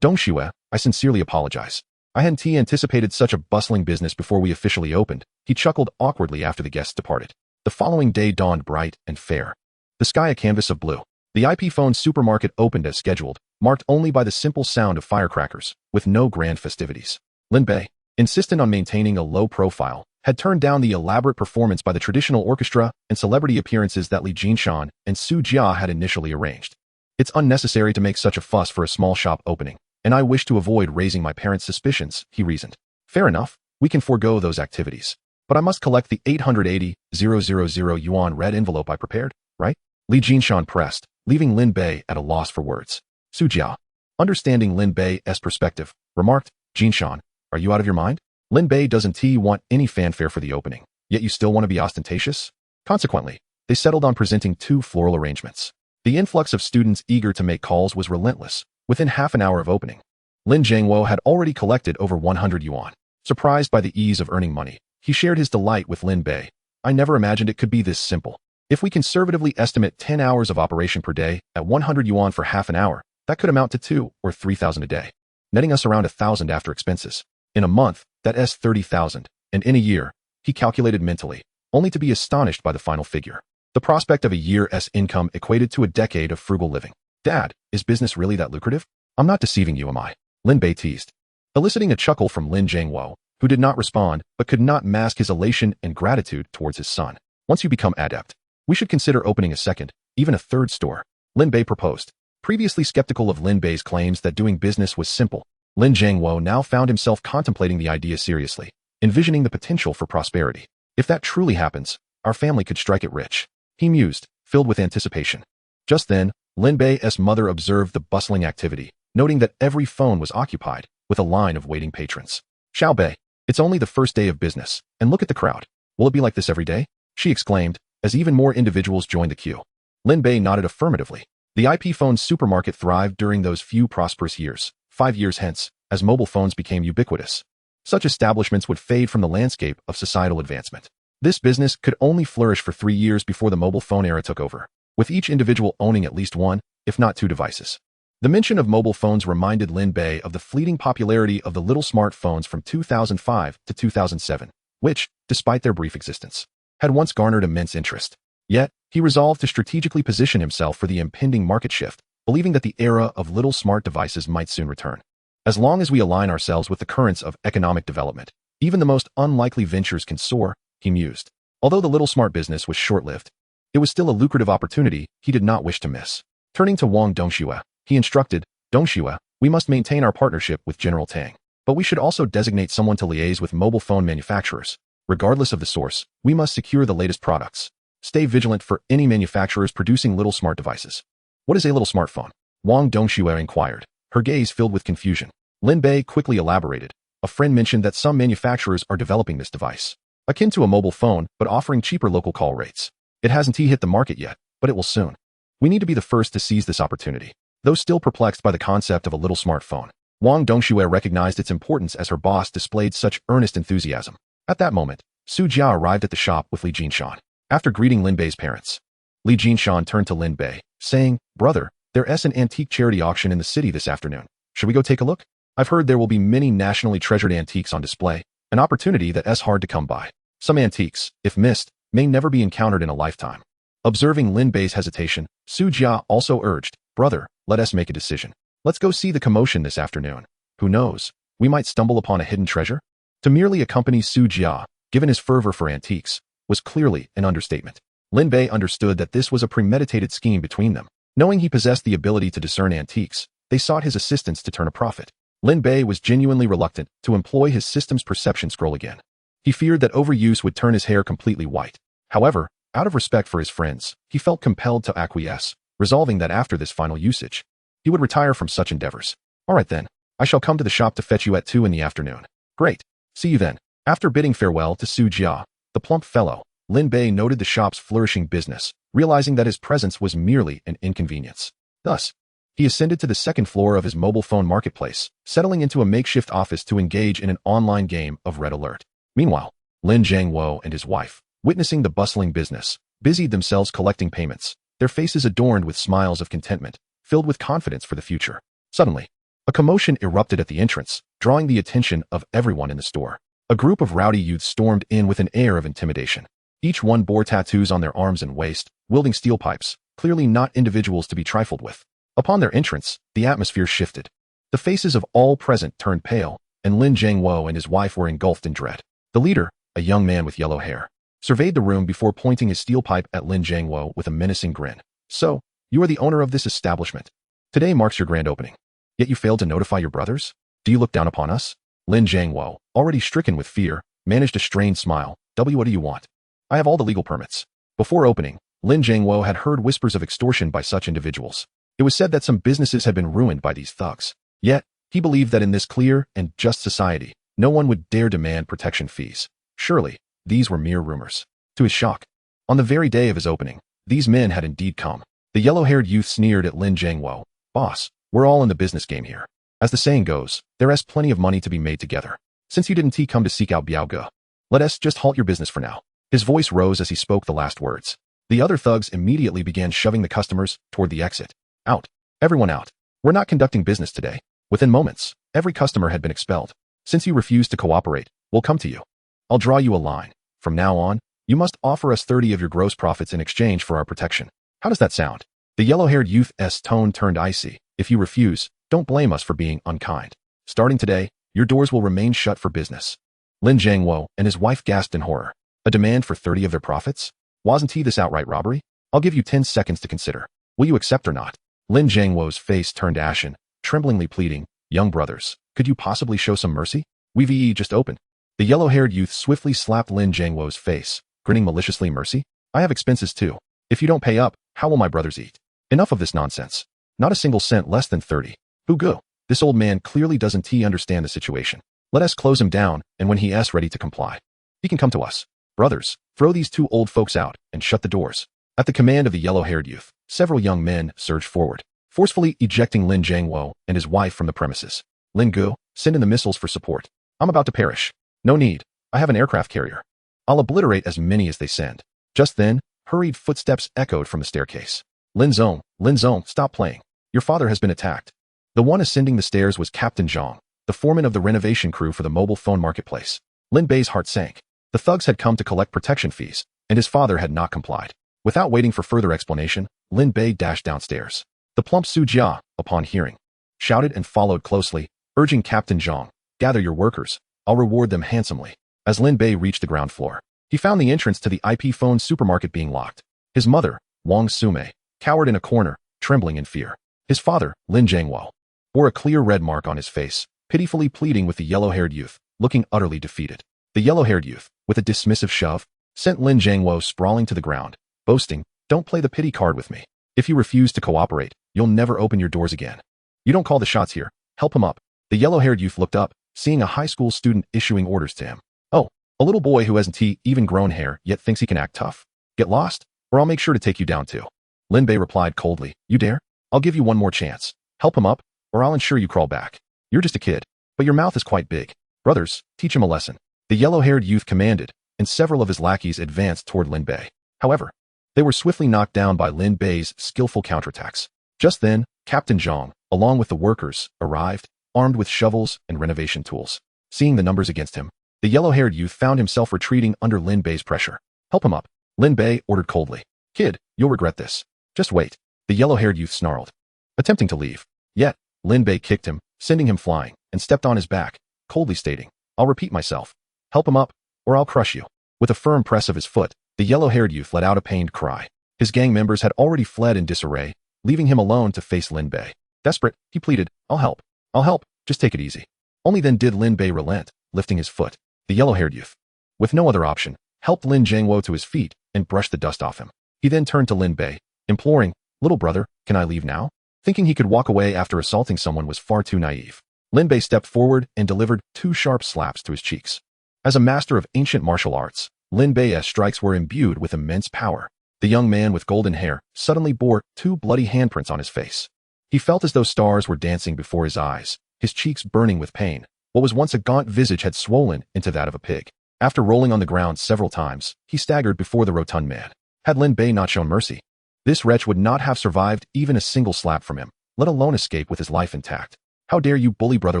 Dongxue, I sincerely apologize. I hadn't anticipated such a bustling business before we officially opened. He chuckled awkwardly after the guests departed. The following day dawned bright and fair. The sky a canvas of blue. The IP phone supermarket opened as scheduled, marked only by the simple sound of firecrackers, with no grand festivities. Lin Bei, insistent on maintaining a low profile, had turned down the elaborate performance by the traditional orchestra and celebrity appearances that Li Jinshan and Su Jia had initially arranged. It's unnecessary to make such a fuss for a small shop opening, and I wish to avoid raising my parents' suspicions, he reasoned. Fair enough, we can forego those activities. But I must collect the 880,000 yuan red envelope I prepared, right? Li Jinshan pressed, leaving Lin Bei at a loss for words. Su Jia, understanding Lin Bei's perspective, remarked, Jinshan, are you out of your mind? Lin Bei doesn't want any fanfare for the opening, yet you still want to be ostentatious? Consequently, they settled on presenting 2 floral arrangements. The influx of students eager to make calls was relentless. Within half an hour of opening, Lin Zhengwo had already collected over 100 yuan. Surprised by the ease of earning money, he shared his delight with Lin Bei. I never imagined it could be this simple. If we conservatively estimate 10 hours of operation per day at 100 yuan for half an hour, that could amount to 2 or 3,000 a day, netting us around 1,000 after expenses. In a month, that's 30,000, and in a year, he calculated mentally, only to be astonished by the final figure. The prospect of a year's income equated to a decade of frugal living. Dad, is business really that lucrative? I'm not deceiving you, am I? Lin Bei teased, eliciting a chuckle from Lin Zhengwo, who did not respond but could not mask his elation and gratitude towards his son. Once you become adept, we should consider opening a second, even a third store, Lin Bei proposed. Previously skeptical of Lin Bei's claims that doing business was simple, Lin Zhengwo now found himself contemplating the idea seriously, envisioning the potential for prosperity. If that truly happens, our family could strike it rich, he mused, filled with anticipation. Just then, Lin Bei's mother observed the bustling activity, noting that every phone was occupied, with a line of waiting patrons. Xiao Bei, it's only the first day of business, and look at the crowd. Will it be like this every day? She exclaimed, as even more individuals joined the queue. Lin Bei nodded affirmatively. The IP phone supermarket thrived during those few prosperous years. 5 years hence, as mobile phones became ubiquitous, such establishments would fade from the landscape of societal advancement. This business could only flourish for 3 years before the mobile phone era took over, with each individual owning at least 1, if not 2 devices. The mention of mobile phones reminded Lin Bei of the fleeting popularity of the little smartphones from 2005 to 2007, which, despite their brief existence, had once garnered immense interest. Yet, he resolved to strategically position himself for the impending market shift, believing that the era of little smart devices might soon return. As long as we align ourselves with the currents of economic development, even the most unlikely ventures can soar, he mused. Although the little smart business was short-lived, it was still a lucrative opportunity he did not wish to miss. Turning to Wang Dongxue, he instructed, Dongxue, we must maintain our partnership with General Tang, but we should also designate someone to liaise with mobile phone manufacturers. Regardless of the source, we must secure the latest products. Stay vigilant for any manufacturers producing little smart devices. What is a little smartphone? Wang Dongxue inquired, her gaze filled with confusion. Lin Bei quickly elaborated. A friend mentioned that some manufacturers are developing this device, akin to a mobile phone but offering cheaper local call rates. It hasn't hit the market yet, but it will soon. We need to be the first to seize this opportunity. Though still perplexed by the concept of a little smartphone, Wang Dongxue recognized its importance as her boss displayed such earnest enthusiasm. At that moment, Su Jia arrived at the shop with Li Jinshan. After greeting Lin Bei's parents, Li Jinshan turned to Lin Bei, saying, Brother, there's an antique charity auction in the city this afternoon. Should we go take a look? I've heard there will be many nationally treasured antiques on display, an opportunity that's hard to come by. Some antiques, if missed, may never be encountered in a lifetime. Observing Lin Bei's hesitation, Su Jia also urged, Brother, let us make a decision. Let's go see the commotion this afternoon. Who knows, we might stumble upon a hidden treasure? To merely accompany Su Jia, given his fervor for antiques, was clearly an understatement. Lin Bei understood that this was a premeditated scheme between them. Knowing he possessed the ability to discern antiques, they sought his assistance to turn a profit. Lin Bei was genuinely reluctant to employ his system's perception scroll again. He feared that overuse would turn his hair completely white. However, out of respect for his friends, he felt compelled to acquiesce, resolving that after this final usage, he would retire from such endeavors. All right then, I shall come to the shop to fetch you at 2 in the afternoon. Great. See you then. After bidding farewell to Su Jia, the plump fellow, Lin Bei noted the shop's flourishing business, realizing that his presence was merely an inconvenience. Thus, he ascended to the second floor of his mobile phone marketplace, settling into a makeshift office to engage in an online game of Red Alert. Meanwhile, Lin Zhengwo and his wife, witnessing the bustling business, busied themselves collecting payments, their faces adorned with smiles of contentment, filled with confidence for the future. Suddenly, a commotion erupted at the entrance, drawing the attention of everyone in the store. A group of rowdy youths stormed in with an air of intimidation. Each one bore tattoos on their arms and waist, wielding steel pipes, clearly not individuals to be trifled with. Upon their entrance, the atmosphere shifted. The faces of all present turned pale, and Lin Zhengwo and his wife were engulfed in dread. The leader, a young man with yellow hair, surveyed the room before pointing his steel pipe at Lin Jiangwo with a menacing grin. So, you are the owner of this establishment. Today marks your grand opening. Yet you failed to notify your brothers? Do you look down upon us? Lin Jiangwo, already stricken with fear, managed a strained smile. What do you want? I have all the legal permits. Before opening, Lin Jiangwo had heard whispers of extortion by such individuals. It was said that some businesses had been ruined by these thugs. Yet, he believed that in this clear and just society, no one would dare demand protection fees. Surely, these were mere rumors. To his shock, on the very day of his opening, these men had indeed come. The yellow-haired youth sneered at Lin Jiangwo. Boss, we're all in the business game here. As the saying goes, there is plenty of money to be made together. Since you didn't come to seek out Biao Ge, let us just halt your business for now. His voice rose as he spoke the last words. The other thugs immediately began shoving the customers toward the exit. Out. Everyone out. We're not conducting business today. Within moments, every customer had been expelled. Since you refuse to cooperate, we'll come to you. I'll draw you a line. From now on, you must offer us 30 of your gross profits in exchange for our protection. How does that sound? The yellow-haired youth's tone turned icy. If you refuse, don't blame us for being unkind. Starting today, your doors will remain shut for business. Lin Jiangwo and his wife gasped in horror. A demand for 30 of their profits? Wasn't this outright robbery? I'll give you 10 seconds to consider. Will you accept or not? Lin Jiangwo's face turned ashen, tremblingly pleading, young brothers, could you possibly show some mercy? We've just opened. The yellow-haired youth swiftly slapped Lin Jiangwo's face, grinning maliciously. Mercy? I have expenses too. If you don't pay up, how will my brothers eat? Enough of this nonsense. Not a single cent less than 30. Hugo, this old man clearly doesn't understand the situation. Let us close him down, and when he is ready to comply, he can come to us. Brothers, throw these two old folks out and shut the doors. At the command of the yellow-haired youth, several young men surged forward, forcefully ejecting Lin Jiangwo and his wife from the premises. Lin Gu, send in the missiles for support. I'm about to perish. No need. I have an aircraft carrier. I'll obliterate as many as they send. Just then, hurried footsteps echoed from the staircase. Lin Zong, stop playing. Your father has been attacked. The one ascending the stairs was Captain Zhang, the foreman of the renovation crew for the mobile phone marketplace. Lin Bei's heart sank. The thugs had come to collect protection fees, and his father had not complied. Without waiting for further explanation, Lin Bei dashed downstairs. The plump Su Jia, upon hearing, shouted and followed closely, urging Captain Zhang, gather your workers, I'll reward them handsomely. As Lin Bei reached the ground floor, he found the entrance to the IP phone supermarket being locked. His mother, Wang Sume, cowered in a corner, trembling in fear. His father, Lin Jiangwo, bore a clear red mark on his face, pitifully pleading with the yellow-haired youth, looking utterly defeated. The yellow-haired youth, with a dismissive shove, sent Lin Jiangwo sprawling to the ground, boasting, don't play the pity card with me. If you refuse to cooperate, you'll never open your doors again. You don't call the shots here. Help him up. The yellow-haired youth looked up, seeing a high school student issuing orders to him. Oh, a little boy who hasn't even grown hair yet thinks he can act tough. Get lost, or I'll make sure to take you down too. Lin Bei replied coldly, you dare? I'll give you one more chance. Help him up, or I'll ensure you crawl back. You're just a kid, but your mouth is quite big. Brothers, teach him a lesson. The yellow-haired youth commanded, and several of his lackeys advanced toward Lin Bei. However, they were swiftly knocked down by Lin Bei's skillful counterattacks. Just then, Captain Zhang, along with the workers, arrived, armed with shovels and renovation tools. Seeing the numbers against him, the yellow-haired youth found himself retreating under Lin Bei's pressure. Help him up, Lin Bei ordered coldly. Kid, you'll regret this. Just wait. The yellow-haired youth snarled, attempting to leave. Yet, Lin Bei kicked him, sending him flying, and stepped on his back, coldly stating, I'll repeat myself. Help him up, or I'll crush you. With a firm press of his foot, the yellow-haired youth let out a pained cry. His gang members had already fled in disarray, leaving him alone to face Lin Bei. Desperate, he pleaded, I'll help, just take it easy. Only then did Lin Bei relent, lifting his foot. The yellow-haired youth, with no other option, helped Lin Jiangwo to his feet and brushed the dust off him. He then turned to Lin Bei, imploring, little brother, can I leave now? Thinking he could walk away after assaulting someone was far too naive. Lin Bei stepped forward and delivered 2 sharp slaps to his cheeks. As a master of ancient martial arts, Lin Bei's strikes were imbued with immense power. The young man with golden hair suddenly bore 2 bloody handprints on his face. He felt as though stars were dancing before his eyes, his cheeks burning with pain. What was once a gaunt visage had swollen into that of a pig. After rolling on the ground several times, he staggered before the rotund man. Had Lin Bei not shown mercy, this wretch would not have survived even a single slap from him, let alone escape with his life intact. How dare you bully Brother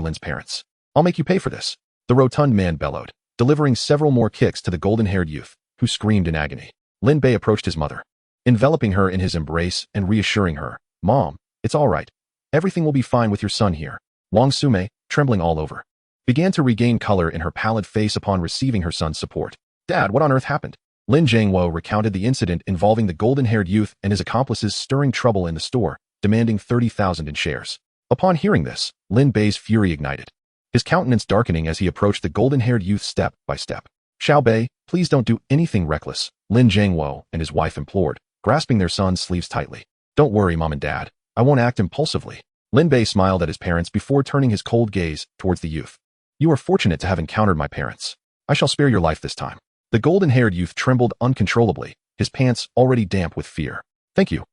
Lin's parents? I'll make you pay for this. The rotund man bellowed, delivering several more kicks to the golden-haired youth, who screamed in agony. Lin Bei approached his mother, enveloping her in his embrace and reassuring her, Mom, it's all right. Everything will be fine with your son here. Wang Sume, trembling all over, began to regain color in her pallid face upon receiving her son's support. Dad, what on earth happened? Lin Jiangwo recounted the incident involving the golden-haired youth and his accomplices stirring trouble in the store, demanding 30,000 in shares. Upon hearing this, Lin Bei's fury ignited, his countenance darkening as he approached the golden-haired youth step by step. Xiao Bei, please don't do anything reckless, Lin Jiangwo and his wife implored, grasping their son's sleeves tightly. Don't worry, Mom and Dad. I won't act impulsively. Lin Bei smiled at his parents before turning his cold gaze towards the youth. You are fortunate to have encountered my parents. I shall spare your life this time. The golden-haired youth trembled uncontrollably, his pants already damp with fear. Thank you,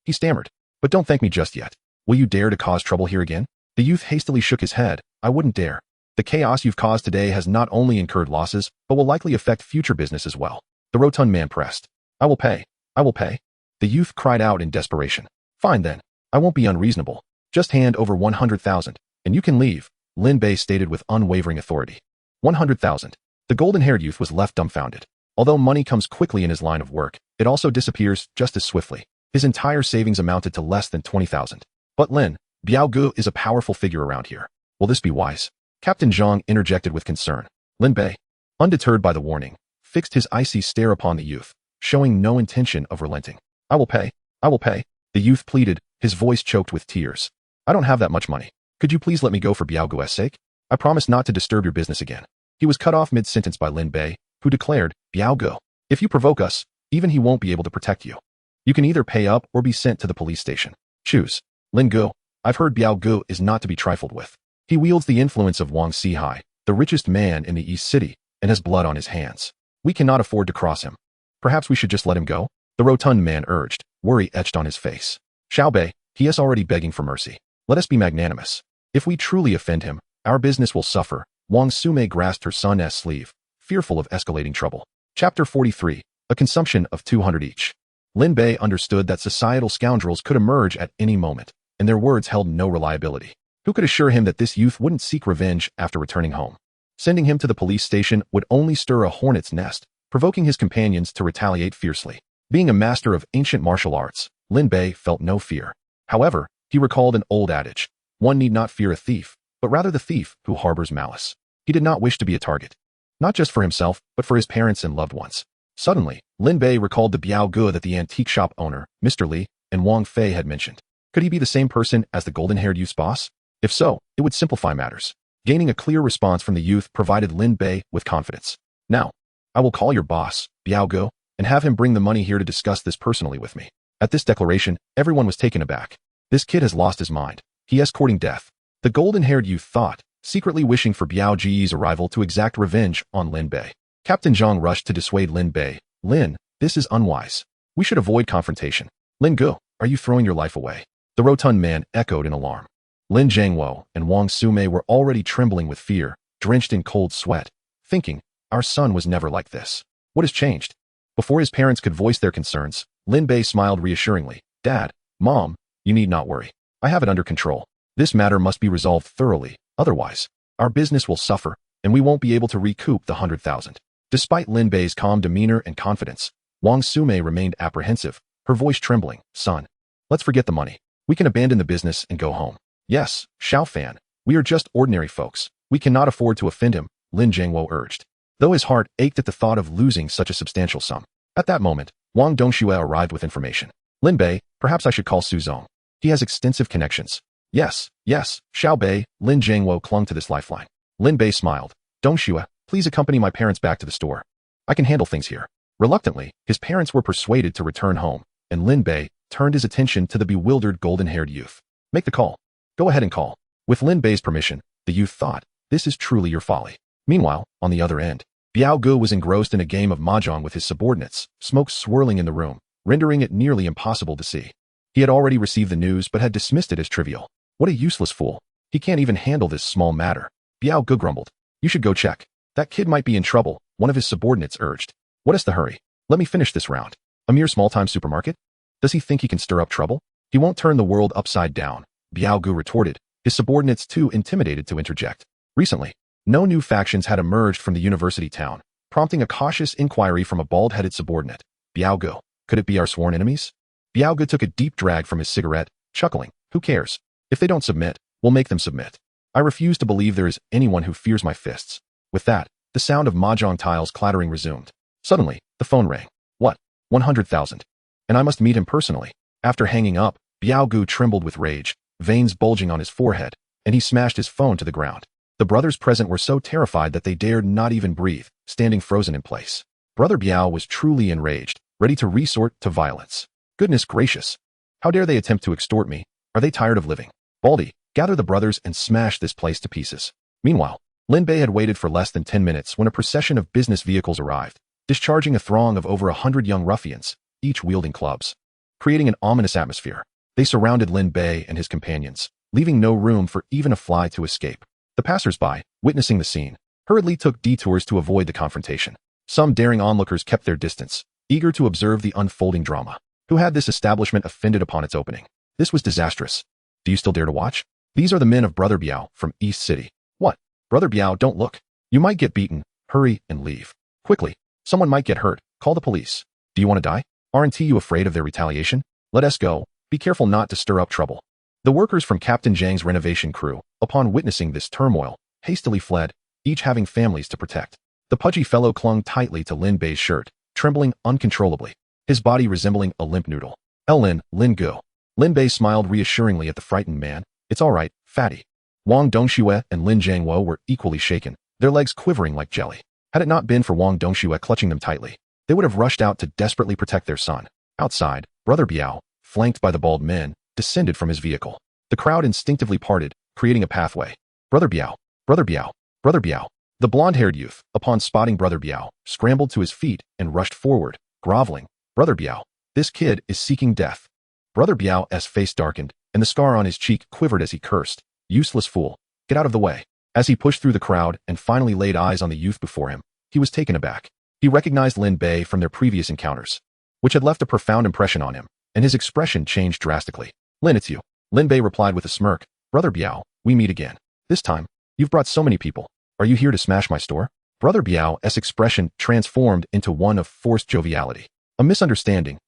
he stammered. But don't thank me just yet. Will you dare to cause trouble here again? The youth hastily shook his head. I wouldn't dare. The chaos you've caused today has not only incurred losses, but will likely affect future business as well. The rotund man pressed. I will pay. The youth cried out in desperation. Fine then. I won't be unreasonable. Just hand over 100,000, and you can leave, Lin Bei stated with unwavering authority. 100,000. The golden-haired youth was left dumbfounded. Although money comes quickly in his line of work, it also disappears just as swiftly. His entire savings amounted to less than 20,000. But Lin Biaogu is a powerful figure around here. Will this be wise? Captain Zhang interjected with concern. Lin Bei, undeterred by the warning, fixed his icy stare upon the youth, showing no intention of relenting. I will pay. The youth pleaded, his voice choked with tears. I don't have that much money. Could you please let me go for Biaogu's sake? I promise not to disturb your business again. He was cut off mid-sentence by Lin Bei, who declared, Biaogu, if you provoke us, even he won't be able to protect you. You can either pay up or be sent to the police station. Choose. Lin Gu, I've heard Biaogu is not to be trifled with. He wields the influence of Wang Sihai, the richest man in the East City, and has blood on his hands. We cannot afford to cross him. Perhaps we should just let him go? The rotund man urged, worry etched on his face. Xiao Bei, he is already begging for mercy. Let us be magnanimous. If we truly offend him, our business will suffer. Wang Sumei grasped her son's sleeve, fearful of escalating trouble. Chapter 43, a consumption of 200 each. Lin Bei understood that societal scoundrels could emerge at any moment, and their words held no reliability. Who could assure him that this youth wouldn't seek revenge after returning home? Sending him to the police station would only stir a hornet's nest, provoking his companions to retaliate fiercely. Being a master of ancient martial arts, Lin Bei felt no fear. However, he recalled an old adage, one need not fear a thief, but rather the thief who harbors malice. He did not wish to be a target, not just for himself, but for his parents and loved ones. Suddenly, Lin Bei recalled the Biaogu that the antique shop owner, Mr. Li, and Wang Fei had mentioned. Could he be the same person as the golden-haired youth's boss? If so, it would simplify matters. Gaining a clear response from the youth provided Lin Bei with confidence. Now, I will call your boss, Biaogu, and have him bring the money here to discuss this personally with me. At this declaration, everyone was taken aback. This kid has lost his mind. He is courting death. The golden-haired youth thought, secretly wishing for Biao Ji's arrival to exact revenge on Lin Bei. Captain Zhang rushed to dissuade Lin Bei. Lin, this is unwise. We should avoid confrontation. Lin Gu, are you throwing your life away? The rotund man echoed in alarm. Lin Jiangwo and Wang Sumei were already trembling with fear, drenched in cold sweat, thinking, our son was never like this. What has changed? Before his parents could voice their concerns, Lin Bei smiled reassuringly. Dad, Mom, you need not worry. I have it under control. This matter must be resolved thoroughly, otherwise, our business will suffer, and we won't be able to recoup the 100,000. Despite Lin Bei's calm demeanor and confidence, Wang Sumei remained apprehensive, her voice trembling. Son, let's forget the money. We can abandon the business and go home. Yes, Xiao Fan, we are just ordinary folks. We cannot afford to offend him, Lin Jiangwo urged, though his heart ached at the thought of losing such a substantial sum. At that moment, Wang Dongxue arrived with information. Lin Bei, perhaps I should call Su Zong. He has extensive connections. Yes, Xiao Bei, Lin Jiangwo clung to this lifeline. Lin Bei smiled. Dongxue, please accompany my parents back to the store. I can handle things here. Reluctantly, his parents were persuaded to return home, and Lin Bei turned his attention to the bewildered golden-haired youth. Make the call. Go ahead and call. With Lin Bei's permission, the youth thought, this is truly your folly. Meanwhile, on the other end, Biaogu was engrossed in a game of mahjong with his subordinates, smoke swirling in the room, rendering it nearly impossible to see. He had already received the news but had dismissed it as trivial. What a useless fool. He can't even handle this small matter. Biaogu grumbled. You should go check. That kid might be in trouble, one of his subordinates urged. What is the hurry? Let me finish this round. A mere small-time supermarket? Does he think he can stir up trouble? He won't turn the world upside down, Biaogu retorted, his subordinates too intimidated to interject. Recently, no new factions had emerged from the university town, prompting a cautious inquiry from a bald-headed subordinate. Biaogu, could it be our sworn enemies? Biaogu took a deep drag from his cigarette, chuckling. Who cares? If they don't submit, we'll make them submit. I refuse to believe there is anyone who fears my fists. With that, The sound of mahjong tiles clattering resumed. Suddenly, the phone rang. What? 100,000. And I must meet him personally. After hanging up, Biao Gu trembled with rage, veins bulging on his forehead, and he smashed his phone to the ground. The brothers present were so terrified that they dared not even breathe, standing frozen in place. Brother Biao was truly enraged, ready to resort to violence. Goodness gracious! How dare they attempt to extort me? Are they tired of living? Baldy, gather the brothers and smash this place to pieces. Meanwhile, Lin Bei had waited for less than 10 minutes when a procession of business vehicles arrived, discharging a throng of over 100 young ruffians, each wielding clubs. Creating an ominous atmosphere, they surrounded Lin Bei and his companions, leaving no room for even a fly to escape. The passers-by, witnessing the scene, hurriedly took detours to avoid the confrontation. Some daring onlookers kept their distance, eager to observe the unfolding drama. Who had this establishment offended upon its opening? This was disastrous. Do you still dare to watch? These are the men of Brother Biao from East City. What? Brother Biao, don't look. You might get beaten. Hurry and leave. Quickly. Someone might get hurt. Call the police. Do you want to die? Aren't you afraid of their retaliation? Let us go. Be careful not to stir up trouble. The workers from Captain Zhang's renovation crew, upon witnessing this turmoil, hastily fled, each having families to protect. The pudgy fellow clung tightly to Lin Bei's shirt, trembling uncontrollably, his body resembling a limp noodle. Lin Gu. Lin Bei smiled reassuringly at the frightened man. It's all right, fatty. Wang Dongxue and Lin Jiangwo were equally shaken, their legs quivering like jelly. Had it not been for Wang Dongxue clutching them tightly, they would have rushed out to desperately protect their son. Outside, Brother Biao, flanked by the bald men, descended from his vehicle. The crowd instinctively parted, creating a pathway. Brother Biao, Brother Biao, Brother Biao. The blonde-haired youth, upon spotting Brother Biao, scrambled to his feet and rushed forward, groveling. Brother Biao, this kid is seeking death. Brother Biao's face darkened, and the scar on his cheek quivered as he cursed. Useless fool, get out of the way. As he pushed through the crowd and finally laid eyes on the youth before him, he was taken aback. He recognized Lin Bei from their previous encounters, which had left a profound impression on him, and his expression changed drastically. Lin, it's you. Lin Bei replied with a smirk. Brother Biao, we meet again. This time, you've brought so many people. Are you here to smash my store? Brother Biao's expression transformed into one of forced joviality. A misunderstanding.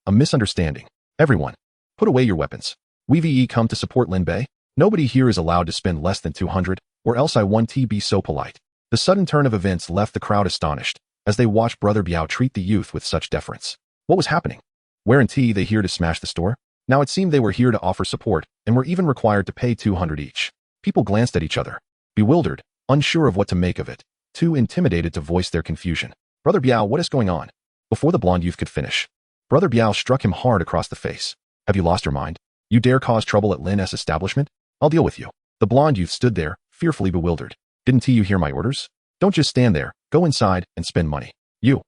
Everyone, put away your weapons. We've come to support Lin Bei. Nobody here is allowed to spend less than 200, or else I won't be so polite. The sudden turn of events left the crowd astonished, as they watched Brother Biao treat the youth with such deference. What was happening? Weren't they here to smash the store? Now it seemed they were here to offer support, and were even required to pay 200 each. People glanced at each other, bewildered, unsure of what to make of it, too intimidated to voice their confusion. Brother Biao, what is going on? Before the blonde youth could finish, Brother Biao struck him hard across the face. Have you lost your mind? You dare cause trouble at Lin's establishment? I'll deal with you. The blonde youth stood there, fearfully bewildered. Didn't you hear my orders? Don't just stand there, go inside and spend money. You,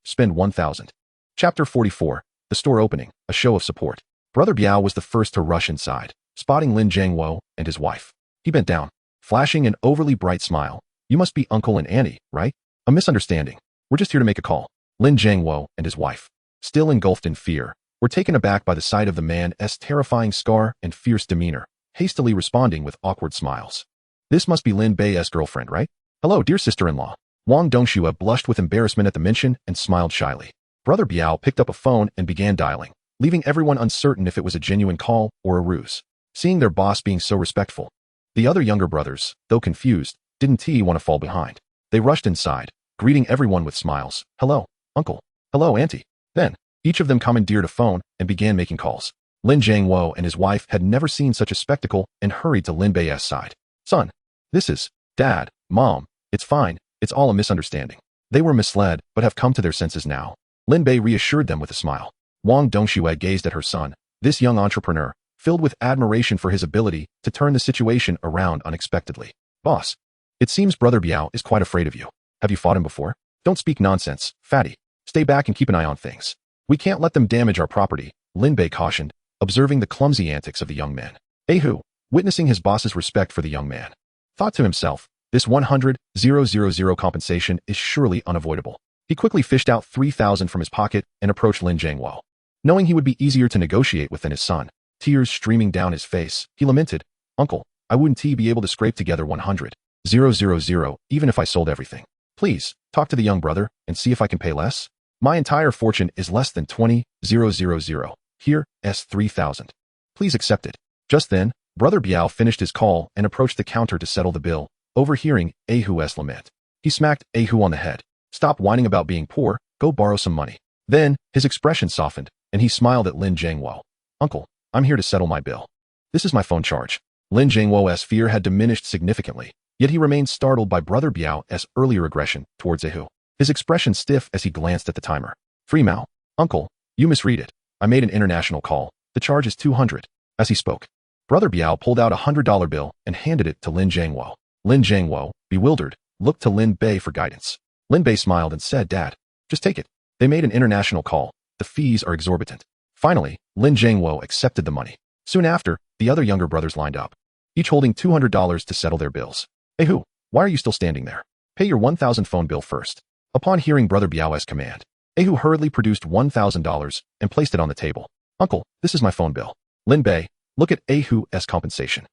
spend 1,000. Chapter 44, The Store Opening, A Show of Support. Brother Biao was the first to rush inside, spotting Lin Jiangwo and his wife. He bent down, flashing an overly bright smile. You must be Uncle and Auntie, right? A misunderstanding. We're just here to make a call. Lin Jiangwo and his wife, still engulfed in fear, were taken aback by the sight of the man's terrifying scar and fierce demeanor, hastily responding with awkward smiles. This must be Lin Bei's girlfriend, right? Hello, dear sister-in-law. Wang Dongxue blushed with embarrassment at the mention and smiled shyly. Brother Biao picked up a phone and began dialing, leaving everyone uncertain if it was a genuine call or a ruse. Seeing their boss being so respectful, the other younger brothers, though confused, didn't want to fall behind. They rushed inside, greeting everyone with smiles. Hello, Uncle. Hello, Auntie. Then, each of them commandeered a phone and began making calls. Lin Jiangwo and his wife had never seen such a spectacle and hurried to Lin Bei's side. Son, this is Dad, Mom. It's fine. It's all a misunderstanding. They were misled, but have come to their senses now. Lin Bei reassured them with a smile. Wang Dongxue gazed at her son, this young entrepreneur, filled with admiration for his ability to turn the situation around unexpectedly. Boss, it seems Brother Biao is quite afraid of you. Have you fought him before? Don't speak nonsense, fatty. Stay back and keep an eye on things. We can't let them damage our property, Lin Bei cautioned, observing the clumsy antics of the young man. Ahu, witnessing his boss's respect for the young man, thought to himself, this 100,000 compensation is surely unavoidable. He quickly fished out 3,000 from his pocket and approached Lin Jiangwo. Knowing he would be easier to negotiate with than his son, tears streaming down his face, he lamented, Uncle, I wouldn't be able to scrape together 100,000 even if I sold everything. Please, talk to the young brother and see if I can pay less. My entire fortune is less than 20,000. Here, 3,000. Please accept it. Just then, Brother Biao finished his call and approached the counter to settle the bill, overhearing Ahu's lament. He smacked Ahu on the head. Stop whining about being poor, go borrow some money. Then, his expression softened, and he smiled at Lin Jiangwo. Uncle, I'm here to settle my bill. This is my phone charge. Lin Jiangwo's fear had diminished significantly, yet he remained startled by Brother Biao's earlier aggression towards Ahu. His expression stiff as he glanced at the timer. 3 Mao. Uncle, you misread it. I made an international call. The charge is 200. As he spoke, Brother Biao pulled out a $100 bill and handed it to Lin Jiangwo. Lin Jiangwo, bewildered, looked to Lin Bei for guidance. Lin Bei smiled and said, Dad, just take it. They made an international call. The fees are exorbitant. Finally, Lin Jiangwo accepted the money. Soon after, the other younger brothers lined up, each holding $200 to settle their bills. Ahu, why are you still standing there? Pay your 1,000 phone bill first. Upon hearing Brother Biao's command, Ahu hurriedly produced $1,000 and placed it on the table. Uncle, this is my phone bill. Lin Bei, look at Ahu's compensation.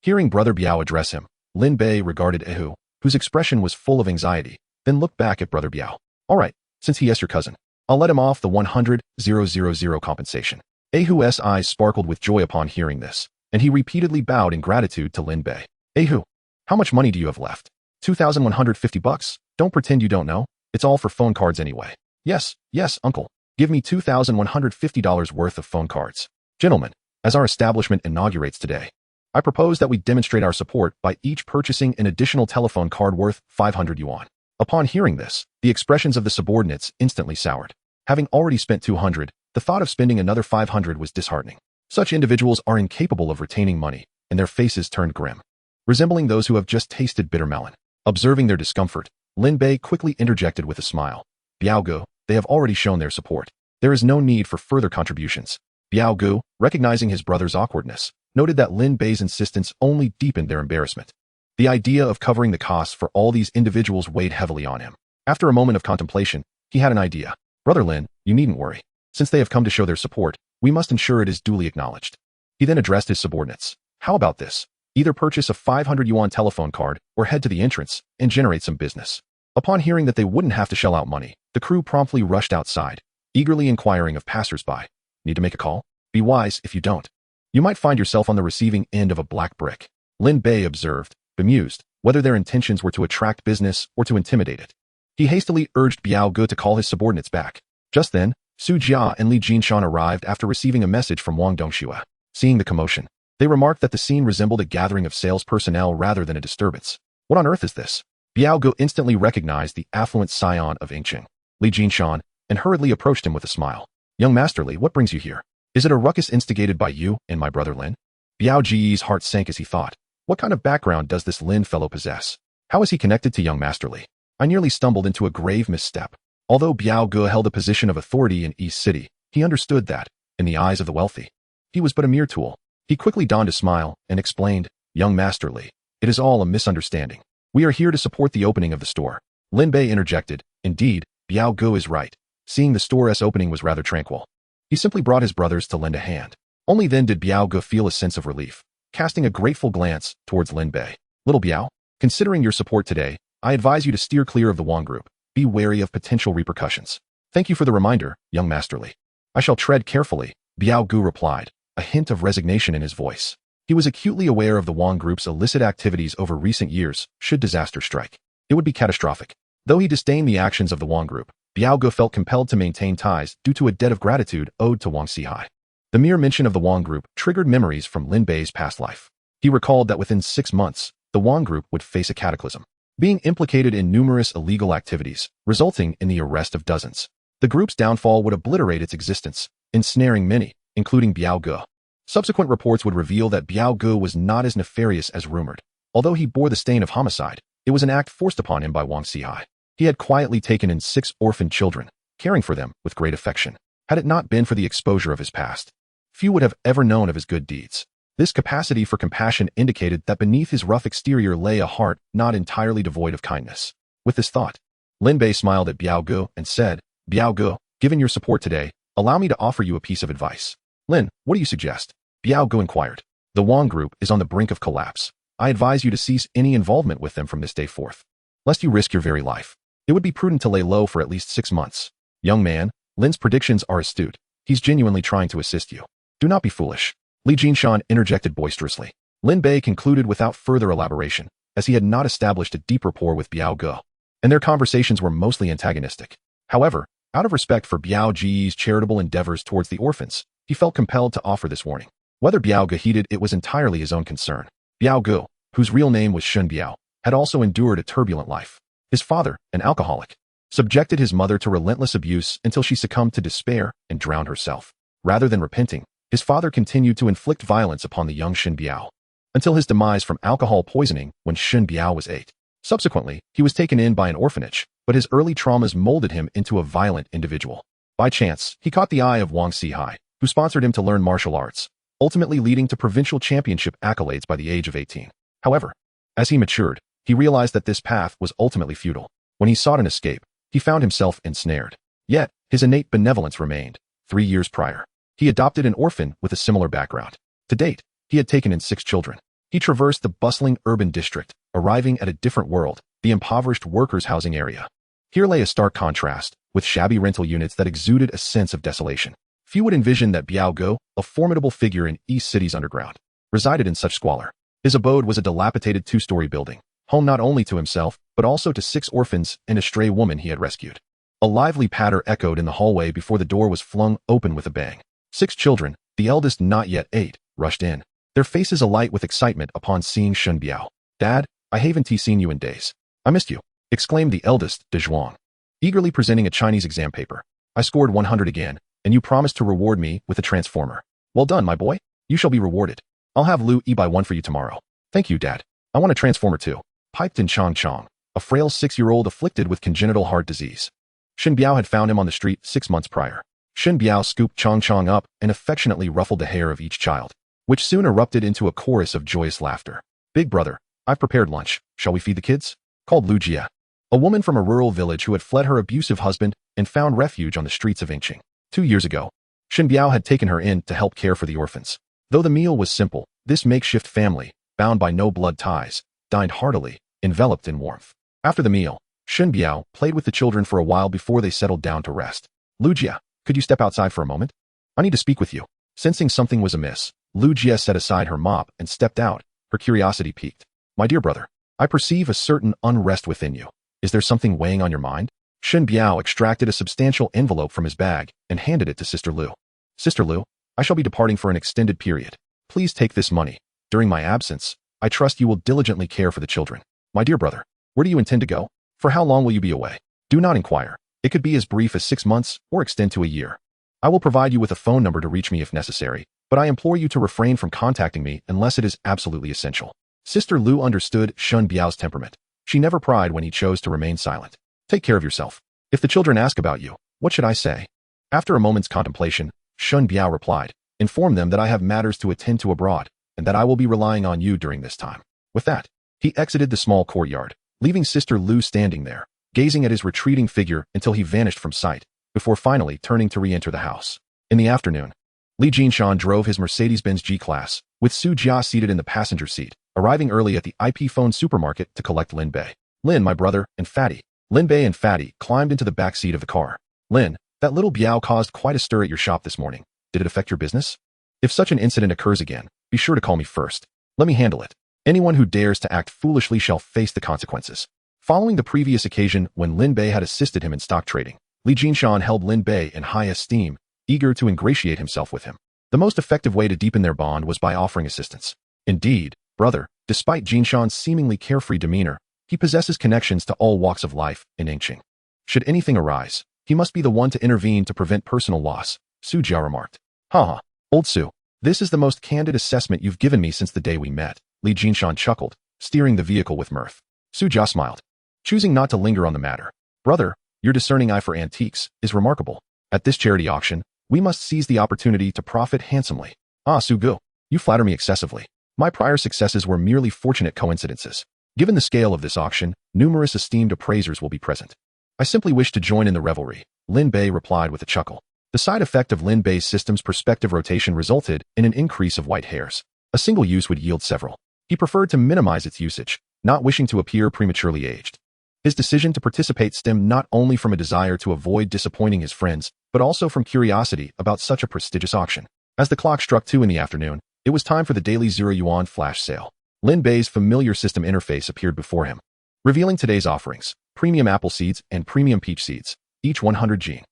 Hearing Brother Biao address him, Lin Bei regarded Ahu, whose expression was full of anxiety, then looked back at Brother Biao. All right, since he is your cousin, I'll let him off the 100,000 compensation. Ahu's eyes sparkled with joy upon hearing this, and he repeatedly bowed in gratitude to Lin Bei. Ahu, how much money do you have left? $2,150? Don't pretend you don't know. It's all for phone cards anyway. Yes, uncle. Give me $2,150 worth of phone cards. Gentlemen, as our establishment inaugurates today, I propose that we demonstrate our support by each purchasing an additional telephone card worth 500 yuan. Upon hearing this, the expressions of the subordinates instantly soured. Having already spent 200, the thought of spending another 500 was disheartening. Such individuals are incapable of retaining money, and their faces turned grim, resembling those who have just tasted bitter melon. Observing their discomfort, Lin Bei quickly interjected with a smile. Biaogu, they have already shown their support. There is no need for further contributions. Biaogu, recognizing his brother's awkwardness, noted that Lin Bei's insistence only deepened their embarrassment. The idea of covering the costs for all these individuals weighed heavily on him. After a moment of contemplation, he had an idea. Brother Lin, you needn't worry. Since they have come to show their support, we must ensure it is duly acknowledged. He then addressed his subordinates. How about this? Either purchase a 500 yuan telephone card or head to the entrance and generate some business. Upon hearing that they wouldn't have to shell out money, the crew promptly rushed outside, eagerly inquiring of passers-by. Need to make a call? Be wise if you don't. You might find yourself on the receiving end of a black brick. Lin Bei observed, bemused, whether their intentions were to attract business or to intimidate it. He hastily urged Biaogu to call his subordinates back. Just then, Su Jia and Li Jinshan arrived after receiving a message from Wang Dongxue. Seeing the commotion, they remarked that the scene resembled a gathering of sales personnel rather than a disturbance. What on earth is this? Biaogu instantly recognized the affluent scion of Yingqing, Li Jinshan, and hurriedly approached him with a smile. Young Master Li, what brings you here? Is it a ruckus instigated by you and my brother Lin? Biao Ji's heart sank as he thought. What kind of background does this Lin fellow possess? How is he connected to young Master Li? I nearly stumbled into a grave misstep. Although Biaogu held a position of authority in East City, he understood that, in the eyes of the wealthy, he was but a mere tool. He quickly donned a smile and explained, Young Master Li, it is all a misunderstanding. We are here to support the opening of the store. Lin Bei interjected, indeed, Biaogu is right. Seeing the store's opening was rather tranquil. He simply brought his brothers to lend a hand. Only then did Biaogu feel a sense of relief, casting a grateful glance towards Lin Bei. Little Biao, considering your support today, I advise you to steer clear of the Wang group. Be wary of potential repercussions. Thank you for the reminder, young Master Li. I shall tread carefully, Biaogu replied, a hint of resignation in his voice. He was acutely aware of the Wang group's illicit activities over recent years should disaster strike. It would be catastrophic. Though he disdained the actions of the Wang group, Biaogu felt compelled to maintain ties due to a debt of gratitude owed to Wang Sihai. The mere mention of the Wang group triggered memories from Lin Bei's past life. He recalled that within 6 months, the Wang group would face a cataclysm, being implicated in numerous illegal activities, resulting in the arrest of dozens. The group's downfall would obliterate its existence, ensnaring many, including Biaogu. Subsequent reports would reveal that Biaogu was not as nefarious as rumored. Although he bore the stain of homicide, it was an act forced upon him by Wang Sihai. He had quietly taken in 6 orphaned children, caring for them with great affection. Had it not been for the exposure of his past, few would have ever known of his good deeds. This capacity for compassion indicated that beneath his rough exterior lay a heart not entirely devoid of kindness. With this thought, Lin Bei smiled at Biaogu and said, Biaogu, given your support today, allow me to offer you a piece of advice. Lin, what do you suggest? Biaogu inquired. The Wang group is on the brink of collapse. I advise you to cease any involvement with them from this day forth, lest you risk your very life. It would be prudent to lay low for at least 6 months. Young man, Lin's predictions are astute. He's genuinely trying to assist you. Do not be foolish. Li Jinshan interjected boisterously. Lin Bei concluded without further elaboration, as he had not established a deep rapport with Biaogu. and their conversations were mostly antagonistic. However, out of respect for Biao Ji's charitable endeavors towards the orphans, he felt compelled to offer this warning. Whether Biao Ge heeded it was entirely his own concern. Biao Ge, whose real name was Shun Biao, had also endured a turbulent life. His father, an alcoholic, subjected his mother to relentless abuse until she succumbed to despair and drowned herself. Rather than repenting, his father continued to inflict violence upon the young Shun Biao, until his demise from alcohol poisoning when Shun Biao was 8. Subsequently, he was taken in by an orphanage, but his early traumas molded him into a violent individual. By chance, he caught the eye of Wang Sihai, who sponsored him to learn martial arts, ultimately leading to provincial championship accolades by the age of 18. However, as he matured, he realized that this path was ultimately futile. When he sought an escape, he found himself ensnared. Yet, his innate benevolence remained. 3 years prior, he adopted an orphan with a similar background. To date, he had taken in 6 children. He traversed the bustling urban district, arriving at a different world, the impoverished workers' housing area. Here lay a stark contrast, with shabby rental units that exuded a sense of desolation. Few would envision that Biao Ge, a formidable figure in East City's underground, resided in such squalor. His abode was a dilapidated 2-story building, home not only to himself, but also to 6 orphans and a stray woman he had rescued. A lively patter echoed in the hallway before the door was flung open with a bang. 6 children, the eldest not yet 8, rushed in, their faces alight with excitement upon seeing Shun Biao. "Dad, I haven't seen you in days. I missed you," exclaimed the eldest, De Zhuang, eagerly presenting a Chinese exam paper. "I scored 100 again, and you promised to reward me with a transformer. Well done, my boy. You shall be rewarded. I'll have Lu Yi buy one for you tomorrow." "Thank you, Dad. I want a transformer too," piped in Chong Chong, a frail 6-year-old afflicted with congenital heart disease. Shun Biao had found him on the street 6 months prior. Shun Biao scooped Chong Chong up and affectionately ruffled the hair of each child, which soon erupted into a chorus of joyous laughter. "Big brother, I've prepared lunch. Shall we feed the kids?" called Lu Jia, a woman from a rural village who had fled her abusive husband and found refuge on the streets of Yingqing. 2 years ago, Shun Biao had taken her in to help care for the orphans. Though the meal was simple, this makeshift family, bound by no blood ties, dined heartily, enveloped in warmth. After the meal, Shun Biao played with the children for a while before they settled down to rest. "Lu Jia, could you step outside for a moment? I need to speak with you." Sensing something was amiss, Lu Jia set aside her mop and stepped out, her curiosity piqued. "My dear brother, I perceive a certain unrest within you. Is there something weighing on your mind?" Shun Biao extracted a substantial envelope from his bag and handed it to Sister Lu. "Sister Lu, I shall be departing for an extended period. Please take this money. During my absence, I trust you will diligently care for the children." "My dear brother, where do you intend to go? For how long will you be away?" "Do not inquire. It could be as brief as 6 months or extend to a year. I will provide you with a phone number to reach me if necessary, but I implore you to refrain from contacting me unless it is absolutely essential." Sister Lu understood Shun Biao's temperament. She never pried when he chose to remain silent. "Take care of yourself. If the children ask about you, what should I say?" After a moment's contemplation, Shun Biao replied, "Inform them that I have matters to attend to abroad, and that I will be relying on you during this time." With that, he exited the small courtyard, leaving Sister Lu standing there, gazing at his retreating figure until he vanished from sight, before finally turning to re-enter the house. In the afternoon, Li Jinshan drove his Mercedes-Benz G-Class, with Su Jia seated in the passenger seat, arriving early at the IP phone supermarket to collect Lin Bei. Lin, my brother, and Fatty. Lin Bei and Fatty climbed into the back seat of the car. "Lin, that little Biao caused quite a stir at your shop this morning. Did it affect your business? If such an incident occurs again, be sure to call me first. Let me handle it. Anyone who dares to act foolishly shall face the consequences." Following the previous occasion when Lin Bei had assisted him in stock trading, Li Jinshan held Lin Bei in high esteem, eager to ingratiate himself with him. The most effective way to deepen their bond was by offering assistance. "Indeed, brother, despite Jinshan's seemingly carefree demeanor, he possesses connections to all walks of life in Yingqing. Should anything arise, he must be the one to intervene to prevent personal loss," Su Jia remarked. "Haha, old Su, this is the most candid assessment you've given me since the day we met," Li Jinshan chuckled, steering the vehicle with mirth. Su Jia smiled, choosing not to linger on the matter. "Brother, your discerning eye for antiques is remarkable. At this charity auction, we must seize the opportunity to profit handsomely." "Ah, Su Gu, you flatter me excessively. My prior successes were merely fortunate coincidences. Given the scale of this auction, numerous esteemed appraisers will be present. I simply wish to join in the revelry," Lin Bei replied with a chuckle. The side effect of Lin Bei's system's perspective rotation resulted in an increase of white hairs. A single use would yield several. He preferred to minimize its usage, not wishing to appear prematurely aged. His decision to participate stemmed not only from a desire to avoid disappointing his friends, but also from curiosity about such a prestigious auction. As the clock struck 2 in the afternoon, it was time for the daily 0 yuan flash sale. Lin Bei's familiar system interface appeared before him, revealing today's offerings. premium apple seeds, and premium peach seeds, each 100 gene.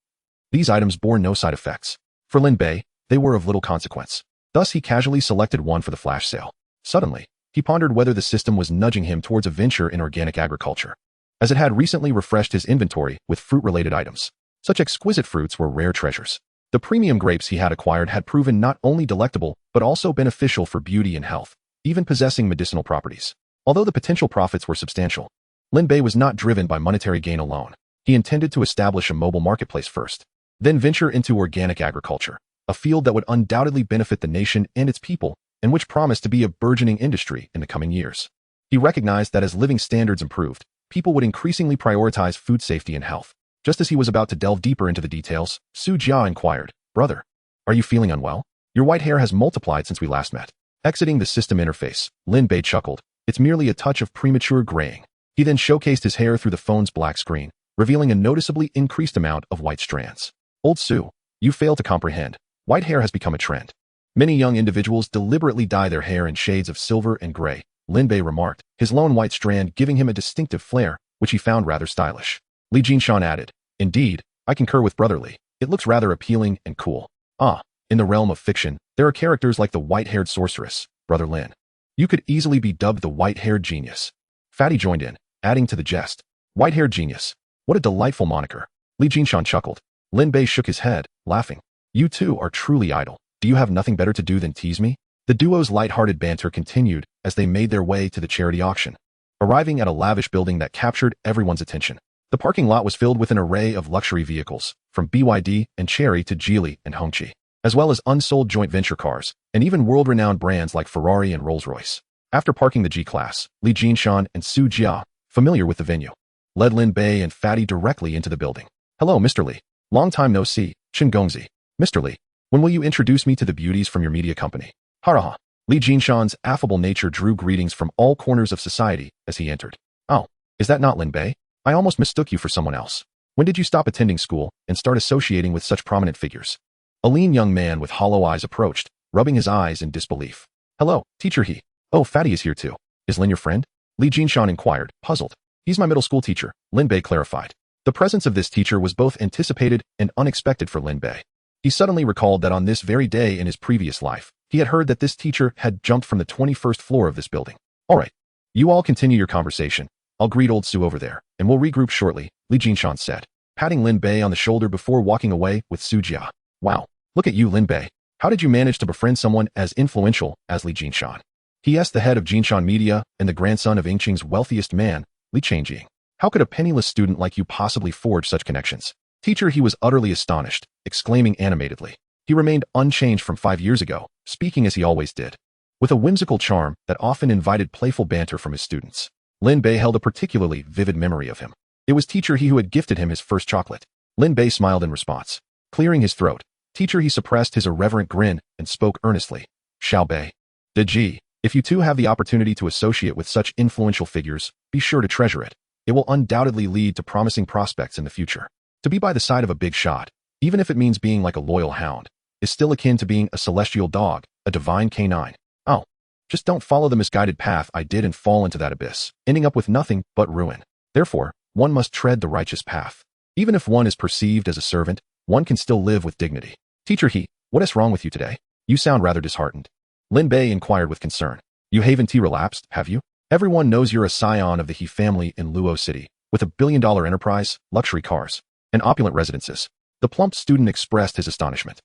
These items bore no side effects. For Lin Bei, they were of little consequence. Thus he casually selected one for the flash sale. Suddenly, he pondered whether the system was nudging him towards a venture in organic agriculture, as it had recently refreshed his inventory with fruit-related items. Such exquisite fruits were rare treasures. The premium grapes he had acquired had proven not only delectable, but also beneficial for beauty and health, even possessing medicinal properties. Although the potential profits were substantial, Lin Bei was not driven by monetary gain alone. He intended to establish a mobile marketplace first, then venture into organic agriculture, a field that would undoubtedly benefit the nation and its people, and which promised to be a burgeoning industry in the coming years. He recognized that as living standards improved, people would increasingly prioritize food safety and health. Just as he was about to delve deeper into the details, Su Jia inquired, "Brother, are you feeling unwell? Your white hair has multiplied since we last met." Exiting the system interface, Lin Bei chuckled, "It's merely a touch of premature graying." He then showcased his hair through the phone's black screen, revealing a noticeably increased amount of white strands. "Old Su, you fail to comprehend. White hair has become a trend. Many young individuals deliberately dye their hair in shades of silver and gray," Lin Bei remarked, his lone white strand giving him a distinctive flair, which he found rather stylish. Li Jinshan added, "Indeed, I concur with Brother Li. It looks rather appealing and cool. In the realm of fiction, there are characters like the white-haired sorceress, Brother Lin. You could easily be dubbed the white-haired genius." Fatty joined in, adding to the jest, "White-haired genius. What a delightful moniker." Li Jinshan chuckled. Lin Bei shook his head, laughing. "You two are truly idle. Do you have nothing better to do than tease me?" The duo's light-hearted banter continued as they made their way to the charity auction, arriving at a lavish building that captured everyone's attention. The parking lot was filled with an array of luxury vehicles, from BYD and Chery to Geely and Hongqi, as well as unsold joint venture cars, and even world-renowned brands like Ferrari and Rolls-Royce. After parking the G-Class, Li Jinshan and Su Jia, familiar with the venue, led Lin Bei and Fatty directly into the building. "Hello, Mr. Li. Long time no see, Chen Gongzi. Mr. Li, when will you introduce me to the beauties from your media company?" Haraha. Li Jinshan's affable nature drew greetings from all corners of society as he entered. "Oh, is that not Lin Bei? I almost mistook you for someone else. When did you stop attending school and start associating with such prominent figures?" A lean young man with hollow eyes approached, rubbing his eyes in disbelief. "Hello, teacher he. Oh, Fatty is here too. Is Lin your friend?" Li Jinshan inquired, puzzled. "He's my middle school teacher," Lin Bei clarified. The presence of this teacher was both anticipated and unexpected for Lin Bei. He suddenly recalled that on this very day in his previous life, he had heard that this teacher had jumped from the 21st floor of this building. "All right, you all continue your conversation. I'll greet old Su over there, and we'll regroup shortly," Li Jinshan said, patting Lin Bei on the shoulder before walking away with Su Jia. "Wow, look at you, Lin Bei. How did you manage to befriend someone as influential as Li Jinshan?" He asked the head of Jinshan Media and the grandson of Yingqing's wealthiest man, Li Changjing. "How could a penniless student like you possibly forge such connections?" Teacher, he was utterly astonished, exclaiming animatedly. He remained unchanged from 5 years ago, speaking as he always did, with a whimsical charm that often invited playful banter from his students. Lin Bei held a particularly vivid memory of him. It was Teacher he who had gifted him his first chocolate. Lin Bei smiled in response. Clearing his throat, Teacher he suppressed his irreverent grin and spoke earnestly. "Xiao Bei. Deji, if you two have the opportunity to associate with such influential figures, be sure to treasure it. It will undoubtedly lead to promising prospects in the future. To be by the side of a big shot, even if it means being like a loyal hound, is still akin to being a celestial dog, a divine canine. Oh, just don't follow the misguided path I did and fall into that abyss, ending up with nothing but ruin. Therefore, one must tread the righteous path. Even if one is perceived as a servant, one can still live with dignity." Teacher he, what is wrong with you today? You sound rather disheartened. Lin Bei inquired with concern. "You haven't relapsed, have you? Everyone knows you're a scion of the He family in Luo City, with a billion-dollar enterprise, luxury cars, and opulent residences." The plump student expressed his astonishment.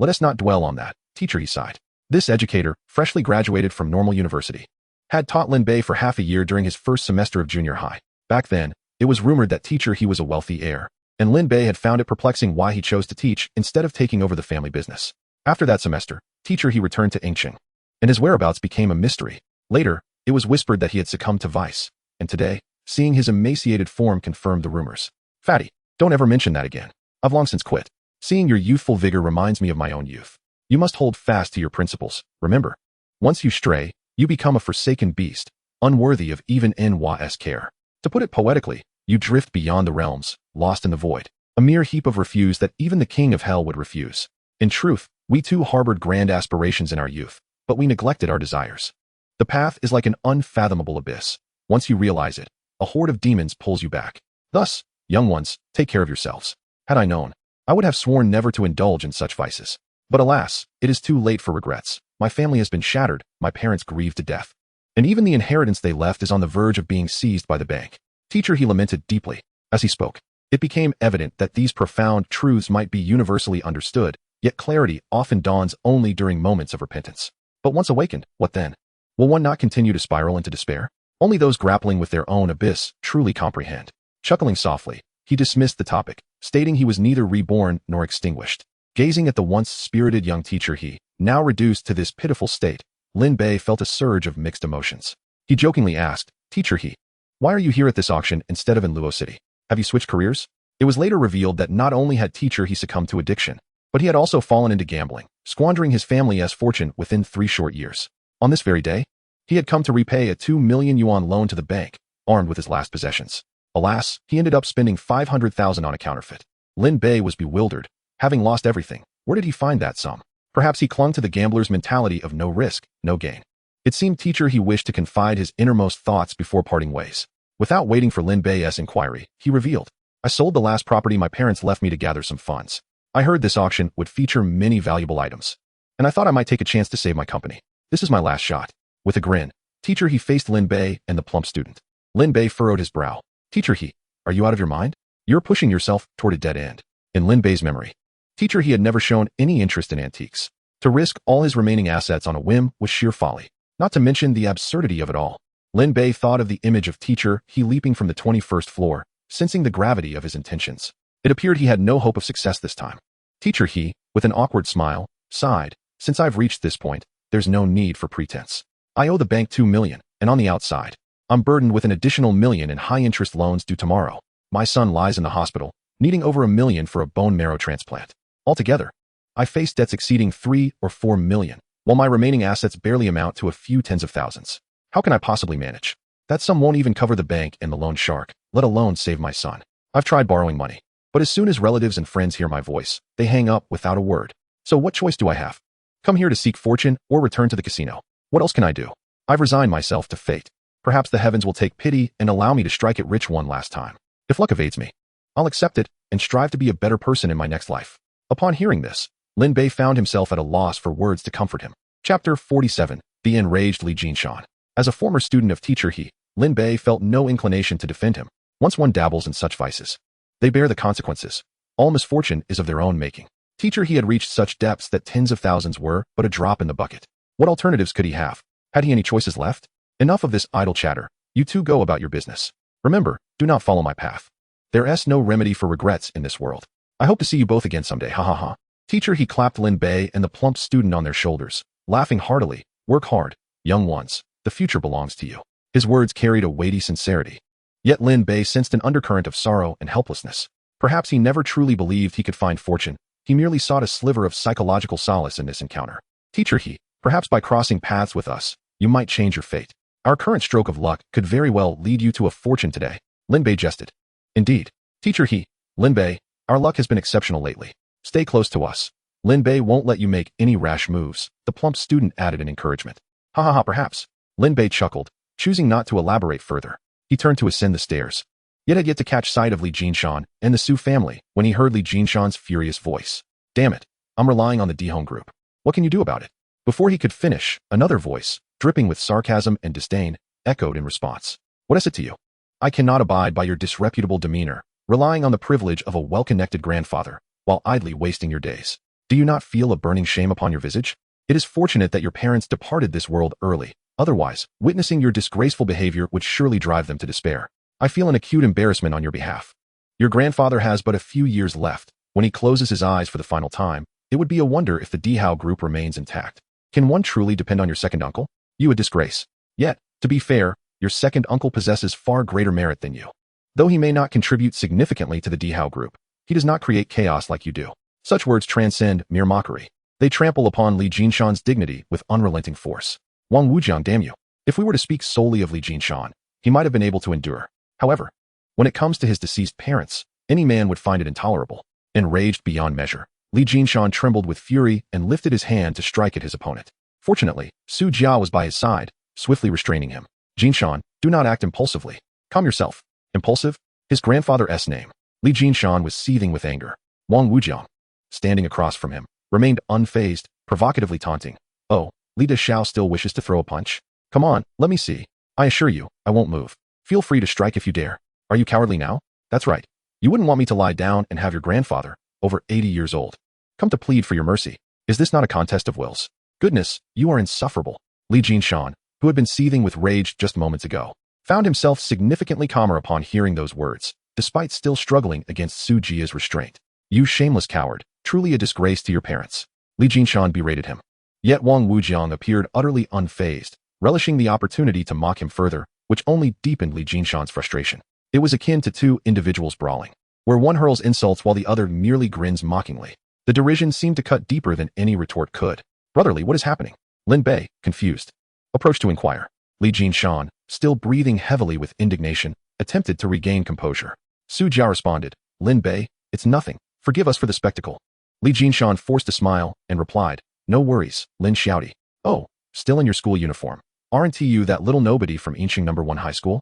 Let us not dwell on that," Teacher he sighed. This educator, freshly graduated from Normal University, had taught Lin Bei for half a year during his first semester of junior high. Back then, it was rumored that Teacher he was a wealthy heir, and Lin Bei had found it perplexing why he chose to teach instead of taking over the family business. After that semester, Teacher he returned to Yingqing, and his whereabouts became a mystery. Later, it was whispered that he had succumbed to vice, and today, seeing his emaciated form confirmed the rumors. "Fatty, don't ever mention that again. I've long since quit. Seeing your youthful vigor reminds me of my own youth. You must hold fast to your principles, remember. Once you stray, you become a forsaken beast, unworthy of even NYS care. To put it poetically, you drift beyond the realms, lost in the void, a mere heap of refuse that even the king of hell would refuse. In truth, we too harbored grand aspirations in our youth, but we neglected our desires. The path is like an unfathomable abyss. Once you realize it, a horde of demons pulls you back. Thus, young ones, take care of yourselves. Had I known, I would have sworn never to indulge in such vices. But alas, it is too late for regrets. My family has been shattered, my parents grieved to death. And even the inheritance they left is on the verge of being seized by the bank. Teacher, he lamented deeply. As he spoke, it became evident that these profound truths might be universally understood, yet clarity often dawns only during moments of repentance. But once awakened, what then? Will one not continue to spiral into despair? Only those grappling with their own abyss truly comprehend. Chuckling softly, he dismissed the topic, stating he was neither reborn nor extinguished. Gazing at the once spirited young teacher he, now reduced to this pitiful state, Lin Bei felt a surge of mixed emotions. He jokingly asked, Teacher he, why are you here at this auction instead of in Luo City? Have you switched careers? It was later revealed that not only had teacher he succumbed to addiction, but he had also fallen into gambling, squandering his family's fortune within 3 short years. On this very day, he had come to repay a 2 million yuan loan to the bank, armed with his last possessions. Alas, he ended up spending 500,000 on a counterfeit. Lin Bei was bewildered. Having lost everything, where did he find that sum? Perhaps he clung to the gambler's mentality of no risk, no gain. It seemed teacher he wished to confide his innermost thoughts before parting ways. Without waiting for Lin Bei's inquiry, he revealed, I sold the last property my parents left me to gather some funds. I heard this auction would feature many valuable items, and I thought I might take a chance to save my company. This is my last shot. With a grin, teacher he faced Lin Bei and the plump student. Lin Bei furrowed his brow. Teacher he, are you out of your mind? You're pushing yourself toward a dead end. In Lin Bei's memory, teacher he had never shown any interest in antiques. To risk all his remaining assets on a whim was sheer folly, not to mention the absurdity of it all. Lin Bei thought of the image of teacher he leaping from the 21st floor, sensing the gravity of his intentions. It appeared he had no hope of success this time. Teacher he, with an awkward smile, sighed, since I've reached this point, there's no need for pretense. I owe the bank 2 million, and on the outside, I'm burdened with an additional million in high-interest loans due tomorrow. My son lies in the hospital, needing over $1 million for a bone marrow transplant. Altogether, I face debts exceeding 3 or 4 million, while my remaining assets barely amount to a few tens of thousands. How can I possibly manage? That sum won't even cover the bank and the loan shark, let alone save my son. I've tried borrowing money, but as soon as relatives and friends hear my voice, they hang up without a word. So what choice do I have? Come here to seek fortune or return to the casino? What else can I do? I've resigned myself to fate. Perhaps the heavens will take pity and allow me to strike it rich one last time. If luck evades me, I'll accept it and strive to be a better person in my next life. Upon hearing this, Lin Bei found himself at a loss for words to comfort him. Chapter 47. The Enraged Li Jinshan. As a former student of teacher he, Lin Bei felt no inclination to defend him. Once one dabbles in such vices, they bear the consequences. All misfortune is of their own making. Teacher he had reached such depths that tens of thousands were but a drop in the bucket. What alternatives could he have? Had he any choices left? Enough of this idle chatter. You two go about your business. Remember, do not follow my path. There's no remedy for regrets in this world. I hope to see you both again someday, ha ha ha. Teacher he clapped Lin Bei and the plump student on their shoulders, laughing heartily. Work hard, young ones. The future belongs to you. His words carried a weighty sincerity. Yet Lin Bei sensed an undercurrent of sorrow and helplessness. Perhaps he never truly believed he could find fortune. He merely sought a sliver of psychological solace in this encounter. Teacher he, perhaps by crossing paths with us, you might change your fate. Our current stroke of luck could very well lead you to a fortune today. Lin Bei jested. Indeed. Teacher he, Lin Bei, our luck has been exceptional lately. Stay close to us. Lin Bei won't let you make any rash moves. The plump student added in encouragement. Ha ha ha, perhaps. Lin Bei chuckled, choosing not to elaborate further. He turned to ascend the stairs, yet had yet to catch sight of Li Jinshan and the Su family when he heard Li Jinshan's furious voice. Damn it, I'm relying on the Dihong group. What can you do about it? Before he could finish, another voice, dripping with sarcasm and disdain, echoed in response. What is it to you? I cannot abide by your disreputable demeanor, relying on the privilege of a well-connected grandfather, while idly wasting your days. Do you not feel a burning shame upon your visage? It is fortunate that your parents departed this world early. Otherwise, witnessing your disgraceful behavior would surely drive them to despair. I feel an acute embarrassment on your behalf. Your grandfather has but a few years left. When he closes his eyes for the final time, it would be a wonder if the Dihao group remains intact. Can one truly depend on your second uncle? You a disgrace. Yet, to be fair, your second uncle possesses far greater merit than you. Though he may not contribute significantly to the Dihao group, he does not create chaos like you do. Such words transcend mere mockery. They trample upon Li Jinshan's dignity with unrelenting force. Wang Wujiang, damn you. If we were to speak solely of Li Jinshan, he might have been able to endure. However, when it comes to his deceased parents, any man would find it intolerable. Enraged beyond measure, Li Jinshan trembled with fury and lifted his hand to strike at his opponent. Fortunately, Su Jia was by his side, swiftly restraining him. Jinshan, do not act impulsively. Calm yourself. Impulsive? His grandfather's name. Li Jinshan was seething with anger. Wang Wujiang, standing across from him, remained unfazed, provocatively taunting. Oh, Li Dexiao still wishes to throw a punch? Come on, let me see. I assure you, I won't move. Feel free to strike if you dare. Are you cowardly now? That's right. You wouldn't want me to lie down and have your grandfather, over 80 years old, come to plead for your mercy. Is this not a contest of wills? Goodness, you are insufferable. Li Jinshan, who had been seething with rage just moments ago, found himself significantly calmer upon hearing those words, despite still struggling against Su Jia's restraint. You shameless coward, truly a disgrace to your parents. Li Jinshan berated him. Yet Wang Wujiang appeared utterly unfazed, relishing the opportunity to mock him further, which only deepened Li Jinshan's frustration. It was akin to two individuals brawling, where one hurls insults while the other merely grins mockingly. The derision seemed to cut deeper than any retort could. Brotherly, what is happening? Lin Bei, confused, approached to inquire. Li Jinshan, still breathing heavily with indignation, attempted to regain composure. Su Jia responded, Lin Bei, it's nothing. Forgive us for the spectacle. Li Jinshan forced a smile and replied, no worries, Lin Xiaodi. Oh, still in your school uniform. Aren't you that little nobody from Yinqing No. 1 High School?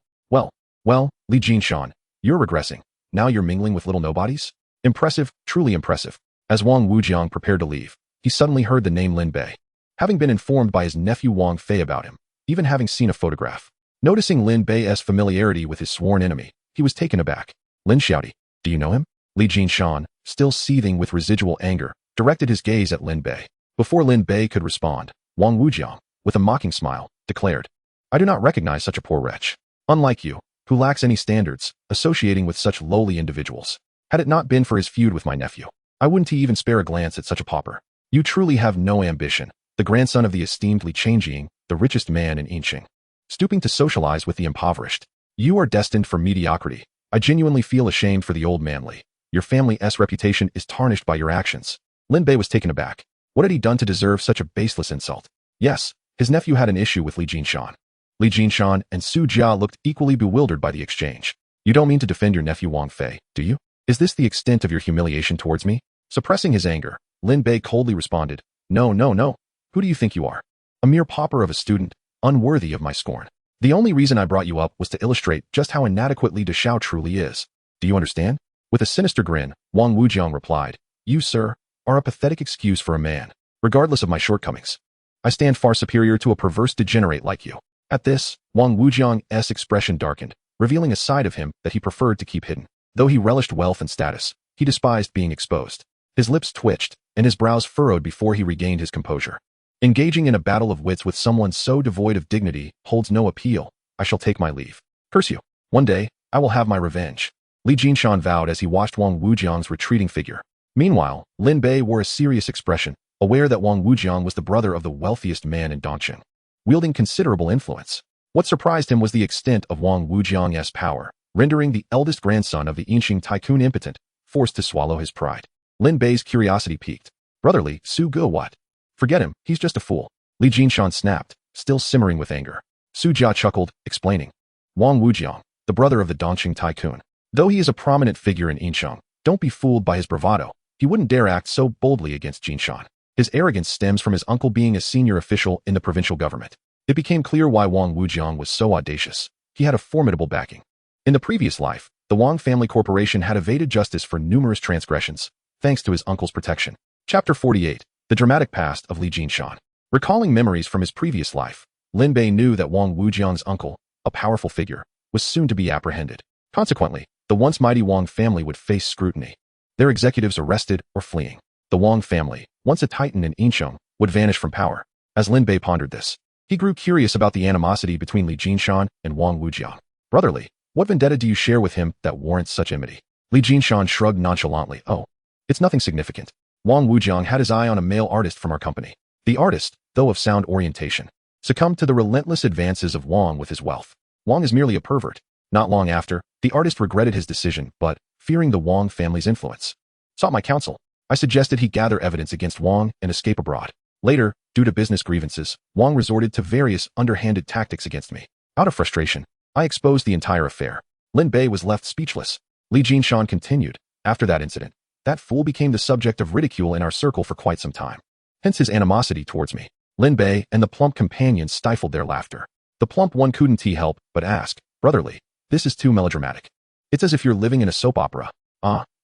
Well, Li Jinshan, you're regressing. Now you're mingling with little nobodies? Impressive, truly impressive. As Wang Wujiang prepared to leave, he suddenly heard the name Lin Bei. Having been informed by his nephew Wang Fei about him, even having seen a photograph. Noticing Lin Bei's familiarity with his sworn enemy, he was taken aback. Lin Xiaodi, do you know him? Li Jinshan, still seething with residual anger, directed his gaze at Lin Bei. Before Lin Bei could respond, Wang Wujiang, with a mocking smile, declared, I do not recognize such a poor wretch. Unlike you, who lacks any standards, associating with such lowly individuals. Had it not been for his feud with my nephew, I wouldn't even spare a glance at such a pauper. You truly have no ambition, the grandson of the esteemed Li Changjing, the richest man in Yinqing. Stooping to socialize with the impoverished. You are destined for mediocrity. I genuinely feel ashamed for the old man Li. Your family's reputation is tarnished by your actions. Lin Bei was taken aback. What had he done to deserve such a baseless insult? Yes, his nephew had an issue with Li Jinshan. Li Jinshan and Su Jia looked equally bewildered by the exchange. You don't mean to defend your nephew Wang Fei, do you? Is this the extent of your humiliation towards me? Suppressing his anger, Lin Bei coldly responded, No. Who do you think you are? A mere pauper of a student, unworthy of my scorn. The only reason I brought you up was to illustrate just how inadequate Li Dexiao truly is. Do you understand? With a sinister grin, Wang Wujiang replied, You, sir, are a pathetic excuse for a man, regardless of my shortcomings. I stand far superior to a perverse degenerate like you. At this, Wang Wujiang's expression darkened, revealing a side of him that he preferred to keep hidden. Though he relished wealth and status, he despised being exposed. His lips twitched, and his brows furrowed before he regained his composure. Engaging in a battle of wits with someone so devoid of dignity holds no appeal. I shall take my leave. Curse you. One day, I will have my revenge. Li Jinshan vowed as he watched Wang Wujiang's retreating figure. Meanwhile, Lin Bei wore a serious expression, aware that Wang Wujiang was the brother of the wealthiest man in Dongqing, wielding considerable influence. What surprised him was the extent of Wang Wujiang's power, rendering the eldest grandson of the Yinqing tycoon impotent, forced to swallow his pride. Lin Bei's curiosity piqued. Brotherly, Su Ge what? Forget him, he's just a fool. Li Jinshan snapped, still simmering with anger. Su Jia chuckled, explaining. Wang Wujiang, the brother of the Dongqing tycoon. Though he is a prominent figure in Yinqiang, don't be fooled by his bravado. He wouldn't dare act so boldly against Jinshan. His arrogance stems from his uncle being a senior official in the provincial government. It became clear why Wang Wujiang was so audacious. He had a formidable backing. In the previous life, the Wang family corporation had evaded justice for numerous transgressions, thanks to his uncle's protection. Chapter 48. The dramatic past of Li Jinshan. Recalling memories from his previous life, Lin Bei knew that Wang Wujiang's uncle, a powerful figure, was soon to be apprehended. Consequently, the once mighty Wang family would face scrutiny. Their executives arrested or fleeing. The Wang family, once a titan in Yinqiang, would vanish from power. As Lin Bei pondered this, he grew curious about the animosity between Li Jinshan and Wang Wujiang. Brotherly, what vendetta do you share with him that warrants such enmity? Li Jinshan shrugged nonchalantly. Oh, it's nothing significant. Wang Wujiang had his eye on a male artist from our company. The artist, though of sound orientation, succumbed to the relentless advances of Wang with his wealth. Wang is merely a pervert. Not long after, the artist regretted his decision, but, fearing the Wang family's influence, sought my counsel. I suggested he gather evidence against Wang and escape abroad. Later, due to business grievances, Wang resorted to various underhanded tactics against me. Out of frustration, I exposed the entire affair. Lin Bei was left speechless. Li Jinshan continued. After that incident, that fool became the subject of ridicule in our circle for quite some time. Hence his animosity towards me. Lin Bei and the plump companion stifled their laughter. The plump one couldn't help but ask, Brotherly, This is too melodramatic. It's as if you're living in a soap opera.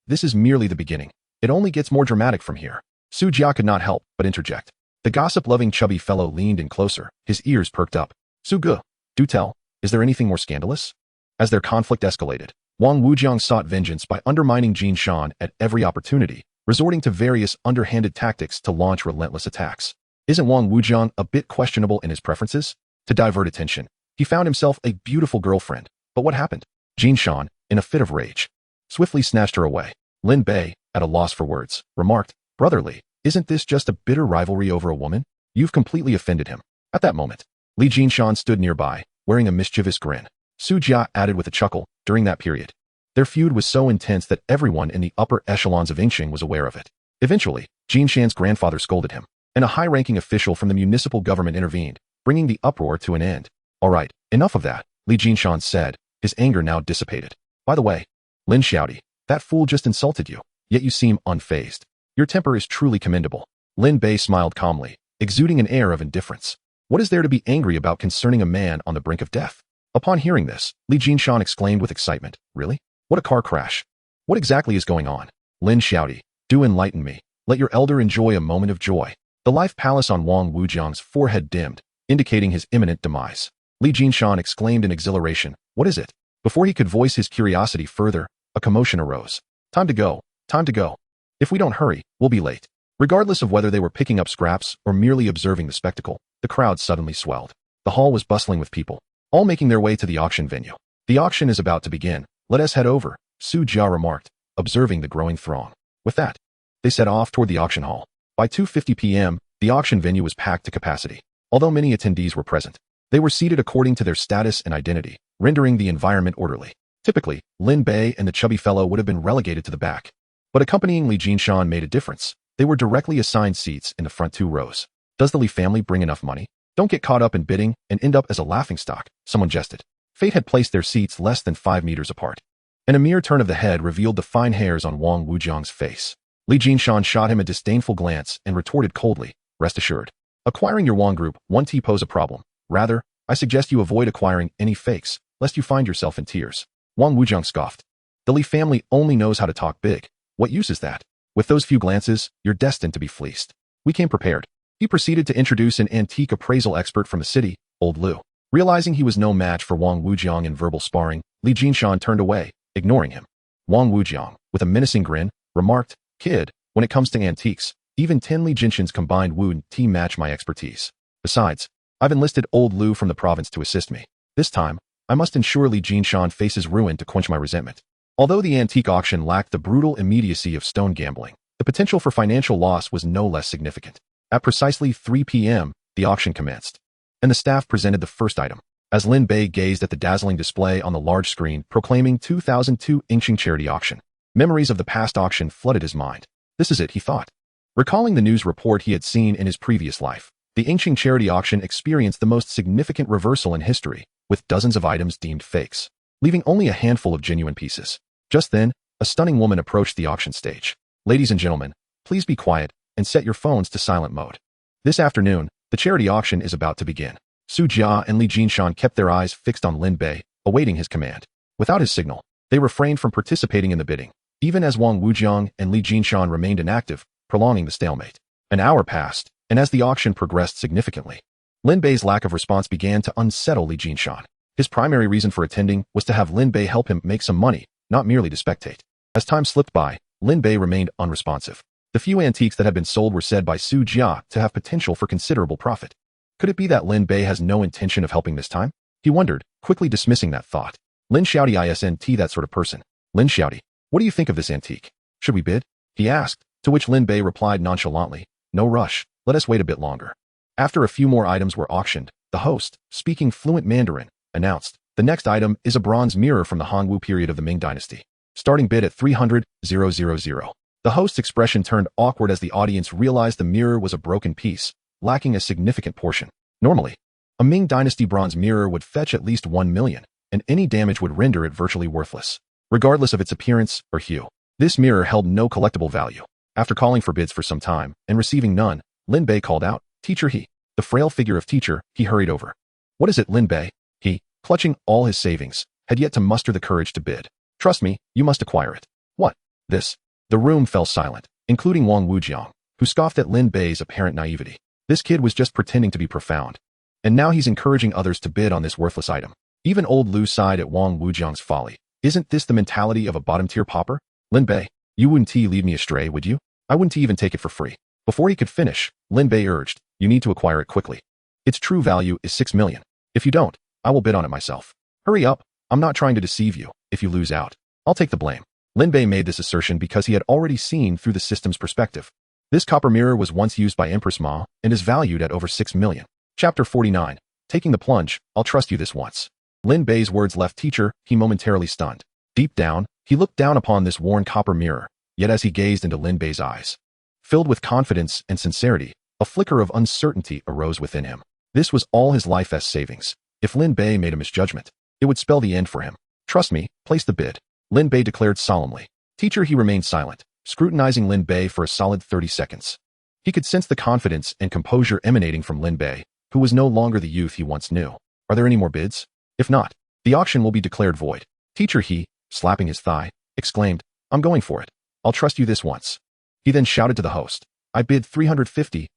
This is merely the beginning. It only gets more dramatic from here. Su Jia could not help but interject. The gossip-loving chubby fellow leaned in closer, his ears perked up. Su Ge, do tell, is there anything more scandalous? As their conflict escalated, Wang Wujiang sought vengeance by undermining Jin Shan at every opportunity, resorting to various underhanded tactics to launch relentless attacks. Isn't Wang Wujiang a bit questionable in his preferences? To divert attention, he found himself a beautiful girlfriend. But what happened? Jin Shan, in a fit of rage, swiftly snatched her away. Lin Bei, at a loss for words, remarked, "Brotherly, isn't this just a bitter rivalry over a woman? You've completely offended him." At that moment, Li Jinshan stood nearby, wearing a mischievous grin. Su Jia added with a chuckle, during that period, their feud was so intense that everyone in the upper echelons of Yingxing was aware of it. Eventually, Jinshan's grandfather scolded him, and a high-ranking official from the municipal government intervened, bringing the uproar to an end. "All right, enough of that," Li Jinshan said, his anger now dissipated. "By the way, Lin Xiaodi, that fool just insulted you, yet you seem unfazed. Your temper is truly commendable." Lin Bei smiled calmly, exuding an air of indifference. What is there to be angry about concerning a man on the brink of death? Upon hearing this, Li Jinshan exclaimed with excitement, "Really? What a car crash! What exactly is going on? Lin Xiaodi, do enlighten me. Let your elder enjoy a moment of joy." The life palace on Wang Wujiang's forehead dimmed, indicating his imminent demise. Li Jinshan exclaimed in exhilaration, "What is it?" Before he could voice his curiosity further, a commotion arose. Time to go. Time to go. If we don't hurry, we'll be late." Regardless of whether they were picking up scraps or merely observing the spectacle, the crowd suddenly swelled. The hall was bustling with people, all making their way to the auction venue. "The auction is about to begin. Let us head over," Su Jia remarked, observing the growing throng. With that, they set off toward the auction hall. By 2:50 p.m., the auction venue was packed to capacity. Although many attendees were present, they were seated according to their status and identity, rendering the environment orderly. Typically, Lin Bei and the chubby fellow would have been relegated to the back. But accompanying Li Jinshan made a difference. They were directly assigned seats in the front 2 rows. "Does the Li family bring enough money? Don't get caught up in bidding and end up as a laughingstock," someone jested. Fate had placed their seats less than 5 meters apart, and a mere turn of the head revealed the fine hairs on Wang Wujiang's face. Li Jinshan shot him a disdainful glance and retorted coldly, "Rest assured, acquiring your Wang group won't pose a problem. Rather, I suggest you avoid acquiring any fakes, lest you find yourself in tears." Wang Wujiang scoffed. "The Li family only knows how to talk big. What use is that? With those few glances, you're destined to be fleeced. We came prepared." He proceeded to introduce an antique appraisal expert from the city, old Lu. Realizing he was no match for Wang Wujiang in verbal sparring, Li Jinshan turned away, ignoring him. Wang Wujiang, with a menacing grin, remarked, "Kid, when it comes to antiques, even 10 Li Jinshan's combined would match my expertise. Besides, I've enlisted old Lu from the province to assist me. This time, I must ensure Li Jinshan faces ruin to quench my resentment." Although the antique auction lacked the brutal immediacy of stone gambling, the potential for financial loss was no less significant. At precisely 3 p.m., the auction commenced, and the staff presented the first item. As Lin Bei gazed at the dazzling display on the large screen proclaiming 2002 Yingxing charity auction, memories of the past auction flooded his mind. This is it, he thought. Recalling the news report he had seen in his previous life, the Yingxing charity auction experienced the most significant reversal in history, with dozens of items deemed fakes, leaving only a handful of genuine pieces. Just then, a stunning woman approached the auction stage. "Ladies and gentlemen, please be quiet and set your phones to silent mode. This afternoon, the charity auction is about to begin." Su Jia and Li Jinshan kept their eyes fixed on Lin Bei, awaiting his command. Without his signal, they refrained from participating in the bidding, even as Wang Wujiang and Li Jinshan remained inactive, prolonging the stalemate. An hour passed, and as the auction progressed significantly, Lin Bei's lack of response began to unsettle Li Jinshan. His primary reason for attending was to have Lin Bei help him make some money, not merely to spectate. As time slipped by, Lin Bei remained unresponsive. The few antiques that had been sold were said by Su Jia to have potential for considerable profit. Could it be that Lin Bei has no intention of helping this time? He wondered, quickly dismissing that thought. Lin Xiaodi isn't that sort of person. "Lin Xiaodi, what do you think of this antique? Should we bid?" he asked, to which Lin Bei replied nonchalantly, "No rush, let us wait a bit longer." After a few more items were auctioned, the host, speaking fluent Mandarin, announced, "The next item is a bronze mirror from the Hongwu period of the Ming Dynasty. Starting bid at 300,000. The host's expression turned awkward as the audience realized the mirror was a broken piece, lacking a significant portion. Normally, a Ming Dynasty bronze mirror would fetch at least 1 million, and any damage would render it virtually worthless, regardless of its appearance or hue. This mirror held no collectible value. After calling for bids for some time and receiving none, Lin Bei called out, "Teacher He." The frail figure of Teacher He hurried over. "What is it, Lin Bei?" He, clutching all his savings, had yet to muster the courage to bid. Trust me, you must acquire it. What? This? The room fell silent, including Wang Wujiang, who scoffed at Lin Bei's apparent naivety. This kid was just pretending to be profound. And now he's encouraging others to bid on this worthless item. Even old Lu sighed at Wang Wujiang's folly. Isn't this the mentality of a bottom-tier pauper? Lin Bei, you wouldn't lead me astray, would you? I wouldn't even take it for free. Before he could finish, Lin Bei urged, you need to acquire it quickly. Its true value is 6 million. If you don't, I will bid on it myself. Hurry up, I'm not trying to deceive you. If you lose out, I'll take the blame. Lin Bei made this assertion because he had already seen through the system's perspective. This copper mirror was once used by Empress Ma and is valued at over 6 million. Chapter 49. Taking the plunge, I'll trust you this once. Lin Bei's words left teacher He momentarily stunned. Deep down, he looked down upon this worn copper mirror, yet as he gazed into Lin Bei's eyes, filled with confidence and sincerity, a flicker of uncertainty arose within him. This was all his life's savings. If Lin Bei made a misjudgment, it would spell the end for him. Trust me, place the bid. Lin Bei declared solemnly. Teacher He remained silent, scrutinizing Lin Bei for a solid 30 seconds. He could sense the confidence and composure emanating from Lin Bei, who was no longer the youth he once knew. Are there any more bids? If not, the auction will be declared void. Teacher He, slapping his thigh, exclaimed, I'm going for it. I'll trust you this once. He then shouted to the host, I bid 350,000,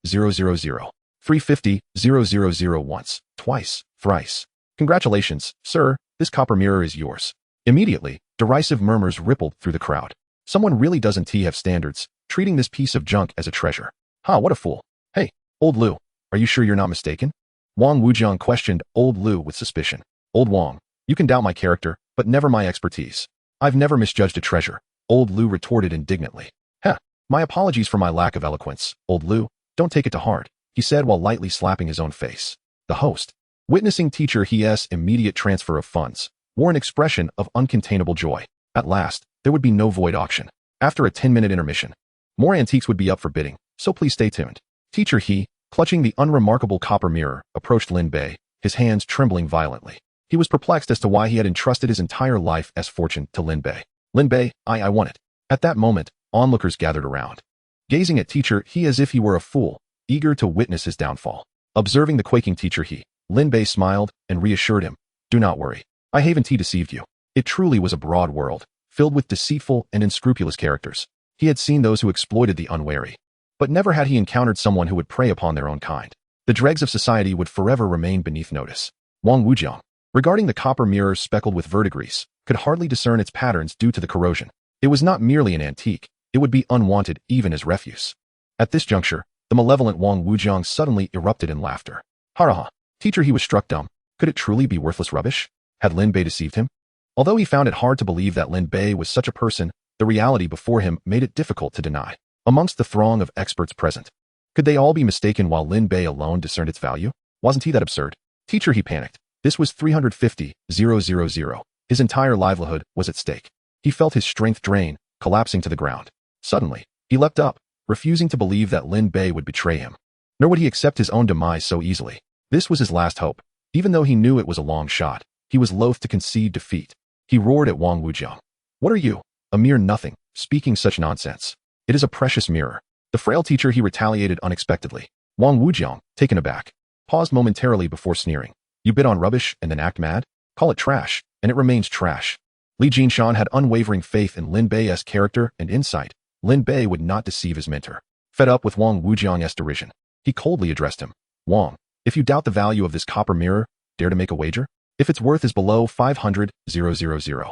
350,000 once, twice, thrice. Congratulations, sir, this copper mirror is yours. Immediately, derisive murmurs rippled through the crowd. Someone really doesn't have standards, treating this piece of junk as a treasure. What a fool. Hey, old Lu, are you sure you're not mistaken? Wang Wujiang questioned old Lu with suspicion. Old Wang, you can doubt my character, but never my expertise. I've never misjudged a treasure, old Lu retorted indignantly. My apologies for my lack of eloquence, old Lu, don't take it to heart, he said while lightly slapping his own face. The host, witnessing teacher He's immediate transfer of funds, wore an expression of uncontainable joy. At last, there would be no void auction. After a 10-minute intermission, more antiques would be up for bidding, so please stay tuned. Teacher He, clutching the unremarkable copper mirror, approached Lin Bei, his hands trembling violently. He was perplexed as to why he had entrusted his entire life's fortune to Lin Bei. Lin Bei, I want it. At that moment, onlookers gathered around, gazing at teacher He as if he were a fool, eager to witness his downfall. Observing the quaking teacher He, Lin Bei smiled and reassured him, do not worry. I haven't deceived you. It truly was a broad world, filled with deceitful and unscrupulous characters. He had seen those who exploited the unwary, but never had he encountered someone who would prey upon their own kind. The dregs of society would forever remain beneath notice. Wang Wujiang, regarding the copper mirror speckled with verdigris, could hardly discern its patterns due to the corrosion. It was not merely an antique, it would be unwanted even as refuse. At this juncture, the malevolent Wang Wujiang suddenly erupted in laughter. Ha! Teacher He was struck dumb. Could it truly be worthless rubbish? Had Lin Bei deceived him? Although he found it hard to believe that Lin Bei was such a person, the reality before him made it difficult to deny. Amongst the throng of experts present, could they all be mistaken while Lin Bei alone discerned its value? Wasn't he that absurd? Teacher He panicked. This was 350,000. His entire livelihood was at stake. He felt his strength drain, collapsing to the ground. Suddenly, he leapt up, refusing to believe that Lin Bei would betray him. Nor would he accept his own demise so easily. This was his last hope. Even though he knew it was a long shot, he was loath to concede defeat. He roared at Wang Wujiang. What are you? A mere nothing, speaking such nonsense. It is a precious mirror. The frail teacher He retaliated unexpectedly. Wang Wujiang, taken aback, paused momentarily before sneering. You bid on rubbish and then act mad? Call it trash, and it remains trash. Li Jinshan had unwavering faith in Lin Bei's character and insight. Lin Bei would not deceive his mentor. Fed up with Wang Wujiang's derision, he coldly addressed him. Wang, if you doubt the value of this copper mirror, dare to make a wager? If its worth is below 500,000,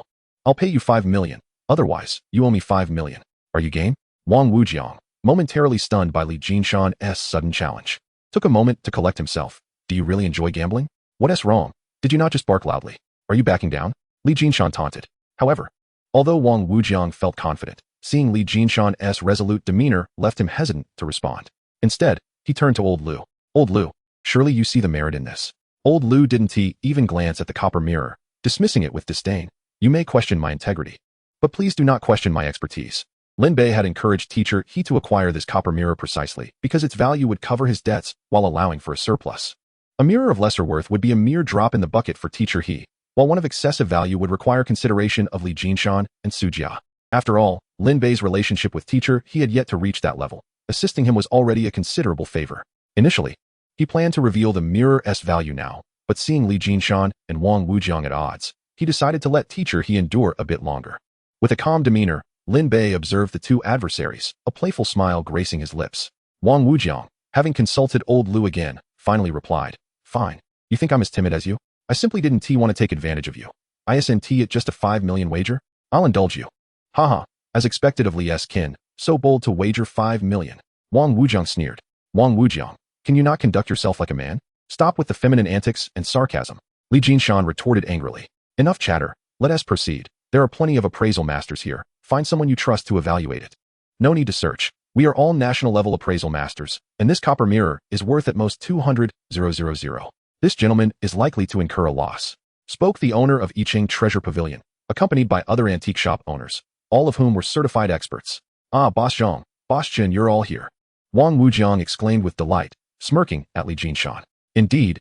I'll pay you 5 million. Otherwise, you owe me 5 million. Are you game? Wang Wujiang, momentarily stunned by Li Jinshan's sudden challenge, took a moment to collect himself. Do you really enjoy gambling? What's wrong? Did you not just bark loudly? Are you backing down? Li Jinshan taunted. However, although Wang Wujiang felt confident, seeing Li Jinshan's resolute demeanor left him hesitant to respond. Instead, he turned to old Lu. Old Lu, surely you see the merit in this. Old Lu didn't even glance at the copper mirror, dismissing it with disdain. You may question my integrity, but please do not question my expertise. Lin Bei had encouraged teacher He to acquire this copper mirror precisely because its value would cover his debts while allowing for a surplus. A mirror of lesser worth would be a mere drop in the bucket for teacher He, while one of excessive value would require consideration of Li Jinshan and Su Jia. After all, Lin Bei's relationship with teacher He had yet to reach that level. Assisting him was already a considerable favor. Initially, he planned to reveal the mirror's value now, but seeing Li Jinshan and Wang Wujiang at odds, he decided to let teacher he endure a bit longer. With a calm demeanor, Lin Bei observed the two adversaries, a playful smile gracing his lips. Wang Wujiang, having consulted old Lu again, finally replied, "Fine. You think I'm as timid as you? I simply didn't want to take advantage of you. Isn't it just a 5 million wager? I'll indulge you." Haha, as expected of Li's kin, so bold to wager 5 million. Wang Wujiang sneered. Wang Wujiang, can you not conduct yourself like a man? Stop with the feminine antics and sarcasm. Li Jinshan retorted angrily. Enough chatter, let us proceed. There are plenty of appraisal masters here. Find someone you trust to evaluate it. No need to search. We are all national-level appraisal masters, and this copper mirror is worth at most 200,000. This gentleman is likely to incur a loss. Spoke the owner of Yicheng Treasure Pavilion, accompanied by other antique shop owners, all of whom were certified experts. Ah, Boss Zhang, Boss Jin, you're all here. Wang Wujiang exclaimed with delight, smirking at Li Jinshan. Indeed,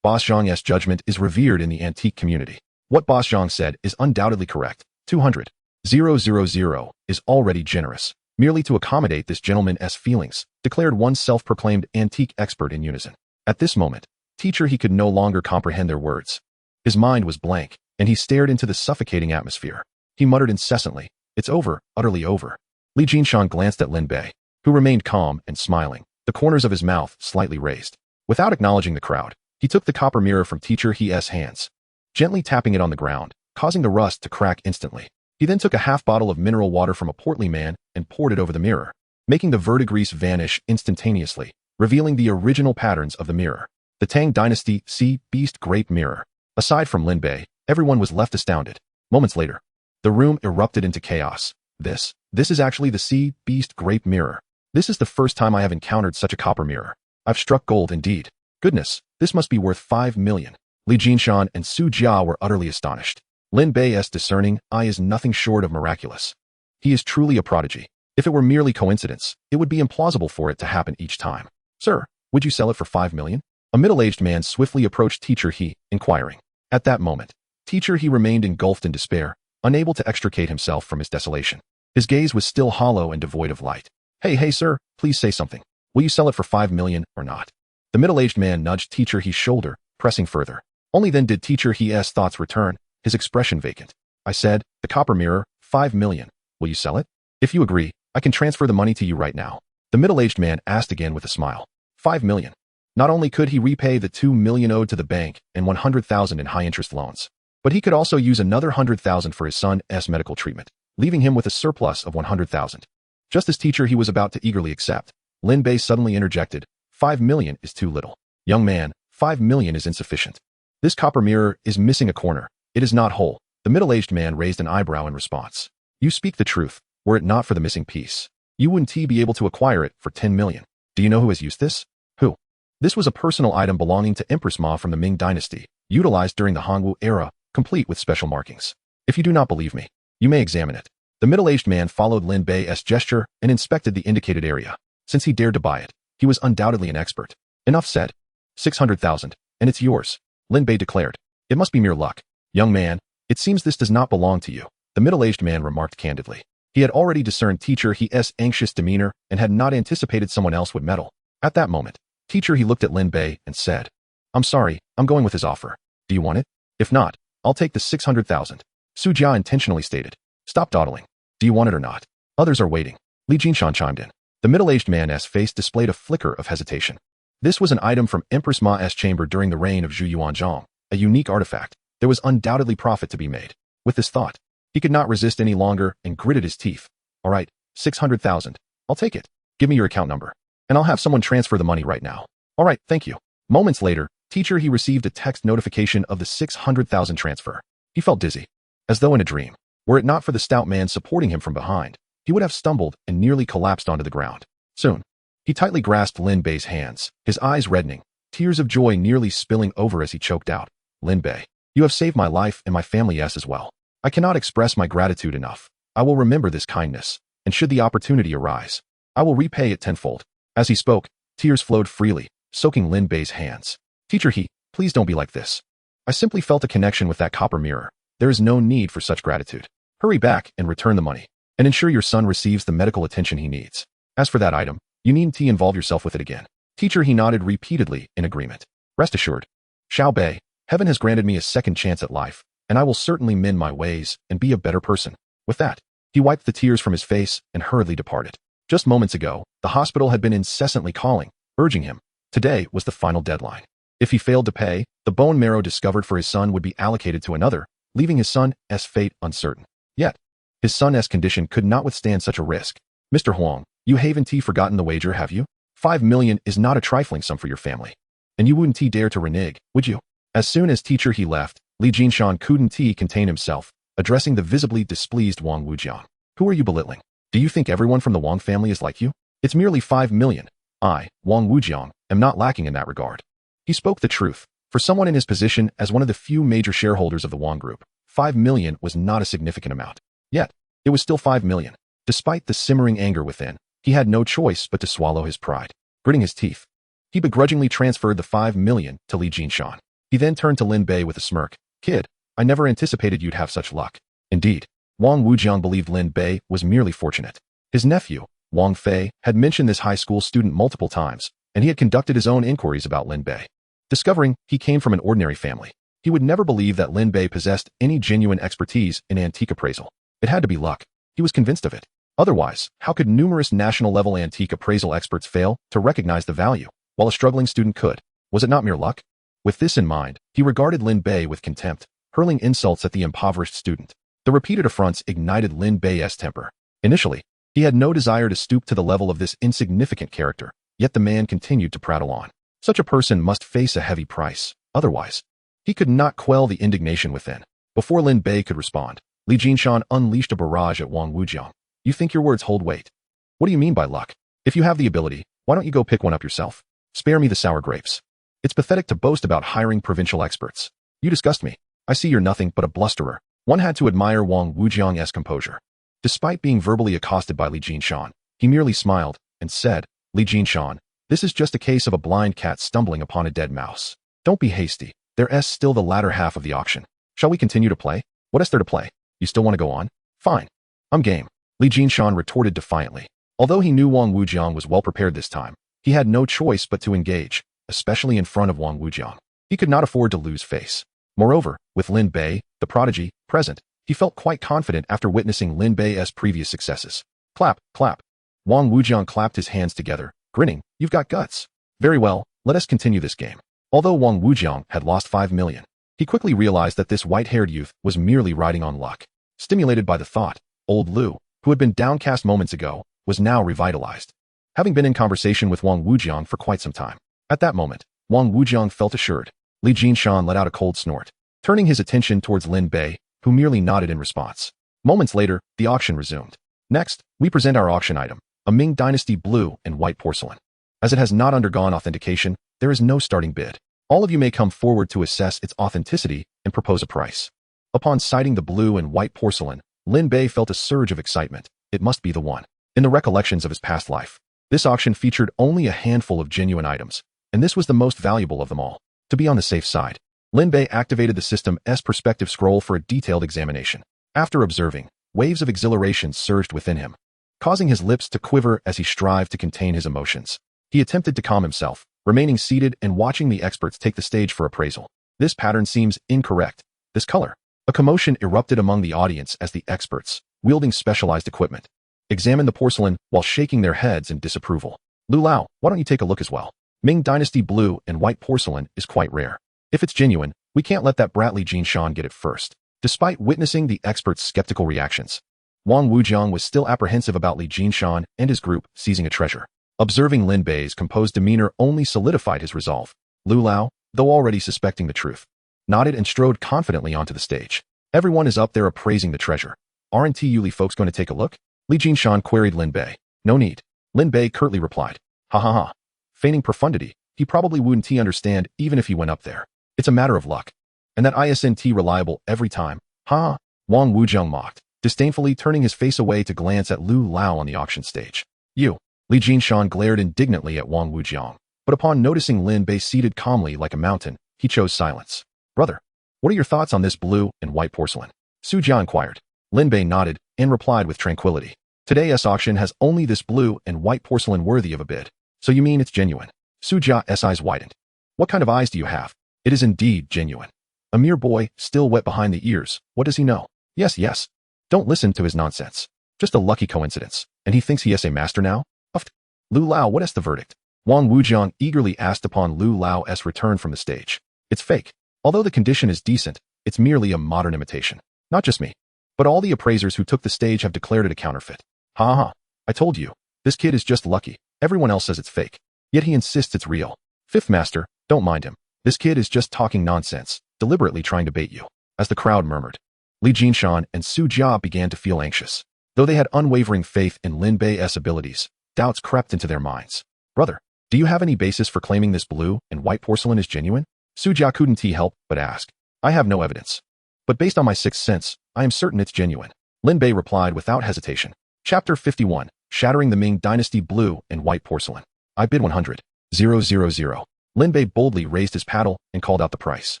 Boss Zhang's judgment is revered in the antique community. What Boss Zhang said is undoubtedly correct. 200,000 is already generous. Merely to accommodate this gentleman's feelings, declared one self-proclaimed antique expert in unison. At this moment, teacher he could no longer comprehend their words. His mind was blank, and he stared into the suffocating atmosphere. He muttered incessantly, "It's over, utterly over." Li Jinshan glanced at Lin Bei, who remained calm and smiling, the corners of his mouth slightly raised. Without acknowledging the crowd, he took the copper mirror from teacher he's hands, gently tapping it on the ground, causing the rust to crack instantly. He then took a half bottle of mineral water from a portly man and poured it over the mirror, making the verdigris vanish instantaneously, revealing the original patterns of the mirror. The Tang Dynasty Sea Beast Grape Mirror. Aside from Lin Bei, everyone was left astounded. Moments later, the room erupted into chaos. This is actually the Sea Beast Grape Mirror. This is the first time I have encountered such a copper mirror. I've struck gold indeed. Goodness, this must be worth 5 million. Li Jinshan and Su Jia were utterly astonished. Lin Bei's discerning eye is nothing short of miraculous. He is truly a prodigy. If it were merely coincidence, it would be implausible for it to happen each time. "Sir, would you sell it for 5 million? A middle-aged man swiftly approached teacher he, inquiring. At that moment, teacher he remained engulfed in despair, unable to extricate himself from his desolation. His gaze was still hollow and devoid of light. Hey, sir, please say something. Will you sell it for 5 million or not?" The middle-aged man nudged teacher he's shoulder, pressing further. Only then did teacher he's thoughts return, his expression vacant. "I said, the copper mirror, 5 million. Will you sell it? If you agree, I can transfer the money to you right now." The middle-aged man asked again with a smile. 5 million. Not only could he repay the 2 million owed to the bank and 100,000 in high-interest loans, but he could also use another 100,000 for his son's medical treatment, leaving him with a surplus of 100,000. Just as teacher he was about to eagerly accept, Lin Bei suddenly interjected, 5 million is too little. Young man, 5 million is insufficient. This copper mirror is missing a corner. It is not whole. The middle-aged man raised an eyebrow in response. You speak the truth. Were it not for the missing piece, you wouldn't be able to acquire it for 10 million. Do you know who has used this? Who? This was a personal item belonging to Empress Ma from the Ming Dynasty, utilized during the Hongwu era, complete with special markings. If you do not believe me, you may examine it. The middle-aged man followed Lin Bei's gesture and inspected the indicated area. Since he dared to buy it, he was undoubtedly an expert. Enough said. 600,000, and it's yours, Lin Bei declared. It must be mere luck. Young man, it seems this does not belong to you, the middle-aged man remarked candidly. He had already discerned teacher he's anxious demeanor and had not anticipated someone else would meddle. At that moment, teacher he looked at Lin Bei and said, I'm sorry, I'm going with his offer. Do you want it? If not, I'll take the 600,000. Su Jia intentionally stated. Stop dawdling. Do you want it or not? Others are waiting. Li Jinshan chimed in. The middle-aged man's face displayed a flicker of hesitation. This was an item from Empress Ma's chamber during the reign of Zhu Yuanzhang, a unique artifact. There was undoubtedly profit to be made. With this thought, he could not resist any longer and gritted his teeth. All right, 600,000. I'll take it. Give me your account number, and I'll have someone transfer the money right now. All right, thank you. Moments later, teacher he received a text notification of the 600,000 transfer. He felt dizzy, as though in a dream. Were it not for the stout man supporting him from behind, he would have stumbled and nearly collapsed onto the ground. Soon, he tightly grasped Lin Bei's hands, his eyes reddening, tears of joy nearly spilling over as he choked out. Lin Bei, you have saved my life and my family's as well. I cannot express my gratitude enough. I will remember this kindness, and should the opportunity arise, I will repay it tenfold. As he spoke, tears flowed freely, soaking Lin Bei's hands. Teacher he, please don't be like this. I simply felt a connection with that copper mirror. There is no need for such gratitude. Hurry back and return the money, and ensure your son receives the medical attention he needs. As for that item, you needn't involve yourself with it again. Teacher he nodded repeatedly in agreement. Rest assured. Xiao Bei, heaven has granted me a second chance at life, and I will certainly mend my ways and be a better person. With that, he wiped the tears from his face and hurriedly departed. Just moments ago, the hospital had been incessantly calling, urging him. Today was the final deadline. If he failed to pay, the bone marrow discovered for his son would be allocated to another, leaving his son's fate uncertain. Yet, his son's condition could not withstand such a risk. Mr. Huang, you haven't forgotten the wager, have you? 5 million is not a trifling sum for your family. And you wouldn't dare to renege, would you? As soon as teacher he left, Li Jinshan couldn't contain himself, addressing the visibly displeased Wang Wujiang. Who are you belittling? Do you think everyone from the Wang family is like you? It's merely 5 million. I, Wang Wujiang, am not lacking in that regard. He spoke the truth. For someone in his position as one of the few major shareholders of the Wang Group, 5 million was not a significant amount. Yet, it was still 5 million. Despite the simmering anger within, he had no choice but to swallow his pride. Gritting his teeth, he begrudgingly transferred the 5 million to Li Jinshan. He then turned to Lin Bei with a smirk. Kid, I never anticipated you'd have such luck. Indeed, Wang Wujiang believed Lin Bei was merely fortunate. His nephew, Wang Fei, had mentioned this high school student multiple times, and he had conducted his own inquiries about Lin Bei. Discovering he came from an ordinary family, he would never believe that Lin Bei possessed any genuine expertise in antique appraisal. It had to be luck. He was convinced of it. Otherwise, how could numerous national-level antique appraisal experts fail to recognize the value, while a struggling student could? Was it not mere luck? With this in mind, he regarded Lin Bei with contempt, hurling insults at the impoverished student. The repeated affronts ignited Lin Bei's temper. Initially, he had no desire to stoop to the level of this insignificant character, yet the man continued to prattle on. Such a person must face a heavy price. Otherwise, he could not quell the indignation within. Before Lin Bei could respond, Li Jinshan unleashed a barrage at Wang Wujiang. You think your words hold weight? What do you mean by luck? If you have the ability, why don't you go pick one up yourself? Spare me the sour grapes. It's pathetic to boast about hiring provincial experts. You disgust me. I see you're nothing but a blusterer. One had to admire Wang Wujiang's composure. Despite being verbally accosted by Li Jinshan, he merely smiled and said, Li Jinshan, this is just a case of a blind cat stumbling upon a dead mouse. Don't be hasty. There's still the latter half of the auction. Shall we continue to play? What is there to play? You still want to go on? Fine. I'm game. Li Jinshan retorted defiantly. Although he knew Wang Wujiang was well prepared this time, he had no choice but to engage, especially in front of Wang Wujiang. He could not afford to lose face. Moreover, with Lin Bei, the prodigy, present, he felt quite confident after witnessing Lin Bei's previous successes. Clap, clap. Wang Wujiang clapped his hands together, grinning. You've got guts. Very well, let us continue this game. Although Wang Wujiang had lost 5 million, he quickly realized that this white-haired youth was merely riding on luck. Stimulated by the thought, old Lu, who had been downcast moments ago, was now revitalized. Having been in conversation with Wang Wujiang for quite some time, at that moment, Wang Wujiang felt assured. Li Jinshan let out a cold snort, turning his attention towards Lin Bei, who merely nodded in response. Moments later, the auction resumed. Next, we present our auction item, a Ming Dynasty blue and white porcelain. As it has not undergone authentication, there is no starting bid. All of you may come forward to assess its authenticity and propose a price. Upon sighting the blue and white porcelain, Lin Bei felt a surge of excitement. It must be the one. In the recollections of his past life, this auction featured only a handful of genuine items, and this was the most valuable of them all. To be on the safe side, Lin Bei activated the system's perspective scroll for a detailed examination. After observing, waves of exhilaration surged within him, causing his lips to quiver as he strived to contain his emotions. He attempted to calm himself, remaining seated and watching the experts take the stage for appraisal. This pattern seems incorrect. This color. A commotion erupted among the audience as the experts, wielding specialized equipment, examined the porcelain while shaking their heads in disapproval. Lu Lao, why don't you take a look as well? Ming Dynasty blue and white porcelain is quite rare. If it's genuine, we can't let that brat Li Jinshan get it first. Despite witnessing the experts' skeptical reactions, Wang Wujiang was still apprehensive about Li Jinshan and his group seizing a treasure. Observing Lin Bei's composed demeanor only solidified his resolve. Lu Lao, though already suspecting the truth, nodded and strode confidently onto the stage. Everyone is up there appraising the treasure. Aren't you Li folks going to take a look? Li Jinshan queried Lin Bei. No need. Lin Bei curtly replied. Ha ha ha. Feigning profundity, he probably wouldn't understand even if he went up there. It's a matter of luck. And that isn't reliable every time. Ha! Wang Wujiang mocked, disdainfully turning his face away to glance at Lu Lao on the auction stage. You! Li Jinshan glared indignantly at Wang Wujiang, but upon noticing Lin Bei seated calmly like a mountain, he chose silence. Brother, what are your thoughts on this blue and white porcelain? Su Jia inquired. Lin Bei nodded and replied with tranquility. Today's auction has only this blue and white porcelain worthy of a bid. So you mean it's genuine? Su Jia's eyes widened. What kind of eyes do you have? It is indeed genuine. A mere boy, still wet behind the ears. What does he know? Yes, yes. Don't listen to his nonsense. Just a lucky coincidence. And he thinks he is a master now? Uffed. Lu Lao, what is the verdict? Wang Wujiang eagerly asked upon Lu Lao's return from the stage. It's fake. Although the condition is decent, it's merely a modern imitation. Not just me. But all the appraisers who took the stage have declared it a counterfeit. Ha ha. I told you. This kid is just lucky. Everyone else says it's fake. Yet he insists it's real. Fifth master, don't mind him. This kid is just talking nonsense, deliberately trying to bait you. As the crowd murmured, Li Jinshan and Su Jia began to feel anxious. Though they had unwavering faith in Lin Bei's abilities, doubts crept into their minds. Brother, do you have any basis for claiming this blue and white porcelain is genuine? Su Jia couldn't help but ask. I have no evidence. But based on my sixth sense, I am certain it's genuine. Lin Bei replied without hesitation. Chapter 51, Shattering the Ming Dynasty Blue and White Porcelain. I bid 100,000. Lin Bei boldly raised his paddle and called out the price.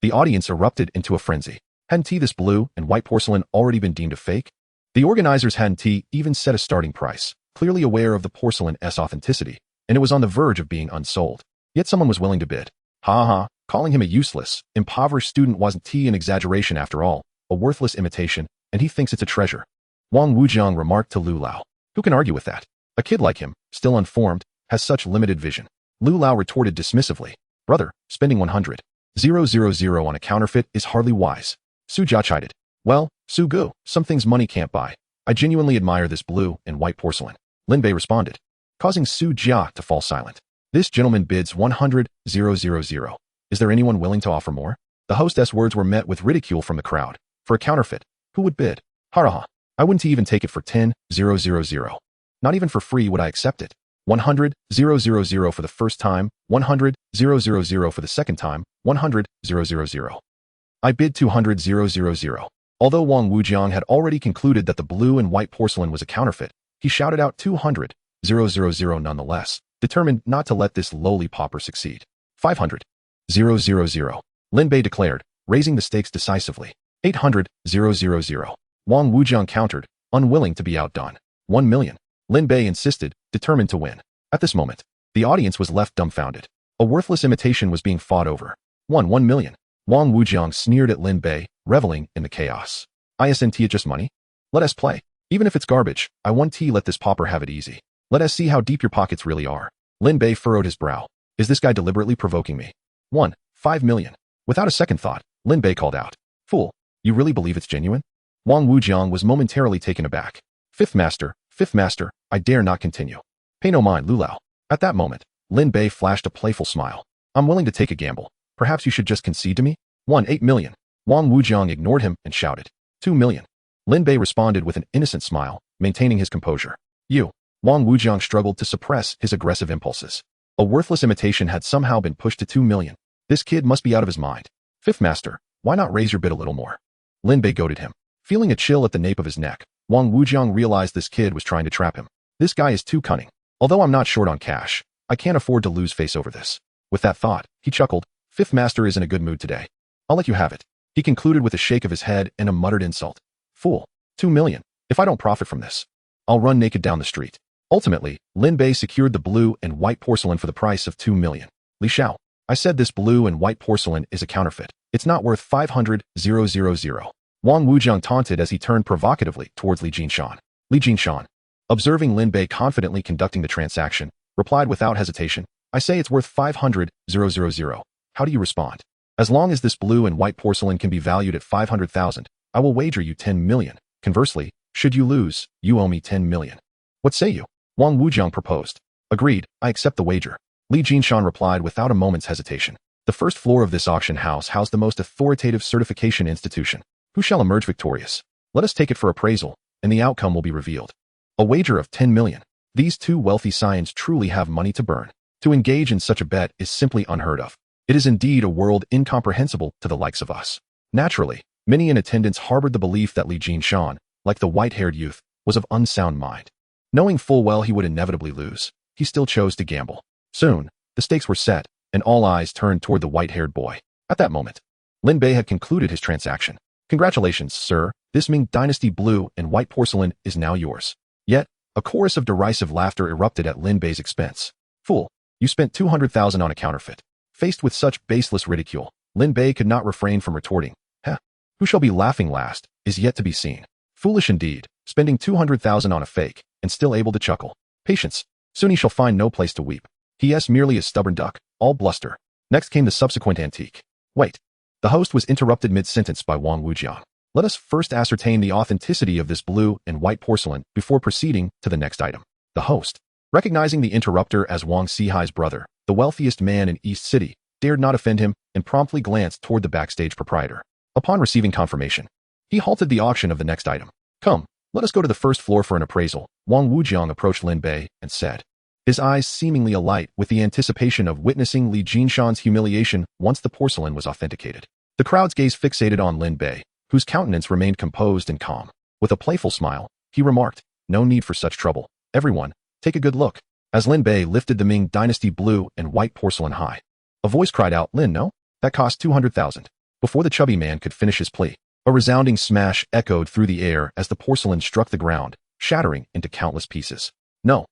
The audience erupted into a frenzy. Hadn't this blue and white porcelain already been deemed a fake? The organizers hadn't even set a starting price, clearly aware of the porcelain's authenticity, and it was on the verge of being unsold. Yet someone was willing to bid. Ha ha, calling him a useless, impoverished student wasn't an exaggeration after all, a worthless imitation, and he thinks it's a treasure. Wang Wujiang remarked to Lu Lao. Who can argue with that? A kid like him, still unformed, has such limited vision. Lu Lao retorted dismissively. Brother, spending 100,000 on a counterfeit is hardly wise. Su Jia chided. Well, Su Gu, some things money can't buy. I genuinely admire this blue and white porcelain. Lin Bei responded, causing Su Jia to fall silent. This gentleman bids 100,000. Is there anyone willing to offer more? The hostess' words were met with ridicule from the crowd. For a counterfeit, who would bid? Haraha. I wouldn't even take it for 10,000. Not even for free would I accept it. 100,000 for the first time, 100,000 for the second time, 100,000. I bid 200,000. Although Wang Wujiang had already concluded that the blue and white porcelain was a counterfeit, he shouted out 200,000 nonetheless, determined not to let this lowly pauper succeed. 500,000. Lin Bei declared, raising the stakes decisively. 800,000. Wang Wujiang countered, unwilling to be outdone. 1 million. Lin Bei insisted, determined to win. At this moment, the audience was left dumbfounded. A worthless imitation was being fought over. 1 million. Wang Wujiang sneered at Lin Bei, reveling in the chaos. Isn't it just money? Let us play. Even if it's garbage, I want to let this pauper have it easy. Let us see how deep your pockets really are. Lin Bei furrowed his brow. Is this guy deliberately provoking me? 5 million. Without a second thought, Lin Bei called out. Fool, you really believe it's genuine? Wang Wujiang was momentarily taken aback. Fifth master, I dare not continue. Pay no mind, Lu Lao. At that moment, Lin Bei flashed a playful smile. I'm willing to take a gamble. Perhaps you should just concede to me? 8 million. Wang Wujiang ignored him and shouted. 2 million. Lin Bei responded with an innocent smile, maintaining his composure. You. Wang Wujiang struggled to suppress his aggressive impulses. A worthless imitation had somehow been pushed to 2 million. This kid must be out of his mind. Fifth master, why not raise your bid a little more? Lin Bei goaded him. Feeling a chill at the nape of his neck, Wang Wujiang realized this kid was trying to trap him. This guy is too cunning. Although I'm not short on cash, I can't afford to lose face over this. With that thought, he chuckled. Fifth master is in a good mood today. I'll let you have it. He concluded with a shake of his head and a muttered insult. Fool. 2 million. If I don't profit from this, I'll run naked down the street. Ultimately, Lin Bei secured the blue and white porcelain for the price of 2 million. Li Xiao. I said this blue and white porcelain is a counterfeit. It's not worth 500,000. Wang Wujiang taunted as he turned provocatively towards Li Jinshan. Li Jinshan, observing Lin Bei confidently conducting the transaction, replied without hesitation, I say it's worth 500,000. How do you respond? As long as this blue and white porcelain can be valued at 500,000, I will wager you 10 million. Conversely, should you lose, you owe me 10 million. What say you? Wang Wujiang proposed. Agreed, I accept the wager. Li Jinshan replied without a moment's hesitation. The first floor of this auction house housed the most authoritative certification institution. Who shall emerge victorious? Let us take it for appraisal, and the outcome will be revealed. A wager of 10 million. These two wealthy scions truly have money to burn. To engage in such a bet is simply unheard of. It is indeed a world incomprehensible to the likes of us. Naturally, many in attendance harbored the belief that Li Jinshan, like the white-haired youth, was of unsound mind. Knowing full well he would inevitably lose, he still chose to gamble. Soon, the stakes were set, and all eyes turned toward the white-haired boy. At that moment, Lin Bei had concluded his transaction. Congratulations, sir. This Ming Dynasty blue and white porcelain is now yours. Yet, a chorus of derisive laughter erupted at Lin Bei's expense. Fool, you spent 200,000 on a counterfeit. Faced with such baseless ridicule, Lin Bei could not refrain from retorting, "Heh, who shall be laughing last is yet to be seen. Foolish indeed, spending 200,000 on a fake, and still able to chuckle. Patience, soon he shall find no place to weep. He is merely a stubborn duck, all bluster." Next came the subsequent antique. Wait. The host was interrupted mid-sentence by Wang Wujiang. Let us first ascertain the authenticity of this blue and white porcelain before proceeding to the next item. The host, recognizing the interrupter as Wang Sihai's brother, the wealthiest man in East City, dared not offend him and promptly glanced toward the backstage proprietor. Upon receiving confirmation, he halted the auction of the next item. "Come, let us go to the first floor for an appraisal." Wang Wujiang approached Lin Bei and said, his eyes seemingly alight with the anticipation of witnessing Li Jinshan's humiliation once the porcelain was authenticated. The crowd's gaze fixated on Lin Bei, whose countenance remained composed and calm. With a playful smile, he remarked, "No need for such trouble. Everyone, take a good look." As Lin Bei lifted the Ming Dynasty blue and white porcelain high, a voice cried out, "Lin, no? That cost 200,000. Before the chubby man could finish his plea, a resounding smash echoed through the air as the porcelain struck the ground, shattering into countless pieces. No.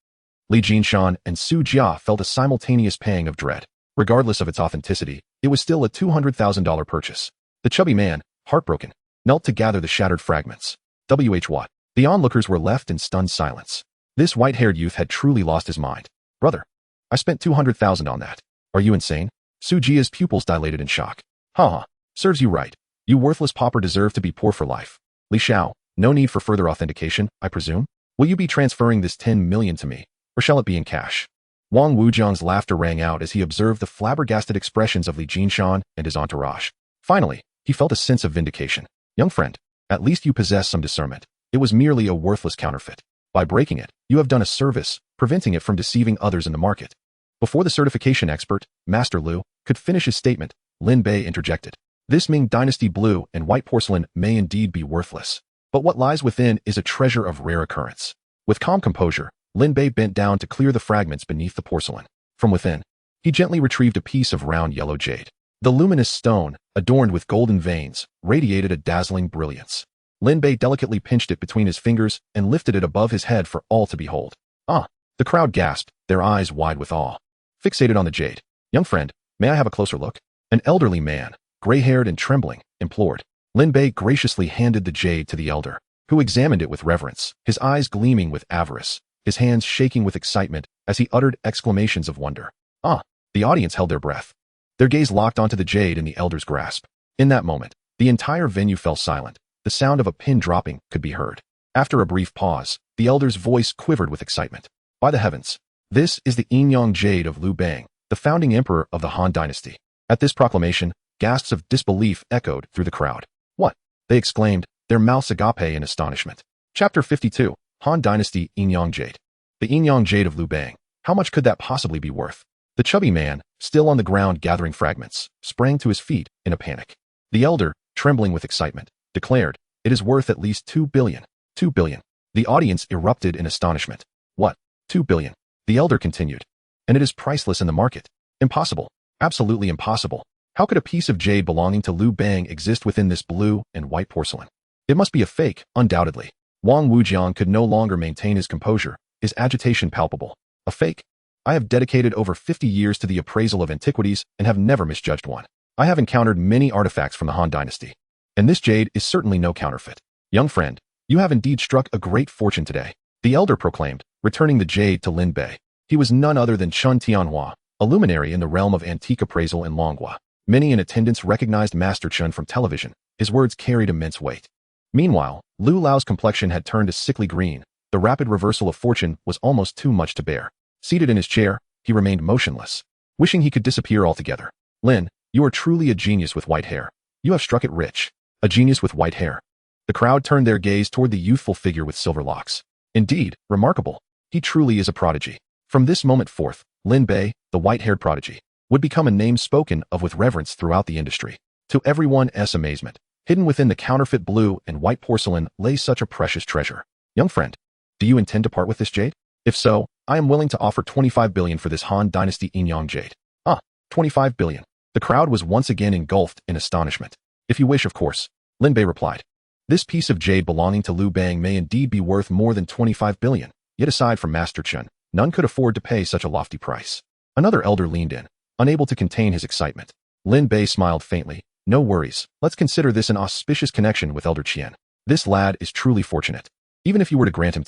Li Jinshan and Su Jia felt a simultaneous pang of dread. Regardless of its authenticity, it was still a $200,000 purchase. The chubby man, heartbroken, knelt to gather the shattered fragments. What? The onlookers were left in stunned silence. This white-haired youth had truly lost his mind. "Brother, I spent 200,000 on that. Are you insane?" Su Jia's pupils dilated in shock. "Ha. Serves you right. You worthless pauper deserve to be poor for life. Li Xiao, no need for further authentication, I presume? Will you be transferring this 10 million to me, or shall it be in cash?" Wang Wujiang's laughter rang out as he observed the flabbergasted expressions of Li Jinshan and his entourage. Finally, he felt a sense of vindication. "Young friend, at least you possess some discernment. It was merely a worthless counterfeit. By breaking it, you have done a service, preventing it from deceiving others in the market." Before the certification expert, Master Liu, could finish his statement, Lin Bei interjected. "This Ming Dynasty blue and white porcelain may indeed be worthless, but what lies within is a treasure of rare occurrence." With calm composure, Lin Bei bent down to clear the fragments beneath the porcelain. From within, he gently retrieved a piece of round yellow jade. The luminous stone, adorned with golden veins, radiated a dazzling brilliance. Lin Bei delicately pinched it between his fingers and lifted it above his head for all to behold. "Ah!" The crowd gasped, their eyes wide with awe. Fixated on the jade. "Young friend, may I have a closer look?" An elderly man, gray-haired and trembling, implored. Lin Bei graciously handed the jade to the elder, who examined it with reverence, his eyes gleaming with avarice, his hands shaking with excitement as he uttered exclamations of wonder. "Ah!" The audience held their breath. Their gaze locked onto the jade in the elder's grasp. In that moment, the entire venue fell silent. The sound of a pin dropping could be heard. After a brief pause, the elder's voice quivered with excitement. "By the heavens, this is the Yin-Yang Jade of Liu Bang, the founding emperor of the Han Dynasty." At this proclamation, gasps of disbelief echoed through the crowd. "What?" they exclaimed, their mouths agape in astonishment. Chapter 52, Han Dynasty Yin-Yang Jade. The Yin-Yang Jade of Liu Bang. How much could that possibly be worth? The chubby man, still on the ground gathering fragments, sprang to his feet in a panic. The elder, trembling with excitement, declared, "It is worth at least 2 billion. 2 billion. The audience erupted in astonishment. "What? 2 billion? The elder continued. "And it is priceless in the market. Impossible. Absolutely impossible. How could a piece of jade belonging to Liu Bang exist within this blue and white porcelain? It must be a fake, undoubtedly." Wang Wujiang could no longer maintain his composure, his agitation palpable. "A fake? I have dedicated over 50 years to the appraisal of antiquities and have never misjudged one. I have encountered many artifacts from the Han Dynasty, and this jade is certainly no counterfeit. Young friend, you have indeed struck a great fortune today," the elder proclaimed, returning the jade to Lin Bei. He was none other than Chun Tianhua, a luminary in the realm of antique appraisal in Longhua. Many in attendance recognized Master Chun from television. His words carried immense weight. Meanwhile, Lu Lao's complexion had turned a sickly green. The rapid reversal of fortune was almost too much to bear. Seated in his chair, he remained motionless, wishing he could disappear altogether. "Lin, you are truly a genius with white hair. You have struck it rich. A genius with white hair." The crowd turned their gaze toward the youthful figure with silver locks. "Indeed, remarkable. He truly is a prodigy." From this moment forth, Lin Bei, the white-haired prodigy, would become a name spoken of with reverence throughout the industry. To everyone's amazement, hidden within the counterfeit blue and white porcelain lay such a precious treasure. "Young friend, do you intend to part with this jade? If so, I am willing to offer 25 billion for this Han Dynasty Yin-Yang Jade." "Ah, 25 billion. The crowd was once again engulfed in astonishment. "If you wish, of course," Lin Bei replied. "This piece of jade belonging to Liu Bang may indeed be worth more than 25 billion, yet aside from Master Chun, none could afford to pay such a lofty price." Another elder leaned in, unable to contain his excitement. Lin Bei smiled faintly. No worries. Let's consider this an auspicious connection with Elder Qian. This lad is truly fortunate. Even if you were to grant him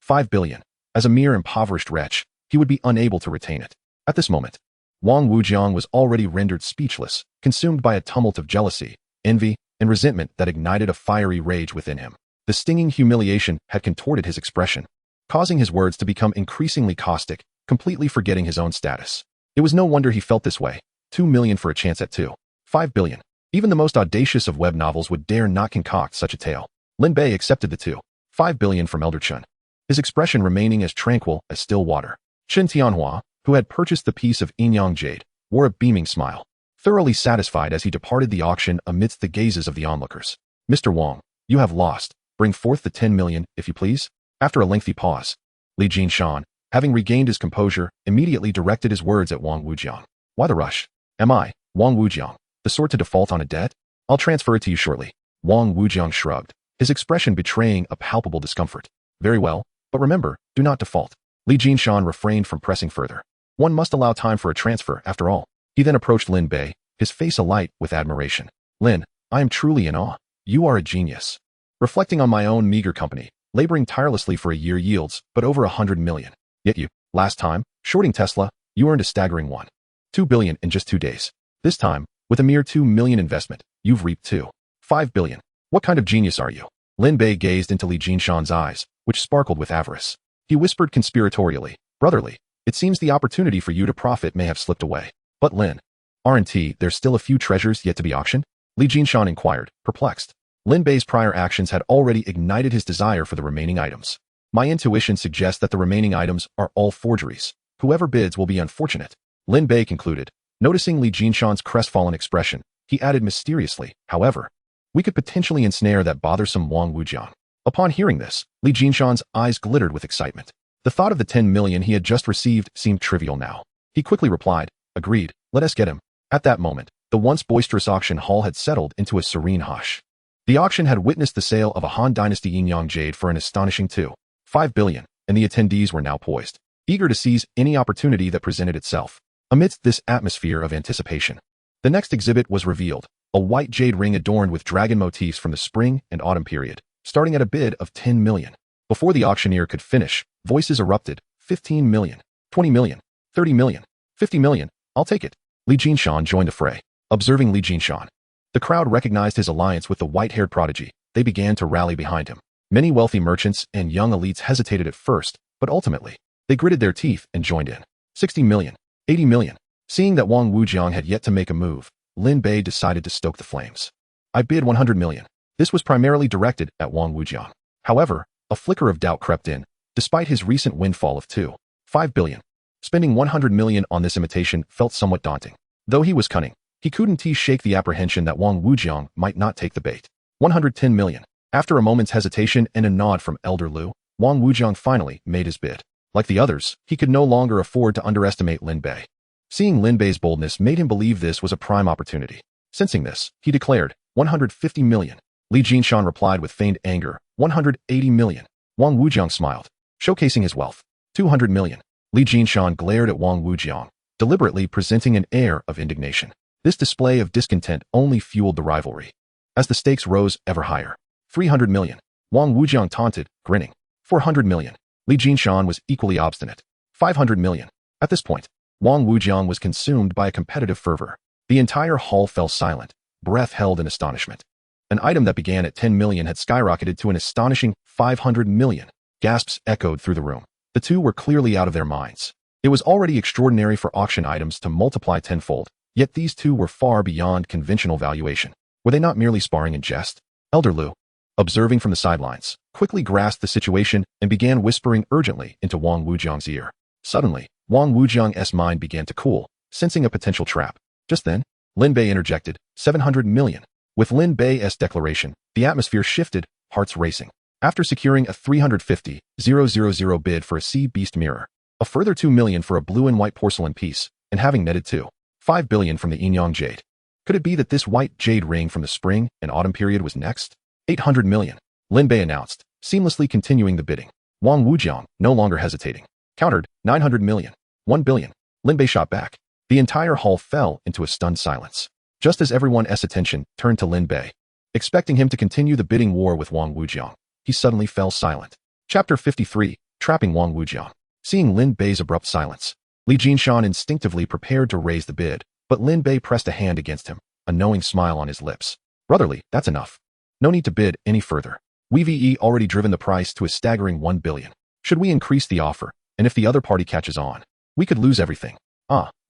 5 billion, as a mere impoverished wretch, he would be unable to retain it. At this moment, Wang Wujiang was already rendered speechless, consumed by a tumult of jealousy, envy, and resentment that ignited a fiery rage within him. The stinging humiliation had contorted his expression, causing his words to become increasingly caustic, completely forgetting his own status. It was no wonder he felt this way. 2 million for a chance at 5 billion. Even the most audacious of web novels would dare not concoct such a tale. Lin Bei accepted the 5 billion from Elder Chen, his expression remaining as tranquil as still water. Chen Tianhua, who had purchased the piece of yin-yang jade, wore a beaming smile, thoroughly satisfied as he departed the auction amidst the gazes of the onlookers. Mr. Wang, you have lost. Bring forth the 10 million, if you please. After a lengthy pause, Li Jinshan, having regained his composure, immediately directed his words at Wang Wujiang. Why the rush? Am I, Wang Wujiang, the sort to default on a debt? I'll transfer it to you shortly. Wang Wujiang shrugged, his expression betraying a palpable discomfort. Very well, but remember, do not default. Li Jinshan refrained from pressing further. One must allow time for a transfer, after all. He then approached Lin Bei, his face alight with admiration. Lin, I am truly in awe. You are a genius. Reflecting on my own meager company, laboring tirelessly for a year yields but over 100 million. Yet you, last time, shorting Tesla, you earned a staggering 2 billion in just 2 days. This time, with a mere 2 million investment, you've reaped 5 billion. What kind of genius are you? Lin Bei gazed into Li Jinshan's eyes, which sparkled with avarice. He whispered conspiratorially, brotherly, it seems the opportunity for you to profit may have slipped away. But Lin, aren't there's still a few treasures yet to be auctioned? Li Jinshan inquired, perplexed. Lin Bei's prior actions had already ignited his desire for the remaining items. My intuition suggests that the remaining items are all forgeries. Whoever bids will be unfortunate. Lin Bei concluded. Noticing Li Jinshan's crestfallen expression, he added mysteriously, however, we could potentially ensnare that bothersome Wang Wujiang. Upon hearing this, Li Jinshan's eyes glittered with excitement. The thought of the 10 million he had just received seemed trivial now. He quickly replied, agreed, let us get him. At that moment, the once boisterous auction hall had settled into a serene hush. The auction had witnessed the sale of a Han Dynasty yin-yang jade for an astonishing 5 billion, and the attendees were now poised, eager to seize any opportunity that presented itself. Amidst this atmosphere of anticipation, the next exhibit was revealed, a white jade ring adorned with dragon motifs from the spring and autumn period, starting at a bid of 10 million. Before the auctioneer could finish, voices erupted, 15 million, 20 million, 30 million, 50 million, I'll take it. Li Jinshan joined the fray. Observing Li Jinshan, the crowd recognized his alliance with the white-haired prodigy. They began to rally behind him. Many wealthy merchants and young elites hesitated at first, but ultimately, they gritted their teeth and joined in. 60 million, 80 million. Seeing that Wang Wujiang had yet to make a move, Lin Bei decided to stoke the flames. I bid 100 million. This was primarily directed at Wang Wujiang. However, a flicker of doubt crept in, despite his recent windfall of 5 billion. Spending 100 million on this imitation felt somewhat daunting. Though he was cunning, he couldn't shake the apprehension that Wang Wujiang might not take the bait. 110 million. After a moment's hesitation and a nod from Elder Lu, Wang Wujiang finally made his bid. Like the others, he could no longer afford to underestimate Lin Bei. Seeing Lin Bei's boldness made him believe this was a prime opportunity. Sensing this, he declared, 150 million. Li Jinshan replied with feigned anger, 180 million. Wang Wujiang smiled, showcasing his wealth. 200 million. Li Jinshan glared at Wang Wujiang, deliberately presenting an air of indignation. This display of discontent only fueled the rivalry. As the stakes rose ever higher, 300 million. Wang Wujiang taunted, grinning. 400 million. Li Jinshan was equally obstinate. 500 million. At this point, Wang Wujiang was consumed by a competitive fervor. The entire hall fell silent, breath held in astonishment. An item that began at 10 million had skyrocketed to an astonishing 500 million. Gasps echoed through the room. The two were clearly out of their minds. It was already extraordinary for auction items to multiply tenfold, yet these two were far beyond conventional valuation. Were they not merely sparring in jest? Elder Lu, observing from the sidelines, quickly grasped the situation and began whispering urgently into Wang Wujiang's ear. Suddenly, Wang Wujiang's mind began to cool, sensing a potential trap. Just then, Lin Bei interjected, 700 million. With Lin Bei's declaration, the atmosphere shifted, hearts racing. After securing a 350,000 bid for a sea beast mirror, a further 2 million for a blue and white porcelain piece, and having netted 5 billion from the yin-yang jade. Could it be that this white jade ring from the spring and autumn period was next? 800 million. Lin Bei announced, seamlessly continuing the bidding. Wang Wujiang, no longer hesitating, countered, 900 million. 1 billion. Lin Bei shot back. The entire hall fell into a stunned silence. just as everyone's attention turned to Lin Bei. Expecting him to continue the bidding war with Wang Wujiang, he suddenly fell silent. Chapter 53, Trapping Wang Wujiang. Seeing Lin Bei's abrupt silence, Li Jinshan instinctively prepared to raise the bid, but Lin Bei pressed a hand against him, a knowing smile on his lips. Brotherly, that's enough. No need to bid any further. We've already driven the price to a staggering 1 billion. Should we increase the offer, and if the other party catches on, we could lose everything.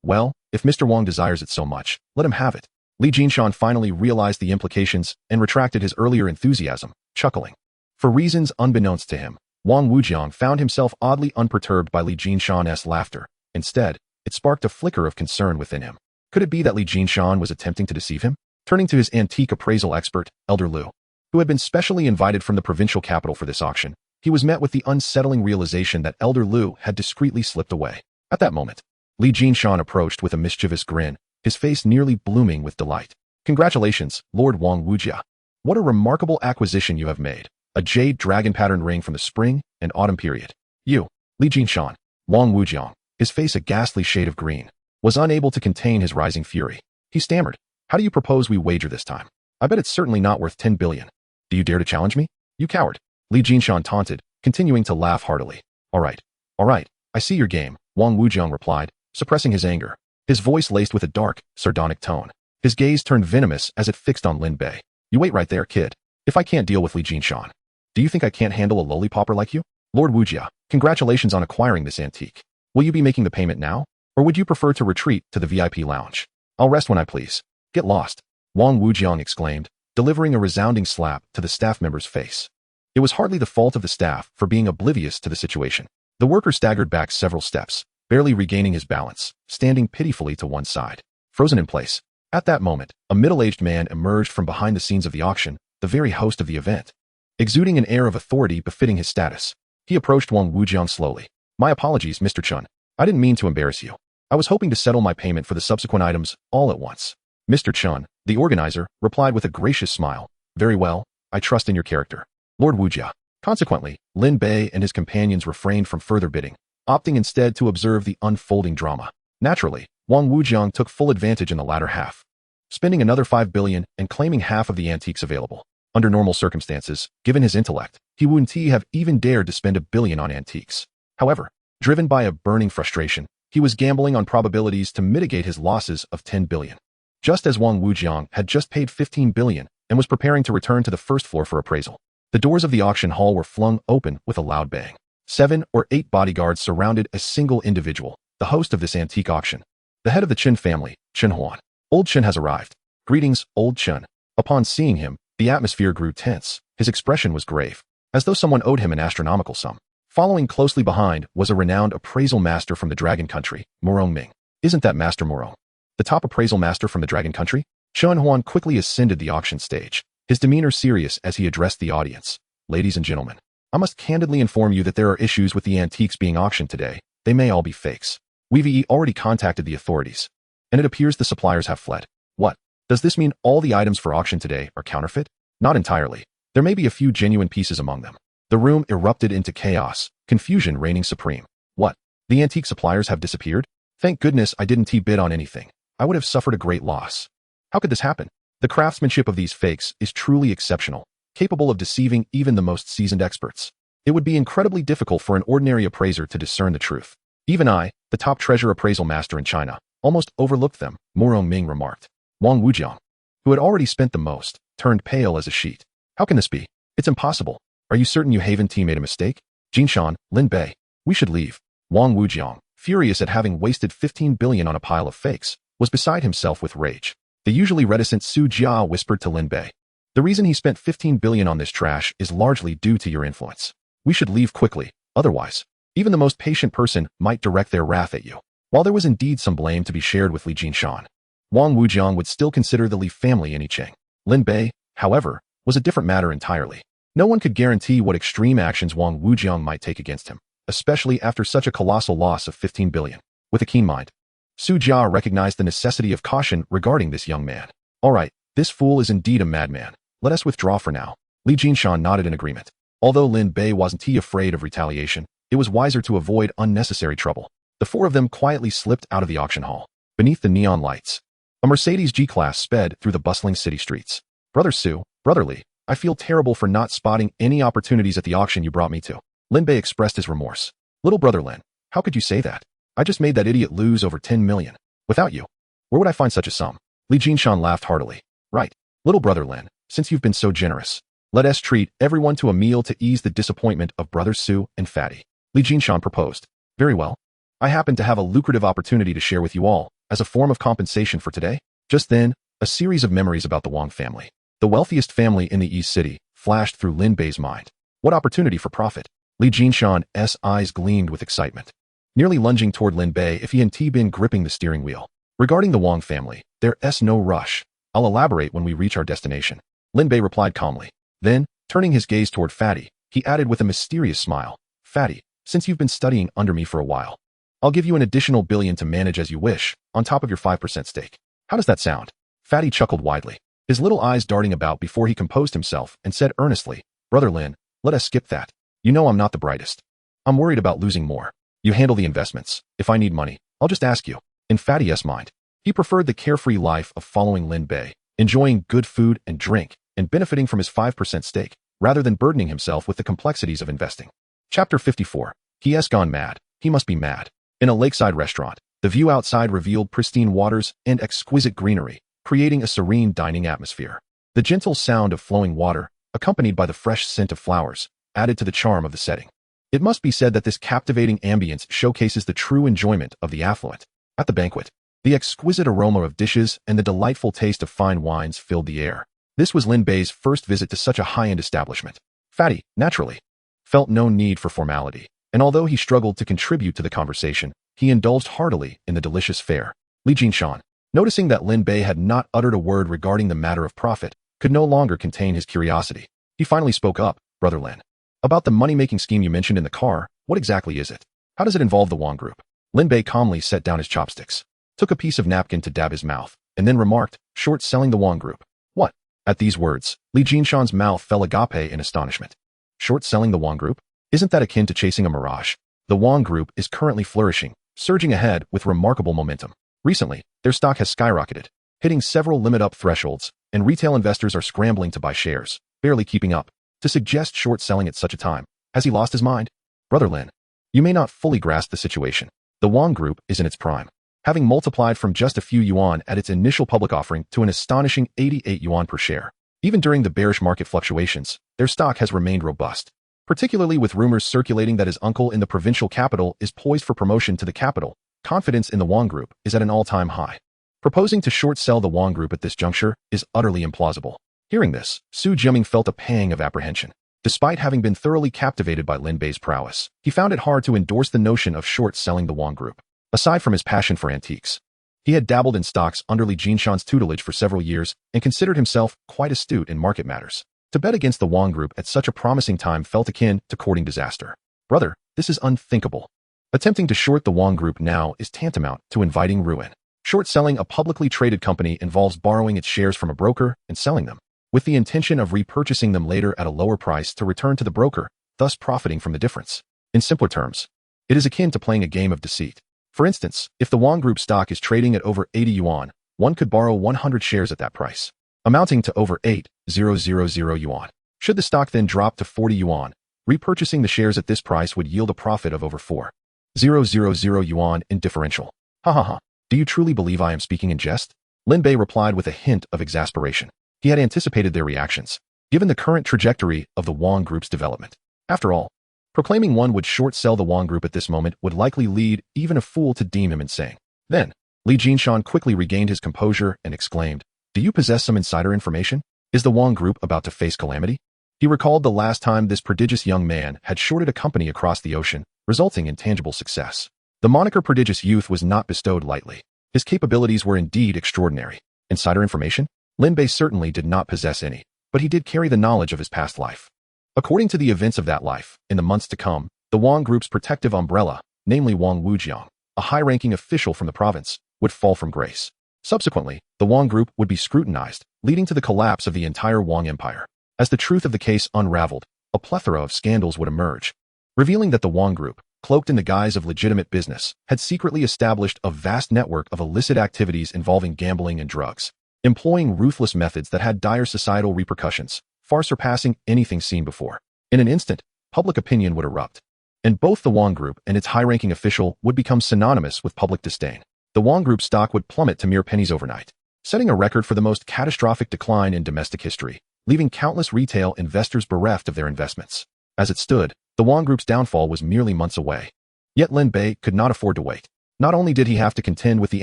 Well, if Mr. Wang desires it so much, let him have it. Li Jinshan finally realized the implications and retracted his earlier enthusiasm, chuckling. For reasons unbeknownst to him, Wang Wujiang found himself oddly unperturbed by Li Jinshan's laughter. Instead, it sparked a flicker of concern within him. Could it be that Li Jinshan was attempting to deceive him? Turning to his antique appraisal expert, Elder Lu, who had been specially invited from the provincial capital for this auction, he was met with the unsettling realization that Elder Lu had discreetly slipped away. At that moment, Li Jinshan approached with a mischievous grin, his face nearly blooming with delight. Congratulations, Lord Wang Wujia. What a remarkable acquisition you have made. A jade dragon pattern ring from the spring and autumn period. You, Li Jinshan, Wang Wujiang, his face a ghastly shade of green, was unable to contain his rising fury. He stammered, how do you propose we wager this time? I bet it's certainly not worth 10 billion. Do you dare to challenge me? You coward. Li Jinshan taunted, continuing to laugh heartily. All right, I see your game, Wang Wujiang replied, suppressing his anger. His voice laced with a dark, sardonic tone. His gaze turned venomous as it fixed on Lin Bei. You wait right there, kid. If I can't deal with Li Jinshan, do you think I can't handle a lollipopper like you? Lord Wujia, congratulations on acquiring this antique. Will you be making the payment now? Or would you prefer to retreat to the VIP lounge? I'll rest when I please. Get lost, Wang Wujiang exclaimed, delivering a resounding slap to the staff member's face. It was hardly the fault of the staff for being oblivious to the situation. The worker staggered back several steps, barely regaining his balance, standing pitifully to one side, frozen in place. At that moment, a middle-aged man emerged from behind the scenes of the auction, the very host of the event. Exuding an air of authority befitting his status, he approached Wang Wujiang slowly. My apologies, Mr. Chun. I didn't mean to embarrass you. I was hoping to settle my payment for the subsequent items all at once. Mr. Chun, the organizer, replied with a gracious smile. Very well, I trust in your character, Lord Wujia. Consequently, Lin Bei and his companions refrained from further bidding, opting instead to observe the unfolding drama. Naturally, Wang Wujiang took full advantage in the latter half, spending another 5 billion and claiming half of the antiques available. Under normal circumstances, given his intellect, he wouldn't have even dared to spend 1 billion on antiques. However, driven by a burning frustration, he was gambling on probabilities to mitigate his losses of 10 billion. Just as Wang Wujiang had just paid 15 billion and was preparing to return to the first floor for appraisal, the doors of the auction hall were flung open with a loud bang. 7 or 8 bodyguards surrounded a single individual, the host of this antique auction. The head of the Chen family, Chen Huan. Old Chen has arrived. Greetings, Old Chen. Upon seeing him, the atmosphere grew tense. His expression was grave, as though someone owed him an astronomical sum. Following closely behind was a renowned appraisal master from the Dragon Country, Murong Ming. Isn't that Master Murong the top appraisal master from the Dragon Country? Chen Huan quickly ascended the auction stage, his demeanor serious as he addressed the audience. Ladies and gentlemen, I must candidly inform you that there are issues with the antiques being auctioned today. They may all be fakes. We've already contacted the authorities, and it appears the suppliers have fled. What? Does this mean all the items for auction today are counterfeit? Not entirely. There may be a few genuine pieces among them. The room erupted into chaos, confusion reigning supreme. What? The antique suppliers have disappeared? Thank goodness I didn't bid on anything. I would have suffered a great loss. How could this happen? The craftsmanship of these fakes is truly exceptional, capable of deceiving even the most seasoned experts. It would be incredibly difficult for an ordinary appraiser to discern the truth. Even I, the top treasure appraisal master in China, almost overlooked them, Murong Ming remarked. Wang Wujiang, who had already spent the most, turned pale as a sheet. How can this be? It's impossible. Are you certain you haven't made a mistake? Jinshan, Lin Bei, we should leave. Wang Wujiang, furious at having wasted 15 billion on a pile of fakes, was beside himself with rage. The usually reticent Su Jia whispered to Lin Bei. The reason he spent 15 billion on this trash is largely due to your influence. We should leave quickly, otherwise, even the most patient person might direct their wrath at you. While there was indeed some blame to be shared with Li Jinshan, Wang Wujiang would still consider the Li family in Yicheng. Lin Bei, however, was a different matter entirely. No one could guarantee what extreme actions Wang Wujiang might take against him, especially after such a colossal loss of 15 billion. With a keen mind, Su Jia recognized the necessity of caution regarding this young man. All right, this fool is indeed a madman. Let us withdraw for now. Li Jinshan nodded in agreement. Although Lin Bei wasn't afraid of retaliation, it was wiser to avoid unnecessary trouble. The four of them quietly slipped out of the auction hall. Beneath the neon lights, A Mercedes G-Class sped through the bustling city streets. Brother Sue, Brother Lee, I feel terrible for not spotting any opportunities at the auction you brought me to. Lin Bei expressed his remorse. Little brother Lin, how could you say that? I just made that idiot lose over 10 million. Without you, where would I find such a sum? Li Jinshan laughed heartily. Right. Little brother Lin, since you've been so generous, let us treat everyone to a meal to ease the disappointment of brothers Sue and Fatty. Li Jinshan proposed. Very well. I happen to have a lucrative opportunity to share with you all, as a form of compensation for today. Just then, a series of memories about the Wang family, the wealthiest family in the East City, flashed through Lin Bei's mind. What opportunity for profit? Li Jinshan's eyes gleamed with excitement, nearly lunging toward Lin Bei if he had been gripping the steering wheel. Regarding the Wang family, there's no rush. I'll elaborate when we reach our destination. Lin Bei replied calmly. Then, turning his gaze toward Fatty, he added with a mysterious smile, Fatty, since you've been studying under me for a while, I'll give you an additional billion to manage as you wish, on top of your 5% stake. How does that sound? Fatty chuckled widely, his little eyes darting about before he composed himself and said earnestly, Brother Lin, let us skip that. You know I'm not the brightest. I'm worried about losing more. You handle the investments. If I need money, I'll just ask you. In Fatty's mind, he preferred the carefree life of following Lin Bei, enjoying good food and drink, and benefiting from his 5% stake, rather than burdening himself with the complexities of investing. Chapter 54. He has gone mad. He must be mad. In a lakeside restaurant, the view outside revealed pristine waters and exquisite greenery, creating a serene dining atmosphere. The gentle sound of flowing water, accompanied by the fresh scent of flowers, added to the charm of the setting. It must be said that this captivating ambience showcases the true enjoyment of the affluent. At the banquet, the exquisite aroma of dishes and the delightful taste of fine wines filled the air. This was Lin Bei's first visit to such a high-end establishment. Fatty, naturally, felt no need for formality, and although he struggled to contribute to the conversation, he indulged heartily in the delicious fare. Li Jinshan, noticing that Lin Bei had not uttered a word regarding the matter of profit, could no longer contain his curiosity. He finally spoke up, Brother Lin. About the money-making scheme you mentioned in the car, what exactly is it? How does it involve the Wang Group? Lin Bei calmly set down his chopsticks, took a piece of napkin to dab his mouth, and then remarked, short-selling the Wang Group. What? At these words, Li Jinshan's mouth fell agape in astonishment. Short-selling the Wang Group? Isn't that akin to chasing a mirage? The Wang Group is currently flourishing, surging ahead with remarkable momentum. Recently, their stock has skyrocketed, hitting several limit-up thresholds, and retail investors are scrambling to buy shares, barely keeping up. To suggest short-selling at such a time, has he lost his mind? Brother Lin, you may not fully grasp the situation. The Wang Group is in its prime, having multiplied from just a few yuan at its initial public offering to an astonishing 88 yuan per share. Even during the bearish market fluctuations, their stock has remained robust, particularly with rumors circulating that his uncle in the provincial capital is poised for promotion to the capital. Confidence in the Wang Group is at an all-time high. Proposing to short-sell the Wang Group at this juncture is utterly implausible. Hearing this, Su Jiaming felt a pang of apprehension. Despite having been thoroughly captivated by Lin Bei's prowess, he found it hard to endorse the notion of short-selling the Wang Group. Aside from his passion for antiques, he had dabbled in stocks under Li Jinshan's tutelage for several years and considered himself quite astute in market matters. To bet against the Wang Group at such a promising time felt akin to courting disaster. Brother, this is unthinkable. Attempting to short the Wang Group now is tantamount to inviting ruin. Short-selling a publicly traded company involves borrowing its shares from a broker and selling them, with the intention of repurchasing them later at a lower price to return to the broker, thus profiting from the difference. In simpler terms, it is akin to playing a game of deceit. For instance, if the Wang Group stock is trading at over 80 yuan, one could borrow 100 shares at that price, amounting to over 8,000 yuan. Should the stock then drop to 40 yuan, repurchasing the shares at this price would yield a profit of over 4,000 yuan in differential. Ha ha ha. Do you truly believe I am speaking in jest? Lin Bei replied with a hint of exasperation. He had anticipated their reactions, given the current trajectory of the Wang Group's development. After all, proclaiming one would short-sell the Wang Group at this moment would likely lead even a fool to deem him insane. Then, Li Jinshan quickly regained his composure and exclaimed, Do you possess some insider information? Is the Wang Group about to face calamity? He recalled the last time this prodigious young man had shorted a company across the ocean, resulting in tangible success. The moniker prodigious youth was not bestowed lightly. His capabilities were indeed extraordinary. Insider information? Lin Bei certainly did not possess any, but he did carry the knowledge of his past life. According to the events of that life, in the months to come, the Wang Group's protective umbrella, namely Wang Wujiang, a high-ranking official from the province, would fall from grace. Subsequently, the Wang Group would be scrutinized, leading to the collapse of the entire Wang Empire. As the truth of the case unraveled, a plethora of scandals would emerge, revealing that the Wang Group, cloaked in the guise of legitimate business, had secretly established a vast network of illicit activities involving gambling and drugs, employing ruthless methods that had dire societal repercussions, far surpassing anything seen before. In an instant, public opinion would erupt, and both the Wong Group and its high-ranking official would become synonymous with public disdain. The Wong Group stock would plummet to mere pennies overnight, setting a record for the most catastrophic decline in domestic history, leaving countless retail investors bereft of their investments. As it stood, the Wong Group's downfall was merely months away. Yet Lin Bei could not afford to wait. Not only did he have to contend with the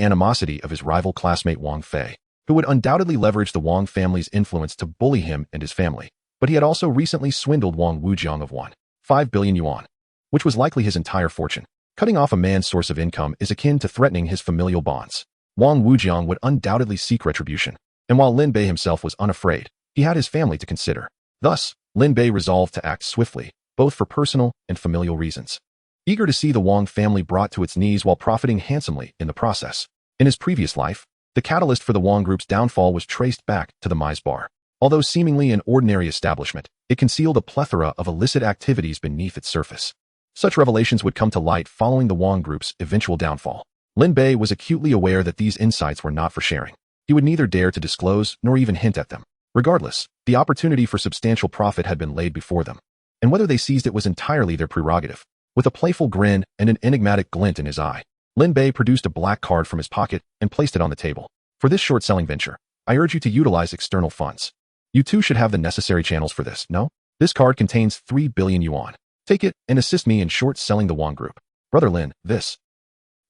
animosity of his rival classmate Wang Fei, who would undoubtedly leverage the Wang family's influence to bully him and his family, but he had also recently swindled Wang Wujiang of 1.5 billion yuan, which was likely his entire fortune. Cutting off a man's source of income is akin to threatening his familial bonds. Wang Wujiang would undoubtedly seek retribution, and while Lin Bei himself was unafraid, he had his family to consider. Thus, Lin Bei resolved to act swiftly, both for personal and familial reasons. Eager to see the Wang family brought to its knees while profiting handsomely in the process. In his previous life, the catalyst for the Wang Group's downfall was traced back to the Mize Bar. Although seemingly an ordinary establishment, it concealed a plethora of illicit activities beneath its surface. Such revelations would come to light following the Wang Group's eventual downfall. Lin Bei was acutely aware that these insights were not for sharing. He would neither dare to disclose nor even hint at them. Regardless, the opportunity for substantial profit had been laid before them, and whether they seized it was entirely their prerogative. With a playful grin and an enigmatic glint in his eye, Lin Bei produced a black card from his pocket and placed it on the table. For this short-selling venture, I urge you to utilize external funds. You too should have the necessary channels for this, no? This card contains 3 billion yuan. Take it and assist me in short-selling the Wang Group. Brother Lin, this.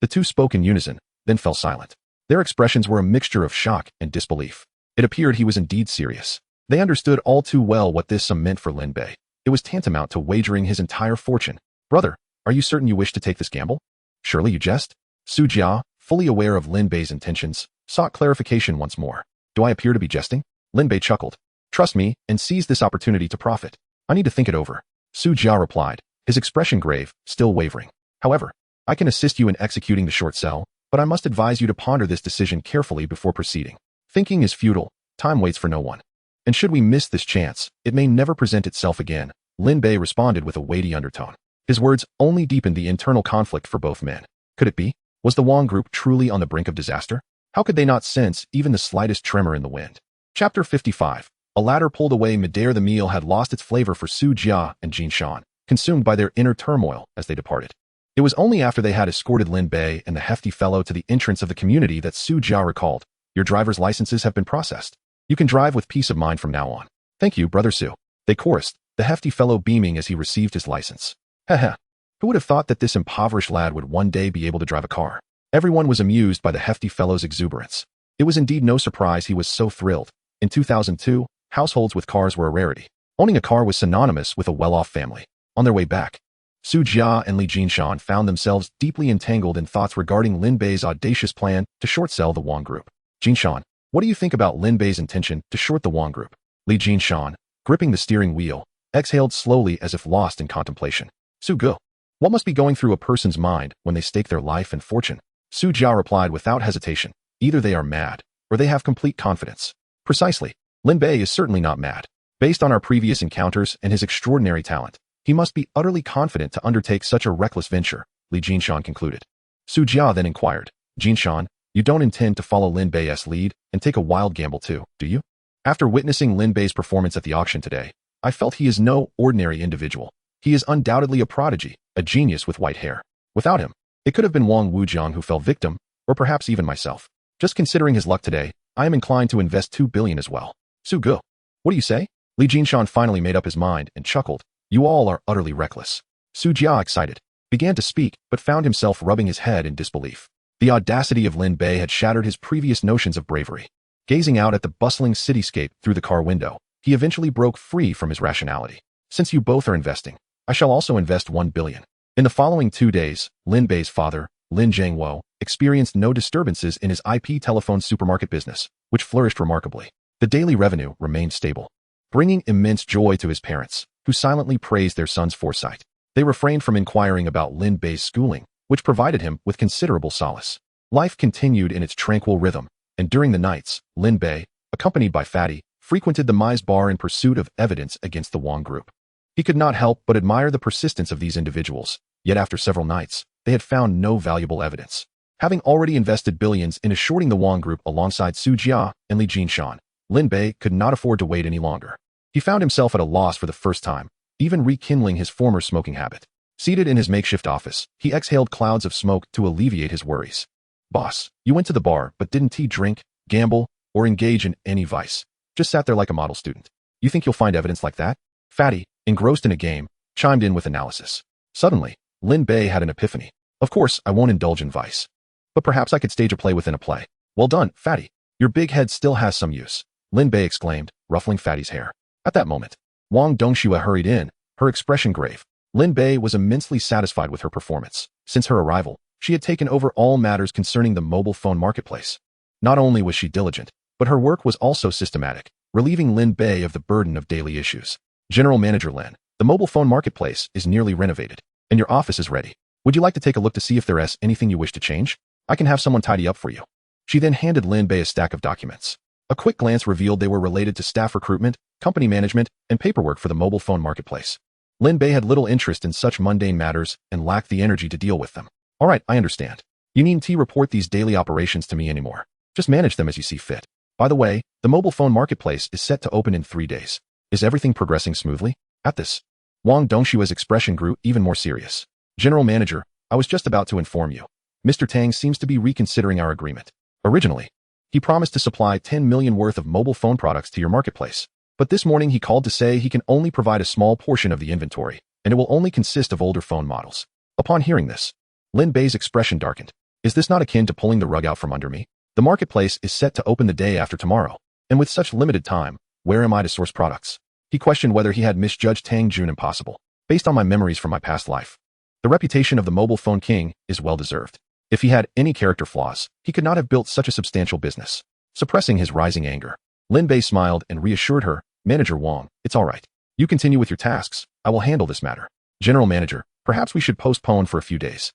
The two spoke in unison, then fell silent. Their expressions were a mixture of shock and disbelief. It appeared he was indeed serious. They understood all too well what this sum meant for Lin Bei. It was tantamount to wagering his entire fortune. Brother, are you certain you wish to take this gamble? Surely you jest? Su Jia, fully aware of Lin Bei's intentions, sought clarification once more. Do I appear to be jesting? Lin Bei chuckled. Trust me and seize this opportunity to profit. I need to think it over. Su Jia replied, his expression grave, still wavering. However, I can assist you in executing the short sell, but I must advise you to ponder this decision carefully before proceeding. Thinking is futile. Time waits for no one. And should we miss this chance, it may never present itself again. Lin Bei responded with a weighty undertone. His words only deepened the internal conflict for both men. Could it be? Was the Wang Group truly on the brink of disaster? How could they not sense even the slightest tremor in the wind? Chapter 55. A ladder pulled away midair. The meal had lost its flavor for Su Jia and Jin Shan, consumed by their inner turmoil as they departed. It was only after they had escorted Lin Bei and the hefty fellow to the entrance of the community that Su Jia recalled, your driver's licenses have been processed. You can drive with peace of mind from now on. Thank you, Brother Su. They chorused, the hefty fellow beaming as he received his license. Heh. Who would have thought that this impoverished lad would one day be able to drive a car? Everyone was amused by the hefty fellow's exuberance. It was indeed no surprise he was so thrilled. In 2002, households with cars were a rarity. Owning a car was synonymous with a well-off family. On their way back, Su Jia and Li Jinshan found themselves deeply entangled in thoughts regarding Lin Bei's audacious plan to short-sell the Wang Group. Jinshan, what do you think about Lin Bei's intention to short the Wang Group? Li Jinshan, gripping the steering wheel, exhaled slowly as if lost in contemplation. Su Ge, what must be going through a person's mind when they stake their life and fortune? Su Jia replied without hesitation, either they are mad, or they have complete confidence. Precisely. Lin Bei is certainly not mad. Based on our previous encounters and his extraordinary talent, he must be utterly confident to undertake such a reckless venture, Li Jinshan concluded. Su Jia then inquired, Jinshan, you don't intend to follow Lin Bei's lead and take a wild gamble too, do you? After witnessing Lin Bei's performance at the auction today, I felt he is no ordinary individual. He is undoubtedly a prodigy, a genius with white hair. Without him, it could have been Wang Wujiang who fell victim, or perhaps even myself. Just considering his luck today, I am inclined to invest 2 billion as well. Su Ge, what do you say? Li Jinshan finally made up his mind and chuckled. You all are utterly reckless. Su Jia, excited, began to speak but found himself rubbing his head in disbelief. The audacity of Lin Bei had shattered his previous notions of bravery. Gazing out at the bustling cityscape through the car window, he eventually broke free from his rationality. Since you both are investing, I shall also invest 1 billion. In the following 2 days, Lin Bei's father, Lin Zhangwo, experienced no disturbances in his IP telephone supermarket business, which flourished remarkably. The daily revenue remained stable, bringing immense joy to his parents, who silently praised their son's foresight. They refrained from inquiring about Lin Bei's schooling, which provided him with considerable solace. Life continued in its tranquil rhythm, and during the nights, Lin Bei, accompanied by Fatty, frequented the Mize Bar in pursuit of evidence against the Wang Group. He could not help but admire the persistence of these individuals, Yet after several nights, they had found no valuable evidence. Having already invested billions in assuring the Wang Group alongside Su Jia and Li Jinshan, Lin Bei could not afford to wait any longer. He found himself at a loss for the first time, even rekindling his former smoking habit. Seated in his makeshift office, he exhaled clouds of smoke to alleviate his worries. Boss, you went to the bar but didn't drink, gamble, or engage in any vice. Just sat there like a model student. You think you'll find evidence like that? Fatty, engrossed in a game, chimed in with analysis. Suddenly, Lin Bei had an epiphany. Of course, I won't indulge in vice. But perhaps I could stage a play within a play. Well done, Fatty. Your big head still has some use, Lin Bei exclaimed, ruffling Fatty's hair. At that moment, Wang Dongxue hurried in, her expression grave. Lin Bei was immensely satisfied with her performance. Since her arrival, she had taken over all matters concerning the mobile phone marketplace. Not only was she diligent, but her work was also systematic, relieving Lin Bei of the burden of daily issues. General Manager Lin, the mobile phone marketplace is nearly renovated, and your office is ready. Would you like to take a look to see if there is anything you wish to change? I can have someone tidy up for you. She then handed Lin Bei a stack of documents. A quick glance revealed they were related to staff recruitment, company management, and paperwork for the mobile phone marketplace. Lin Bei had little interest in such mundane matters and lacked the energy to deal with them. All right, I understand. You needn't report these daily operations to me anymore. Just manage them as you see fit. By the way, the mobile phone marketplace is set to open in 3 days. Is everything progressing smoothly? At this, Wang Dongshua's expression grew even more serious. General Manager, I was just about to inform you. Mr. Tang seems to be reconsidering our agreement. Originally, he promised to supply 10 million worth of mobile phone products to your marketplace. But this morning he called to say he can only provide a small portion of the inventory, and it will only consist of older phone models. Upon hearing this, Lin Bei's expression darkened. Is this not akin to pulling the rug out from under me? The marketplace is set to open the day after tomorrow, and with such limited time, where am I to source products? He questioned whether he had misjudged Tang Jun impossible. Based on my memories from my past life, the reputation of the mobile phone king is well deserved. If he had any character flaws, he could not have built such a substantial business. Suppressing his rising anger, Lin Bei smiled and reassured her, Manager Wang, it's all right. You continue with your tasks. I will handle this matter. General Manager, perhaps we should postpone for a few days.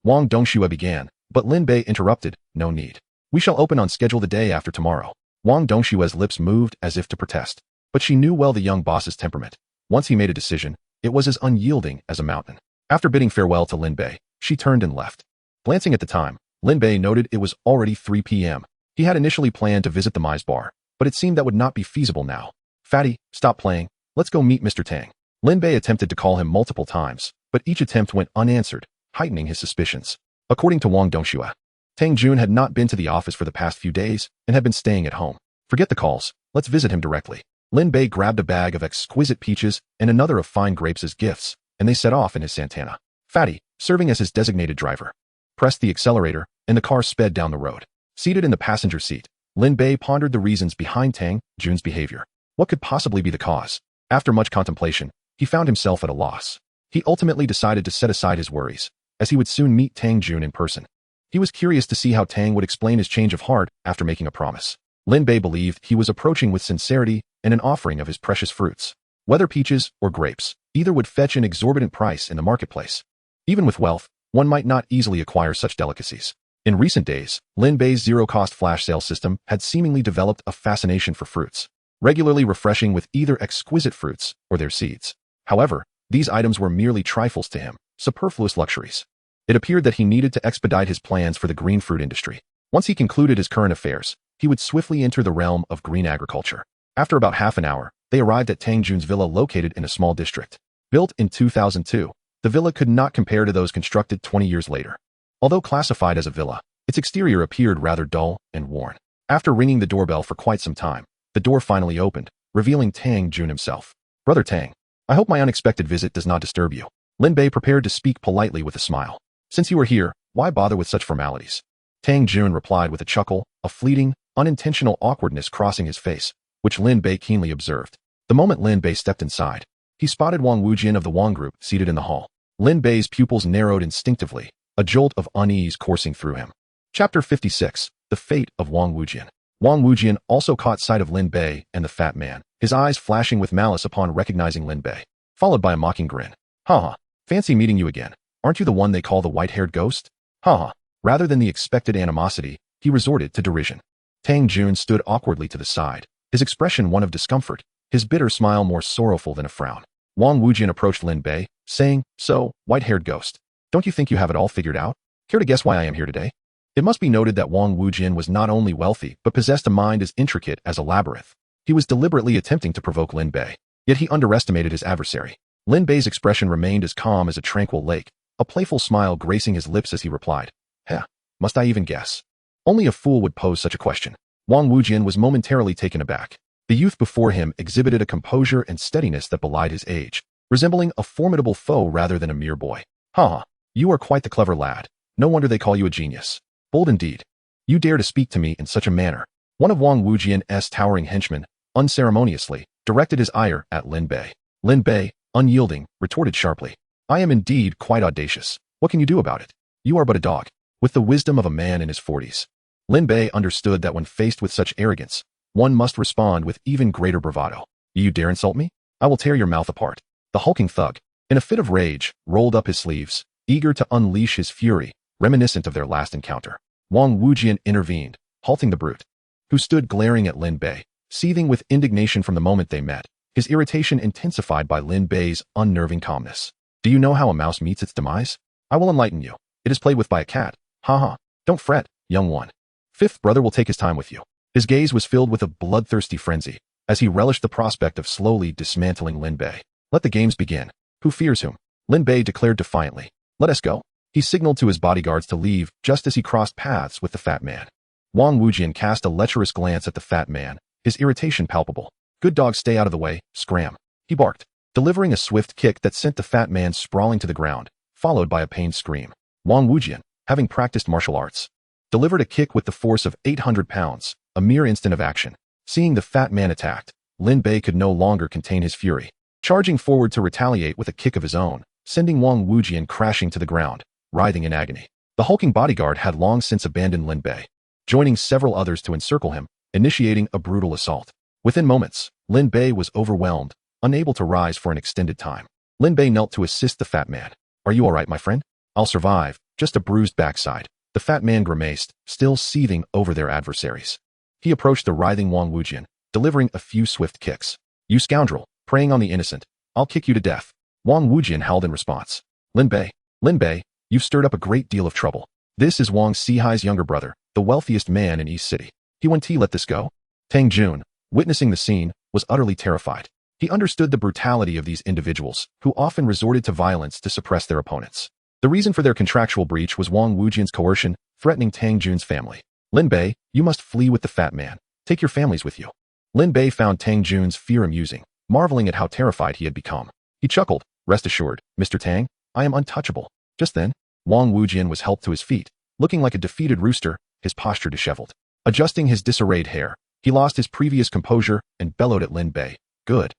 Wang Dongxue began, but Lin Bei interrupted, no need. We shall open on schedule the day after tomorrow. Wang Dongshue's lips moved as if to protest, but she knew well the young boss's temperament. Once he made a decision, it was as unyielding as a mountain. After bidding farewell to Lin Bei, she turned and left. Glancing at the time, Lin Bei noted it was already 3 p.m. He had initially planned to visit the Mai's bar, but it seemed that would not be feasible now. Fatty, stop playing. Let's go meet Mr. Tang. Lin Bei attempted to call him multiple times, but each attempt went unanswered, heightening his suspicions. According to Wang Dongxue, Tang Jun had not been to the office for the past few days and had been staying at home. Forget the calls. Let's visit him directly. Lin Bei grabbed a bag of exquisite peaches and another of fine grapes as gifts, and they set off in his Santana. Fatty, serving as his designated driver, pressed the accelerator, and the car sped down the road. Seated in the passenger seat, Lin Bei pondered the reasons behind Tang Jun's behavior. What could possibly be the cause? After much contemplation, he found himself at a loss. He ultimately decided to set aside his worries, as he would soon meet Tang Jun in person. He was curious to see how Tang would explain his change of heart after making a promise. Lin Bei believed he was approaching with sincerity and an offering of his precious fruits. Whether peaches or grapes, either would fetch an exorbitant price in the marketplace. Even with wealth, one might not easily acquire such delicacies. In recent days, Lin Bei's zero-cost flash sale system had seemingly developed a fascination for fruits, regularly refreshing with either exquisite fruits or their seeds. However, these items were merely trifles to him, superfluous luxuries. It appeared that he needed to expedite his plans for the green fruit industry. Once he concluded his current affairs, he would swiftly enter the realm of green agriculture. After about half an hour, they arrived at Tang Jun's villa located in a small district. Built in 2002, the villa could not compare to those constructed 20 years later. Although classified as a villa, its exterior appeared rather dull and worn. After ringing the doorbell for quite some time, the door finally opened, revealing Tang Jun himself. Brother Tang, I hope my unexpected visit does not disturb you. Lin Bei prepared to speak politely with a smile. Since you are here, why bother with such formalities? Tang Jun replied with a chuckle, a fleeting, unintentional awkwardness crossing his face, which Lin Bei keenly observed. The moment Lin Bei stepped inside, he spotted Wang Wujian of the Wang Group seated in the hall. Lin Bei's pupils narrowed instinctively, a jolt of unease coursing through him. Chapter 56, The Fate of Wang Wujian. Wang Wujian also caught sight of Lin Bei and the fat man, his eyes flashing with malice upon recognizing Lin Bei, followed by a mocking grin. Ha ha, fancy meeting you again. Aren't you the one they call the white-haired ghost? Ha ha. Rather than the expected animosity, he resorted to derision. Tang Jun stood awkwardly to the side, his expression one of discomfort, his bitter smile more sorrowful than a frown. Wang Wujian approached Lin Bei, saying, "So, white-haired ghost, don't you think you have it all figured out? Care to guess why I am here today?" It must be noted that Wang Wujin was not only wealthy but possessed a mind as intricate as a labyrinth. He was deliberately attempting to provoke Lin Bei, yet he underestimated his adversary. Lin Bei's expression remained as calm as a tranquil lake, a playful smile gracing his lips as he replied, "Heh, must I even guess? Only a fool would pose such a question." Wang Wujin was momentarily taken aback. The youth before him exhibited a composure and steadiness that belied his age, resembling a formidable foe rather than a mere boy. "Ha! You are quite the clever lad. No wonder they call you a genius. Bold indeed. You dare to speak to me in such a manner." One of Wang Wujin's towering henchmen, unceremoniously, directed his ire at Lin Bei. Lin Bei, unyielding, retorted sharply, "I am indeed quite audacious. What can you do about it? You are but a dog, with the wisdom of a man in his 40s. Lin Bei understood that when faced with such arrogance, one must respond with even greater bravado. "You dare insult me? I will tear your mouth apart." The hulking thug, in a fit of rage, rolled up his sleeves, eager to unleash his fury, reminiscent of their last encounter. Wang Wujin intervened, halting the brute, who stood glaring at Lin Bei, seething with indignation from the moment they met, his irritation intensified by Lin Bei's unnerving calmness. "Do you know how a mouse meets its demise? I will enlighten you. It is played with by a cat. Ha ha. Don't fret, young one. Fifth brother will take his time with you." His gaze was filled with a bloodthirsty frenzy, as he relished the prospect of slowly dismantling Lin Bei. "Let the games begin. Who fears whom?" Lin Bei declared defiantly. "Let us go." He signaled to his bodyguards to leave just as he crossed paths with the fat man. Wang Wujin cast a lecherous glance at the fat man, his irritation palpable. "Good dog, stay out of the way, scram," he barked, delivering a swift kick that sent the fat man sprawling to the ground, followed by a pained scream. Wang Wujin, having practiced martial arts, delivered a kick with the force of 800 pounds, a mere instant of action. Seeing the fat man attacked, Lin Bei could no longer contain his fury, charging forward to retaliate with a kick of his own, sending Wang Wujin crashing to the ground, writhing in agony. The hulking bodyguard had long since abandoned Lin Bei, joining several others to encircle him, initiating a brutal assault. Within moments, Lin Bei was overwhelmed, unable to rise for an extended time. Lin Bei knelt to assist the fat man. "Are you all right, my friend?" "I'll survive, just a bruised backside." The fat man grimaced, still seething over their adversaries. He approached the writhing Wang Wujin, delivering a few swift kicks. "You scoundrel, preying on the innocent. I'll kick you to death." Wang Wujin howled in response. Lin Bei, you've stirred up a great deal of trouble. This is Wang Sihai's younger brother, the wealthiest man in East City. He won't let this go?" Tang Jun, witnessing the scene, was utterly terrified. He understood the brutality of these individuals, who often resorted to violence to suppress their opponents. The reason for their contractual breach was Wang Wujin's coercion, threatening Tang Jun's family. "Lin Bei, you must flee with the fat man. Take your families with you." Lin Bei found Tang Jun's fear amusing, marveling at how terrified he had become. He chuckled, "Rest assured, Mr. Tang, I am untouchable." Just then, Wang Wujin was helped to his feet, looking like a defeated rooster, his posture disheveled. Adjusting his disarrayed hair, he lost his previous composure and bellowed at Lin Bei. Good,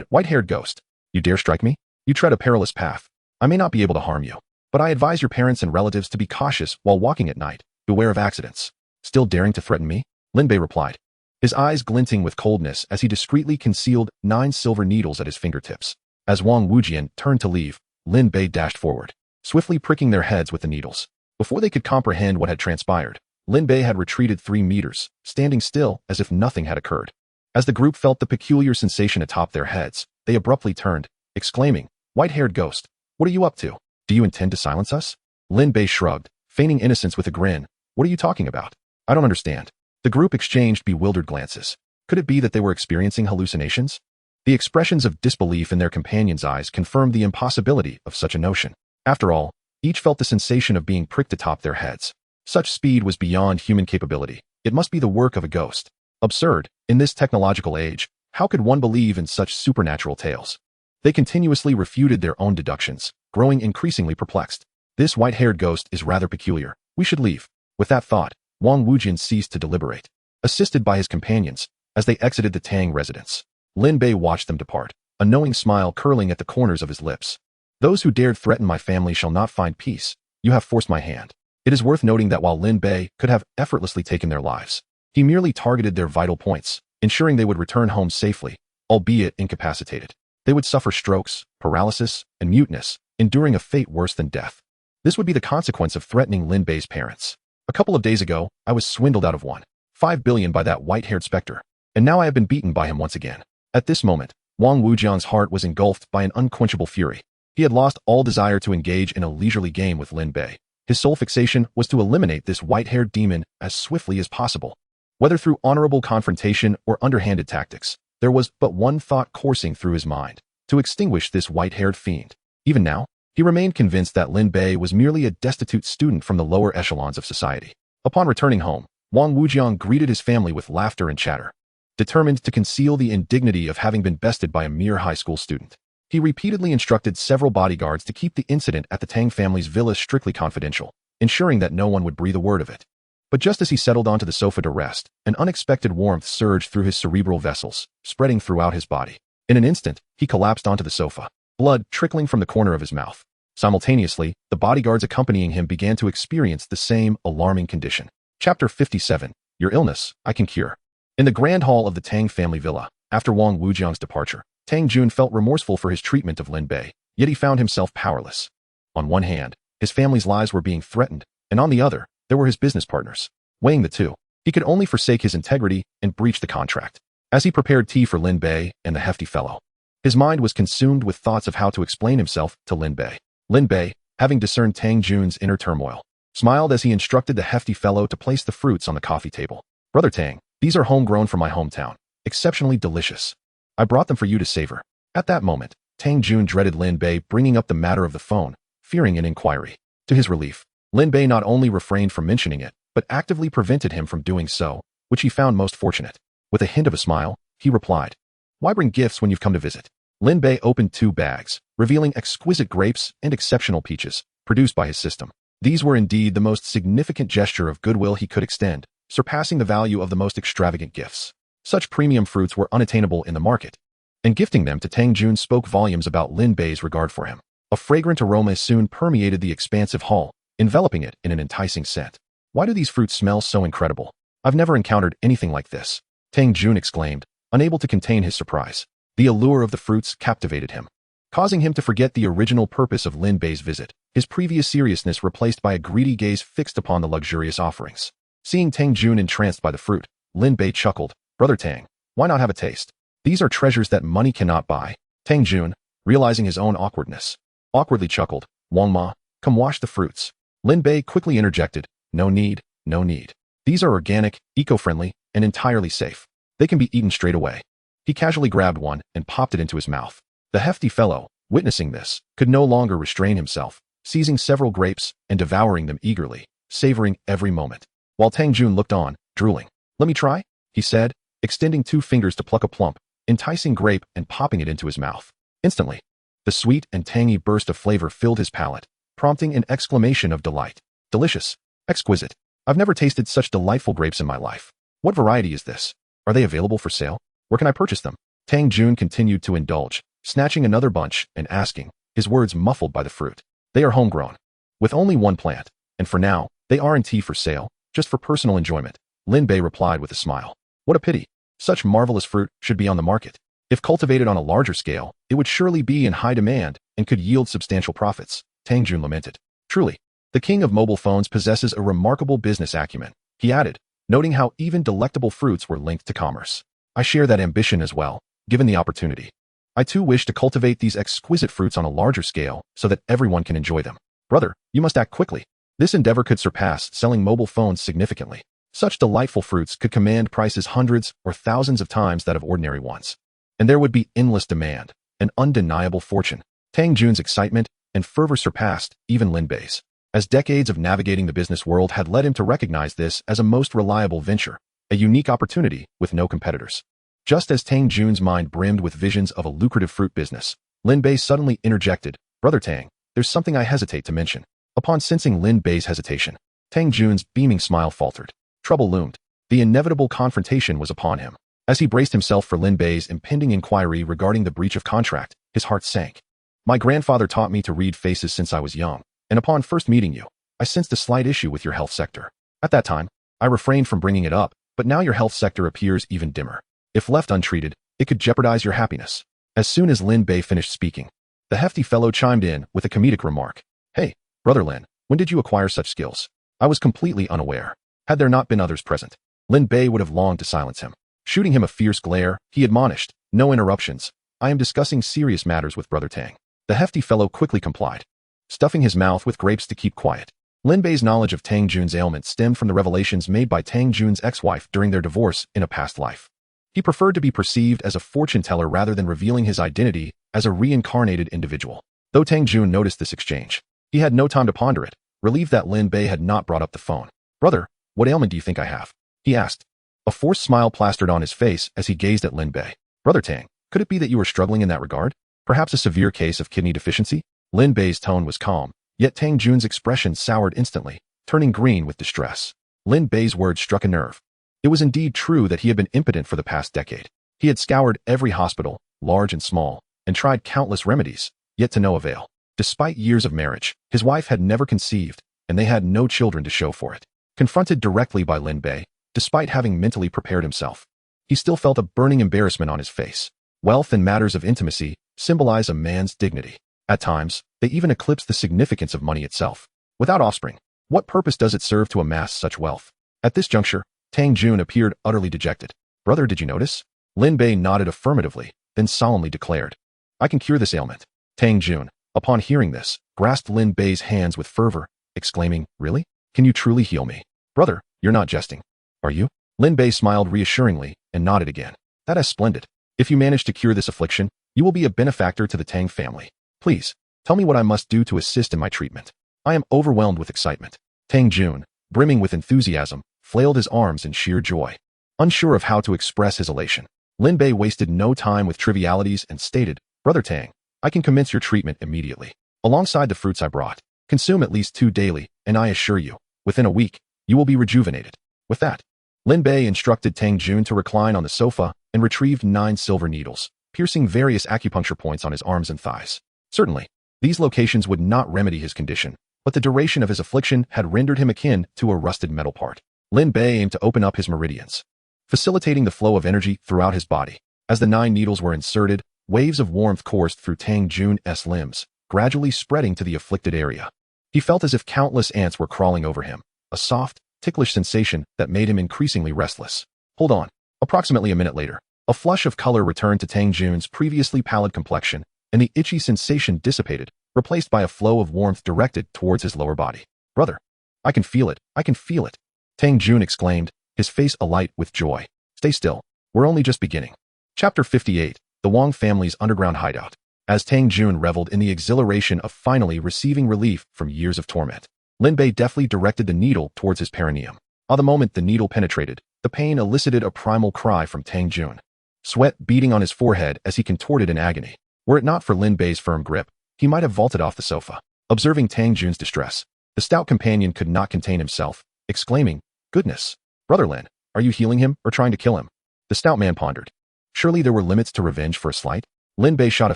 white-haired ghost. You dare strike me? You tread a perilous path. I may not be able to harm you, but I advise your parents and relatives to be cautious while walking at night. Beware of accidents." "Still daring to threaten me?" Lin Bei replied, his eyes glinting with coldness as he discreetly concealed 9 silver needles at his fingertips. As Wang Wujin turned to leave, Lin Bei dashed forward, swiftly pricking their heads with the needles. Before they could comprehend what had transpired, Lin Bei had retreated 3 meters, standing still as if nothing had occurred. As the group felt the peculiar sensation atop their heads, they abruptly turned, exclaiming, "White-haired ghost, what are you up to? Do you intend to silence us?" Lin Bei shrugged, feigning innocence with a grin. "What are you talking about? I don't understand." The group exchanged bewildered glances. Could it be that they were experiencing hallucinations? The expressions of disbelief in their companions' eyes confirmed the impossibility of such a notion. After all, each felt the sensation of being pricked atop their heads. Such speed was beyond human capability. It must be the work of a ghost. Absurd. In this technological age, how could one believe in such supernatural tales? They continuously refuted their own deductions, growing increasingly perplexed. "This white-haired ghost is rather peculiar. We should leave." With that thought, Wang Wujin ceased to deliberate. Assisted by his companions, as they exited the Tang residence, Lin Bei watched them depart, a knowing smile curling at the corners of his lips. "Those who dared threaten my family shall not find peace. You have forced my hand." It is worth noting that while Lin Bei could have effortlessly taken their lives, he merely targeted their vital points, ensuring they would return home safely, albeit incapacitated. They would suffer strokes, paralysis, and muteness, enduring a fate worse than death. This would be the consequence of threatening Lin Bei's parents. "A couple of days ago, I was swindled out of 1.5 billion by that white-haired specter, and now I have been beaten by him once again." At this moment, Wang Wujin's heart was engulfed by an unquenchable fury. He had lost all desire to engage in a leisurely game with Lin Bei. His sole fixation was to eliminate this white-haired demon as swiftly as possible. Whether through honorable confrontation or underhanded tactics, there was but one thought coursing through his mind: to extinguish this white-haired fiend. Even now, he remained convinced that Lin Bei was merely a destitute student from the lower echelons of society. Upon returning home, Wang Wujiang greeted his family with laughter and chatter. Determined to conceal the indignity of having been bested by a mere high school student, he repeatedly instructed several bodyguards to keep the incident at the Tang family's villa strictly confidential, ensuring that no one would breathe a word of it. But just as he settled onto the sofa to rest, an unexpected warmth surged through his cerebral vessels, spreading throughout his body. In an instant, he collapsed onto the sofa, blood trickling from the corner of his mouth. Simultaneously, the bodyguards accompanying him began to experience the same alarming condition. Chapter 57. Your illness, I can cure. In the grand hall of the Tang family villa, after Wang Wujiang's departure, Tang Jun felt remorseful for his treatment of Lin Bei, yet he found himself powerless. On one hand, his family's lives were being threatened, and on the other, there were his business partners. Weighing the two, he could only forsake his integrity and breach the contract. As he prepared tea for Lin Bei and the hefty fellow, his mind was consumed with thoughts of how to explain himself to Lin Bei. Lin Bei, having discerned Tang Jun's inner turmoil, smiled as he instructed the hefty fellow to place the fruits on the coffee table. Brother Tang, these are homegrown from my hometown, exceptionally delicious. I brought them for you to savor. At that moment, Tang Jun dreaded Lin Bei bringing up the matter of the phone, fearing an inquiry. To his relief, Lin Bei not only refrained from mentioning it, but actively prevented him from doing so, which he found most fortunate. With a hint of a smile, he replied, "Why bring gifts when you've come to visit?" Lin Bei opened 2 bags, revealing exquisite grapes and exceptional peaches, produced by his system. These were indeed the most significant gesture of goodwill he could extend, surpassing the value of the most extravagant gifts. Such premium fruits were unattainable in the market, and gifting them to Tang Jun spoke volumes about Lin Bei's regard for him. A fragrant aroma soon permeated the expansive hall, enveloping it in an enticing scent. "Why do these fruits smell so incredible? I've never encountered anything like this," Tang Jun exclaimed, unable to contain his surprise. The allure of the fruits captivated him, causing him to forget the original purpose of Lin Bei's visit, his previous seriousness replaced by a greedy gaze fixed upon the luxurious offerings. Seeing Tang Jun entranced by the fruit, Lin Bei chuckled, "Brother Tang, why not have a taste? These are treasures that money cannot buy." Tang Jun, realizing his own awkwardness, awkwardly chuckled, "Wang Ma, come wash the fruits." Lin Bei quickly interjected, "No need, no need. These are organic, eco-friendly, and entirely safe. They can be eaten straight away." He casually grabbed one and popped it into his mouth. The hefty fellow, witnessing this, could no longer restrain himself, seizing several grapes and devouring them eagerly, savoring every moment. While Tang Jun looked on, drooling. "Let me try," he said, extending 2 fingers to pluck a plump, enticing grape and popping it into his mouth. Instantly, the sweet and tangy burst of flavor filled his palate, prompting an exclamation of delight. "Delicious. Exquisite. I've never tasted such delightful grapes in my life. What variety is this? Are they available for sale? Where can I purchase them?" Tang Jun continued to indulge, snatching another bunch and asking, his words muffled by the fruit. "They are homegrown, with only one plant, and for now, they aren't for sale, just for personal enjoyment," Lin Bei replied with a smile. "What a pity. Such marvelous fruit should be on the market. If cultivated on a larger scale, it would surely be in high demand and could yield substantial profits," Tang Jun lamented. "Truly, the king of mobile phones possesses a remarkable business acumen," he added, noting how even delectable fruits were linked to commerce. "I share that ambition as well, given the opportunity. I too wish to cultivate these exquisite fruits on a larger scale so that everyone can enjoy them. Brother, you must act quickly. This endeavor could surpass selling mobile phones significantly. Such delightful fruits could command prices hundreds or thousands of times that of ordinary ones. And there would be endless demand, an undeniable fortune." Tang Jun's excitement and fervor surpassed even Lin Bei's, as decades of navigating the business world had led him to recognize this as a most reliable venture, a unique opportunity with no competitors. Just as Tang Jun's mind brimmed with visions of a lucrative fruit business, Lin Bei suddenly interjected, "Brother Tang, there's something I hesitate to mention." Upon sensing Lin Bei's hesitation, Tang Jun's beaming smile faltered. Trouble loomed. The inevitable confrontation was upon him. As he braced himself for Lin Bei's impending inquiry regarding the breach of contract, his heart sank. "My grandfather taught me to read faces since I was young, and upon first meeting you, I sensed a slight issue with your health sector. At that time, I refrained from bringing it up, but now your health sector appears even dimmer. If left untreated, it could jeopardize your happiness." As soon as Lin Bei finished speaking, the hefty fellow chimed in with a comedic remark. "Hey, Brother Lin, when did you acquire such skills? I was completely unaware." Had there not been others present, Lin Bei would have longed to silence him. Shooting him a fierce glare, he admonished, "No interruptions. I am discussing serious matters with Brother Tang." The hefty fellow quickly complied, stuffing his mouth with grapes to keep quiet. Lin Bei's knowledge of Tang Jun's ailment stemmed from the revelations made by Tang Jun's ex-wife during their divorce in a past life. He preferred to be perceived as a fortune-teller rather than revealing his identity as a reincarnated individual. Though Tang Jun noticed this exchange, he had no time to ponder it, relieved that Lin Bei had not brought up the phone. "Brother, what ailment do you think I have?" he asked. A forced smile plastered on his face as he gazed at Lin Bei. "Brother Tang, could it be that you are struggling in that regard? Perhaps a severe case of kidney deficiency?" Lin Bei's tone was calm, yet Tang Jun's expression soured instantly, turning green with distress. Lin Bei's words struck a nerve. It was indeed true that he had been impotent for the past decade. He had scoured every hospital, large and small, and tried countless remedies, yet to no avail. Despite years of marriage, his wife had never conceived, and they had no children to show for it. Confronted directly by Lin Bei, despite having mentally prepared himself, he still felt a burning embarrassment on his face. Wealth and matters of intimacy symbolize a man's dignity. At times, they even eclipse the significance of money itself. Without offspring, what purpose does it serve to amass such wealth? At this juncture, Tang Jun appeared utterly dejected. "Brother, did you notice?" Lin Bei nodded affirmatively, then solemnly declared, "I can cure this ailment." Tang Jun, upon hearing this, grasped Lin Bei's hands with fervor, exclaiming, "Really? Can you truly heal me? Brother, you're not jesting, are you?" Lin Bei smiled reassuringly and nodded again. "That is splendid. If you manage to cure this affliction, you will be a benefactor to the Tang family. Please, tell me what I must do to assist in my treatment. I am overwhelmed with excitement." Tang Jun, brimming with enthusiasm, flailed his arms in sheer joy. Unsure of how to express his elation, Lin Bei wasted no time with trivialities and stated, "Brother Tang, I can commence your treatment immediately. Alongside the fruits I brought, consume at least 2 daily, and I assure you, within a week, you will be rejuvenated." With that, Lin Bei instructed Tang Jun to recline on the sofa and retrieved 9 silver needles, piercing various acupuncture points on his arms and thighs. Certainly, these locations would not remedy his condition, but the duration of his affliction had rendered him akin to a rusted metal part. Lin Bei aimed to open up his meridians, facilitating the flow of energy throughout his body. As the 9 needles were inserted, waves of warmth coursed through Tang Jun's limbs, gradually spreading to the afflicted area. He felt as if countless ants were crawling over him, a soft, ticklish sensation that made him increasingly restless. Hold on. Approximately a minute later, a flush of color returned to Tang Jun's previously pallid complexion, and the itchy sensation dissipated, replaced by a flow of warmth directed towards his lower body. "Brother, I can feel it, I can feel it," Tang Jun exclaimed, his face alight with joy. "Stay still. We're only just beginning." Chapter 58, The Wang Family's Underground Hideout. As Tang Jun reveled in the exhilaration of finally receiving relief from years of torment, Lin Bei deftly directed the needle towards his perineum. The moment the needle penetrated, the pain elicited a primal cry from Tang Jun, sweat beading on his forehead as he contorted in agony. Were it not for Lin Bei's firm grip, he might have vaulted off the sofa. Observing Tang Jun's distress, the stout companion could not contain himself, exclaiming, "Goodness! Brother Lin, are you healing him or trying to kill him?" The stout man pondered. Surely there were limits to revenge for a slight? Lin Bei shot a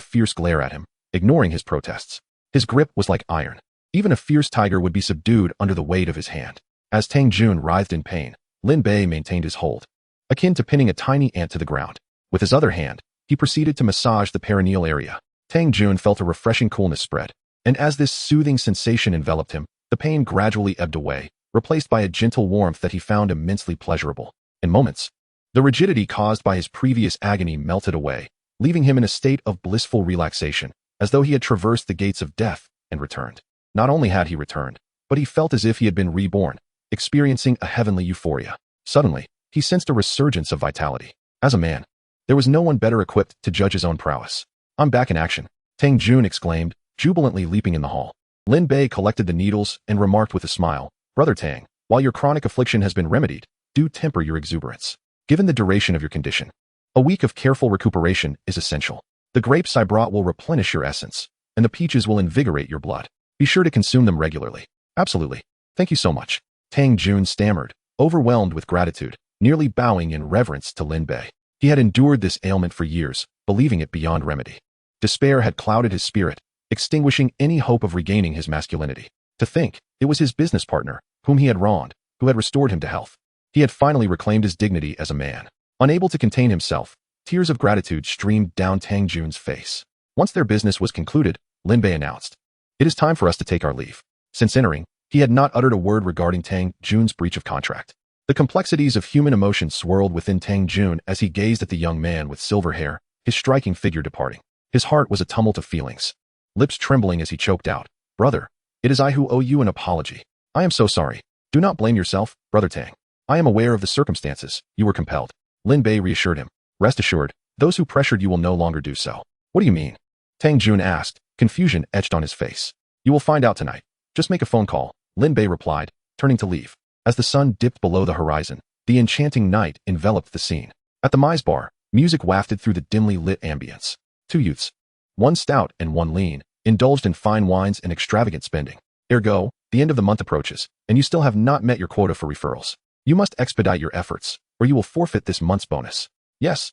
fierce glare at him, ignoring his protests. His grip was like iron. Even a fierce tiger would be subdued under the weight of his hand. As Tang Jun writhed in pain, Lin Bei maintained his hold, akin to pinning a tiny ant to the ground. With his other hand, he proceeded to massage the perineal area. Tang Jun felt a refreshing coolness spread, and as this soothing sensation enveloped him, the pain gradually ebbed away, replaced by a gentle warmth that he found immensely pleasurable. In moments, the rigidity caused by his previous agony melted away, leaving him in a state of blissful relaxation, as though he had traversed the gates of death and returned. Not only had he returned, but he felt as if he had been reborn, experiencing a heavenly euphoria. Suddenly, he sensed a resurgence of vitality. As a man, there was no one better equipped to judge his own prowess. "I'm back in action," Tang Jun exclaimed, jubilantly leaping in the hall. Lin Bei collected the needles and remarked with a smile, "Brother Tang, while your chronic affliction has been remedied, do temper your exuberance. Given the duration of your condition, a week of careful recuperation is essential. The grapes I brought will replenish your essence, and the peaches will invigorate your blood. Be sure to consume them regularly." "Absolutely. Thank you so much," Tang Jun stammered, overwhelmed with gratitude, nearly bowing in reverence to Lin Bei. He had endured this ailment for years, believing it beyond remedy. Despair had clouded his spirit, extinguishing any hope of regaining his masculinity. To think, it was his business partner, whom he had wronged, who had restored him to health. He had finally reclaimed his dignity as a man. Unable to contain himself, tears of gratitude streamed down Tang Jun's face. Once their business was concluded, Lin Bei announced, "It is time for us to take our leave." Since entering, he had not uttered a word regarding Tang Jun's breach of contract. The complexities of human emotion swirled within Tang Jun as he gazed at the young man with silver hair, his striking figure departing. His heart was a tumult of feelings. lips trembling as he choked out, "Brother, it is I who owe you an apology. I am so sorry. Do not blame yourself, Brother Tang. I am aware of the circumstances. You were compelled." Lin Bei reassured him. "Rest assured, those who pressured you will no longer do so." "What do you mean?" Tang Jun asked, confusion etched on his face. "You will find out tonight. Just make a phone call," Lin Bei replied, turning to leave. As the sun dipped below the horizon, the enchanting night enveloped the scene. At the Mai's bar, music wafted through the dimly lit ambience. Two youths, one stout and one lean, indulged in fine wines and extravagant spending. Ergo, the end of the month approaches, and you still have not met your quota for referrals. You must expedite your efforts, or you will forfeit this month's bonus. Yes,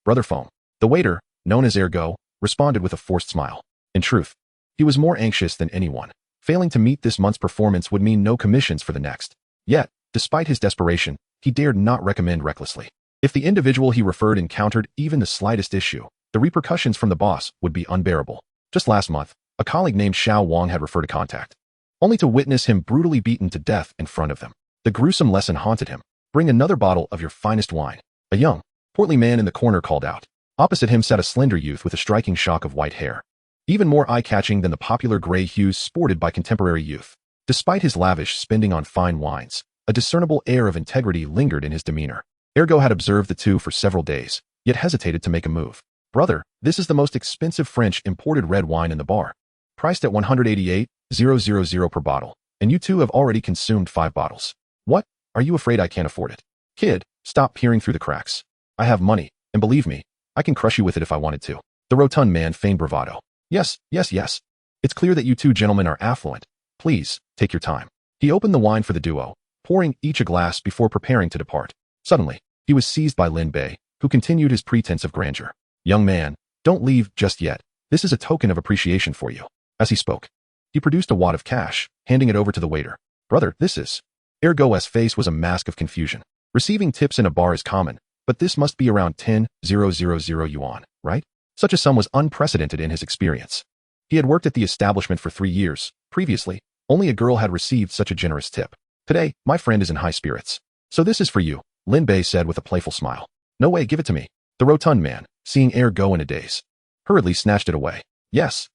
Brother Foam. The waiter, known as Ergo, responded with a forced smile. In truth, he was more anxious than anyone. Failing to meet this month's performance would mean no commissions for the next. Yet, despite his desperation, he dared not recommend recklessly. If the individual he referred encountered even the slightest issue, the repercussions from the boss would be unbearable. Just last month, a colleague named Xiao Wang had referred a contact, only to witness him brutally beaten to death in front of them. The gruesome lesson haunted him. "Bring another bottle of your finest wine," a young, portly man in the corner called out. Opposite him sat a slender youth with a striking shock of white hair, even more eye-catching than the popular gray hues sported by contemporary youth. Despite his lavish spending on fine wines, a discernible air of integrity lingered in his demeanor. Ergo had observed the two for several days, yet hesitated to make a move. "Brother, this is the most expensive French imported red wine in the bar, priced at 188,000 per bottle, and you two have already consumed 5 bottles. What? Are you afraid I can't afford it? Kid, stop peering through the cracks. I have money, and believe me, I can crush you with it if I wanted to." The rotund man feigned bravado. Yes. It's clear that you two gentlemen are affluent. Please, take your time." He opened the wine for the duo, pouring each a glass before preparing to depart. Suddenly, he was seized by Lin Bei, who continued his pretense of grandeur. "Young man, don't leave just yet. This is a token of appreciation for you." As he spoke, he produced a wad of cash, handing it over to the waiter. "Brother, this is..." Ergo's face was a mask of confusion. Receiving tips in a bar is common, but this must be around 10,000 yuan, right? Such a sum was unprecedented in his experience. He had worked at the establishment for 3 years. Previously, only a girl had received such a generous tip. Today, my friend is in high spirits. "So this is for you," Lin Bei said with a playful smile. "No way, give it to me." The rotund man, seeing Ergo in a daze, hurriedly snatched it away. Yes,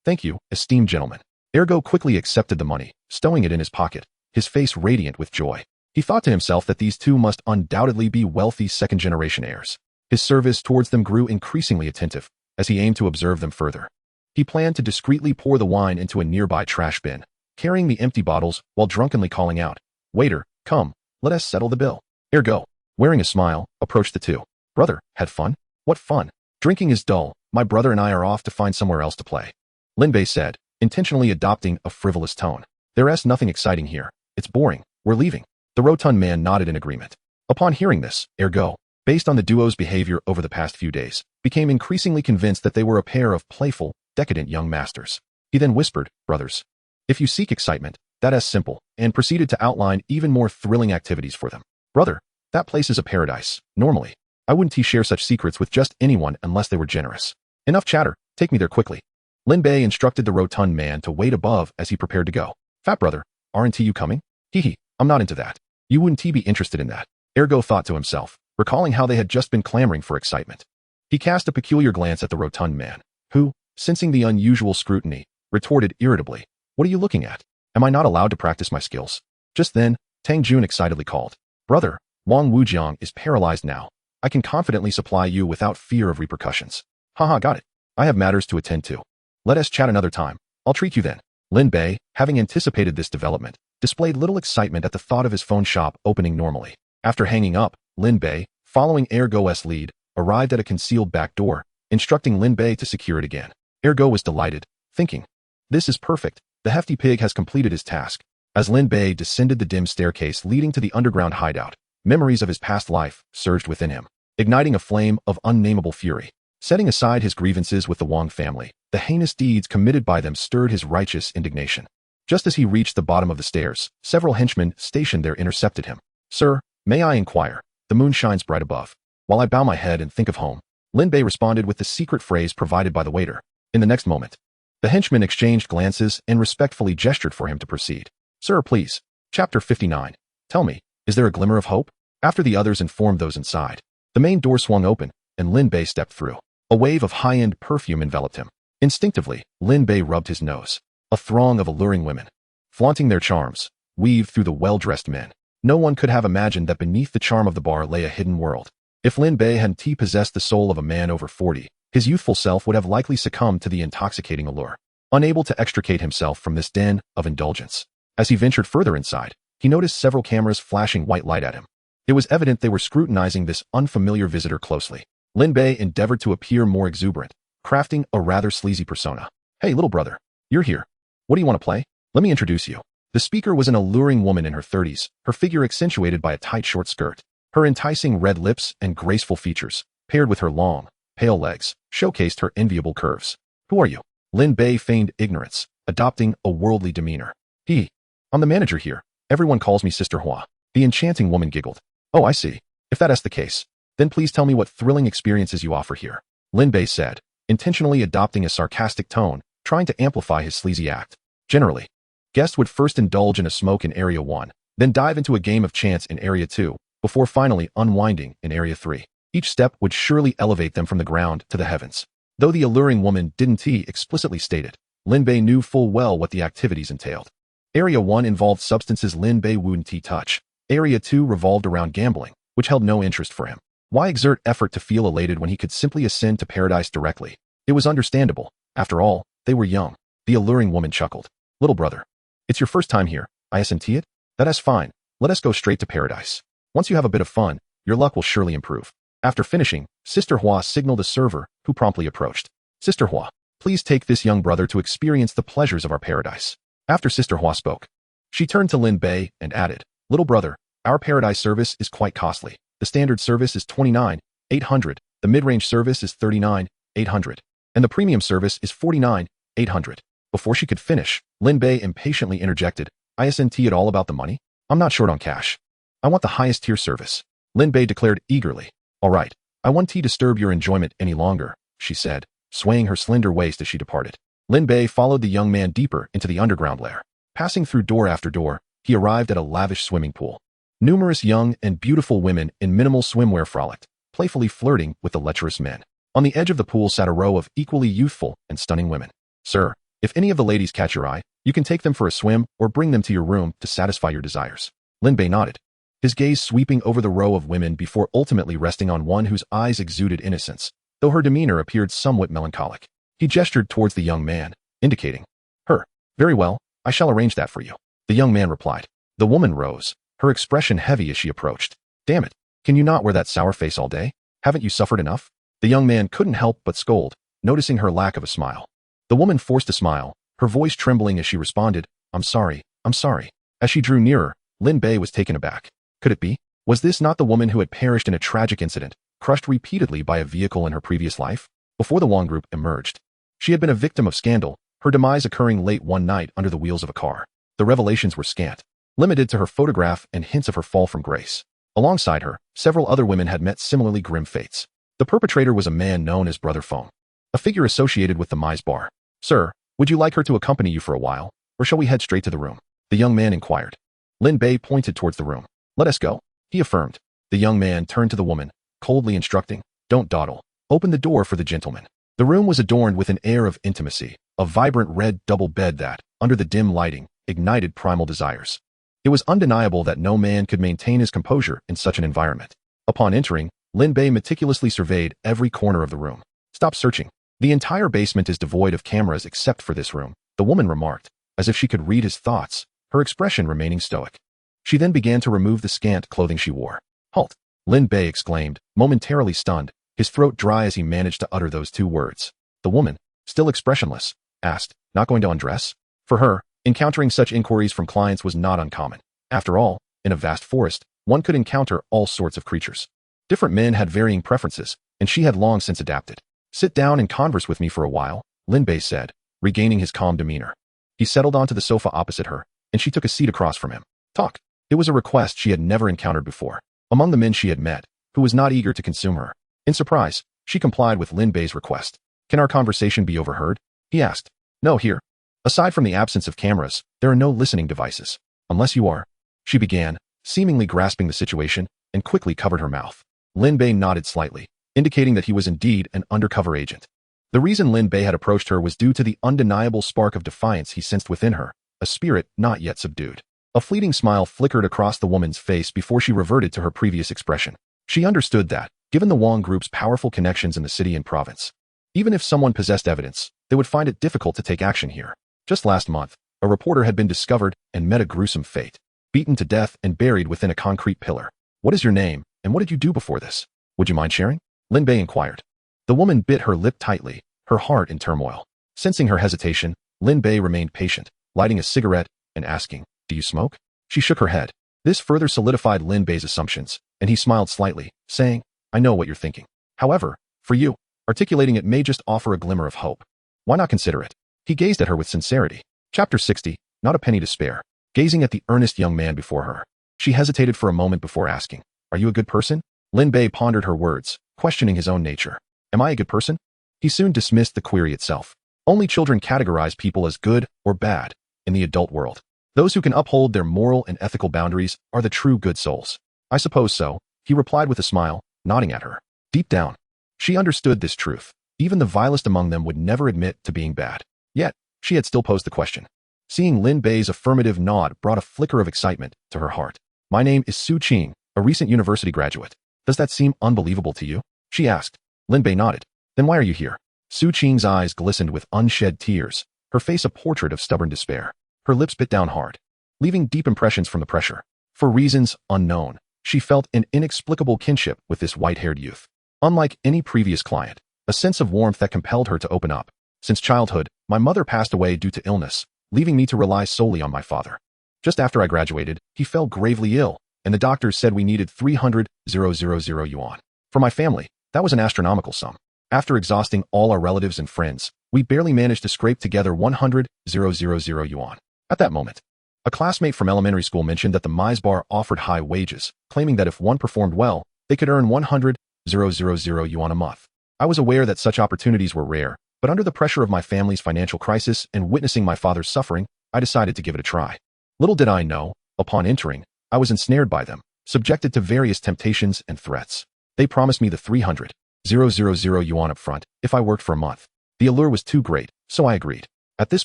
thank you, esteemed gentleman." Ergo quickly accepted the money, stowing it in his pocket, his face radiant with joy. He thought to himself that these two must undoubtedly be wealthy second-generation heirs. His service towards them grew increasingly attentive, as he aimed to observe them further. He planned to discreetly pour the wine into a nearby trash bin, carrying the empty bottles while drunkenly calling out, "Waiter, come, let us settle the bill." Ergo, wearing a smile, approached the two. "Brother, had fun?" "What fun? Drinking is dull. My brother and I are off to find somewhere else to play," Lin Bei said, intentionally adopting a frivolous tone. "There's nothing exciting here. It's boring. We're leaving." The rotund man nodded in agreement. Upon hearing this, Ergo, based on the duo's behavior over the past few days, became increasingly convinced that they were a pair of playful, decadent young masters. He then whispered, "Brothers, if you seek excitement, that's simple," and proceeded to outline even more thrilling activities for them. "Brother, that place is a paradise. Normally, I wouldn't share such secrets with just anyone unless they were generous. Enough chatter, take me there quickly." Lin Bei instructed the rotund man to wait above as he prepared to go. "Fat brother, aren't you coming?" "Hee, I'm not into that. You wouldn't be interested in that," Ergo thought to himself, recalling how they had just been clamoring for excitement. He cast a peculiar glance at the rotund man, who, sensing the unusual scrutiny, retorted irritably, "What are you looking at? Am I not allowed to practice my skills?" Just then, Tang Jun excitedly called, "Brother, Wang Wujiang is paralyzed now. I can confidently supply you without fear of repercussions." "Haha, got it. I have matters to attend to. Let us chat another time. I'll treat you then." Lin Bei, having anticipated this development, displayed little excitement at the thought of his phone shop opening normally. After hanging up, Lin Bei, following Ergo's lead, arrived at a concealed back door, instructing Lin Bei to secure it again. Ergo was delighted, thinking, "This is perfect. The hefty pig has completed his task." As Lin Bei descended the dim staircase leading to the underground hideout, memories of his past life surged within him, igniting a flame of unnameable fury. Setting aside his grievances with the Wang family, the heinous deeds committed by them stirred his righteous indignation. Just as he reached the bottom of the stairs, several henchmen stationed there intercepted him. "Sir, may I inquire? The moon shines bright above. While I bow my head and think of home," Lin Bei responded with the secret phrase provided by the waiter. In the next moment, the henchmen exchanged glances and respectfully gestured for him to proceed. "Sir, please." Chapter 59. Tell me, is there a glimmer of hope? After the others informed those inside, the main door swung open, and Lin Bei stepped through. A wave of high-end perfume enveloped him. Instinctively, Lin Bei rubbed his nose. A throng of alluring women, flaunting their charms, weaved through the well-dressed men. No one could have imagined that beneath the charm of the bar lay a hidden world. If Lin Bei hadn't possessed the soul of a man over 40, his youthful self would have likely succumbed to the intoxicating allure. Unable to extricate himself from this den of indulgence. As he ventured further inside, he noticed several cameras flashing white light at him. It was evident they were scrutinizing this unfamiliar visitor closely. Lin Bei endeavored to appear more exuberant, crafting a rather sleazy persona. "Hey, little brother. You're here. What do you want to play? Let me introduce you." The speaker was an alluring woman in her 30s, her figure accentuated by a tight short skirt. Her enticing red lips and graceful features, paired with her long, pale legs, showcased her enviable curves. "Who are you?" Lin Bei feigned ignorance, adopting a worldly demeanor. "I'm the manager here. Everyone calls me Sister Hua." The enchanting woman giggled. "Oh, I see. If that's the case, then please tell me what thrilling experiences you offer here," Lin Bei said, intentionally adopting a sarcastic tone, trying to amplify his sleazy act. Generally, guests would first indulge in a smoke in Area 1, then dive into a game of chance in Area 2, before finally unwinding in Area 3. Each step would surely elevate them from the ground to the heavens. Though the alluring woman didn't explicitly state it, Lin Bei knew full well what the activities entailed. Area 1 involved substances Lin Bei wouldn't touch. Area 2 revolved around gambling, which held no interest for him. Why exert effort to feel elated when he could simply ascend to paradise directly? It was understandable. After all, they were young. The alluring woman chuckled. "Little brother, it's your first time here, isn't it? That's fine. Let us go straight to paradise. Once you have a bit of fun, your luck will surely improve." After finishing, Sister Hua signaled a server, who promptly approached. "Sister Hua, please take this young brother to experience the pleasures of our paradise." After Sister Hua spoke, she turned to Lin Bei and added, "Little brother, our paradise service is quite costly. The standard service is 29,800, the mid-range service is 39,800, and the premium service is 49,800. Before she could finish, Lin Bei impatiently interjected, "Isn't it all about the money? I'm not short on cash. I want the highest tier service." Lin Bei declared eagerly. "All right, I won't disturb your enjoyment any longer," she said, swaying her slender waist as she departed. Lin Bei followed the young man deeper into the underground lair. Passing through door after door, he arrived at a lavish swimming pool. Numerous young and beautiful women in minimal swimwear frolicked, playfully flirting with the lecherous men. On the edge of the pool sat a row of equally youthful and stunning women. "Sir, if any of the ladies catch your eye, you can take them for a swim or bring them to your room to satisfy your desires." Lin Bei nodded, his gaze sweeping over the row of women before ultimately resting on one whose eyes exuded innocence, though her demeanor appeared somewhat melancholic. He gestured towards the young man, indicating her. "Very well, I shall arrange that for you," the young man replied. The woman rose, her expression heavy as she approached. "Damn it, can you not wear that sour face all day? Haven't you suffered enough?" The young man couldn't help but scold, noticing her lack of a smile. The woman forced a smile, her voice trembling as she responded, I'm sorry. As she drew nearer, Lin Bei was taken aback. Could it be? Was this not the woman who had perished in a tragic incident, crushed repeatedly by a vehicle in her previous life? Before the Wong group emerged, she had been a victim of scandal, her demise occurring late one night under the wheels of a car. The revelations were scant, limited to her photograph and hints of her fall from grace. Alongside her, several other women had met similarly grim fates. The perpetrator was a man known as Brother Feng, a figure associated with the Mize Bar. "Sir, would you like her to accompany you for a while, or shall we head straight to the room?" the young man inquired. Lin Bei pointed towards the room. "Let us go," he affirmed. The young man turned to the woman, coldly instructing, "Don't dawdle. Open the door for the gentleman." The room was adorned with an air of intimacy, a vibrant red double bed that, under the dim lighting, ignited primal desires. It was undeniable that no man could maintain his composure in such an environment. Upon entering, Lin Bei meticulously surveyed every corner of the room. "Stop searching. The entire basement is devoid of cameras except for this room," the woman remarked, as if she could read his thoughts, her expression remaining stoic. She then began to remove the scant clothing she wore. "Halt!" Lin Bei exclaimed, momentarily stunned, his throat dry as he managed to utter those two words. The woman, still expressionless, asked, "Not going to undress?" For her, encountering such inquiries from clients was not uncommon. After all, in a vast forest, one could encounter all sorts of creatures. Different men had varying preferences, and she had long since adapted. "Sit down and converse with me for a while," Lin Bei said, regaining his calm demeanor. He settled onto the sofa opposite her, and she took a seat across from him. Talk. It was a request she had never encountered before. Among the men she had met, who was not eager to consume her. In surprise, she complied with Lin Bei's request. "Can our conversation be overheard?" he asked. "No, here. Aside from the absence of cameras, there are no listening devices. Unless you are," she began, seemingly grasping the situation, and quickly covered her mouth. Lin Bei nodded slightly, indicating that he was indeed an undercover agent. The reason Lin Bei had approached her was due to the undeniable spark of defiance he sensed within her, a spirit not yet subdued. A fleeting smile flickered across the woman's face before she reverted to her previous expression. She understood that, given the Wang group's powerful connections in the city and province, even if someone possessed evidence, they would find it difficult to take action here. Just last month, a reporter had been discovered and met a gruesome fate, beaten to death and buried within a concrete pillar. What is your name, and what did you do before this? Would you mind sharing? Lin Bei inquired. The woman bit her lip tightly, her heart in turmoil. Sensing her hesitation, Lin Bei remained patient, lighting a cigarette and asking, "Do you smoke?" She shook her head. This further solidified Lin Bei's assumptions, and he smiled slightly, saying, "I know what you're thinking. However, for you, articulating it may just offer a glimmer of hope. Why not consider it?" He gazed at her with sincerity. Chapter 60, Not a penny to spare. Gazing at the earnest young man before her, she hesitated for a moment before asking, "Are you a good person?" Lin Bei pondered her words, questioning his own nature. "Am I a good person?" He soon dismissed the query itself. Only children categorize people as good or bad in the adult world. Those who can uphold their moral and ethical boundaries are the true good souls. "I suppose so," he replied with a smile, nodding at her. Deep down, she understood this truth. Even the vilest among them would never admit to being bad. Yet, she had still posed the question. Seeing Lin Bei's affirmative nod brought a flicker of excitement to her heart. "My name is Su Qing, a recent university graduate. Does that seem unbelievable to you?" she asked. Lin Bei nodded. "Then why are you here?" Su Qing's eyes glistened with unshed tears, her face a portrait of stubborn despair. Her lips bit down hard, leaving deep impressions from the pressure. For reasons unknown, she felt an inexplicable kinship with this white-haired youth. Unlike any previous client, a sense of warmth that compelled her to open up. "Since childhood, my mother passed away due to illness, leaving me to rely solely on my father. Just after I graduated, he fell gravely ill, and the doctors said we needed 300,000 yuan. For my family, that was an astronomical sum. After exhausting all our relatives and friends, we barely managed to scrape together 100,000 yuan. At that moment, a classmate from elementary school mentioned that the Mise Bar offered high wages, claiming that if one performed well, they could earn 100,000 yuan a month. I was aware that such opportunities were rare, but under the pressure of my family's financial crisis and witnessing my father's suffering, I decided to give it a try. Little did I know, upon entering, I was ensnared by them, subjected to various temptations and threats. They promised me the 300,000 yuan up front if I worked for a month. The allure was too great, so I agreed. At this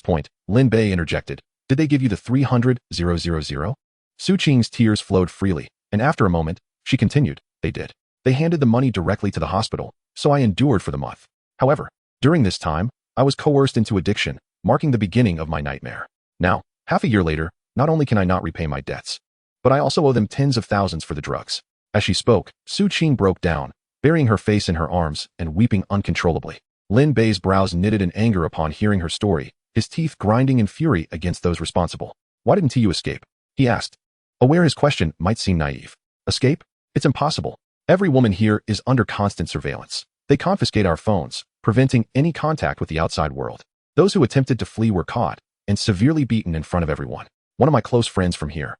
point, Lin Bei interjected, "Did they give you the 300,000? Su Qing's tears flowed freely, and after a moment, she continued, "They did. They handed the money directly to the hospital, so I endured for the month. However, during this time, I was coerced into addiction, marking the beginning of my nightmare. Now, half a year later, not only can I not repay my debts, but I also owe them tens of thousands for the drugs." As she spoke, Su Qing broke down, burying her face in her arms and weeping uncontrollably. Lin Bei's brows knitted in anger upon hearing her story, his teeth grinding in fury against those responsible. "Why didn't you escape?" he asked, aware his question might seem naive. "Escape? It's impossible. Every woman here is under constant surveillance. They confiscate our phones, preventing any contact with the outside world. Those who attempted to flee were caught and severely beaten in front of everyone. One of my close friends from here."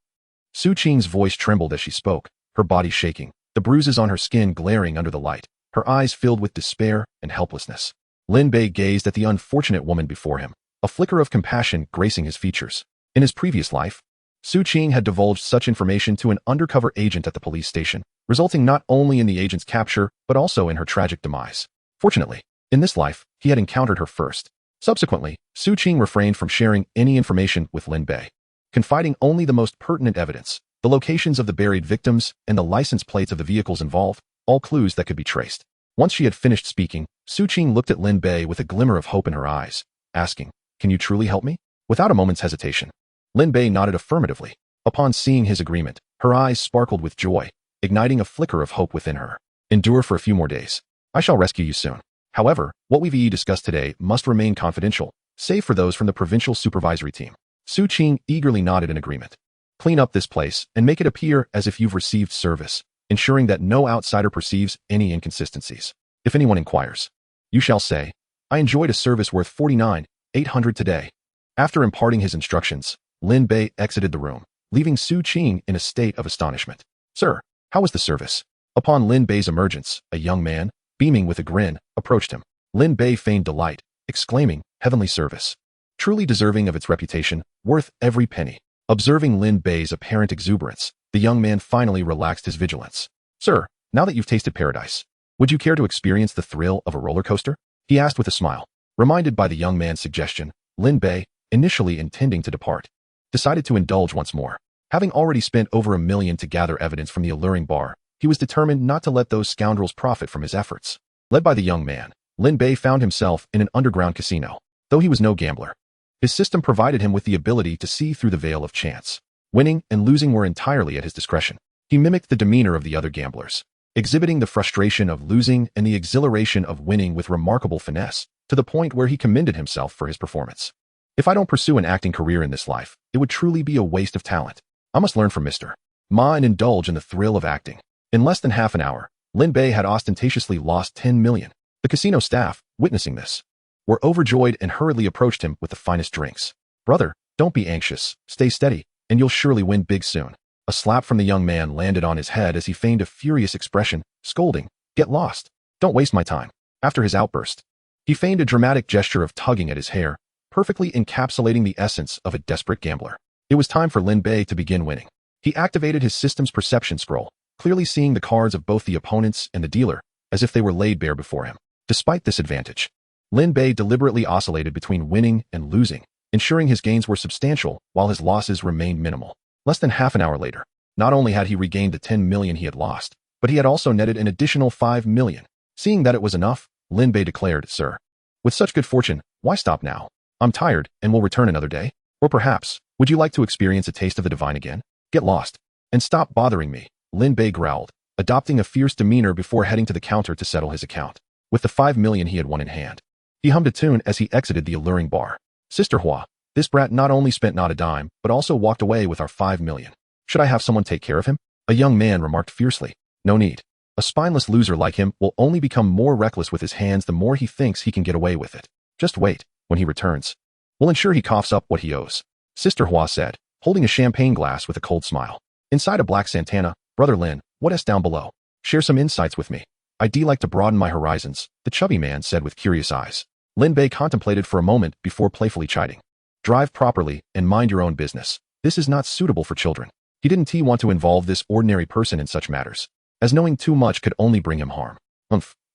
Su Qing's voice trembled as she spoke, her body shaking, the bruises on her skin glaring under the light, her eyes filled with despair and helplessness. Lin Bei gazed at the unfortunate woman before him, a flicker of compassion gracing his features. In his previous life, Su Qing had divulged such information to an undercover agent at the police station, resulting not only in the agent's capture, but also in her tragic demise. Fortunately, in this life, he had encountered her first. Subsequently, Su Qing refrained from sharing any information with Lin Bei, confiding only the most pertinent evidence, the locations of the buried victims and the license plates of the vehicles involved, all clues that could be traced. Once she had finished speaking, Su Qing looked at Lin Bei with a glimmer of hope in her eyes, asking, "Can you truly help me?" Without a moment's hesitation, Lin Bei nodded affirmatively. Upon seeing his agreement, her eyes sparkled with joy, igniting a flicker of hope within her. "Endure for a few more days. I shall rescue you soon. However, what we've discussed today must remain confidential, save for those from the provincial supervisory team." Su Qing eagerly nodded in agreement. "Clean up this place and make it appear as if you've received service, ensuring that no outsider perceives any inconsistencies. If anyone inquires, you shall say, 'I enjoyed a service worth 49,800 today.'" After imparting his instructions, Lin Bei exited the room, leaving Su Qing in a state of astonishment. "Sir, how was the service?" Upon Lin Bei's emergence, a young man, beaming with a grin, approached him. Lin Bei feigned delight, exclaiming, "Heavenly service. Truly deserving of its reputation, worth every penny." Observing Lin Bei's apparent exuberance, the young man finally relaxed his vigilance. "Sir, now that you've tasted paradise, would you care to experience the thrill of a roller coaster?" he asked with a smile. Reminded by the young man's suggestion, Lin Bei, initially intending to depart, decided to indulge once more. Having already spent over $1 million to gather evidence from the alluring bar, he was determined not to let those scoundrels profit from his efforts. Led by the young man, Lin Bei found himself in an underground casino. Though he was no gambler, his system provided him with the ability to see through the veil of chance. Winning and losing were entirely at his discretion. He mimicked the demeanor of the other gamblers, exhibiting the frustration of losing and the exhilaration of winning with remarkable finesse, to the point where he commended himself for his performance. If I don't pursue an acting career in this life, it would truly be a waste of talent. I must learn from Mr. Ma and indulge in the thrill of acting. In less than half an hour, Lin Bei had ostentatiously lost 10 million. The casino staff, witnessing this, were overjoyed and hurriedly approached him with the finest drinks. Brother, don't be anxious, stay steady, and you'll surely win big soon. A slap from the young man landed on his head as he feigned a furious expression, scolding, get lost. Don't waste my time. After his outburst, he feigned a dramatic gesture of tugging at his hair, perfectly encapsulating the essence of a desperate gambler. It was time for Lin Bei to begin winning. He activated his system's perception scroll, clearly seeing the cards of both the opponents and the dealer, as if they were laid bare before him. Despite this advantage, Lin Bei deliberately oscillated between winning and losing, ensuring his gains were substantial while his losses remained minimal. Less than half an hour later, not only had he regained the 10 million he had lost, but he had also netted an additional 5 million. Seeing that it was enough, Lin Bei declared, Sir, with such good fortune, why stop now? I'm tired and will return another day. Or perhaps, would you like to experience a taste of the divine again? Get lost and stop bothering me, Lin Bei growled, adopting a fierce demeanor before heading to the counter to settle his account. With the 5 million he had won in hand, he hummed a tune as he exited the alluring bar. Sister Hua, this brat not only spent not a dime, but also walked away with our 5 million. Should I have someone take care of him? A young man remarked fiercely. No need. A spineless loser like him will only become more reckless with his hands the more he thinks he can get away with it. Just wait. When he returns, we'll ensure he coughs up what he owes. Sister Hua said, holding a champagne glass with a cold smile. Inside a black Santana, Brother Lin, what is down below? Share some insights with me. I'd like to broaden my horizons, the chubby man said with curious eyes. Lin Bei contemplated for a moment before playfully chiding. Drive properly and mind your own business. This is not suitable for children. He didn't want to involve this ordinary person in such matters, as knowing too much could only bring him harm.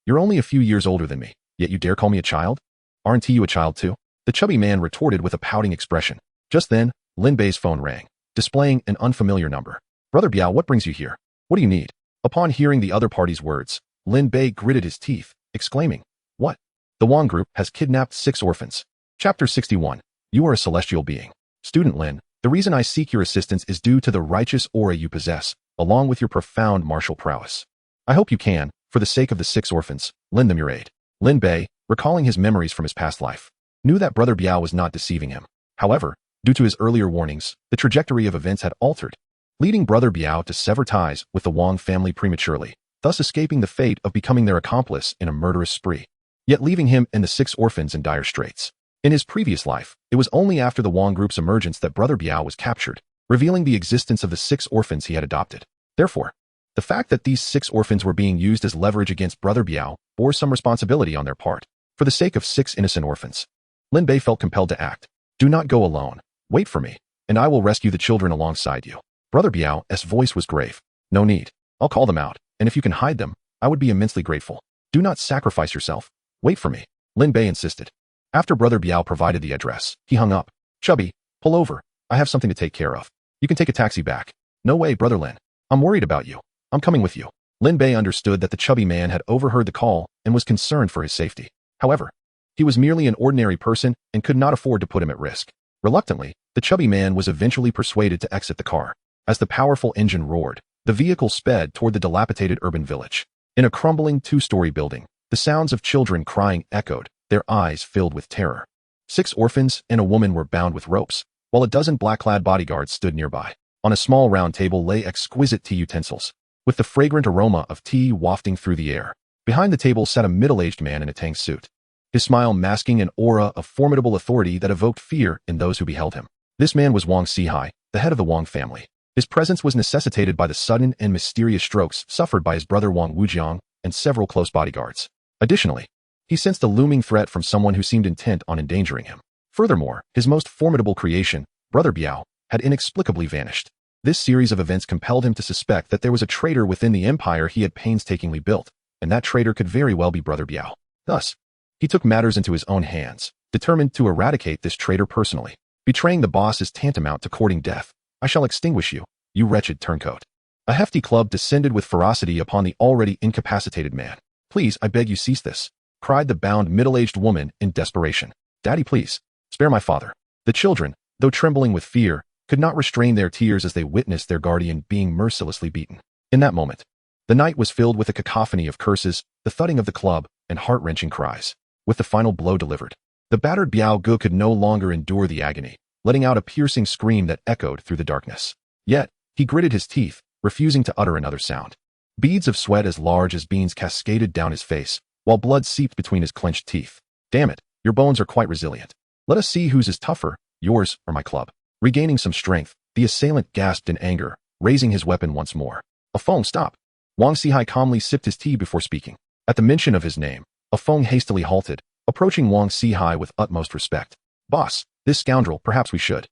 You're only a few years older than me, yet you dare call me a child? Aren't you a child too? The chubby man retorted with a pouting expression. Just then, Lin Bei's phone rang, displaying an unfamiliar number. Brother Biao, what brings you here? What do you need? Upon hearing the other party's words, Lin Bei gritted his teeth, exclaiming, What? The Wang Group has kidnapped 6 orphans. Chapter 61. You are a celestial being. Student Lin, the reason I seek your assistance is due to the righteous aura you possess, along with your profound martial prowess. I hope you can, for the sake of the 6 orphans, lend them your aid. Lin Bei, recalling his memories from his past life, knew that Brother Biao was not deceiving him. However, due to his earlier warnings, the trajectory of events had altered, leading Brother Biao to sever ties with the Wang family prematurely, thus escaping the fate of becoming their accomplice in a murderous spree, yet leaving him and the 6 orphans in dire straits. In his previous life, it was only after the Wang Group's emergence that Brother Biao was captured, revealing the existence of the 6 orphans he had adopted. Therefore, the fact that these 6 orphans were being used as leverage against Brother Biao bore some responsibility on their part. For the sake of 6 innocent orphans, Lin Bei felt compelled to act. Do not go alone. Wait for me, and I will rescue the children alongside you. Brother Biao's voice was grave. No need. I'll call them out, and if you can hide them, I would be immensely grateful. Do not sacrifice yourself. Wait for me, Lin Bei insisted. After Brother Biao provided the address, he hung up. Chubby, pull over. I have something to take care of. You can take a taxi back. No way, Brother Lin. I'm worried about you. I'm coming with you. Lin Bei understood that the chubby man had overheard the call and was concerned for his safety. However, he was merely an ordinary person and could not afford to put him at risk. Reluctantly, the chubby man was eventually persuaded to exit the car. As the powerful engine roared, the vehicle sped toward the dilapidated urban village. In a crumbling 2-story building, the sounds of children crying echoed, their eyes filled with terror. 6 orphans and a woman were bound with ropes, while a dozen black-clad bodyguards stood nearby. On a small round table lay exquisite tea utensils, with the fragrant aroma of tea wafting through the air. Behind the table sat a middle-aged man in a tang suit, his smile masking an aura of formidable authority that evoked fear in those who beheld him. This man was Wang Sihai, the head of the Wang family. His presence was necessitated by the sudden and mysterious strokes suffered by his brother Wang Wujiang and several close bodyguards. Additionally, he sensed a looming threat from someone who seemed intent on endangering him. Furthermore, his most formidable creation, Brother Biao, had inexplicably vanished. This series of events compelled him to suspect that there was a traitor within the empire he had painstakingly built, and that traitor could very well be Brother Biao. Thus, He took matters into his own hands, determined to eradicate this traitor personally. Betraying the boss is tantamount to courting death. I shall extinguish you, you wretched turncoat. A hefty club descended with ferocity upon the already incapacitated man. Please, I beg you cease this, cried the bound middle-aged woman in desperation. Daddy, please, spare my father. The children, though trembling with fear, could not restrain their tears as they witnessed their guardian being mercilessly beaten. In that moment, the night was filled with a cacophony of curses, the thudding of the club, and heart-wrenching cries. With the final blow delivered, the battered Biao Gu could no longer endure the agony, letting out a piercing scream that echoed through the darkness. Yet, he gritted his teeth, refusing to utter another sound. Beads of sweat as large as beans cascaded down his face, while blood seeped between his clenched teeth. Damn it, your bones are quite resilient. Let us see whose is tougher, yours or my club. Regaining some strength, the assailant gasped in anger, raising his weapon once more. Afeng, stop. Wang Sihai calmly sipped his tea before speaking. At the mention of his name, Afeng hastily halted, approaching Wang Sihai with utmost respect. Boss, this scoundrel, perhaps we should.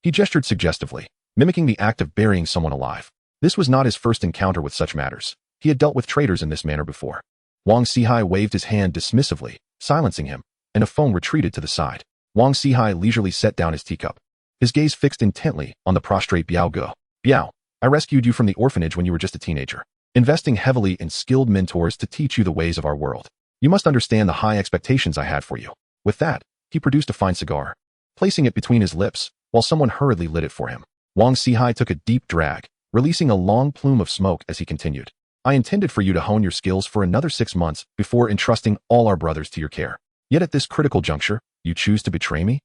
He gestured suggestively, mimicking the act of burying someone alive. This was not his first encounter with such matters. He had dealt with traitors in this manner before. Wang Sihai waved his hand dismissively, silencing him, and Afeng retreated to the side. Wang Sihai leisurely set down his teacup, his gaze fixed intently on the prostrate Biao Gu. Biao, I rescued you from the orphanage when you were just a teenager, investing heavily in skilled mentors to teach you the ways of our world. You must understand the high expectations I had for you. With that, he produced a fine cigar, placing it between his lips, while someone hurriedly lit it for him. Wang Sihai took a deep drag, releasing a long plume of smoke as he continued. I intended for you to hone your skills for another 6 months before entrusting all our brothers to your care. Yet at this critical juncture, you choose to betray me?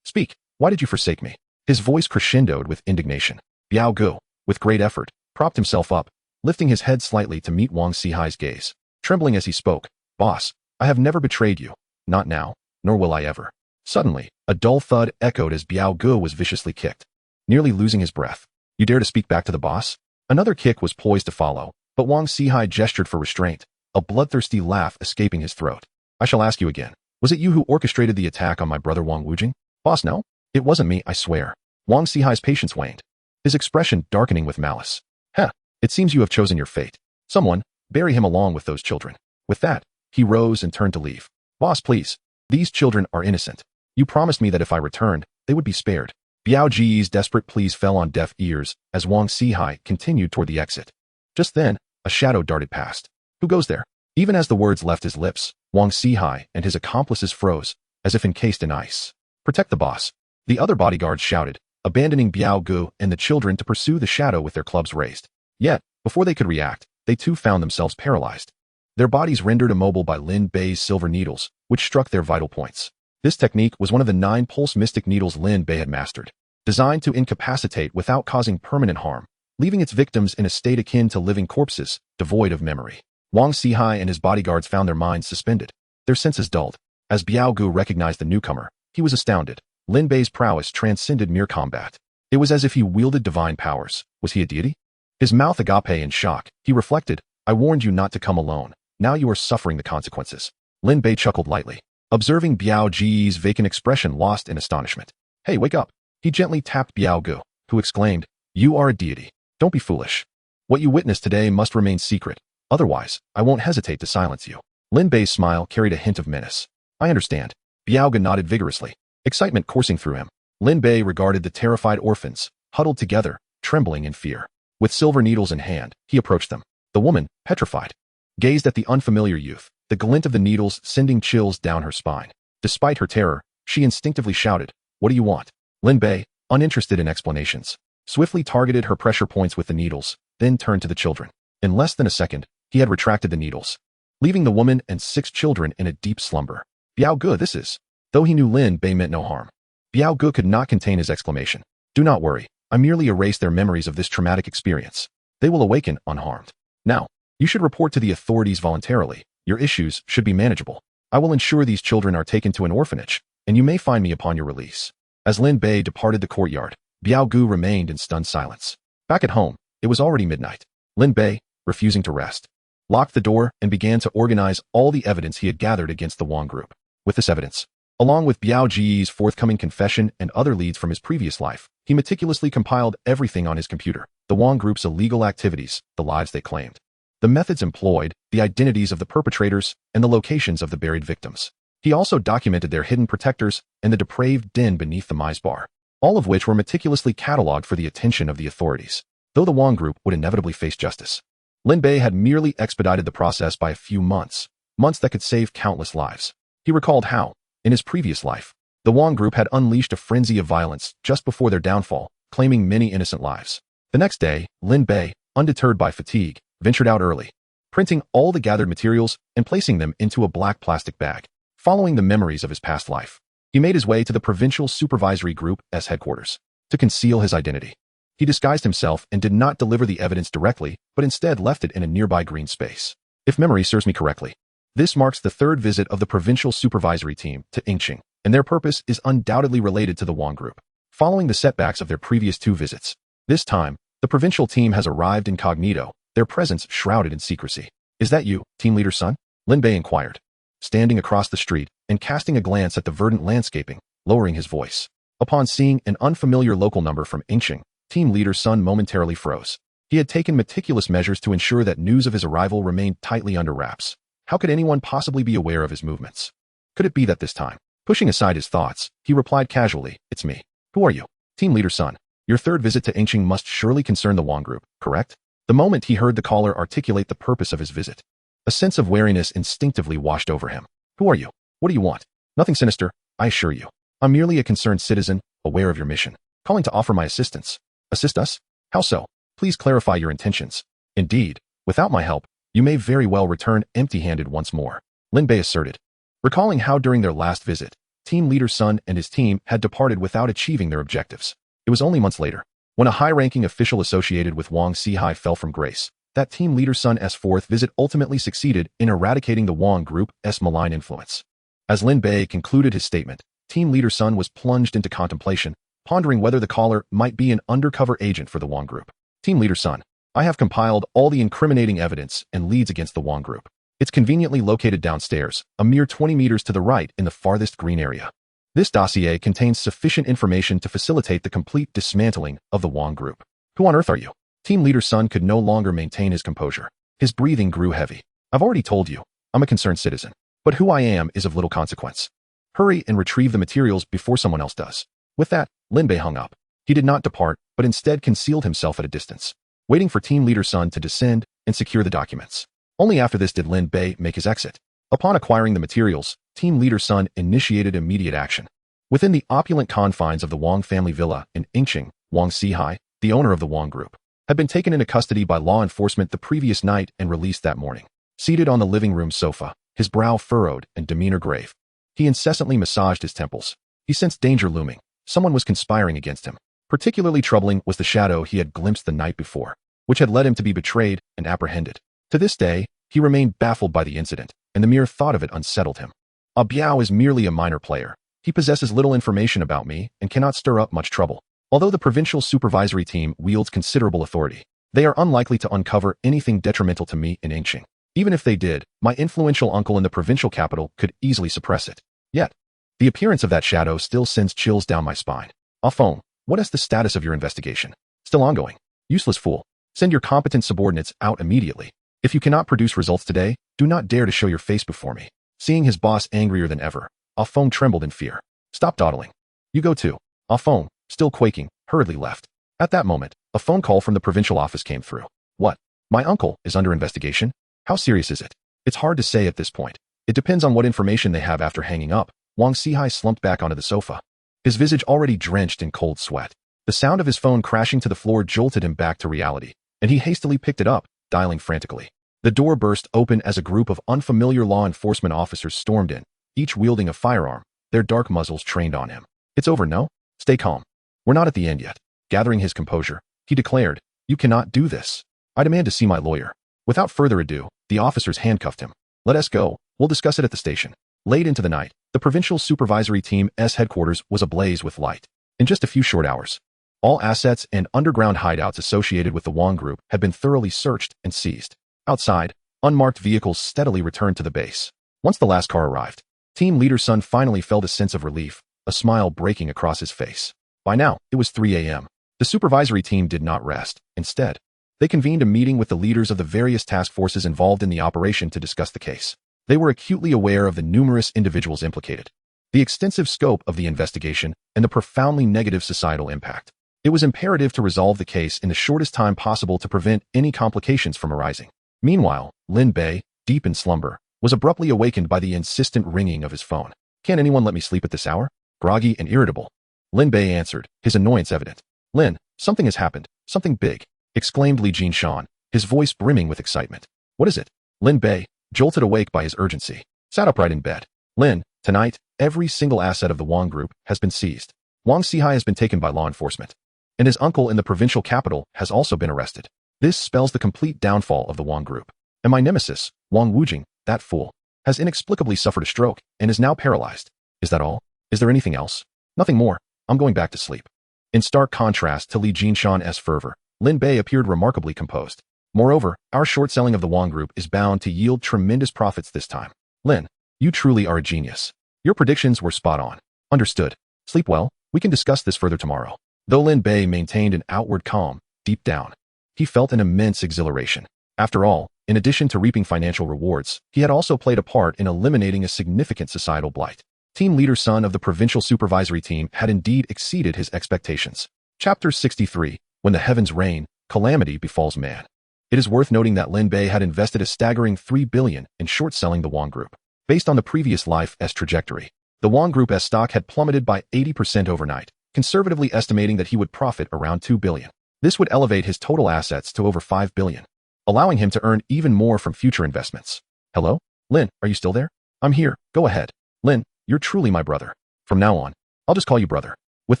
Speak, why did you forsake me? His voice crescendoed with indignation. Biao Gu, with great effort, propped himself up, lifting his head slightly to meet Wang Sihai's gaze. Trembling as he spoke, Boss, I have never betrayed you, not now, nor will I ever. Suddenly, a dull thud echoed as Biao Gu was viciously kicked, nearly losing his breath. You dare to speak back to the boss? Another kick was poised to follow, but Wang Sihai gestured for restraint, a bloodthirsty laugh escaping his throat. I shall ask you again. Was it you who orchestrated the attack on my brother Wang Wujing? Boss, no? It wasn't me, I swear. Wang Sihai's patience waned, his expression darkening with malice. Heh, it seems you have chosen your fate. Someone, bury him along with those children. With that, he rose and turned to leave. Boss, please. These children are innocent. You promised me that if I returned, they would be spared. Biao Ji's desperate pleas fell on deaf ears as Wang Sihai continued toward the exit. Just then, a shadow darted past. Who goes there? Even as the words left his lips, Wang Sihai and his accomplices froze, as if encased in ice. Protect the boss. The other bodyguards shouted, abandoning Biao Gu and the children to pursue the shadow with their clubs raised. Yet, before they could react, they too found themselves paralyzed, their bodies rendered immobile by Lin Bei's silver needles, which struck their vital points. This technique was one of the 9 pulse mystic needles Lin Bei had mastered, designed to incapacitate without causing permanent harm, leaving its victims in a state akin to living corpses, devoid of memory. Wang Sihai and his bodyguards found their minds suspended, their senses dulled. As Biao Gu recognized the newcomer, he was astounded. Lin Bei's prowess transcended mere combat. It was as if he wielded divine powers. Was he a deity? His mouth agape in shock, he reflected, I warned you not to come alone. Now you are suffering the consequences. Lin Bei chuckled lightly, observing Biao Ji's vacant expression lost in astonishment. Hey, wake up. He gently tapped Biao Gu, who exclaimed, You are a deity. Don't be foolish. What you witnessed today must remain secret. Otherwise, I won't hesitate to silence you. Lin Bei's smile carried a hint of menace. I understand. Biao Gu nodded vigorously, excitement coursing through him. Lin Bei regarded the terrified orphans, huddled together, trembling in fear. With silver needles in hand, he approached them. The woman, petrified, gazed at the unfamiliar youth, the glint of the needles sending chills down her spine. Despite her terror, she instinctively shouted, What do you want? Lin Bei, uninterested in explanations, swiftly targeted her pressure points with the needles, then turned to the children. In less than a second, he had retracted the needles, leaving the woman and 6 children in a deep slumber. Biao Gu, this is... Though he knew Lin Bei meant no harm, Biao Gu could not contain his exclamation. Do not worry, I merely erased their memories of this traumatic experience. They will awaken unharmed. Now, you should report to the authorities voluntarily. Your issues should be manageable. I will ensure these children are taken to an orphanage, and you may find me upon your release. As Lin Bei departed the courtyard, Biao Gu remained in stunned silence. Back at home, it was already midnight. Lin Bei, refusing to rest, locked the door and began to organize all the evidence he had gathered against the Wang group. With this evidence, along with Biao Ji's forthcoming confession and other leads from his previous life, he meticulously compiled everything on his computer, the Wang group's illegal activities, the lives they claimed, the methods employed, the identities of the perpetrators, and the locations of the buried victims. He also documented their hidden protectors and the depraved den beneath the Mize bar, all of which were meticulously catalogued for the attention of the authorities, though the Wong group would inevitably face justice. Lin Bei had merely expedited the process by a few months that could save countless lives. He recalled how, in his previous life, the Wong group had unleashed a frenzy of violence just before their downfall, claiming many innocent lives. The next day, Lin Bei, undeterred by fatigue, ventured out early, printing all the gathered materials and placing them into a black plastic bag. Following the memories of his past life, he made his way to the Provincial Supervisory Group's headquarters. To conceal his identity, he disguised himself and did not deliver the evidence directly, but instead left it in a nearby green space. If memory serves me correctly, this marks the third visit of the Provincial Supervisory Team to Ingqing, and their purpose is undoubtedly related to the Wong group. Following the setbacks of their previous 2 visits, this time, the provincial team has arrived incognito, their presence shrouded in secrecy. "Is that you, team leader's son?" Lin Bei inquired, standing across the street and casting a glance at the verdant landscaping, lowering his voice. Upon seeing an unfamiliar local number from Ingqing, team leader's son momentarily froze. He had taken meticulous measures to ensure that news of his arrival remained tightly under wraps. How could anyone possibly be aware of his movements? Could it be that this time, pushing aside his thoughts, he replied casually, "It's me." "Who are you?" "Team leader's son. Your third visit to Ingqing must surely concern the Wong group, correct?" The moment he heard the caller articulate the purpose of his visit, a sense of wariness instinctively washed over him. "Who are you? What do you want?" "Nothing sinister, I assure you. I'm merely a concerned citizen, aware of your mission, calling to offer my assistance." "Assist us? How so? Please clarify your intentions." "Indeed, without my help, you may very well return empty-handed once more," Lin Bei asserted. Recalling how during their last visit, team leader's son and his team had departed without achieving their objectives. It was only months later, when a high-ranking official associated with Wang Sihai fell from grace, that team leader's son's fourth visit ultimately succeeded in eradicating the Wong group's malign influence. As Lin Bei concluded his statement, team leader's son was plunged into contemplation, pondering whether the caller might be an undercover agent for the Wong group. "Team leader's son, I have compiled all the incriminating evidence and leads against the Wong group. It's conveniently located downstairs, a mere 20 meters to the right in the farthest green area. This dossier contains sufficient information to facilitate the complete dismantling of the Wong group." "Who on earth are you?" Team leader's son could no longer maintain his composure. His breathing grew heavy. "I've already told you, I'm a concerned citizen. But who I am is of little consequence. Hurry and retrieve the materials before someone else does." With that, Lin Bei hung up. He did not depart, but instead concealed himself at a distance, waiting for team leader's son to descend and secure the documents. Only after this did Lin Bei make his exit. Upon acquiring the materials, team leader's son initiated immediate action. Within the opulent confines of the Wong family villa in Ingqing, Wang Sihai, the owner of the Wong group, had been taken into custody by law enforcement the previous night and released that morning. Seated on the living room sofa, his brow furrowed and demeanor grave, he incessantly massaged his temples. He sensed danger looming. Someone was conspiring against him. Particularly troubling was the shadow he had glimpsed the night before, which had led him to be betrayed and apprehended. To this day, he remained baffled by the incident, and the mere thought of it unsettled him. "Ah Biao is merely a minor player. He possesses little information about me and cannot stir up much trouble. Although the provincial supervisory team wields considerable authority, they are unlikely to uncover anything detrimental to me in Ingqing. Even if they did, my influential uncle in the provincial capital could easily suppress it. Yet, the appearance of that shadow still sends chills down my spine. Ah Feng, what is the status of your investigation?" "Still ongoing." "Useless fool. Send your competent subordinates out immediately. If you cannot produce results today, do not dare to show your face before me." Seeing his boss angrier than ever, Ah Feng trembled in fear. "Stop dawdling. You go too." Ah Feng, still quaking, hurriedly left. At that moment, a phone call from the provincial office came through. "What? My uncle is under investigation? How serious is it?" "It's hard to say at this point. It depends on what information they have." After hanging up, Wang Sihai slumped back onto the sofa, his visage already drenched in cold sweat. The sound of his phone crashing to the floor jolted him back to reality, and he hastily picked it up, dialing frantically. The door burst open as a group of unfamiliar law enforcement officers stormed in, each wielding a firearm, their dark muzzles trained on him. "It's over, no? Stay calm. We're not at the end yet." Gathering his composure, he declared, "You cannot do this. I demand to see my lawyer." Without further ado, the officers handcuffed him. "Let us go. We'll discuss it at the station." Late into the night, the provincial supervisory team's headquarters was ablaze with light. In just a few short hours, all assets and underground hideouts associated with the Wong group had been thoroughly searched and seized. Outside, unmarked vehicles steadily returned to the base. Once the last car arrived, team leader's son finally felt a sense of relief, a smile breaking across his face. By now, it was 3 a.m. The supervisory team did not rest. Instead, they convened a meeting with the leaders of the various task forces involved in the operation to discuss the case. They were acutely aware of the numerous individuals implicated, the extensive scope of the investigation, and the profoundly negative societal impact. It was imperative to resolve the case in the shortest time possible to prevent any complications from arising. Meanwhile, Lin Bei, deep in slumber, was abruptly awakened by the insistent ringing of his phone. "Can't anyone let me sleep at this hour?" Groggy and irritable, Lin Bei answered, his annoyance evident. "Lin, something has happened. Something big," exclaimed Li Jinshan, his voice brimming with excitement. "What is it?" Lin Bei, jolted awake by his urgency, sat upright in bed. "Lin, tonight, every single asset of the Wang Group has been seized. Wang Sihai has been taken by law enforcement, and his uncle in the provincial capital has also been arrested. This spells the complete downfall of the Wang Group. And my nemesis, Wang Wujing, that fool, has inexplicably suffered a stroke and is now paralyzed. Is that all? Is there anything else?" "Nothing more. I'm going back to sleep." In stark contrast to Li Jinshan's fervor, Lin Bei appeared remarkably composed. "Moreover, our short selling of the Wang Group is bound to yield tremendous profits this time. Lin, you truly are a genius. Your predictions were spot on." "Understood. Sleep well. We can discuss this further tomorrow." Though Lin Bei maintained an outward calm, deep down, he felt an immense exhilaration. After all, in addition to reaping financial rewards, he had also played a part in eliminating a significant societal blight. Team leader Sun of the provincial supervisory team had indeed exceeded his expectations. Chapter 63, When the Heavens Rain, Calamity Befalls Man. It is worth noting that Lin Bei had invested a staggering 3 billion in short-selling the Wang Group. Based on the previous life's trajectory, the Wang Group's stock had plummeted by 80% overnight, conservatively estimating that he would profit around 2 billion. This would elevate his total assets to over 5 billion, allowing him to earn even more from future investments. "Hello? Lin, are you still there?" "I'm here. Go ahead." "Lin, you're truly my brother. From now on, I'll just call you brother." With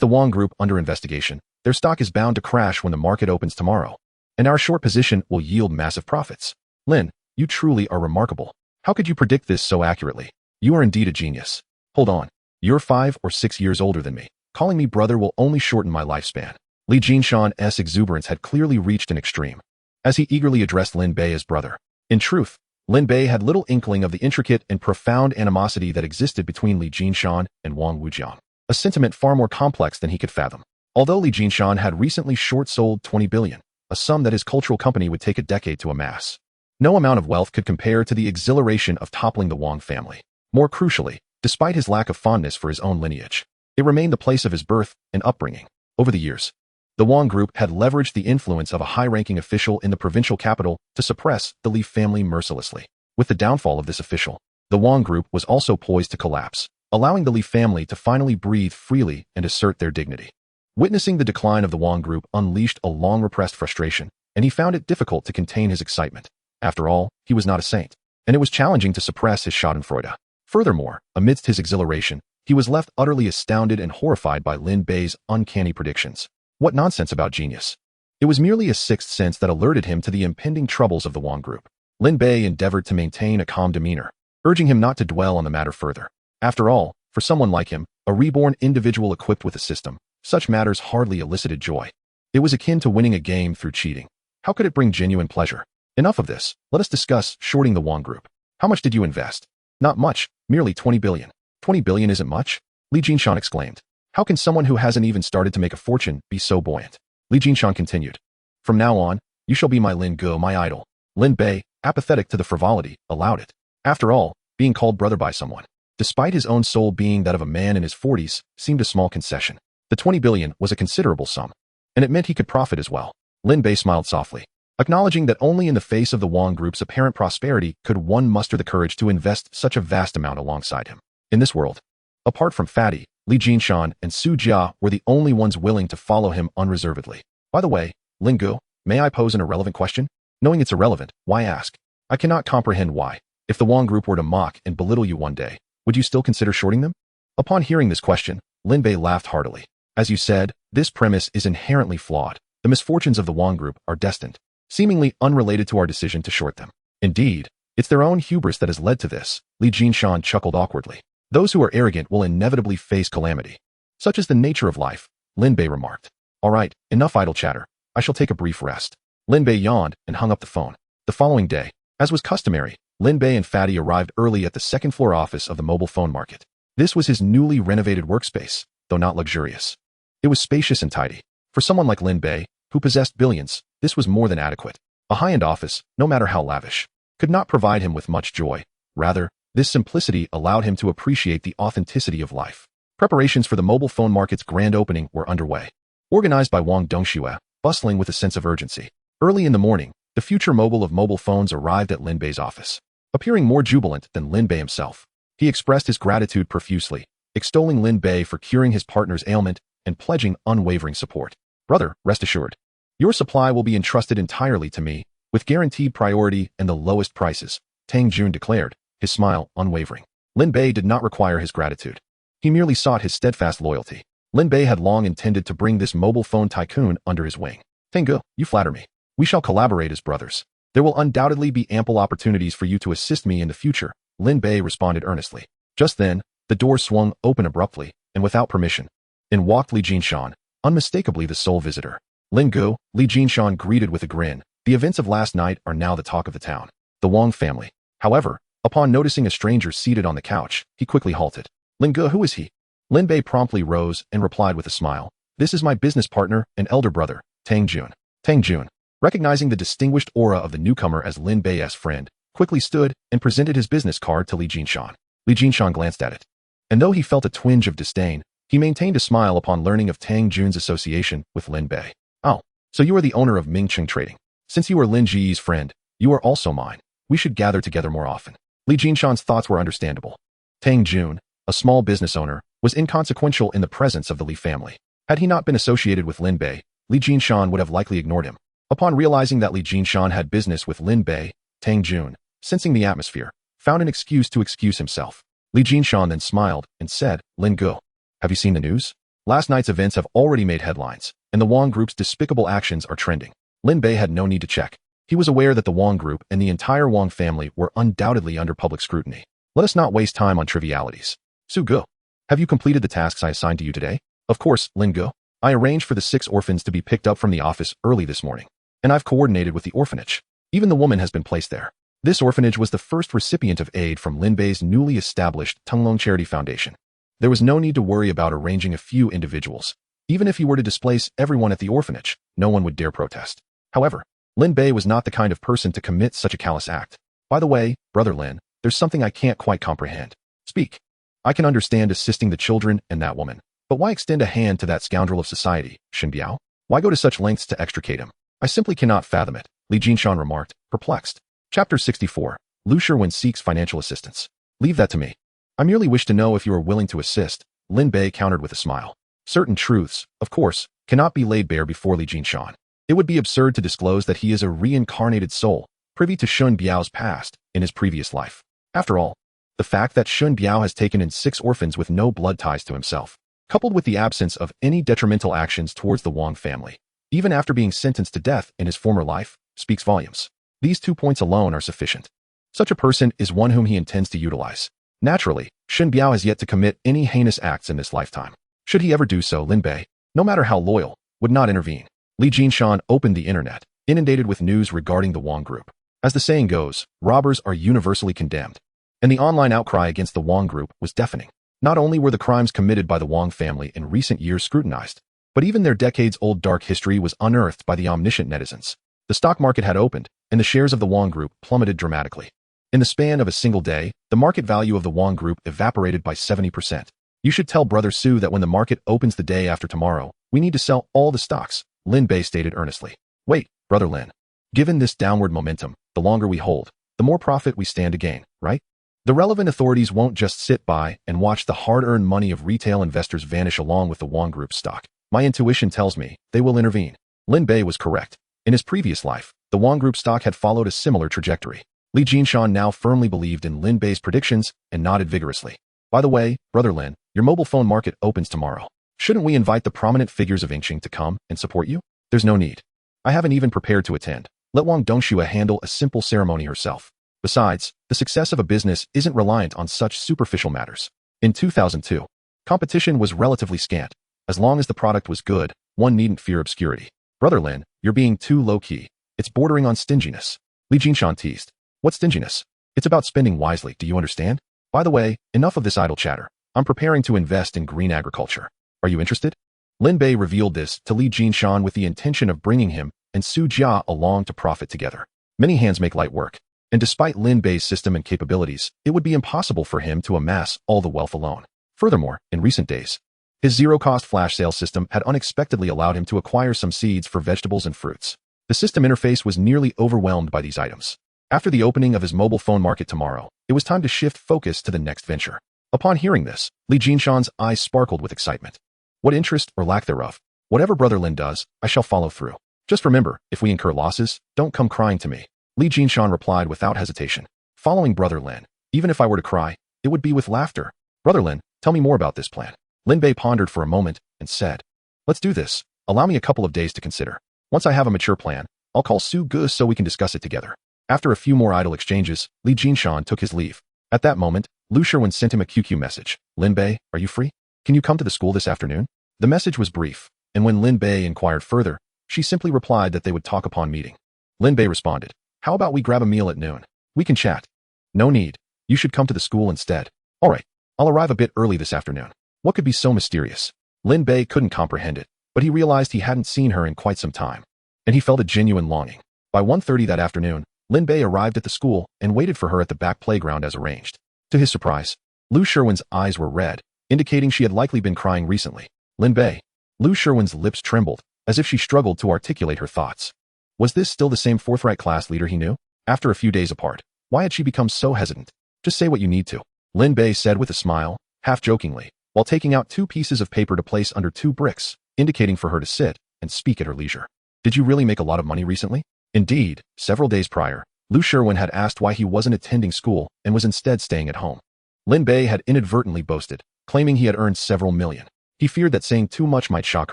the Wang Group under investigation, their stock is bound to crash when the market opens tomorrow, and our short position will yield massive profits. "Lin, you truly are remarkable. How could you predict this so accurately? You are indeed a genius." "Hold on. You're 5 or 6 years older than me. Calling me brother will only shorten my lifespan." Li Jinshan's exuberance had clearly reached an extreme, as he eagerly addressed Lin Bei as brother. In truth, Lin Bei had little inkling of the intricate and profound animosity that existed between Li Jinshan and Wang Wujiang, a sentiment far more complex than he could fathom. Although Li Jinshan had recently short-sold 20 billion, a sum that his cultural company would take a decade to amass, no amount of wealth could compare to the exhilaration of toppling the Wang family. More crucially, despite his lack of fondness for his own lineage, it remained the place of his birth and upbringing. Over the years, the Wang Group had leveraged the influence of a high-ranking official in the provincial capital to suppress the Li family mercilessly. With the downfall of this official, the Wang Group was also poised to collapse, allowing the Li family to finally breathe freely and assert their dignity. Witnessing the decline of the Wang Group unleashed a long-repressed frustration, and he found it difficult to contain his excitement. After all, he was not a saint, and it was challenging to suppress his schadenfreude. Furthermore, amidst his exhilaration, he was left utterly astounded and horrified by Lin Bei's uncanny predictions. What nonsense about genius! It was merely a sixth sense that alerted him to the impending troubles of the Wang Group. Lin Bei endeavored to maintain a calm demeanor, urging him not to dwell on the matter further. After all, for someone like him, a reborn individual equipped with a system, such matters hardly elicited joy. It was akin to winning a game through cheating. How could it bring genuine pleasure? Enough of this. Let us discuss shorting the Wang Group. How much did you invest? Not much, merely 20 billion. 20 billion isn't much? Li Jinshan exclaimed. How can someone who hasn't even started to make a fortune be so buoyant? Li Jinshan continued. From now on, you shall be my Lin Go, my idol. Lin Bei, apathetic to the frivolity, allowed it. After all, being called brother by someone, despite his own soul being that of a man in his 40s, seemed a small concession. The 20 billion was a considerable sum, and it meant he could profit as well. Lin Bei smiled softly, acknowledging that only in the face of the Wang Group's apparent prosperity could one muster the courage to invest such a vast amount alongside him. In this world, apart from Fatty, Li Jinshan and Su Jia were the only ones willing to follow him unreservedly. By the way, Lin Gu, may I pose an irrelevant question? Knowing it's irrelevant, why ask? I cannot comprehend why. If the Wang Group were to mock and belittle you one day, would you still consider shorting them? Upon hearing this question, Lin Bei laughed heartily. As you said, this premise is inherently flawed. The misfortunes of the Wang Group are destined, seemingly unrelated to our decision to short them. Indeed, it's their own hubris that has led to this. Li Jinshan chuckled awkwardly. Those who are arrogant will inevitably face calamity. Such is the nature of life, Lin Bei remarked. All right, enough idle chatter. I shall take a brief rest. Lin Bei yawned and hung up the phone. The following day, as was customary, Lin Bei and Fatty arrived early at the second-floor office of the mobile phone market. This was his newly renovated workspace, though not luxurious. It was spacious and tidy. For someone like Lin Bei, who possessed billions, this was more than adequate. A high-end office, no matter how lavish, could not provide him with much joy. Rather, this simplicity allowed him to appreciate the authenticity of life. Preparations for the mobile phone market's grand opening were underway. Organized by Wang Dongxue, bustling with a sense of urgency. Early in the morning, the future mobile of mobile phones arrived at Lin Bei's office. Appearing more jubilant than Lin Bei himself, he expressed his gratitude profusely, extolling Lin Bei for curing his partner's ailment and pledging unwavering support. Brother, rest assured. Your supply will be entrusted entirely to me, with guaranteed priority and the lowest prices, Tang Jun declared, his smile unwavering. Lin Bei did not require his gratitude. He merely sought his steadfast loyalty. Lin Bei had long intended to bring this mobile phone tycoon under his wing. Tanggu, you flatter me. We shall collaborate as brothers. There will undoubtedly be ample opportunities for you to assist me in the future, Lin Bei responded earnestly. Just then, the door swung open abruptly, and without permission. In walked Li Jinshan, unmistakably the sole visitor. Lin Gu, Li Jinshan greeted with a grin. The events of last night are now the talk of the town. The Wang family. However, upon noticing a stranger seated on the couch, he quickly halted. Lin Gu, who is he? Lin Bei promptly rose and replied with a smile. This is my business partner and elder brother, Tang Jun. Tang Jun, recognizing the distinguished aura of the newcomer as Lin Bei's friend, quickly stood and presented his business card to Li Jinshan. Li Jinshan glanced at it. And though he felt a twinge of disdain, he maintained a smile upon learning of Tang Jun's association with Lin Bei. Oh, so you are the owner of Mingcheng Trading. Since you are Lin Ji's friend, you are also mine. We should gather together more often. Li Jinshan's thoughts were understandable. Tang Jun, a small business owner, was inconsequential in the presence of the Li family. Had he not been associated with Lin Bei, Li Jinshan would have likely ignored him. Upon realizing that Li Jinshan had business with Lin Bei, Tang Jun, sensing the atmosphere, found an excuse to excuse himself. Li Jinshan then smiled and said, Lin Gu, have you seen the news? Last night's events have already made headlines, and the Wang Group's despicable actions are trending. Lin Bei had no need to check. He was aware that the Wang Group and the entire Wang family were undoubtedly under public scrutiny. Let us not waste time on trivialities. Su Gu, have you completed the tasks I assigned to you today? Of course, Lin Gu. I arranged for the 6 orphans to be picked up from the office early this morning, and I've coordinated with the orphanage. Even the woman has been placed there. This orphanage was the first recipient of aid from Lin Bei's newly established Tunglong Charity Foundation. There was no need to worry about arranging a few individuals. Even if he were to displace everyone at the orphanage, no one would dare protest. However, Lin Bei was not the kind of person to commit such a callous act. By the way, Brother Lin, there's something I can't quite comprehend. Speak. I can understand assisting the children and that woman, but why extend a hand to that scoundrel of society, Shen Biao? Why go to such lengths to extricate him? I simply cannot fathom it, Li Jinshan remarked, perplexed. Chapter 64. Lu Shiwen seeks financial assistance. Leave that to me. I merely wish to know if you are willing to assist, Lin Bei countered with a smile. Certain truths, of course, cannot be laid bare before Li Jinshan. It would be absurd to disclose that he is a reincarnated soul, privy to Shun Biao's past in his previous life. After all, the fact that Shun Biao has taken in 6 orphans with no blood ties to himself, coupled with the absence of any detrimental actions towards the Wang family, even after being sentenced to death in his former life, speaks volumes. These 2 points alone are sufficient. Such a person is one whom he intends to utilize. Naturally, Shun Biao has yet to commit any heinous acts in this lifetime. Should he ever do so, Lin Bei, no matter how loyal, would not intervene. Li Jinshan opened the internet, inundated with news regarding the Wang Group. As the saying goes, robbers are universally condemned. And the online outcry against the Wang Group was deafening. Not only were the crimes committed by the Wang family in recent years scrutinized, but even their decades-old dark history was unearthed by the omniscient netizens. The stock market had opened, and the shares of the Wang Group plummeted dramatically. In the span of a single day, the market value of the Wang Group evaporated by 70%. You should tell Brother Su that when the market opens the day after tomorrow, we need to sell all the stocks, Lin Bei stated earnestly. Wait, Brother Lin. Given this downward momentum, the longer we hold, the more profit we stand to gain, right? The relevant authorities won't just sit by and watch the hard-earned money of retail investors vanish along with the Wang Group stock. My intuition tells me they will intervene. Lin Bei was correct. In his previous life, the Wang Group stock had followed a similar trajectory. Li Jinshan now firmly believed in Lin Bei's predictions and nodded vigorously. By the way, Brother Lin, your mobile phone market opens tomorrow. Shouldn't we invite the prominent figures of Yingqing to come and support you? There's no need. I haven't even prepared to attend. Let Wang Dongxue handle a simple ceremony herself. Besides, the success of a business isn't reliant on such superficial matters. In 2002, competition was relatively scant. As long as the product was good, one needn't fear obscurity. Brother Lin, you're being too low-key. It's bordering on stinginess. Li Jinshan teased. What stinginess? It's about spending wisely, do you understand? By the way, enough of this idle chatter. I'm preparing to invest in green agriculture. Are you interested? Lin Bei revealed this to Li Jinshan with the intention of bringing him and Su Jia along to profit together. Many hands make light work. And despite Lin Bei's system and capabilities, it would be impossible for him to amass all the wealth alone. Furthermore, in recent days, his zero-cost flash sale system had unexpectedly allowed him to acquire some seeds for vegetables and fruits. The system interface was nearly overwhelmed by these items. After the opening of his mobile phone market tomorrow, it was time to shift focus to the next venture. Upon hearing this, Li Jinshan's eyes sparkled with excitement. What interest or lack thereof, whatever Brother Lin does, I shall follow through. Just remember, if we incur losses, don't come crying to me. Li Jinshan replied without hesitation. Following Brother Lin, even if I were to cry, it would be with laughter. Brother Lin, tell me more about this plan. Lin Bei pondered for a moment and said, let's do this. Allow me a couple of days to consider. Once I have a mature plan, I'll call Su Ge so we can discuss it together. After a few more idle exchanges, Li Jinshan took his leave. At that moment, Lu Sherwin sent him a QQ message. Lin Bei, are you free? Can you come to the school this afternoon? The message was brief, and when Lin Bei inquired further, she simply replied that they would talk upon meeting. Lin Bei responded, how about we grab a meal at noon? We can chat. No need. You should come to the school instead. All right, I'll arrive a bit early this afternoon. What could be so mysterious? Lin Bei couldn't comprehend it, but he realized he hadn't seen her in quite some time, and he felt a genuine longing. By 1:30 that afternoon, Lin Bei arrived at the school and waited for her at the back playground as arranged. To his surprise, Lu Sherwin's eyes were red, indicating she had likely been crying recently. Lin Bei. Lu Sherwin's lips trembled, as if she struggled to articulate her thoughts. Was this still the same forthright class leader he knew? After a few days apart, why had she become so hesitant? Just say what you need to, Lin Bei said with a smile, half jokingly, while taking out 2 pieces of paper to place under 2 bricks, indicating for her to sit and speak at her leisure. Did you really make a lot of money recently? Indeed, several days prior, Lu Sherwin had asked why he wasn't attending school and was instead staying at home. Lin Bei had inadvertently boasted, claiming he had earned several million. He feared that saying too much might shock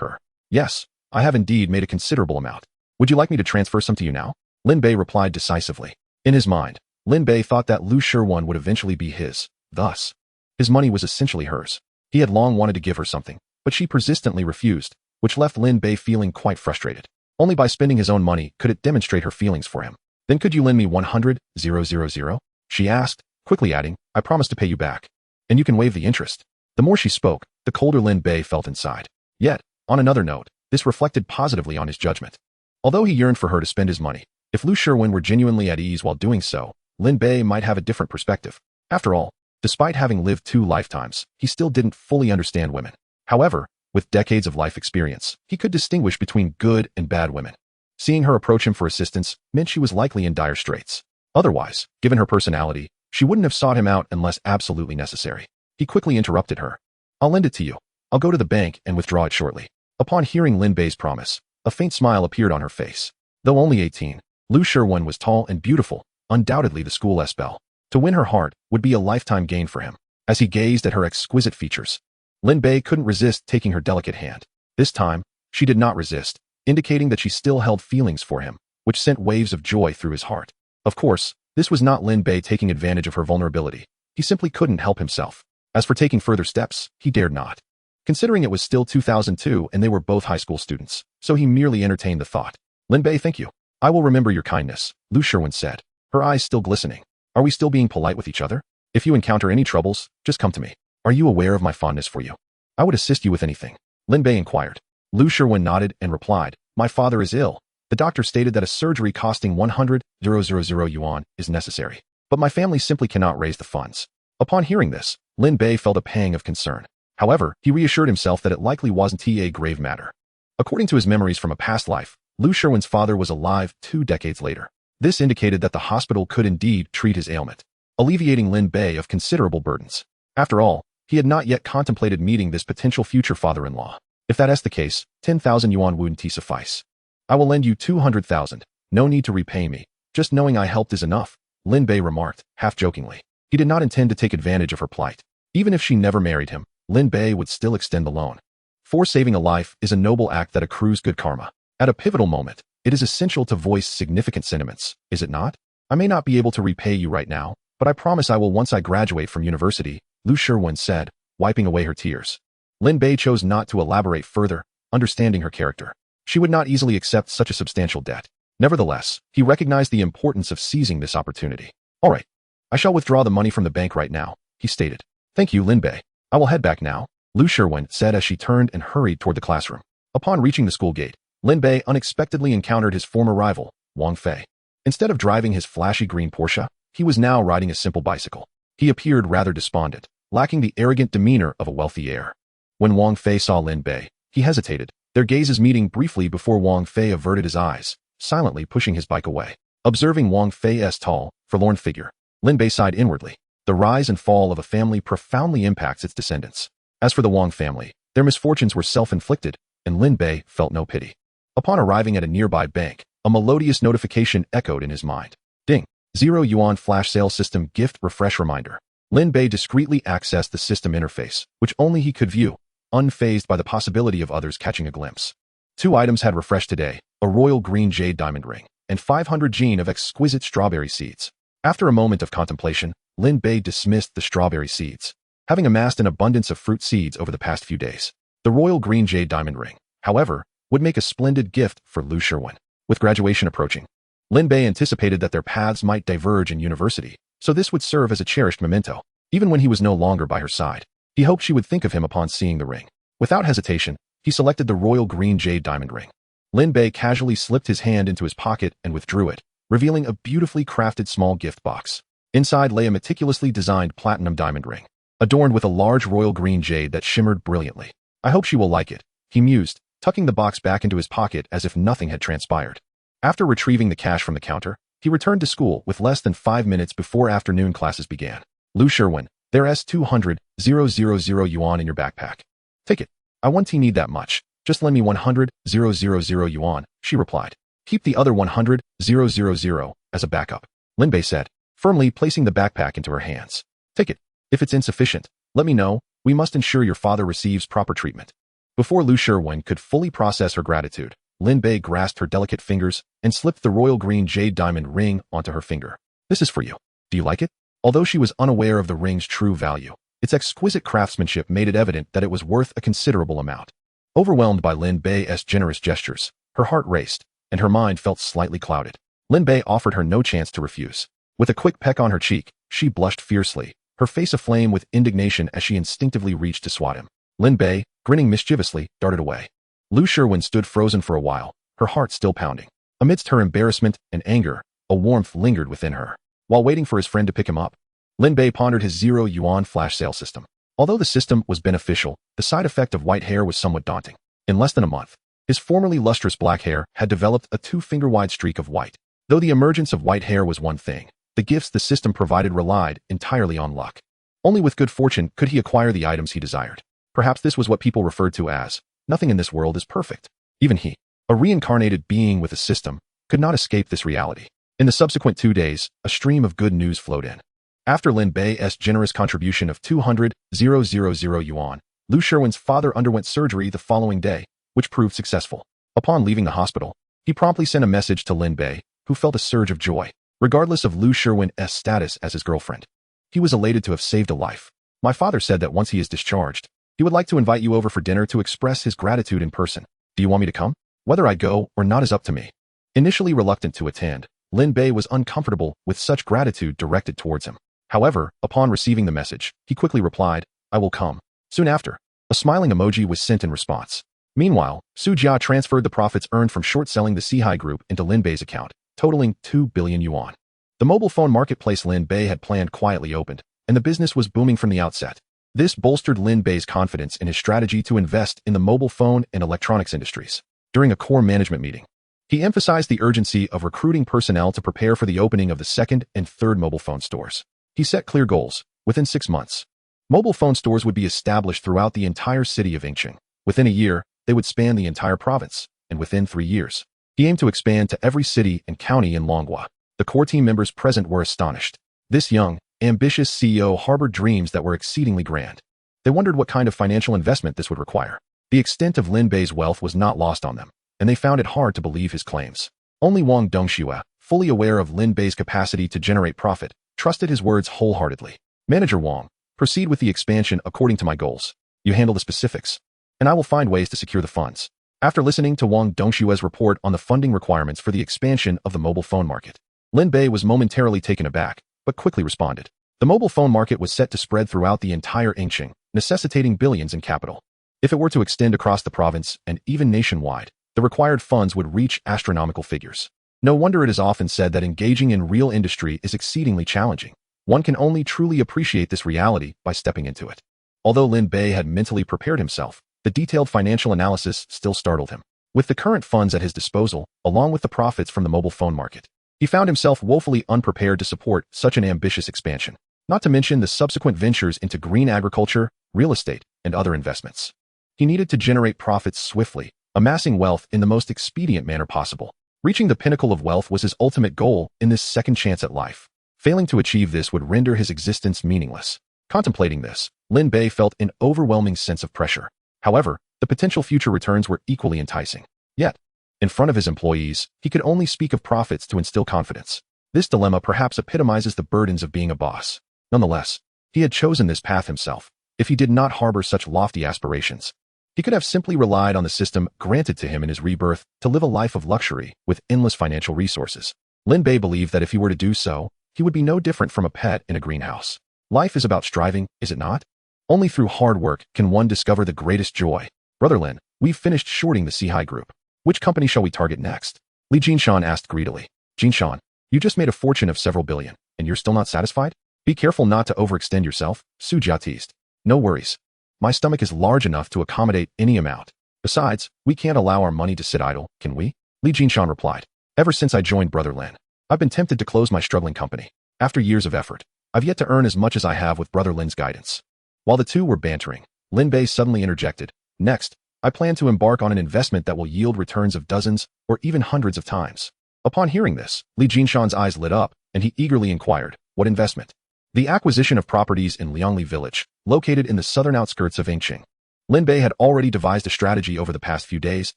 her. Yes, I have indeed made a considerable amount. Would you like me to transfer some to you now? Lin Bei replied decisively. In his mind, Lin Bei thought that Lu Sherwin would eventually be his. Thus, his money was essentially hers. He had long wanted to give her something, but she persistently refused, which left Lin Bei feeling quite frustrated. Only by spending his own money could it demonstrate her feelings for him. Then could you lend me 100,000? She asked, quickly adding, I promise to pay you back. And you can waive the interest. The more she spoke, the colder Lin Bei felt inside. Yet, on another note, this reflected positively on his judgment. Although he yearned for her to spend his money, if Lu Sherwin were genuinely at ease while doing so, Lin Bei might have a different perspective. After all, despite having lived 2 lifetimes, he still didn't fully understand women. However, with decades of life experience, he could distinguish between good and bad women. Seeing her approach him for assistance meant she was likely in dire straits. Otherwise, given her personality, she wouldn't have sought him out unless absolutely necessary. He quickly interrupted her. I'll lend it to you. I'll go to the bank and withdraw it shortly. Upon hearing Lin Bei's promise, a faint smile appeared on her face. Though only 18, Lu Sherwin was tall and beautiful, undoubtedly the school's belle. To win her heart would be a lifetime gain for him. As he gazed at her exquisite features, Lin Bei couldn't resist taking her delicate hand. This time, she did not resist, indicating that she still held feelings for him, which sent waves of joy through his heart. Of course, this was not Lin Bei taking advantage of her vulnerability. He simply couldn't help himself. As for taking further steps, he dared not. Considering it was still 2002 and they were both high school students, so he merely entertained the thought. Lin Bei, thank you. I will remember your kindness, Lu Sherwin said, her eyes still glistening. Are we still being polite with each other? If you encounter any troubles, just come to me. Are you aware of my fondness for you? I would assist you with anything. Lin Bei inquired. Lu Sherwin nodded and replied, my father is ill. The doctor stated that a surgery costing 100,000 yuan is necessary. But my family simply cannot raise the funds. Upon hearing this, Lin Bei felt a pang of concern. However, he reassured himself that it likely wasn't a grave matter. According to his memories from a past life, Lu Sherwin's father was alive 2 decades later. This indicated that the hospital could indeed treat his ailment, alleviating Lin Bei of considerable burdens. After all, he had not yet contemplated meeting this potential future father-in-law. If that is the case, 10,000 yuan wouldn't suffice. I will lend you 200,000. No need to repay me. Just knowing I helped is enough, Lin Bei remarked, half jokingly. He did not intend to take advantage of her plight. Even if she never married him, Lin Bei would still extend the loan. For saving a life is a noble act that accrues good karma. At a pivotal moment, it is essential to voice significant sentiments, is it not? I may not be able to repay you right now, but I promise I will once I graduate from university, Lu Sherwin said, wiping away her tears. Lin Bei chose not to elaborate further, understanding her character. She would not easily accept such a substantial debt. Nevertheless, he recognized the importance of seizing this opportunity. All right. I shall withdraw the money from the bank right now, he stated. Thank you, Lin Bei. I will head back now, Lu Sherwin said as she turned and hurried toward the classroom. Upon reaching the school gate, Lin Bei unexpectedly encountered his former rival, Wang Fei. Instead of driving his flashy green Porsche, he was now riding a simple bicycle. He appeared rather despondent, lacking the arrogant demeanor of a wealthy heir. When Wang Fei saw Lin Bei, he hesitated, their gazes meeting briefly before Wang Fei averted his eyes, silently pushing his bike away. Observing Wang Fei's tall, forlorn figure, Lin Bei sighed inwardly. The rise and fall of a family profoundly impacts its descendants. As for the Wang family, their misfortunes were self-inflicted, and Lin Bei felt no pity. Upon arriving at a nearby bank, a melodious notification echoed in his mind. Ding! 0 yuan flash sale system gift refresh reminder. Lin Bei discreetly accessed the system interface, which only he could view, unfazed by the possibility of others catching a glimpse. 2 items had refreshed today, a royal green jade diamond ring, and 500 gene of exquisite strawberry seeds. After a moment of contemplation, Lin Bei dismissed the strawberry seeds, having amassed an abundance of fruit seeds over the past few days. The royal green jade diamond ring, however, would make a splendid gift for Lu Sherwin. With graduation approaching, Lin Bei anticipated that their paths might diverge in university, so this would serve as a cherished memento. Even when he was no longer by her side, he hoped she would think of him upon seeing the ring. Without hesitation, he selected the royal green jade diamond ring. Lin Bei casually slipped his hand into his pocket and withdrew it, revealing a beautifully crafted small gift box. Inside lay a meticulously designed platinum diamond ring, adorned with a large royal green jade that shimmered brilliantly. I hope she will like it, he mused, tucking the box back into his pocket as if nothing had transpired. After retrieving the cash from the counter, he returned to school with less than 5 minutes before afternoon classes began. Lu Sherwin, there's 200,000 yuan in your backpack. Take it. I won't need that much. Just lend me 100,000 yuan, she replied. Keep the other 100,000 as a backup, Lin Bei said, firmly placing the backpack into her hands. Take it. If it's insufficient, let me know. We must ensure your father receives proper treatment. Before Lu Sherwin could fully process her gratitude, Lin Bei grasped her delicate fingers and slipped the royal green jade diamond ring onto her finger. This is for you. Do you like it? Although she was unaware of the ring's true value, its exquisite craftsmanship made it evident that it was worth a considerable amount. Overwhelmed by Lin Bei's generous gestures, her heart raced, and her mind felt slightly clouded. Lin Bei offered her no chance to refuse. With a quick peck on her cheek, she blushed fiercely, her face aflame with indignation as she instinctively reached to swat him. Lin Bei, grinning mischievously, darted away. Lu Sherwin stood frozen for a while, her heart still pounding. Amidst her embarrassment and anger, a warmth lingered within her. While waiting for his friend to pick him up, Lin Bei pondered his 0 yuan flash sale system. Although the system was beneficial, the side effect of white hair was somewhat daunting. In less than a month, his formerly lustrous black hair had developed a 2-finger-wide streak of white. Though the emergence of white hair was one thing, the gifts the system provided relied entirely on luck. Only with good fortune could he acquire the items he desired. Perhaps this was what people referred to as, nothing in this world is perfect. Even he, a reincarnated being with a system, could not escape this reality. In the subsequent 2 days, a stream of good news flowed in. After Lin Bei's generous contribution of 200,000 yuan, Lu Sherwin's father underwent surgery the following day, which proved successful. Upon leaving the hospital, he promptly sent a message to Lin Bei, who felt a surge of joy, regardless of Lu Sherwin's status as his girlfriend. He was elated to have saved a life. My father said that once he is discharged, he would like to invite you over for dinner to express his gratitude in person. Do you want me to come? Whether I go or not is up to me. Initially reluctant to attend, Lin Bei was uncomfortable with such gratitude directed towards him. However, upon receiving the message, he quickly replied, I will come. Soon after, a smiling emoji was sent in response. Meanwhile, Su Jia transferred the profits earned from short-selling the Sihai Group into Lin Bei's account, totaling 2 billion yuan. The mobile phone marketplace Lin Bei had planned quietly opened, and the business was booming from the outset. This bolstered Lin Bei's confidence in his strategy to invest in the mobile phone and electronics industries. During a core management meeting, he emphasized the urgency of recruiting personnel to prepare for the opening of the second and third mobile phone stores. He set clear goals. Within 6 months, mobile phone stores would be established throughout the entire city of Yingqing. Within a year, they would span the entire province, and within 3 years, he aimed to expand to every city and county in Longhua. The core team members present were astonished. This young, ambitious CEO harbored dreams that were exceedingly grand. They wondered what kind of financial investment this would require. The extent of Lin Bei's wealth was not lost on them, and they found it hard to believe his claims. Only Wang Dongxue, fully aware of Lin Bei's capacity to generate profit, trusted his words wholeheartedly. Manager Wang, proceed with the expansion according to my goals. You handle the specifics, and I will find ways to secure the funds. After listening to Wang Dongxue's report on the funding requirements for the expansion of the mobile phone market, Lin Bei was momentarily taken aback, but quickly responded. The mobile phone market was set to spread throughout the entire Yingqing, necessitating billions in capital. If it were to extend across the province and even nationwide, the required funds would reach astronomical figures. No wonder it is often said that engaging in real industry is exceedingly challenging. One can only truly appreciate this reality by stepping into it. Although Lin Bei had mentally prepared himself, the detailed financial analysis still startled him. With the current funds at his disposal, along with the profits from the mobile phone market, he found himself woefully unprepared to support such an ambitious expansion, not to mention the subsequent ventures into green agriculture, real estate, and other investments. He needed to generate profits swiftly, amassing wealth in the most expedient manner possible. Reaching the pinnacle of wealth was his ultimate goal in this second chance at life. Failing to achieve this would render his existence meaningless. Contemplating this, Lin Bei felt an overwhelming sense of pressure. However, the potential future returns were equally enticing. Yet, in front of his employees, he could only speak of profits to instill confidence. This dilemma perhaps epitomizes the burdens of being a boss. Nonetheless, he had chosen this path himself. If he did not harbor such lofty aspirations, he could have simply relied on the system granted to him in his rebirth to live a life of luxury with endless financial resources. Lin Bei believed that if he were to do so, he would be no different from a pet in a greenhouse. Life is about striving, is it not? Only through hard work can one discover the greatest joy. Brother Lin, we've finished shorting the Sihai Group. Which company shall we target next? Li Jinshan asked greedily. Jinshan, you just made a fortune of several billion, and you're still not satisfied? Be careful not to overextend yourself, Su Jia teased. No worries. My stomach is large enough to accommodate any amount. Besides, we can't allow our money to sit idle, can we? Li Jinshan replied. Ever since I joined Brother Lin, I've been tempted to close my struggling company. After years of effort, I've yet to earn as much as I have with Brother Lin's guidance. While the two were bantering, Lin Bei suddenly interjected. Next, I plan to embark on an investment that will yield returns of dozens or even hundreds of times. Upon hearing this, Li Jinshan's eyes lit up, and he eagerly inquired, what investment? The acquisition of properties in Liangli village, located in the southern outskirts of Yingqing. Lin Bei had already devised a strategy over the past few days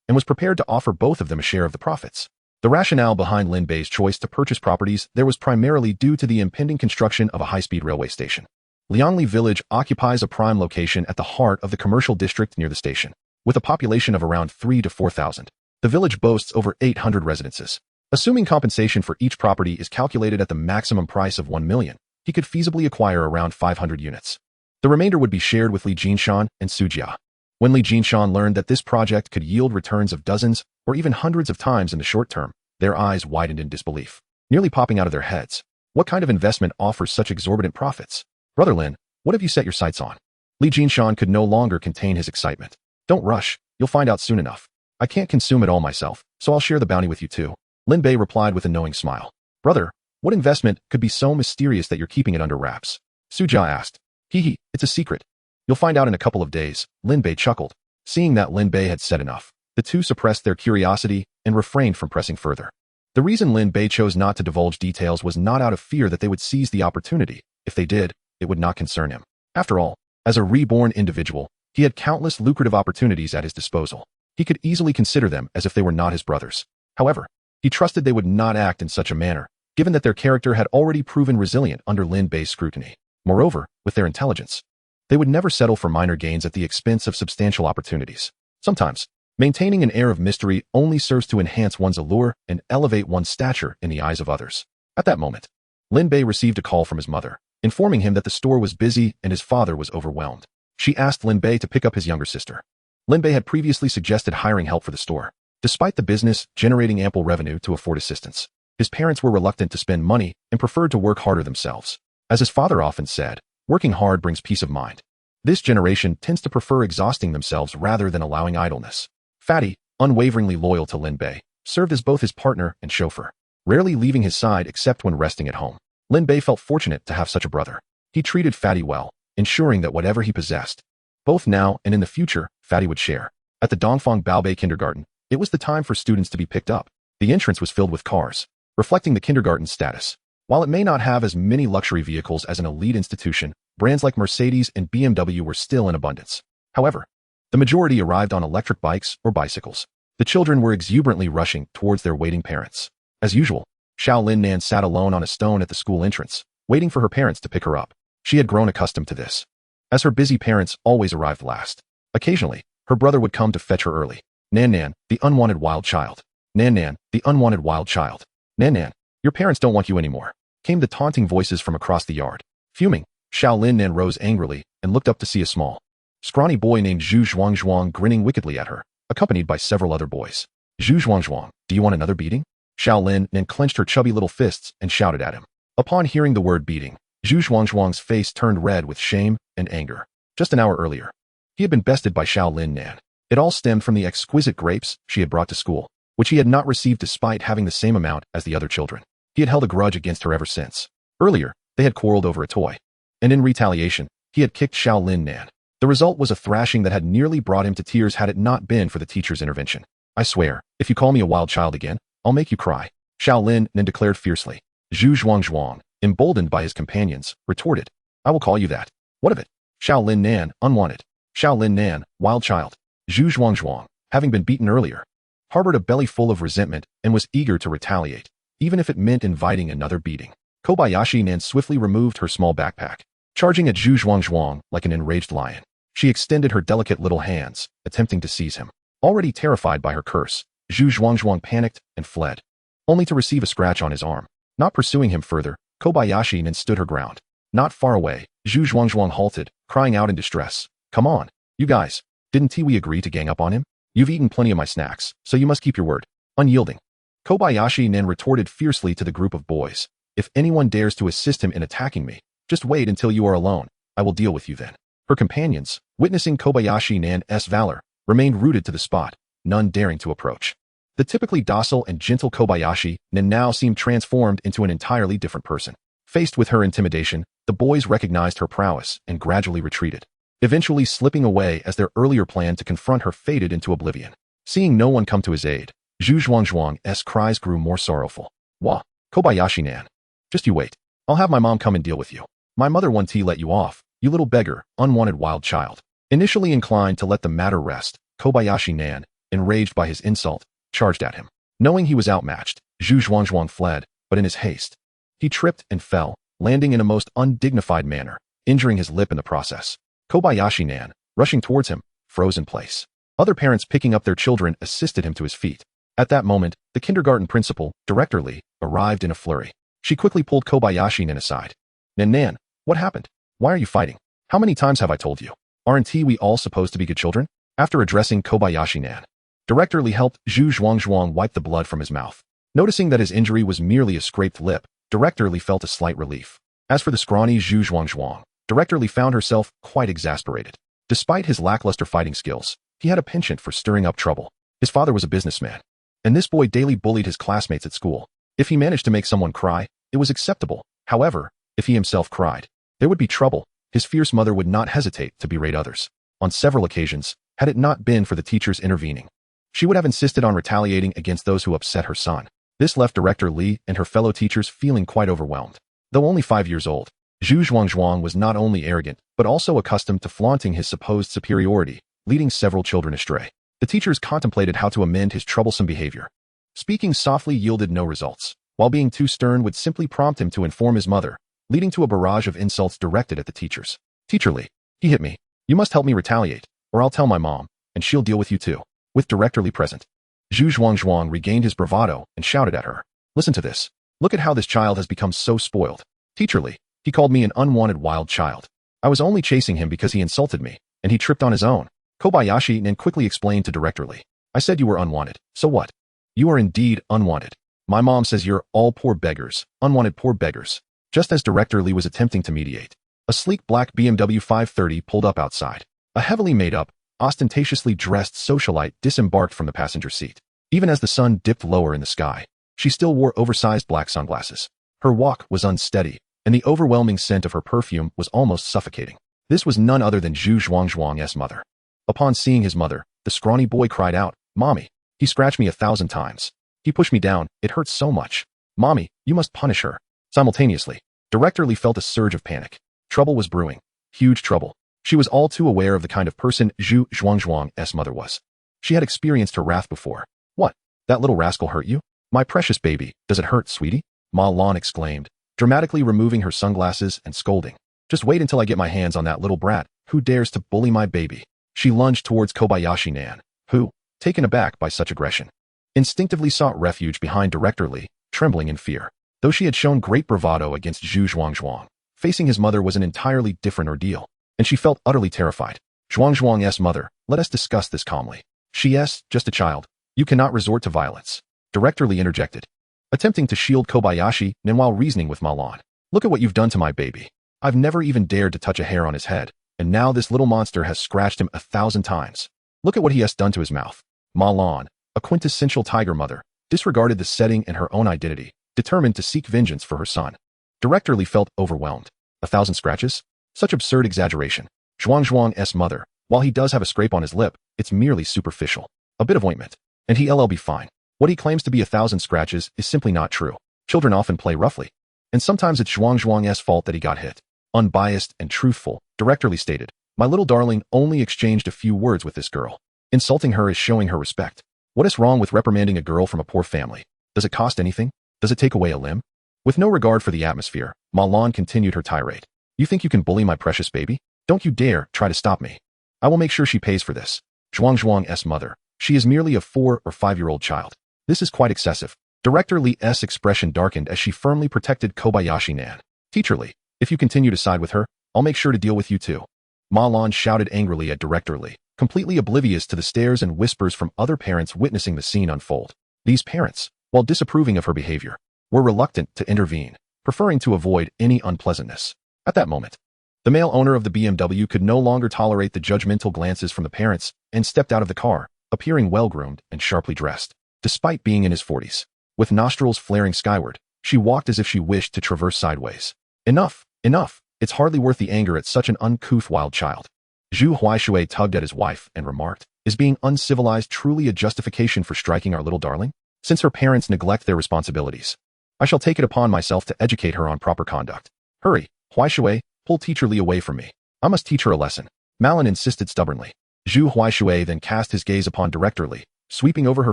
and was prepared to offer both of them a share of the profits. The rationale behind Lin Bei's choice to purchase properties there was primarily due to the impending construction of a high-speed railway station. Liangli village occupies a prime location at the heart of the commercial district near the station. With a population of around 3,000 to 4,000, the village boasts over 800 residences. Assuming compensation for each property is calculated at the maximum price of 1 million, he could feasibly acquire around 500 units. The remainder would be shared with Li Jinshan and Su Jia. When Li Jinshan learned that this project could yield returns of dozens or even hundreds of times in the short term, their eyes widened in disbelief, nearly popping out of their heads. What kind of investment offers such exorbitant profits? Brother Lin, what have you set your sights on? Li Jinshan could no longer contain his excitement. Don't rush, you'll find out soon enough. I can't consume it all myself, so I'll share the bounty with you too. Lin Bei replied with a knowing smile. Brother, what investment could be so mysterious that you're keeping it under wraps? Su Jia asked. It's a secret. You'll find out in a couple of days, Lin Bei chuckled. Seeing that Lin Bei had said enough, the two suppressed their curiosity and refrained from pressing further. The reason Lin Bei chose not to divulge details was not out of fear that they would seize the opportunity. If they did, it would not concern him. After all, as a reborn individual, he had countless lucrative opportunities at his disposal. He could easily consider them as if they were not his brothers. However, he trusted they would not act in such a manner, given that their character had already proven resilient under Lin Bei's scrutiny. Moreover, with their intelligence, they would never settle for minor gains at the expense of substantial opportunities. Sometimes, maintaining an air of mystery only serves to enhance one's allure and elevate one's stature in the eyes of others. At that moment, Lin Bei received a call from his mother, informing him that the store was busy and his father was overwhelmed. She asked Lin Bei to pick up his younger sister. Lin Bei had previously suggested hiring help for the store. Despite the business generating ample revenue to afford assistance, his parents were reluctant to spend money and preferred to work harder themselves. As his father often said, working hard brings peace of mind. This generation tends to prefer exhausting themselves rather than allowing idleness. Fatty, unwaveringly loyal to Lin Bei, served as both his partner and chauffeur, rarely leaving his side except when resting at home. Lin Bei felt fortunate to have such a brother. He treated Fatty well, ensuring that whatever he possessed, both now and in the future, Fatty would share. At the Dongfang Baobei kindergarten, it was the time for students to be picked up. The entrance was filled with cars, reflecting the kindergarten's status. While it may not have as many luxury vehicles as an elite institution, brands like Mercedes and BMW were still in abundance. However, the majority arrived on electric bikes or bicycles. The children were exuberantly rushing towards their waiting parents. As usual, Xiao Linnan sat alone on a stone at the school entrance, waiting for her parents to pick her up. She had grown accustomed to this, as her busy parents always arrived last. Occasionally, her brother would come to fetch her early. Nan, the unwanted wild child. Nan, the unwanted wild child. Nan, your parents don't want you anymore, came the taunting voices from across the yard. Fuming, Xiao Linnan rose angrily and looked up to see a small, scrawny boy named Zhu Zhuangzhuang grinning wickedly at her, accompanied by several other boys. Zhu Zhuangzhuang, do you want another beating? Xiao Lin then clenched her chubby little fists and shouted at him. Upon hearing the word beating, Zhu Zhuang's face turned red with shame and anger. Just an hour earlier, he had been bested by Xiao Lin Nan. It all stemmed from the exquisite grapes she had brought to school, which he had not received despite having the same amount as the other children. He had held a grudge against her ever since. Earlier, they had quarreled over a toy, and in retaliation, he had kicked Xiao Lin Nan. The result was a thrashing that had nearly brought him to tears had it not been for the teacher's intervention. I swear, if you call me a wild child again, I'll make you cry, Xiao Lin Nan declared fiercely. Zhu Zhuang, emboldened by his companions, retorted, I will call you that. What of it? Xiao Lin Nan, unwanted. Xiao Lin Nan, wild child. Zhu Zhuang, having been beaten earlier, harbored a belly full of resentment and was eager to retaliate, even if it meant inviting another beating. Kobayashi Nan swiftly removed her small backpack, charging at Zhu Zhuang like an enraged lion. She extended her delicate little hands, attempting to seize him. Already terrified by her curse, Zhu Zhuang panicked and fled, only to receive a scratch on his arm. Not pursuing him further, Kobayashi Nan stood her ground. Not far away, Zhu Zhuang halted, crying out in distress. Come on, you guys. Didn't we agree to gang up on him? You've eaten plenty of my snacks, so you must keep your word. Unyielding. Kobayashi Nan retorted fiercely to the group of boys. If anyone dares to assist him in attacking me, just wait until you are alone. I will deal with you then. Her companions, witnessing Kobayashi Nan's valor, remained rooted to the spot, none daring to approach. The typically docile and gentle Kobayashi Nan now seemed transformed into an entirely different person. Faced with her intimidation, the boys recognized her prowess and gradually retreated, eventually slipping away as their earlier plan to confront her faded into oblivion. Seeing no one come to his aid, Zhu Zhuang's cries grew more sorrowful. Wah, Kobayashi Nan. Just you wait. I'll have my mom come and deal with you. My mother won't let you off, you little beggar, unwanted wild child. Initially inclined to let the matter rest, Kobayashi Nan, enraged by his insult, charged at him. Knowing he was outmatched, Zhu Zhuang fled, but in his haste, he tripped and fell, landing in a most undignified manner, injuring his lip in the process. Kobayashi Nan, rushing towards him, froze in place. Other parents picking up their children assisted him to his feet. At that moment, the kindergarten principal, Director Li, arrived in a flurry. She quickly pulled Kobayashi Nan aside. Nan, what happened? Why are you fighting? How many times have I told you? Aren't we all supposed to be good children? After addressing Kobayashi Nan, Director Li helped Zhu Zhuang wipe the blood from his mouth. Noticing that his injury was merely a scraped lip, Director Li felt a slight relief. As for the scrawny Zhu Zhuang, Director Li found herself quite exasperated. Despite his lackluster fighting skills, he had a penchant for stirring up trouble. His father was a businessman, and this boy daily bullied his classmates at school. If he managed to make someone cry, it was acceptable. However, if he himself cried, there would be trouble. His fierce mother would not hesitate to berate others. On several occasions, had it not been for the teachers intervening, she would have insisted on retaliating against those who upset her son. This left Director Li and her fellow teachers feeling quite overwhelmed. Though only 5 years old, Zhu Zhuang was not only arrogant, but also accustomed to flaunting his supposed superiority, leading several children astray. The teachers contemplated how to amend his troublesome behavior. Speaking softly yielded no results, while being too stern would simply prompt him to inform his mother, leading to a barrage of insults directed at the teachers. Teacher Li, he hit me. You must help me retaliate, or I'll tell my mom, and she'll deal with you too. With Director Li present, Zhu Zhuang regained his bravado and shouted at her. Listen to this. Look at how this child has become so spoiled. Teacher Li, he called me an unwanted wild child. I was only chasing him because he insulted me, and he tripped on his own. Kobayashi Nan quickly explained to Director Li. I said you were unwanted, so what? You are indeed unwanted. My mom says you're all poor beggars, unwanted poor beggars. Just as Director Li was attempting to mediate, a sleek black BMW 530 pulled up outside. A heavily made-up, ostentatiously dressed socialite disembarked from the passenger seat. Even as the sun dipped lower in the sky, she still wore oversized black sunglasses. Her walk was unsteady, and the overwhelming scent of her perfume was almost suffocating. This was none other than Zhu Zhuang's mother. Upon seeing his mother, the scrawny boy cried out, Mommy, he scratched me 1,000 times. He pushed me down, it hurts so much. Mommy, you must punish her. Simultaneously, Director Li felt a surge of panic. Trouble was brewing. Huge trouble. She was all too aware of the kind of person Zhu Zhuang's mother was. She had experienced her wrath before. What? That little rascal hurt you? My precious baby, does it hurt, sweetie? Ma Lan exclaimed, dramatically removing her sunglasses and scolding. Just wait until I get my hands on that little brat, who dares to bully my baby. She lunged towards Kobayashi Nan, who, taken aback by such aggression, instinctively sought refuge behind Director Li, trembling in fear. Though she had shown great bravado against Zhu Zhuang, facing his mother was an entirely different ordeal, and she felt utterly terrified. Zhuang's mother, let us discuss this calmly. She's just a child. You cannot resort to violence. Director Li interjected. attempting to shield Kobayashi and while reasoning with Malan. Look at what you've done to my baby. I've never even dared to touch a hair on his head, and now this little monster has scratched him 1,000 times. Look at what he has done to his mouth. Malan, a quintessential tiger mother, disregarded the setting and her own identity, determined to seek vengeance for her son. Director Li felt overwhelmed. 1,000 scratches? Such absurd exaggeration. Zhuang's mother, while he does have a scrape on his lip, it's merely superficial. A bit of ointment, and he'll be fine. What he claims to be 1,000 scratches is simply not true. Children often play roughly. And sometimes it's Zhuang's fault that he got hit. Unbiased and truthful, Director Li stated, my little darling only exchanged a few words with this girl. Insulting her is showing her respect. What is wrong with reprimanding a girl from a poor family? Does it cost anything? Does it take away a limb? With no regard for the atmosphere, Malan continued her tirade. You think you can bully my precious baby? Don't you dare try to stop me. I will make sure she pays for this. Zhuang's mother. She is merely a 4 or 5-year-old child. This is quite excessive. Director Li's expression darkened as she firmly protected Kobayashi Nan. Teacher Li, if you continue to side with her, I'll make sure to deal with you too. Malan shouted angrily at Director Li, completely oblivious to the stares and whispers from other parents witnessing the scene unfold. These parents, while disapproving of her behavior, were reluctant to intervene, preferring to avoid any unpleasantness. At that moment, the male owner of the BMW could no longer tolerate the judgmental glances from the parents and stepped out of the car, appearing well-groomed and sharply dressed. Despite being in his 40s, with nostrils flaring skyward, she walked as if she wished to traverse sideways. Enough, enough, it's hardly worth the anger at such an uncouth wild child. Zhu Huaishui tugged at his wife and remarked, is being uncivilized truly a justification for striking our little darling? Since her parents neglect their responsibilities, I shall take it upon myself to educate her on proper conduct. Hurry, Huaishui, pull Teacher Li away from me. I must teach her a lesson. Malan insisted stubbornly. Zhu Huaishui then cast his gaze upon Director Li, sweeping over her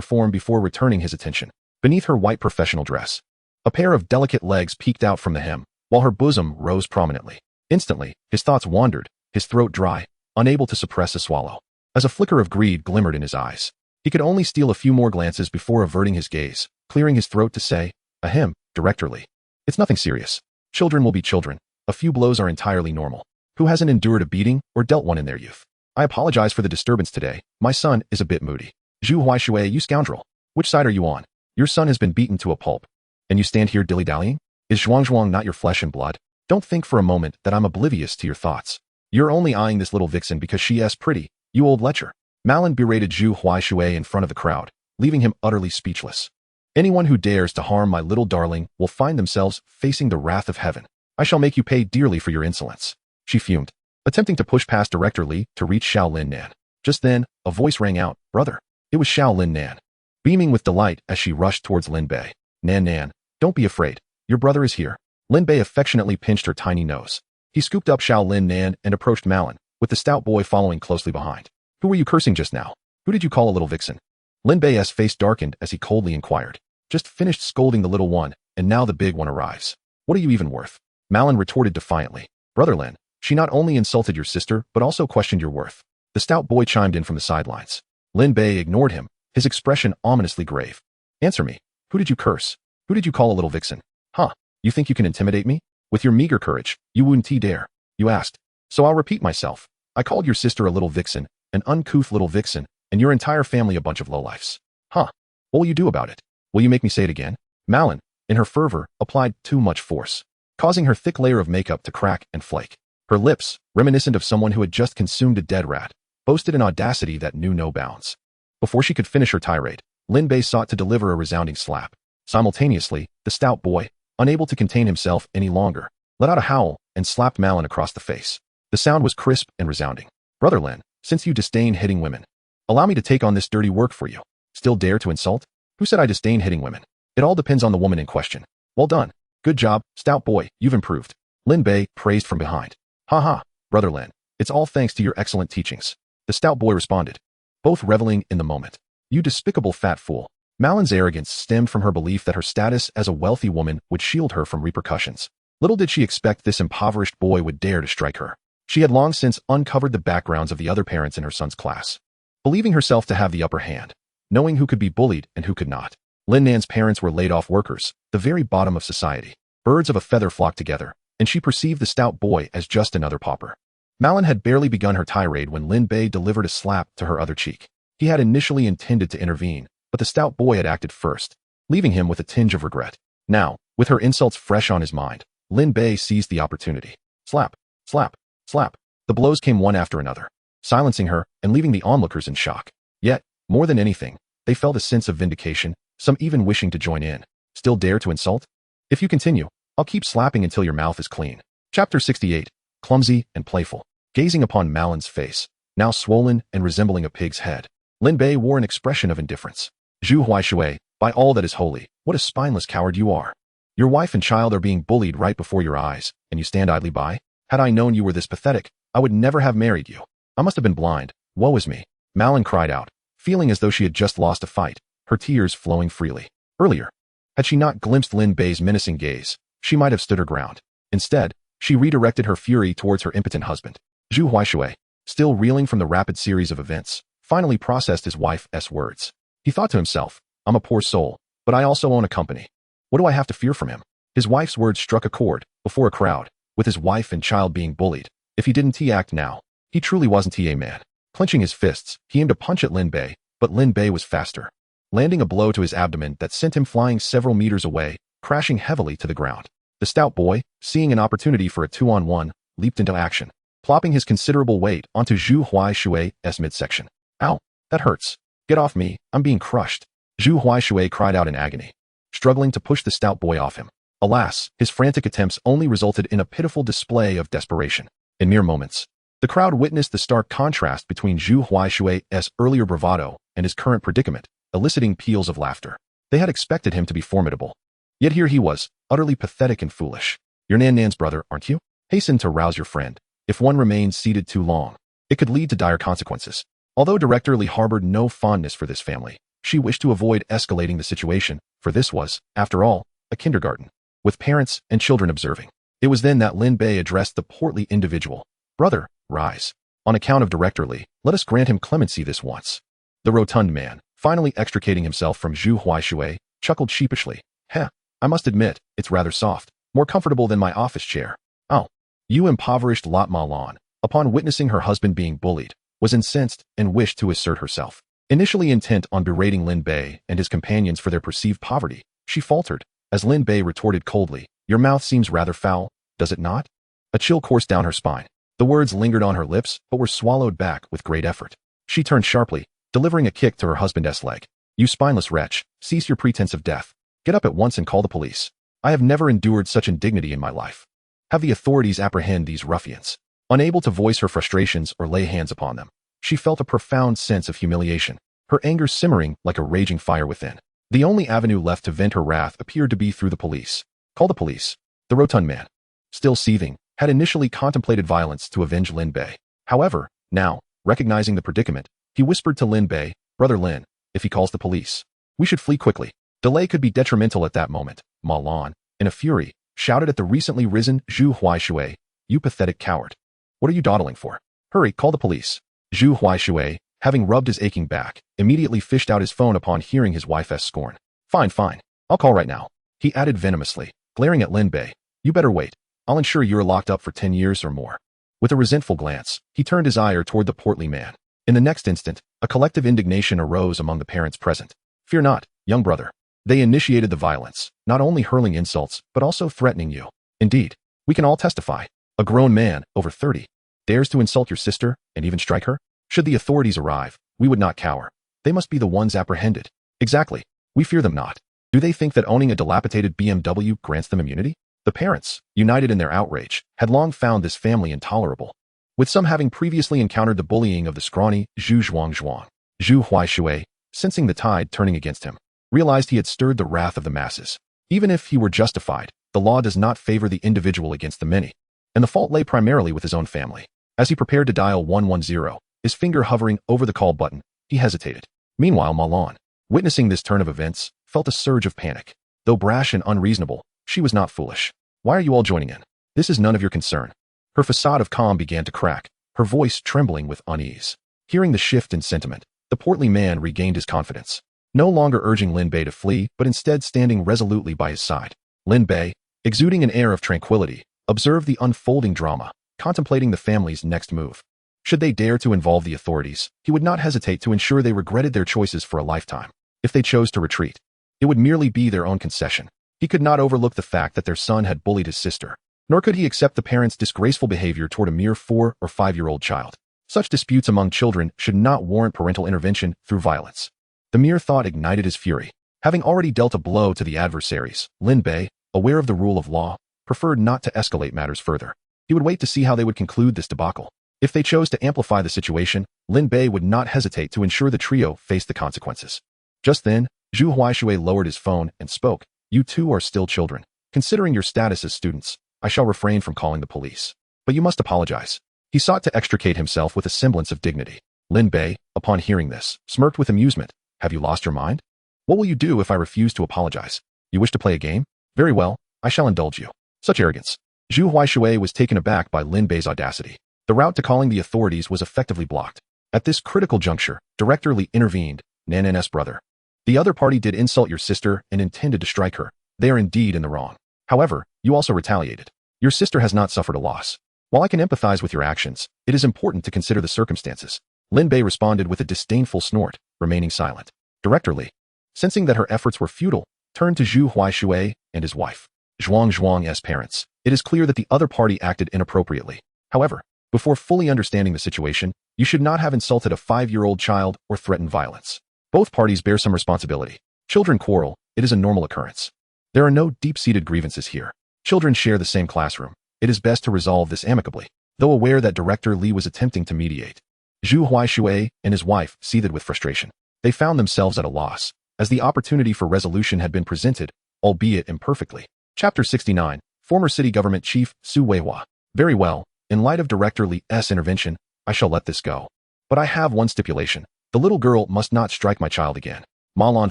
form before returning his attention. Beneath her white professional dress, a pair of delicate legs peeked out from the hem, while her bosom rose prominently. Instantly, his thoughts wandered, his throat dry, unable to suppress a swallow. As a flicker of greed glimmered in his eyes, he could only steal a few more glances before averting his gaze, clearing his throat to say, ahem, Director Li. It's nothing serious. Children will be children. A few blows are entirely normal. Who hasn't endured a beating or dealt one in their youth? I apologize for the disturbance today. My son is a bit moody. Zhu Huaishui, you scoundrel. Which side are you on? Your son has been beaten to a pulp. And you stand here dilly-dallying? Is Zhuang not your flesh and blood? Don't think for a moment that I'm oblivious to your thoughts. You're only eyeing this little vixen because she is pretty, you old lecher. Malan berated Zhu Huaishui in front of the crowd, leaving him utterly speechless. Anyone who dares to harm my little darling will find themselves facing the wrath of heaven. I shall make you pay dearly for your insolence. She fumed, attempting to push past Director Li to reach Shaolin Nan. Just then, a voice rang out, brother. It was Shaolin Nan, beaming with delight as she rushed towards Lin Bei. Nan, don't be afraid. Your brother is here. Lin Bei affectionately pinched her tiny nose. He scooped up Shaolin Nan and approached Malan, with the stout boy following closely behind. Who were you cursing just now? Who did you call a little vixen? Lin Bei's face darkened as he coldly inquired. Just finished scolding the little one, and now the big one arrives. What are you even worth? Malan retorted defiantly. Brother Lin, she not only insulted your sister, but also questioned your worth. The stout boy chimed in from the sidelines. Lin Bei ignored him, his expression ominously grave. Answer me. Who did you curse? Who did you call a little vixen? Huh? You think you can intimidate me? With your meager courage, you wouldn't dare. You asked. So I'll repeat myself. I called your sister a little vixen, an uncouth little vixen, and your entire family a bunch of lowlifes. Huh? What will you do about it? Will you make me say it again? Malan, in her fervor, applied too much force, causing her thick layer of makeup to crack and flake. Her lips, reminiscent of someone who had just consumed a dead rat, boasted an audacity that knew no bounds. Before she could finish her tirade, Lin Bei sought to deliver a resounding slap. Simultaneously, the stout boy, unable to contain himself any longer, let out a howl and slapped Malan across the face. The sound was crisp and resounding. Brother Lin, since you disdain hitting women, allow me to take on this dirty work for you. Still dare to insult? Who said I disdain hitting women? It all depends on the woman in question. Well done. Good job, stout boy, you've improved. Lin Bei praised from behind. Ha ha, Brother Lin, it's all thanks to your excellent teachings. The stout boy responded, both reveling in the moment. You despicable fat fool. Malan's arrogance stemmed from her belief that her status as a wealthy woman would shield her from repercussions. Little did she expect this impoverished boy would dare to strike her. She had long since uncovered the backgrounds of the other parents in her son's class, believing herself to have the upper hand, knowing who could be bullied and who could not. Lin Nan's parents were laid-off workers, the very bottom of society. Birds of a feather flocked together, and she perceived the stout boy as just another pauper. Malan had barely begun her tirade when Lin Bei delivered a slap to her other cheek. He had initially intended to intervene, but the stout boy had acted first, leaving him with a tinge of regret. Now, with her insults fresh on his mind, Lin Bei seized the opportunity. Slap, slap, slap. The blows came one after another, silencing her and leaving the onlookers in shock. Yet, more than anything, they felt a sense of vindication, some even wishing to join in. Still dare to insult? If you continue, I'll keep slapping until your mouth is clean. Chapter 68. Clumsy and playful. Gazing upon Malin's face, now swollen and resembling a pig's head, Lin Bei wore an expression of indifference. Zhu Huaishui, by all that is holy, what a spineless coward you are. Your wife and child are being bullied right before your eyes, and you stand idly by? Had I known you were this pathetic, I would never have married you. I must have been blind. Woe is me. Malin cried out, feeling as though she had just lost a fight, her tears flowing freely. Earlier, had she not glimpsed Lin Bei's menacing gaze, she might have stood her ground. Instead, she redirected her fury towards her impotent husband. Zhu Huaishui, still reeling from the rapid series of events, finally processed his wife's words. He thought to himself, I'm a poor soul, but I also own a company. What do I have to fear from him? His wife's words struck a chord, before a crowd, with his wife and child being bullied. If he didn't act now, he truly wasn't a man. Clenching his fists, he aimed a punch at Lin Bei, but Lin Bei was faster, landing a blow to his abdomen that sent him flying several meters away, crashing heavily to the ground. The stout boy, seeing an opportunity for a 2-on-1, leaped into action, plopping his considerable weight onto Zhu Huaishui's midsection. Ow, that hurts. Get off me, I'm being crushed. Zhu Huaishui cried out in agony, struggling to push the stout boy off him. Alas, his frantic attempts only resulted in a pitiful display of desperation. In mere moments, the crowd witnessed the stark contrast between Zhu Huaishui's earlier bravado and his current predicament, eliciting peals of laughter. They had expected him to be formidable. Yet here he was, utterly pathetic and foolish. You're Nan-Nan's brother, aren't you? Hasten to rouse your friend. If one remains seated too long, it could lead to dire consequences. Although Director Li harbored no fondness for this family, she wished to avoid escalating the situation, for this was, after all, a kindergarten, with parents and children observing. It was then that Lin Bei addressed the portly individual. Brother, rise. On account of Director Li, let us grant him clemency this once. The rotund man, finally extricating himself from Zhu Huaishui, chuckled sheepishly. Heh, I must admit, it's rather soft, more comfortable than my office chair. Oh, you impoverished Lot Malan, upon witnessing her husband being bullied, was incensed and wished to assert herself. Initially intent on berating Lin Bei and his companions for their perceived poverty, she faltered, as Lin Bei retorted coldly, your mouth seems rather foul, does it not? A chill coursed down her spine. The words lingered on her lips, but were swallowed back with great effort. She turned sharply, delivering a kick to her husband's leg. You spineless wretch, cease your pretense of death. Get up at once and call the police. I have never endured such indignity in my life. Have the authorities apprehend these ruffians. Unable to voice her frustrations or lay hands upon them, she felt a profound sense of humiliation, her anger simmering like a raging fire within. The only avenue left to vent her wrath appeared to be through the police. Call the police. The rotund man, still seething, had initially contemplated violence to avenge Lin Bei. However, now, recognizing the predicament, he whispered to Lin Bei, Brother Lin, if he calls the police, we should flee quickly. Delay could be detrimental at that moment. Ma Lan, in a fury, shouted at the recently risen Zhu Huaishui, you pathetic coward. What are you dawdling for? Hurry, call the police. Zhu Huaishui, having rubbed his aching back, immediately fished out his phone upon hearing his wife's scorn. Fine, fine. I'll call right now. He added venomously, glaring at Lin Bei. You better wait. I'll ensure you're locked up for 10 years or more. With a resentful glance, he turned his ire toward the portly man. In the next instant, a collective indignation arose among the parents present. Fear not, young brother. They initiated the violence, not only hurling insults, but also threatening you. Indeed, we can all testify. A grown man, over 30, dares to insult your sister and even strike her? Should the authorities arrive, we would not cower. They must be the ones apprehended. Exactly. We fear them not. Do they think that owning a dilapidated BMW grants them immunity? The parents, united in their outrage, had long found this family intolerable, with some having previously encountered the bullying of the scrawny Zhu Zhuang. Zhu Huaishui, sensing the tide turning against him, realized he had stirred the wrath of the masses. Even if he were justified, the law does not favor the individual against the many, and the fault lay primarily with his own family. As he prepared to dial 110, his finger hovering over the call button, he hesitated. Meanwhile, Malan, witnessing this turn of events, felt a surge of panic. Though brash and unreasonable, she was not foolish. Why are you all joining in? This is none of your concern. Her facade of calm began to crack, her voice trembling with unease. Hearing the shift in sentiment, the portly man regained his confidence, no longer urging Lin Bei to flee, but instead standing resolutely by his side. Lin Bei, exuding an air of tranquility, observed the unfolding drama, contemplating the family's next move. Should they dare to involve the authorities, he would not hesitate to ensure they regretted their choices for a lifetime. If they chose to retreat, It would merely be their own concession. He could not overlook the fact that their son had bullied his sister, nor could he accept the parents' disgraceful behavior toward a mere 4- or 5-year-old child. Such disputes among children should not warrant parental intervention through violence. The mere thought ignited his fury. Having already dealt a blow to the adversaries, Lin Bei, aware of the rule of law, preferred not to escalate matters further. He would wait to see how they would conclude this debacle. If they chose to amplify the situation, Lin Bei would not hesitate to ensure the trio faced the consequences. Just then, Zhu Huaishui lowered his phone and spoke. You two are still children. Considering your status as students, I shall refrain from calling the police. But you must apologize. He sought to extricate himself with a semblance of dignity. Lin Bei, upon hearing this, smirked with amusement. Have you lost your mind? What will you do if I refuse to apologize? You wish to play a game? Very well, I shall indulge you. Such arrogance. Zhu Huaishui was taken aback by Lin Bei's audacity. The route to calling the authorities was effectively blocked. At this critical juncture, Director Li intervened. Nan's brother. The other party did insult your sister and intended to strike her. They are indeed in the wrong. However, you also retaliated. Your sister has not suffered a loss. While I can empathize with your actions, it is important to consider the circumstances. Lin Bei responded with a disdainful snort, remaining silent. Director Li, sensing that her efforts were futile, turned to Zhu Huaishui and his wife, Zhuang's parents. It is clear that the other party acted inappropriately. However, before fully understanding the situation, you should not have insulted a 5-year-old child or threatened violence. Both parties bear some responsibility. Children quarrel, it is a normal occurrence. There are no deep-seated grievances here. Children share the same classroom. It is best to resolve this amicably. Though aware that Director Li was attempting to mediate, Zhu Huaishui and his wife seethed with frustration. They found themselves at a loss, as the opportunity for resolution had been presented, albeit imperfectly. Chapter 69, Former City Government Chief Su Weihua. Very well, in light of Director Li's intervention, I shall let this go. But I have one stipulation. The little girl must not strike my child again. Ma Lan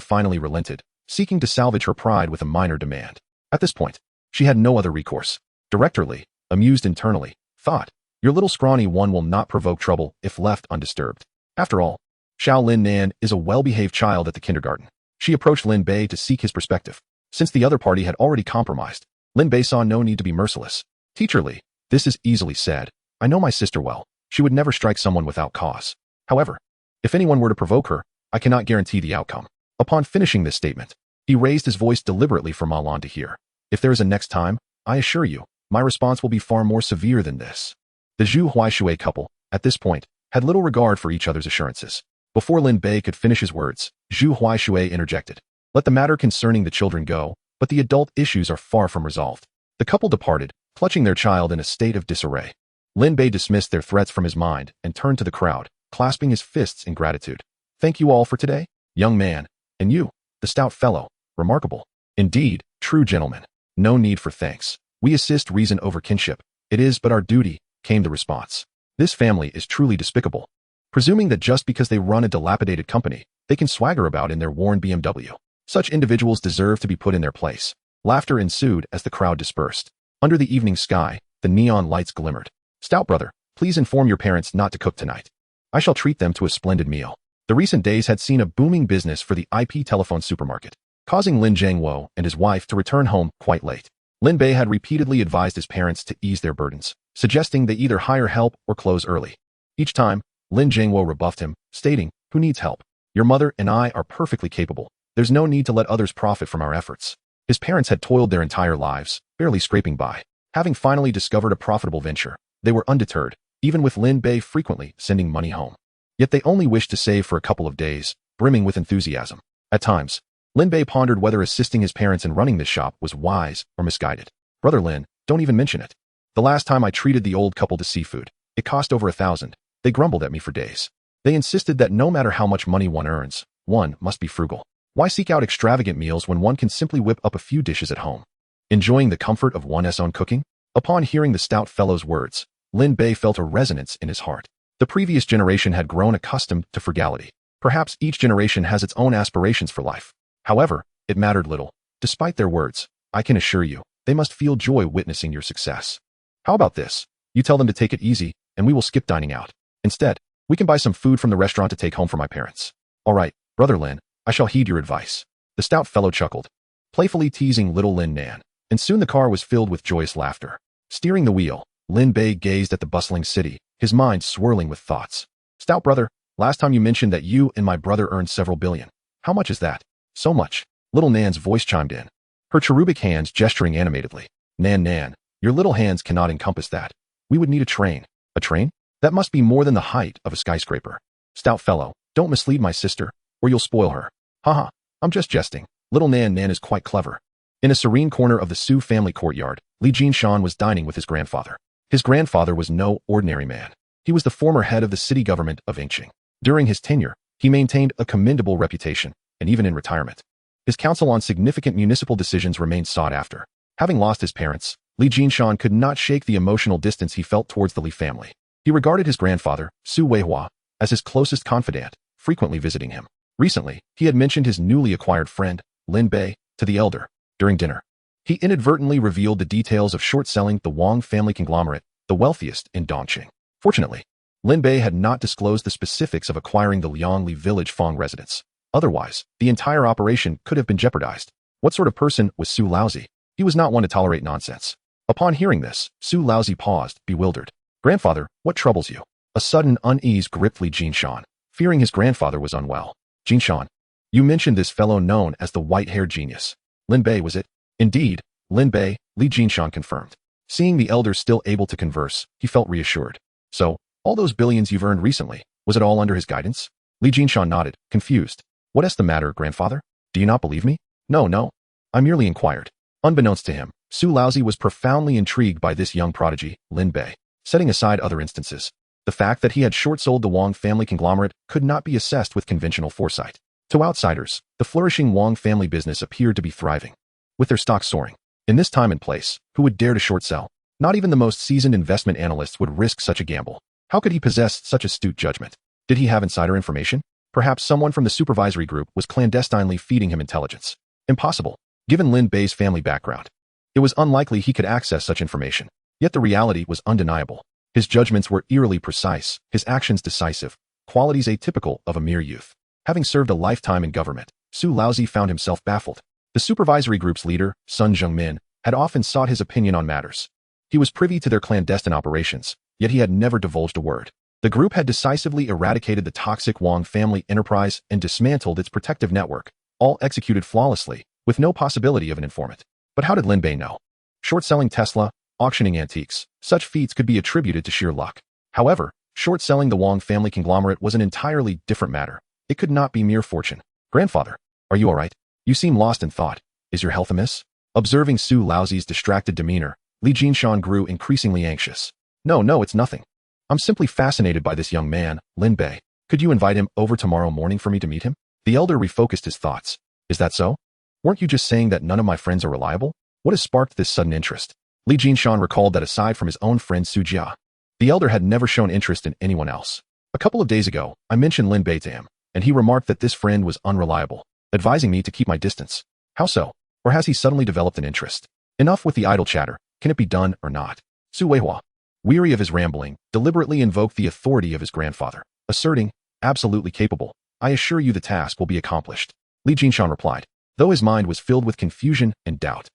finally relented, seeking to salvage her pride with a minor demand. At this point, she had no other recourse. Director Li, amused internally, thought, your little scrawny one will not provoke trouble if left undisturbed. After all, Xiao Lin Nan is a well-behaved child at the kindergarten. She approached Lin Bei to seek his perspective. Since the other party had already compromised, Lin Bei saw no need to be merciless. Teacher Li, this is easily said. I know my sister well. She would never strike someone without cause. However, if anyone were to provoke her, I cannot guarantee the outcome. Upon finishing this statement, he raised his voice deliberately for Ma Lan to hear. If there is a next time, I assure you, my response will be far more severe than this. The Zhu Huaishui couple, at this point, had little regard for each other's assurances. Before Lin Bei could finish his words, Zhu Huaishui interjected. Let the matter concerning the children go, but the adult issues are far from resolved. The couple departed, clutching their child in a state of disarray. Lin Bei dismissed their threats from his mind and turned to the crowd, clasping his fists in gratitude. Thank you all for today, young man, and you, the stout fellow, remarkable. Indeed, true gentlemen. No need for thanks. We assist reason over kinship. It is but our duty, came the response. This family is truly despicable. Presuming that just because they run a dilapidated company, they can swagger about in their worn BMW. Such individuals deserve to be put in their place. Laughter ensued as the crowd dispersed. Under the evening sky, the neon lights glimmered. Stout brother, please inform your parents not to cook tonight. I shall treat them to a splendid meal. The recent days had seen a booming business for the IP telephone supermarket, causing Lin Zhengwo and his wife to return home quite late. Lin Bei had repeatedly advised his parents to ease their burdens, suggesting they either hire help or close early. Each time, Lin Zhengwo rebuffed him, stating, who needs help? Your mother and I are perfectly capable. There's no need to let others profit from our efforts. His parents had toiled their entire lives, barely scraping by. Having finally discovered a profitable venture, they were undeterred, even with Lin Bei frequently sending money home. Yet they only wished to save for a couple of days, brimming with enthusiasm. At times, Lin Bei pondered whether assisting his parents in running this shop was wise or misguided. Brother Lin, don't even mention it. The last time I treated the old couple to seafood, it cost over 1,000. They grumbled at me for days. They insisted that no matter how much money one earns, one must be frugal. Why seek out extravagant meals when one can simply whip up a few dishes at home? Enjoying the comfort of one's own cooking? Upon hearing the stout fellow's words, Lin Bei felt a resonance in his heart. The previous generation had grown accustomed to frugality. Perhaps each generation has its own aspirations for life. However, it mattered little. Despite their words, I can assure you, they must feel joy witnessing your success. How about this? You tell them to take it easy, and we will skip dining out. Instead, we can buy some food from the restaurant to take home for my parents. All right, Brother Lin, I shall heed your advice. The stout fellow chuckled, playfully teasing little Lin Nan, and soon the car was filled with joyous laughter. Steering the wheel, Lin Bei gazed at the bustling city, his mind swirling with thoughts. Stout brother, last time you mentioned that you and my brother earned several billion. How much is that? So much. Little Nan's voice chimed in, her cherubic hands gesturing animatedly. Nan, your little hands cannot encompass that. We would need a train. A train? That must be more than the height of a skyscraper. Stout fellow, don't mislead my sister, or you'll spoil her. Haha, I'm just jesting. Little Nan is quite clever. In a serene corner of the Su family courtyard, Li Jinshan was dining with his grandfather. His grandfather was no ordinary man. He was the former head of the city government of Yingqing. During his tenure, he maintained a commendable reputation, and even in retirement, his counsel on significant municipal decisions remained sought after. Having lost his parents, Li Jinshan could not shake the emotional distance he felt towards the Li family. He regarded his grandfather, Su Weihua, as his closest confidant, frequently visiting him. Recently, he had mentioned his newly acquired friend, Lin Bei, to the elder. During dinner, he inadvertently revealed the details of short-selling the Wang family conglomerate, the wealthiest in Dongqing. Fortunately, Lin Bei had not disclosed the specifics of acquiring the Liangli village Fang residence. Otherwise, the entire operation could have been jeopardized. What sort of person was Su Laozi? He was not one to tolerate nonsense. Upon hearing this, Su Laozi paused, bewildered. Grandfather, what troubles you? A sudden unease gripped Li Jinshan, fearing his grandfather was unwell. Jinshan, you mentioned this fellow known as the white-haired genius. Lin Bei, was it? Indeed, Lin Bei, Li Jinshan confirmed. Seeing the elder still able to converse, he felt reassured. So, all those billions you've earned recently, was it all under his guidance? Li Jinshan nodded, confused. What's the matter, grandfather? Do you not believe me? No. I merely inquired. Unbeknownst to him, Su Laozi was profoundly intrigued by this young prodigy, Lin Bei. Setting aside other instances, the fact that he had short-sold the Wang family conglomerate could not be assessed with conventional foresight. To outsiders, the flourishing Wang family business appeared to be thriving, with their stocks soaring. In this time and place, who would dare to short-sell? Not even the most seasoned investment analysts would risk such a gamble. How could he possess such astute judgment? Did he have insider information? Perhaps someone from the supervisory group was clandestinely feeding him intelligence. Impossible. Given Lin Bei's family background, it was unlikely he could access such information. Yet the reality was undeniable. His judgments were eerily precise, his actions decisive, qualities atypical of a mere youth. Having served a lifetime in government, Su Laozi found himself baffled. The supervisory group's leader, Sun Zhengmin, had often sought his opinion on matters. He was privy to their clandestine operations, yet he had never divulged a word. The group had decisively eradicated the toxic Wang family enterprise and dismantled its protective network, all executed flawlessly, with no possibility of an informant. But how did Lin Bei know? Short-selling Tesla, auctioning antiques, such feats could be attributed to sheer luck. However, short-selling the Wang family conglomerate was an entirely different matter. It could not be mere fortune. Grandfather, are you all right? You seem lost in thought. Is your health amiss? Observing Su Laozi's distracted demeanor, Li Jinshan grew increasingly anxious. No, it's nothing. I'm simply fascinated by this young man, Lin Bei. Could you invite him over tomorrow morning for me to meet him? The elder refocused his thoughts. Is that so? Weren't you just saying that none of my friends are reliable? What has sparked this sudden interest? Li Jinshan recalled that aside from his own friend Su Jia, the elder had never shown interest in anyone else. A couple of days ago, I mentioned Lin Bei to him, and he remarked that this friend was unreliable, advising me to keep my distance. How so? Or has he suddenly developed an interest? Enough with the idle chatter. Can it be done or not? Su Weihua, weary of his rambling, deliberately invoked the authority of his grandfather, asserting, absolutely capable. I assure you the task will be accomplished. Li Jinshan replied, though his mind was filled with confusion and doubt.